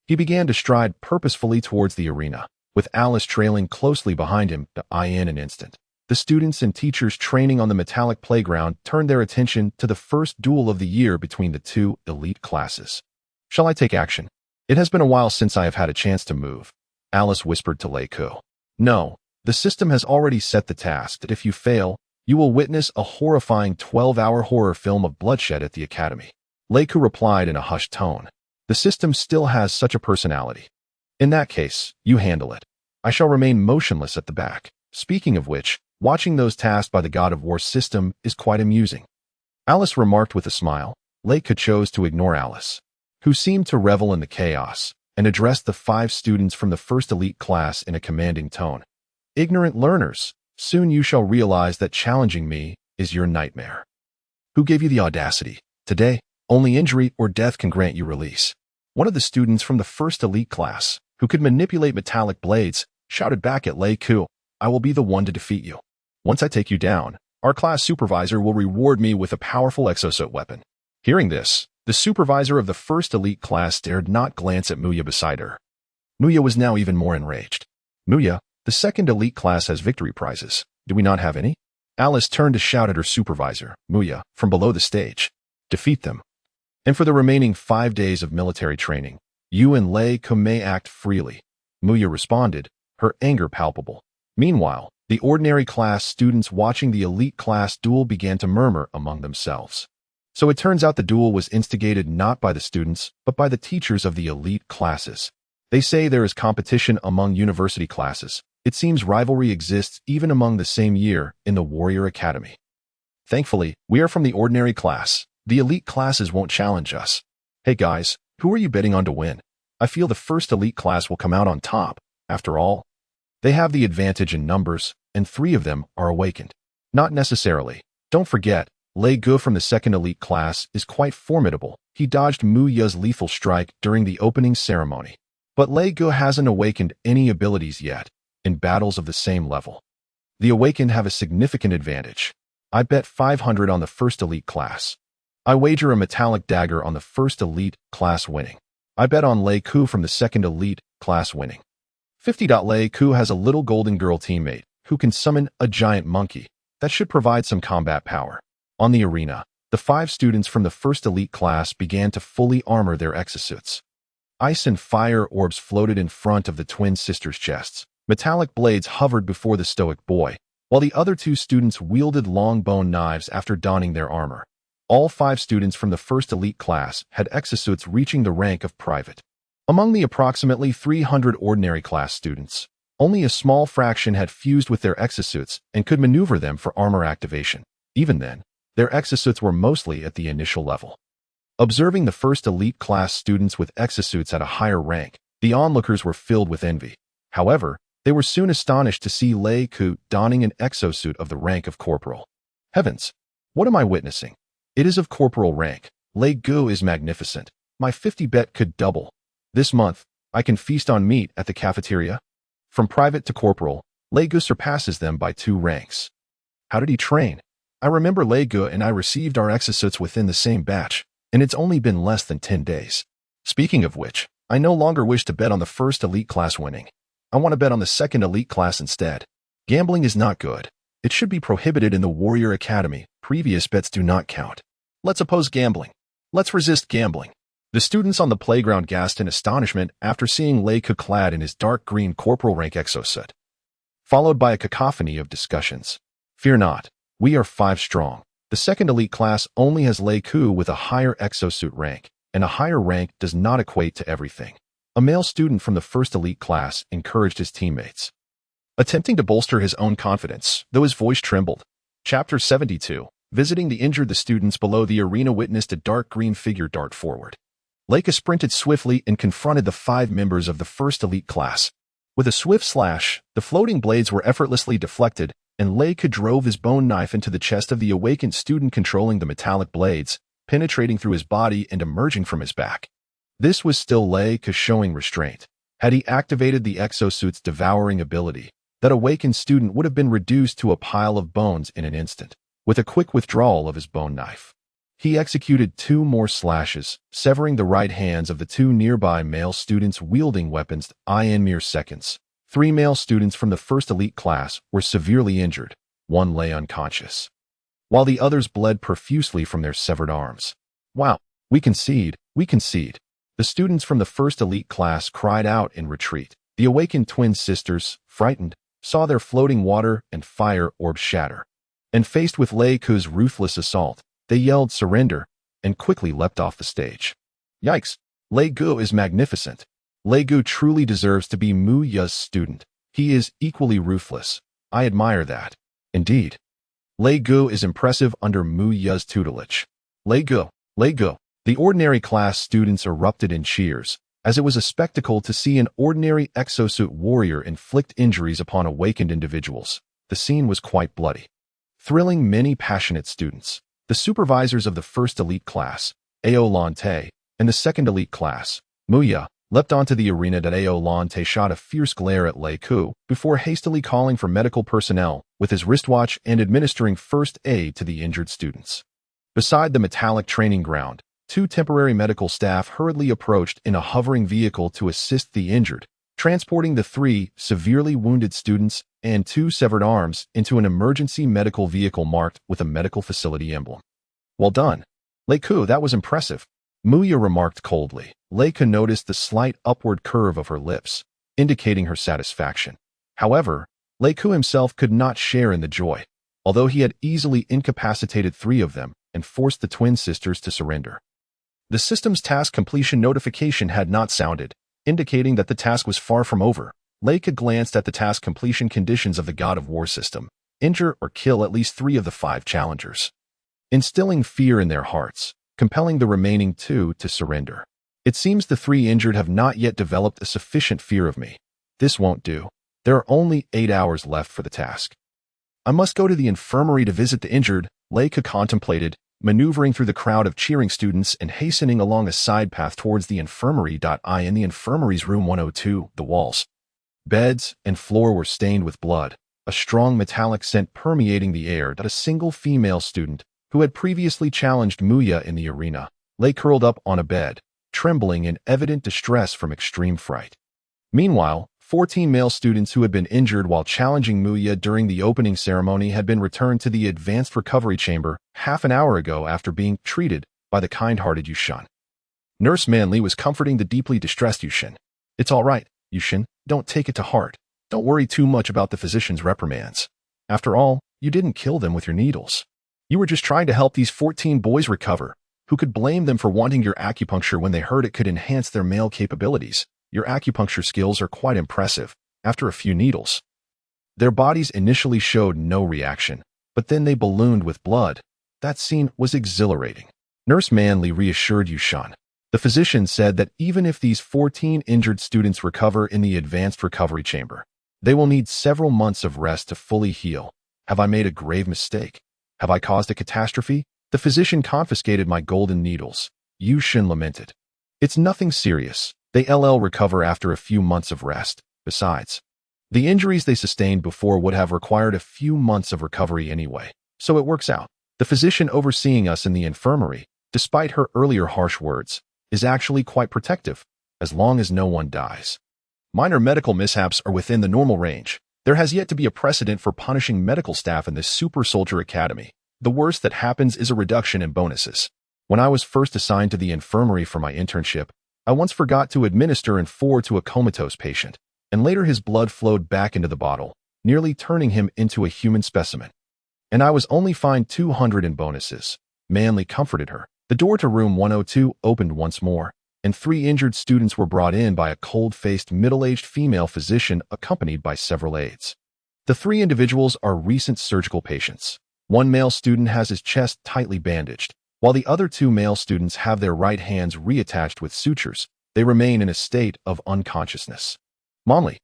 He began to stride purposefully towards the arena, with Alice trailing closely behind him. In an instant, the students and teachers training on the metallic playground turned their attention to the first duel of the year between the 2 elite classes. "Shall I take action? It has been a while since I have had a chance to move," Alice whispered to Leyke. "No. The system has already set the task that if you fail, you will witness a horrifying 12-hour horror film of bloodshed at the academy." Leyke replied in a hushed tone. "The system still has such a personality. In that case, you handle it. I shall remain motionless at the back. Speaking of which, watching those tasked by the God of War system is quite amusing," Alice remarked with a smile. Leyke chose to ignore Alice, who seemed to revel in the chaos, and addressed the 5 students from the first elite class in a commanding tone. "Ignorant learners, soon you shall realize that challenging me is your nightmare. Who gave you the audacity? Today, only injury or death can grant you release." One of the students from the first elite class, who could manipulate metallic blades, shouted back at Leyke, "I will be the one to defeat you." Once I take you down, our class supervisor will reward me with a powerful exosuit weapon. Hearing this, the supervisor of the first elite class dared not glance at Muya beside her. Muya was now even more enraged. Muya, the second elite class has victory prizes. Do we not have any? Alice turned to shout at her supervisor, Muya, from below the stage. Defeat them. And for the remaining 5 days of military training, you and Leyke may act freely. Muya responded, her anger palpable. Meanwhile, the ordinary class students watching the elite class duel began to murmur among themselves. So it turns out the duel was instigated not by the students, but by the teachers of the elite classes. They say there is competition among university classes. It seems rivalry exists even among the same year in the Warrior Academy. Thankfully, we are from the ordinary class. The elite classes won't challenge us. Hey guys, who are you betting on to win? I feel the first elite class will come out on top. After all, they have the advantage in numbers, and 3 of them are awakened. Not necessarily. Don't forget, Leyke from the second elite class is quite formidable. He dodged Muya's lethal strike during the opening ceremony. But Leyke hasn't awakened any abilities yet in battles of the same level. The awakened have a significant advantage. I bet 500 on the first elite class. I wager a metallic dagger on the first elite class winning. I bet on Leyke from the second elite class winning. 50. Leyke has a little golden girl teammate who can summon a giant monkey. That should provide some combat power. On the arena, the 5 students from the first elite class began to fully armor their exosuits. Ice and fire orbs floated in front of the twin sisters' chests. Metallic blades hovered before the stoic boy, while the other 2 students wielded long bone knives after donning their armor. All 5 students from the first elite class had exosuits reaching the rank of private. Among the approximately 300 ordinary class students, only a small fraction had fused with their exosuits and could maneuver them for armor activation. Even then, their exosuits were mostly at the initial level. Observing the first elite class students with exosuits at a higher rank, the onlookers were filled with envy. However, they were soon astonished to see Leyke donning an exosuit of the rank of corporal. Heavens! What am I witnessing? It is of corporal rank. Leyke is magnificent. My 50 bet could double. This month, I can feast on meat at the cafeteria. From private to corporal, Leyke surpasses them by 2 ranks. How did he train? I remember Leyke and I received our exosuits within the same batch, and it's only been less than 10 days. Speaking of which, I no longer wish to bet on the first elite class winning. I want to bet on the second elite class instead. Gambling is not good. It should be prohibited in the Warrior Academy. Previous bets do not count. Let's oppose gambling. Let's resist gambling. The students on the playground gasped in astonishment after seeing Leyke clad in his dark green corporal rank exosuit, followed by a cacophony of discussions. Fear not. We are 5 strong. The second elite class only has Leyke with a higher exosuit rank, and a higher rank does not equate to everything. A male student from the first elite class encouraged his teammates, attempting to bolster his own confidence, though his voice trembled. Chapter 72. Visiting the injured, the students below the arena witnessed a dark green figure dart forward. Leyke sprinted swiftly and confronted the 5 members of the first elite class. With a swift slash, the floating blades were effortlessly deflected, and Leyke drove his bone knife into the chest of the awakened student controlling the metallic blades, penetrating through his body and emerging from his back. This was still Leyke showing restraint. Had he activated the exosuit's devouring ability, that awakened student would have been reduced to a pile of bones in an instant. With a quick withdrawal of his bone knife, he executed 2 more slashes, severing the right hands of the 2 nearby male students wielding weapons in mere seconds. 3 male students from the first elite class were severely injured. 1 lay unconscious, while the others bled profusely from their severed arms. Wow, we concede, we concede. The students from the first elite class cried out in retreat. The awakened twin sisters, frightened, saw their floating water and fire orbs shatter. And faced with Leyke's ruthless assault, they yelled surrender and quickly leapt off the stage. Yikes! Leyke is magnificent. Leyke truly deserves to be Muya's student. He is equally ruthless. I admire that. Indeed. Leyke is impressive under Muya's tutelage. Leyke, Leyke. The ordinary class students erupted in cheers, as it was a spectacle to see an ordinary exosuit warrior inflict injuries upon awakened individuals. The scene was quite bloody, thrilling many passionate students. The supervisors of the first elite class, Aolante, and the second elite class, Muya, leapt onto the arena. Aolante shot a fierce glare at Leyke before hastily calling for medical personnel with his wristwatch and administering first aid to the injured students. Beside the metallic training ground, 2 temporary medical staff hurriedly approached in a hovering vehicle to assist the injured, transporting the 3 severely wounded students and 2 severed arms into an emergency medical vehicle marked with a medical facility emblem. Well done, Leyke, that was impressive, Muya remarked coldly. Leyke noticed the slight upward curve of her lips, indicating her satisfaction. However, Leyke himself could not share in the joy, although he had easily incapacitated 3 of them and forced the twin sisters to surrender. The system's task completion notification had not sounded, indicating that the task was far from over. Leyke glanced at the task completion conditions of the God of War system: injure or kill at least 3 of the 5 challengers, instilling fear in their hearts, compelling the remaining 2 to surrender. It seems the 3 injured have not yet developed a sufficient fear of me. This won't do. There are only 8 hours left for the task. I must go to the infirmary to visit the injured, Leyke contemplated, maneuvering through the crowd of cheering students and hastening along a side path towards the infirmary. In the infirmary's room 102, the walls, beds, and floor were stained with blood, a strong metallic scent permeating the air. A single female student, who had previously challenged Muya in the arena, lay curled up on a bed, trembling in evident distress from extreme fright. Meanwhile, 14 male students who had been injured while challenging Muya during the opening ceremony had been returned to the advanced recovery chamber half an hour ago after being treated by the kind-hearted Yushin. Nurse Manli was comforting the deeply distressed Yushin. "It's all right, Yushin, don't take it to heart. Don't worry too much about the physician's reprimands. After all, you didn't kill them with your needles. You were just trying to help these 14 boys recover. Who could blame them for wanting your acupuncture when they heard it could enhance their male capabilities? Your acupuncture skills are quite impressive. After a few needles." Their bodies initially showed no reaction, but then they ballooned with blood. That scene was exhilarating. Nurse Manli reassured Yushin. The physician said that even if these 14 injured students recover in the advanced recovery chamber, they will need several months of rest to fully heal. Have I made a grave mistake? Have I caused a catastrophe? The physician confiscated my golden needles, Yushin lamented. It's nothing serious. They'll recover after a few months of rest. Besides, the injuries they sustained before would have required a few months of recovery anyway, so it works out. The physician overseeing us in the infirmary, despite her earlier harsh words, is actually quite protective, as long as no one dies. Minor medical mishaps are within the normal range. There has yet to be a precedent for punishing medical staff in this super soldier academy. The worst that happens is a reduction in bonuses. When I was first assigned to the infirmary for my internship, I once forgot to administer N4 to a comatose patient, and later his blood flowed back into the bottle, nearly turning him into a human specimen. And I was only fined 200 in bonuses. Manli comforted her. The door to room 102 opened once more, and 3 injured students were brought in by a cold-faced, middle-aged female physician accompanied by several aides. The 3 individuals are recent surgical patients. One male student has his chest tightly bandaged, while the other 2 male students have their right hands reattached with sutures. They remain in a state of unconsciousness. Manli,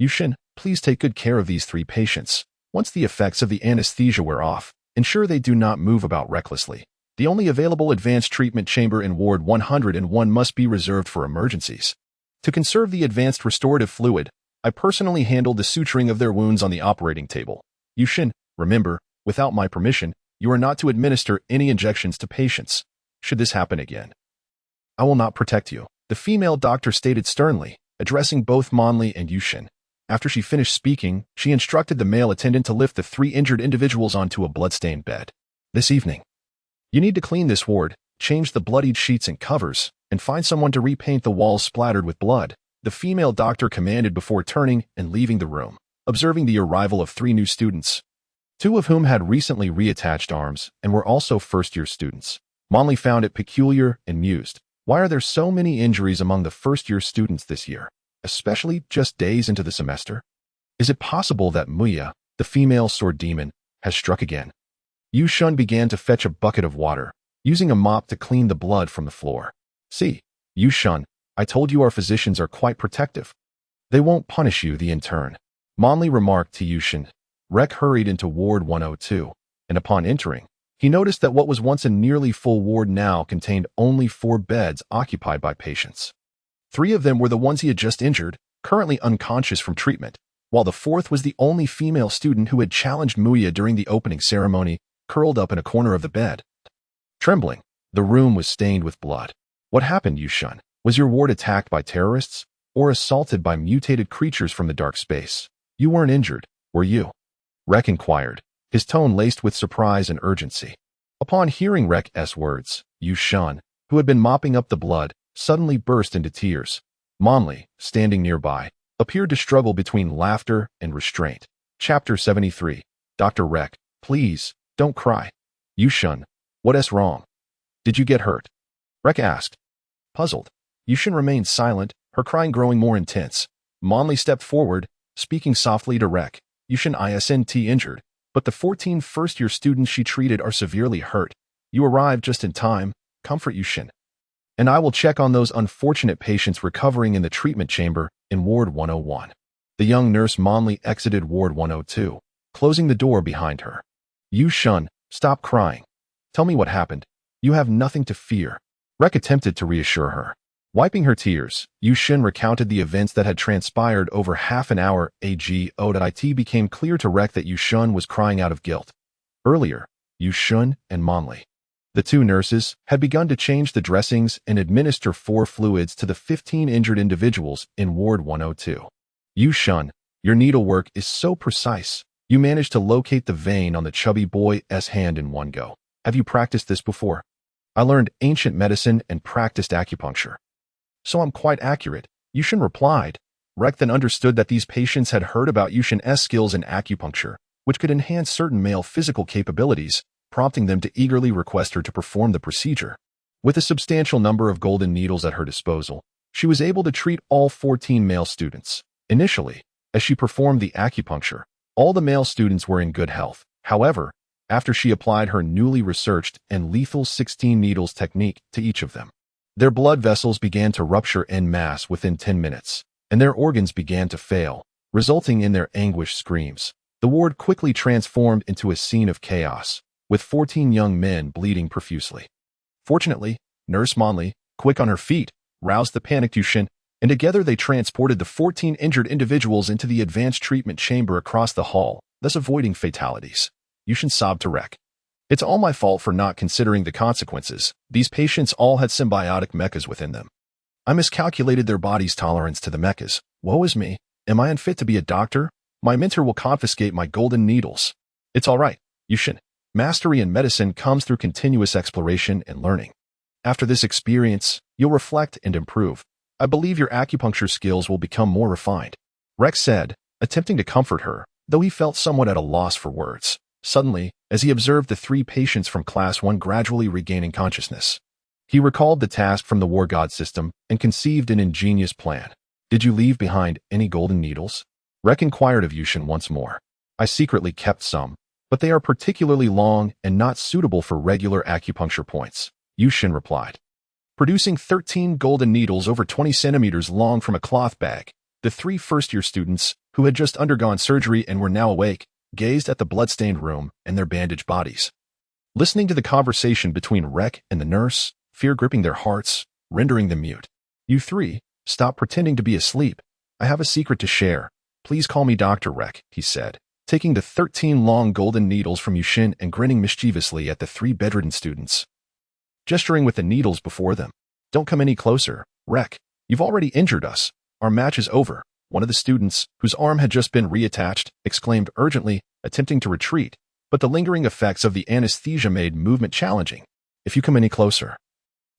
Yushin, please take good care of these 3 patients. Once the effects of the anesthesia wear off, ensure they do not move about recklessly. The only available advanced treatment chamber in Ward 101 must be reserved for emergencies. To conserve the advanced restorative fluid, I personally handled the suturing of their wounds on the operating table. Yushin, remember, without my permission, you are not to administer any injections to patients. Should this happen again, I will not protect you, the female doctor stated sternly, addressing both Manli and Yushin. After she finished speaking, she instructed the male attendant to lift the 3 injured individuals onto a blood-stained bed. This evening, you need to clean this ward, change the bloodied sheets and covers, and find someone to repaint the walls splattered with blood, the female doctor commanded before turning and leaving the room, observing the arrival of 3 new students, 2 of whom had recently reattached arms and were also first-year students. Manli found it peculiar and mused. Why are there so many injuries among the first-year students this year, especially just days into the semester? Is it possible that Muya, the female sword demon, has struck again? Yushin began to fetch a bucket of water, using a mop to clean the blood from the floor. See, Yushin, I told you our physicians are quite protective. They won't punish you, the intern, Manli remarked to Yushin. Rek hurried into Ward 102, and upon entering, he noticed that what was once a nearly full ward now contained only 4 beds occupied by patients. 3 of them were the ones he had just injured, currently unconscious from treatment, while the 4th was the only female student who had challenged Muya during the opening ceremony, curled up in a corner of the bed. Trembling, the room was stained with blood. What happened, Yushun? Was your ward attacked by terrorists? Or assaulted by mutated creatures from the dark space? You weren't injured, were you? Rek inquired, his tone laced with surprise and urgency. Upon hearing Rek's words, Yushun, who had been mopping up the blood, suddenly burst into tears. Monli, standing nearby, appeared to struggle between laughter and restraint. Chapter 73. Dr. Rek, please, don't cry. Yushun, what's wrong? Did you get hurt? Rek asked. Puzzled, Yushun remained silent, her crying growing more intense. Monli stepped forward, speaking softly to Rek. Yushun isn't injured, but the 14 first-year students she treated are severely hurt. You arrived just in time. Comfort Yushun. And I will check on those unfortunate patients recovering in the treatment chamber in Ward 101. The young nurse Monli exited Ward 102, closing the door behind her. Yushun, stop crying. Tell me what happened. You have nothing to fear. Rek attempted to reassure her. Wiping her tears, Yushun recounted the events that had transpired over half an hour ago. It became clear to Rek that Yushun was crying out of guilt. Earlier, Yushun and Monli, the 2 nurses, had begun to change the dressings and administer 4 fluids to the 15 injured individuals in Ward 102. Yushun, your needlework is so precise. You managed to locate the vein on the chubby boy's hand in one go. Have you practiced this before? I learned ancient medicine and practiced acupuncture. So I'm quite accurate, Yushun replied. Rek then understood that these patients had heard about Yushun's skills in acupuncture, which could enhance certain male physical capabilities, prompting them to eagerly request her to perform the procedure. With a substantial number of golden needles at her disposal, she was able to treat all 14 male students. Initially, as she performed the acupuncture, all the male students were in good health. However, after she applied her newly researched and lethal 16 needles technique to each of them, their blood vessels began to rupture en masse within 10 minutes, and their organs began to fail, resulting in their anguished screams. The ward quickly transformed into a scene of chaos, with 14 young men bleeding profusely. Fortunately, Nurse Monli, quick on her feet, roused the panicked Yushun, and together they transported the 14 injured individuals into the advanced treatment chamber across the hall, thus avoiding fatalities. Yushun sobbed to Rek. It's all my fault for not considering the consequences. These patients all had symbiotic mechas within them. I miscalculated their body's tolerance to the mechas. Woe is me. Am I unfit to be a doctor? My mentor will confiscate my golden needles. It's all right, Yushun. Mastery in medicine comes through continuous exploration and learning. After this experience, you'll reflect and improve. I believe your acupuncture skills will become more refined. Rek said, attempting to comfort her, though he felt somewhat at a loss for words. Suddenly, as he observed the 3 patients from Class 1 gradually regaining consciousness, he recalled the task from the War God system and conceived an ingenious plan. Did you leave behind any golden needles? Rek inquired of Yushun once more. I secretly kept some, but they are particularly long and not suitable for regular acupuncture points, Yushun replied. Producing 13 golden needles over 20 centimeters long from a cloth bag, the 3 first-year students, who had just undergone surgery and were now awake, gazed at the blood-stained room and their bandaged bodies. Listening to the conversation between Rek and the nurse, fear gripping their hearts, rendering them mute. You 3, stop pretending to be asleep. I have a secret to share. Please call me Dr. Rek, he said, taking the 13 long golden needles from Yushun and grinning mischievously at the 3 bedridden students, gesturing with the needles before them. Don't come any closer, Rek. You've already injured us. Our match is over. One of the students, whose arm had just been reattached, exclaimed urgently, attempting to retreat, but the lingering effects of the anesthesia made movement challenging. If you come any closer,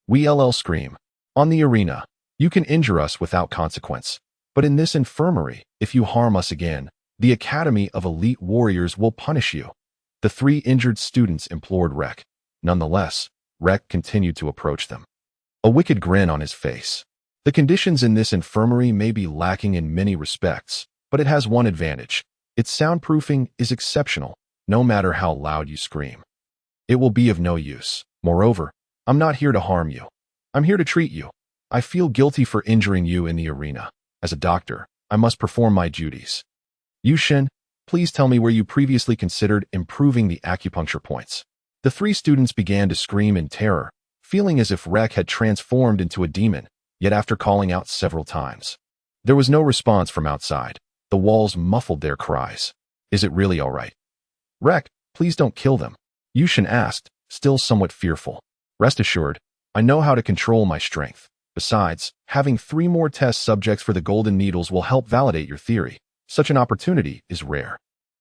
we'll scream. On the arena, you can injure us without consequence. But in this infirmary, if you harm us again, the Academy of Elite Warriors will punish you. The 3 injured students implored Rek. Nonetheless, Rek continued to approach them, a wicked grin on his face. The conditions in this infirmary may be lacking in many respects, but it has one advantage. Its soundproofing is exceptional, no matter how loud you scream. It will be of no use. Moreover, I'm not here to harm you. I'm here to treat you. I feel guilty for injuring you in the arena. As a doctor, I must perform my duties. Yushun, please tell me where you previously considered improving the acupuncture points. The 3 students began to scream in terror, feeling as if Rek had transformed into a demon. yet after calling out several times, there was no response from outside. The walls muffled their cries. Is it really all right? Rek, please don't kill them. Yushin asked, still somewhat fearful. Rest assured, I know how to control my strength. Besides, having 3 more test subjects for the golden needles will help validate your theory. Such an opportunity is rare.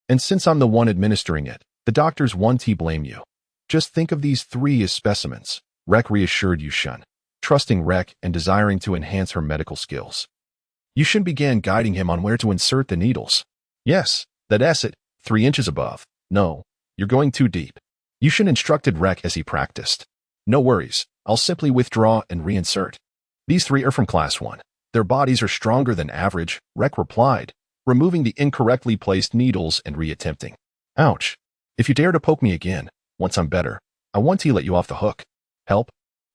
And since I'm the one administering it, the doctors won't blame you. Just think of these 3 as specimens, Rek reassured Yushin, trusting Rek and desiring to enhance her medical skills. Yushin began guiding him on where to insert the needles. Yes, that's it, 3 inches above. No, you're going too deep. Yushin instructed Rek as he practiced. No worries, I'll simply withdraw and reinsert. These 3 are from Class 1. Their bodies are stronger than average, Rek replied, removing the incorrectly placed needles and reattempting. Ouch. If you dare to poke me again, once I'm better, I want to let you off the hook. Help?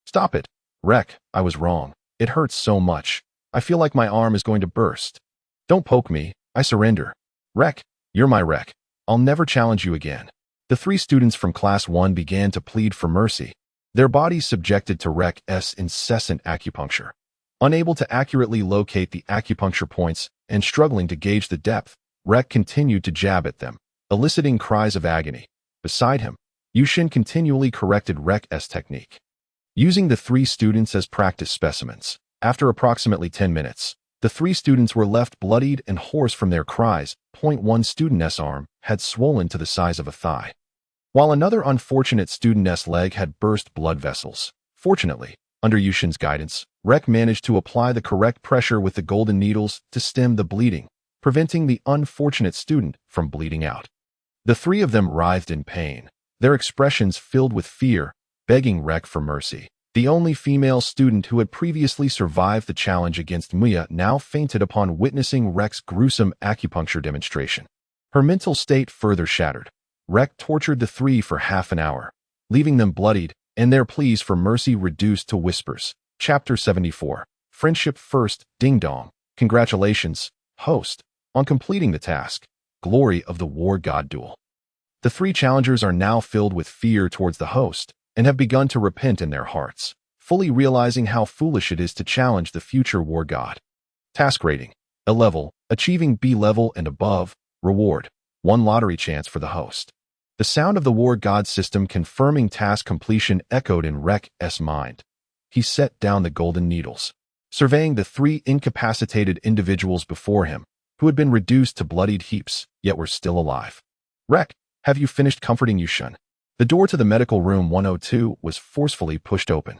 Stop it. Rek, I was wrong. It hurts so much. I feel like my arm is going to burst. Don't poke me. I surrender. Rek, you're my Rek. I'll never challenge you again. The 3 students from Class 1 began to plead for mercy, their bodies subjected to Rek's incessant acupuncture. Unable to accurately locate the acupuncture points and struggling to gauge the depth, Rek continued to jab at them, eliciting cries of agony. Beside him, Yushin continually corrected Rek's technique. Using the 3 students as practice specimens, after approximately 10 minutes, the 3 students were left bloodied and hoarse from their cries. One student's arm had swollen to the size of a thigh, while another unfortunate student's leg had burst blood vessels. Fortunately, under Yushin's guidance, Rek managed to apply the correct pressure with the golden needles to stem the bleeding, preventing the unfortunate student from bleeding out. The 3 of them writhed in pain, their expressions filled with fear, begging Rek for mercy. The only female student who had previously survived the challenge against Muya now fainted upon witnessing Rek's gruesome acupuncture demonstration. Her mental state further shattered. Rek tortured the 3 for half an hour, leaving them bloodied and their pleas for mercy reduced to whispers. Chapter 74. Friendship First, Ding Dong. Congratulations, host, on completing the task. Glory of the War God Duel. The 3 challengers are now filled with fear towards the host, and have begun to repent in their hearts, fully realizing how foolish it is to challenge the future war god. Task rating: A level, achieving B level and above. Reward: 1 lottery chance for the host. The sound of the war god system confirming task completion echoed in Rek's mind. He set down the golden needles, surveying the 3 incapacitated individuals before him, who had been reduced to bloodied heaps, yet were still alive. Rek, have you finished comforting Yushin? The door to the medical room 102 was forcefully pushed open,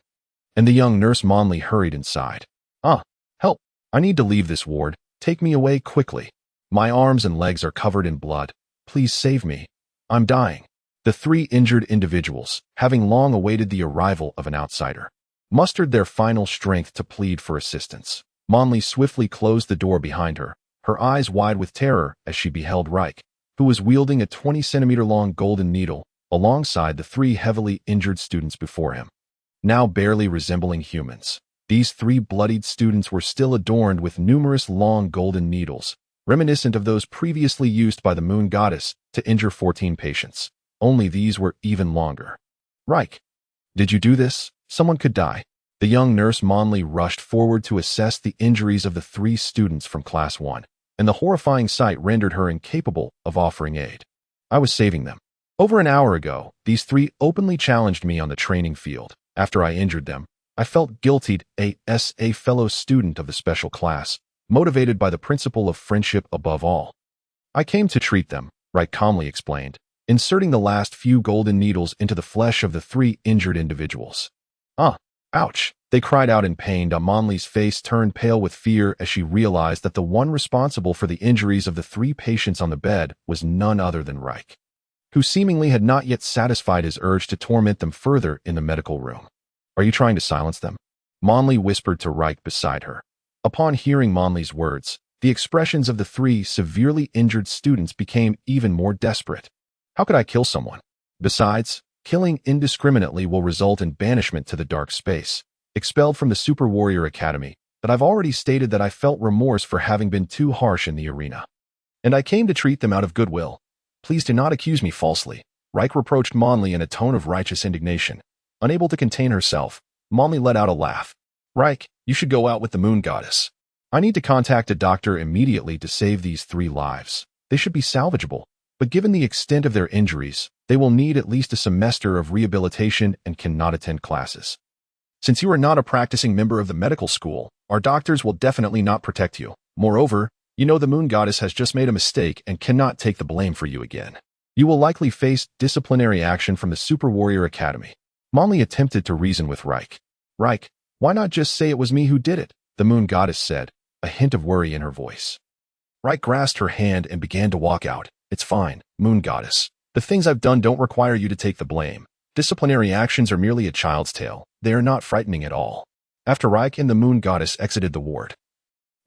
and the young nurse Monley hurried inside. Help! I need to leave this ward. Take me away quickly. My arms and legs are covered in blood. Please save me. I'm dying. The 3 injured individuals, having long awaited the arrival of an outsider, mustered their final strength to plead for assistance. Monley swiftly closed the door behind her, her eyes wide with terror as she beheld Reich, who was wielding a 20-centimeter-long golden needle, alongside the 3 heavily injured students before him. Now barely resembling humans, these 3 bloodied students were still adorned with numerous long golden needles, reminiscent of those previously used by the moon goddess to injure 14 patients. Only these were even longer. Reich, did you do this? Someone could die. The young nurse Monley rushed forward to assess the injuries of the 3 students from Class 1, and the horrifying sight rendered her incapable of offering aid. I was saving them. Over an hour ago, these 3 openly challenged me on the training field. After I injured them, I felt guilty as a fellow student of the special class, motivated by the principle of friendship above all. I came to treat them, Wright calmly explained, inserting the last few golden needles into the flesh of the 3 injured individuals. Ouch! They cried out in pain. Monley's face turned pale with fear as she realized that the one responsible for the injuries of the 3 patients on the bed was none other than Reich, who seemingly had not yet satisfied his urge to torment them further in the medical room. Are you trying to silence them? Monley whispered to Reich beside her. Upon hearing Monley's words, the expressions of the 3 severely injured students became even more desperate. How could I kill someone? Besides, killing indiscriminately will result in banishment to the dark space, expelled from the Super Warrior Academy, but I've already stated that I felt remorse for having been too harsh in the arena. And I came to treat them out of goodwill. Please do not accuse me falsely. Reich reproached Monley in a tone of righteous indignation. Unable to contain herself, Monley let out a laugh. Reich, you should go out with the moon goddess. I need to contact a doctor immediately to save these 3 lives. They should be salvageable, but given the extent of their injuries, they will need at least a semester of rehabilitation and cannot attend classes. Since you are not a practicing member of the medical school, our doctors will definitely not protect you. Moreover, you know the moon goddess has just made a mistake and cannot take the blame for you again. You will likely face disciplinary action from the Super Warrior Academy. Molly attempted to reason with Reich. Reich, why not just say it was me who did it? The moon goddess said, a hint of worry in her voice. Reich grasped her hand and began to walk out. It's fine, moon goddess. The things I've done don't require you to take the blame. Disciplinary actions are merely a child's tale. They are not frightening at all. After Reich and the moon goddess exited the ward,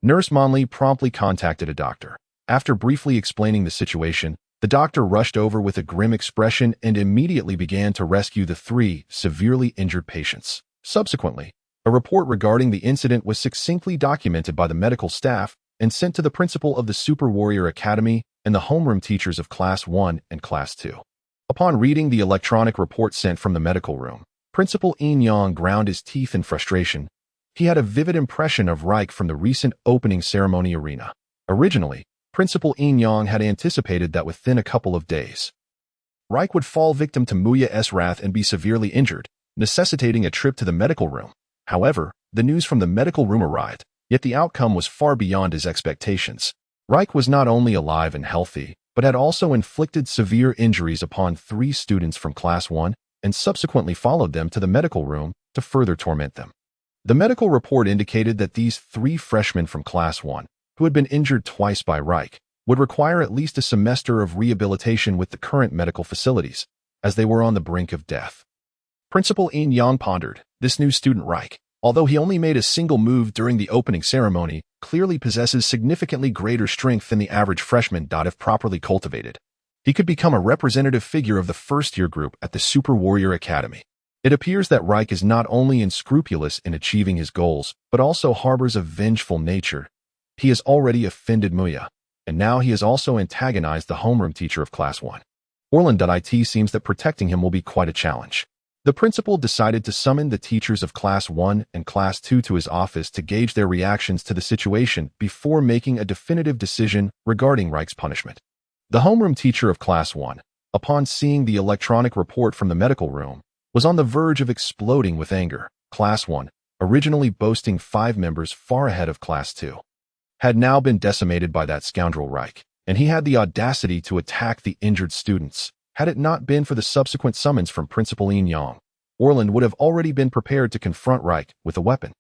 Nurse Monley promptly contacted a doctor. After briefly explaining the situation, the doctor rushed over with a grim expression and immediately began to rescue the 3 severely injured patients. Subsequently, a report regarding the incident was succinctly documented by the medical staff and sent to the principal of the Super Warrior Academy and the homeroom teachers of Class 1 and Class 2. Upon reading the electronic report sent from the medical room, Principal Yin Yang ground his teeth in frustration. He had a vivid impression of Reich from the recent opening ceremony arena. Originally, Principal Yin Yang had anticipated that within a couple of days, Reich would fall victim to Muya's wrath and be severely injured, necessitating a trip to the medical room. However, the news from the medical room arrived, yet the outcome was far beyond his expectations. Reich was not only alive and healthy, but had also inflicted severe injuries upon 3 students from Class 1 and subsequently followed them to the medical room to further torment them. The medical report indicated that these 3 freshmen from Class 1, who had been injured twice by Reich, would require at least a semester of rehabilitation with the current medical facilities, as they were on the brink of death. Principal Yin Yang pondered. This new student Reich, although he only made a single move during the opening ceremony, clearly possesses significantly greater strength than the average freshman. If properly cultivated, he could become a representative figure of the first-year group at the Super Warrior Academy. It appears that Reich is not only unscrupulous in achieving his goals, but also harbors a vengeful nature. He has already offended Muya, and now he has also antagonized the homeroom teacher of Class 1. Orland.it seems that protecting him will be quite a challenge. The principal decided to summon the teachers of Class 1 and Class 2 to his office to gauge their reactions to the situation before making a definitive decision regarding Reich's punishment. The homeroom teacher of Class 1, upon seeing the electronic report from the medical room, was on the verge of exploding with anger. Class 1, originally boasting 5 members far ahead of Class 2, had now been decimated by that scoundrel Reich, and he had the audacity to attack the injured students. Had it not been for the subsequent summons from Principal Yin Yang, Orland would have already been prepared to confront Reich with a weapon.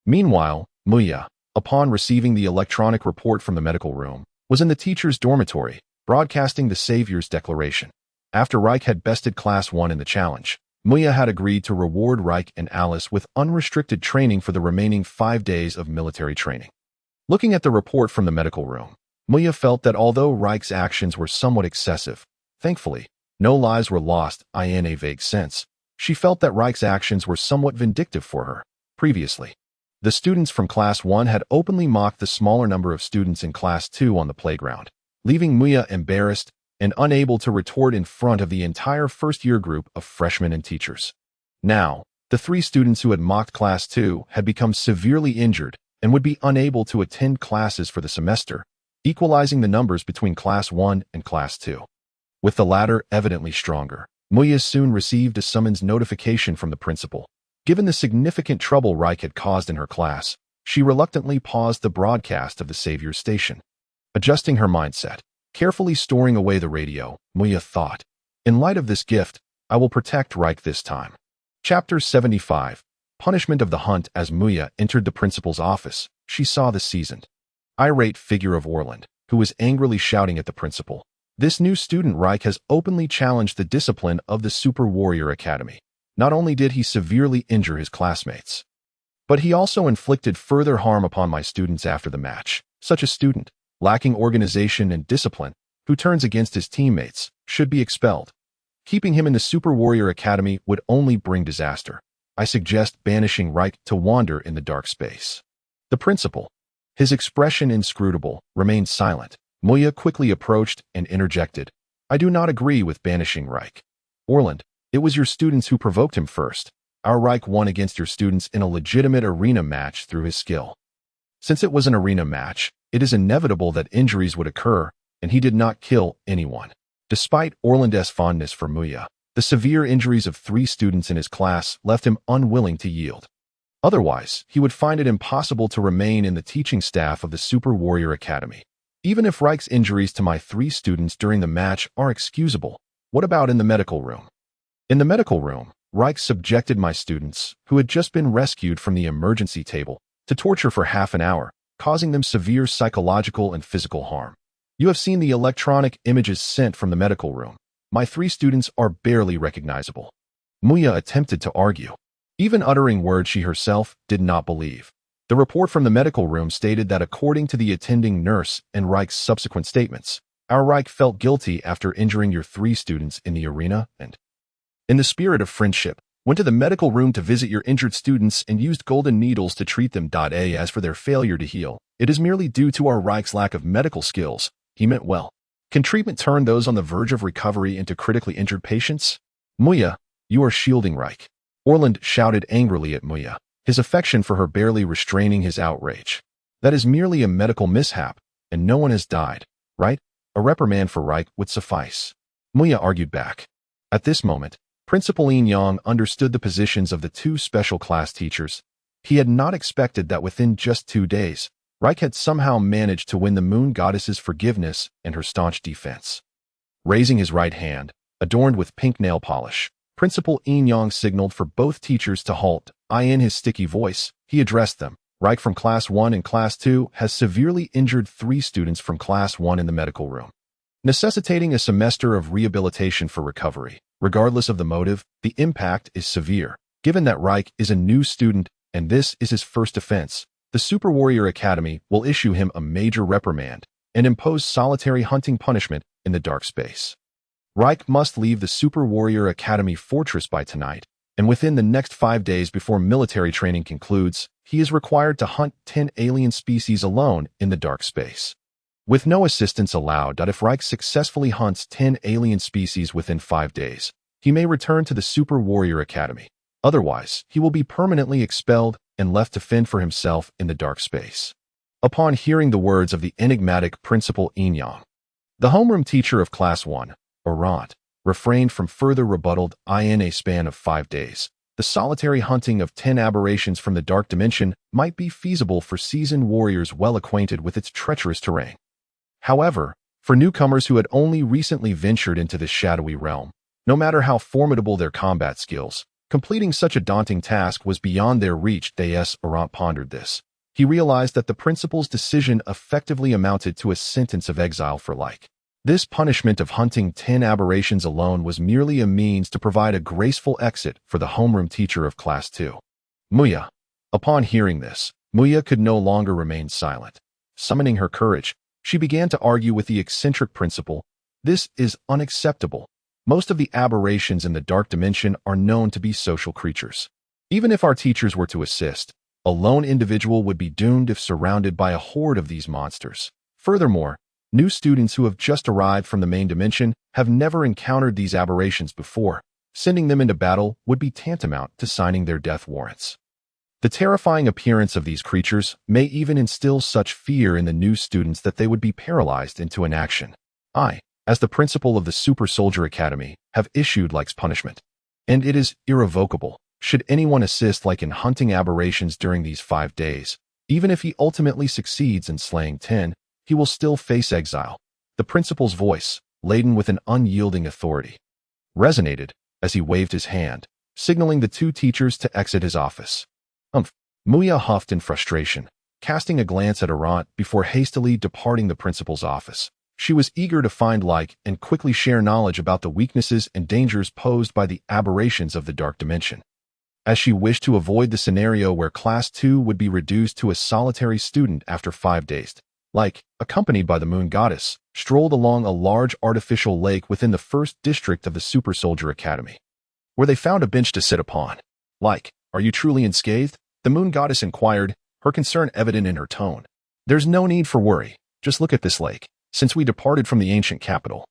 Meanwhile, Muya, upon receiving the electronic report from the medical room, was in the teacher's dormitory, broadcasting the Savior's declaration. After Reich had bested Class 1 in the challenge, Muya had agreed to reward Reich and Alice with unrestricted training for the remaining 5 days of military training. Looking at the report from the medical room, Muya felt that although Reich's actions were somewhat excessive, thankfully, no lives were lost. In a vague sense, she felt that Reich's actions were somewhat vindictive for her. Previously, the students from Class 1 had openly mocked the smaller number of students in Class 2 on the playground, leaving Muya embarrassed and unable to retort in front of the entire first-year group of freshmen and teachers. Now, the 3 students who had mocked Class 2 had become severely injured and would be unable to attend classes for the semester, equalizing the numbers between Class 1 and Class 2. With the latter evidently stronger, Muya soon received a summons notification from the principal. Given the significant trouble Reich had caused in her class, she reluctantly paused the broadcast of the Savior's station. Adjusting her mindset, carefully storing away the radio, Muya thought, in light of this gift, I will protect Reich this time. Chapter 75. Punishment of the Hunt. As Muya entered the principal's office, she saw the seasoned, irate figure of Orland, who was angrily shouting at the principal. This new student Reich has openly challenged the discipline of the Super Warrior Academy. Not only did he severely injure his classmates, but he also inflicted further harm upon my students after the match. Such a student, lacking organization and discipline, who turns against his teammates, should be expelled. Keeping him in the Super Warrior Academy would only bring disaster. I suggest banishing Reich to wander in the dark space. The principal, his expression inscrutable, remained silent. Muya quickly approached and interjected, I do not agree with banishing Reich. Orland, it was your students who provoked him first. Our Reich won against your students in a legitimate arena match through his skill. Since it was an arena match, it is inevitable that injuries would occur, and he did not kill anyone. Despite Orland's fondness for Muya, the severe injuries of 3 students in his class left him unwilling to yield. Otherwise, he would find it impossible to remain in the teaching staff of the Super Warrior Academy. Even if Reich's injuries to my 3 students during the match are excusable, what about in the medical room? In the medical room, Reich subjected my students, who had just been rescued from the emergency table, to torture for half an hour, causing them severe psychological and physical harm. You have seen the electronic images sent from the medical room. My 3 students are barely recognizable. Muya attempted to argue. Even uttering words she herself did not believe. The report from the medical room stated that according to the attending nurse and Reich's subsequent statements, our Reich felt guilty after injuring your 3 students in the arena and, in the spirit of friendship, went to the medical room to visit your injured students and used golden needles to treat them. As for their failure to heal, it is merely due to our Reich's lack of medical skills. He meant well. Can treatment turn those on the verge of recovery into critically injured patients? Muya, you are shielding Reich. Orland shouted angrily at Muya, his affection for her barely restraining his outrage. That is merely a medical mishap, and no one has died, right? A reprimand for Reich would suffice. Muya argued back. At this moment, Principal Yin Yang understood the positions of the 2 special class teachers. He had not expected that within just 2 days, Reich had somehow managed to win the Moon Goddess's forgiveness and her staunch defense. Raising his right hand, adorned with pink nail polish, Principal Yin Yang signaled for both teachers to halt. In his sticky voice, he addressed them. Reich from Class 1 and Class 2 has severely injured 3 students from Class 1 in the medical room, necessitating a semester of rehabilitation for recovery. Regardless of the motive, the impact is severe. Given that Reich is a new student and this is his first offense, the Super Warrior Academy will issue him a major reprimand and impose solitary hunting punishment in the dark space. Reich must leave the Super Warrior Academy fortress by tonight, and within the next 5 days before military training concludes, he is required to hunt 10 alien species alone in the dark space. With no assistance allowed. If Reich successfully hunts 10 alien species within 5 days, he may return to the Super Warrior Academy. Otherwise, he will be permanently expelled and left to fend for himself in the dark space. Upon hearing the words of the enigmatic Principal Yin Yang, the homeroom teacher of Class 1, Arant, refrained from further rebuttal. In a span of 5 days, the solitary hunting of 10 aberrations from the dark dimension might be feasible for seasoned warriors well acquainted with its treacherous terrain. However, for newcomers who had only recently ventured into this shadowy realm, no matter how formidable their combat skills, completing such a daunting task was beyond their reach. Arant pondered this. He realized that the principal's decision effectively amounted to a sentence of exile for Leyke. This punishment of hunting 10 aberrations alone was merely a means to provide a graceful exit for the homeroom teacher of Class 2. Muya. Upon hearing this, Muya could no longer remain silent. Summoning her courage, she began to argue with the eccentric principal. This is unacceptable. Most of the aberrations in the dark dimension are known to be social creatures. Even if our teachers were to assist, a lone individual would be doomed if surrounded by a horde of these monsters. Furthermore, new students who have just arrived from the main dimension have never encountered these aberrations before. Sending them into battle would be tantamount to signing their death warrants. The terrifying appearance of these creatures may even instill such fear in the new students that they would be paralyzed into inaction. I, as the principal of the Super Soldier Academy, have issued Leyke's punishment, and it is irrevocable. Should anyone assist Leyke in hunting aberrations during these 5 days, even if he ultimately succeeds in slaying 10, he will still face exile. The principal's voice, laden with an unyielding authority, resonated as he waved his hand, signaling the 2 teachers to exit his office. Muya huffed in frustration, casting a glance at Arant before hastily departing the principal's office. She was eager to find Leyke and quickly share knowledge about the weaknesses and dangers posed by the aberrations of the dark dimension. As she wished to avoid the scenario where Class 2 would be reduced to a solitary student after 5 days, Leyke, accompanied by the Moon Goddess, strolled along a large artificial lake within the first district of the Super Soldier Academy, where they found a bench to sit upon. Leyke, are you truly unscathed? The Moon Goddess inquired, her concern evident in her tone. There's no need for worry. Just look at this lake. Since we departed from the ancient capital,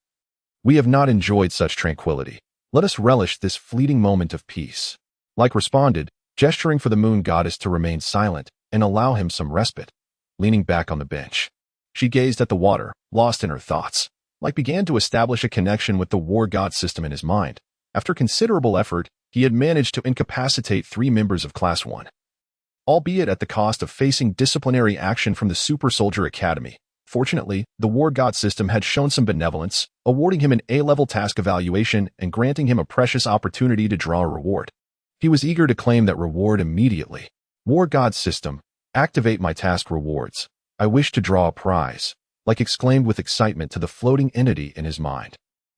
we have not enjoyed such tranquility. Let us relish this fleeting moment of peace. Leyke responded, gesturing for the moon goddess to remain silent and allow him some respite. Leaning back on the bench, she gazed at the water, lost in her thoughts. Leyke began to establish a connection with the war god system in his mind. After considerable effort, he had managed to incapacitate 3 members of Class 1. Albeit at the cost of facing disciplinary action from the Super Soldier Academy. Fortunately, the war god system had shown some benevolence, awarding him an A-level task evaluation and granting him a precious opportunity to draw a reward. He was eager to claim that reward immediately. War god system, activate my task rewards. I wish to draw a prize, Leyke exclaimed with excitement to the floating entity in his mind.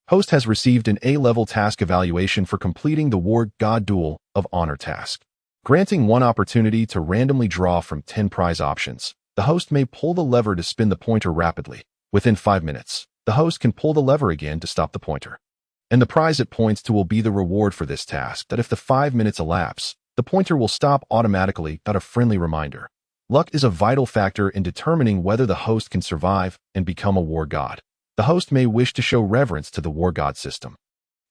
Host has received an A-level task evaluation for completing the War God Duel of Honor task. Granting 1 opportunity to randomly draw from 10 prize options, the host may pull the lever to spin the pointer rapidly. Within 5 minutes, the host can pull the lever again to stop the pointer. And the prize it points to will be the reward for this task that if the 5 minutes elapse, the pointer will stop automatically without a friendly reminder. Luck is a vital factor in determining whether the host can survive and become a war god. The host may wish to show reverence to the war god system.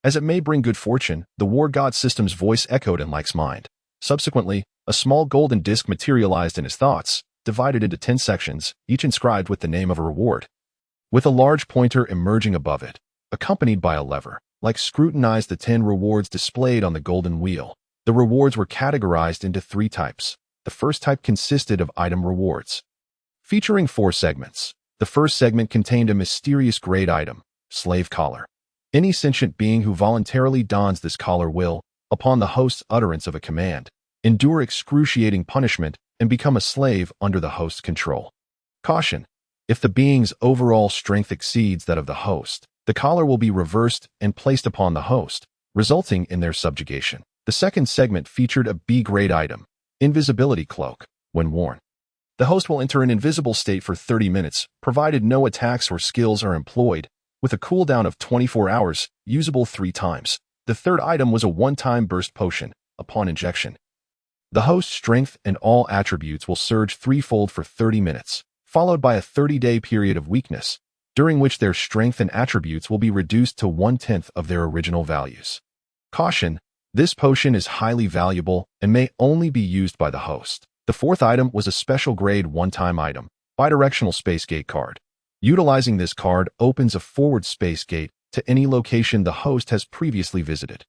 As it may bring good fortune, the war god system's voice echoed in Leyke's mind. Subsequently, a small golden disc materialized in his thoughts, divided into 10 sections, each inscribed with the name of a reward. With a large pointer emerging above it, accompanied by a lever, Leyke scrutinized the 10 rewards displayed on the golden wheel. The rewards were categorized into 3 types. The first type consisted of item rewards, featuring 4 segments. The first segment contained a mysterious grade item, slave collar. Any sentient being who voluntarily dons this collar will, upon the host's utterance of a command, endure excruciating punishment and become a slave under the host's control. Caution: if the being's overall strength exceeds that of the host, the collar will be reversed and placed upon the host, resulting in their subjugation. The second segment featured a B-grade item, invisibility cloak. When worn, the host will enter an invisible state for 30 minutes, provided no attacks or skills are employed, with a cooldown of 24 hours, usable 3 times. The third item was a one-time burst potion. Upon injection, the host's strength and all attributes will surge 3-fold for 30 minutes, followed by a 30-day period of weakness, during which their strength and attributes will be reduced to 1/10 of their original values. Caution: this potion is highly valuable and may only be used by the host. The fourth item was a special grade one-time item, bidirectional space gate card. Utilizing this card opens a forward space gate to any location the host has previously visited.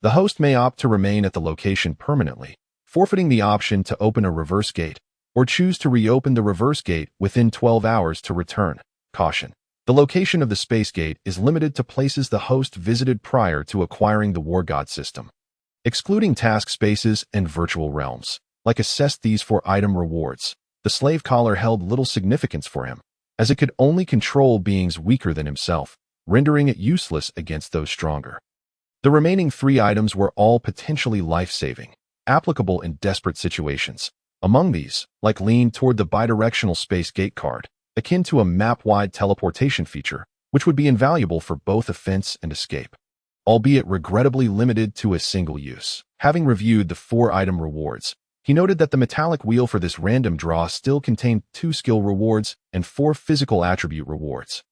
The host may opt to remain at the location permanently, forfeiting the option to open a reverse gate, or choose to reopen the reverse gate within 12 hours to return. Caution: the location of the space gate is limited to places the host visited prior to acquiring the War God system. Excluding task spaces and virtual realms, Leyke assessed these 4 item rewards. The slave collar held little significance for him, as it could only control beings weaker than himself, rendering it useless against those stronger. The remaining 3 items were all potentially life-saving, applicable in desperate situations. Among these, Leyke leaned toward the bidirectional space gate card, akin to a map-wide teleportation feature, which would be invaluable for both offense and escape, albeit regrettably limited to a single use. Having reviewed the 4 item rewards, he noted that the metallic wheel for this random draw still contained 2 skill rewards and 4 physical attribute rewards.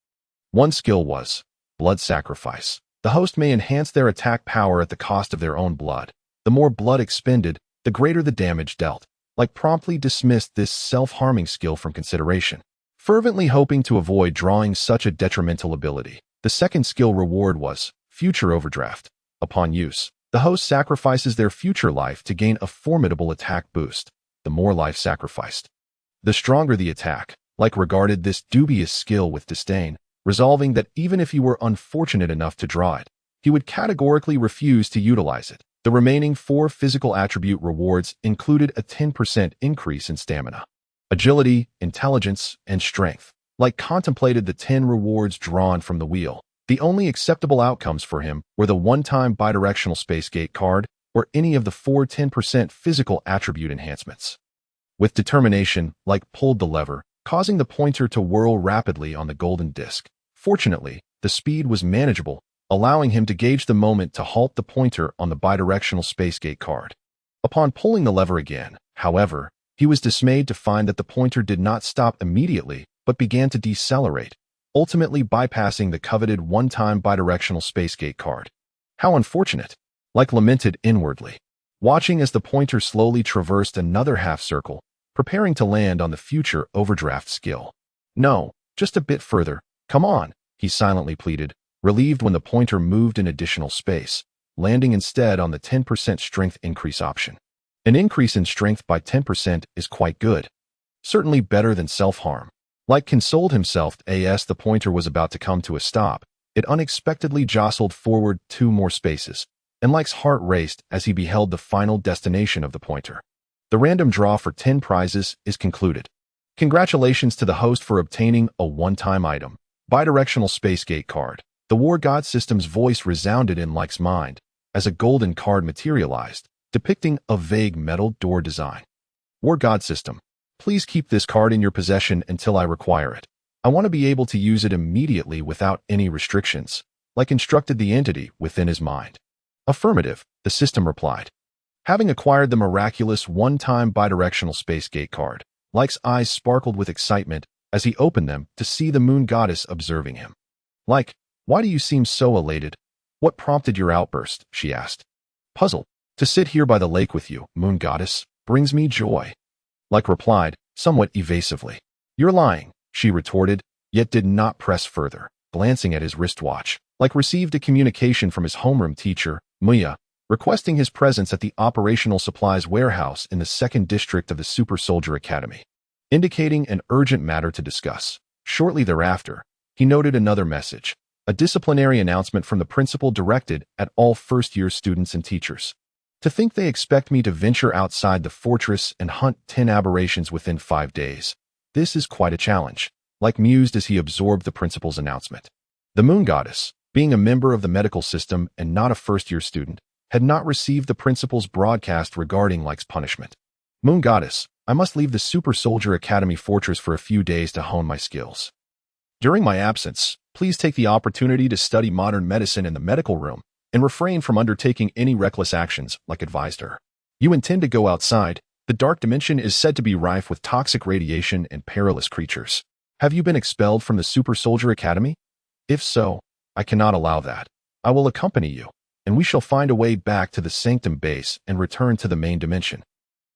One skill was blood sacrifice. The host may enhance their attack power at the cost of their own blood. The more blood expended, the greater the damage dealt. Leyke promptly dismissed this self-harming skill from consideration, fervently hoping to avoid drawing such a detrimental ability. The second skill reward was future overdraft. Upon use, the host sacrifices their future life to gain a formidable attack boost. The more life sacrificed, the stronger the attack. Leyke regarded this dubious skill with disdain, resolving that even if he were unfortunate enough to draw it, he would categorically refuse to utilize it. The remaining 4 physical attribute rewards included a 10% increase in stamina, agility, intelligence, and strength. Leyke contemplated the 10 rewards drawn from the wheel. The only acceptable outcomes for him were the one-time bidirectional space gate card or any of the 4 10% physical attribute enhancements. With determination, Leyke pulled the lever, causing the pointer to whirl rapidly on the golden disc. Fortunately, the speed was manageable, allowing him to gauge the moment to halt the pointer on the bidirectional space gate card. Upon pulling the lever again, however, he was dismayed to find that the pointer did not stop immediately but began to decelerate, ultimately bypassing the coveted one-time bidirectional space gate card. How unfortunate! Leyke lamented inwardly. watching as the pointer slowly traversed another half-circle, preparing to land on the future overdraft skill. No, just a bit further. Come on, he silently pleaded, relieved when the pointer moved an additional space, landing instead on the 10% strength increase option. An increase in strength by 10% is quite good. Certainly better than self-harm. Leyke consoled himself as the pointer was about to come to a stop. It unexpectedly jostled forward 2 more spaces, and Leyke's heart raced as he beheld the final destination of the pointer. The random draw for 10 prizes is concluded. Congratulations to the host for obtaining a one-time item, bidirectional space gate card. The War God System's voice resounded in Leyke's mind as a golden card materialized, depicting a vague metal door design. War God System, please keep this card in your possession until I require it. I want to be able to use it immediately without any restrictions, Leyke instructed the entity within his mind. Affirmative, the system replied. Having acquired the miraculous one-time bidirectional space gate card, Leyke's eyes sparkled with excitement as he opened them to see the moon goddess observing him. Leyke, why do you seem so elated? What prompted your outburst? She asked. Puzzled. To sit here by the lake with you, moon goddess, brings me joy. Leyke replied, somewhat evasively. You're lying, she retorted, yet did not press further. Glancing at his wristwatch, Leyke received a communication from his homeroom teacher, Muya, requesting his presence at the operational supplies warehouse in the 2nd district of the Super Soldier Academy, indicating an urgent matter to discuss. Shortly thereafter, he noted another message, a disciplinary announcement from the principal directed at all first-year students and teachers. To think they expect me to venture outside the fortress and hunt 10 aberrations within 5 days. This is quite a challenge, Leyke mused as he absorbed the principal's announcement. The moon goddess, being a member of the medical system and not a first-year student, had not received the principal's broadcast regarding Leyke's punishment. Moon goddess, I must leave the Super Soldier Academy fortress for a few days to hone my skills. During my absence, please take the opportunity to study modern medicine in the medical room and refrain from undertaking any reckless actions, Leyke advised her. You intend to go outside. The dark dimension is said to be rife with toxic radiation and perilous creatures. Have you been expelled from the Super Soldier Academy? If so, I cannot allow that. I will accompany you, and we shall find a way back to the Sanctum base and return to the main dimension.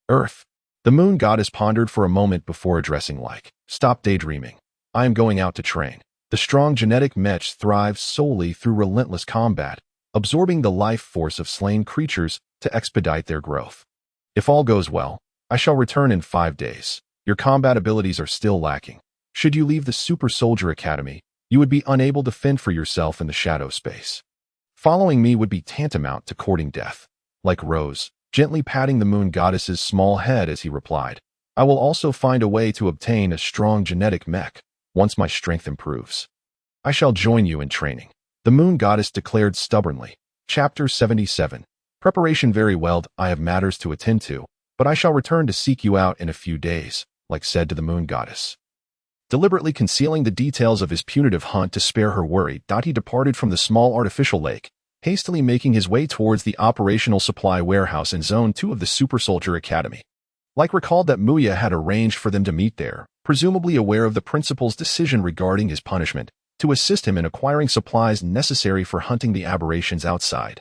Earth. The moon goddess pondered for a moment before addressing Leyke. Stop daydreaming. I am going out to train. The strong genetic mech thrives solely through relentless combat, absorbing the life force of slain creatures to expedite their growth. If all goes well, I shall return in 5 days. Your combat abilities are still lacking. Should you leave the Super Soldier Academy, you would be unable to fend for yourself in the shadow space. Following me would be tantamount to courting death. Leyke rose, gently patting the moon goddess's small head as he replied, I will also find a way to obtain a strong genetic mech once my strength improves. I shall join you in training, the moon goddess declared stubbornly. Chapter 77. Preparation. Very well, I have matters to attend to, but I shall return to seek you out in a few days, Leyke said to the moon goddess. Deliberately concealing the details of his punitive hunt to spare her worry, he departed from the small artificial lake, hastily making his way towards the operational supply warehouse in Zone 2 of the Super Soldier Academy. Leyke recalled that Muya had arranged for them to meet there, presumably aware of the principal's decision regarding his punishment, to assist him in acquiring supplies necessary for hunting the aberrations outside,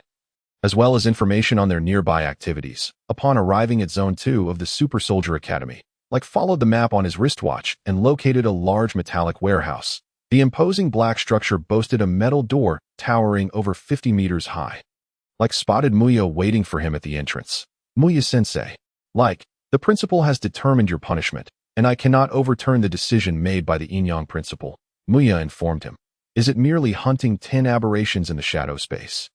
as well as information on their nearby activities. Upon arriving at Zone 2 of the Super Soldier Academy, Leyke followed the map on his wristwatch and located a large metallic warehouse. The imposing black structure boasted a metal door towering over 50 meters high. Leyke spotted Muya waiting for him at the entrance. Muya-sensei. Leyke, the principal has determined your punishment, and I cannot overturn the decision made by the Inyang principal, Muya informed him. Is it merely hunting 10 aberrations in the shadow space?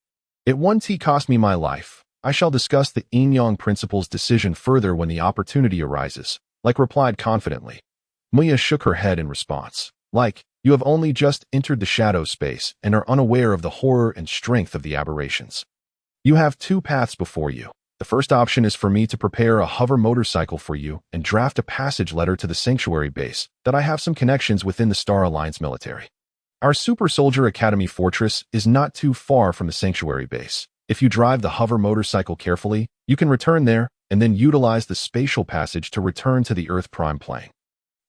It once cost me my life. I shall discuss the Inyang principal's decision further when the opportunity arises, Leyke replied confidently. Muya shook her head in response. Leyke, you have only just entered the shadow space and are unaware of the horror and strength of the aberrations. You have 2 paths before you. The first option is for me to prepare a hover motorcycle for you and draft a passage letter to the Sanctuary base that I have some connections within the Star Alliance military. Our Super Soldier Academy fortress is not too far from the Sanctuary base. If you drive the hover motorcycle carefully, you can return there and then utilize the spatial passage to return to the Earth Prime plane.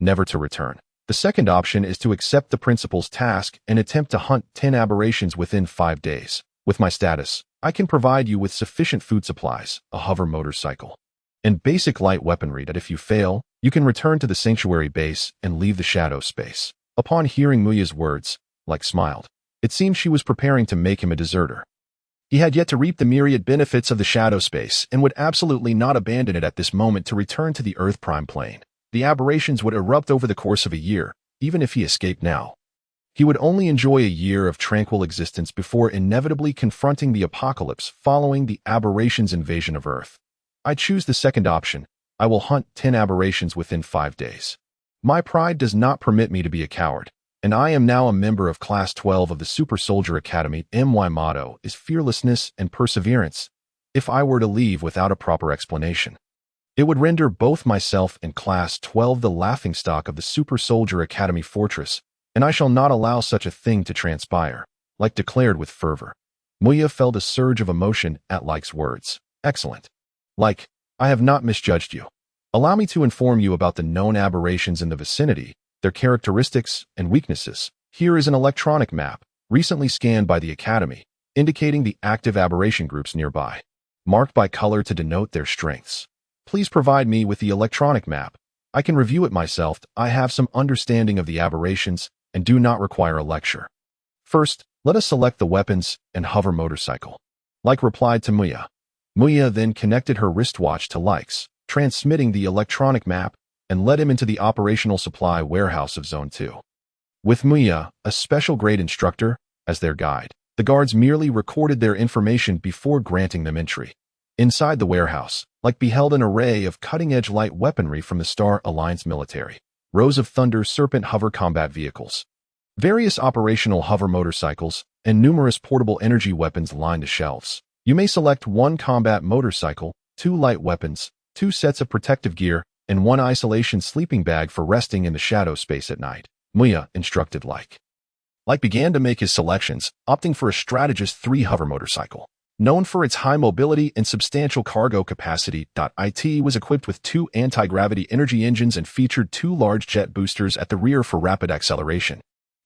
Never to return. The second option is to accept the principal's task and attempt to hunt 10 aberrations within 5 days, With my status, I can provide you with sufficient food supplies, a hover motorcycle, and basic light weaponry that if you fail, you can return to the sanctuary base and leave the shadow space. Upon hearing Muya's words, Leyke smiled. It seemed she was preparing to make him a deserter. He had yet to reap the myriad benefits of the shadow space and would absolutely not abandon it at this moment to return to the Earth Prime Plane. The aberrations would erupt over the course of a year, even if he escaped now. He would only enjoy a year of tranquil existence before inevitably confronting the apocalypse following the aberrations' invasion of Earth. I choose the second option. I will hunt 10 aberrations within 5 days. My pride does not permit me to be a coward, and I am now a member of Class 12 of the Super Soldier Academy. My motto is fearlessness and perseverance. If I were to leave without a proper explanation, it would render both myself and Class 12 the laughingstock of the Super Soldier Academy fortress, and I shall not allow such a thing to transpire, Leyke declared with fervor. Muya felt a surge of emotion at Leyke's words. Excellent. Leyke, I have not misjudged you. Allow me to inform you about the known aberrations in the vicinity, their characteristics and weaknesses. Here is an electronic map, recently scanned by the Academy, indicating the active aberration groups nearby, marked by color to denote their strengths. Please provide me with the electronic map. I can review it myself. I have some understanding of the aberrations and do not require a lecture. First, let us select the weapons and hover motorcycle. Leyke replied to Muya. Muya then connected her wristwatch to Leyke's, transmitting the electronic map, and led him into the operational supply warehouse of Zone 2. With Muya, a special grade instructor, as their guide, the guards merely recorded their information before granting them entry. Inside the warehouse, Leyke beheld an array of cutting-edge light weaponry from the Star Alliance military, rows of Thunder Serpent hover combat vehicles, various operational hover motorcycles, and numerous portable energy weapons lined the shelves. You may select 1 combat motorcycle, 2 light weapons, 2 sets of protective gear, and 1 isolation sleeping bag for resting in the shadow space at night, Muya instructed Leyke. Leyke began to make his selections, opting for a Strategist 3 hover motorcycle. Known for its high mobility and substantial cargo capacity, it was equipped with 2 anti-gravity energy engines and featured 2 large jet boosters at the rear for rapid acceleration.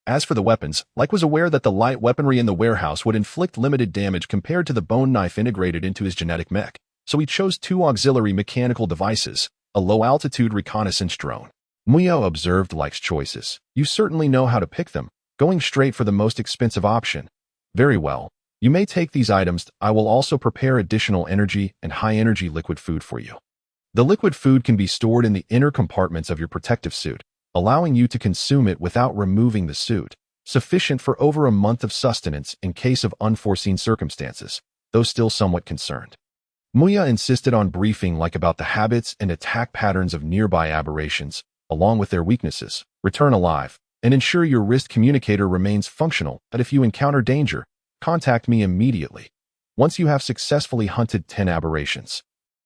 As for the weapons, Leyke was aware that the light weaponry in the warehouse would inflict limited damage compared to the bone knife integrated into his genetic mech, so he chose 2 auxiliary mechanical devices, a low-altitude reconnaissance drone. Muya observed Leyke's choices. You certainly know how to pick them, going straight for the most expensive option. Very well. You may take these items. I will also prepare additional energy and high-energy liquid food for you. The liquid food can be stored in the inner compartments of your protective suit, allowing you to consume it without removing the suit, sufficient for over a month of sustenance in case of unforeseen circumstances, though still somewhat concerned. Muya insisted on briefing Leyke about the habits and attack patterns of nearby aberrations, along with their weaknesses. Return alive, and ensure your wrist communicator remains functional, that if you encounter danger, contact me immediately. Once you have successfully hunted 10 aberrations,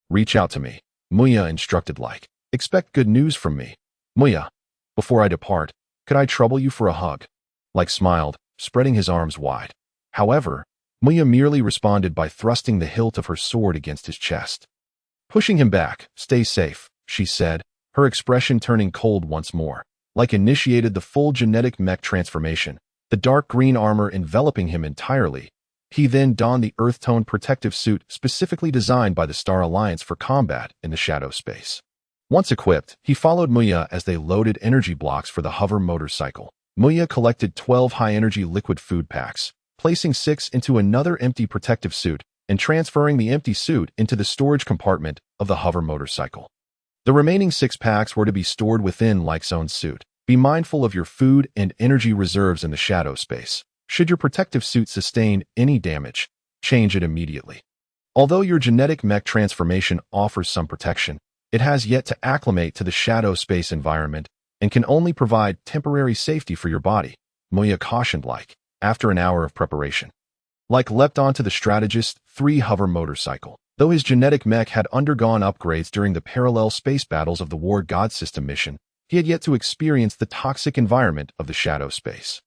reach out to me, Muya instructed Leyke. Expect good news from me. Muya, before I depart, could I trouble you for a hug? Leyke smiled, spreading his arms wide. However, Muya merely responded by thrusting the hilt of her sword against his chest. Pushing him back, stay safe, she said, her expression turning cold once more. Leyke initiated the full genetic mech transformation, the dark green armor enveloping him entirely. He then donned the earth-tone protective suit specifically designed by the Star Alliance for combat in the shadow space. Once equipped, he followed Muya as they loaded energy blocks for the hover motorcycle. Muya collected 12 high-energy liquid food packs, placing 6 into another empty protective suit and transferring the empty suit into the storage compartment of the hover motorcycle. The remaining 6 packs were to be stored within Leyke's own suit. Be mindful of your food and energy reserves in the shadow space. Should your protective suit sustain any damage, change it immediately. Although your genetic mech transformation offers some protection, it has yet to acclimate to the shadow space environment and can only provide temporary safety for your body, Muya cautioned Leyke. After an hour of preparation, Leyke leapt onto the Strategist 3 hover motorcycle. Though his genetic mech had undergone upgrades during the parallel space battles of the War God System mission, he had yet to experience the toxic environment of the shadow space.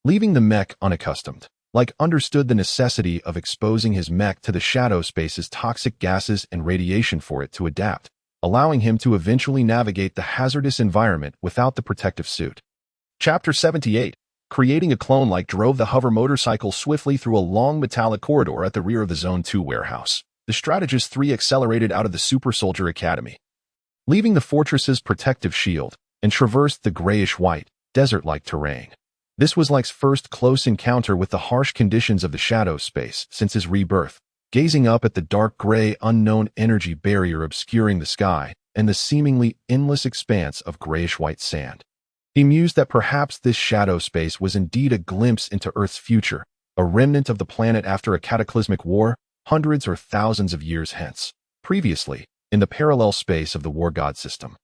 Leaving the mech unaccustomed, Leyke understood the necessity of exposing his mech to the shadow space's toxic gases and radiation for it to adapt, allowing him to eventually navigate the hazardous environment without the protective suit. Chapter 78. Creating a clone Leyke drove the hover motorcycle swiftly through a long metallic corridor at the rear of the Zone 2 warehouse. The Strategist 3 accelerated out of the Super Soldier Academy, leaving the fortress's protective shield, and traversed the grayish-white, desert-like terrain. This was Leyke's first close encounter with the harsh conditions of the shadow space since his rebirth, gazing up at the dark gray unknown energy barrier obscuring the sky and the seemingly endless expanse of grayish-white sand. He mused that perhaps this shadow space was indeed a glimpse into Earth's future, a remnant of the planet after a cataclysmic war, hundreds or thousands of years hence. Previously, in the parallel space of the War God system.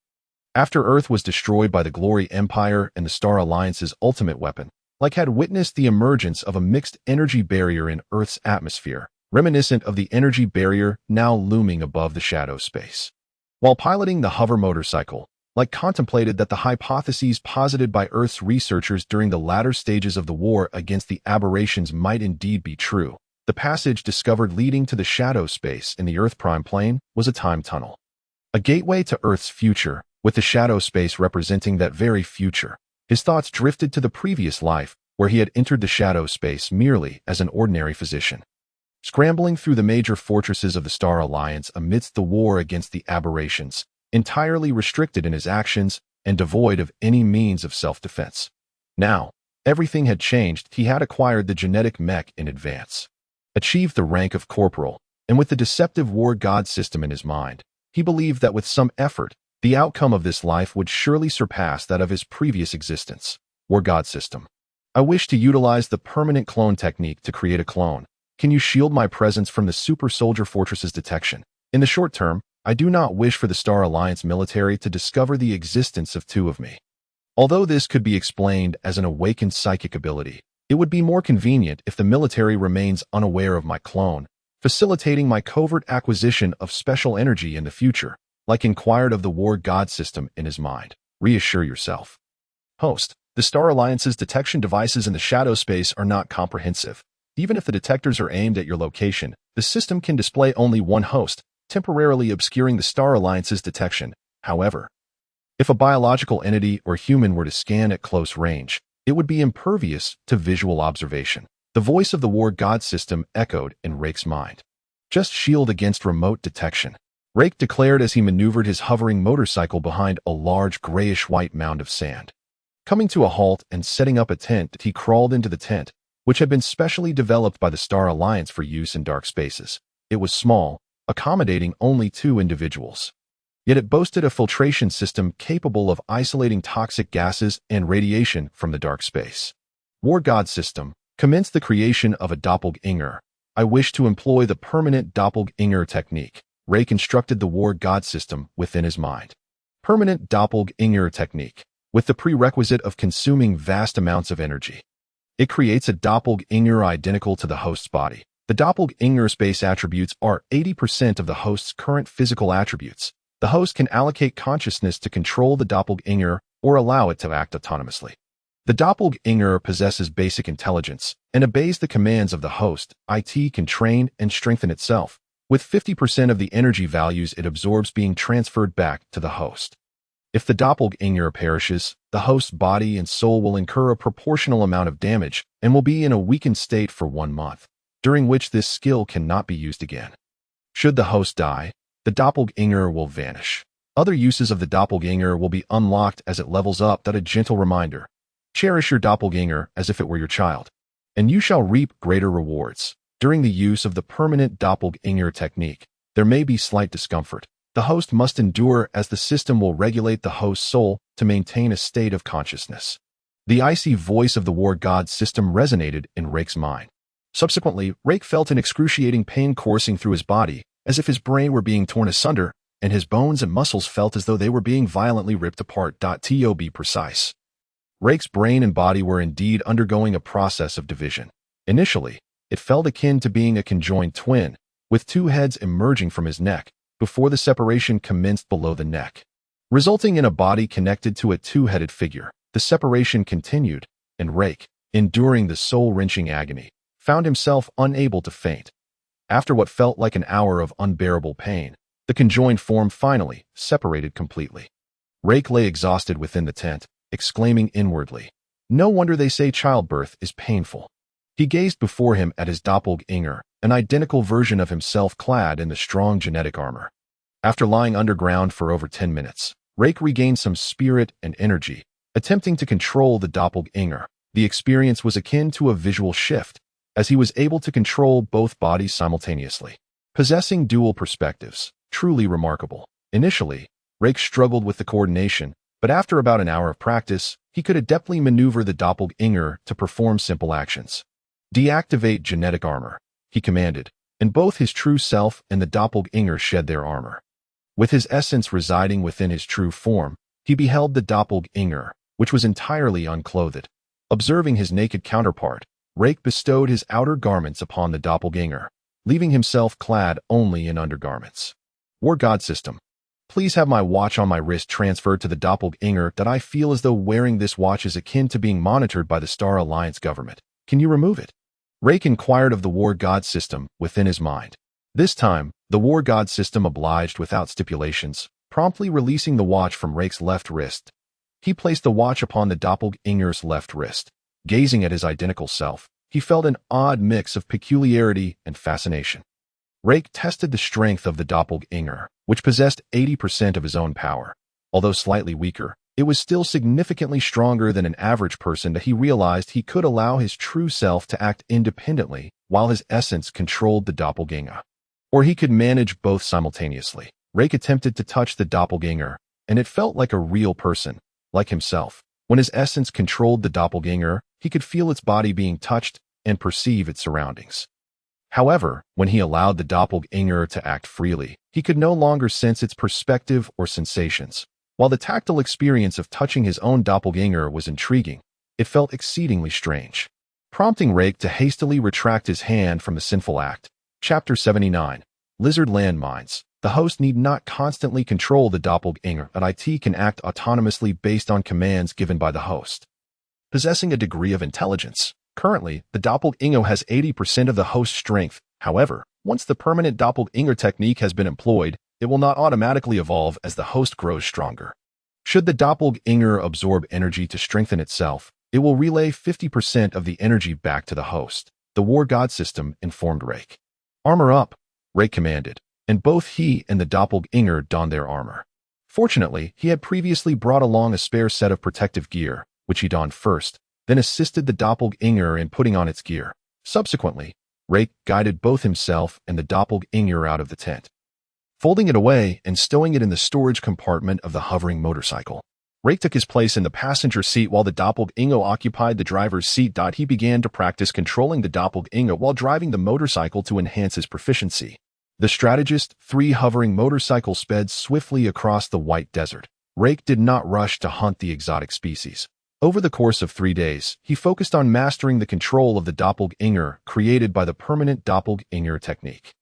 After Earth was destroyed by the Glory Empire and the Star Alliance's ultimate weapon, Leyke had witnessed the emergence of a mixed energy barrier in Earth's atmosphere, reminiscent of the energy barrier now looming above the shadow space. While piloting the hover motorcycle, Leyke contemplated that the hypotheses posited by Earth's researchers during the latter stages of the war against the aberrations might indeed be true. The passage discovered leading to the shadow space in the Earth Prime Plane was a time tunnel, a gateway to Earth's future, with the shadow space representing that very future. His thoughts drifted to the previous life, where he had entered the shadow space merely as an ordinary physician, scrambling through the major fortresses of the Star Alliance amidst the war against the aberrations, entirely restricted in his actions and devoid of any means of self-defense. Now, everything had changed. He had acquired the genetic mech in advance, achieved the rank of corporal, and with the deceptive War God system in his mind, he believed that with some effort, the outcome of this life would surely surpass that of his previous existence. War God system. I wish to utilize the permanent clone technique to create a clone. Can you shield my presence from the Super Soldier Fortress's detection? In the short term, I do not wish for the Star Alliance military to discover the existence of two of me. Although this could be explained as an awakened psychic ability, it would be more convenient if the military remains unaware of my clone, facilitating my covert acquisition of special energy in the future. Leyke inquired of the War God system in his mind. Reassure yourself. Host, the Star Alliance's detection devices in the shadow space are not comprehensive. Even if the detectors are aimed at your location, the system can display only one host, temporarily obscuring the Star Alliance's detection. However, if a biological entity or human were to scan at close range, it would be impervious to visual observation. The voice of the War God system echoed in Leyke's mind. Just shield against remote detection, Leyke declared as he maneuvered his hovering motorcycle behind a large grayish-white mound of sand. Coming to a halt and setting up a tent, he crawled into the tent, which had been specially developed by the Star Alliance for use in dark spaces. It was small, accommodating only 2 individuals. Yet it boasted a filtration system capable of isolating toxic gases and radiation from the dark space. War God system commenced the creation of a doppelganger. I wish to employ the permanent doppelganger technique. Leyke instructed the War God system within his mind. Permanent doppelganger technique, with the prerequisite of consuming vast amounts of energy. It creates a doppelganger identical to the host's body. The doppelganger's base attributes are 80% of the host's current physical attributes. The host can allocate consciousness to control the doppelganger or allow it to act autonomously. The doppelganger possesses basic intelligence and obeys the commands of the host. It can train and strengthen itself, with 50% of the energy values it absorbs being transferred back to the host. If the doppelganger perishes, the host's body and soul will incur a proportional amount of damage and will be in a weakened state for 1 month, during which this skill cannot be used again. Should the host die, the doppelganger will vanish. Other uses of the doppelganger will be unlocked as it levels up. A gentle reminder. Cherish your doppelganger as if it were your child, and you shall reap greater rewards. During the use of the permanent doppelganger technique, there may be slight discomfort. The host must endure as the system will regulate the host's soul to maintain a state of consciousness. The icy voice of the War God system resonated in Leyke's mind. Subsequently, Leyke felt an excruciating pain coursing through his body, as if his brain were being torn asunder, and his bones and muscles felt as though they were being violently ripped apart. To be precise, Leyke's brain and body were indeed undergoing a process of division. Initially, it felt akin to being a conjoined twin, with 2 heads emerging from his neck, before the separation commenced below the neck, resulting in a body connected to a 2-headed figure. The separation continued, and Leyke, enduring the soul-wrenching agony, found himself unable to faint. After what felt like an hour of unbearable pain, the conjoined form finally separated completely. Leyke lay exhausted within the tent, exclaiming inwardly, No wonder they say childbirth is painful. He gazed before him at his doppelganger, an identical version of himself clad in the strong genetic armor. After lying underground for over 10 minutes, Leyke regained some spirit and energy, attempting to control the doppelganger. The experience was akin to a visual shift, as he was able to control both bodies simultaneously. Possessing dual perspectives, truly remarkable. Initially, Leyke struggled with the coordination, but after about an hour of practice, he could adeptly maneuver the doppelganger to perform simple actions. Deactivate genetic armor, he commanded, and both his true self and the doppelganger shed their armor. With his essence residing within his true form, he beheld the doppelganger, which was entirely unclothed. Observing his naked counterpart, Leyke bestowed his outer garments upon the doppelganger, leaving himself clad only in undergarments. War God System. Please have my watch on my wrist transferred to the doppelganger that I feel as though wearing this watch is akin to being monitored by the Star Alliance government. Can you remove it? Leyke inquired of the War God System within his mind. This time, the War God System obliged without stipulations, promptly releasing the watch from Leyke's left wrist. He placed the watch upon the doppelganger's left wrist. Gazing at his identical self, he felt an odd mix of peculiarity and fascination. Leyke tested the strength of the doppelganger, which possessed 80% of his own power. Although slightly weaker, it was still significantly stronger than an average person that he realized he could allow his true self to act independently while his essence controlled the doppelganger. Or he could manage both simultaneously. Leyke attempted to touch the doppelganger, and it felt like a real person, like himself. When his essence controlled the doppelganger, he could feel its body being touched and perceive its surroundings. However, when he allowed the doppelganger to act freely, he could no longer sense its perspective or sensations. While the tactile experience of touching his own doppelganger was intriguing, it felt exceedingly strange, prompting Leyke to hastily retract his hand from the sinful act. Chapter 79. Lizard Landmines. The host need not constantly control the doppelganger, but IT can act autonomously based on commands given by the host. Possessing a degree of intelligence. Currently, the doppelganger has 80% of the host's strength. However, once the permanent doppelganger technique has been employed, it will not automatically evolve as the host grows stronger. Should the doppelganger absorb energy to strengthen itself, it will relay 50% of the energy back to the host. The War God System informed Leyke. Armor up, Leyke commanded, and both he and the doppelganger donned their armor. Fortunately, he had previously brought along a spare set of protective gear, which he donned first, then assisted the doppelganger in putting on its gear. Subsequently, Leyke guided both himself and the doppelganger out of the tent, folding it away and stowing it in the storage compartment of the hovering motorcycle. Leyke took his place in the passenger seat while the doppelganger occupied the driver's seat. He began to practice controlling the doppelganger while driving the motorcycle to enhance his proficiency. The strategist, 3 hovering motorcycle sped swiftly across the white desert. Leyke did not rush to hunt the exotic species. Over the course of 3 days, he focused on mastering the control of the doppelganger created by the permanent doppelganger technique.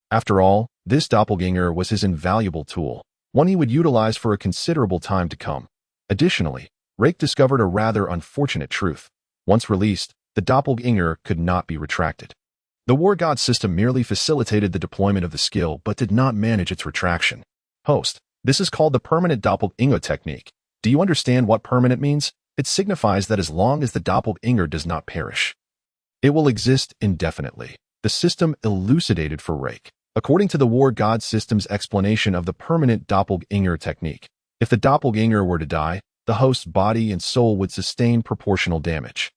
After all, this doppelganger was his invaluable tool, one he would utilize for a considerable time to come. Additionally, Leyke discovered a rather unfortunate truth. Once released, the doppelganger could not be retracted. The War God System merely facilitated the deployment of the skill but did not manage its retraction. Host, this is called the permanent doppelganger technique. Do you understand what permanent means? It signifies that as long as the doppelganger does not perish, it will exist indefinitely. The system elucidated for Leyke. According to the War God System's explanation of the permanent doppelganger technique, if the doppelganger were to die, the host's body and soul would sustain proportional damage,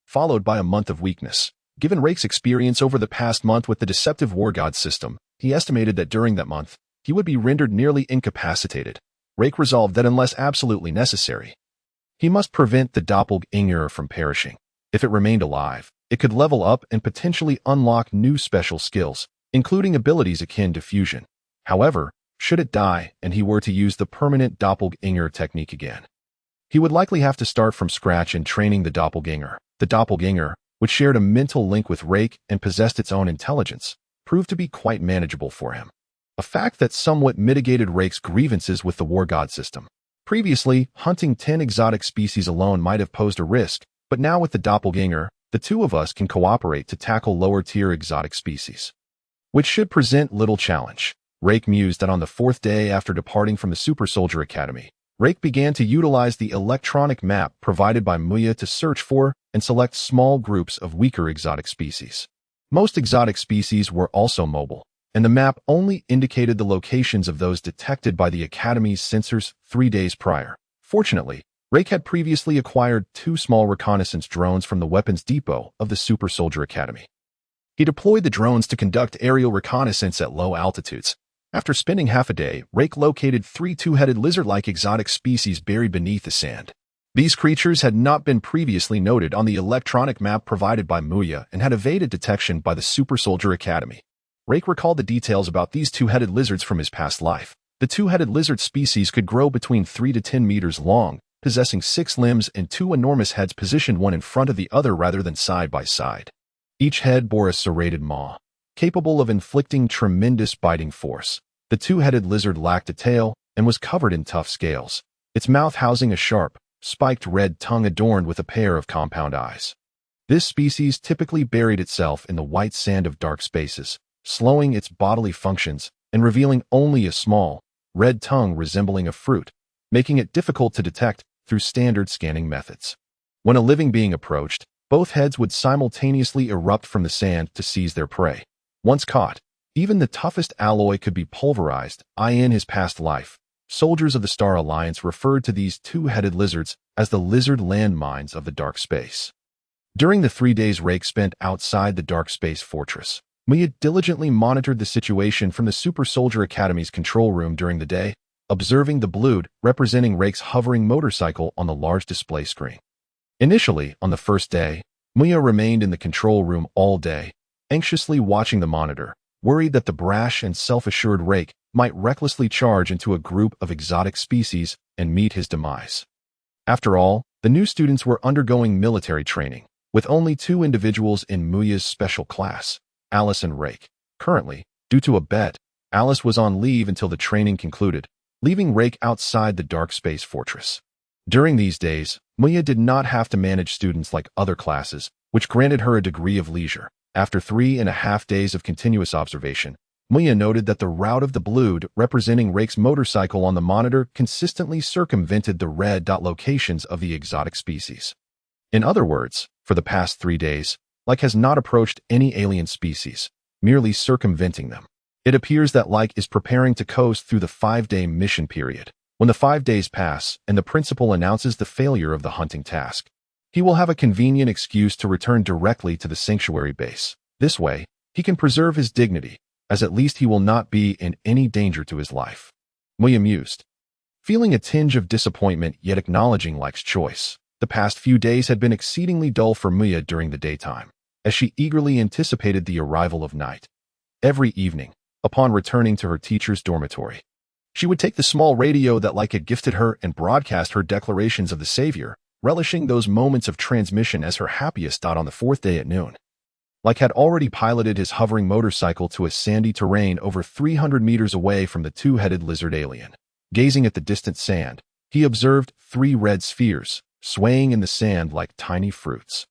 followed by a month of weakness. Given Leyke's experience over the past month with the deceptive War God System, he estimated that during that month, he would be rendered nearly incapacitated. Leyke resolved that unless absolutely necessary, he must prevent the doppelganger from perishing. If it remained alive, it could level up and potentially unlock new special skills, including abilities akin to fusion. However, should it die and he were to use the permanent doppelganger technique again, he would likely have to start from scratch in training the doppelganger. The doppelganger, which shared a mental link with Leyke and possessed its own intelligence, proved to be quite manageable for him, a fact that somewhat mitigated Leyke's grievances with the War God System. Previously, hunting 10 exotic species alone might have posed a risk, but now with the doppelganger, the two of us can cooperate to tackle lower-tier exotic species, which should present little challenge. Leyke mused that on the 4th day after departing from the Super Soldier Academy, Reyke began to utilize the electronic map provided by Muya to search for and select small groups of weaker exotic species. Most exotic species were also mobile, and the map only indicated the locations of those detected by the Academy's sensors 3 days prior. Fortunately, Reyke had previously acquired 2 small reconnaissance drones from the weapons depot of the Super Soldier Academy. He deployed the drones to conduct aerial reconnaissance at low altitudes. After spending half a day, Reyke located 3 two-headed lizard-like exotic species buried beneath the sand. These creatures had not been previously noted on the electronic map provided by Muya and had evaded detection by the Super Soldier Academy. Reyke recalled the details about these two-headed lizards from his past life. The two-headed lizard species could grow between 3 to 10 meters long, possessing 6 limbs and 2 enormous heads positioned one in front of the other rather than side by side. Each head bore a serrated maw, capable of inflicting tremendous biting force. The two-headed lizard lacked a tail and was covered in tough scales, its mouth housing a sharp, spiked red tongue adorned with a pair of compound eyes. This species typically buried itself in the white sand of dark spaces, slowing its bodily functions and revealing only a small, red tongue resembling a fruit, making it difficult to detect through standard scanning methods. When a living being approached, both heads would simultaneously erupt from the sand to seize their prey. Once caught, even the toughest alloy could be pulverized. In his past life, soldiers of the Star Alliance referred to these two-headed lizards as the lizard landmines of the dark space. During the 3 days Reyke spent outside the dark space fortress, Muya diligently monitored the situation from the Super Soldier Academy's control room during the day, observing the blood representing Reyke's hovering motorcycle on the large display screen. Initially, on the first day, Muya remained in the control room all day, anxiously watching the monitor, worried that the brash and self-assured Reyke might recklessly charge into a group of exotic species and meet his demise. After all, the new students were undergoing military training, with only 2 individuals in Muya's special class, Alice and Reyke. Currently, due to a bet, Alice was on leave until the training concluded, leaving Reyke outside the dark space fortress. During these days, Muya did not have to manage students like other classes, which granted her a degree of leisure. After 3.5 days of continuous observation, Muya noted that the route of the blood representing Reyke's motorcycle on the monitor consistently circumvented the red dot locations of the exotic species. In other words, for the past 3 days, Leyke has not approached any alien species, merely circumventing them. It appears that Leyke is preparing to coast through the 5-day mission period. When the 5 days pass and the principal announces the failure of the hunting task, he will have a convenient excuse to return directly to the sanctuary base. This way, he can preserve his dignity, as at least he will not be in any danger to his life. Muya mused, feeling a tinge of disappointment yet acknowledging Leyke's choice. The past few days had been exceedingly dull for Muya during the daytime, as she eagerly anticipated the arrival of night. Every evening, upon returning to her teacher's dormitory, she would take the small radio that Leyke had gifted her and broadcast her declarations of the Savior, relishing those moments of transmission as her happiest. On the 4th day at noon, Leyke had already piloted his hovering motorcycle to a sandy terrain over 300 meters away from the two-headed lizard alien. Gazing at the distant sand, he observed 3 red spheres, swaying in the sand like tiny fruits.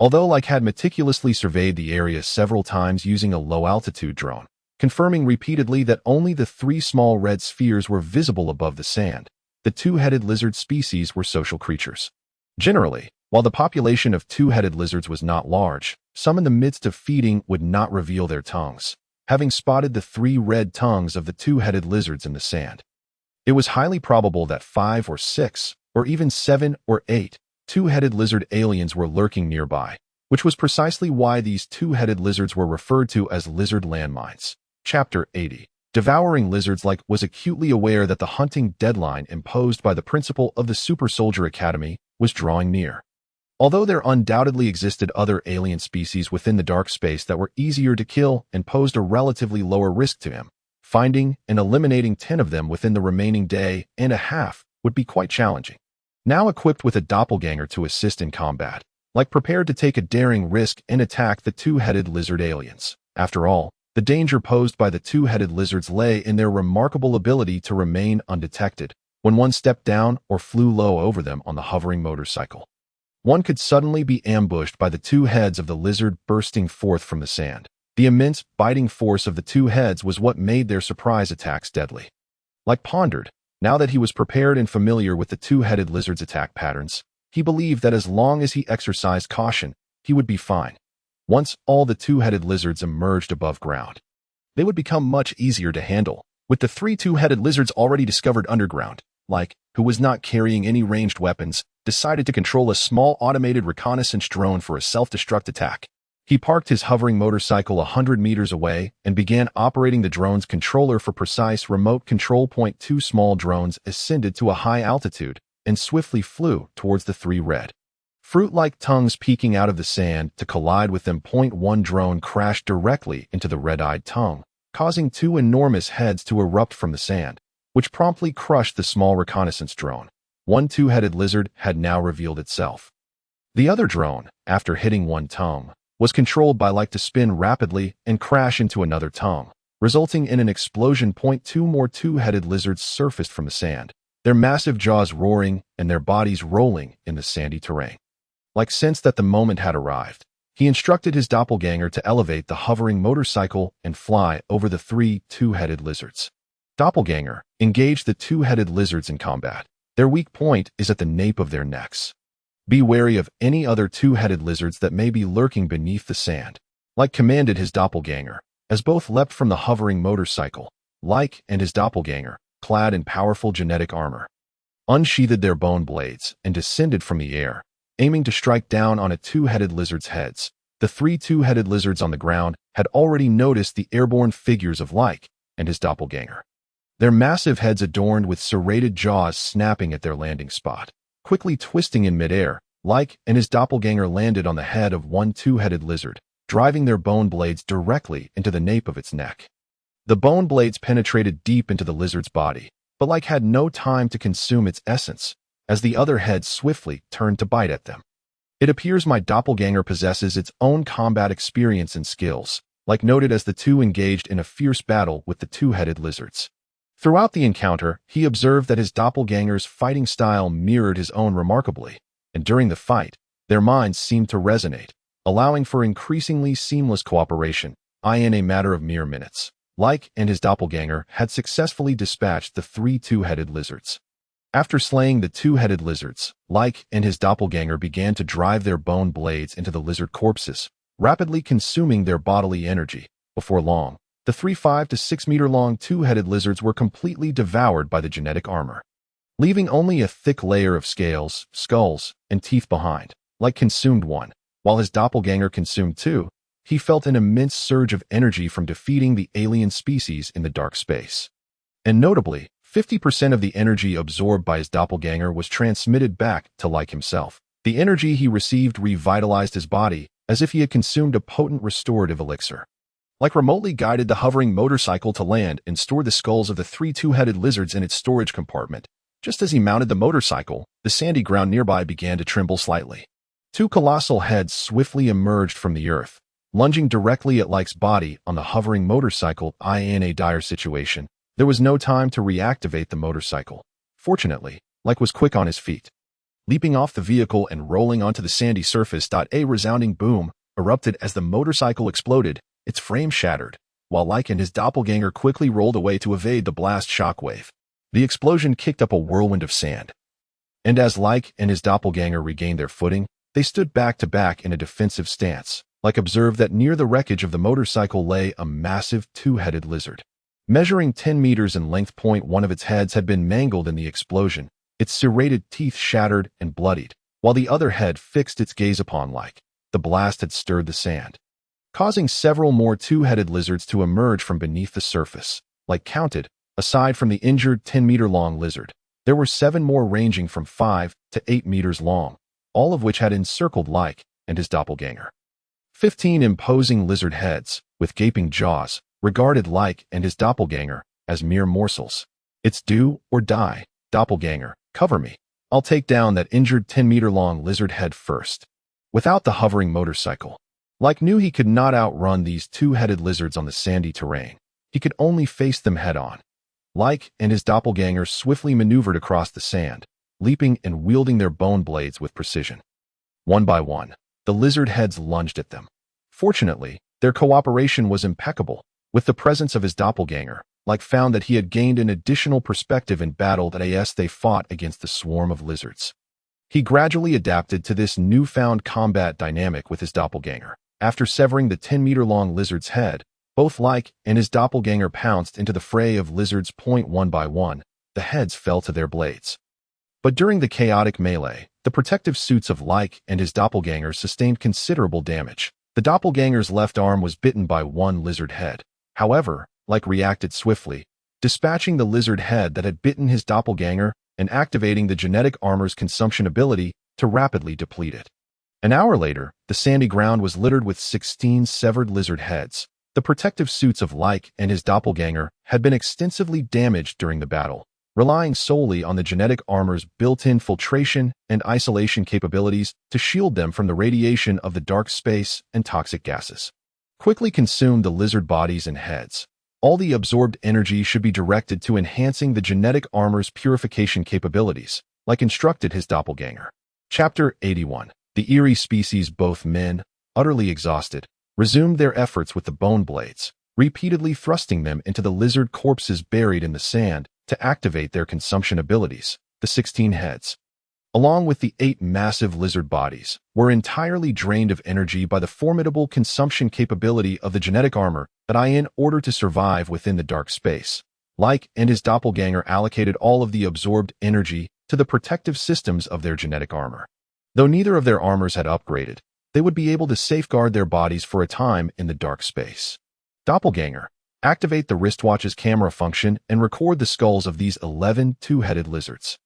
Although Leyke had meticulously surveyed the area several times using a low-altitude drone, confirming repeatedly that only the 3 small red spheres were visible above the sand, the two-headed lizard species were social creatures. Generally, while the population of two-headed lizards was not large, some in the midst of feeding would not reveal their tongues, having spotted the 3 red tongues of the two-headed lizards in the sand. It was highly probable that 5 or 6, or even 7 or 8, two-headed lizard aliens were lurking nearby, which was precisely why these two-headed lizards were referred to as lizard landmines. Chapter 80. Devouring Lizards. Leyke was acutely aware that the hunting deadline imposed by the principal of the Super Soldier Academy was drawing near. Although there undoubtedly existed other alien species within the dark space that were easier to kill and posed a relatively lower risk to him, finding and eliminating 10 of them within the remaining day and a half would be quite challenging. Now equipped with a doppelganger to assist in combat, Leyke prepared to take a daring risk and attack the two-headed lizard aliens. After all, the danger posed by the two-headed lizards lay in their remarkable ability to remain undetected. When one stepped down or flew low over them on the hovering motorcycle, one could suddenly be ambushed by the 2 heads of the lizard bursting forth from the sand. The immense biting force of the 2 heads was what made their surprise attacks deadly. Leyke pondered, Now that he was prepared and familiar with the two-headed lizard's attack patterns, he believed that as long as he exercised caution, he would be fine. Once all the two-headed lizards emerged above ground, they would become much easier to handle. With the three two-headed lizards already discovered underground, Leyke, who was not carrying any ranged weapons, decided to control a small automated reconnaissance drone for a self-destruct attack. He parked his hovering motorcycle 100 meters away and began operating the drone's controller for precise remote control. Two small drones ascended to a high altitude and swiftly flew towards the three red, fruit-like tongues peeking out of the sand to collide with them. One drone crashed directly into the red-eyed tongue, causing two enormous heads to erupt from the sand, which promptly crushed the small reconnaissance drone. One two-headed lizard had now revealed itself. The other drone, after hitting one tongue, was controlled by Leyke to spin rapidly and crash into another tongue, resulting in an explosion. Two more two-headed lizards surfaced from the sand, their massive jaws roaring and their bodies rolling in the sandy terrain. Leyke sensed that the moment had arrived. He instructed his doppelganger to elevate the hovering motorcycle and fly over the three two-headed lizards. Doppelganger, engage the two-headed lizards in combat. Their weak point is at the nape of their necks. Be wary of any other two-headed lizards that may be lurking beneath the sand. Leyke commanded his doppelganger. As both leapt from the hovering motorcycle, Leyke and his doppelganger, clad in powerful genetic armor, unsheathed their bone blades and descended from the air, aiming to strike down on a two-headed lizard's heads. The three two-headed lizards on the ground had already noticed the airborne figures of Leyke and his doppelganger, their massive heads adorned with serrated jaws snapping at their landing spot. Quickly twisting in midair, Leyke and his doppelganger landed on the head of one two-headed lizard, driving their bone blades directly into the nape of its neck. The bone blades penetrated deep into the lizard's body, but Leyke had no time to consume its essence, as the other head swiftly turned to bite at them. It appears my doppelganger possesses its own combat experience and skills, Leyke noted as the two engaged in a fierce battle with the two-headed lizards. Throughout the encounter, he observed that his doppelganger's fighting style mirrored his own remarkably, and during the fight, their minds seemed to resonate, allowing for increasingly seamless cooperation. In a matter of mere minutes, Leyke and his doppelganger had successfully dispatched the three two-headed lizards. After slaying the two-headed lizards, Leyke and his doppelganger began to drive their bone blades into the lizard corpses, rapidly consuming their bodily energy. Before long, the three 5 to 6 meter long two-headed lizards were completely devoured by the genetic armor, leaving only a thick layer of scales, skulls, and teeth behind. Leyke consumed one, while his doppelganger consumed two. He felt an immense surge of energy from defeating the alien species in the dark space. And notably, 50% of the energy absorbed by his doppelganger was transmitted back to Leyke himself. The energy he received revitalized his body, as if he had consumed a potent restorative elixir. Leyke remotely guided the hovering motorcycle to land and stored the skulls of the three two-headed lizards in its storage compartment. Just as he mounted the motorcycle, the sandy ground nearby began to tremble slightly. Two colossal heads swiftly emerged from the earth, lunging directly at Leyke's body on the hovering motorcycle. In a dire situation, there was no time to reactivate the motorcycle. Fortunately, Leyke was quick on his feet. Leaping off the vehicle and rolling onto the sandy surface. A resounding boom erupted as the motorcycle exploded. Its frame shattered, while Leyke and his doppelganger quickly rolled away to evade the blast shockwave. The explosion kicked up a whirlwind of sand, and as Leyke and his doppelganger regained their footing, they stood back to back in a defensive stance. Leyke observed that near the wreckage of the motorcycle lay a massive two-headed lizard, measuring 10 meters in length. One of its heads had been mangled in the explosion, its serrated teeth shattered and bloodied, while the other head fixed its gaze upon Leyke. The blast had stirred the sand, causing several more two-headed lizards to emerge from beneath the surface. Leyke counted, aside from the injured 10-meter-long lizard, there were 7 more ranging from 5 to 8 meters long, all of which had encircled Leyke and his doppelganger. 15 imposing lizard heads, with gaping jaws, regarded Leyke and his doppelganger as mere morsels. It's do or die, doppelganger, cover me. I'll take down that injured 10-meter-long lizard head first. Without the hovering motorcycle, Leyke knew he could not outrun these two-headed lizards on the sandy terrain. He could only face them head-on. Leyke and his doppelganger swiftly maneuvered across the sand, leaping and wielding their bone blades with precision. One by one, the lizard heads lunged at them. Fortunately, their cooperation was impeccable. With the presence of his doppelganger, Leyke found that he had gained an additional perspective in battle as they fought against the swarm of lizards. He gradually adapted to this newfound combat dynamic with his doppelganger. After severing the 10-meter-long lizard's head, both Leyke and his doppelganger pounced into the fray of lizards. One by one, the heads fell to their blades. But during the chaotic melee, the protective suits of Leyke and his doppelganger sustained considerable damage. The doppelganger's left arm was bitten by one lizard head. However, Leyke reacted swiftly, dispatching the lizard head that had bitten his doppelganger and activating the genetic armor's consumption ability to rapidly deplete it. An hour later, the sandy ground was littered with 16 severed lizard heads. The protective suits of Leyke and his doppelganger had been extensively damaged during the battle, relying solely on the genetic armor's built-in filtration and isolation capabilities to shield them from the radiation of the dark space and toxic gases. Quickly consume the lizard bodies and heads. All the absorbed energy should be directed to enhancing the genetic armor's purification capabilities, like instructed his doppelganger. Chapter 81. The eerie species. Both men, utterly exhausted, resumed their efforts with the bone blades, repeatedly thrusting them into the lizard corpses buried in the sand to activate their consumption abilities. The 16 heads, along with the 8 massive lizard bodies, were entirely drained of energy by the formidable consumption capability of the genetic armor in order to survive within the dark space. Leyke and his doppelganger allocated all of the absorbed energy to the protective systems of their genetic armor. Though neither of their armors had upgraded, they would be able to safeguard their bodies for a time in the dark space. Doppelganger, activate the wristwatch's camera function and record the skulls of these 11 two-headed lizards,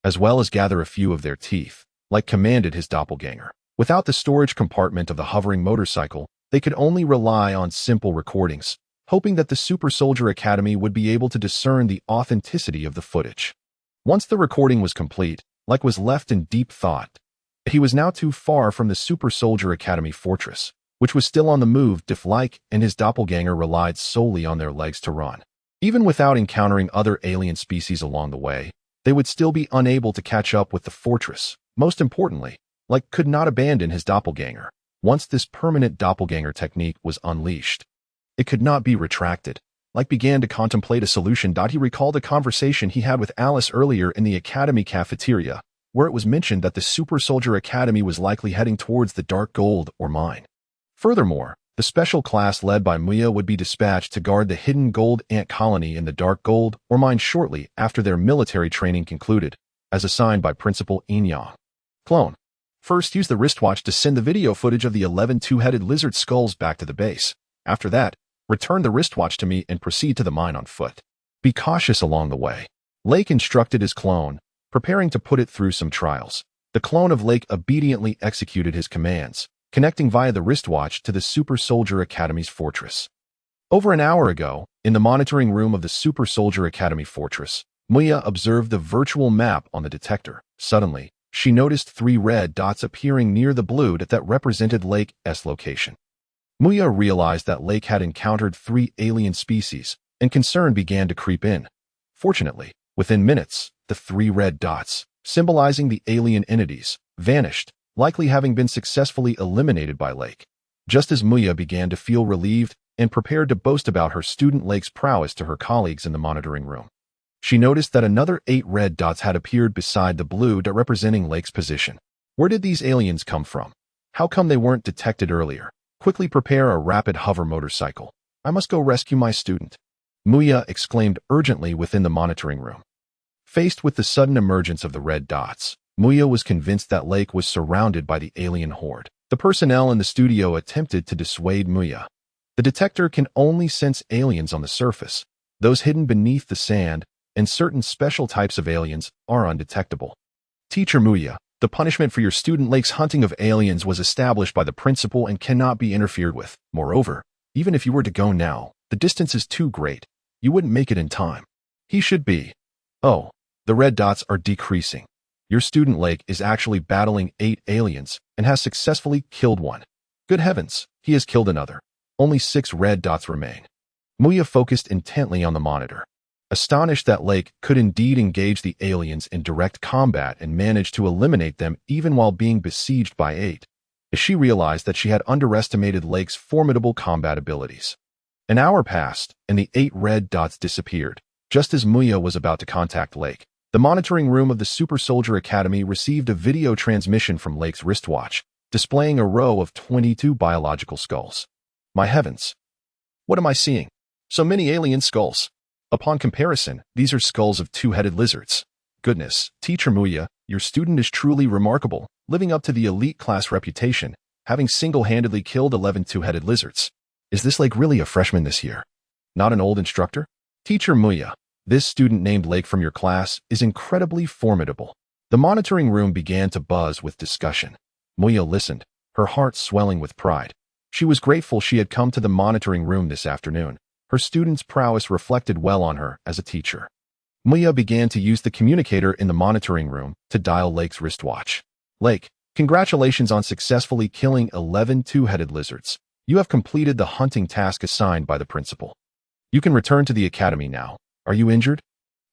as well as gather a few of their teeth, Leyke commanded his doppelganger. Without the storage compartment of the hovering motorcycle, they could only rely on simple recordings, hoping that the Super Soldier Academy would be able to discern the authenticity of the footage. Once the recording was complete, Leyke was left in deep thought. He was now too far from the Super Soldier Academy fortress, which was still on the move. Leyke and his doppelganger relied solely on their legs to run. Even without encountering other alien species along the way, they would still be unable to catch up with the fortress. Most importantly, Leyke could not abandon his doppelganger. Once this permanent doppelganger technique was unleashed, it could not be retracted. Leyke began to contemplate a solution. He recalled a conversation he had with Alice earlier in the Academy cafeteria, where it was mentioned that the Super Soldier Academy was likely heading towards the Dark Gold or mine. Furthermore, the special class led by Muya would be dispatched to guard the hidden gold ant colony in the Dark Gold or mine shortly after their military training concluded, as assigned by Principal Inyang. Clone. First, use the wristwatch to send the video footage of the 11 two-headed lizard skulls back to the base. After that, return the wristwatch to me and proceed to the mine on foot. Be cautious along the way. Leyke instructed his clone, preparing to put it through some trials. The clone of Leyke obediently executed his commands, connecting via the wristwatch to the Super Soldier Academy's fortress. Over an hour ago, in the monitoring room of the Super Soldier Academy fortress, Muya observed the virtual map on the detector. Suddenly, she noticed 3 red dots appearing near the blue dot that represented Leyke's location. Muya realized that Leyke had encountered 3 alien species, and concern began to creep in. Fortunately, within minutes, the 3 red dots, symbolizing the alien entities, vanished, likely having been successfully eliminated by Leyke. Just as Muya began to feel relieved and prepared to boast about her student Leyke's prowess to her colleagues in the monitoring room, she noticed that another 8 red dots had appeared beside the blue dot representing Leyke's position. Where did these aliens come from? How come they weren't detected earlier? Quickly prepare a rapid hover motorcycle. I must go rescue my student, Muya exclaimed urgently within the monitoring room. Faced with the sudden emergence of the red dots, Muya was convinced that Leyke was surrounded by the alien horde. The personnel in the studio attempted to dissuade Muya. The detector can only sense aliens on the surface. Those hidden beneath the sand and certain special types of aliens are undetectable. Teacher Muya, the punishment for your student Leyke's hunting of aliens was established by the principal and cannot be interfered with. Moreover, even if you were to go now, the distance is too great. You wouldn't make it in time. He should be. Oh, the red dots are decreasing. Your student Leyke is actually battling 8 aliens and has successfully killed one. Good heavens, he has killed another. Only 6 red dots remain. Muya focused intently on the monitor, astonished that Leyke could indeed engage the aliens in direct combat and manage to eliminate them even while being besieged by 8. As she realized that she had underestimated Leyke's formidable combat abilities. An hour passed, and the 8 red dots disappeared. Just as Muya was about to contact Leyke, the monitoring room of the Super Soldier Academy received a video transmission from Leyke's wristwatch, displaying a row of 22 biological skulls. My heavens! What am I seeing? So many alien skulls. Upon comparison, these are skulls of two-headed lizards. Goodness, Teacher Muya, your student is truly remarkable, living up to the elite class reputation, having single-handedly killed 11 two-headed lizards. Is this Leyke really a freshman this year? Not an old instructor? Teacher Muya, this student named Leyke from your class is incredibly formidable. The monitoring room began to buzz with discussion. Muya listened, her heart swelling with pride. She was grateful she had come to the monitoring room this afternoon. Her student's prowess reflected well on her as a teacher. Muya began to use the communicator in the monitoring room to dial Leyke's wristwatch. Leyke, congratulations on successfully killing 11 two-headed lizards. You have completed the hunting task assigned by the principal. You can return to the academy now. Are you injured?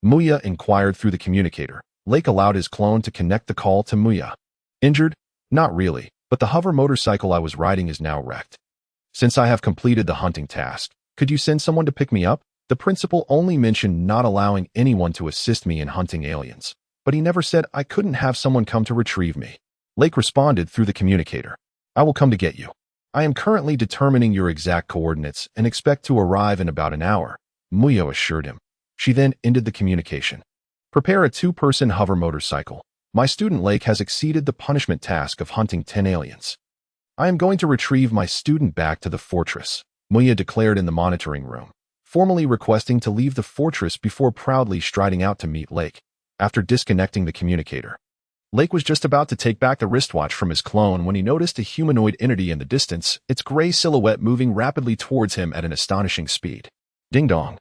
Muya inquired through the communicator. Leyke allowed his clone to connect the call to Muya. Injured? Not really, but the hover motorcycle I was riding is now wrecked. Since I have completed the hunting task, could you send someone to pick me up? The principal only mentioned not allowing anyone to assist me in hunting aliens, but he never said I couldn't have someone come to retrieve me. Leyke responded through the communicator. I will come to get you. I am currently determining your exact coordinates and expect to arrive in about an hour, Muya assured him. She then ended the communication. Prepare a 2-person hover motorcycle. My student Leyke has exceeded the punishment task of hunting 10 aliens. I am going to retrieve my student back to the fortress, Muya declared in the monitoring room, formally requesting to leave the fortress before proudly striding out to meet Leyke. After disconnecting the communicator, Leyke was just about to take back the wristwatch from his clone when he noticed a humanoid entity in the distance, its gray silhouette moving rapidly towards him at an astonishing speed. Ding dong.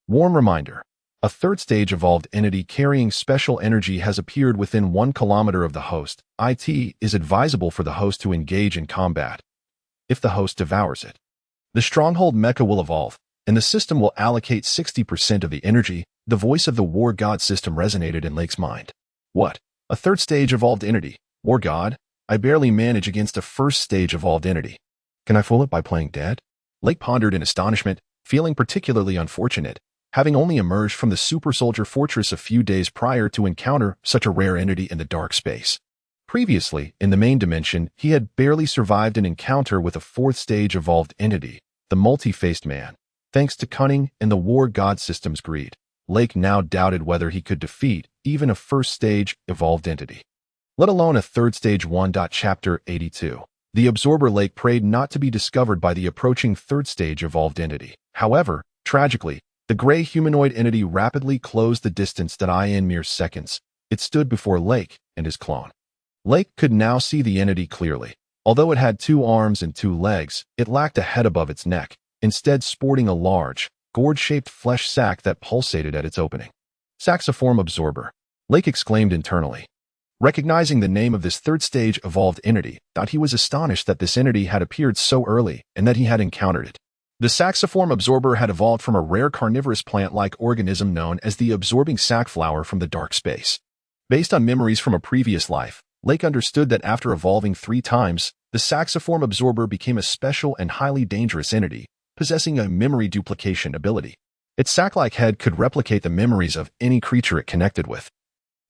Warm reminder. A third-stage evolved entity carrying special energy has appeared within 1 kilometer of the host. It is advisable for the host to engage in combat if the host devours it. The stronghold mecha will evolve, and the system will allocate 60% of the energy. The voice of the war god system resonated in Leyke's mind. What? A third-stage evolved entity? War god? I barely manage against a first-stage evolved entity. Can I fool it by playing dead? Leyke pondered in astonishment, feeling particularly unfortunate, having only emerged from the Super Soldier Fortress a few days prior to encounter such a rare entity in the dark space. Previously, in the main dimension, he had barely survived an encounter with a 4th-stage evolved entity, the multi-faced man. Thanks to cunning and the war god system's greed, Leyke now doubted whether he could defeat even a first-stage evolved entity, let alone a third-stage one. Chapter 82. The absorber Leyke prayed not to be discovered by the approaching third-stage evolved entity. However, tragically, the gray humanoid entity rapidly closed the distance that in mere seconds. It stood before Leyke and his clone. Leyke could now see the entity clearly. Although it had 2 arms and 2 legs, it lacked a head above its neck, instead sporting a large, gourd-shaped flesh sac that pulsated at its opening. Saxiform absorber, Leyke exclaimed internally. Recognizing the name of this third-stage evolved entity, he was astonished that this entity had appeared so early and that he had encountered it. The saxiform absorber had evolved from a rare carnivorous plant-like organism known as the absorbing sackflower from the dark space. Based on memories from a previous life, Leyke understood that after evolving 3 times, the saxiform absorber became a special and highly dangerous entity, possessing a memory duplication ability. Its sack-like head could replicate the memories of any creature it connected with,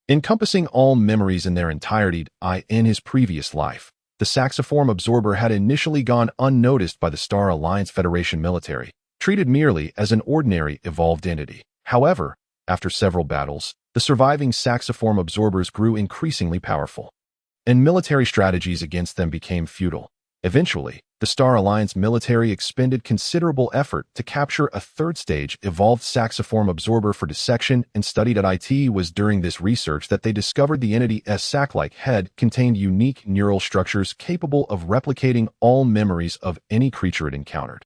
encompassing all memories in their entirety. In his previous life, the saxiform absorber had initially gone unnoticed by the Star Alliance Federation military, treated merely as an ordinary evolved entity. However, after several battles, the surviving saxiform absorbers grew increasingly powerful, and military strategies against them became futile. Eventually, the Star Alliance military expended considerable effort to capture a third-stage evolved saxiform absorber for dissection and studied at IT. Was during this research that they discovered the entity's sac-like head contained unique neural structures capable of replicating all memories of any creature it encountered.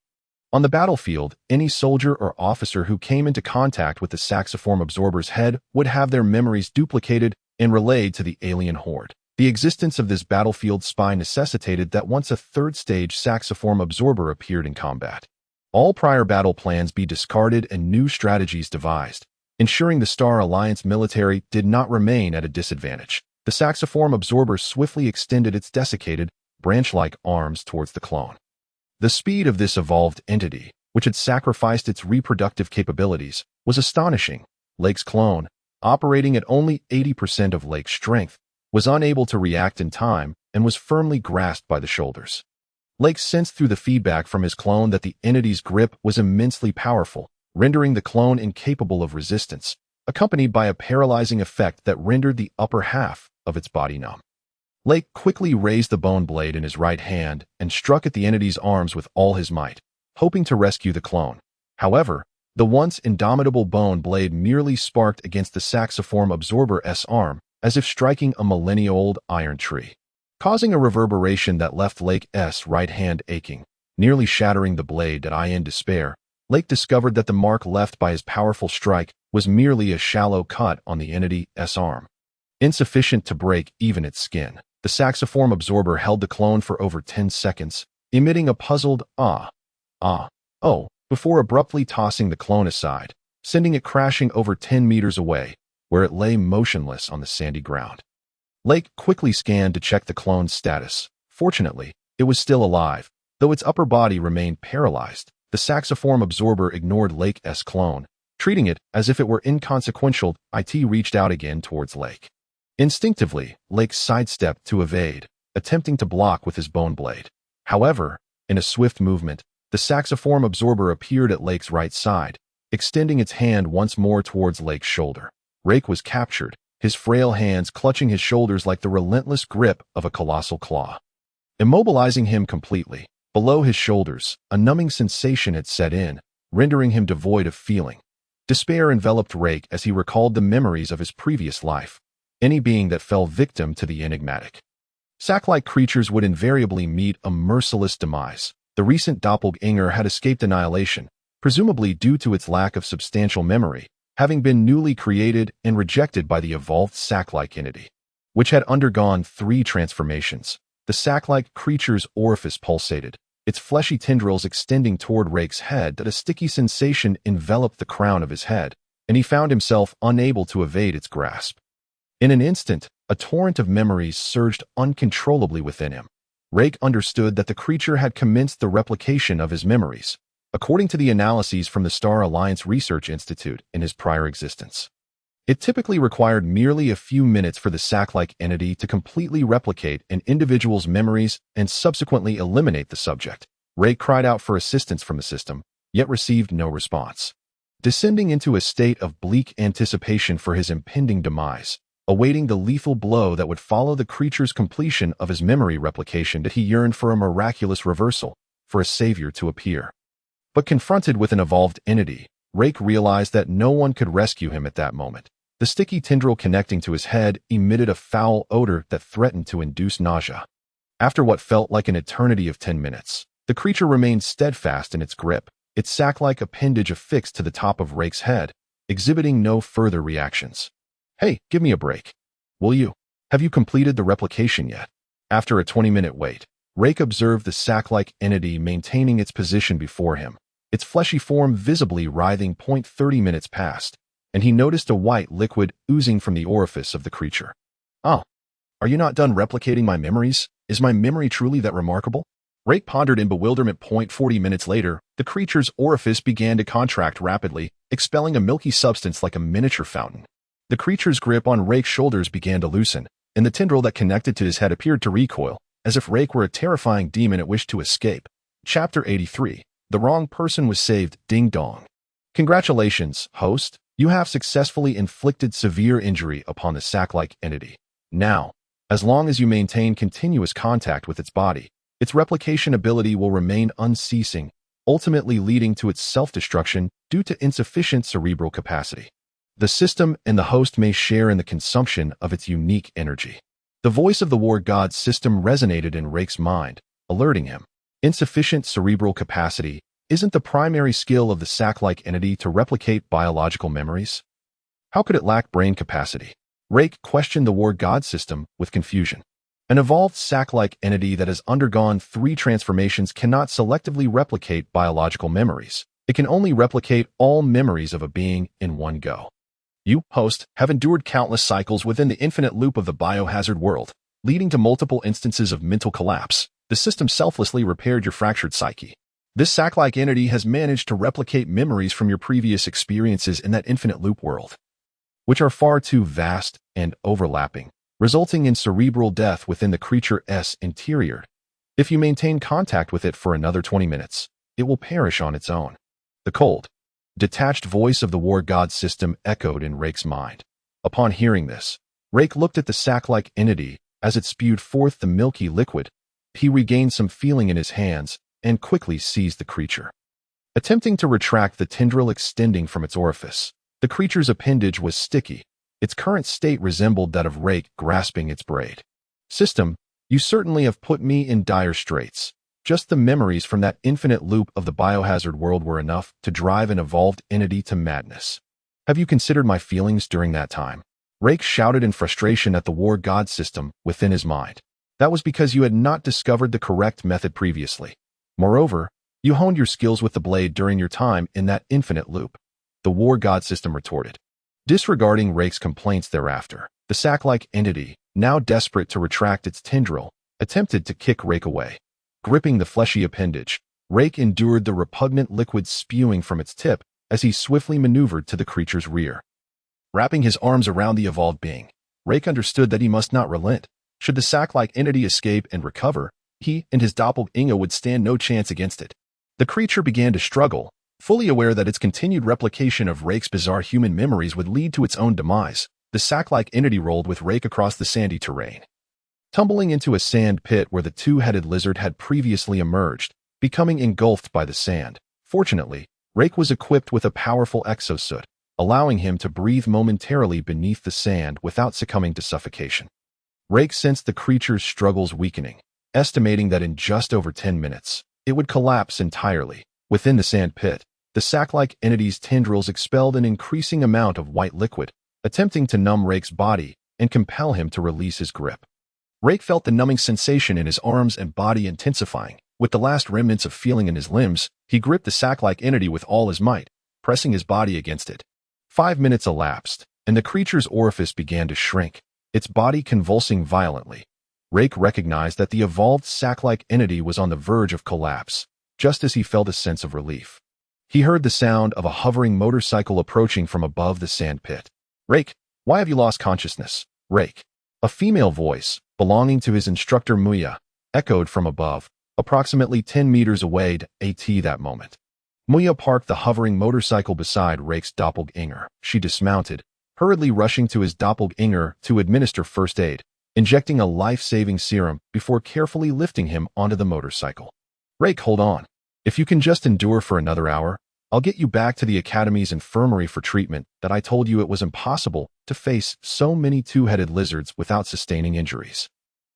On the battlefield, any soldier or officer who came into contact with the saxiform absorber's head would have their memories duplicated and relayed to the alien horde. The existence of this battlefield spy necessitated that once a third-stage saxiform absorber appeared in combat, all prior battle plans be discarded and new strategies devised, ensuring the Star Alliance military did not remain at a disadvantage. The saxiform absorber swiftly extended its desiccated, branch-like arms towards the clone. The speed of this evolved entity, which had sacrificed its reproductive capabilities, was astonishing. Leyke's clone, operating at only 80% of Leyke's strength, was unable to react in time and was firmly grasped by the shoulders. Leyke sensed through the feedback from his clone that the entity's grip was immensely powerful, rendering the clone incapable of resistance, accompanied by a paralyzing effect that rendered the upper half of its body numb. Leyke quickly raised the bone blade in his right hand and struck at the entity's arms with all his might, hoping to rescue the clone. However, the once indomitable bone blade merely sparked against the saxiform absorber's arm, as if striking a millennia-old iron tree, causing a reverberation that left Leyke's right hand aching, nearly shattering the blade. In despair, Leyke discovered that the mark left by his powerful strike was merely a shallow cut on the entity's arm, insufficient to break even its skin. The saxiform absorber held the clone for over 10 seconds, emitting a puzzled oh, before abruptly tossing the clone aside, sending it crashing over 10 meters away, where it lay motionless on the sandy ground. Leyke quickly scanned to check the clone's status. Fortunately, it was still alive, though its upper body remained paralyzed. The saxiform absorber ignored Leyke's clone, treating it as if it were inconsequential. It reached out again towards Leyke. Instinctively, Leyke sidestepped to evade, attempting to block with his bone blade. However, in a swift movement, the saxiform absorber appeared at Leyke's right side, extending its hand once more towards Leyke's shoulder. Leyke was captured, his frail hands clutching his shoulders like the relentless grip of a colossal claw. Immobilizing him completely, below his shoulders, a numbing sensation had set in, rendering him devoid of feeling. Despair enveloped Leyke as he recalled the memories of his previous life. Any being that fell victim to the enigmatic sack-like creatures would invariably meet a merciless demise. The recent doppelganger had escaped annihilation, presumably due to its lack of substantial memory, having been newly created and rejected by the evolved sack-like entity, which had undergone 3 transformations. The sack-like creature's orifice pulsated, its fleshy tendrils extending toward Leyke's head. That a sticky sensation enveloped the crown of his head, and he found himself unable to evade its grasp. In an instant, a torrent of memories surged uncontrollably within him. Leyke understood that the creature had commenced the replication of his memories, according to the analyses from the Star Alliance Research Institute in his prior existence. It typically required merely a few minutes for the sack-like entity to completely replicate an individual's memories and subsequently eliminate the subject. Leyke cried out for assistance from the system, yet received no response. Descending into a state of bleak anticipation for his impending demise, awaiting the lethal blow that would follow the creature's completion of his memory replication, that he yearned for a miraculous reversal, for a savior to appear. But confronted with an evolved entity, Leyke realized that no one could rescue him at that moment. The sticky tendril connecting to his head emitted a foul odor that threatened to induce nausea. After what felt like an eternity of 10 minutes, the creature remained steadfast in its grip, its sack-like appendage affixed to the top of Leyke's head, exhibiting no further reactions. "Hey, give me a break. Will you? Have you completed the replication yet?" After a 20-minute wait, Leyke observed the sack-like entity maintaining its position before him, its fleshy form visibly writhing. 30 minutes passed, and he noticed a white liquid oozing from the orifice of the creature. "Oh, are you not done replicating my memories? Is my memory truly that remarkable?" Leyke pondered in bewilderment. 40 minutes later, the creature's orifice began to contract rapidly, expelling a milky substance like a miniature fountain. The creature's grip on Leyke's shoulders began to loosen, and the tendril that connected to his head appeared to recoil, as if Leyke were a terrifying demon it wished to escape. Chapter 83. The wrong person was saved. Ding dong. Congratulations, host. You have successfully inflicted severe injury upon the sack-like entity. Now, as long as you maintain continuous contact with its body, its replication ability will remain unceasing, ultimately leading to its self-destruction due to insufficient cerebral capacity. The system and the host may share in the consumption of its unique energy. The voice of the war god system resonated in Leyke's mind, alerting him. Insufficient cerebral capacity isn't the primary skill of the sack-like entity to replicate biological memories. How could it lack brain capacity? Leyke questioned the war god system with confusion. An evolved sack-like entity that has undergone 3 transformations cannot selectively replicate biological memories. It can only replicate all memories of a being in one go. You, host, have endured countless cycles within the infinite loop of the biohazard world, leading to multiple instances of mental collapse. The system selflessly repaired your fractured psyche. This sack-like entity has managed to replicate memories from your previous experiences in that infinite loop world, which are far too vast and overlapping, resulting in cerebral death within the creature's interior. If you maintain contact with it for another 20 minutes, it will perish on its own. The cold, detached voice of the war god system echoed in Leyke's mind. Upon hearing this, Leyke looked at the sack-like entity as it spewed forth the milky liquid. He regained some feeling in his hands and quickly seized the creature. Attempting to retract the tendril extending from its orifice, the creature's appendage was sticky. Its current state resembled that of Leyke grasping its braid. System, you certainly have put me in dire straits. Just the memories from that infinite loop of the biohazard world were enough to drive an evolved entity to madness. Have you considered my feelings during that time? Leyke shouted in frustration at the war god system within his mind. That was because you had not discovered the correct method previously. Moreover, you honed your skills with the blade during your time in that infinite loop. The war god system retorted. Disregarding Leyke's complaints thereafter, the sack-like entity, now desperate to retract its tendril, attempted to kick Leyke away. Gripping the fleshy appendage, Leyke endured the repugnant liquid spewing from its tip as he swiftly maneuvered to the creature's rear. Wrapping his arms around the evolved being, Leyke understood that he must not relent. Should the sack-like entity escape and recover, he and his doppelganger would stand no chance against it. The creature began to struggle, fully aware that its continued replication of Leyke's bizarre human memories would lead to its own demise. The sack-like entity rolled with Leyke across the sandy terrain, tumbling into a sand pit where the two-headed lizard had previously emerged, becoming engulfed by the sand. Fortunately, Leyke was equipped with a powerful exosuit, allowing him to breathe momentarily beneath the sand without succumbing to suffocation. Leyke sensed the creature's struggles weakening, estimating that in just over 10 minutes, it would collapse entirely. Within the sand pit, the sack-like entity's tendrils expelled an increasing amount of white liquid, attempting to numb Leyke's body and compel him to release his grip. Leyke felt the numbing sensation in his arms and body intensifying. With the last remnants of feeling in his limbs, he gripped the sack-like entity with all his might, pressing his body against it. 5 minutes elapsed, and the creature's orifice began to shrink, its body convulsing violently. Leyke recognized that the evolved sack-like entity was on the verge of collapse, just as he felt a sense of relief. He heard the sound of a hovering motorcycle approaching from above the sand pit. "Leyke, why have you lost consciousness?" "Leyke." A female voice, belonging to his instructor Muya, echoed from above, approximately 10 meters away at that moment. Muya parked the hovering motorcycle beside Leyke's doppelganger. She dismounted, hurriedly rushing to his doppelganger to administer first aid, injecting a life-saving serum before carefully lifting him onto the motorcycle. "Leyke, hold on. If you can just endure for another hour, I'll get you back to the Academy's infirmary for treatment. That I told you it was impossible to face so many two-headed lizards without sustaining injuries.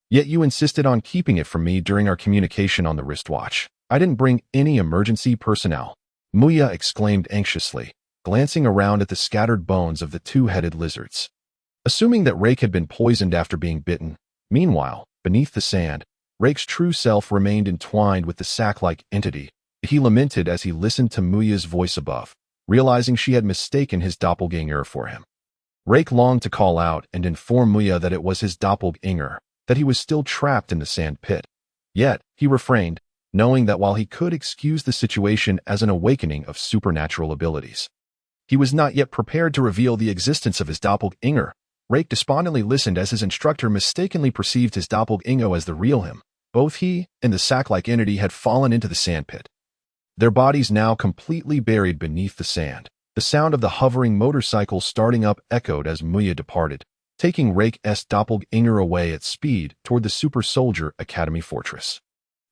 Yet you insisted on keeping it from me during our communication on the wristwatch. I didn't bring any emergency personnel," Muya exclaimed anxiously, glancing around at the scattered bones of the two-headed lizards. Assuming that Leyke had been poisoned after being bitten, meanwhile, beneath the sand, Leyke's true self remained entwined with the sack-like entity. He lamented as he listened to Muya's voice above, realizing she had mistaken his doppelganger for him. Leyke longed to call out and inform Muya that it was his doppelganger, that he was still trapped in the sand pit. Yet, he refrained, knowing that while he could excuse the situation as an awakening of supernatural abilities, he was not yet prepared to reveal the existence of his doppelganger. Leyke despondently listened as his instructor mistakenly perceived his doppelganger as the real him. Both he and the sack-like entity had fallen into the sandpit, their bodies now completely buried beneath the sand. The sound of the hovering motorcycle starting up echoed as Muya departed, taking Leyke's doppelganger away at speed toward the Super Soldier Academy fortress.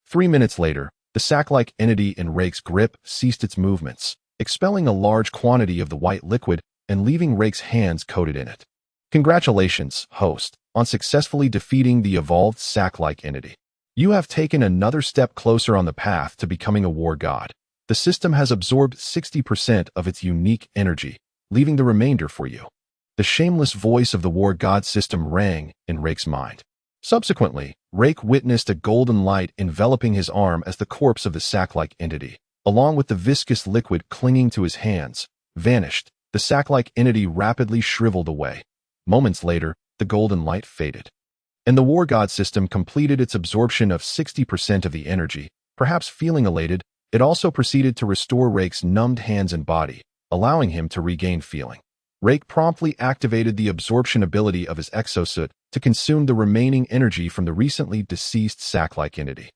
3 minutes later, the sack-like entity in Leyke's grip ceased its movements, expelling a large quantity of the white liquid and leaving Leyke's hands coated in it. "Congratulations, host, on successfully defeating the evolved sack-like entity. You have taken another step closer on the path to becoming a war god. The system has absorbed 60% of its unique energy, leaving the remainder for you." The shameless voice of the war god system rang in Leyke's mind. Subsequently, Leyke witnessed a golden light enveloping his arm as the corpse of the sack-like entity, along with the viscous liquid clinging to his hands, vanished. The sack-like entity rapidly shriveled away. Moments later, the golden light faded, and the war god system completed its absorption of 60% of the energy. Perhaps feeling elated, It also proceeded to restore Rake's numbed hands and body, allowing him to regain feeling. Rake promptly activated the absorption ability of his exosuit to consume the remaining energy from the recently deceased sack-like entity.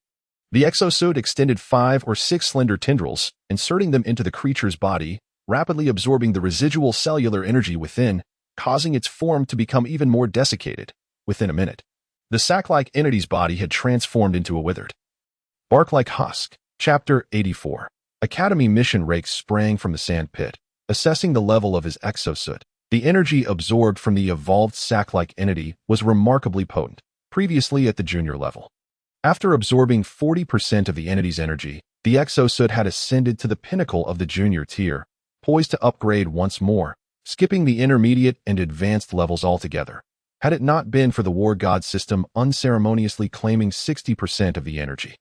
The exosuit extended 5 or 6 slender tendrils, inserting them into the creature's body, rapidly absorbing the residual cellular energy within, causing its form to become even more desiccated. Within a minute, the sack-like entity's body had transformed into a withered, bark-like husk. Chapter 84. Academy Mission. Rake sprang from the sand pit, assessing the level of his exosuit. The energy absorbed from the evolved sack-like entity was remarkably potent, previously at the junior level. After absorbing 40% of the entity's energy, the exosuit had ascended to the pinnacle of the junior tier, poised to upgrade once more, skipping the intermediate and advanced levels altogether. Had it not been for the war god system unceremoniously claiming 60% of the energy,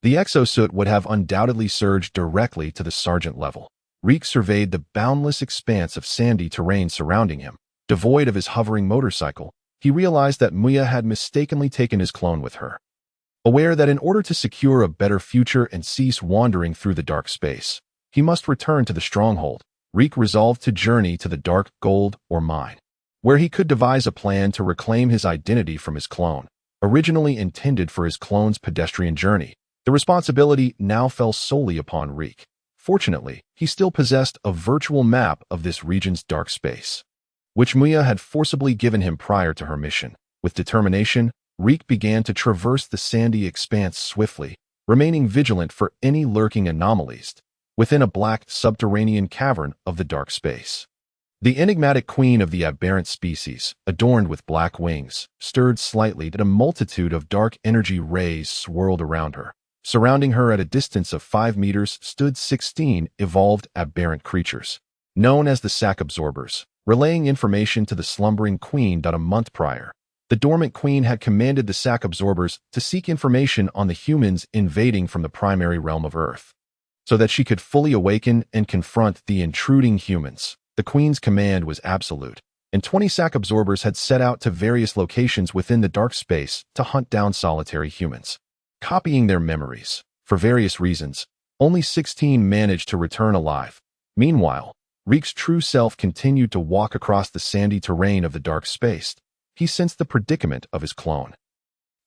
the exosuit would have undoubtedly surged directly to the sergeant level. Reek surveyed the boundless expanse of sandy terrain surrounding him. Devoid of his hovering motorcycle, he realized that Muya had mistakenly taken his clone with her. Aware that in order to secure a better future and cease wandering through the dark space, he must return to the stronghold, Reek resolved to journey to the dark gold or mine, where he could devise a plan to reclaim his identity from his clone. Originally intended for his clone's pedestrian journey, the responsibility now fell solely upon Reek. Fortunately, he still possessed a virtual map of this region's dark space, which Muya had forcibly given him prior to her mission. With determination, Reek began to traverse the sandy expanse swiftly, remaining vigilant for any lurking anomalies within a black subterranean cavern of the dark space. The enigmatic queen of the aberrant species, adorned with black wings, stirred slightly as a multitude of dark energy rays swirled around her. Surrounding her at a distance of 5 meters stood 16 evolved aberrant creatures, known as the sack absorbers, relaying information to the slumbering queen. A month prior, the dormant queen had commanded the sack absorbers to seek information on the humans invading from the primary realm of Earth, so that she could fully awaken and confront the intruding humans. The queen's command was absolute, and 20 sack absorbers had set out to various locations within the dark space to hunt down solitary humans. Copying their memories, for various reasons, only 16 managed to return alive. Meanwhile, Reek's true self continued to walk across the sandy terrain of the dark space. He sensed the predicament of his clone,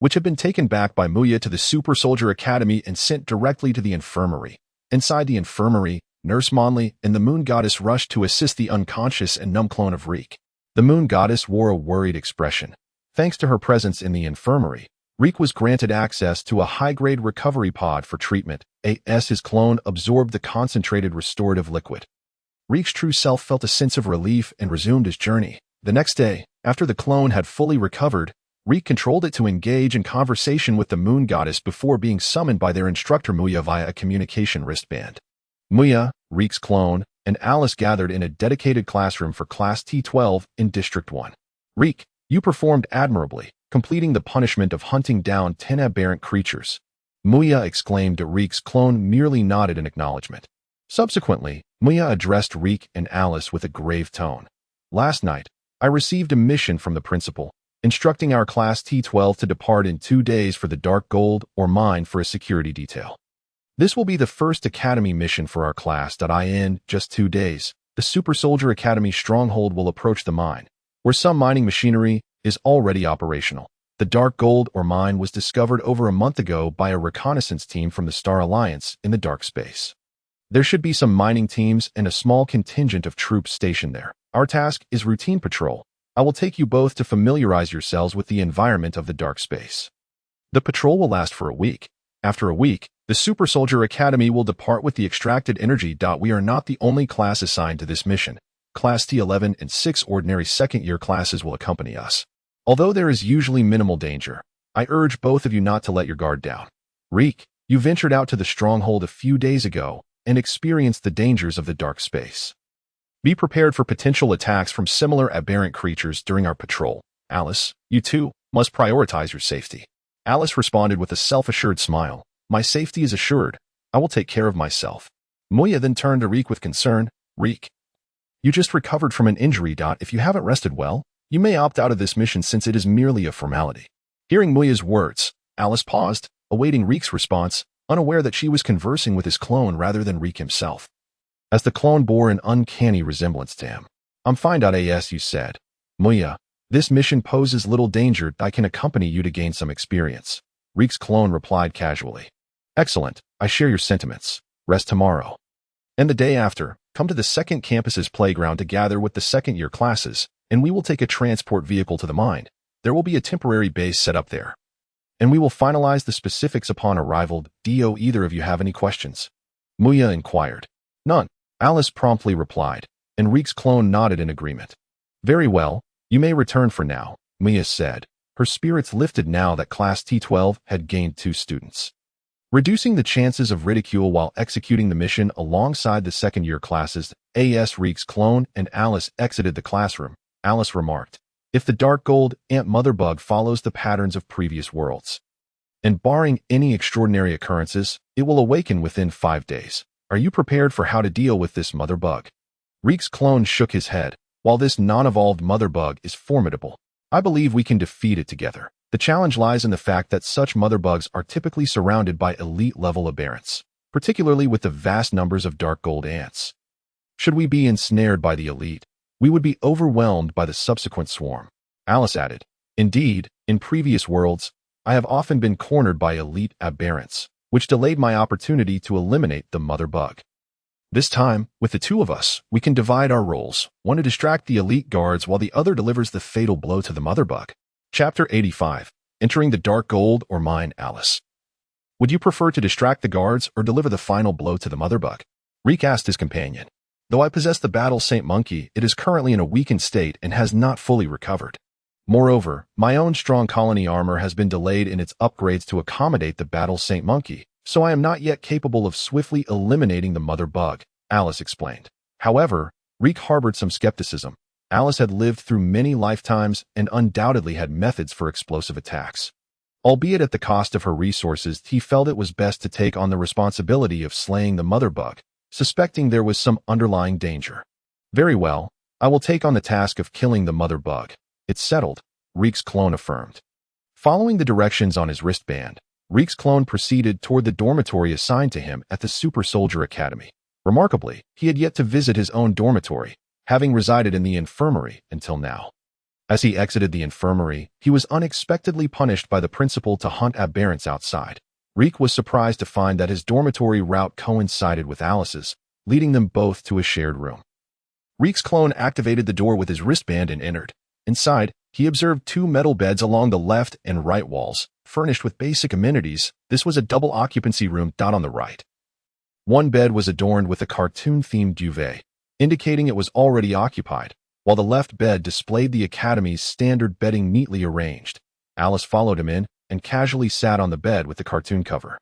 which had been taken back by Muya to the Super Soldier Academy and sent directly to the infirmary. Inside the infirmary, Nurse Monley and the Moon Goddess rushed to assist the unconscious and numb clone of Reek. The Moon Goddess wore a worried expression. Thanks to her presence in the infirmary, Reek was granted access to a high-grade recovery pod for treatment, as his clone absorbed the concentrated restorative liquid. Reek's true self felt a sense of relief and resumed his journey. The next day, after the clone had fully recovered, Reek controlled it to engage in conversation with the Moon Goddess before being summoned by their instructor Muya via a communication wristband. Muya, Reek's clone, and Alice gathered in a dedicated classroom for Class T12 in District 1. Reek, you performed admirably, completing the punishment of hunting down 10 aberrant creatures. Muya exclaimed. Reek's clone merely nodded in acknowledgement. Subsequently, Muya addressed Reek and Alice with a grave tone. Last night, I received a mission from the principal, instructing our Class T12 to depart in 2 days for the Dark Gold or mine for a security detail. This will be the first Academy mission for our class. In just 2 days, the Super Soldier Academy stronghold will approach the mine, where some mining machinery is already operational. The Dark Gold or mine was discovered over a month ago by a reconnaissance team from the Star Alliance in the dark space. There should be some mining teams and a small contingent of troops stationed there. Our task is routine patrol. I will take you both to familiarize yourselves with the environment of the dark space. The patrol will last for a week. After a week, the Super Soldier Academy will depart with the extracted energy. We are not the only class assigned to this mission. Class T11 and 6 ordinary second-year classes will accompany us. Although there is usually minimal danger, I urge both of you not to let your guard down. Reek, you ventured out to the stronghold a few days ago and experienced the dangers of the dark space. Be prepared for potential attacks from similar aberrant creatures during our patrol. Alice, you too must prioritize your safety. Alice responded with a self-assured smile. My safety is assured. I will take care of myself. Muya then turned to Reek with concern. Reek, you just recovered from an injury. If you haven't rested well, you may opt out of this mission since it is merely a formality. Hearing Muya's words, Alice paused, awaiting Reek's response. unaware that she was conversing with his clone rather than Reek himself, as the clone bore an uncanny resemblance to him. "I'm fine. As you said, Muya, this mission poses little danger. I can accompany you to gain some experience," Reek's clone replied casually. "Excellent. I share your sentiments. Rest tomorrow. And the day after, come to the second campus's playground to gather with the second-year classes, and we will take a transport vehicle to the mine. There will be a temporary base set up there, and we will finalize the specifics upon arrival. Do either of you have any questions?" Muya inquired. "None," Alice promptly replied, and Reek's clone nodded in agreement. "Very well, you may return for now," Muya said, her spirits lifted now that Class T12 had gained 2 students, reducing the chances of ridicule while executing the mission alongside the second-year classes. As Reek's clone and Alice exited the classroom, Alice remarked, "If the dark gold ant mother bug follows the patterns of previous worlds, and barring any extraordinary occurrences, it will awaken within 5 days. Are you prepared for how to deal with this mother bug?" Reek's clone shook his head. "While this non-evolved mother bug is formidable, I believe we can defeat it together. The challenge lies in the fact that such mother bugs are typically surrounded by elite-level aberrants, particularly with the vast numbers of dark gold ants. Should we be ensnared by the elite, we would be overwhelmed by the subsequent swarm." Alice added, "Indeed, in previous worlds, I have often been cornered by elite aberrants, which delayed my opportunity to eliminate the mother bug. This time, with the 2 of us, we can divide our roles, one to distract the elite guards while the other delivers the fatal blow to the mother bug." Chapter 85. Entering the Dark Gold or Mine. Alice, "Would you prefer to distract the guards or deliver the final blow to the mother bug?" Reek asked his companion. "Though I possess the Battle Saint Monkey, it is currently in a weakened state and has not fully recovered. Moreover, my own strong colony armor has been delayed in its upgrades to accommodate the Battle Saint Monkey, so I am not yet capable of swiftly eliminating the mother bug," Alice explained. However, Reek harbored some skepticism. Alice had lived through many lifetimes and undoubtedly had methods for explosive attacks. Albeit at the cost of her resources, he felt it was best to take on the responsibility of slaying the mother bug, suspecting there was some underlying danger. "Very well, I will take on the task of killing the mother bug. It's settled," Reek's clone affirmed. Following the directions on his wristband, Reek's clone proceeded toward the dormitory assigned to him at the Super Soldier Academy. Remarkably, he had yet to visit his own dormitory, having resided in the infirmary until now. As he exited the infirmary, he was unexpectedly punished by the principal to hunt aberrants outside. Reek was surprised to find that his dormitory route coincided with Alice's, leading them both to a shared room. Reek's clone activated the door with his wristband and entered. Inside, he observed 2 metal beds along the left and right walls, furnished with basic amenities. This was a double occupancy room. On the right, one bed was adorned with a cartoon-themed duvet, indicating it was already occupied, while the left bed displayed the Academy's standard bedding neatly arranged. Alice followed him in and casually sat on the bed with the cartoon cover.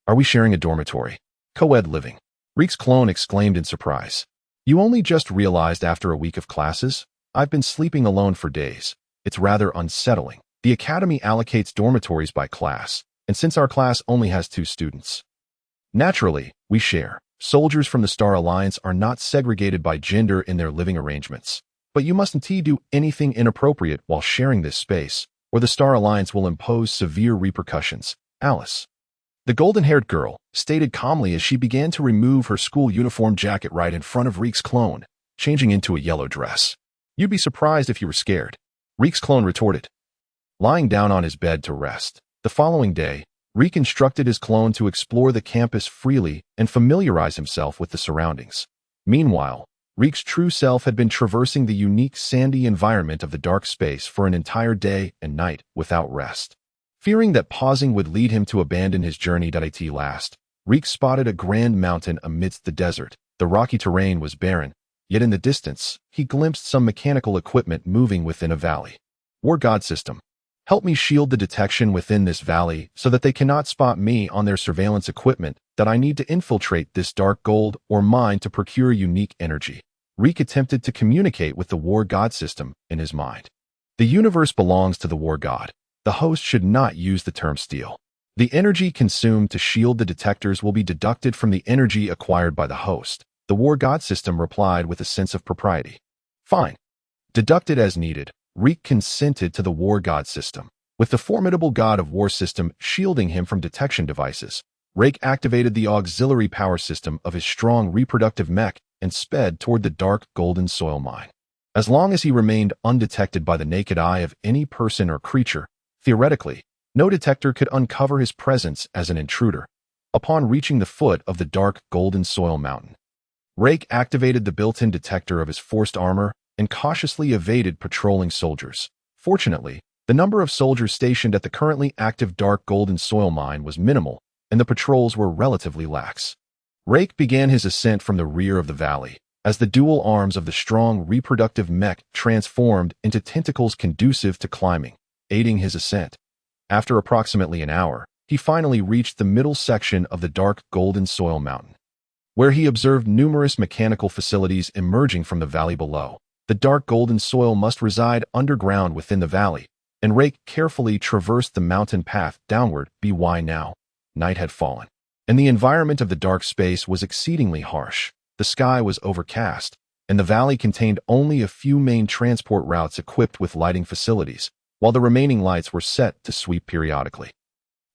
"Are we sharing a dormitory? Co-ed living?" Reek's clone exclaimed in surprise. "You only just realized after a week of classes? I've been sleeping alone for days. It's rather unsettling. The Academy allocates dormitories by class, and since our class only has 2 students, naturally, we share. Soldiers from the Star Alliance are not segregated by gender in their living arrangements. But you mustn't do anything inappropriate while sharing this space, or the Star Alliance will impose severe repercussions." Alice, the golden-haired girl, stated calmly as she began to remove her school uniform jacket right in front of Reek's clone, changing into a yellow dress. "You'd be surprised if you were scared," Reek's clone retorted, lying down on his bed to rest. The following day, Reek instructed his clone to explore the campus freely and familiarize himself with the surroundings. Meanwhile, Reek's true self had been traversing the unique sandy environment of the dark space for an entire day and night without rest. Fearing that pausing would lead him to abandon his journey at last, Reek spotted a grand mountain amidst the desert. The rocky terrain was barren, yet in the distance, he glimpsed some mechanical equipment moving within a valley. "War God System. Help me shield the detection within this valley so that they cannot spot me on their surveillance equipment, that I need to infiltrate this dark gold or mine to procure unique energy." Reek attempted to communicate with the War God System in his mind. The universe belongs to the War God. The host should not use the term steal. The energy consumed to shield the detectors will be deducted from the energy acquired by the host. The War God System replied with a sense of propriety. "Fine. Deducted as needed." Reek consented to the War God System. With the formidable God of War system shielding him from detection devices, Rake activated the auxiliary power system of his strong reproductive mech and sped toward the dark golden soil mine. As long as he remained undetected by the naked eye of any person or creature, theoretically, no detector could uncover his presence as an intruder. Upon reaching the foot of the dark golden soil mountain, Rake activated the built-in detector of his forced armor and cautiously evaded patrolling soldiers. Fortunately, the number of soldiers stationed at the currently active dark golden soil mine was minimal, and the patrols were relatively lax. Rake began his ascent from the rear of the valley, as the dual arms of the strong reproductive mech transformed into tentacles conducive to climbing, aiding his ascent. After approximately an hour, he finally reached the middle section of the dark golden soil mountain, where he observed numerous mechanical facilities emerging from the valley below. The dark golden soil must reside underground within the valley, and Rake carefully traversed the mountain path downward. By now, night had fallen, and the environment of the dark space was exceedingly harsh. The sky was overcast, and the valley contained only a few main transport routes equipped with lighting facilities, while the remaining lights were set to sweep periodically.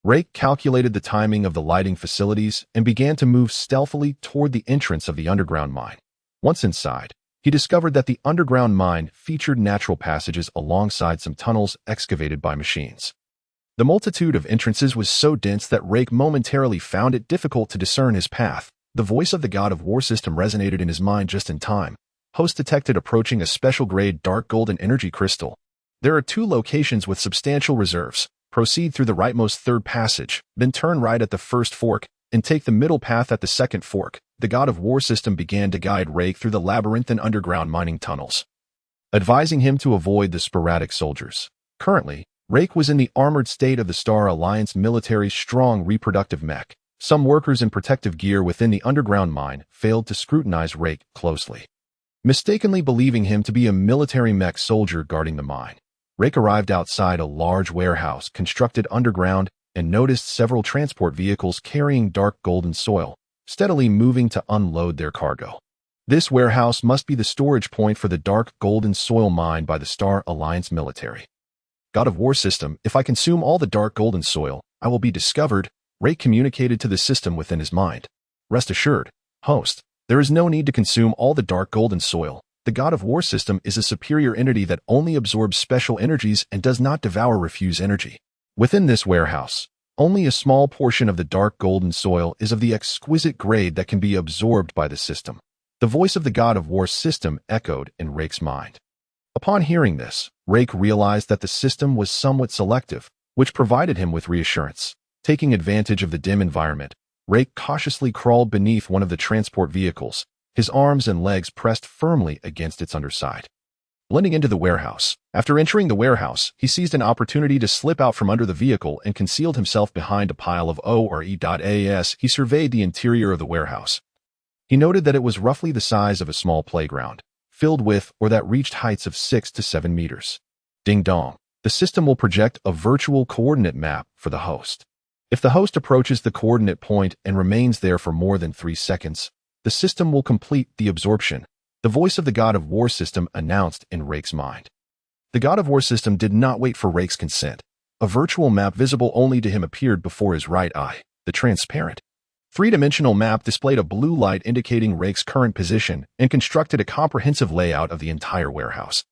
Rake calculated the timing of the lighting facilities and began to move stealthily toward the entrance of the underground mine. Once inside, he discovered that the underground mine featured natural passages alongside some tunnels excavated by machines. The multitude of entrances was so dense that Rake momentarily found it difficult to discern his path. The voice of the God of War system resonated in his mind just in time. Host detected approaching a special-grade dark golden energy crystal. There are 2 locations with substantial reserves. Proceed through the rightmost third passage, then turn right at the first fork, and take the middle path at the second fork. The God of War system began to guide Rake through the labyrinthine underground mining tunnels, advising him to avoid the sporadic soldiers. Currently, Rake was in the armored state of the Star Alliance military's strong reproductive mech. Some workers in protective gear within the underground mine failed to scrutinize Rake closely, mistakenly believing him to be a military mech soldier guarding the mine. Rake arrived outside a large warehouse constructed underground and noticed several transport vehicles carrying dark golden soil, steadily moving to unload their cargo. This warehouse must be the storage point for the dark golden soil mine by the Star Alliance military. God of War system, if I consume all the dark golden soil, I will be discovered, Rake communicated to the system within his mind. Rest assured, host, there is no need to consume all the dark golden soil. The God of War system is a superior entity that only absorbs special energies and does not devour refuse energy. Within this warehouse, only a small portion of the dark golden soil is of the exquisite grade that can be absorbed by the system. The voice of the God of War system echoed in Rake's mind. Upon hearing this, Rake realized that the system was somewhat selective, which provided him with reassurance. Taking advantage of the dim environment, Rake cautiously crawled beneath one of the transport vehicles, his arms and legs pressed firmly against its underside. Blending into the warehouse. After entering the warehouse, he seized an opportunity to slip out from under the vehicle and concealed himself behind a pile of O or E.as. He surveyed the interior of the warehouse. He noted that it was roughly the size of a small playground, filled with or that reached heights of 6 to 7 meters. Ding dong. The system will project a virtual coordinate map for the host. If the host approaches the coordinate point and remains there for more than 3 seconds, the system will complete the absorption. The voice of the God of War system announced in Rake's mind. The God of War system did not wait for Rake's consent. A virtual map visible only to him appeared before his right eye. The transparent, 3-dimensional map displayed a blue light indicating Rake's current position and constructed a comprehensive layout of the entire warehouse,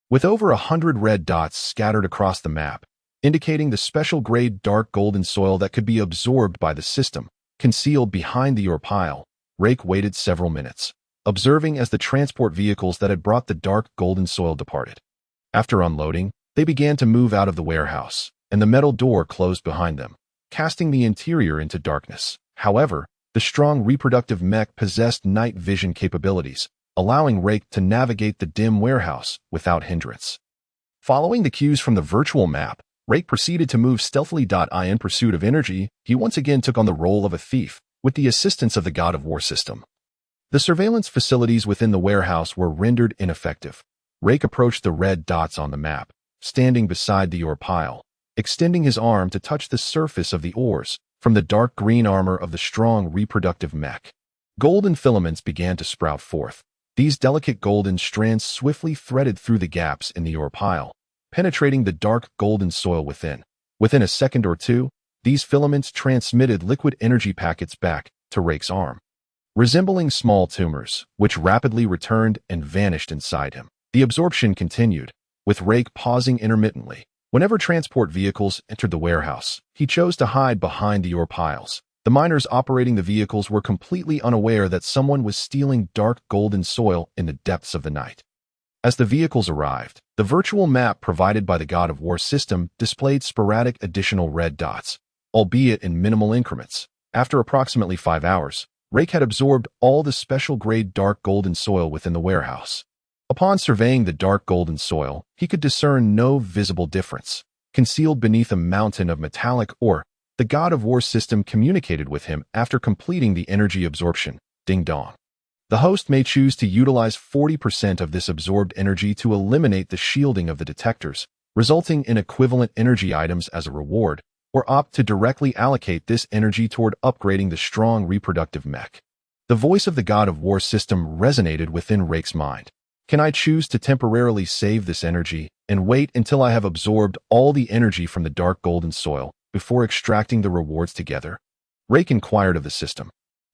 with over 100 red dots scattered across the map, indicating the special grade dark golden soil that could be absorbed by the system. Concealed behind the ore pile, Rake waited several minutes, observing as the transport vehicles that had brought the dark golden soil departed. After unloading, they began to move out of the warehouse, and the metal door closed behind them, casting the interior into darkness. However, the strong reproductive mech possessed night vision capabilities, allowing Rake to navigate the dim warehouse without hindrance. Following the cues from the virtual map, Rake proceeded to move stealthily. In pursuit of energy, he once again took on the role of a thief, with the assistance of the God of War system. The surveillance facilities within the warehouse were rendered ineffective. Rake approached the red dots on the map, standing beside the ore pile, extending his arm to touch the surface of the ores from the dark green armor of the strong reproductive mech. Golden filaments began to sprout forth. These delicate golden strands swiftly threaded through the gaps in the ore pile, penetrating the dark golden soil within. Within a second or two, These filaments transmitted liquid energy packets back to Leyke's arm, resembling small tumors, which rapidly returned and vanished inside him. The absorption continued, with Leyke pausing intermittently. Whenever transport vehicles entered the warehouse, he chose to hide behind the ore piles. The miners operating the vehicles were completely unaware that someone was stealing dark golden soil in the depths of the night. As the vehicles arrived, the virtual map provided by the God of War system displayed sporadic additional red dots, albeit in minimal increments. After approximately 5 hours, Leyke had absorbed all the special-grade dark golden soil within the warehouse. Upon surveying the dark golden soil, he could discern no visible difference. Concealed beneath a mountain of metallic ore, the God of War system communicated with him after completing the energy absorption. Ding dong. The host may choose to utilize 40% of this absorbed energy to eliminate the shielding of the detectors, resulting in equivalent energy items as a reward, or opt to directly allocate this energy toward upgrading the strong reproductive mech. The voice of the God of War system resonated within Leyke's mind. Can I choose to temporarily save this energy and wait until I have absorbed all the energy from the dark golden soil before extracting the rewards together? Leyke inquired of the system.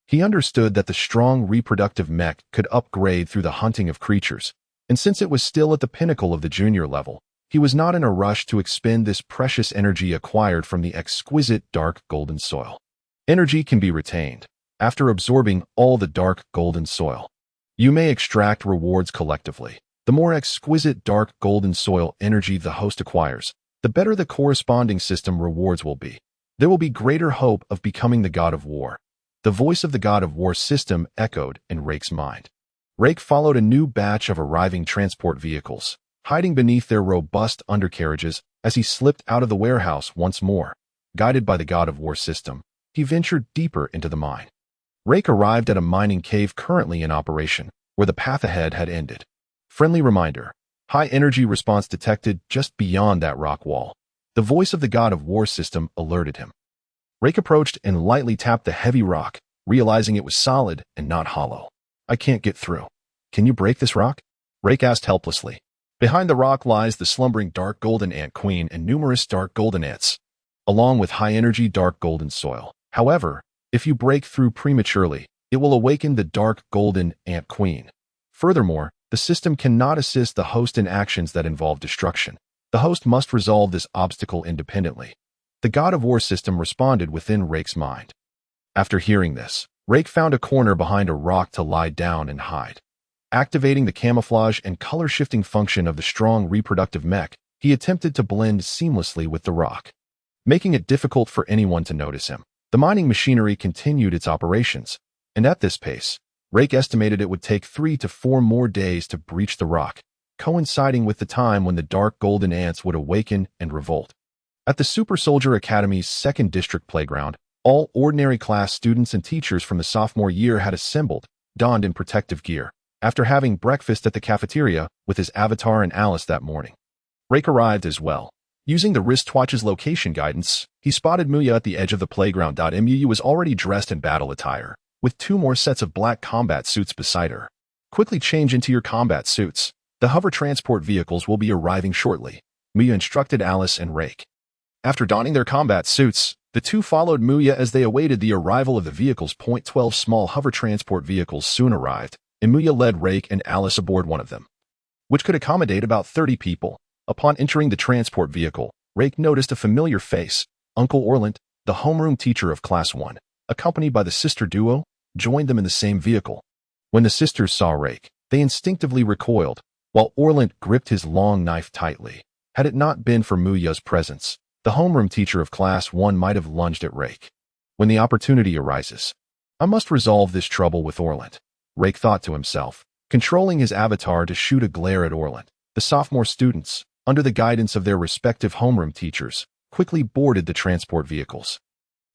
He understood that the strong reproductive mech could upgrade through the hunting of creatures, and since it was still at the pinnacle of the junior level, he was not in a rush to expend this precious energy acquired from the exquisite dark golden soil. Energy can be retained. After absorbing all the dark golden soil, you may extract rewards collectively. The more exquisite dark golden soil energy the host acquires, the better the corresponding system rewards will be. There will be greater hope of becoming the God of War. The voice of the God of War system echoed in Leyke's mind. Leyke followed a new batch of arriving transport vehicles, hiding beneath their robust undercarriages as he slipped out of the warehouse once more. Guided by the God of War system, he ventured deeper into the mine. Leyke arrived at a mining cave currently in operation, where the path ahead had ended. Friendly reminder. High energy response detected just beyond that rock wall. The voice of the God of War system alerted him. Leyke approached and lightly tapped the heavy rock, realizing it was solid and not hollow. I can't get through. Can you break this rock? Leyke asked helplessly. Behind the rock lies the slumbering dark golden ant queen and numerous dark golden ants, along with high-energy dark golden soil. However, if you break through prematurely, it will awaken the dark golden ant queen. Furthermore, the system cannot assist the host in actions that involve destruction. The host must resolve this obstacle independently. The God of War system responded within Leyke's mind. After hearing this, Leyke found a corner behind a rock to lie down and hide. Activating the camouflage and color-shifting function of the strong reproductive mech, he attempted to blend seamlessly with the rock, making it difficult for anyone to notice him. The mining machinery continued its operations, and at this pace, Leyke estimated it would take 3 to 4 more days to breach the rock, coinciding with the time when the dark golden ants would awaken and revolt. At the Super Soldier Academy's 2nd District playground, all ordinary class students and teachers from the sophomore year had assembled, donned in protective gear, after having breakfast at the cafeteria with his avatar and Alice that morning. Leyke arrived as well. Using the wristwatch's location guidance, he spotted Muya at the edge of the playground. Muya was already dressed in battle attire, with 2 more sets of black combat suits beside her. Quickly change into your combat suits. The hover transport vehicles will be arriving shortly, Muya instructed Alice and Leyke. After donning their combat suits, the two followed Muya as they awaited the arrival of the vehicles. 12 small hover transport vehicles soon arrived, and Muya led Leyke and Alice aboard one of them, which could accommodate about 30 people. Upon entering the transport vehicle, Leyke noticed a familiar face. Uncle Orlant, the homeroom teacher of Class 1, accompanied by the sister duo, joined them in the same vehicle. When the sisters saw Leyke, they instinctively recoiled, while Orlant gripped his long knife tightly. Had it not been for Muya's presence, the homeroom teacher of Class 1 might have lunged at Leyke. When the opportunity arises, I must resolve this trouble with Orlant, Leyke thought to himself, controlling his avatar to shoot a glare at Orlant. The sophomore students, under the guidance of their respective homeroom teachers, quickly boarded the transport vehicles.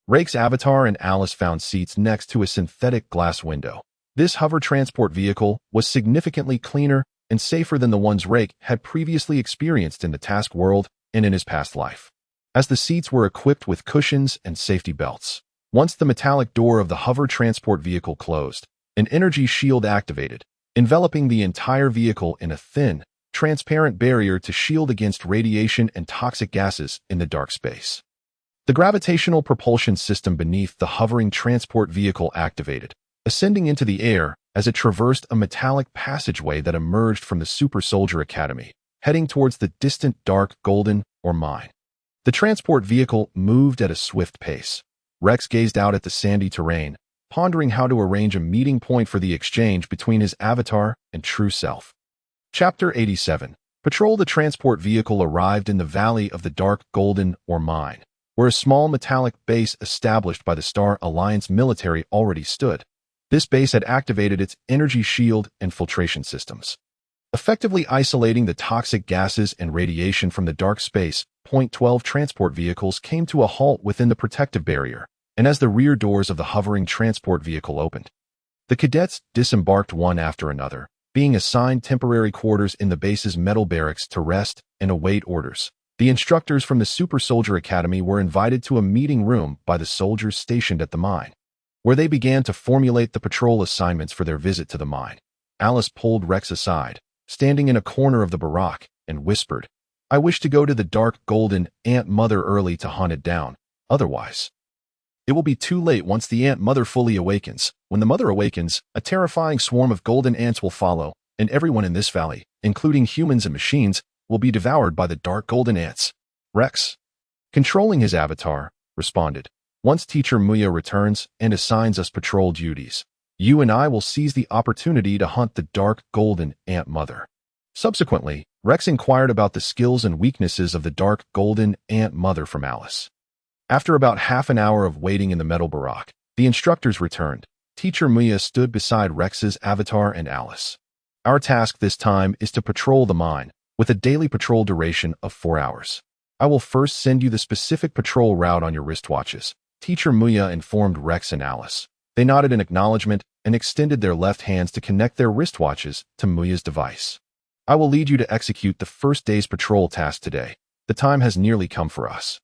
Leyke's avatar and Alice found seats next to a synthetic glass window. This hover transport vehicle was significantly cleaner and safer than the ones Leyke had previously experienced in the task world and in his past life, as the seats were equipped with cushions and safety belts. Once the metallic door of the hover transport vehicle closed, an energy shield activated, enveloping the entire vehicle in a thin, transparent barrier to shield against radiation and toxic gases in the dark space. The gravitational propulsion system beneath the hovering transport vehicle activated, ascending into the air as it traversed a metallic passageway that emerged from the Super Soldier Academy, heading towards the distant dark golden or mine. The transport vehicle moved at a swift pace. Rex gazed out at the sandy terrain, pondering how to arrange a meeting point for the exchange between his avatar and true self. Chapter 87. Patrol. The transport vehicle arrived in the Valley of the Dark Golden or Mine, where a small metallic base established by the Star Alliance military already stood. This base had activated its energy shield and filtration systems, effectively isolating the toxic gases and radiation from the dark space. Point 12 transport vehicles came to a halt within the protective barrier, and as the rear doors of the hovering transport vehicle opened, the cadets disembarked one after another, being assigned temporary quarters in the base's metal barracks to rest and await orders. The instructors from the Super Soldier Academy were invited to a meeting room by the soldiers stationed at the mine, where they began to formulate the patrol assignments for their visit to the mine. Alice pulled Rex aside, standing in a corner of the barack, and whispered, "I wish to go to the Dark Golden Ant Mother early to hunt it down. Otherwise, it will be too late once the Ant Mother fully awakens. When the Mother awakens, a terrifying swarm of golden ants will follow, and everyone in this valley, including humans and machines, will be devoured by the dark golden ants." Rex, controlling his avatar, responded, "Once Teacher Muya returns and assigns us patrol duties, you and I will seize the opportunity to hunt the Dark Golden Ant Mother." Subsequently, Rex inquired about the skills and weaknesses of the Dark Golden Ant Mother from Alice. After about half an hour of waiting in the metal barack, the instructors returned. Teacher Muya stood beside Rex's avatar and Alice. "Our task this time is to patrol the mine, with a daily patrol duration of 4 hours. I will first send you the specific patrol route on your wristwatches," Teacher Muya informed Rex and Alice. They nodded in acknowledgement and extended their left hands to connect their wristwatches to Muya's device. "I will lead you to execute the first day's patrol task today. The time has nearly come for us.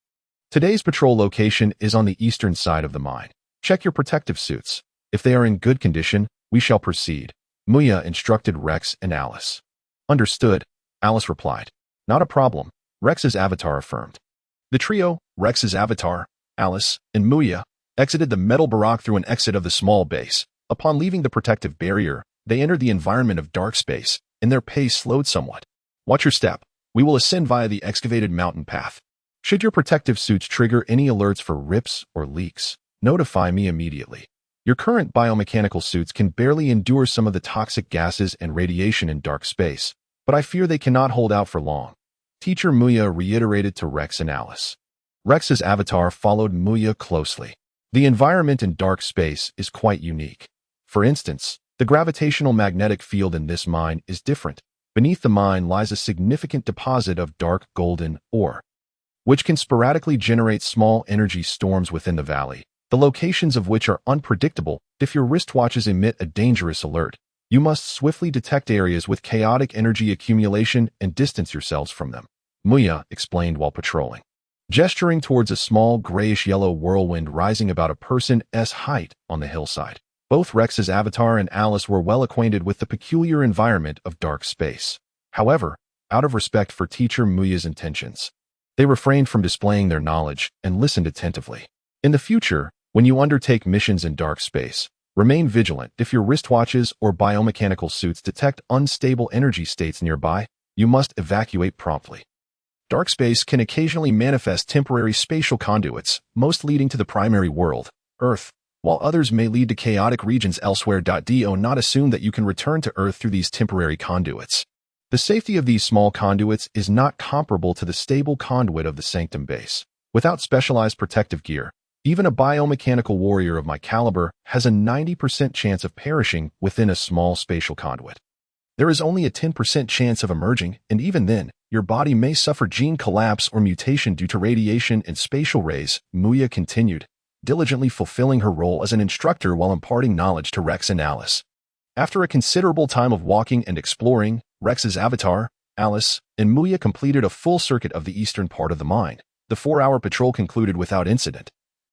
Today's patrol location is on the eastern side of the mine. Check your protective suits. If they are in good condition, we shall proceed," Muya instructed Rex and Alice. "Understood," Alice replied. "Not a problem," Rex's avatar affirmed. The trio, Rex's avatar, Alice, and Muya, exited the metal barack through an exit of the small base. Upon leaving the protective barrier, they entered the environment of dark space, and their pace slowed somewhat. "Watch your step. We will ascend via the excavated mountain path. Should your protective suits trigger any alerts for rips or leaks, notify me immediately. Your current biomechanical suits can barely endure some of the toxic gases and radiation in dark space, but I fear they cannot hold out for long," Teacher Muya reiterated to Rex and Alice. Rex's avatar followed Muya closely. The environment in dark space is quite unique. For instance, the gravitational magnetic field in this mine is different. Beneath the mine lies a significant deposit of dark golden ore, which can sporadically generate small energy storms within the valley, the locations of which are unpredictable. If your wristwatches emit a dangerous alert, you must swiftly detect areas with chaotic energy accumulation and distance yourselves from them, Muya explained while patrolling, gesturing towards a small grayish-yellow whirlwind rising about a person's height on the hillside. Both Rex's avatar and Alice were well acquainted with the peculiar environment of dark space. However, out of respect for Teacher Muya's intentions, they refrained from displaying their knowledge and listened attentively. In the future, when you undertake missions in dark space, remain vigilant. If your wristwatches or biomechanical suits detect unstable energy states nearby, you must evacuate promptly. Dark space can occasionally manifest temporary spatial conduits, most leading to the primary world, Earth, while others may lead to chaotic regions elsewhere. Do not assume that you can return to Earth through these temporary conduits. The safety of these small conduits is not comparable to the stable conduit of the Sanctum base. Without specialized protective gear, even a biomechanical warrior of my caliber has a 90% chance of perishing within a small spatial conduit. There is only a 10% chance of emerging, and even then, your body may suffer gene collapse or mutation due to radiation and spatial rays, Muya continued, diligently fulfilling her role as an instructor while imparting knowledge to Rex and Alice. After a considerable time of walking and exploring, Rex's avatar, Alice, and Muya completed a full circuit of the eastern part of the mine. The 4-hour patrol concluded without incident,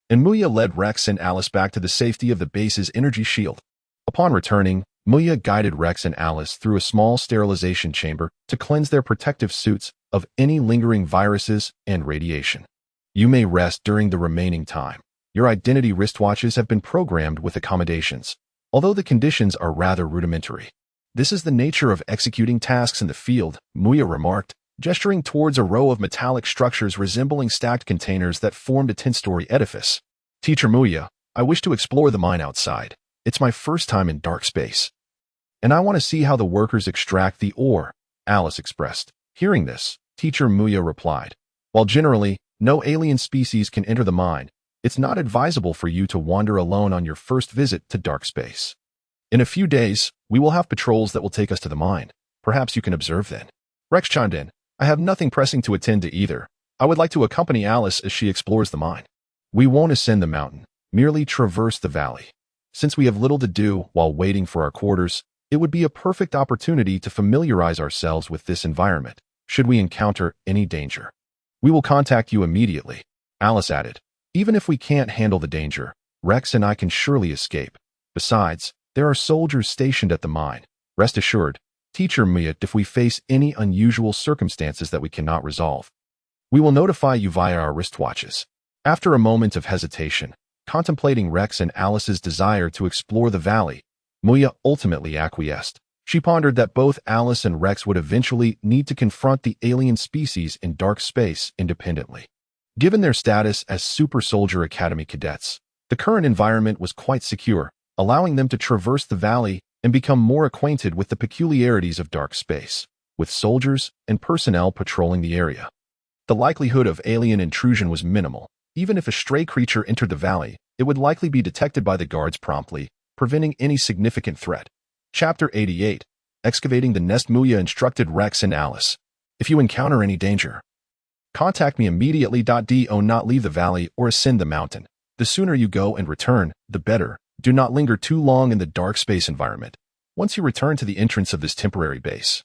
and Muya led Rex and Alice back to the safety of the base's energy shield. Upon returning, Muya guided Rex and Alice through a small sterilization chamber to cleanse their protective suits of any lingering viruses and radiation. You may rest during the remaining time. Your identity wristwatches have been programmed with accommodations, although the conditions are rather rudimentary. This is the nature of executing tasks in the field, Muya remarked, gesturing towards a row of metallic structures resembling stacked containers that formed a 10-story edifice. Teacher Muya, I wish to explore the mine outside. It's my first time in dark space. And I want to see how the workers extract the ore, Alice expressed. Hearing this, Teacher Muya replied, while generally, no alien species can enter the mine, it's not advisable for you to wander alone on your first visit to dark space. In a few days, we will have patrols that will take us to the mine. Perhaps you can observe then. Rex chimed in. I have nothing pressing to attend to either. I would like to accompany Alice as she explores the mine. We won't ascend the mountain, merely traverse the valley. Since we have little to do while waiting for our quarters, it would be a perfect opportunity to familiarize ourselves with this environment, should we encounter any danger. We will contact you immediately, Alice added. Even if we can't handle the danger, Rex and I can surely escape. Besides, there are soldiers stationed at the mine. Rest assured, Teacher Muya, if we face any unusual circumstances that we cannot resolve, we will notify you via our wristwatches. After a moment of hesitation, contemplating Rex and Alice's desire to explore the valley, Muya ultimately acquiesced. She pondered that both Alice and Rex would eventually need to confront the alien species in dark space independently. Given their status as Super Soldier Academy cadets, the current environment was quite secure, allowing them to traverse the valley and become more acquainted with the peculiarities of dark space, with soldiers and personnel patrolling the area. The likelihood of alien intrusion was minimal. Even if a stray creature entered the valley, it would likely be detected by the guards promptly, preventing any significant threat. Chapter 88. Excavating the Nest. Muya instructed Rex and Alice. If you encounter any danger, contact me immediately. Do not leave the valley or ascend the mountain. The sooner you go and return, the better. Do not linger too long in the dark space environment. Once you return to the entrance of this temporary base,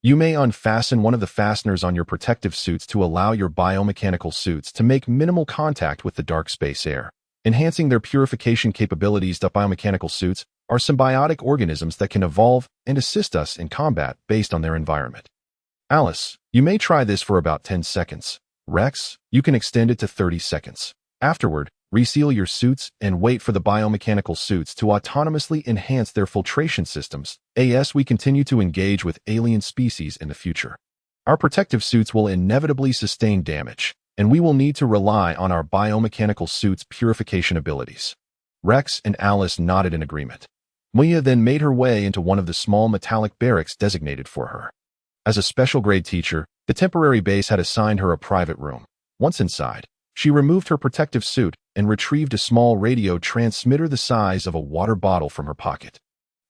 you may unfasten one of the fasteners on your protective suits to allow your biomechanical suits to make minimal contact with the dark space air, enhancing their purification capabilities. The biomechanical suits are symbiotic organisms that can evolve and assist us in combat based on their environment. Alice, you may try this for about 10 seconds. Rex, you can extend it to 30 seconds. Afterward, reseal your suits and wait for the biomechanical suits to autonomously enhance their filtration systems as we continue to engage with alien species in the future. Our protective suits will inevitably sustain damage, and we will need to rely on our biomechanical suits' purification abilities. Rex and Alice nodded in agreement. Muya then made her way into one of the small metallic barracks designated for her. As a special grade teacher, the temporary base had assigned her a private room. Once inside, she removed her protective suit and retrieved a small radio transmitter the size of a water bottle from her pocket.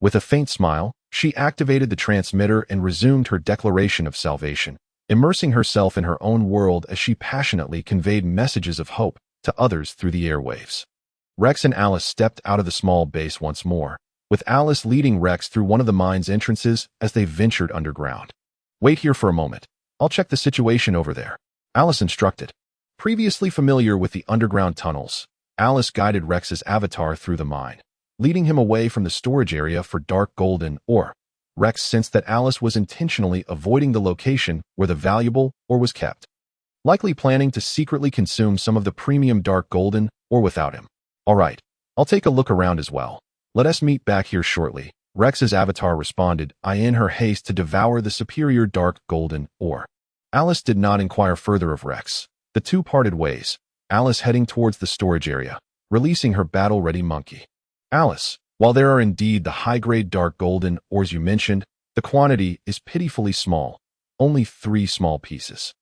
With a faint smile, she activated the transmitter and resumed her declaration of salvation, immersing herself in her own world as she passionately conveyed messages of hope to others through the airwaves. Rex and Alice stepped out of the small base once more, with Alice leading Rex through one of the mine's entrances as they ventured underground. Wait here for a moment. I'll check the situation over there, Alice instructed. Previously familiar with the underground tunnels, Alice guided Rex's avatar through the mine, leading him away from the storage area for dark golden ore. Rex sensed that Alice was intentionally avoiding the location where the valuable ore was kept, likely planning to secretly consume some of the premium dark golden ore without him. All right, I'll take a look around as well. Let us meet back here shortly, Rex's avatar responded, in her haste to devour the superior dark golden ore. Alice did not inquire further of Rex. The two parted ways, Alice heading towards the storage area, releasing her battle-ready monkey. Alice, while there are indeed the high-grade dark golden ores you mentioned, the quantity is pitifully small, only 3 small pieces.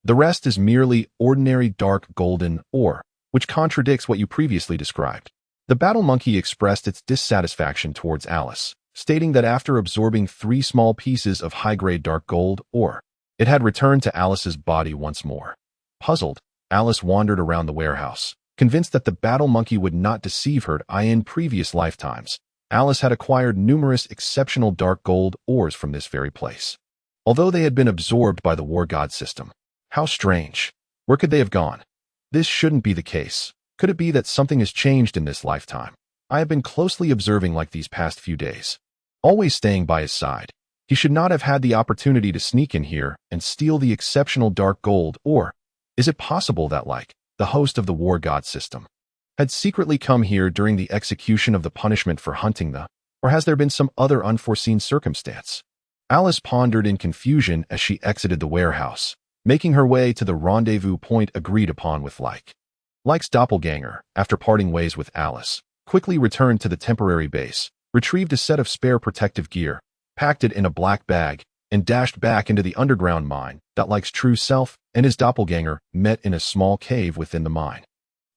The rest is merely ordinary dark golden ore, which contradicts what you previously described. The battle monkey expressed its dissatisfaction towards Alice, stating that after absorbing 3 small pieces of high-grade dark gold ore, it had returned to Alice's body once more. Puzzled, Alice wandered around the warehouse, convinced that the battle monkey would not deceive her. In previous lifetimes, Alice had acquired numerous exceptional dark gold ores from this very place, although they had been absorbed by the war god system. How strange. Where could they have gone? This shouldn't be the case. Could it be that something has changed in this lifetime? I have been closely observing like these past few days, always staying by his side. He should not have had the opportunity to sneak in here and steal the exceptional dark gold ore. Is it possible that, like, the host of the war god system, had secretly come here during the execution of the punishment for hunting the, or has there been some other unforeseen circumstance? Alice pondered in confusion as she exited the warehouse, making her way to the rendezvous point agreed upon with Leyke. Leyke's doppelganger, after parting ways with Alice, quickly returned to the temporary base, retrieved a set of spare protective gear, packed it in a black bag, and dashed back into the underground mine. Leyke's true self and his doppelganger met in a small cave within the mine,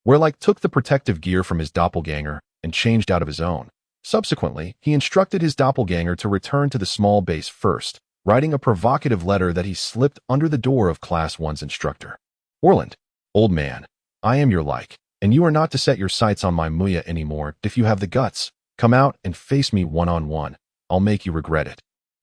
where Leyke took the protective gear from his doppelganger and changed out of his own. Subsequently, he instructed his doppelganger to return to the small base first, writing a provocative letter that he slipped under the door of Class 1's instructor. Orland, old man, I am your Leyke, and you are not to set your sights on my Muya anymore. If you have the guts, come out and face me one-on-one. I'll make you regret it.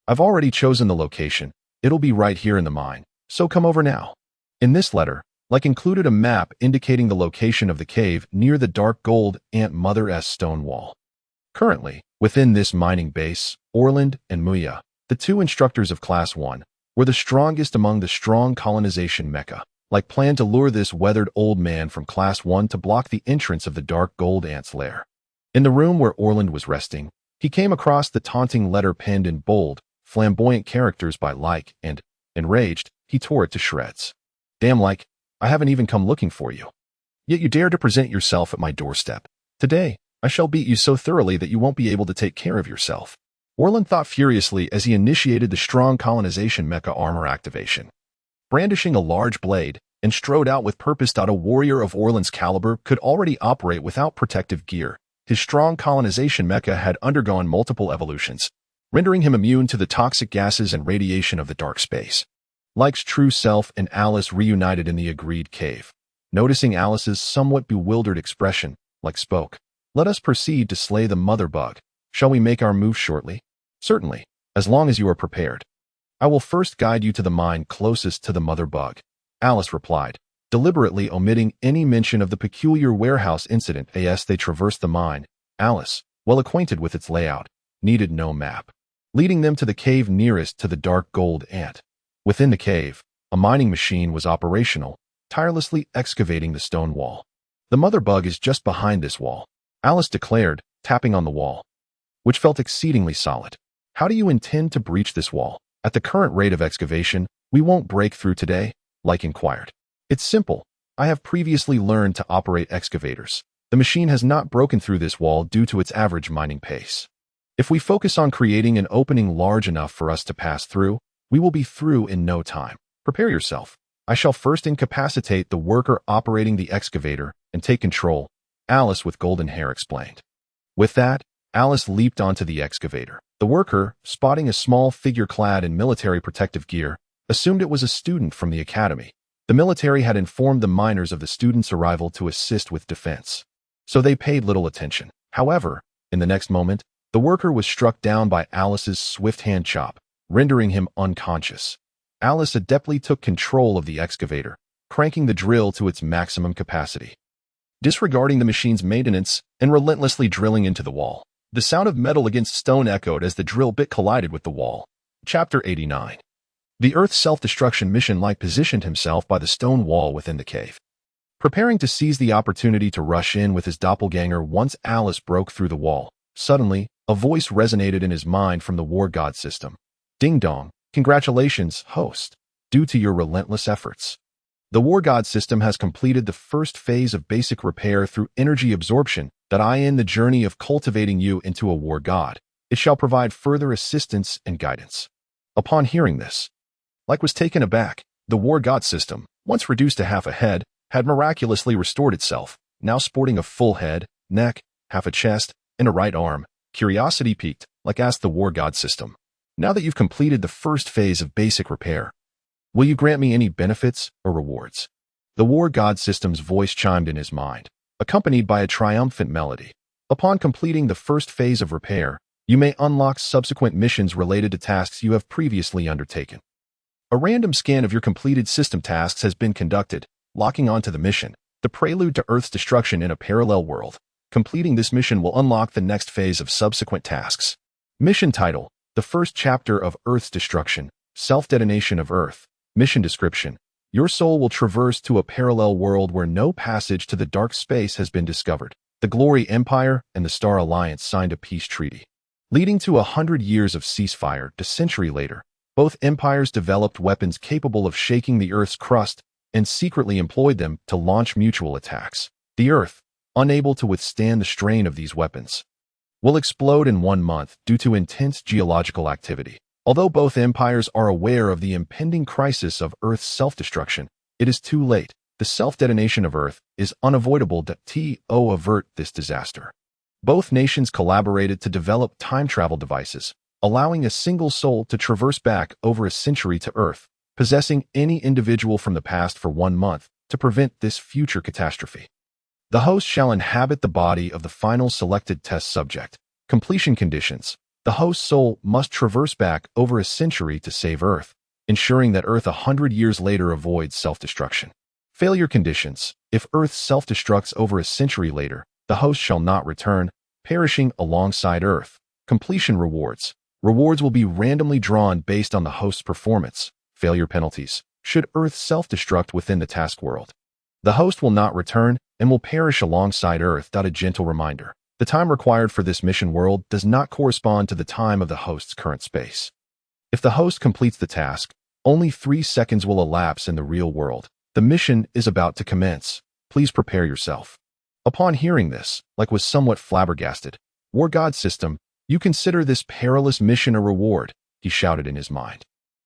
I've already chosen the location. It'll be right here in the mine, so come over now. In this letter, Leyke included a map indicating the location of the cave near the dark gold Aunt Mother's stone wall. Currently, within this mining base, Orland and Muya, the two instructors of Class 1, were the strongest among the strong colonization mecha. Leyke planned to lure this weathered old man from Class 1 to block the entrance of the dark gold ant's lair. In the room where Orland was resting, he came across the taunting letter penned in bold, flamboyant characters by Leyke, and, enraged, he tore it to shreds. Damn, Leyke, I haven't even come looking for you. Yet you dare to present yourself at my doorstep. Today, I shall beat you so thoroughly that you won't be able to take care of yourself. Orland thought furiously as he initiated the strong colonization mecha armor activation. Brandishing a large blade, and strode out with purpose. A warrior of Orland's caliber could already operate without protective gear. His strong colonization mecha had undergone multiple evolutions, rendering him immune to the toxic gases and radiation of the dark space. Leyke's true self and Alice reunited in the agreed cave. Noticing Alice's somewhat bewildered expression, Leyke spoke. Let us proceed to slay the mother bug. Shall we make our move shortly? Certainly, as long as you are prepared. I will first guide you to the mine closest to the mother bug, Alice replied, deliberately omitting any mention of the peculiar warehouse incident. As they traversed the mine, Alice, well acquainted with its layout, needed no map, leading them to the cave nearest to the dark gold ant. Within the cave, a mining machine was operational, tirelessly excavating the stone wall. The mother bug is just behind this wall, Alice declared, tapping on the wall, which felt exceedingly solid. How do you intend to breach this wall? At the current rate of excavation, we won't break through today, Leyke inquired. It's simple. I have previously learned to operate excavators. The machine has not broken through this wall due to its average mining pace. If we focus on creating an opening large enough for us to pass through, we will be through in no time. Prepare yourself. I shall first incapacitate the worker operating the excavator and take control, Alice with golden hair explained. With that, Alice leaped onto the excavator. The worker, spotting a small figure clad in military protective gear, assumed it was a student from the academy. The military had informed the miners of the student's arrival to assist with defense, so they paid little attention. However, in the next moment, the worker was struck down by Alice's swift hand chop, rendering him unconscious. Alice adeptly took control of the excavator, cranking the drill to its maximum capacity. Disregarding the machine's maintenance and relentlessly drilling into the wall, the sound of metal against stone echoed as the drill bit collided with the wall. Chapter 89. The Earth's self-destruction mission. Leyke positioned himself by the stone wall within the cave, preparing to seize the opportunity to rush in with his doppelganger once Alice broke through the wall. Suddenly, a voice resonated in his mind from the war god system. Ding dong, congratulations, host. Due to your relentless efforts, the war god system has completed the first phase of basic repair through energy absorption. That I in the journey of cultivating you into a war god. It shall provide further assistance and guidance. Upon hearing this, Leyke was taken aback. The war god system, once reduced to half a head, had miraculously restored itself, now sporting a full head, neck, half a chest, and a right arm. Curiosity piqued, Leyke asked the war god system. Now that you've completed the first phase of basic repair, will you grant me any benefits or rewards? The war god system's voice chimed in his mind, accompanied by a triumphant melody. Upon completing the first phase of repair, you may unlock subsequent missions related to tasks you have previously undertaken. A random scan of your completed system tasks has been conducted, locking onto the mission, the prelude to Earth's destruction in a parallel world. Completing this mission will unlock the next phase of subsequent tasks. Mission title: The First Chapter of Earth's Destruction, Self-Detonation of Earth. Mission description: Your soul will traverse to a parallel world where no passage to the dark space has been discovered. The Glory Empire and the Star Alliance signed a peace treaty, leading to 100 years of ceasefire. A century later, both empires developed weapons capable of shaking the Earth's crust and secretly employed them to launch mutual attacks. The Earth, unable to withstand the strain of these weapons, will explode in 1 month due to intense geological activity. Although both empires are aware of the impending crisis of Earth's self-destruction, it is too late. The self-detonation of Earth is unavoidable to avert this disaster. Both nations collaborated to develop time travel devices, allowing a single soul to traverse back over a century to Earth, possessing any individual from the past for 1 month to prevent this future catastrophe. The host shall inhabit the body of the final selected test subject. Completion conditions. The host soul must traverse back over a century to save Earth, ensuring that Earth 100 years later avoids self-destruction. Failure conditions. If Earth self-destructs over a century later, the host shall not return, perishing alongside Earth. Completion rewards. Rewards will be randomly drawn based on the host's performance. Failure penalties. Should Earth self-destruct within the task world, the host will not return and will perish alongside Earth. A gentle reminder. The time required for this mission world does not correspond to the time of the host's current space. If the host completes the task, only 3 seconds will elapse in the real world. The mission is about to commence. Please prepare yourself. Upon hearing this, Leyke was somewhat flabbergasted. War God system, you consider this perilous mission a reward, he shouted in his mind.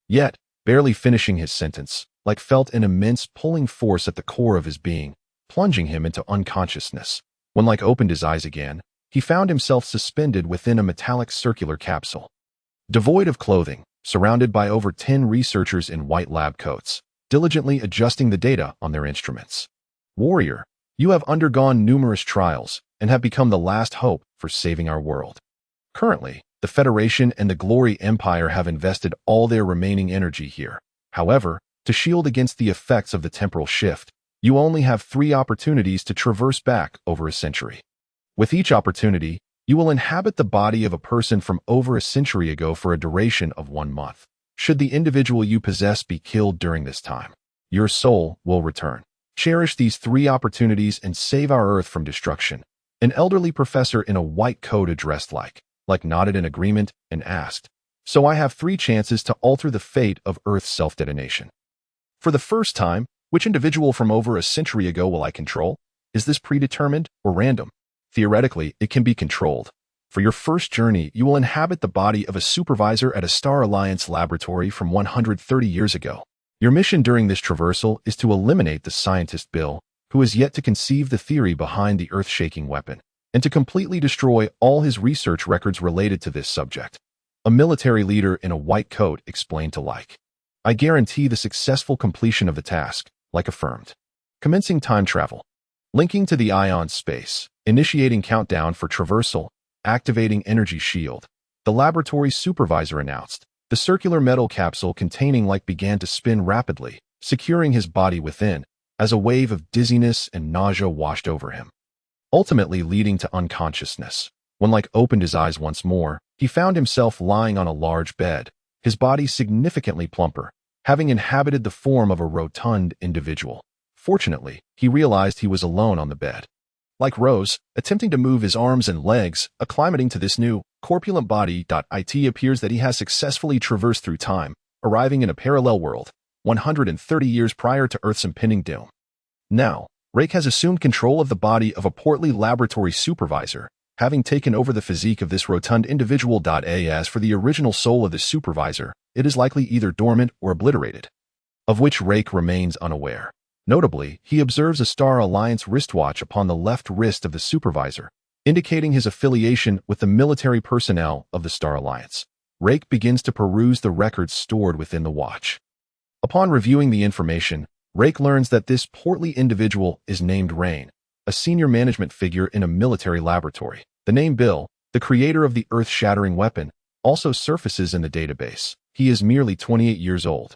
Yet, barely finishing his sentence, Leyke felt an immense pulling force at the core of his being, plunging him into unconsciousness. When Leyke opened his eyes again, he found himself suspended within a metallic circular capsule. Devoid of clothing, surrounded by over 10 researchers in white lab coats, diligently adjusting the data on their instruments. Warrior, you have undergone numerous trials and have become the last hope for saving our world. Currently, the Federation and the Glory Empire have invested all their remaining energy here. However, to shield against the effects of the temporal shift, you only have 3 opportunities to traverse back over a century. With each opportunity, you will inhabit the body of a person from over a century ago for a duration of 1 month. Should the individual you possess be killed during this time, your soul will return. Cherish these 3 opportunities and save our Earth from destruction. An elderly professor in a white coat addressed Leyke. Leyke nodded in agreement and asked, "So I have 3 chances to alter the fate of Earth's self-detonation. For the first time, which individual from over a century ago will I control? Is this predetermined or random? Theoretically, it can be controlled. For your first journey, you will inhabit the body of a supervisor at a Star Alliance laboratory from 130 years ago. Your mission during this traversal is to eliminate the scientist Bill, who has yet to conceive the theory behind the Earth-shaking weapon, and to completely destroy all his research records related to this subject." A military leader in a white coat explained to Leyke. "I guarantee the successful completion of the task," Leyke affirmed. Commencing time travel. Linking to the ion space. Initiating countdown for traversal. Activating energy shield. The laboratory supervisor announced. The circular metal capsule containing Leyke began to spin rapidly, securing his body within, as a wave of dizziness and nausea washed over him, ultimately leading to unconsciousness. When Leyke opened his eyes once more, he found himself lying on a large bed, his body significantly plumper, having inhabited the form of a rotund individual. Fortunately, he realized he was alone on the bed. Leyke rose, attempting to move his arms and legs, acclimating to this new, corpulent body. It appears that he has successfully traversed through time, arriving in a parallel world, 130 years prior to Earth's impending doom. Now, Leyke has assumed control of the body of a portly laboratory supervisor, having taken over the physique of this rotund individual. As for the original soul of the supervisor, it is likely either dormant or obliterated, of which Leyke remains unaware. Notably, he observes a Star Alliance wristwatch upon the left wrist of the supervisor, indicating his affiliation with the military personnel of the Star Alliance. Leyke begins to peruse the records stored within the watch. Upon reviewing the information, Leyke learns that this portly individual is named Rain, a senior management figure in a military laboratory. The name Bill, the creator of the earth-shattering weapon, also surfaces in the database. He is merely 28 years old,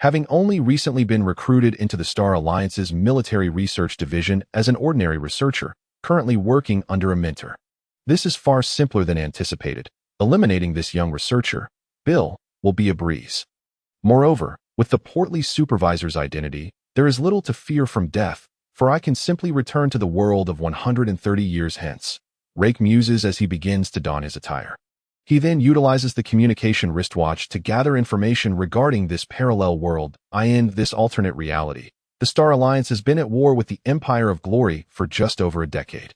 having only recently been recruited into the Star Alliance's military research division as an ordinary researcher, currently working under a mentor. This is far simpler than anticipated. Eliminating this young researcher, Bill, will be a breeze. Moreover, With the portly supervisor's identity, there is little to fear from death, for I can simply return to the world of 130 years hence. Leyke muses as he begins to don his attire. He then utilizes the communication wristwatch to gather information regarding this parallel world, this alternate reality. The Star Alliance has been at war with the Empire of Glory for just over a decade.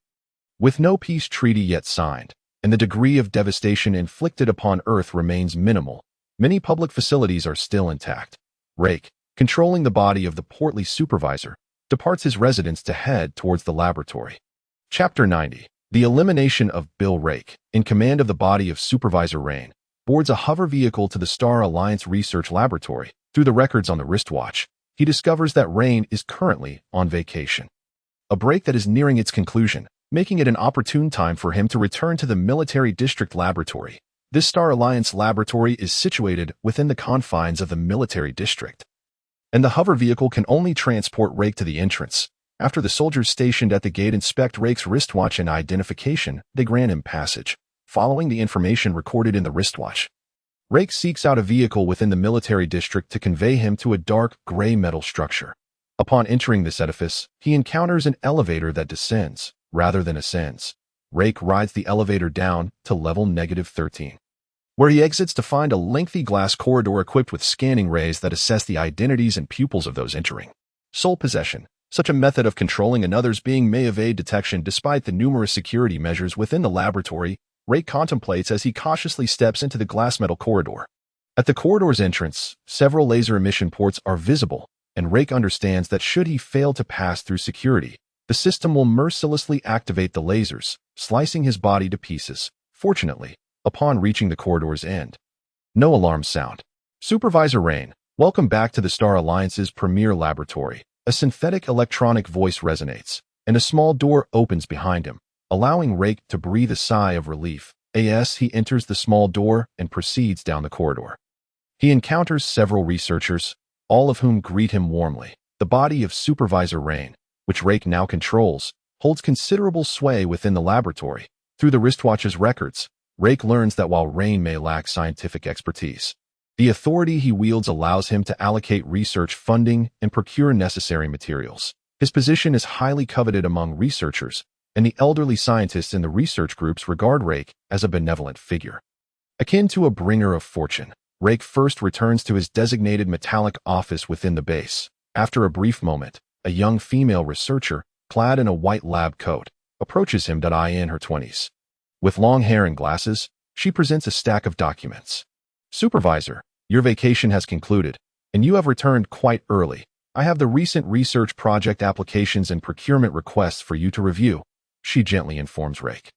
With no peace treaty yet signed, and the degree of devastation inflicted upon Earth remains minimal, many public facilities are still intact. Leyke, controlling the body of the portly supervisor, departs his residence to head towards the laboratory. Chapter 90. The elimination of Bill. Leyke, in command of the body of Supervisor Rain, boards a hover vehicle to the Star Alliance Research Laboratory. Through the records on the wristwatch, he discovers that Rain is currently on vacation. A break that is nearing its conclusion, making it an opportune time for him to return to the Military District Laboratory. This Star Alliance laboratory is situated within the confines of the Military District, and the hover vehicle can only transport Leyke to the entrance. After the soldiers stationed at the gate inspect Leyke's wristwatch and identification, they grant him passage. Following the information recorded in the wristwatch, Leyke seeks out a vehicle within the military district to convey him to a dark, gray metal structure. Upon entering this edifice, he encounters an elevator that descends, rather than ascends. Leyke rides the elevator down to level -13, where he exits to find a lengthy glass corridor equipped with scanning rays that assess the identities and pupils of those entering. Soul possession. Such a method of controlling another's being may evade detection despite the numerous security measures within the laboratory. Leyke contemplates as he cautiously steps into the glass metal corridor. At the corridor's entrance, several laser emission ports are visible, and Leyke understands that should he fail to pass through security, the system will mercilessly activate the lasers, slicing his body to pieces. Fortunately, upon reaching the corridor's end, no alarms sound. Supervisor Rain, welcome back to the Star Alliance's premier laboratory. A synthetic electronic voice resonates, and a small door opens behind him, allowing Leyke to breathe a sigh of relief. He enters the small door and proceeds down the corridor. He encounters several researchers, all of whom greet him warmly. The body of Supervisor Rain, which Leyke now controls, holds considerable sway within the laboratory. Through the wristwatch's records, Leyke learns that while Rain may lack scientific expertise, the authority he wields allows him to allocate research funding and procure necessary materials. His position is highly coveted among researchers, and the elderly scientists in the research groups regard Leyke as a benevolent figure. Akin to a bringer of fortune, Leyke first returns to his designated metallic office within the base. After a brief moment, a young female researcher, clad in a white lab coat, approaches him. In her 20s. With long hair and glasses, she presents a stack of documents. Supervisor, your vacation has concluded, and you have returned quite early. I have the recent research project applications and procurement requests for you to review, she gently informs Leyke.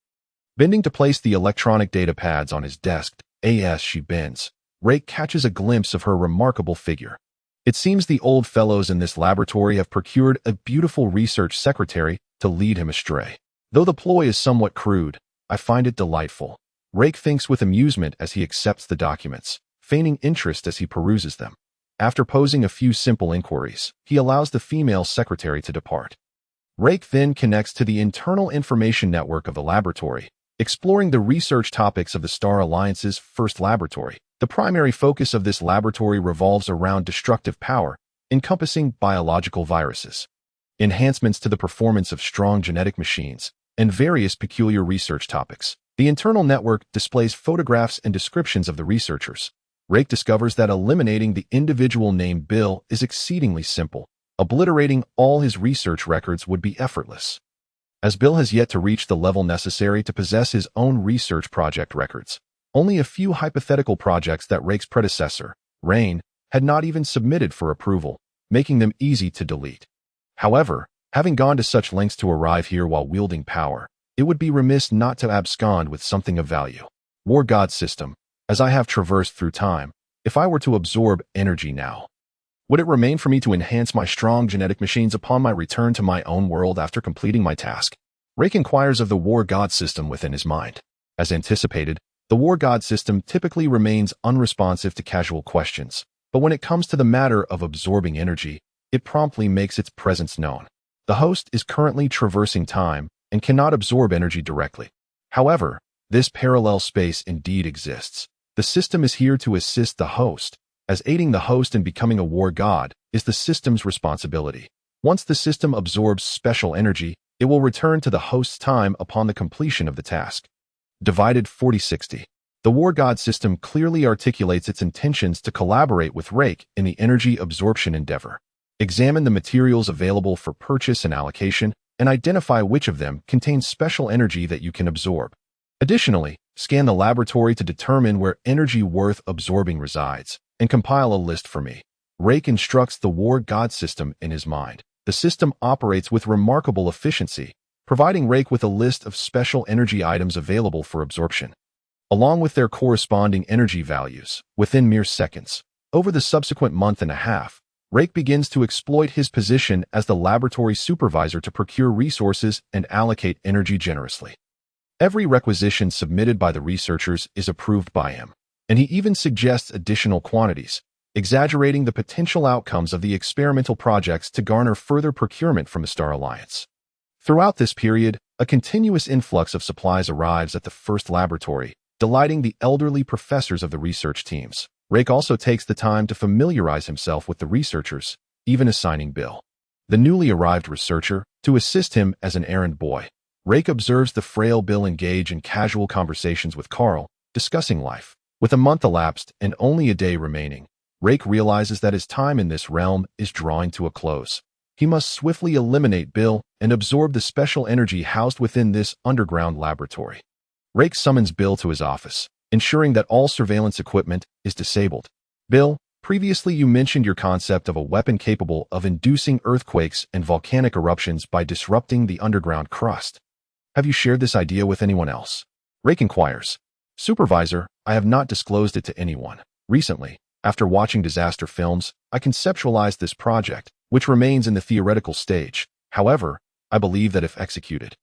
Bending to place the electronic data pads on his desk, as she bends, Leyke catches a glimpse of her remarkable figure. It seems the old fellows in this laboratory have procured a beautiful research secretary to lead him astray. Though the ploy is somewhat crude, I find it delightful. Leyke thinks with amusement as he accepts the documents, feigning interest as he peruses them. After posing a few simple inquiries, he allows the female secretary to depart. Leyke then connects to the internal information network of the laboratory, exploring the research topics of the Star Alliance's first laboratory. The primary focus of this laboratory revolves around destructive power, encompassing biological viruses, enhancements to the performance of strong genetic machines, and various peculiar research topics. The internal network displays photographs and descriptions of the researchers. Leyke discovers that eliminating the individual named Bill is exceedingly simple. Obliterating all his research records would be effortless, as Bill has yet to reach the level necessary to possess his own research project records. Only a few hypothetical projects that Leyke's predecessor, Rain, had not even submitted for approval, making them easy to delete. However, having gone to such lengths to arrive here while wielding power, it would be remiss not to abscond with something of value. War God system. As I have traversed through time, if I were to absorb energy now, would it remain for me to enhance my strong genetic machines upon my return to my own world after completing my task? Leyke inquires of the War God system within his mind. As anticipated, the War God system typically remains unresponsive to casual questions, but when it comes to the matter of absorbing energy, it promptly makes its presence known. The host is currently traversing time and cannot absorb energy directly. However, this parallel space indeed exists. The system is here to assist the host, as aiding the host in becoming a war god is the system's responsibility. Once the system absorbs special energy, it will return to the host's time upon the completion of the task. Divided 40-60. The war god system clearly articulates its intentions to collaborate with Leyke in the energy absorption endeavor. Examine the materials available for purchase and allocation, and identify which of them contains special energy that you can absorb. Additionally, scan the laboratory to determine where energy worth absorbing resides, and compile a list for me. Leyke instructs the war god system in his mind. The system operates with remarkable efficiency, providing Leyke with a list of special energy items available for absorption, along with their corresponding energy values, within mere seconds. Over the subsequent month and a half, Leyke begins to exploit his position as the laboratory supervisor to procure resources and allocate energy generously. Every requisition submitted by the researchers is approved by him, and he even suggests additional quantities, exaggerating the potential outcomes of the experimental projects to garner further procurement from the Star Alliance. Throughout this period, a continuous influx of supplies arrives at the first laboratory, delighting the elderly professors of the research teams. Leyke also takes the time to familiarize himself with the researchers, even assigning Bill, the newly arrived researcher, to assist him as an errand boy. Leyke observes the frail Bill engage in casual conversations with Carl, discussing life. With a month elapsed and only a day remaining, Leyke realizes that his time in this realm is drawing to a close. He must swiftly eliminate Bill and absorb the special energy housed within this underground laboratory. Leyke summons Bill to his office, ensuring that all surveillance equipment is disabled. Bill, previously you mentioned your concept of a weapon capable of inducing earthquakes and volcanic eruptions by disrupting the underground crust. Have you shared this idea with anyone else? Leyke inquires. Supervisor, I have not disclosed it to anyone. Recently, after watching disaster films, I conceptualized this project, which remains in the theoretical stage. However, I believe that if executed,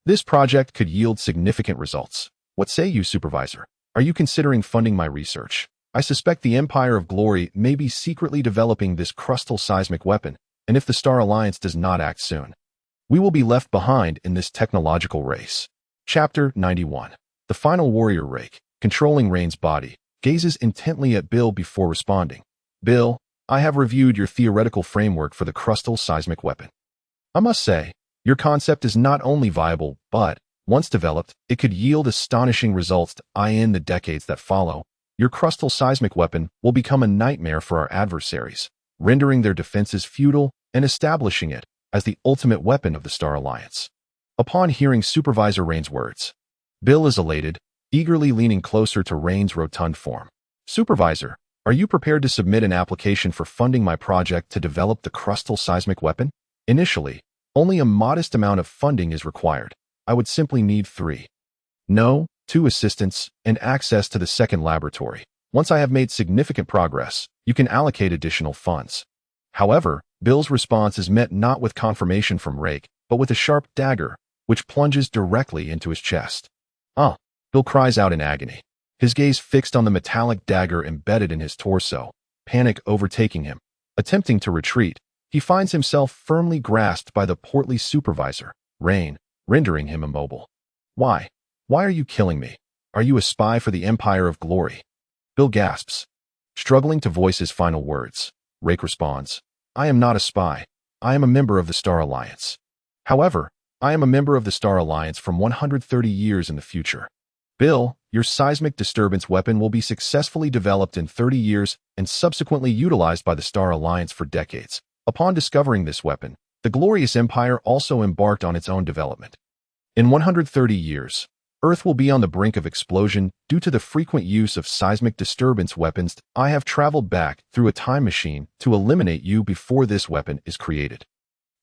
this project could yield significant results. What say you, Supervisor? Are you considering funding my research? I suspect the Empire of Glory may be secretly developing this crustal seismic weapon, and if the Star Alliance does not act soon, we will be left behind in this technological race. Chapter 91. The final warrior Leyke, controlling Rain's body, gazes intently at Bill before responding. Bill, I have reviewed your theoretical framework for the crustal seismic weapon. I must say, your concept is not only viable, but, once developed, it could yield astonishing results in the decades that follow. Your crustal seismic weapon will become a nightmare for our adversaries, rendering their defenses futile and establishing it as the ultimate weapon of the Star Alliance. Upon hearing Supervisor Rain's words, Bill is elated, eagerly leaning closer to Rain's rotund form. Supervisor, are you prepared to submit an application for funding my project to develop the crustal seismic weapon? Initially, only a modest amount of funding is required. I would simply need 2 assistants, and access to the second laboratory. Once I have made significant progress, you can allocate additional funds. However, Bill's response is met not with confirmation from Leyke, but with a sharp dagger, which plunges directly into his chest. Bill cries out in agony, his gaze fixed on the metallic dagger embedded in his torso, panic overtaking him. Attempting to retreat, he finds himself firmly grasped by the portly supervisor, Rain, rendering him immobile. Why? Why are you killing me? Are you a spy for the Empire of Glory? Bill gasps, struggling to voice his final words. Leyke responds, I am not a spy. I am a member of the Star Alliance. However, I am a member of the Star Alliance from 130 years in the future. Bill, your seismic disturbance weapon will be successfully developed in 30 years and subsequently utilized by the Star Alliance for decades. Upon discovering this weapon, the Glorious Empire also embarked on its own development. In 130 years, Earth will be on the brink of explosion due to the frequent use of seismic disturbance weapons. I have traveled back through a time machine to eliminate you before this weapon is created.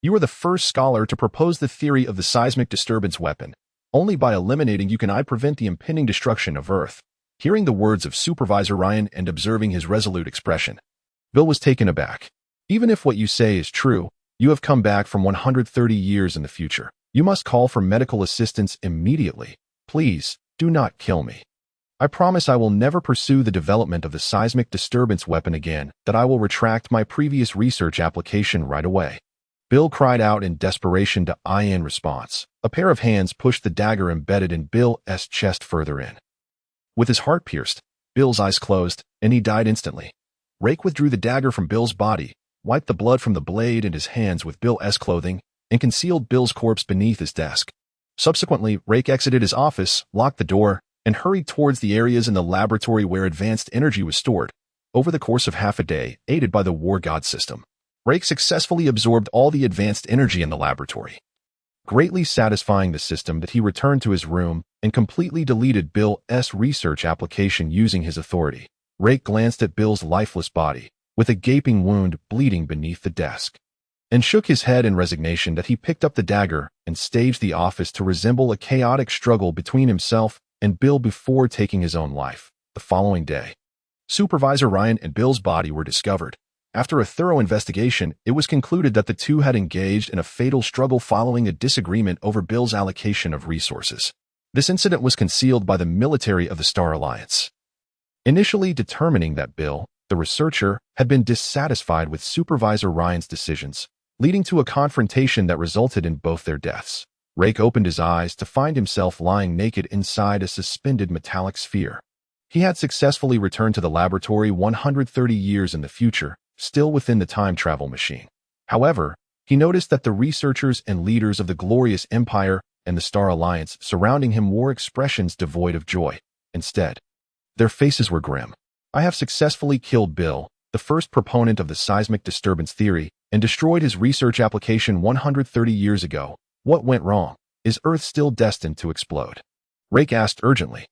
You are the first scholar to propose the theory of the seismic disturbance weapon. Only by eliminating you can I prevent the impending destruction of Earth. Hearing the words of Supervisor Ryan and observing his resolute expression, Bill was taken aback. Even if what you say is true, you have come back from 130 years in the future. You must call for medical assistance immediately. Please, do not kill me. I promise I will never pursue the development of the seismic disturbance weapon again, that I will retract my previous research application right away. Bill cried out in desperation to in response. A pair of hands pushed the dagger embedded in Bill's chest further in. With his heart pierced, Bill's eyes closed, and he died instantly. Reyke withdrew the dagger from Bill's body, wiped the blood from the blade in his hands with Bill's clothing, and concealed Bill's corpse beneath his desk. Subsequently, Reyke exited his office, locked the door, and hurried towards the areas in the laboratory where advanced energy was stored. Over the course of half a day, aided by the War God system, Reyke successfully absorbed all the advanced energy in the laboratory. Greatly satisfying the system, that he returned to his room and completely deleted Bill's research application using his authority. Reyke glanced at Bill's lifeless body, with a gaping wound bleeding beneath the desk, and shook his head in resignation that he picked up the dagger and staged the office to resemble a chaotic struggle between himself and Bill before taking his own life. The following day, Supervisor Ryan and Bill's body were discovered. After a thorough investigation, it was concluded that the two had engaged in a fatal struggle following a disagreement over Bill's allocation of resources. This incident was concealed by the military of the Star Alliance, initially determining that Bill, the researcher, had been dissatisfied with Supervisor Ryan's decisions, leading to a confrontation that resulted in both their deaths. Reyke opened his eyes to find himself lying naked inside a suspended metallic sphere. He had successfully returned to the laboratory 130 years in the future, still within the time travel machine. However, he noticed that the researchers and leaders of the Glorious Empire and the Star Alliance surrounding him wore expressions devoid of joy. Instead, their faces were grim. "I have successfully killed Bill, the first proponent of the seismic disturbance theory, and destroyed his research application 130 years ago. What went wrong? Is Earth still destined to explode?" Reyke asked urgently,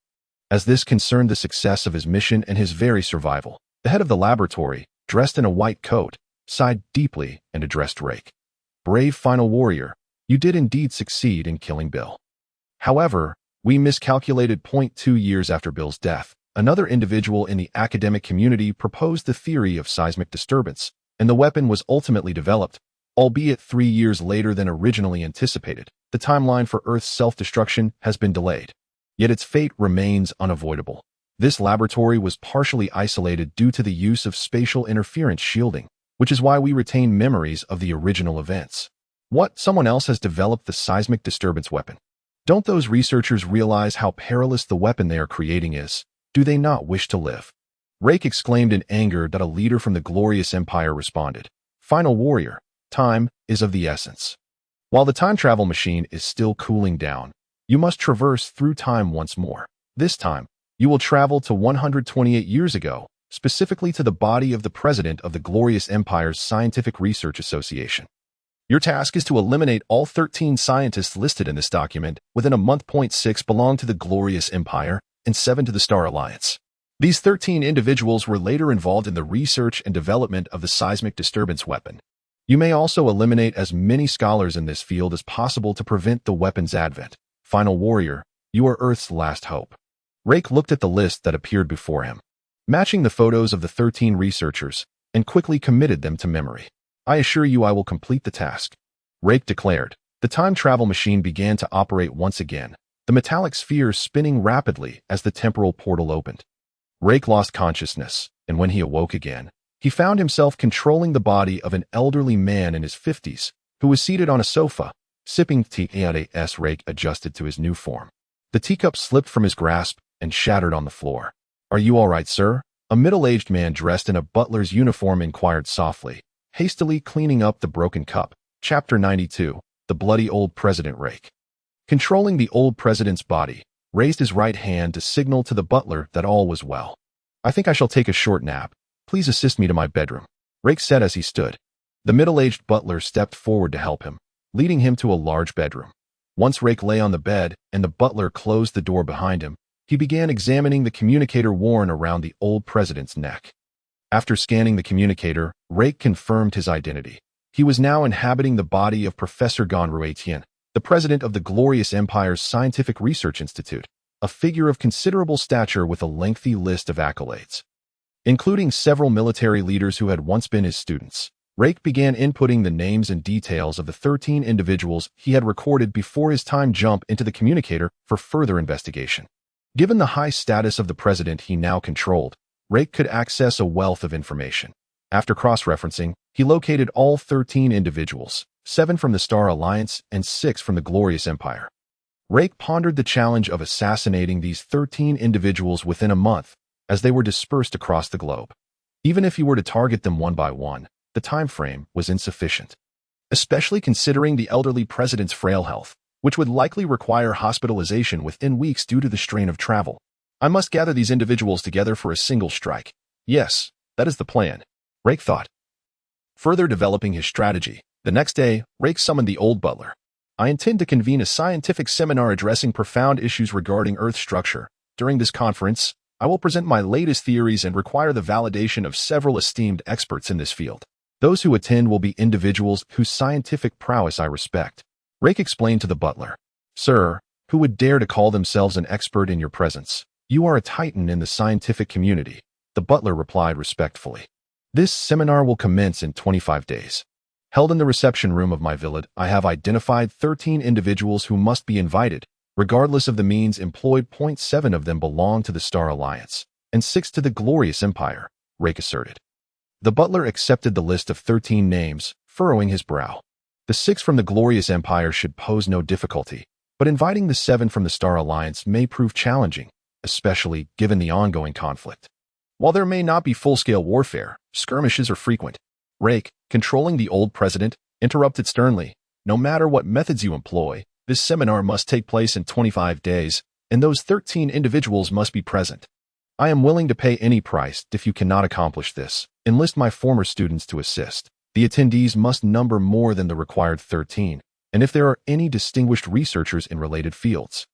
as this concerned the success of his mission and his very survival. The head of the laboratory, dressed in a white coat, sighed deeply and addressed Reyke. "Brave final warrior, you did indeed succeed in killing Bill. However, we miscalculated. 2 years after Bill's death, another individual in the academic community proposed the theory of seismic disturbance, and the weapon was ultimately developed, albeit 3 years later than originally anticipated. The timeline for Earth's self-destruction has been delayed, yet its fate remains unavoidable. This laboratory was partially isolated due to the use of spatial interference shielding, which is why we retain memories of the original events. What? Someone else has developed the seismic disturbance weapon. Don't those researchers realize how perilous the weapon they are creating is? Do they not wish to live?" Reyke exclaimed in anger. That a leader from the Glorious Empire responded, "Final warrior, time is of the essence. While the time travel machine is still cooling down, you must traverse through time once more. This time, you will travel to 128 years ago, specifically to the body of the president of the Glorious Empire's Scientific Research Association. Your task is to eliminate all 13 scientists listed in this document within a month. 6 belong to the Glorious Empire and 7 to the Star Alliance. These 13 individuals were later involved in the research and development of the seismic disturbance weapon. You may also eliminate as many scholars in this field as possible to prevent the weapon's advent. Final warrior, you are Earth's last hope." Reyke looked at the list that appeared before him, matching the photos of the 13 researchers, and quickly committed them to memory. "I assure you I will complete the task," Reyke declared. The time travel machine began to operate once again, the metallic sphere spinning rapidly as the temporal portal opened. Reyke lost consciousness, and when he awoke again, he found himself controlling the body of an elderly man in his 50s, who was seated on a sofa, sipping tea. As Reyke adjusted to his new form, the teacup slipped from his grasp and shattered on the floor. "Are you all right, sir?" A middle-aged man dressed in a butler's uniform inquired softly, hastily cleaning up the broken cup. Chapter 92, The Bloody Old President. Reyke, controlling the old president's body, raised his right hand to signal to the butler that all was well. "I think I shall take a short nap. Please assist me to my bedroom," Reyke said as he stood. The middle-aged butler stepped forward to help him, leading him to a large bedroom. Once Reyke lay on the bed and the butler closed the door behind him, he began examining the communicator worn around the old president's neck. After scanning the communicator, Reyke confirmed his identity. He was now inhabiting the body of Professor Gonru Etienne, the president of the Glorious Empire's Scientific Research Institute, a figure of considerable stature with a lengthy list of accolades, including several military leaders who had once been his students. Reyke began inputting the names and details of the 13 individuals he had recorded before his time jump into the communicator for further investigation. Given the high status of the president he now controlled, Reyke could access a wealth of information. After cross-referencing, he located all 13 individuals, 7 from the Star Alliance and 6 from the Glorious Empire. Reyke pondered the challenge of assassinating these 13 individuals within a month, as they were dispersed across the globe. Even if he were to target them one by one, the time frame was insufficient, especially considering the elderly president's frail health, which would likely require hospitalization within weeks due to the strain of travel. I must gather these individuals together for a single strike. Yes, that is the plan, Leyke thought. Further developing his strategy, the next day, Leyke summoned the old butler. I intend to convene a scientific seminar addressing profound issues regarding Earth structure. During this conference, I will present my latest theories and require the validation of several esteemed experts in this field. Those who attend will be individuals whose scientific prowess I respect. Leyke explained to the butler. Sir, who would dare to call themselves an expert in your presence? You are a titan in the scientific community, the butler replied respectfully. This seminar will commence in 25 days. Held in the reception room of my villa, I have identified 13 individuals who must be invited, regardless of the means employed. 7 of them belong to the Star Alliance, and 6 to the Glorious Empire, Leyke asserted. The butler accepted the list of 13 names, furrowing his brow. The 6 from the Glorious Empire should pose no difficulty, but inviting the 7 from the Star Alliance may prove challenging, especially given the ongoing conflict. While there may not be full-scale warfare, skirmishes are frequent. Leyke, controlling the old president, interrupted sternly. No matter what methods you employ, this seminar must take place in 25 days, and those 13 individuals must be present. I am willing to pay any price if you cannot accomplish this. Enlist my former students to assist. The attendees must number more than the required 13, and if there are any distinguished researchers in related fields,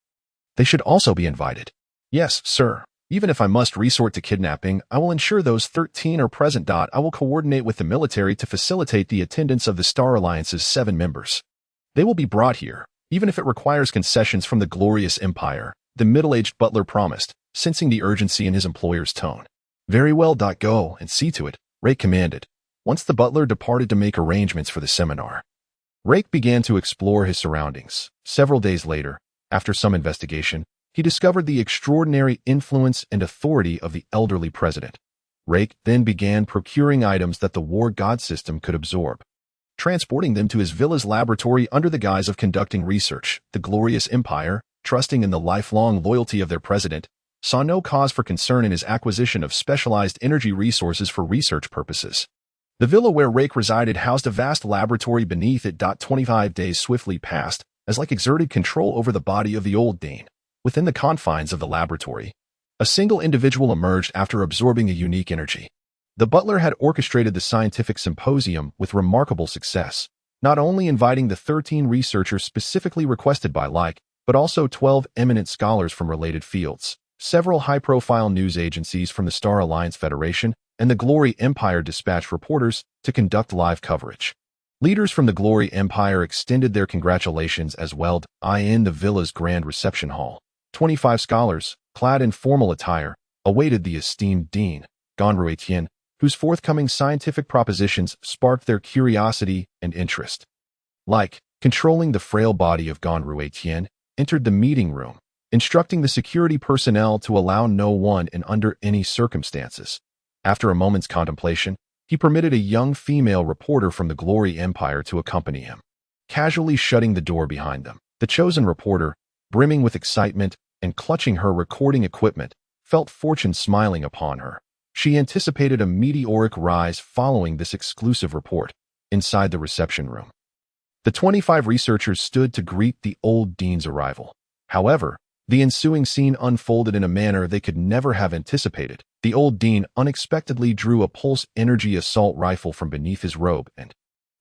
they should also be invited. Yes, sir. Even if I must resort to kidnapping, I will ensure those 13 are present. I will coordinate with the military to facilitate the attendance of the Star Alliance's 7 members. They will be brought here, even if it requires concessions from the Glorious Empire, the middle-aged butler promised, sensing the urgency in his employer's tone. Very well. Go and see to it, Leyke commanded. Once the butler departed to make arrangements for the seminar, Leyke began to explore his surroundings. Several days later, after some investigation, he discovered the extraordinary influence and authority of the elderly president. Leyke then began procuring items that the war god system could absorb, transporting them to his villa's laboratory under the guise of conducting research. The Glorious Empire, trusting in the lifelong loyalty of their president, saw no cause for concern in his acquisition of specialized energy resources for research purposes. The villa where Leyke resided housed a vast laboratory beneath it. 25 days swiftly passed, as Leyke exerted control over the body of the old Dean. Within the confines of the laboratory, a single individual emerged after absorbing a unique energy. The butler had orchestrated the scientific symposium with remarkable success, not only inviting the 13 researchers specifically requested by Leyke, but also 12 eminent scholars from related fields. Several high-profile news agencies from the Star Alliance Federation and the Glory Empire dispatched reporters to conduct live coverage. Leaders from the Glory Empire extended their congratulations as well. In the villa's grand reception hall, 25 scholars, clad in formal attire, awaited the esteemed Dean, Etienne, whose forthcoming scientific propositions sparked their curiosity and interest. Leyke, controlling the frail body of Etienne, entered the meeting room, instructing the security personnel to allow no one in under any circumstances. After a moment's contemplation, he permitted a young female reporter from the Glory Empire to accompany him, casually shutting the door behind them. The chosen reporter, brimming with excitement and clutching her recording equipment, felt fortune smiling upon her. She anticipated a meteoric rise following this exclusive report. Inside the reception room, the 25 researchers stood to greet the old Dean's arrival. However, the ensuing scene unfolded in a manner they could never have anticipated. The old Dean unexpectedly drew a pulse energy assault rifle from beneath his robe and,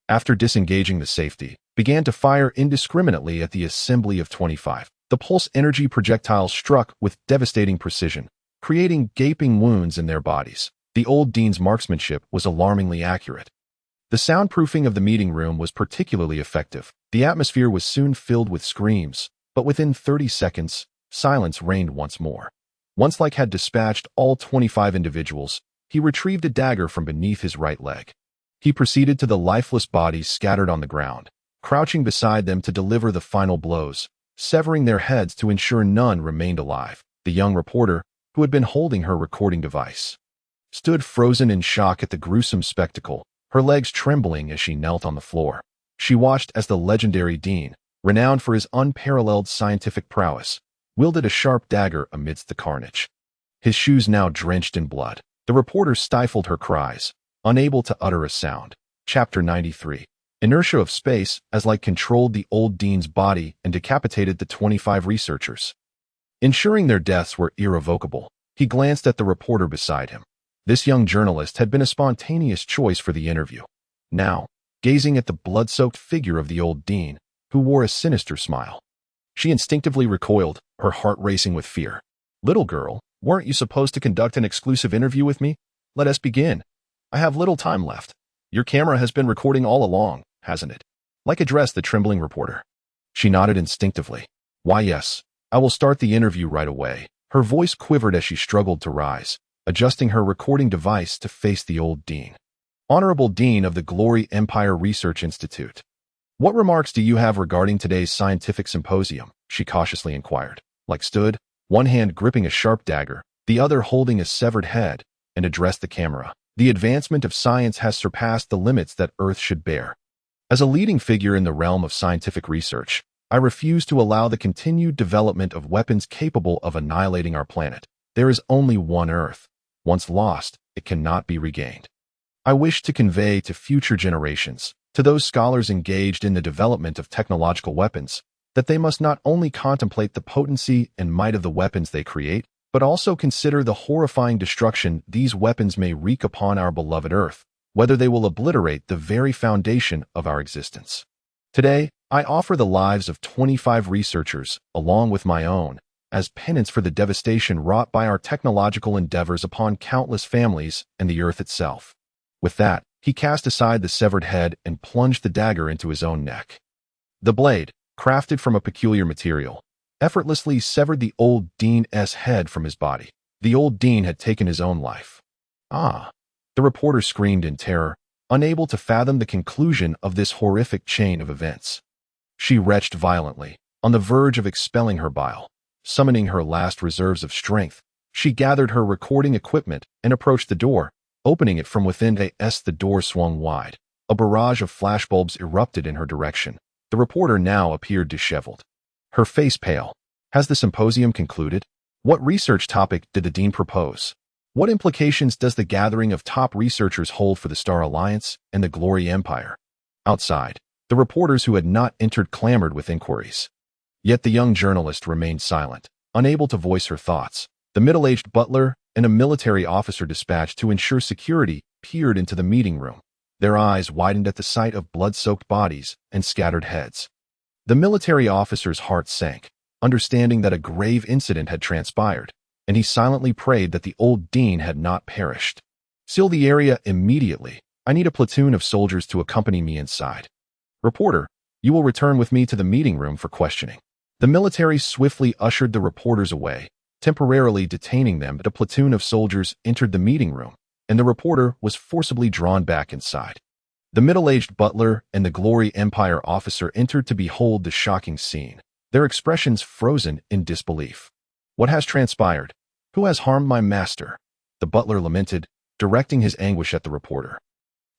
after disengaging the safety, began to fire indiscriminately at the assembly of 25. The pulse energy projectile struck with devastating precision, creating gaping wounds in their bodies. The old Dean's marksmanship was alarmingly accurate. The soundproofing of the meeting room was particularly effective. The atmosphere was soon filled with screams, but within 30 seconds, silence reigned once more. Once Leyke had dispatched all 25 individuals, he retrieved a dagger from beneath his right leg. He proceeded to the lifeless bodies scattered on the ground, crouching beside them to deliver the final blows, severing their heads to ensure none remained alive. The young reporter, who had been holding her recording device, stood frozen in shock at the gruesome spectacle, her legs trembling as she knelt on the floor. She watched as the legendary Dean, renowned for his unparalleled scientific prowess, wielded a sharp dagger amidst the carnage. His shoes now drenched in blood, The reporter stifled her cries, unable to utter a sound. Chapter 93. Inertia of space as Leyke controlled the old dean's body and decapitated the 25 researchers. Ensuring their deaths were irrevocable, he glanced at the reporter beside him. This young journalist had been a spontaneous choice for the interview. Now, gazing at the blood-soaked figure of the old dean, who wore a sinister smile, she instinctively recoiled, her heart racing with fear. "Little girl, weren't you supposed to conduct an exclusive interview with me? Let us begin. I have little time left. Your camera has been recording all along, hasn't it?" Leyke addressed the trembling reporter. She nodded instinctively. "Why, yes. I will start the interview right away." Her voice quivered as she struggled to rise, adjusting her recording device to face the old dean. "Honorable Dean of the Glory Empire Research Institute, what remarks do you have regarding today's scientific symposium?" she cautiously inquired. Leyke stood, one hand gripping a sharp dagger, the other holding a severed head, and addressed the camera. "The advancement of science has surpassed the limits that Earth should bear. As a leading figure in the realm of scientific research, I refuse to allow the continued development of weapons capable of annihilating our planet. There is only one Earth. Once lost, it cannot be regained. I wish to convey to future generations, to those scholars engaged in the development of technological weapons, that they must not only contemplate the potency and might of the weapons they create, but also consider the horrifying destruction these weapons may wreak upon our beloved Earth, whether they will obliterate the very foundation of our existence. Today, I offer the lives of 25 researchers, along with my own, as penance for the devastation wrought by our technological endeavors upon countless families and the Earth itself." With that, he cast aside the severed head and plunged the dagger into his own neck. The blade, crafted from a peculiar material, effortlessly severed the old dean's head from his body. The old dean had taken his own life. "Ah!" The reporter screamed in terror, unable to fathom the conclusion of this horrific chain of events. She retched violently, on the verge of expelling her bile. Summoning her last reserves of strength, she gathered her recording equipment and approached the door, opening it from within. As the door swung wide, a barrage of flashbulbs erupted in her direction. The reporter now appeared disheveled, her face pale. "Has the symposium concluded? What research topic did the dean propose? What implications does the gathering of top researchers hold for the Star Alliance and the Glory Empire?" Outside, the reporters who had not entered clamored with inquiries. Yet the young journalist remained silent, unable to voice her thoughts. The middle-aged butler and a military officer dispatched to ensure security peered into the meeting room. Their eyes widened at the sight of blood-soaked bodies and scattered heads. The military officer's heart sank, understanding that a grave incident had transpired, and he silently prayed that the old dean had not perished. "Seal the area immediately. I need a platoon of soldiers to accompany me inside. Reporter, you will return with me to the meeting room for questioning." The military swiftly ushered the reporters away, temporarily detaining them. A platoon of soldiers entered the meeting room, and the reporter was forcibly drawn back inside. The middle-aged butler and the Glory Empire officer entered to behold the shocking scene, their expressions frozen in disbelief. "What has transpired? Who has harmed my master?" the butler lamented, directing his anguish at the reporter.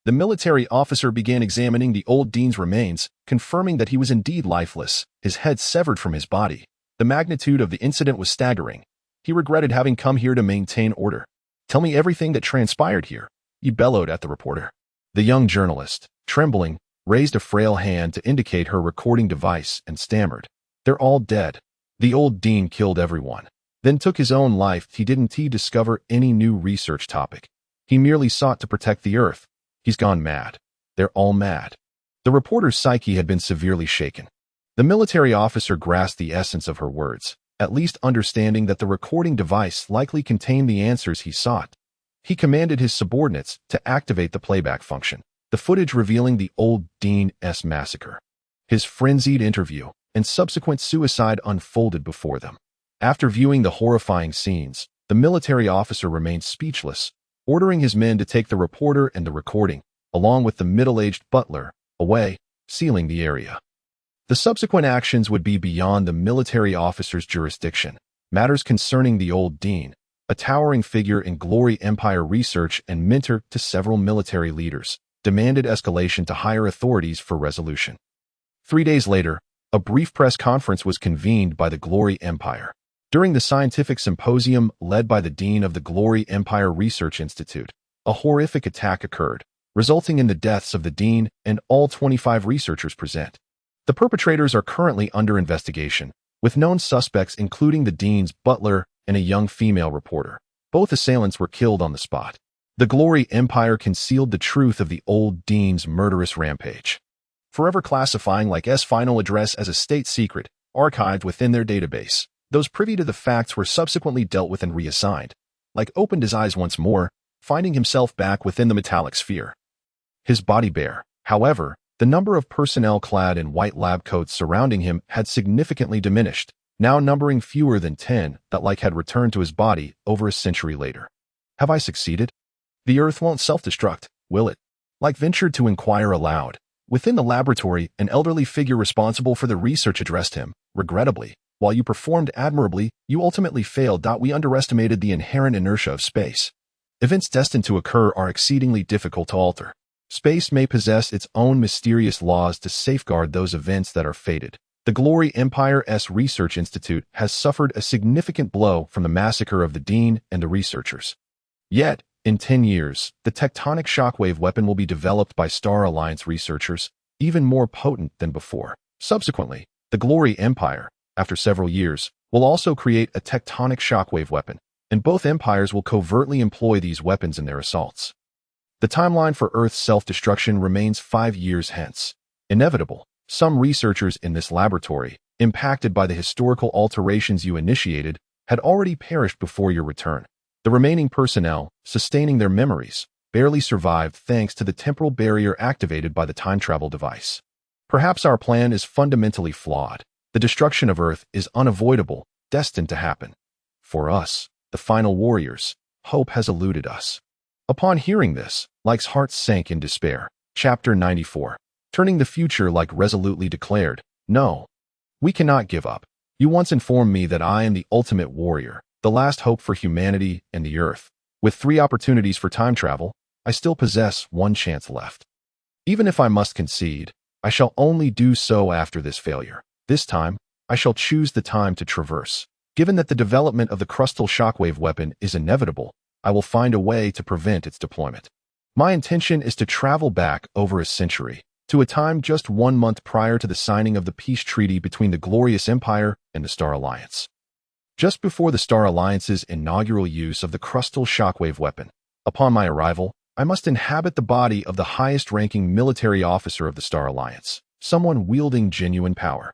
The military officer began examining the old dean's remains, confirming that he was indeed lifeless, his head severed from his body. The magnitude of the incident was staggering. He regretted having come here to maintain order. "Tell me everything that transpired here," he bellowed at the reporter. The young journalist, trembling, raised a frail hand to indicate her recording device and stammered, "They're all dead. The old dean killed everyone, then took his own life. He didn't discover any new research topic. He merely sought to protect the Earth. He's gone mad. They're all mad." The reporter's psyche had been severely shaken. The military officer grasped the essence of her words, at least understanding that the recording device likely contained the answers he sought. He commanded his subordinates to activate the playback function, the footage revealing the old dean's massacre. His frenzied interview and subsequent suicide unfolded before them. After viewing the horrifying scenes, the military officer remained speechless, ordering his men to take the reporter and the recording, along with the middle-aged butler, away, sealing the area. The subsequent actions would be beyond the military officer's jurisdiction. Matters concerning the old dean, a towering figure in Glory Empire research and mentor to several military leaders, demanded escalation to higher authorities for resolution. 3 days later, a brief press conference was convened by the Glory Empire. During the scientific symposium led by the dean of the Glory Empire Research Institute, a horrific attack occurred, resulting in the deaths of the dean and all 25 researchers present. The perpetrators are currently under investigation, with known suspects including the dean's butler and a young female reporter. Both assailants were killed on the spot. The Glory Empire concealed the truth of the old dean's murderous rampage, forever classifying Leyke's final address as a state secret, archived within their database. Those privy to the facts were subsequently dealt with and reassigned. Leyke opened his eyes once more, finding himself back within the metallic sphere. His body bare. However, the number of personnel clad in white lab coats surrounding him had significantly diminished, now numbering fewer than 10 that Leyke had returned to his body over a century later. Have I succeeded? The Earth won't self-destruct, will it? Leyke ventured to inquire aloud. Within the laboratory, an elderly figure responsible for the research addressed him. Regrettably, while you performed admirably, you ultimately failed. We underestimated the inherent inertia of space. Events destined to occur are exceedingly difficult to alter. Space may possess its own mysterious laws to safeguard those events that are fated. The Glory Empire's Research Institute has suffered a significant blow from the massacre of the dean and the researchers. Yet, in 10 years, the tectonic shockwave weapon will be developed by Star Alliance researchers, even more potent than before. Subsequently, the Glory Empire, after several years, will also create a tectonic shockwave weapon, and both empires will covertly employ these weapons in their assaults. The timeline for Earth's self-destruction remains 5 years hence. Inevitable. Some researchers in this laboratory, impacted by the historical alterations you initiated, had already perished before your return. The remaining personnel, sustaining their memories, barely survived thanks to the temporal barrier activated by the time travel device. Perhaps our plan is fundamentally flawed. The destruction of Earth is unavoidable, destined to happen. For us, the final warriors, hope has eluded us. Upon hearing this, Leyke's heart sank in despair. Chapter 94. Turning the future, Leyke resolutely declared, "No, we cannot give up. You once informed me that I am the ultimate warrior, the last hope for humanity and the Earth. With 3 opportunities for time travel, I still possess 1 chance left. Even if I must concede, I shall only do so after this failure. This time, I shall choose the time to traverse. Given that the development of the crustal shockwave weapon is inevitable, I will find a way to prevent its deployment. My intention is to travel back over a century, to a time just 1 month prior to the signing of the peace treaty between the Glorious Empire and the Star Alliance. Just before the Star Alliance's inaugural use of the crustal shockwave weapon. Upon my arrival, I must inhabit the body of the highest-ranking military officer of the Star Alliance, someone wielding genuine power.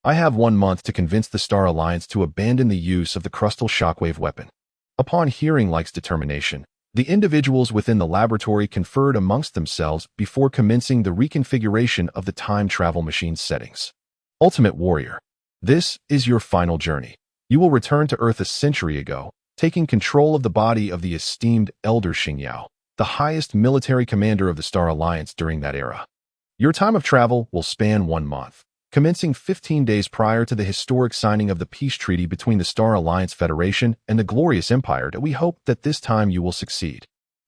I have 1 month to convince the Star Alliance to abandon the use of the crustal shockwave weapon." Upon hearing Leyke's determination, the individuals within the laboratory conferred amongst themselves before commencing the reconfiguration of the time travel machine's settings. Ultimate Warrior, this is your final journey. You will return to Earth a century ago, taking control of the body of the esteemed Elder Xingyao, the highest military commander of the Star Alliance during that era. Your time of travel will span 1 month, commencing 15 days prior to the historic signing of the peace treaty between the Star Alliance Federation and the Glorious Empire. We hope that this time you will succeed,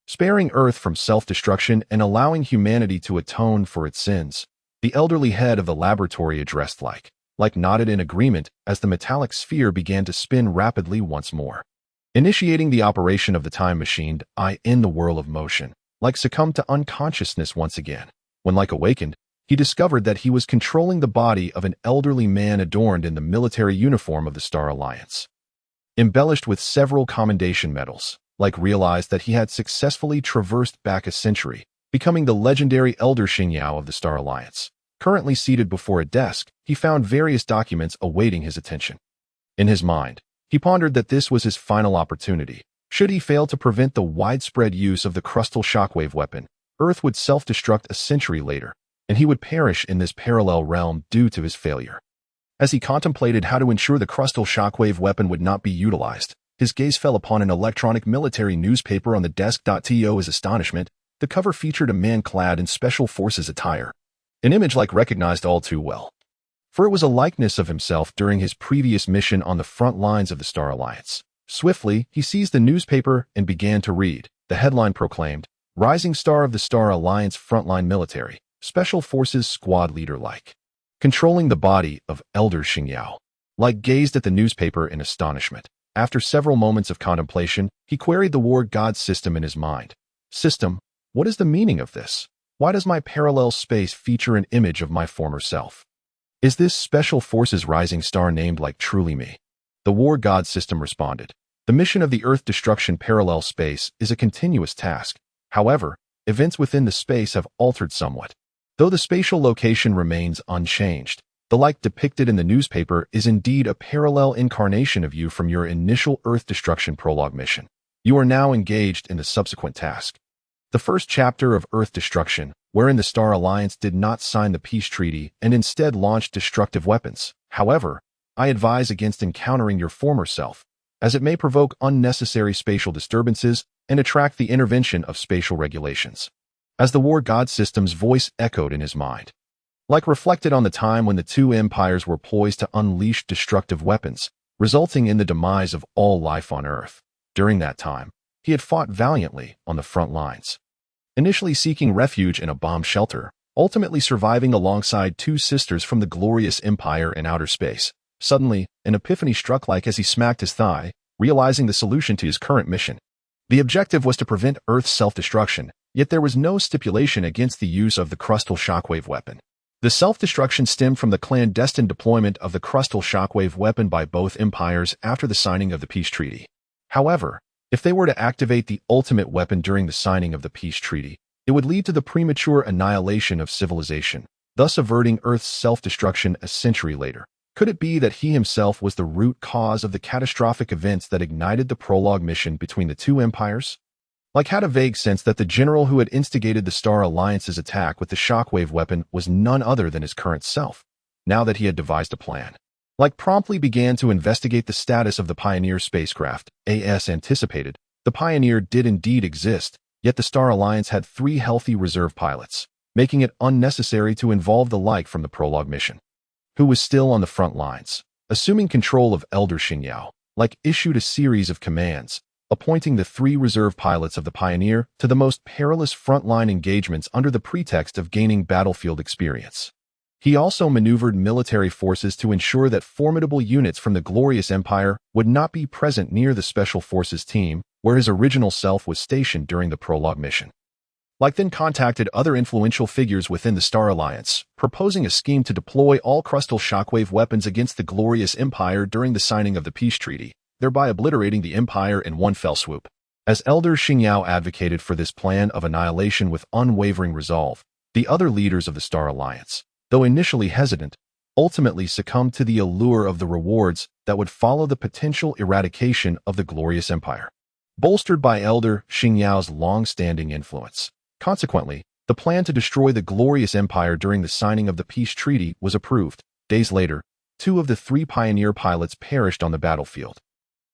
sparing Earth from self-destruction and allowing humanity to atone for its sins. The elderly head of the laboratory addressed Leyke. Leyke nodded in agreement as the metallic sphere began to spin rapidly once more. Initiating the operation of the time machine, in the whirl of motion, Leyke succumbed to unconsciousness once again. When Leyke awakened, he discovered that he was controlling the body of an elderly man adorned in the military uniform of the Star Alliance. Embellished with several commendation medals, Leyke realized that he had successfully traversed back a century, becoming the legendary Elder Xingyao of the Star Alliance. Currently seated before a desk, he found various documents awaiting his attention. In his mind, he pondered that this was his final opportunity. Should he fail to prevent the widespread use of the crustal shockwave weapon, Earth would self-destruct a century later, and he would perish in this parallel realm due to his failure. As he contemplated how to ensure the crustal shockwave weapon would not be utilized, his gaze fell upon an electronic military newspaper on the desk. To his astonishment, the cover featured a man clad in Special Forces attire, an image Leyke recognized all too well, for it was a likeness of himself during his previous mission on the front lines of the Star Alliance. Swiftly, he seized the newspaper and began to read. The headline proclaimed, "Rising Star of the Star Alliance Frontline Military, Special Forces Squad Leader Leyke, controlling the body of Elder Xingyao." Leyke gazed at the newspaper in astonishment. After several moments of contemplation, he queried the war god's system in his mind. System, what is the meaning of this? Why does my parallel space feature an image of my former self? Is this special forces rising star named Leyke truly me? The war god system responded. The mission of the Earth destruction parallel space is a continuous task. However, events within the space have altered somewhat. Though the spatial location remains unchanged, the Leyke depicted in the newspaper is indeed a parallel incarnation of you from your initial Earth destruction prologue mission. You are now engaged in the subsequent task. The first chapter of Earth destruction, wherein the Star Alliance did not sign the peace treaty and instead launched destructive weapons. However, I advise against encountering your former self, as it may provoke unnecessary spatial disturbances and attract the intervention of spatial regulations. As the war god system's voice echoed in his mind, Leyke reflected on the time when the two empires were poised to unleash destructive weapons, resulting in the demise of all life on Earth. During that time, he had fought valiantly on the front lines, initially seeking refuge in a bomb shelter, ultimately surviving alongside two sisters from the glorious empire in outer space. Suddenly, an epiphany struck Leyke as he smacked his thigh, realizing the solution to his current mission. The objective was to prevent Earth's self-destruction, yet there was no stipulation against the use of the crustal shockwave weapon. The self-destruction stemmed from the clandestine deployment of the crustal shockwave weapon by both empires after the signing of the peace treaty. However, if they were to activate the ultimate weapon during the signing of the peace treaty, it would lead to the premature annihilation of civilization, thus averting Earth's self-destruction a century later. Could it be that he himself was the root cause of the catastrophic events that ignited the prologue mission between the two empires? Leyke had a vague sense that the general who had instigated the Star Alliance's attack with the shockwave weapon was none other than his current self. Now that he had devised a plan, Leyke promptly began to investigate the status of the Pioneer spacecraft. As anticipated, the Pioneer did indeed exist, yet the Star Alliance had 3 healthy reserve pilots, making it unnecessary to involve the Leyke from the prologue mission, who was still on the front lines. Assuming control of Elder Xingyao, Leyke issued a series of commands, appointing the 3 reserve pilots of the Pioneer to the most perilous frontline engagements under the pretext of gaining battlefield experience. He also maneuvered military forces to ensure that formidable units from the Glorious Empire would not be present near the Special Forces team, where his original self was stationed during the prologue mission. Leyke then contacted other influential figures within the Star Alliance, proposing a scheme to deploy all crustal shockwave weapons against the Glorious Empire during the signing of the peace treaty, thereby obliterating the empire in one fell swoop. As Elder Xingyao advocated for this plan of annihilation with unwavering resolve, the other leaders of the Star Alliance, though initially hesitant, ultimately succumbed to the allure of the rewards that would follow the potential eradication of the Glorious Empire. Bolstered by Elder Xingyao's long-standing influence, consequently, the plan to destroy the Glorious Empire during the signing of the peace treaty was approved. Days later, 2 of the 3 Pioneer pilots perished on the battlefield,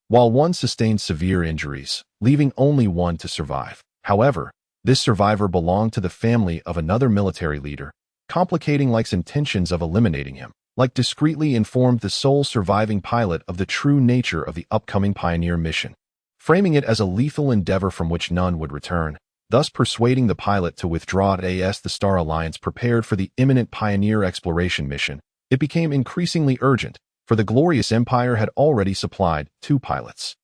while one sustained severe injuries, leaving only one to survive. However, this survivor belonged to the family of another military leader, complicating Leyke's intentions of eliminating him. Leyke discreetly informed the sole surviving pilot of the true nature of the upcoming Pioneer mission, framing it as a lethal endeavor from which none would return, thus persuading the pilot to withdraw. As the Star Alliance prepared for the imminent Pioneer exploration mission, it became increasingly urgent, for the Glorious Empire had already supplied 2 pilots,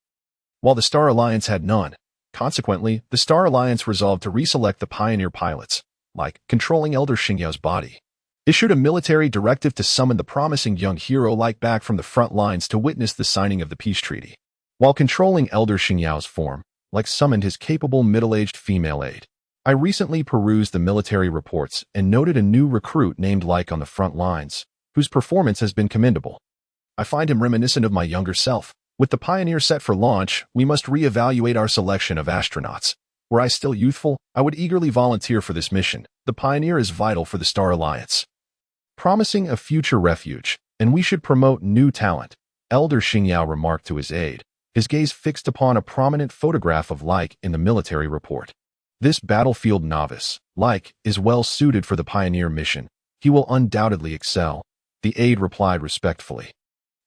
while the Star Alliance had none. Consequently, the Star Alliance resolved to reselect the Pioneer pilots. Leyke, controlling Elder Xingyao's body, issued a military directive to summon the promising young hero Leyke back from the front lines to witness the signing of the peace treaty. While controlling Elder Xingyao's form, Leyke summoned his capable middle-aged female aide. I recently perused the military reports and noted a new recruit named Leyke on the front lines, whose performance has been commendable. I find him reminiscent of my younger self. With the Pioneer set for launch, we must re-evaluate our selection of astronauts. Were I still youthful, I would eagerly volunteer for this mission. The Pioneer is vital for the Star Alliance, promising a future refuge, and we should promote new talent, Elder Xingyao remarked to his aide, his gaze fixed upon a prominent photograph of Leyke in the military report. This battlefield novice, Leyke, is well suited for the Pioneer mission. He will undoubtedly excel, the aide replied respectfully.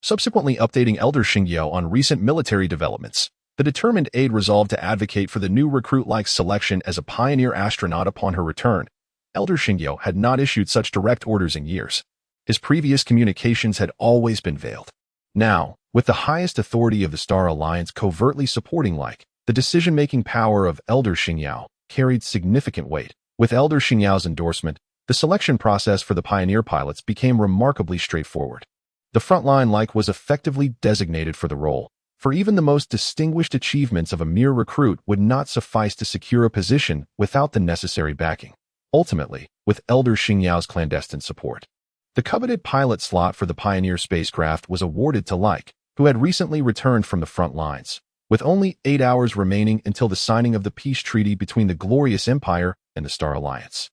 Subsequently updating Elder Xingyao on recent military developments, the determined aide resolved to advocate for the new recruit Leyke's selection as a Pioneer astronaut upon her return. Elder Xingyao had not issued such direct orders in years. His previous communications had always been veiled, Now, with the highest authority of the Star Alliance covertly supporting Leyke, the decision-making power of Elder Xingyao carried significant weight. With Elder Xingyao's endorsement, the selection process for the pioneer pilots became remarkably straightforward. The frontline Leyke was effectively designated for the role, for even the most distinguished achievements of a mere recruit would not suffice to secure a position without the necessary backing. Ultimately, with Elder Xingyao's clandestine support, the coveted pilot slot for the Pioneer spacecraft was awarded to Leyke, who had recently returned from the front lines. With only 8 hours remaining until the signing of the peace treaty between the Glorious Empire and the Star Alliance,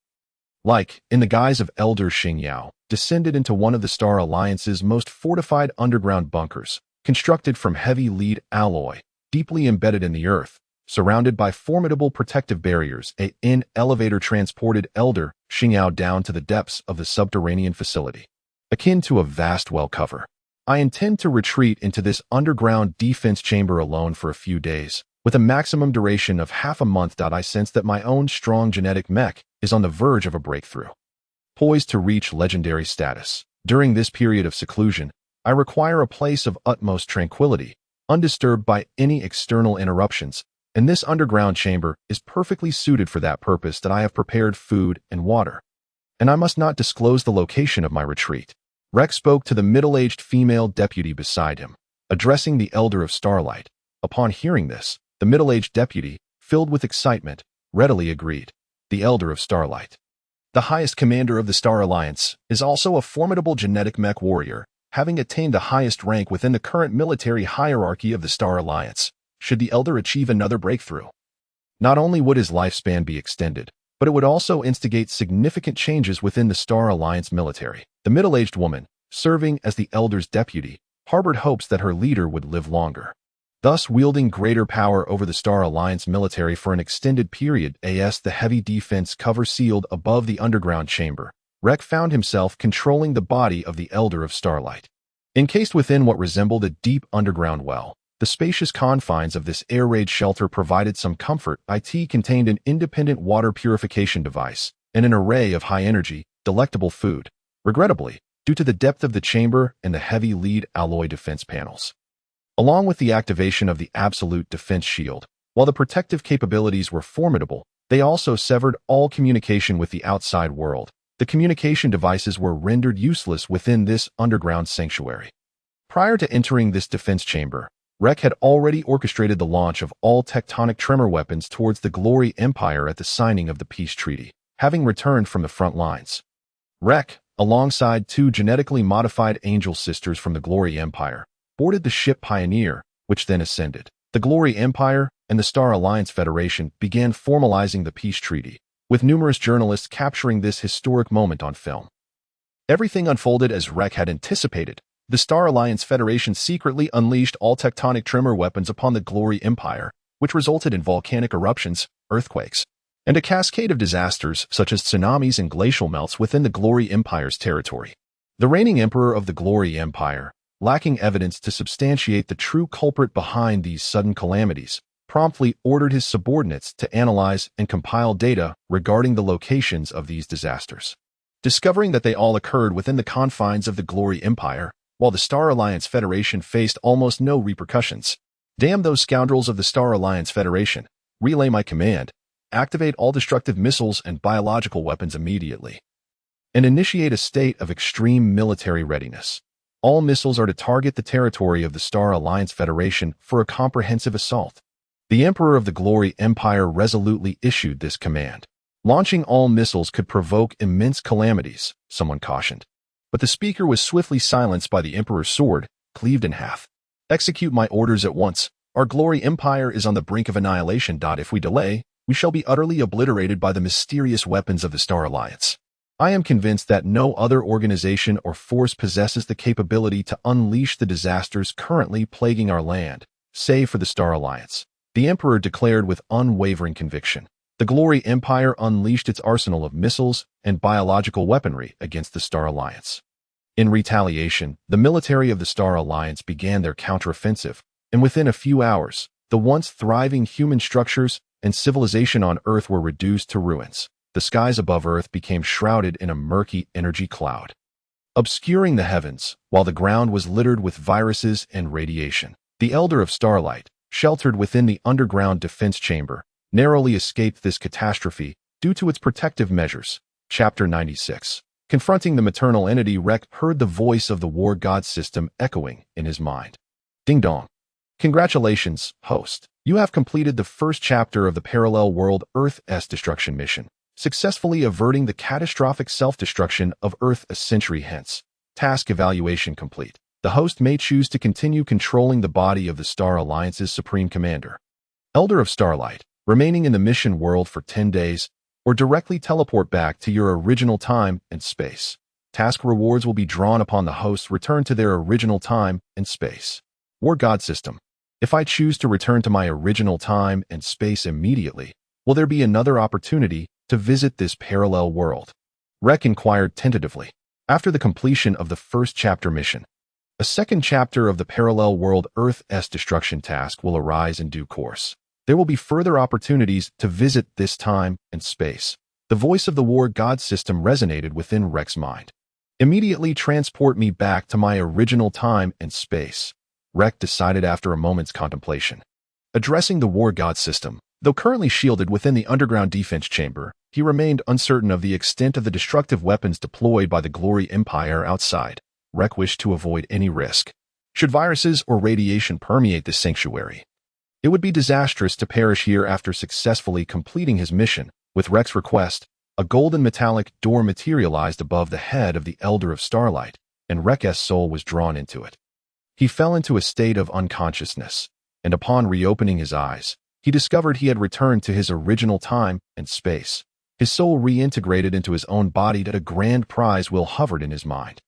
Leyke, in the guise of Elder Xingyao, descended into one of the Star Alliance's most fortified underground bunkers, constructed from heavy lead alloy, deeply embedded in the earth, surrounded by formidable protective barriers. An elevator transported Elder Xingyao down to the depths of the subterranean facility, akin to a vast well cover. I intend to retreat into this underground defense chamber alone for a few days, with a maximum duration of half a month. I sense that my own strong genetic mech is on the verge of a breakthrough, poised to reach legendary status. During this period of seclusion, I require a place of utmost tranquility, undisturbed by any external interruptions, and this underground chamber is perfectly suited for that purpose. That I have prepared food and water, and I must not disclose the location of my retreat. Rex spoke to the middle-aged female deputy beside him, addressing the Elder of Starlight. Upon hearing this, the middle-aged deputy, filled with excitement, readily agreed. The Elder of Starlight, the highest commander of the Star Alliance, is also a formidable genetic mech warrior, having attained the highest rank within the current military hierarchy of the Star Alliance. Should the Elder achieve another breakthrough, not only would his lifespan be extended, but it would also instigate significant changes within the Star Alliance military. The middle-aged woman, serving as the Elder's deputy, harbored hopes that her leader would live longer, thus wielding greater power over the Star Alliance military for an extended period. As the heavy defense cover sealed above the underground chamber, Rex found himself controlling the body of the Elder of Starlight. Encased within what resembled a deep underground well, the spacious confines of this air-raid shelter provided some comfort. It contained an independent water purification device and an array of high-energy, delectable food. Regrettably, due to the depth of the chamber and the heavy lead alloy defense panels, along with the activation of the absolute defense shield, while the protective capabilities were formidable, they also severed all communication with the outside world. The communication devices were rendered useless within this underground sanctuary. Prior to entering this defense chamber, Rex had already orchestrated the launch of all tectonic tremor weapons towards the Glory Empire at the signing of the peace treaty. Having returned from the front lines, Rex, alongside 2 genetically modified angel sisters from the Glory Empire, boarded the ship Pioneer, which then ascended. The Glory Empire and the Star Alliance Federation began formalizing the peace treaty, with numerous journalists capturing this historic moment on film. Everything unfolded as Rex had anticipated. The Star Alliance Federation secretly unleashed all tectonic tremor weapons upon the Glory Empire, which resulted in volcanic eruptions, earthquakes, and a cascade of disasters such as tsunamis and glacial melts within the Glory Empire's territory. The reigning emperor of the Glory Empire, lacking evidence to substantiate the true culprit behind these sudden calamities, promptly ordered his subordinates to analyze and compile data regarding the locations of these disasters. Discovering that they all occurred within the confines of the Glory Empire, while the Star Alliance Federation faced almost no repercussions. Damn those scoundrels of the Star Alliance Federation. Relay my command. Activate all destructive missiles and biological weapons immediately, and initiate a state of extreme military readiness. All missiles are to target the territory of the Star Alliance Federation for a comprehensive assault. The Emperor of the Glory Empire resolutely issued this command. Launching all missiles could provoke immense calamities, someone cautioned. But the speaker was swiftly silenced by the Emperor's sword, cleaved in half. Execute my orders at once. Our Glory Empire is on the brink of annihilation. If we delay, we shall be utterly obliterated by the mysterious weapons of the Star Alliance. I am convinced that no other organization or force possesses the capability to unleash the disasters currently plaguing our land, save for the Star Alliance. The Emperor declared with unwavering conviction. The Glory Empire unleashed its arsenal of missiles and biological weaponry against the Star Alliance. In retaliation, the military of the Star Alliance began their counteroffensive, and within a few hours, the once thriving human structures and civilization on Earth were reduced to ruins. The skies above Earth became shrouded in a murky energy cloud. obscuring the heavens, while the ground was littered with viruses and radiation. The Elder of Starlight, sheltered within the underground defense chamber, narrowly escaped this catastrophe due to its protective measures. Chapter 96. Confronting the maternal entity, Leyke heard the voice of the war god system echoing in his mind. Ding dong. Congratulations, host. You have completed the first chapter of the parallel world Earth's destruction mission, successfully averting the catastrophic self-destruction of Earth a century hence. Task evaluation complete. The host may choose to continue controlling the body of the Star Alliance's Supreme Commander, Elder of Starlight, remaining in the mission world for 10 days, or directly teleport back to your original time and space. Task rewards will be drawn upon the host's return to their original time and space. War God System. If I choose to return to my original time and space immediately, will there be another opportunity to visit this parallel world? Leyke inquired tentatively. After the completion of the first chapter mission, a second chapter of the parallel world Earth's destruction task will arise in due course. There will be further opportunities to visit this time and space. The voice of the war god system resonated within Leyke's mind. Immediately transport me back to my original time and space, Leyke decided after a moment's contemplation. Addressing the war god system, though currently shielded within the underground defense chamber, he remained uncertain of the extent of the destructive weapons deployed by the Glory Empire outside. Leyke wished to avoid any risk. Should viruses or radiation permeate this sanctuary, it would be disastrous to perish here. After successfully completing his mission, with Leyke's request, a golden metallic door materialized above the head of the Elder of Starlight, and Leyke's soul was drawn into it. He fell into a state of unconsciousness, and upon reopening his eyes, he discovered he had returned to his original time and space. His soul reintegrated into his own body that a grand prize wheel hovered in his mind,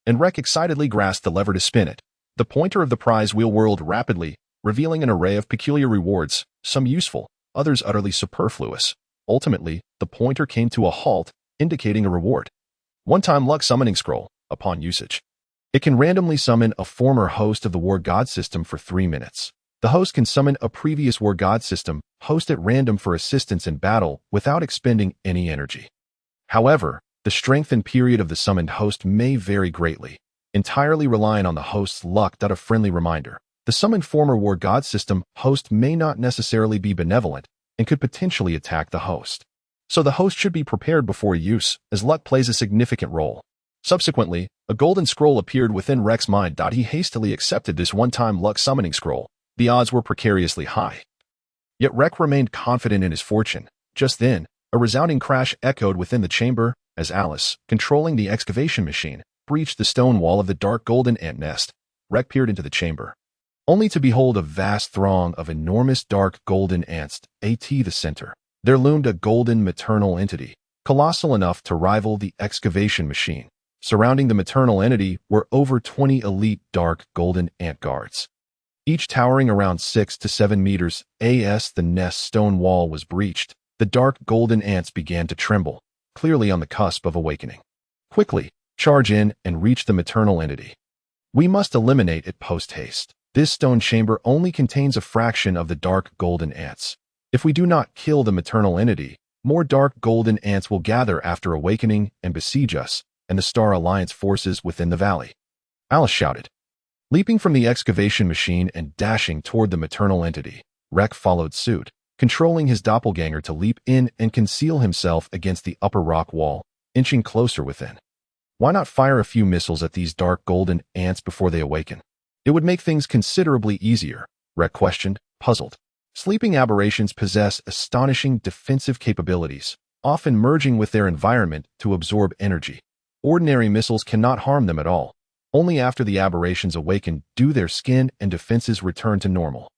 and Leyke excitedly grasped the lever to spin it. The pointer of the prize wheel whirled rapidly, revealing an array of peculiar rewards, some useful, others utterly superfluous. Ultimately, the pointer came to a halt, indicating a reward. One-time luck summoning scroll. Upon usage, it can randomly summon a former host of the war god system for 3 minutes. The host can summon a previous war god system host at random for assistance in battle without expending any energy. However, the strength and period of the summoned host may vary greatly, entirely relying on the host's luck. A friendly reminder. The summoned former war god system host may not necessarily be benevolent and could potentially attack the host. So the host should be prepared before use, as luck plays a significant role. Subsequently, a golden scroll appeared within Leyke's mind. He hastily accepted this one-time luck summoning scroll. The odds were precariously high. Yet Leyke remained confident in his fortune. Just then, a resounding crash echoed within the chamber as Alice, controlling the excavation machine, breached the stone wall of the dark golden ant nest. Leyke peered into the chamber, only to behold a vast throng of enormous dark golden ants. At the center, there loomed a golden maternal entity, colossal enough to rival the excavation machine. Surrounding the maternal entity were over 20 elite dark golden ant guards, each towering around 6 to 7 meters. As the nest stone wall was breached, the dark golden ants began to tremble, clearly on the cusp of awakening. Quickly, charge in and reach the maternal entity. We must eliminate it post-haste. This stone chamber only contains a fraction of the dark golden ants. If we do not kill the maternal entity, more dark golden ants will gather after awakening and besiege us and the Star Alliance forces within the valley. Alice shouted. Leaping from the excavation machine and dashing toward the maternal entity, Leyke followed suit, controlling his doppelganger to leap in and conceal himself against the upper rock wall, inching closer within. Why not fire a few missiles at these dark golden ants before they awaken? It would make things considerably easier, Leyke questioned, puzzled. Sleeping aberrations possess astonishing defensive capabilities, often merging with their environment to absorb energy. Ordinary missiles cannot harm them at all. Only after the aberrations awaken do their skin and defenses return to normal,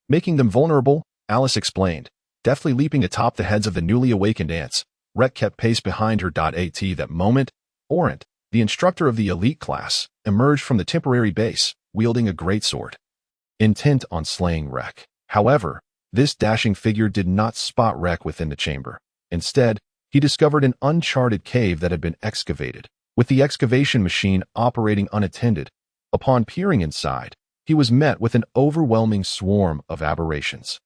making them vulnerable, Alice explained, deftly leaping atop the heads of the newly awakened ants. Leyke kept pace behind her. At that moment, Orant, the instructor of the elite class, emerged from the temporary base, wielding a greatsword, intent on slaying Leyke. However, this dashing figure did not spot Leyke within the chamber. Instead, he discovered an uncharted cave that had been excavated, with the excavation machine operating unattended. Upon peering inside, he was met with an overwhelming swarm of aberrations.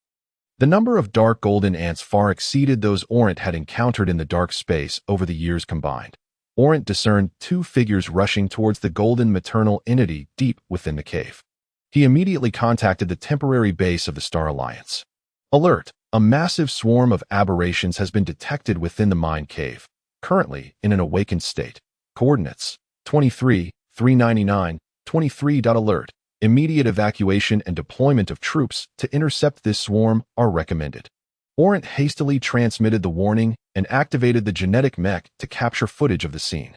The number of dark golden ants far exceeded those Orant had encountered in the dark space over the years combined. Orent discerned two figures rushing towards the golden maternal entity deep within the cave. He immediately contacted the temporary base of the Star Alliance. Alert! A massive swarm of aberrations has been detected within the mine cave, currently in an awakened state. Coordinates 23, 399, 23. Alert. Immediate evacuation and deployment of troops to intercept this swarm are recommended. Orent hastily transmitted the warning and activated the genetic mech to capture footage of the scene.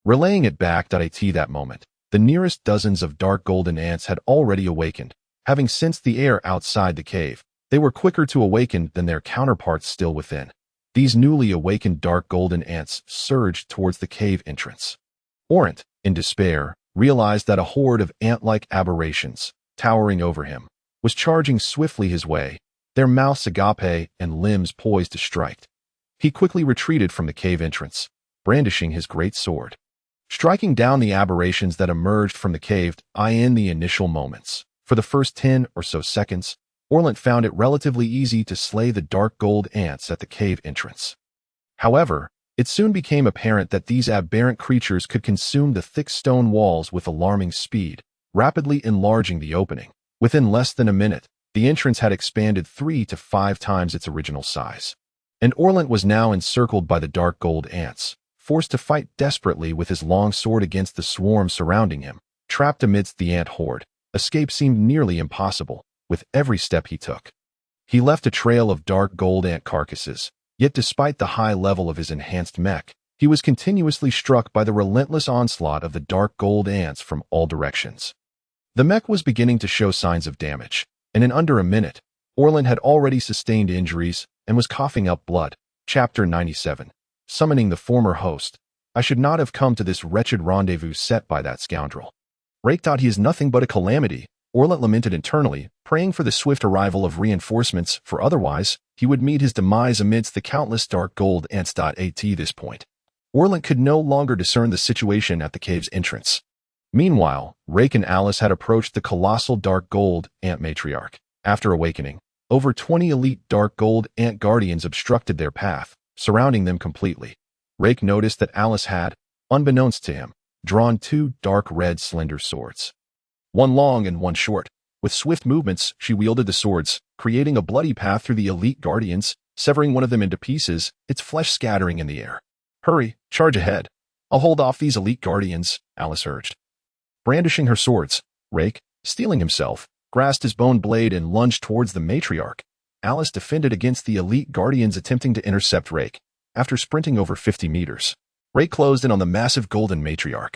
Relaying it back at that moment, the nearest dozens of dark golden ants had already awakened. Having sensed the air outside the cave, they were quicker to awaken than their counterparts still within. These newly awakened dark golden ants surged towards the cave entrance. Orent, in despair, realized that a horde of ant-like aberrations, towering over him, was charging swiftly his way, their mouths agape and limbs poised to strike. He quickly retreated from the cave entrance, brandishing his great sword. Striking down the aberrations that emerged from the cave in the initial moments. For the first 10 or so seconds, Orent found it relatively easy to slay the dark gold ants at the cave entrance. However, it soon became apparent that these aberrant creatures could consume the thick stone walls with alarming speed, rapidly enlarging the opening. Within less than a minute, the entrance had expanded 3 to 5 times its original size. And Orent was now encircled by the dark gold ants, forced to fight desperately with his long sword against the swarm surrounding him. Trapped amidst the ant horde, escape seemed nearly impossible. With every step he took, he left a trail of dark gold ant carcasses. Yet despite the high level of his enhanced mech, he was continuously struck by the relentless onslaught of the dark gold ants from all directions. The mech was beginning to show signs of damage, and in under a minute, Orent had already sustained injuries and was coughing up blood. Chapter 97. Summoning the former host. I should not have come to this wretched rendezvous set by that scoundrel. Rake thought he is nothing but a calamity, Orent lamented internally, praying for the swift arrival of reinforcements, for otherwise, he would meet his demise amidst the countless dark gold ants. At this point, Orent could no longer discern the situation at the cave's entrance. Meanwhile, Rake and Alice had approached the colossal dark gold ant matriarch. After awakening, over 20 elite dark gold ant guardians obstructed their path, surrounding them completely. Rake noticed that Alice had, unbeknownst to him, drawn 2 dark red slender swords. One long and one short. With swift movements, she wielded the swords, creating a bloody path through the elite guardians, severing one of them into pieces, its flesh scattering in the air. Hurry, charge ahead. I'll hold off these elite guardians, Alice urged. Brandishing her swords, Rake, steeling himself, grasped his bone blade and lunged towards the matriarch. Alice defended against the elite guardians attempting to intercept Rake. After sprinting over 50 meters, Rake closed in on the massive golden matriarch.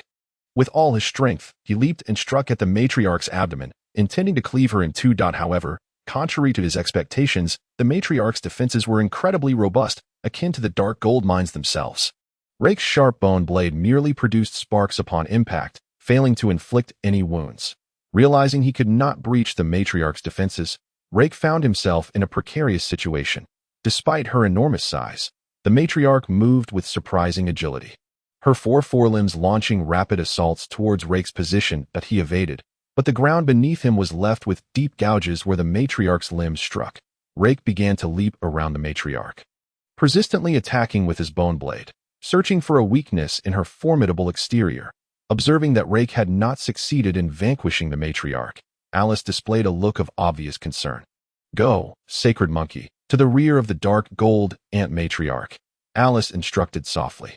With all his strength, he leaped and struck at the matriarch's abdomen, intending to cleave her in 2. However, contrary to his expectations, the matriarch's defenses were incredibly robust, akin to the dark gold mines themselves. Rake's sharp bone blade merely produced sparks upon impact, failing to inflict any wounds. Realizing he could not breach the matriarch's defenses, Rake found himself in a precarious situation. Despite her enormous size, the matriarch moved with surprising agility. Her 4 forelimbs launching rapid assaults towards Rake's position that he evaded, but the ground beneath him was left with deep gouges where the matriarch's limbs struck. Rake began to leap around the matriarch, persistently attacking with his bone blade, searching for a weakness in her formidable exterior. Observing that Rake had not succeeded in vanquishing the matriarch, Alice displayed a look of obvious concern. Go, sacred monkey, to the rear of the dark gold ant matriarch, Alice instructed softly.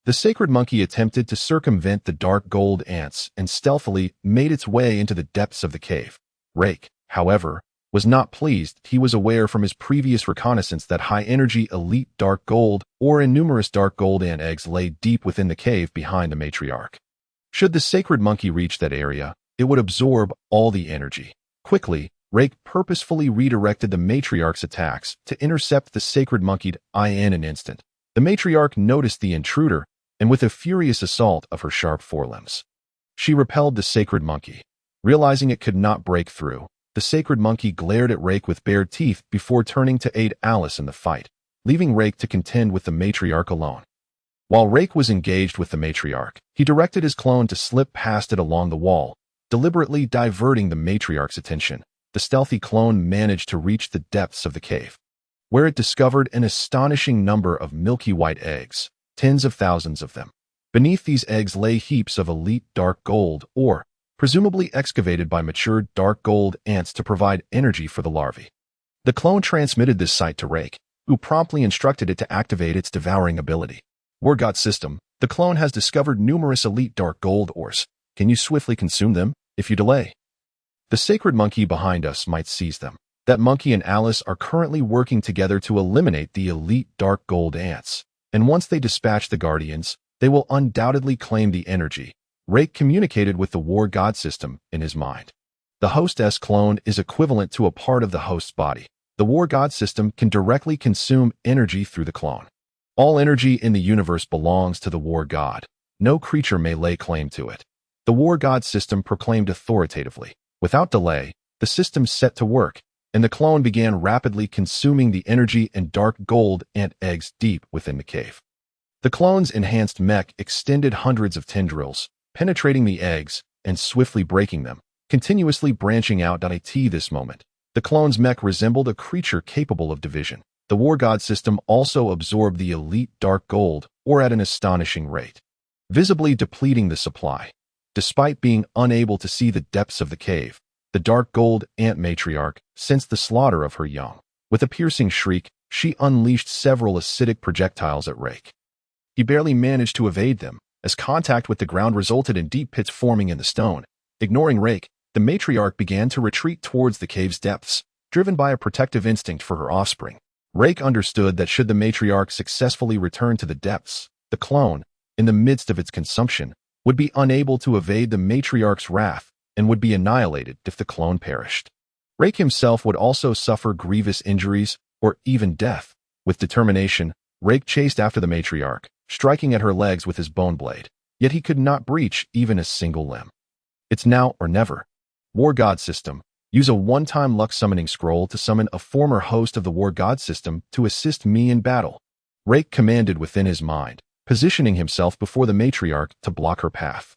The sacred monkey attempted to circumvent the dark gold ants and stealthily made its way into the depths of the cave. Rake, however, was not pleased. He was aware from his previous reconnaissance that high-energy elite dark gold or innumerous dark gold ant eggs lay deep within the cave behind the matriarch. Should the sacred monkey reach that area, it would absorb all the energy. Quickly, Rake purposefully redirected the matriarch's attacks to intercept the sacred monkey in an instant. The matriarch noticed the intruder, and with a furious assault of her sharp forelimbs, she repelled the sacred monkey. Realizing it could not break through, the sacred monkey glared at Rake with bared teeth before turning to aid Alice in the fight, leaving Rake to contend with the matriarch alone. While Rake was engaged with the matriarch, he directed his clone to slip past it along the wall, deliberately diverting the matriarch's attention. The stealthy clone managed to reach the depths of the cave, where it discovered an astonishing number of milky white eggs, tens of thousands of them. Beneath these eggs lay heaps of elite dark gold ore, presumably excavated by matured dark gold ants to provide energy for the larvae. The clone transmitted this sight to Leyke, who promptly instructed it to activate its devouring ability. Wargot system, the clone has discovered numerous elite dark gold ores. Can you swiftly consume them? If you delay, the sacred monkey behind us might seize them. That monkey and Alice are currently working together to eliminate the elite dark gold ants. And once they dispatch the guardians, they will undoubtedly claim the energy. Leyke communicated with the war god system in his mind. The hostess clone is equivalent to a part of the host's body. The war god system can directly consume energy through the clone. All energy in the universe belongs to the war god. No creature may lay claim to it. The war god system proclaimed authoritatively. Without delay, the system set to work, and the clone began rapidly consuming the energy and dark gold ant eggs deep within the cave. The clone's enhanced mech extended hundreds of tendrils, penetrating the eggs and swiftly breaking them, continuously branching out. This moment, the clone's mech resembled a creature capable of division. The war god system also absorbed the elite dark gold ore at an astonishing rate, visibly depleting the supply. Despite being unable to see the depths of the cave, the dark gold ant matriarch sensed the slaughter of her young. With a piercing shriek, she unleashed several acidic projectiles at Leyke. He barely managed to evade them, as contact with the ground resulted in deep pits forming in the stone. Ignoring Leyke, the matriarch began to retreat towards the cave's depths, driven by a protective instinct for her offspring. Leyke understood that should the matriarch successfully return to the depths, the clone, in the midst of its consumption, would be unable to evade the matriarch's wrath and would be annihilated if the clone perished. Leyke himself would also suffer grievous injuries or even death. With determination, Leyke chased after the matriarch, striking at her legs with his bone blade, yet he could not breach even a single limb. It's now or never. War God System. Use a one-time luck summoning scroll to summon a former host of the War God System to assist me in battle. Leyke commanded within his mind, positioning himself before the matriarch to block her path.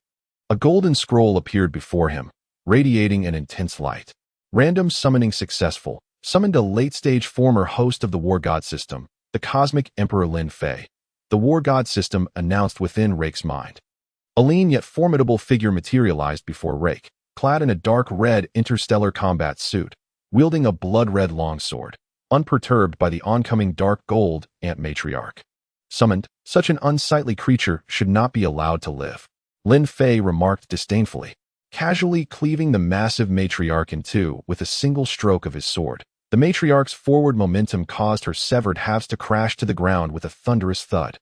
A golden scroll appeared before him, radiating an intense light. Random summoning successful. Summoned a late-stage former host of the War God System, the Cosmic Emperor Leyke. The War God System announced within Leyke's mind. A lean yet formidable figure materialized before Leyke, clad in a dark red interstellar combat suit, wielding a blood-red longsword, unperturbed by the oncoming dark gold ant matriarch. Summoned, such an unsightly creature should not be allowed to live, Leyke remarked disdainfully, casually cleaving the massive matriarch in two with a single stroke of his sword. The matriarch's forward momentum caused her severed halves to crash to the ground with a thunderous thud.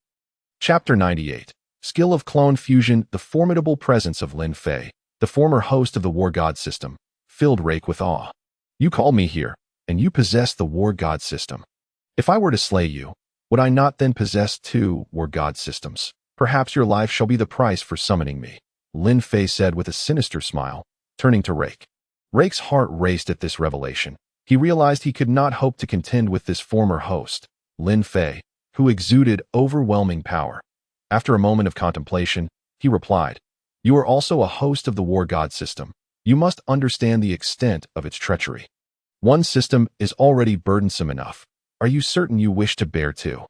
Chapter 98. Skill of Clone Fusion. The formidable presence of Leyke, the former host of the War God System, filled Leyke with awe. You called me here, and you possess the War God System. If I were to slay you, would I not then possess two War God Systems? Perhaps your life shall be the price for summoning me, Leyke said with a sinister smile, turning to Leyke. Leyke's heart raced at this revelation. He realized he could not hope to contend with this former host, Leyke, who exuded overwhelming power. After a moment of contemplation, he replied, You are also a host of the War God System. You must understand the extent of its treachery. One system is already burdensome enough. Are you certain you wish to bear two?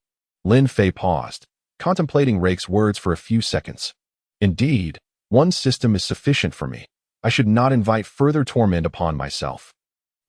Leyke paused, contemplating Leyke's words for a few seconds. Indeed, one system is sufficient for me. I should not invite further torment upon myself.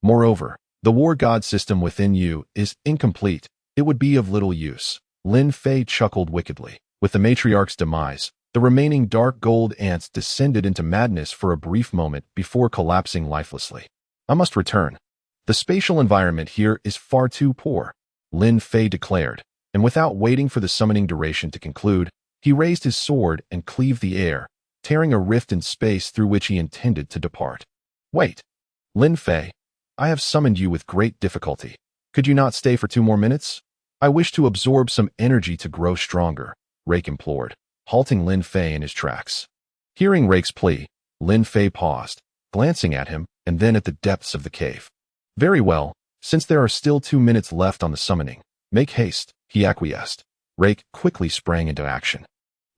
Moreover, the War God System within you is incomplete. It would be of little use. Leyke chuckled wickedly. With the matriarch's demise, the remaining dark gold ants descended into madness for a brief moment before collapsing lifelessly. I must return. The spatial environment here is far too poor, Leyke declared, and without waiting for the summoning duration to conclude, he raised his sword and cleaved the air, tearing a rift in space through which he intended to depart. Wait, Leyke, I have summoned you with great difficulty. Could you not stay for 2 more minutes? I wish to absorb some energy to grow stronger, Leyke implored, halting Leyke in his tracks. Hearing Leyke's plea, Leyke paused, glancing at him and then at the depths of the cave. Very well, since there are still 2 minutes left on the summoning, make haste, he acquiesced. Leyke quickly sprang into action.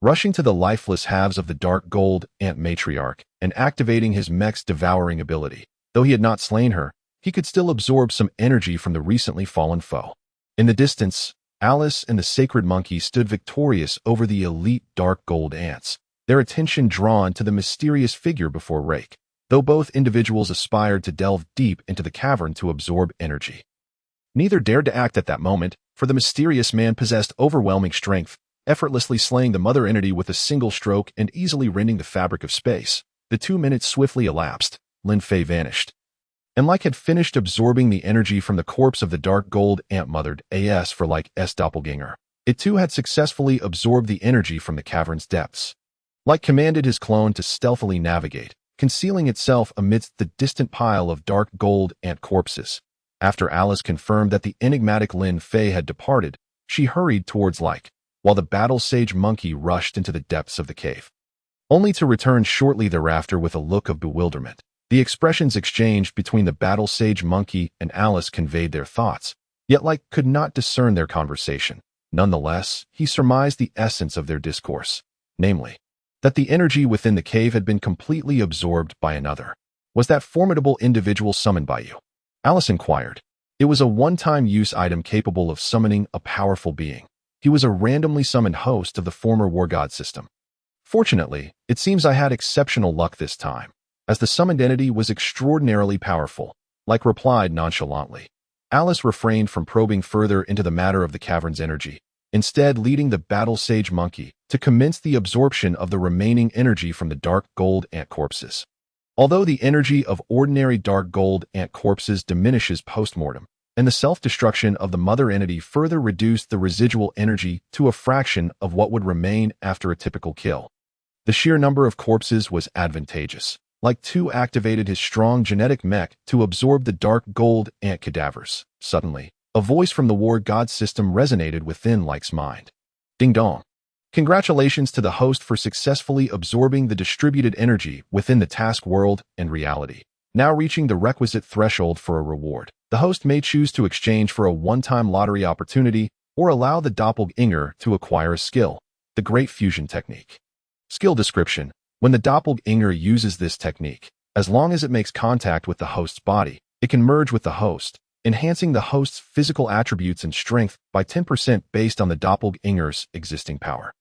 Rushing to the lifeless halves of the dark gold ant matriarch and activating his mech's devouring ability, though he had not slain her, he could still absorb some energy from the recently fallen foe. In the distance, Alice and the sacred monkey stood victorious over the elite dark gold ants, their attention drawn to the mysterious figure before Leyke, though both individuals aspired to delve deep into the cavern to absorb energy. Neither dared to act at that moment, for the mysterious man possessed overwhelming strength, effortlessly slaying the mother entity with a single stroke and easily rending the fabric of space. The 2 minutes swiftly elapsed. Lin Fei vanished. And Leyke had finished absorbing the energy from the corpse of the dark gold ant mothered AS for Leyke's doppelganger. It too had successfully absorbed the energy from the cavern's depths. Leyke commanded his clone to stealthily navigate, concealing itself amidst the distant pile of dark gold ant corpses. After Alice confirmed that the enigmatic Lin Fei had departed, she hurried towards Leyke, while the battle sage monkey rushed into the depths of the cave, only to return shortly thereafter with a look of bewilderment. The expressions exchanged between the battle sage monkey and Alice conveyed their thoughts, yet Leyke could not discern their conversation. Nonetheless, he surmised the essence of their discourse, namely, that the energy within the cave had been completely absorbed by another. Was that formidable individual summoned by you? Alice inquired. It was a one-time use item capable of summoning a powerful being. He was a randomly summoned host of the former war god system. Fortunately, it seems I had exceptional luck this time, as the summoned entity was extraordinarily powerful, Leyke replied nonchalantly. Alice refrained from probing further into the matter of the cavern's energy, instead leading the battle sage monkey to commence the absorption of the remaining energy from the dark gold ant corpses. Although the energy of ordinary dark gold ant corpses diminishes post-mortem, and the self-destruction of the mother entity further reduced the residual energy to a fraction of what would remain after a typical kill, the sheer number of corpses was advantageous. Leyke too activated his strong genetic mech to absorb the dark gold ant cadavers. Suddenly, a voice from the war god system resonated within Leyke's mind. Ding dong. Congratulations to the host for successfully absorbing the distributed energy within the task world and reality. Now reaching the requisite threshold for a reward, the host may choose to exchange for a one-time lottery opportunity or allow the doppelganger to acquire a skill. The Great Fusion Technique. Skill description. When the doppelganger uses this technique, as long as it makes contact with the host's body, it can merge with the host, enhancing the host's physical attributes and strength by 10% based on the doppelganger's existing power.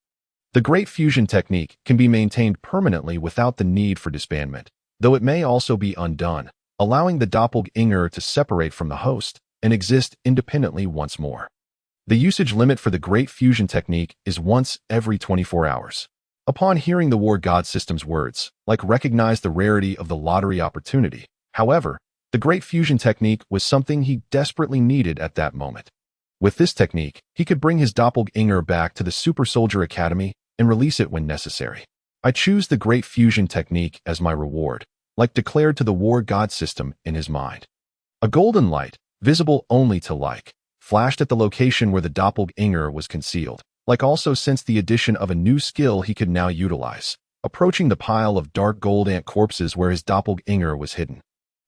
The Great Fusion Technique can be maintained permanently without the need for disbandment, though it may also be undone, allowing the doppelganger to separate from the host and exist independently once more. The usage limit for the Great Fusion Technique is once every 24 hours. Upon hearing the war god system's words, Leyke recognized the rarity of the lottery opportunity. However, the Great Fusion Technique was something he desperately needed at that moment. With this technique, he could bring his doppelganger back to the Super Soldier Academy and release it when necessary. I choose the Great Fusion Technique as my reward, Leyke declared to the war god system in his mind. A golden light, visible only to Leyke, flashed at the location where the doppelganger was concealed. Leyke also sensed the addition of a new skill he could now utilize, approaching the pile of dark gold ant corpses where his doppelganger was hidden.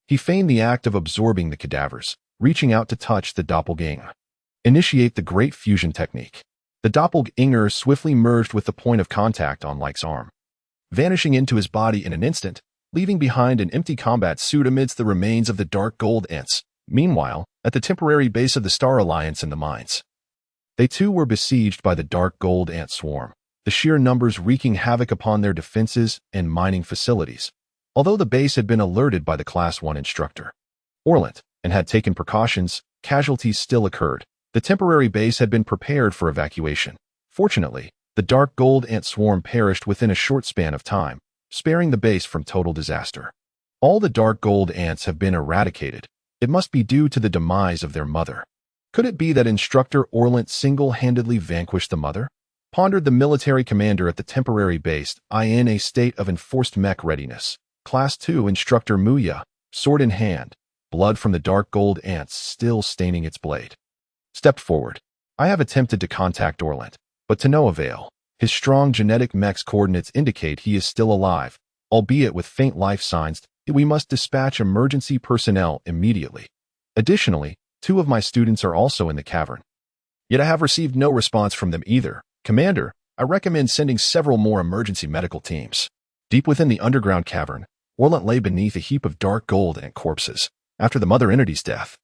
He feigned the act of absorbing the cadavers, reaching out to touch the doppelganger. Initiate the Great Fusion Technique. The doppelganger swiftly merged with the point of contact on Leyke's arm, vanishing into his body in an instant, leaving behind an empty combat suit amidst the remains of the dark gold ants. Meanwhile, at the temporary base of the Star Alliance in the mines, they too were besieged by the dark gold ant swarm, the sheer numbers wreaking havoc upon their defenses and mining facilities. Although the base had been alerted by the Class 1 instructor, Orlant, and had taken precautions, casualties still occurred. The temporary base had been prepared for evacuation. Fortunately, the dark gold ant swarm perished within a short span of time, sparing the base from total disaster. All the dark gold ants have been eradicated. It must be due to the demise of their mother. Could it be that Instructor Orlant single-handedly vanquished the mother? Pondered the military commander at the temporary base, in a state of enforced mech readiness. Class 2 Instructor Muya, sword in hand, blood from the dark gold ants still staining its blade, stepped forward. I have attempted to contact Orlant, but to no avail. His strong genetic mech's coordinates indicate he is still alive, albeit with faint life signs. We must dispatch emergency personnel immediately. Additionally, 2 of my students are also in the cavern. Yet I have received no response from them either. Commander, I recommend sending several more emergency medical teams. Deep within the underground cavern, Orlant lay beneath a heap of dark gold ant corpses after the mother entity's death.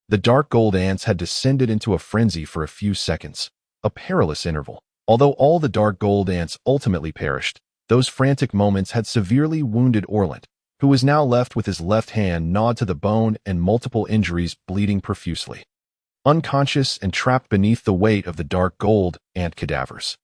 The dark gold ants had descended into a frenzy for a few seconds, a perilous interval. Although all the dark gold ants ultimately perished, those frantic moments had severely wounded Orland, who was now left with his left hand gnawed to the bone and multiple injuries bleeding profusely. Unconscious and trapped beneath the weight of the dark gold ant cadavers.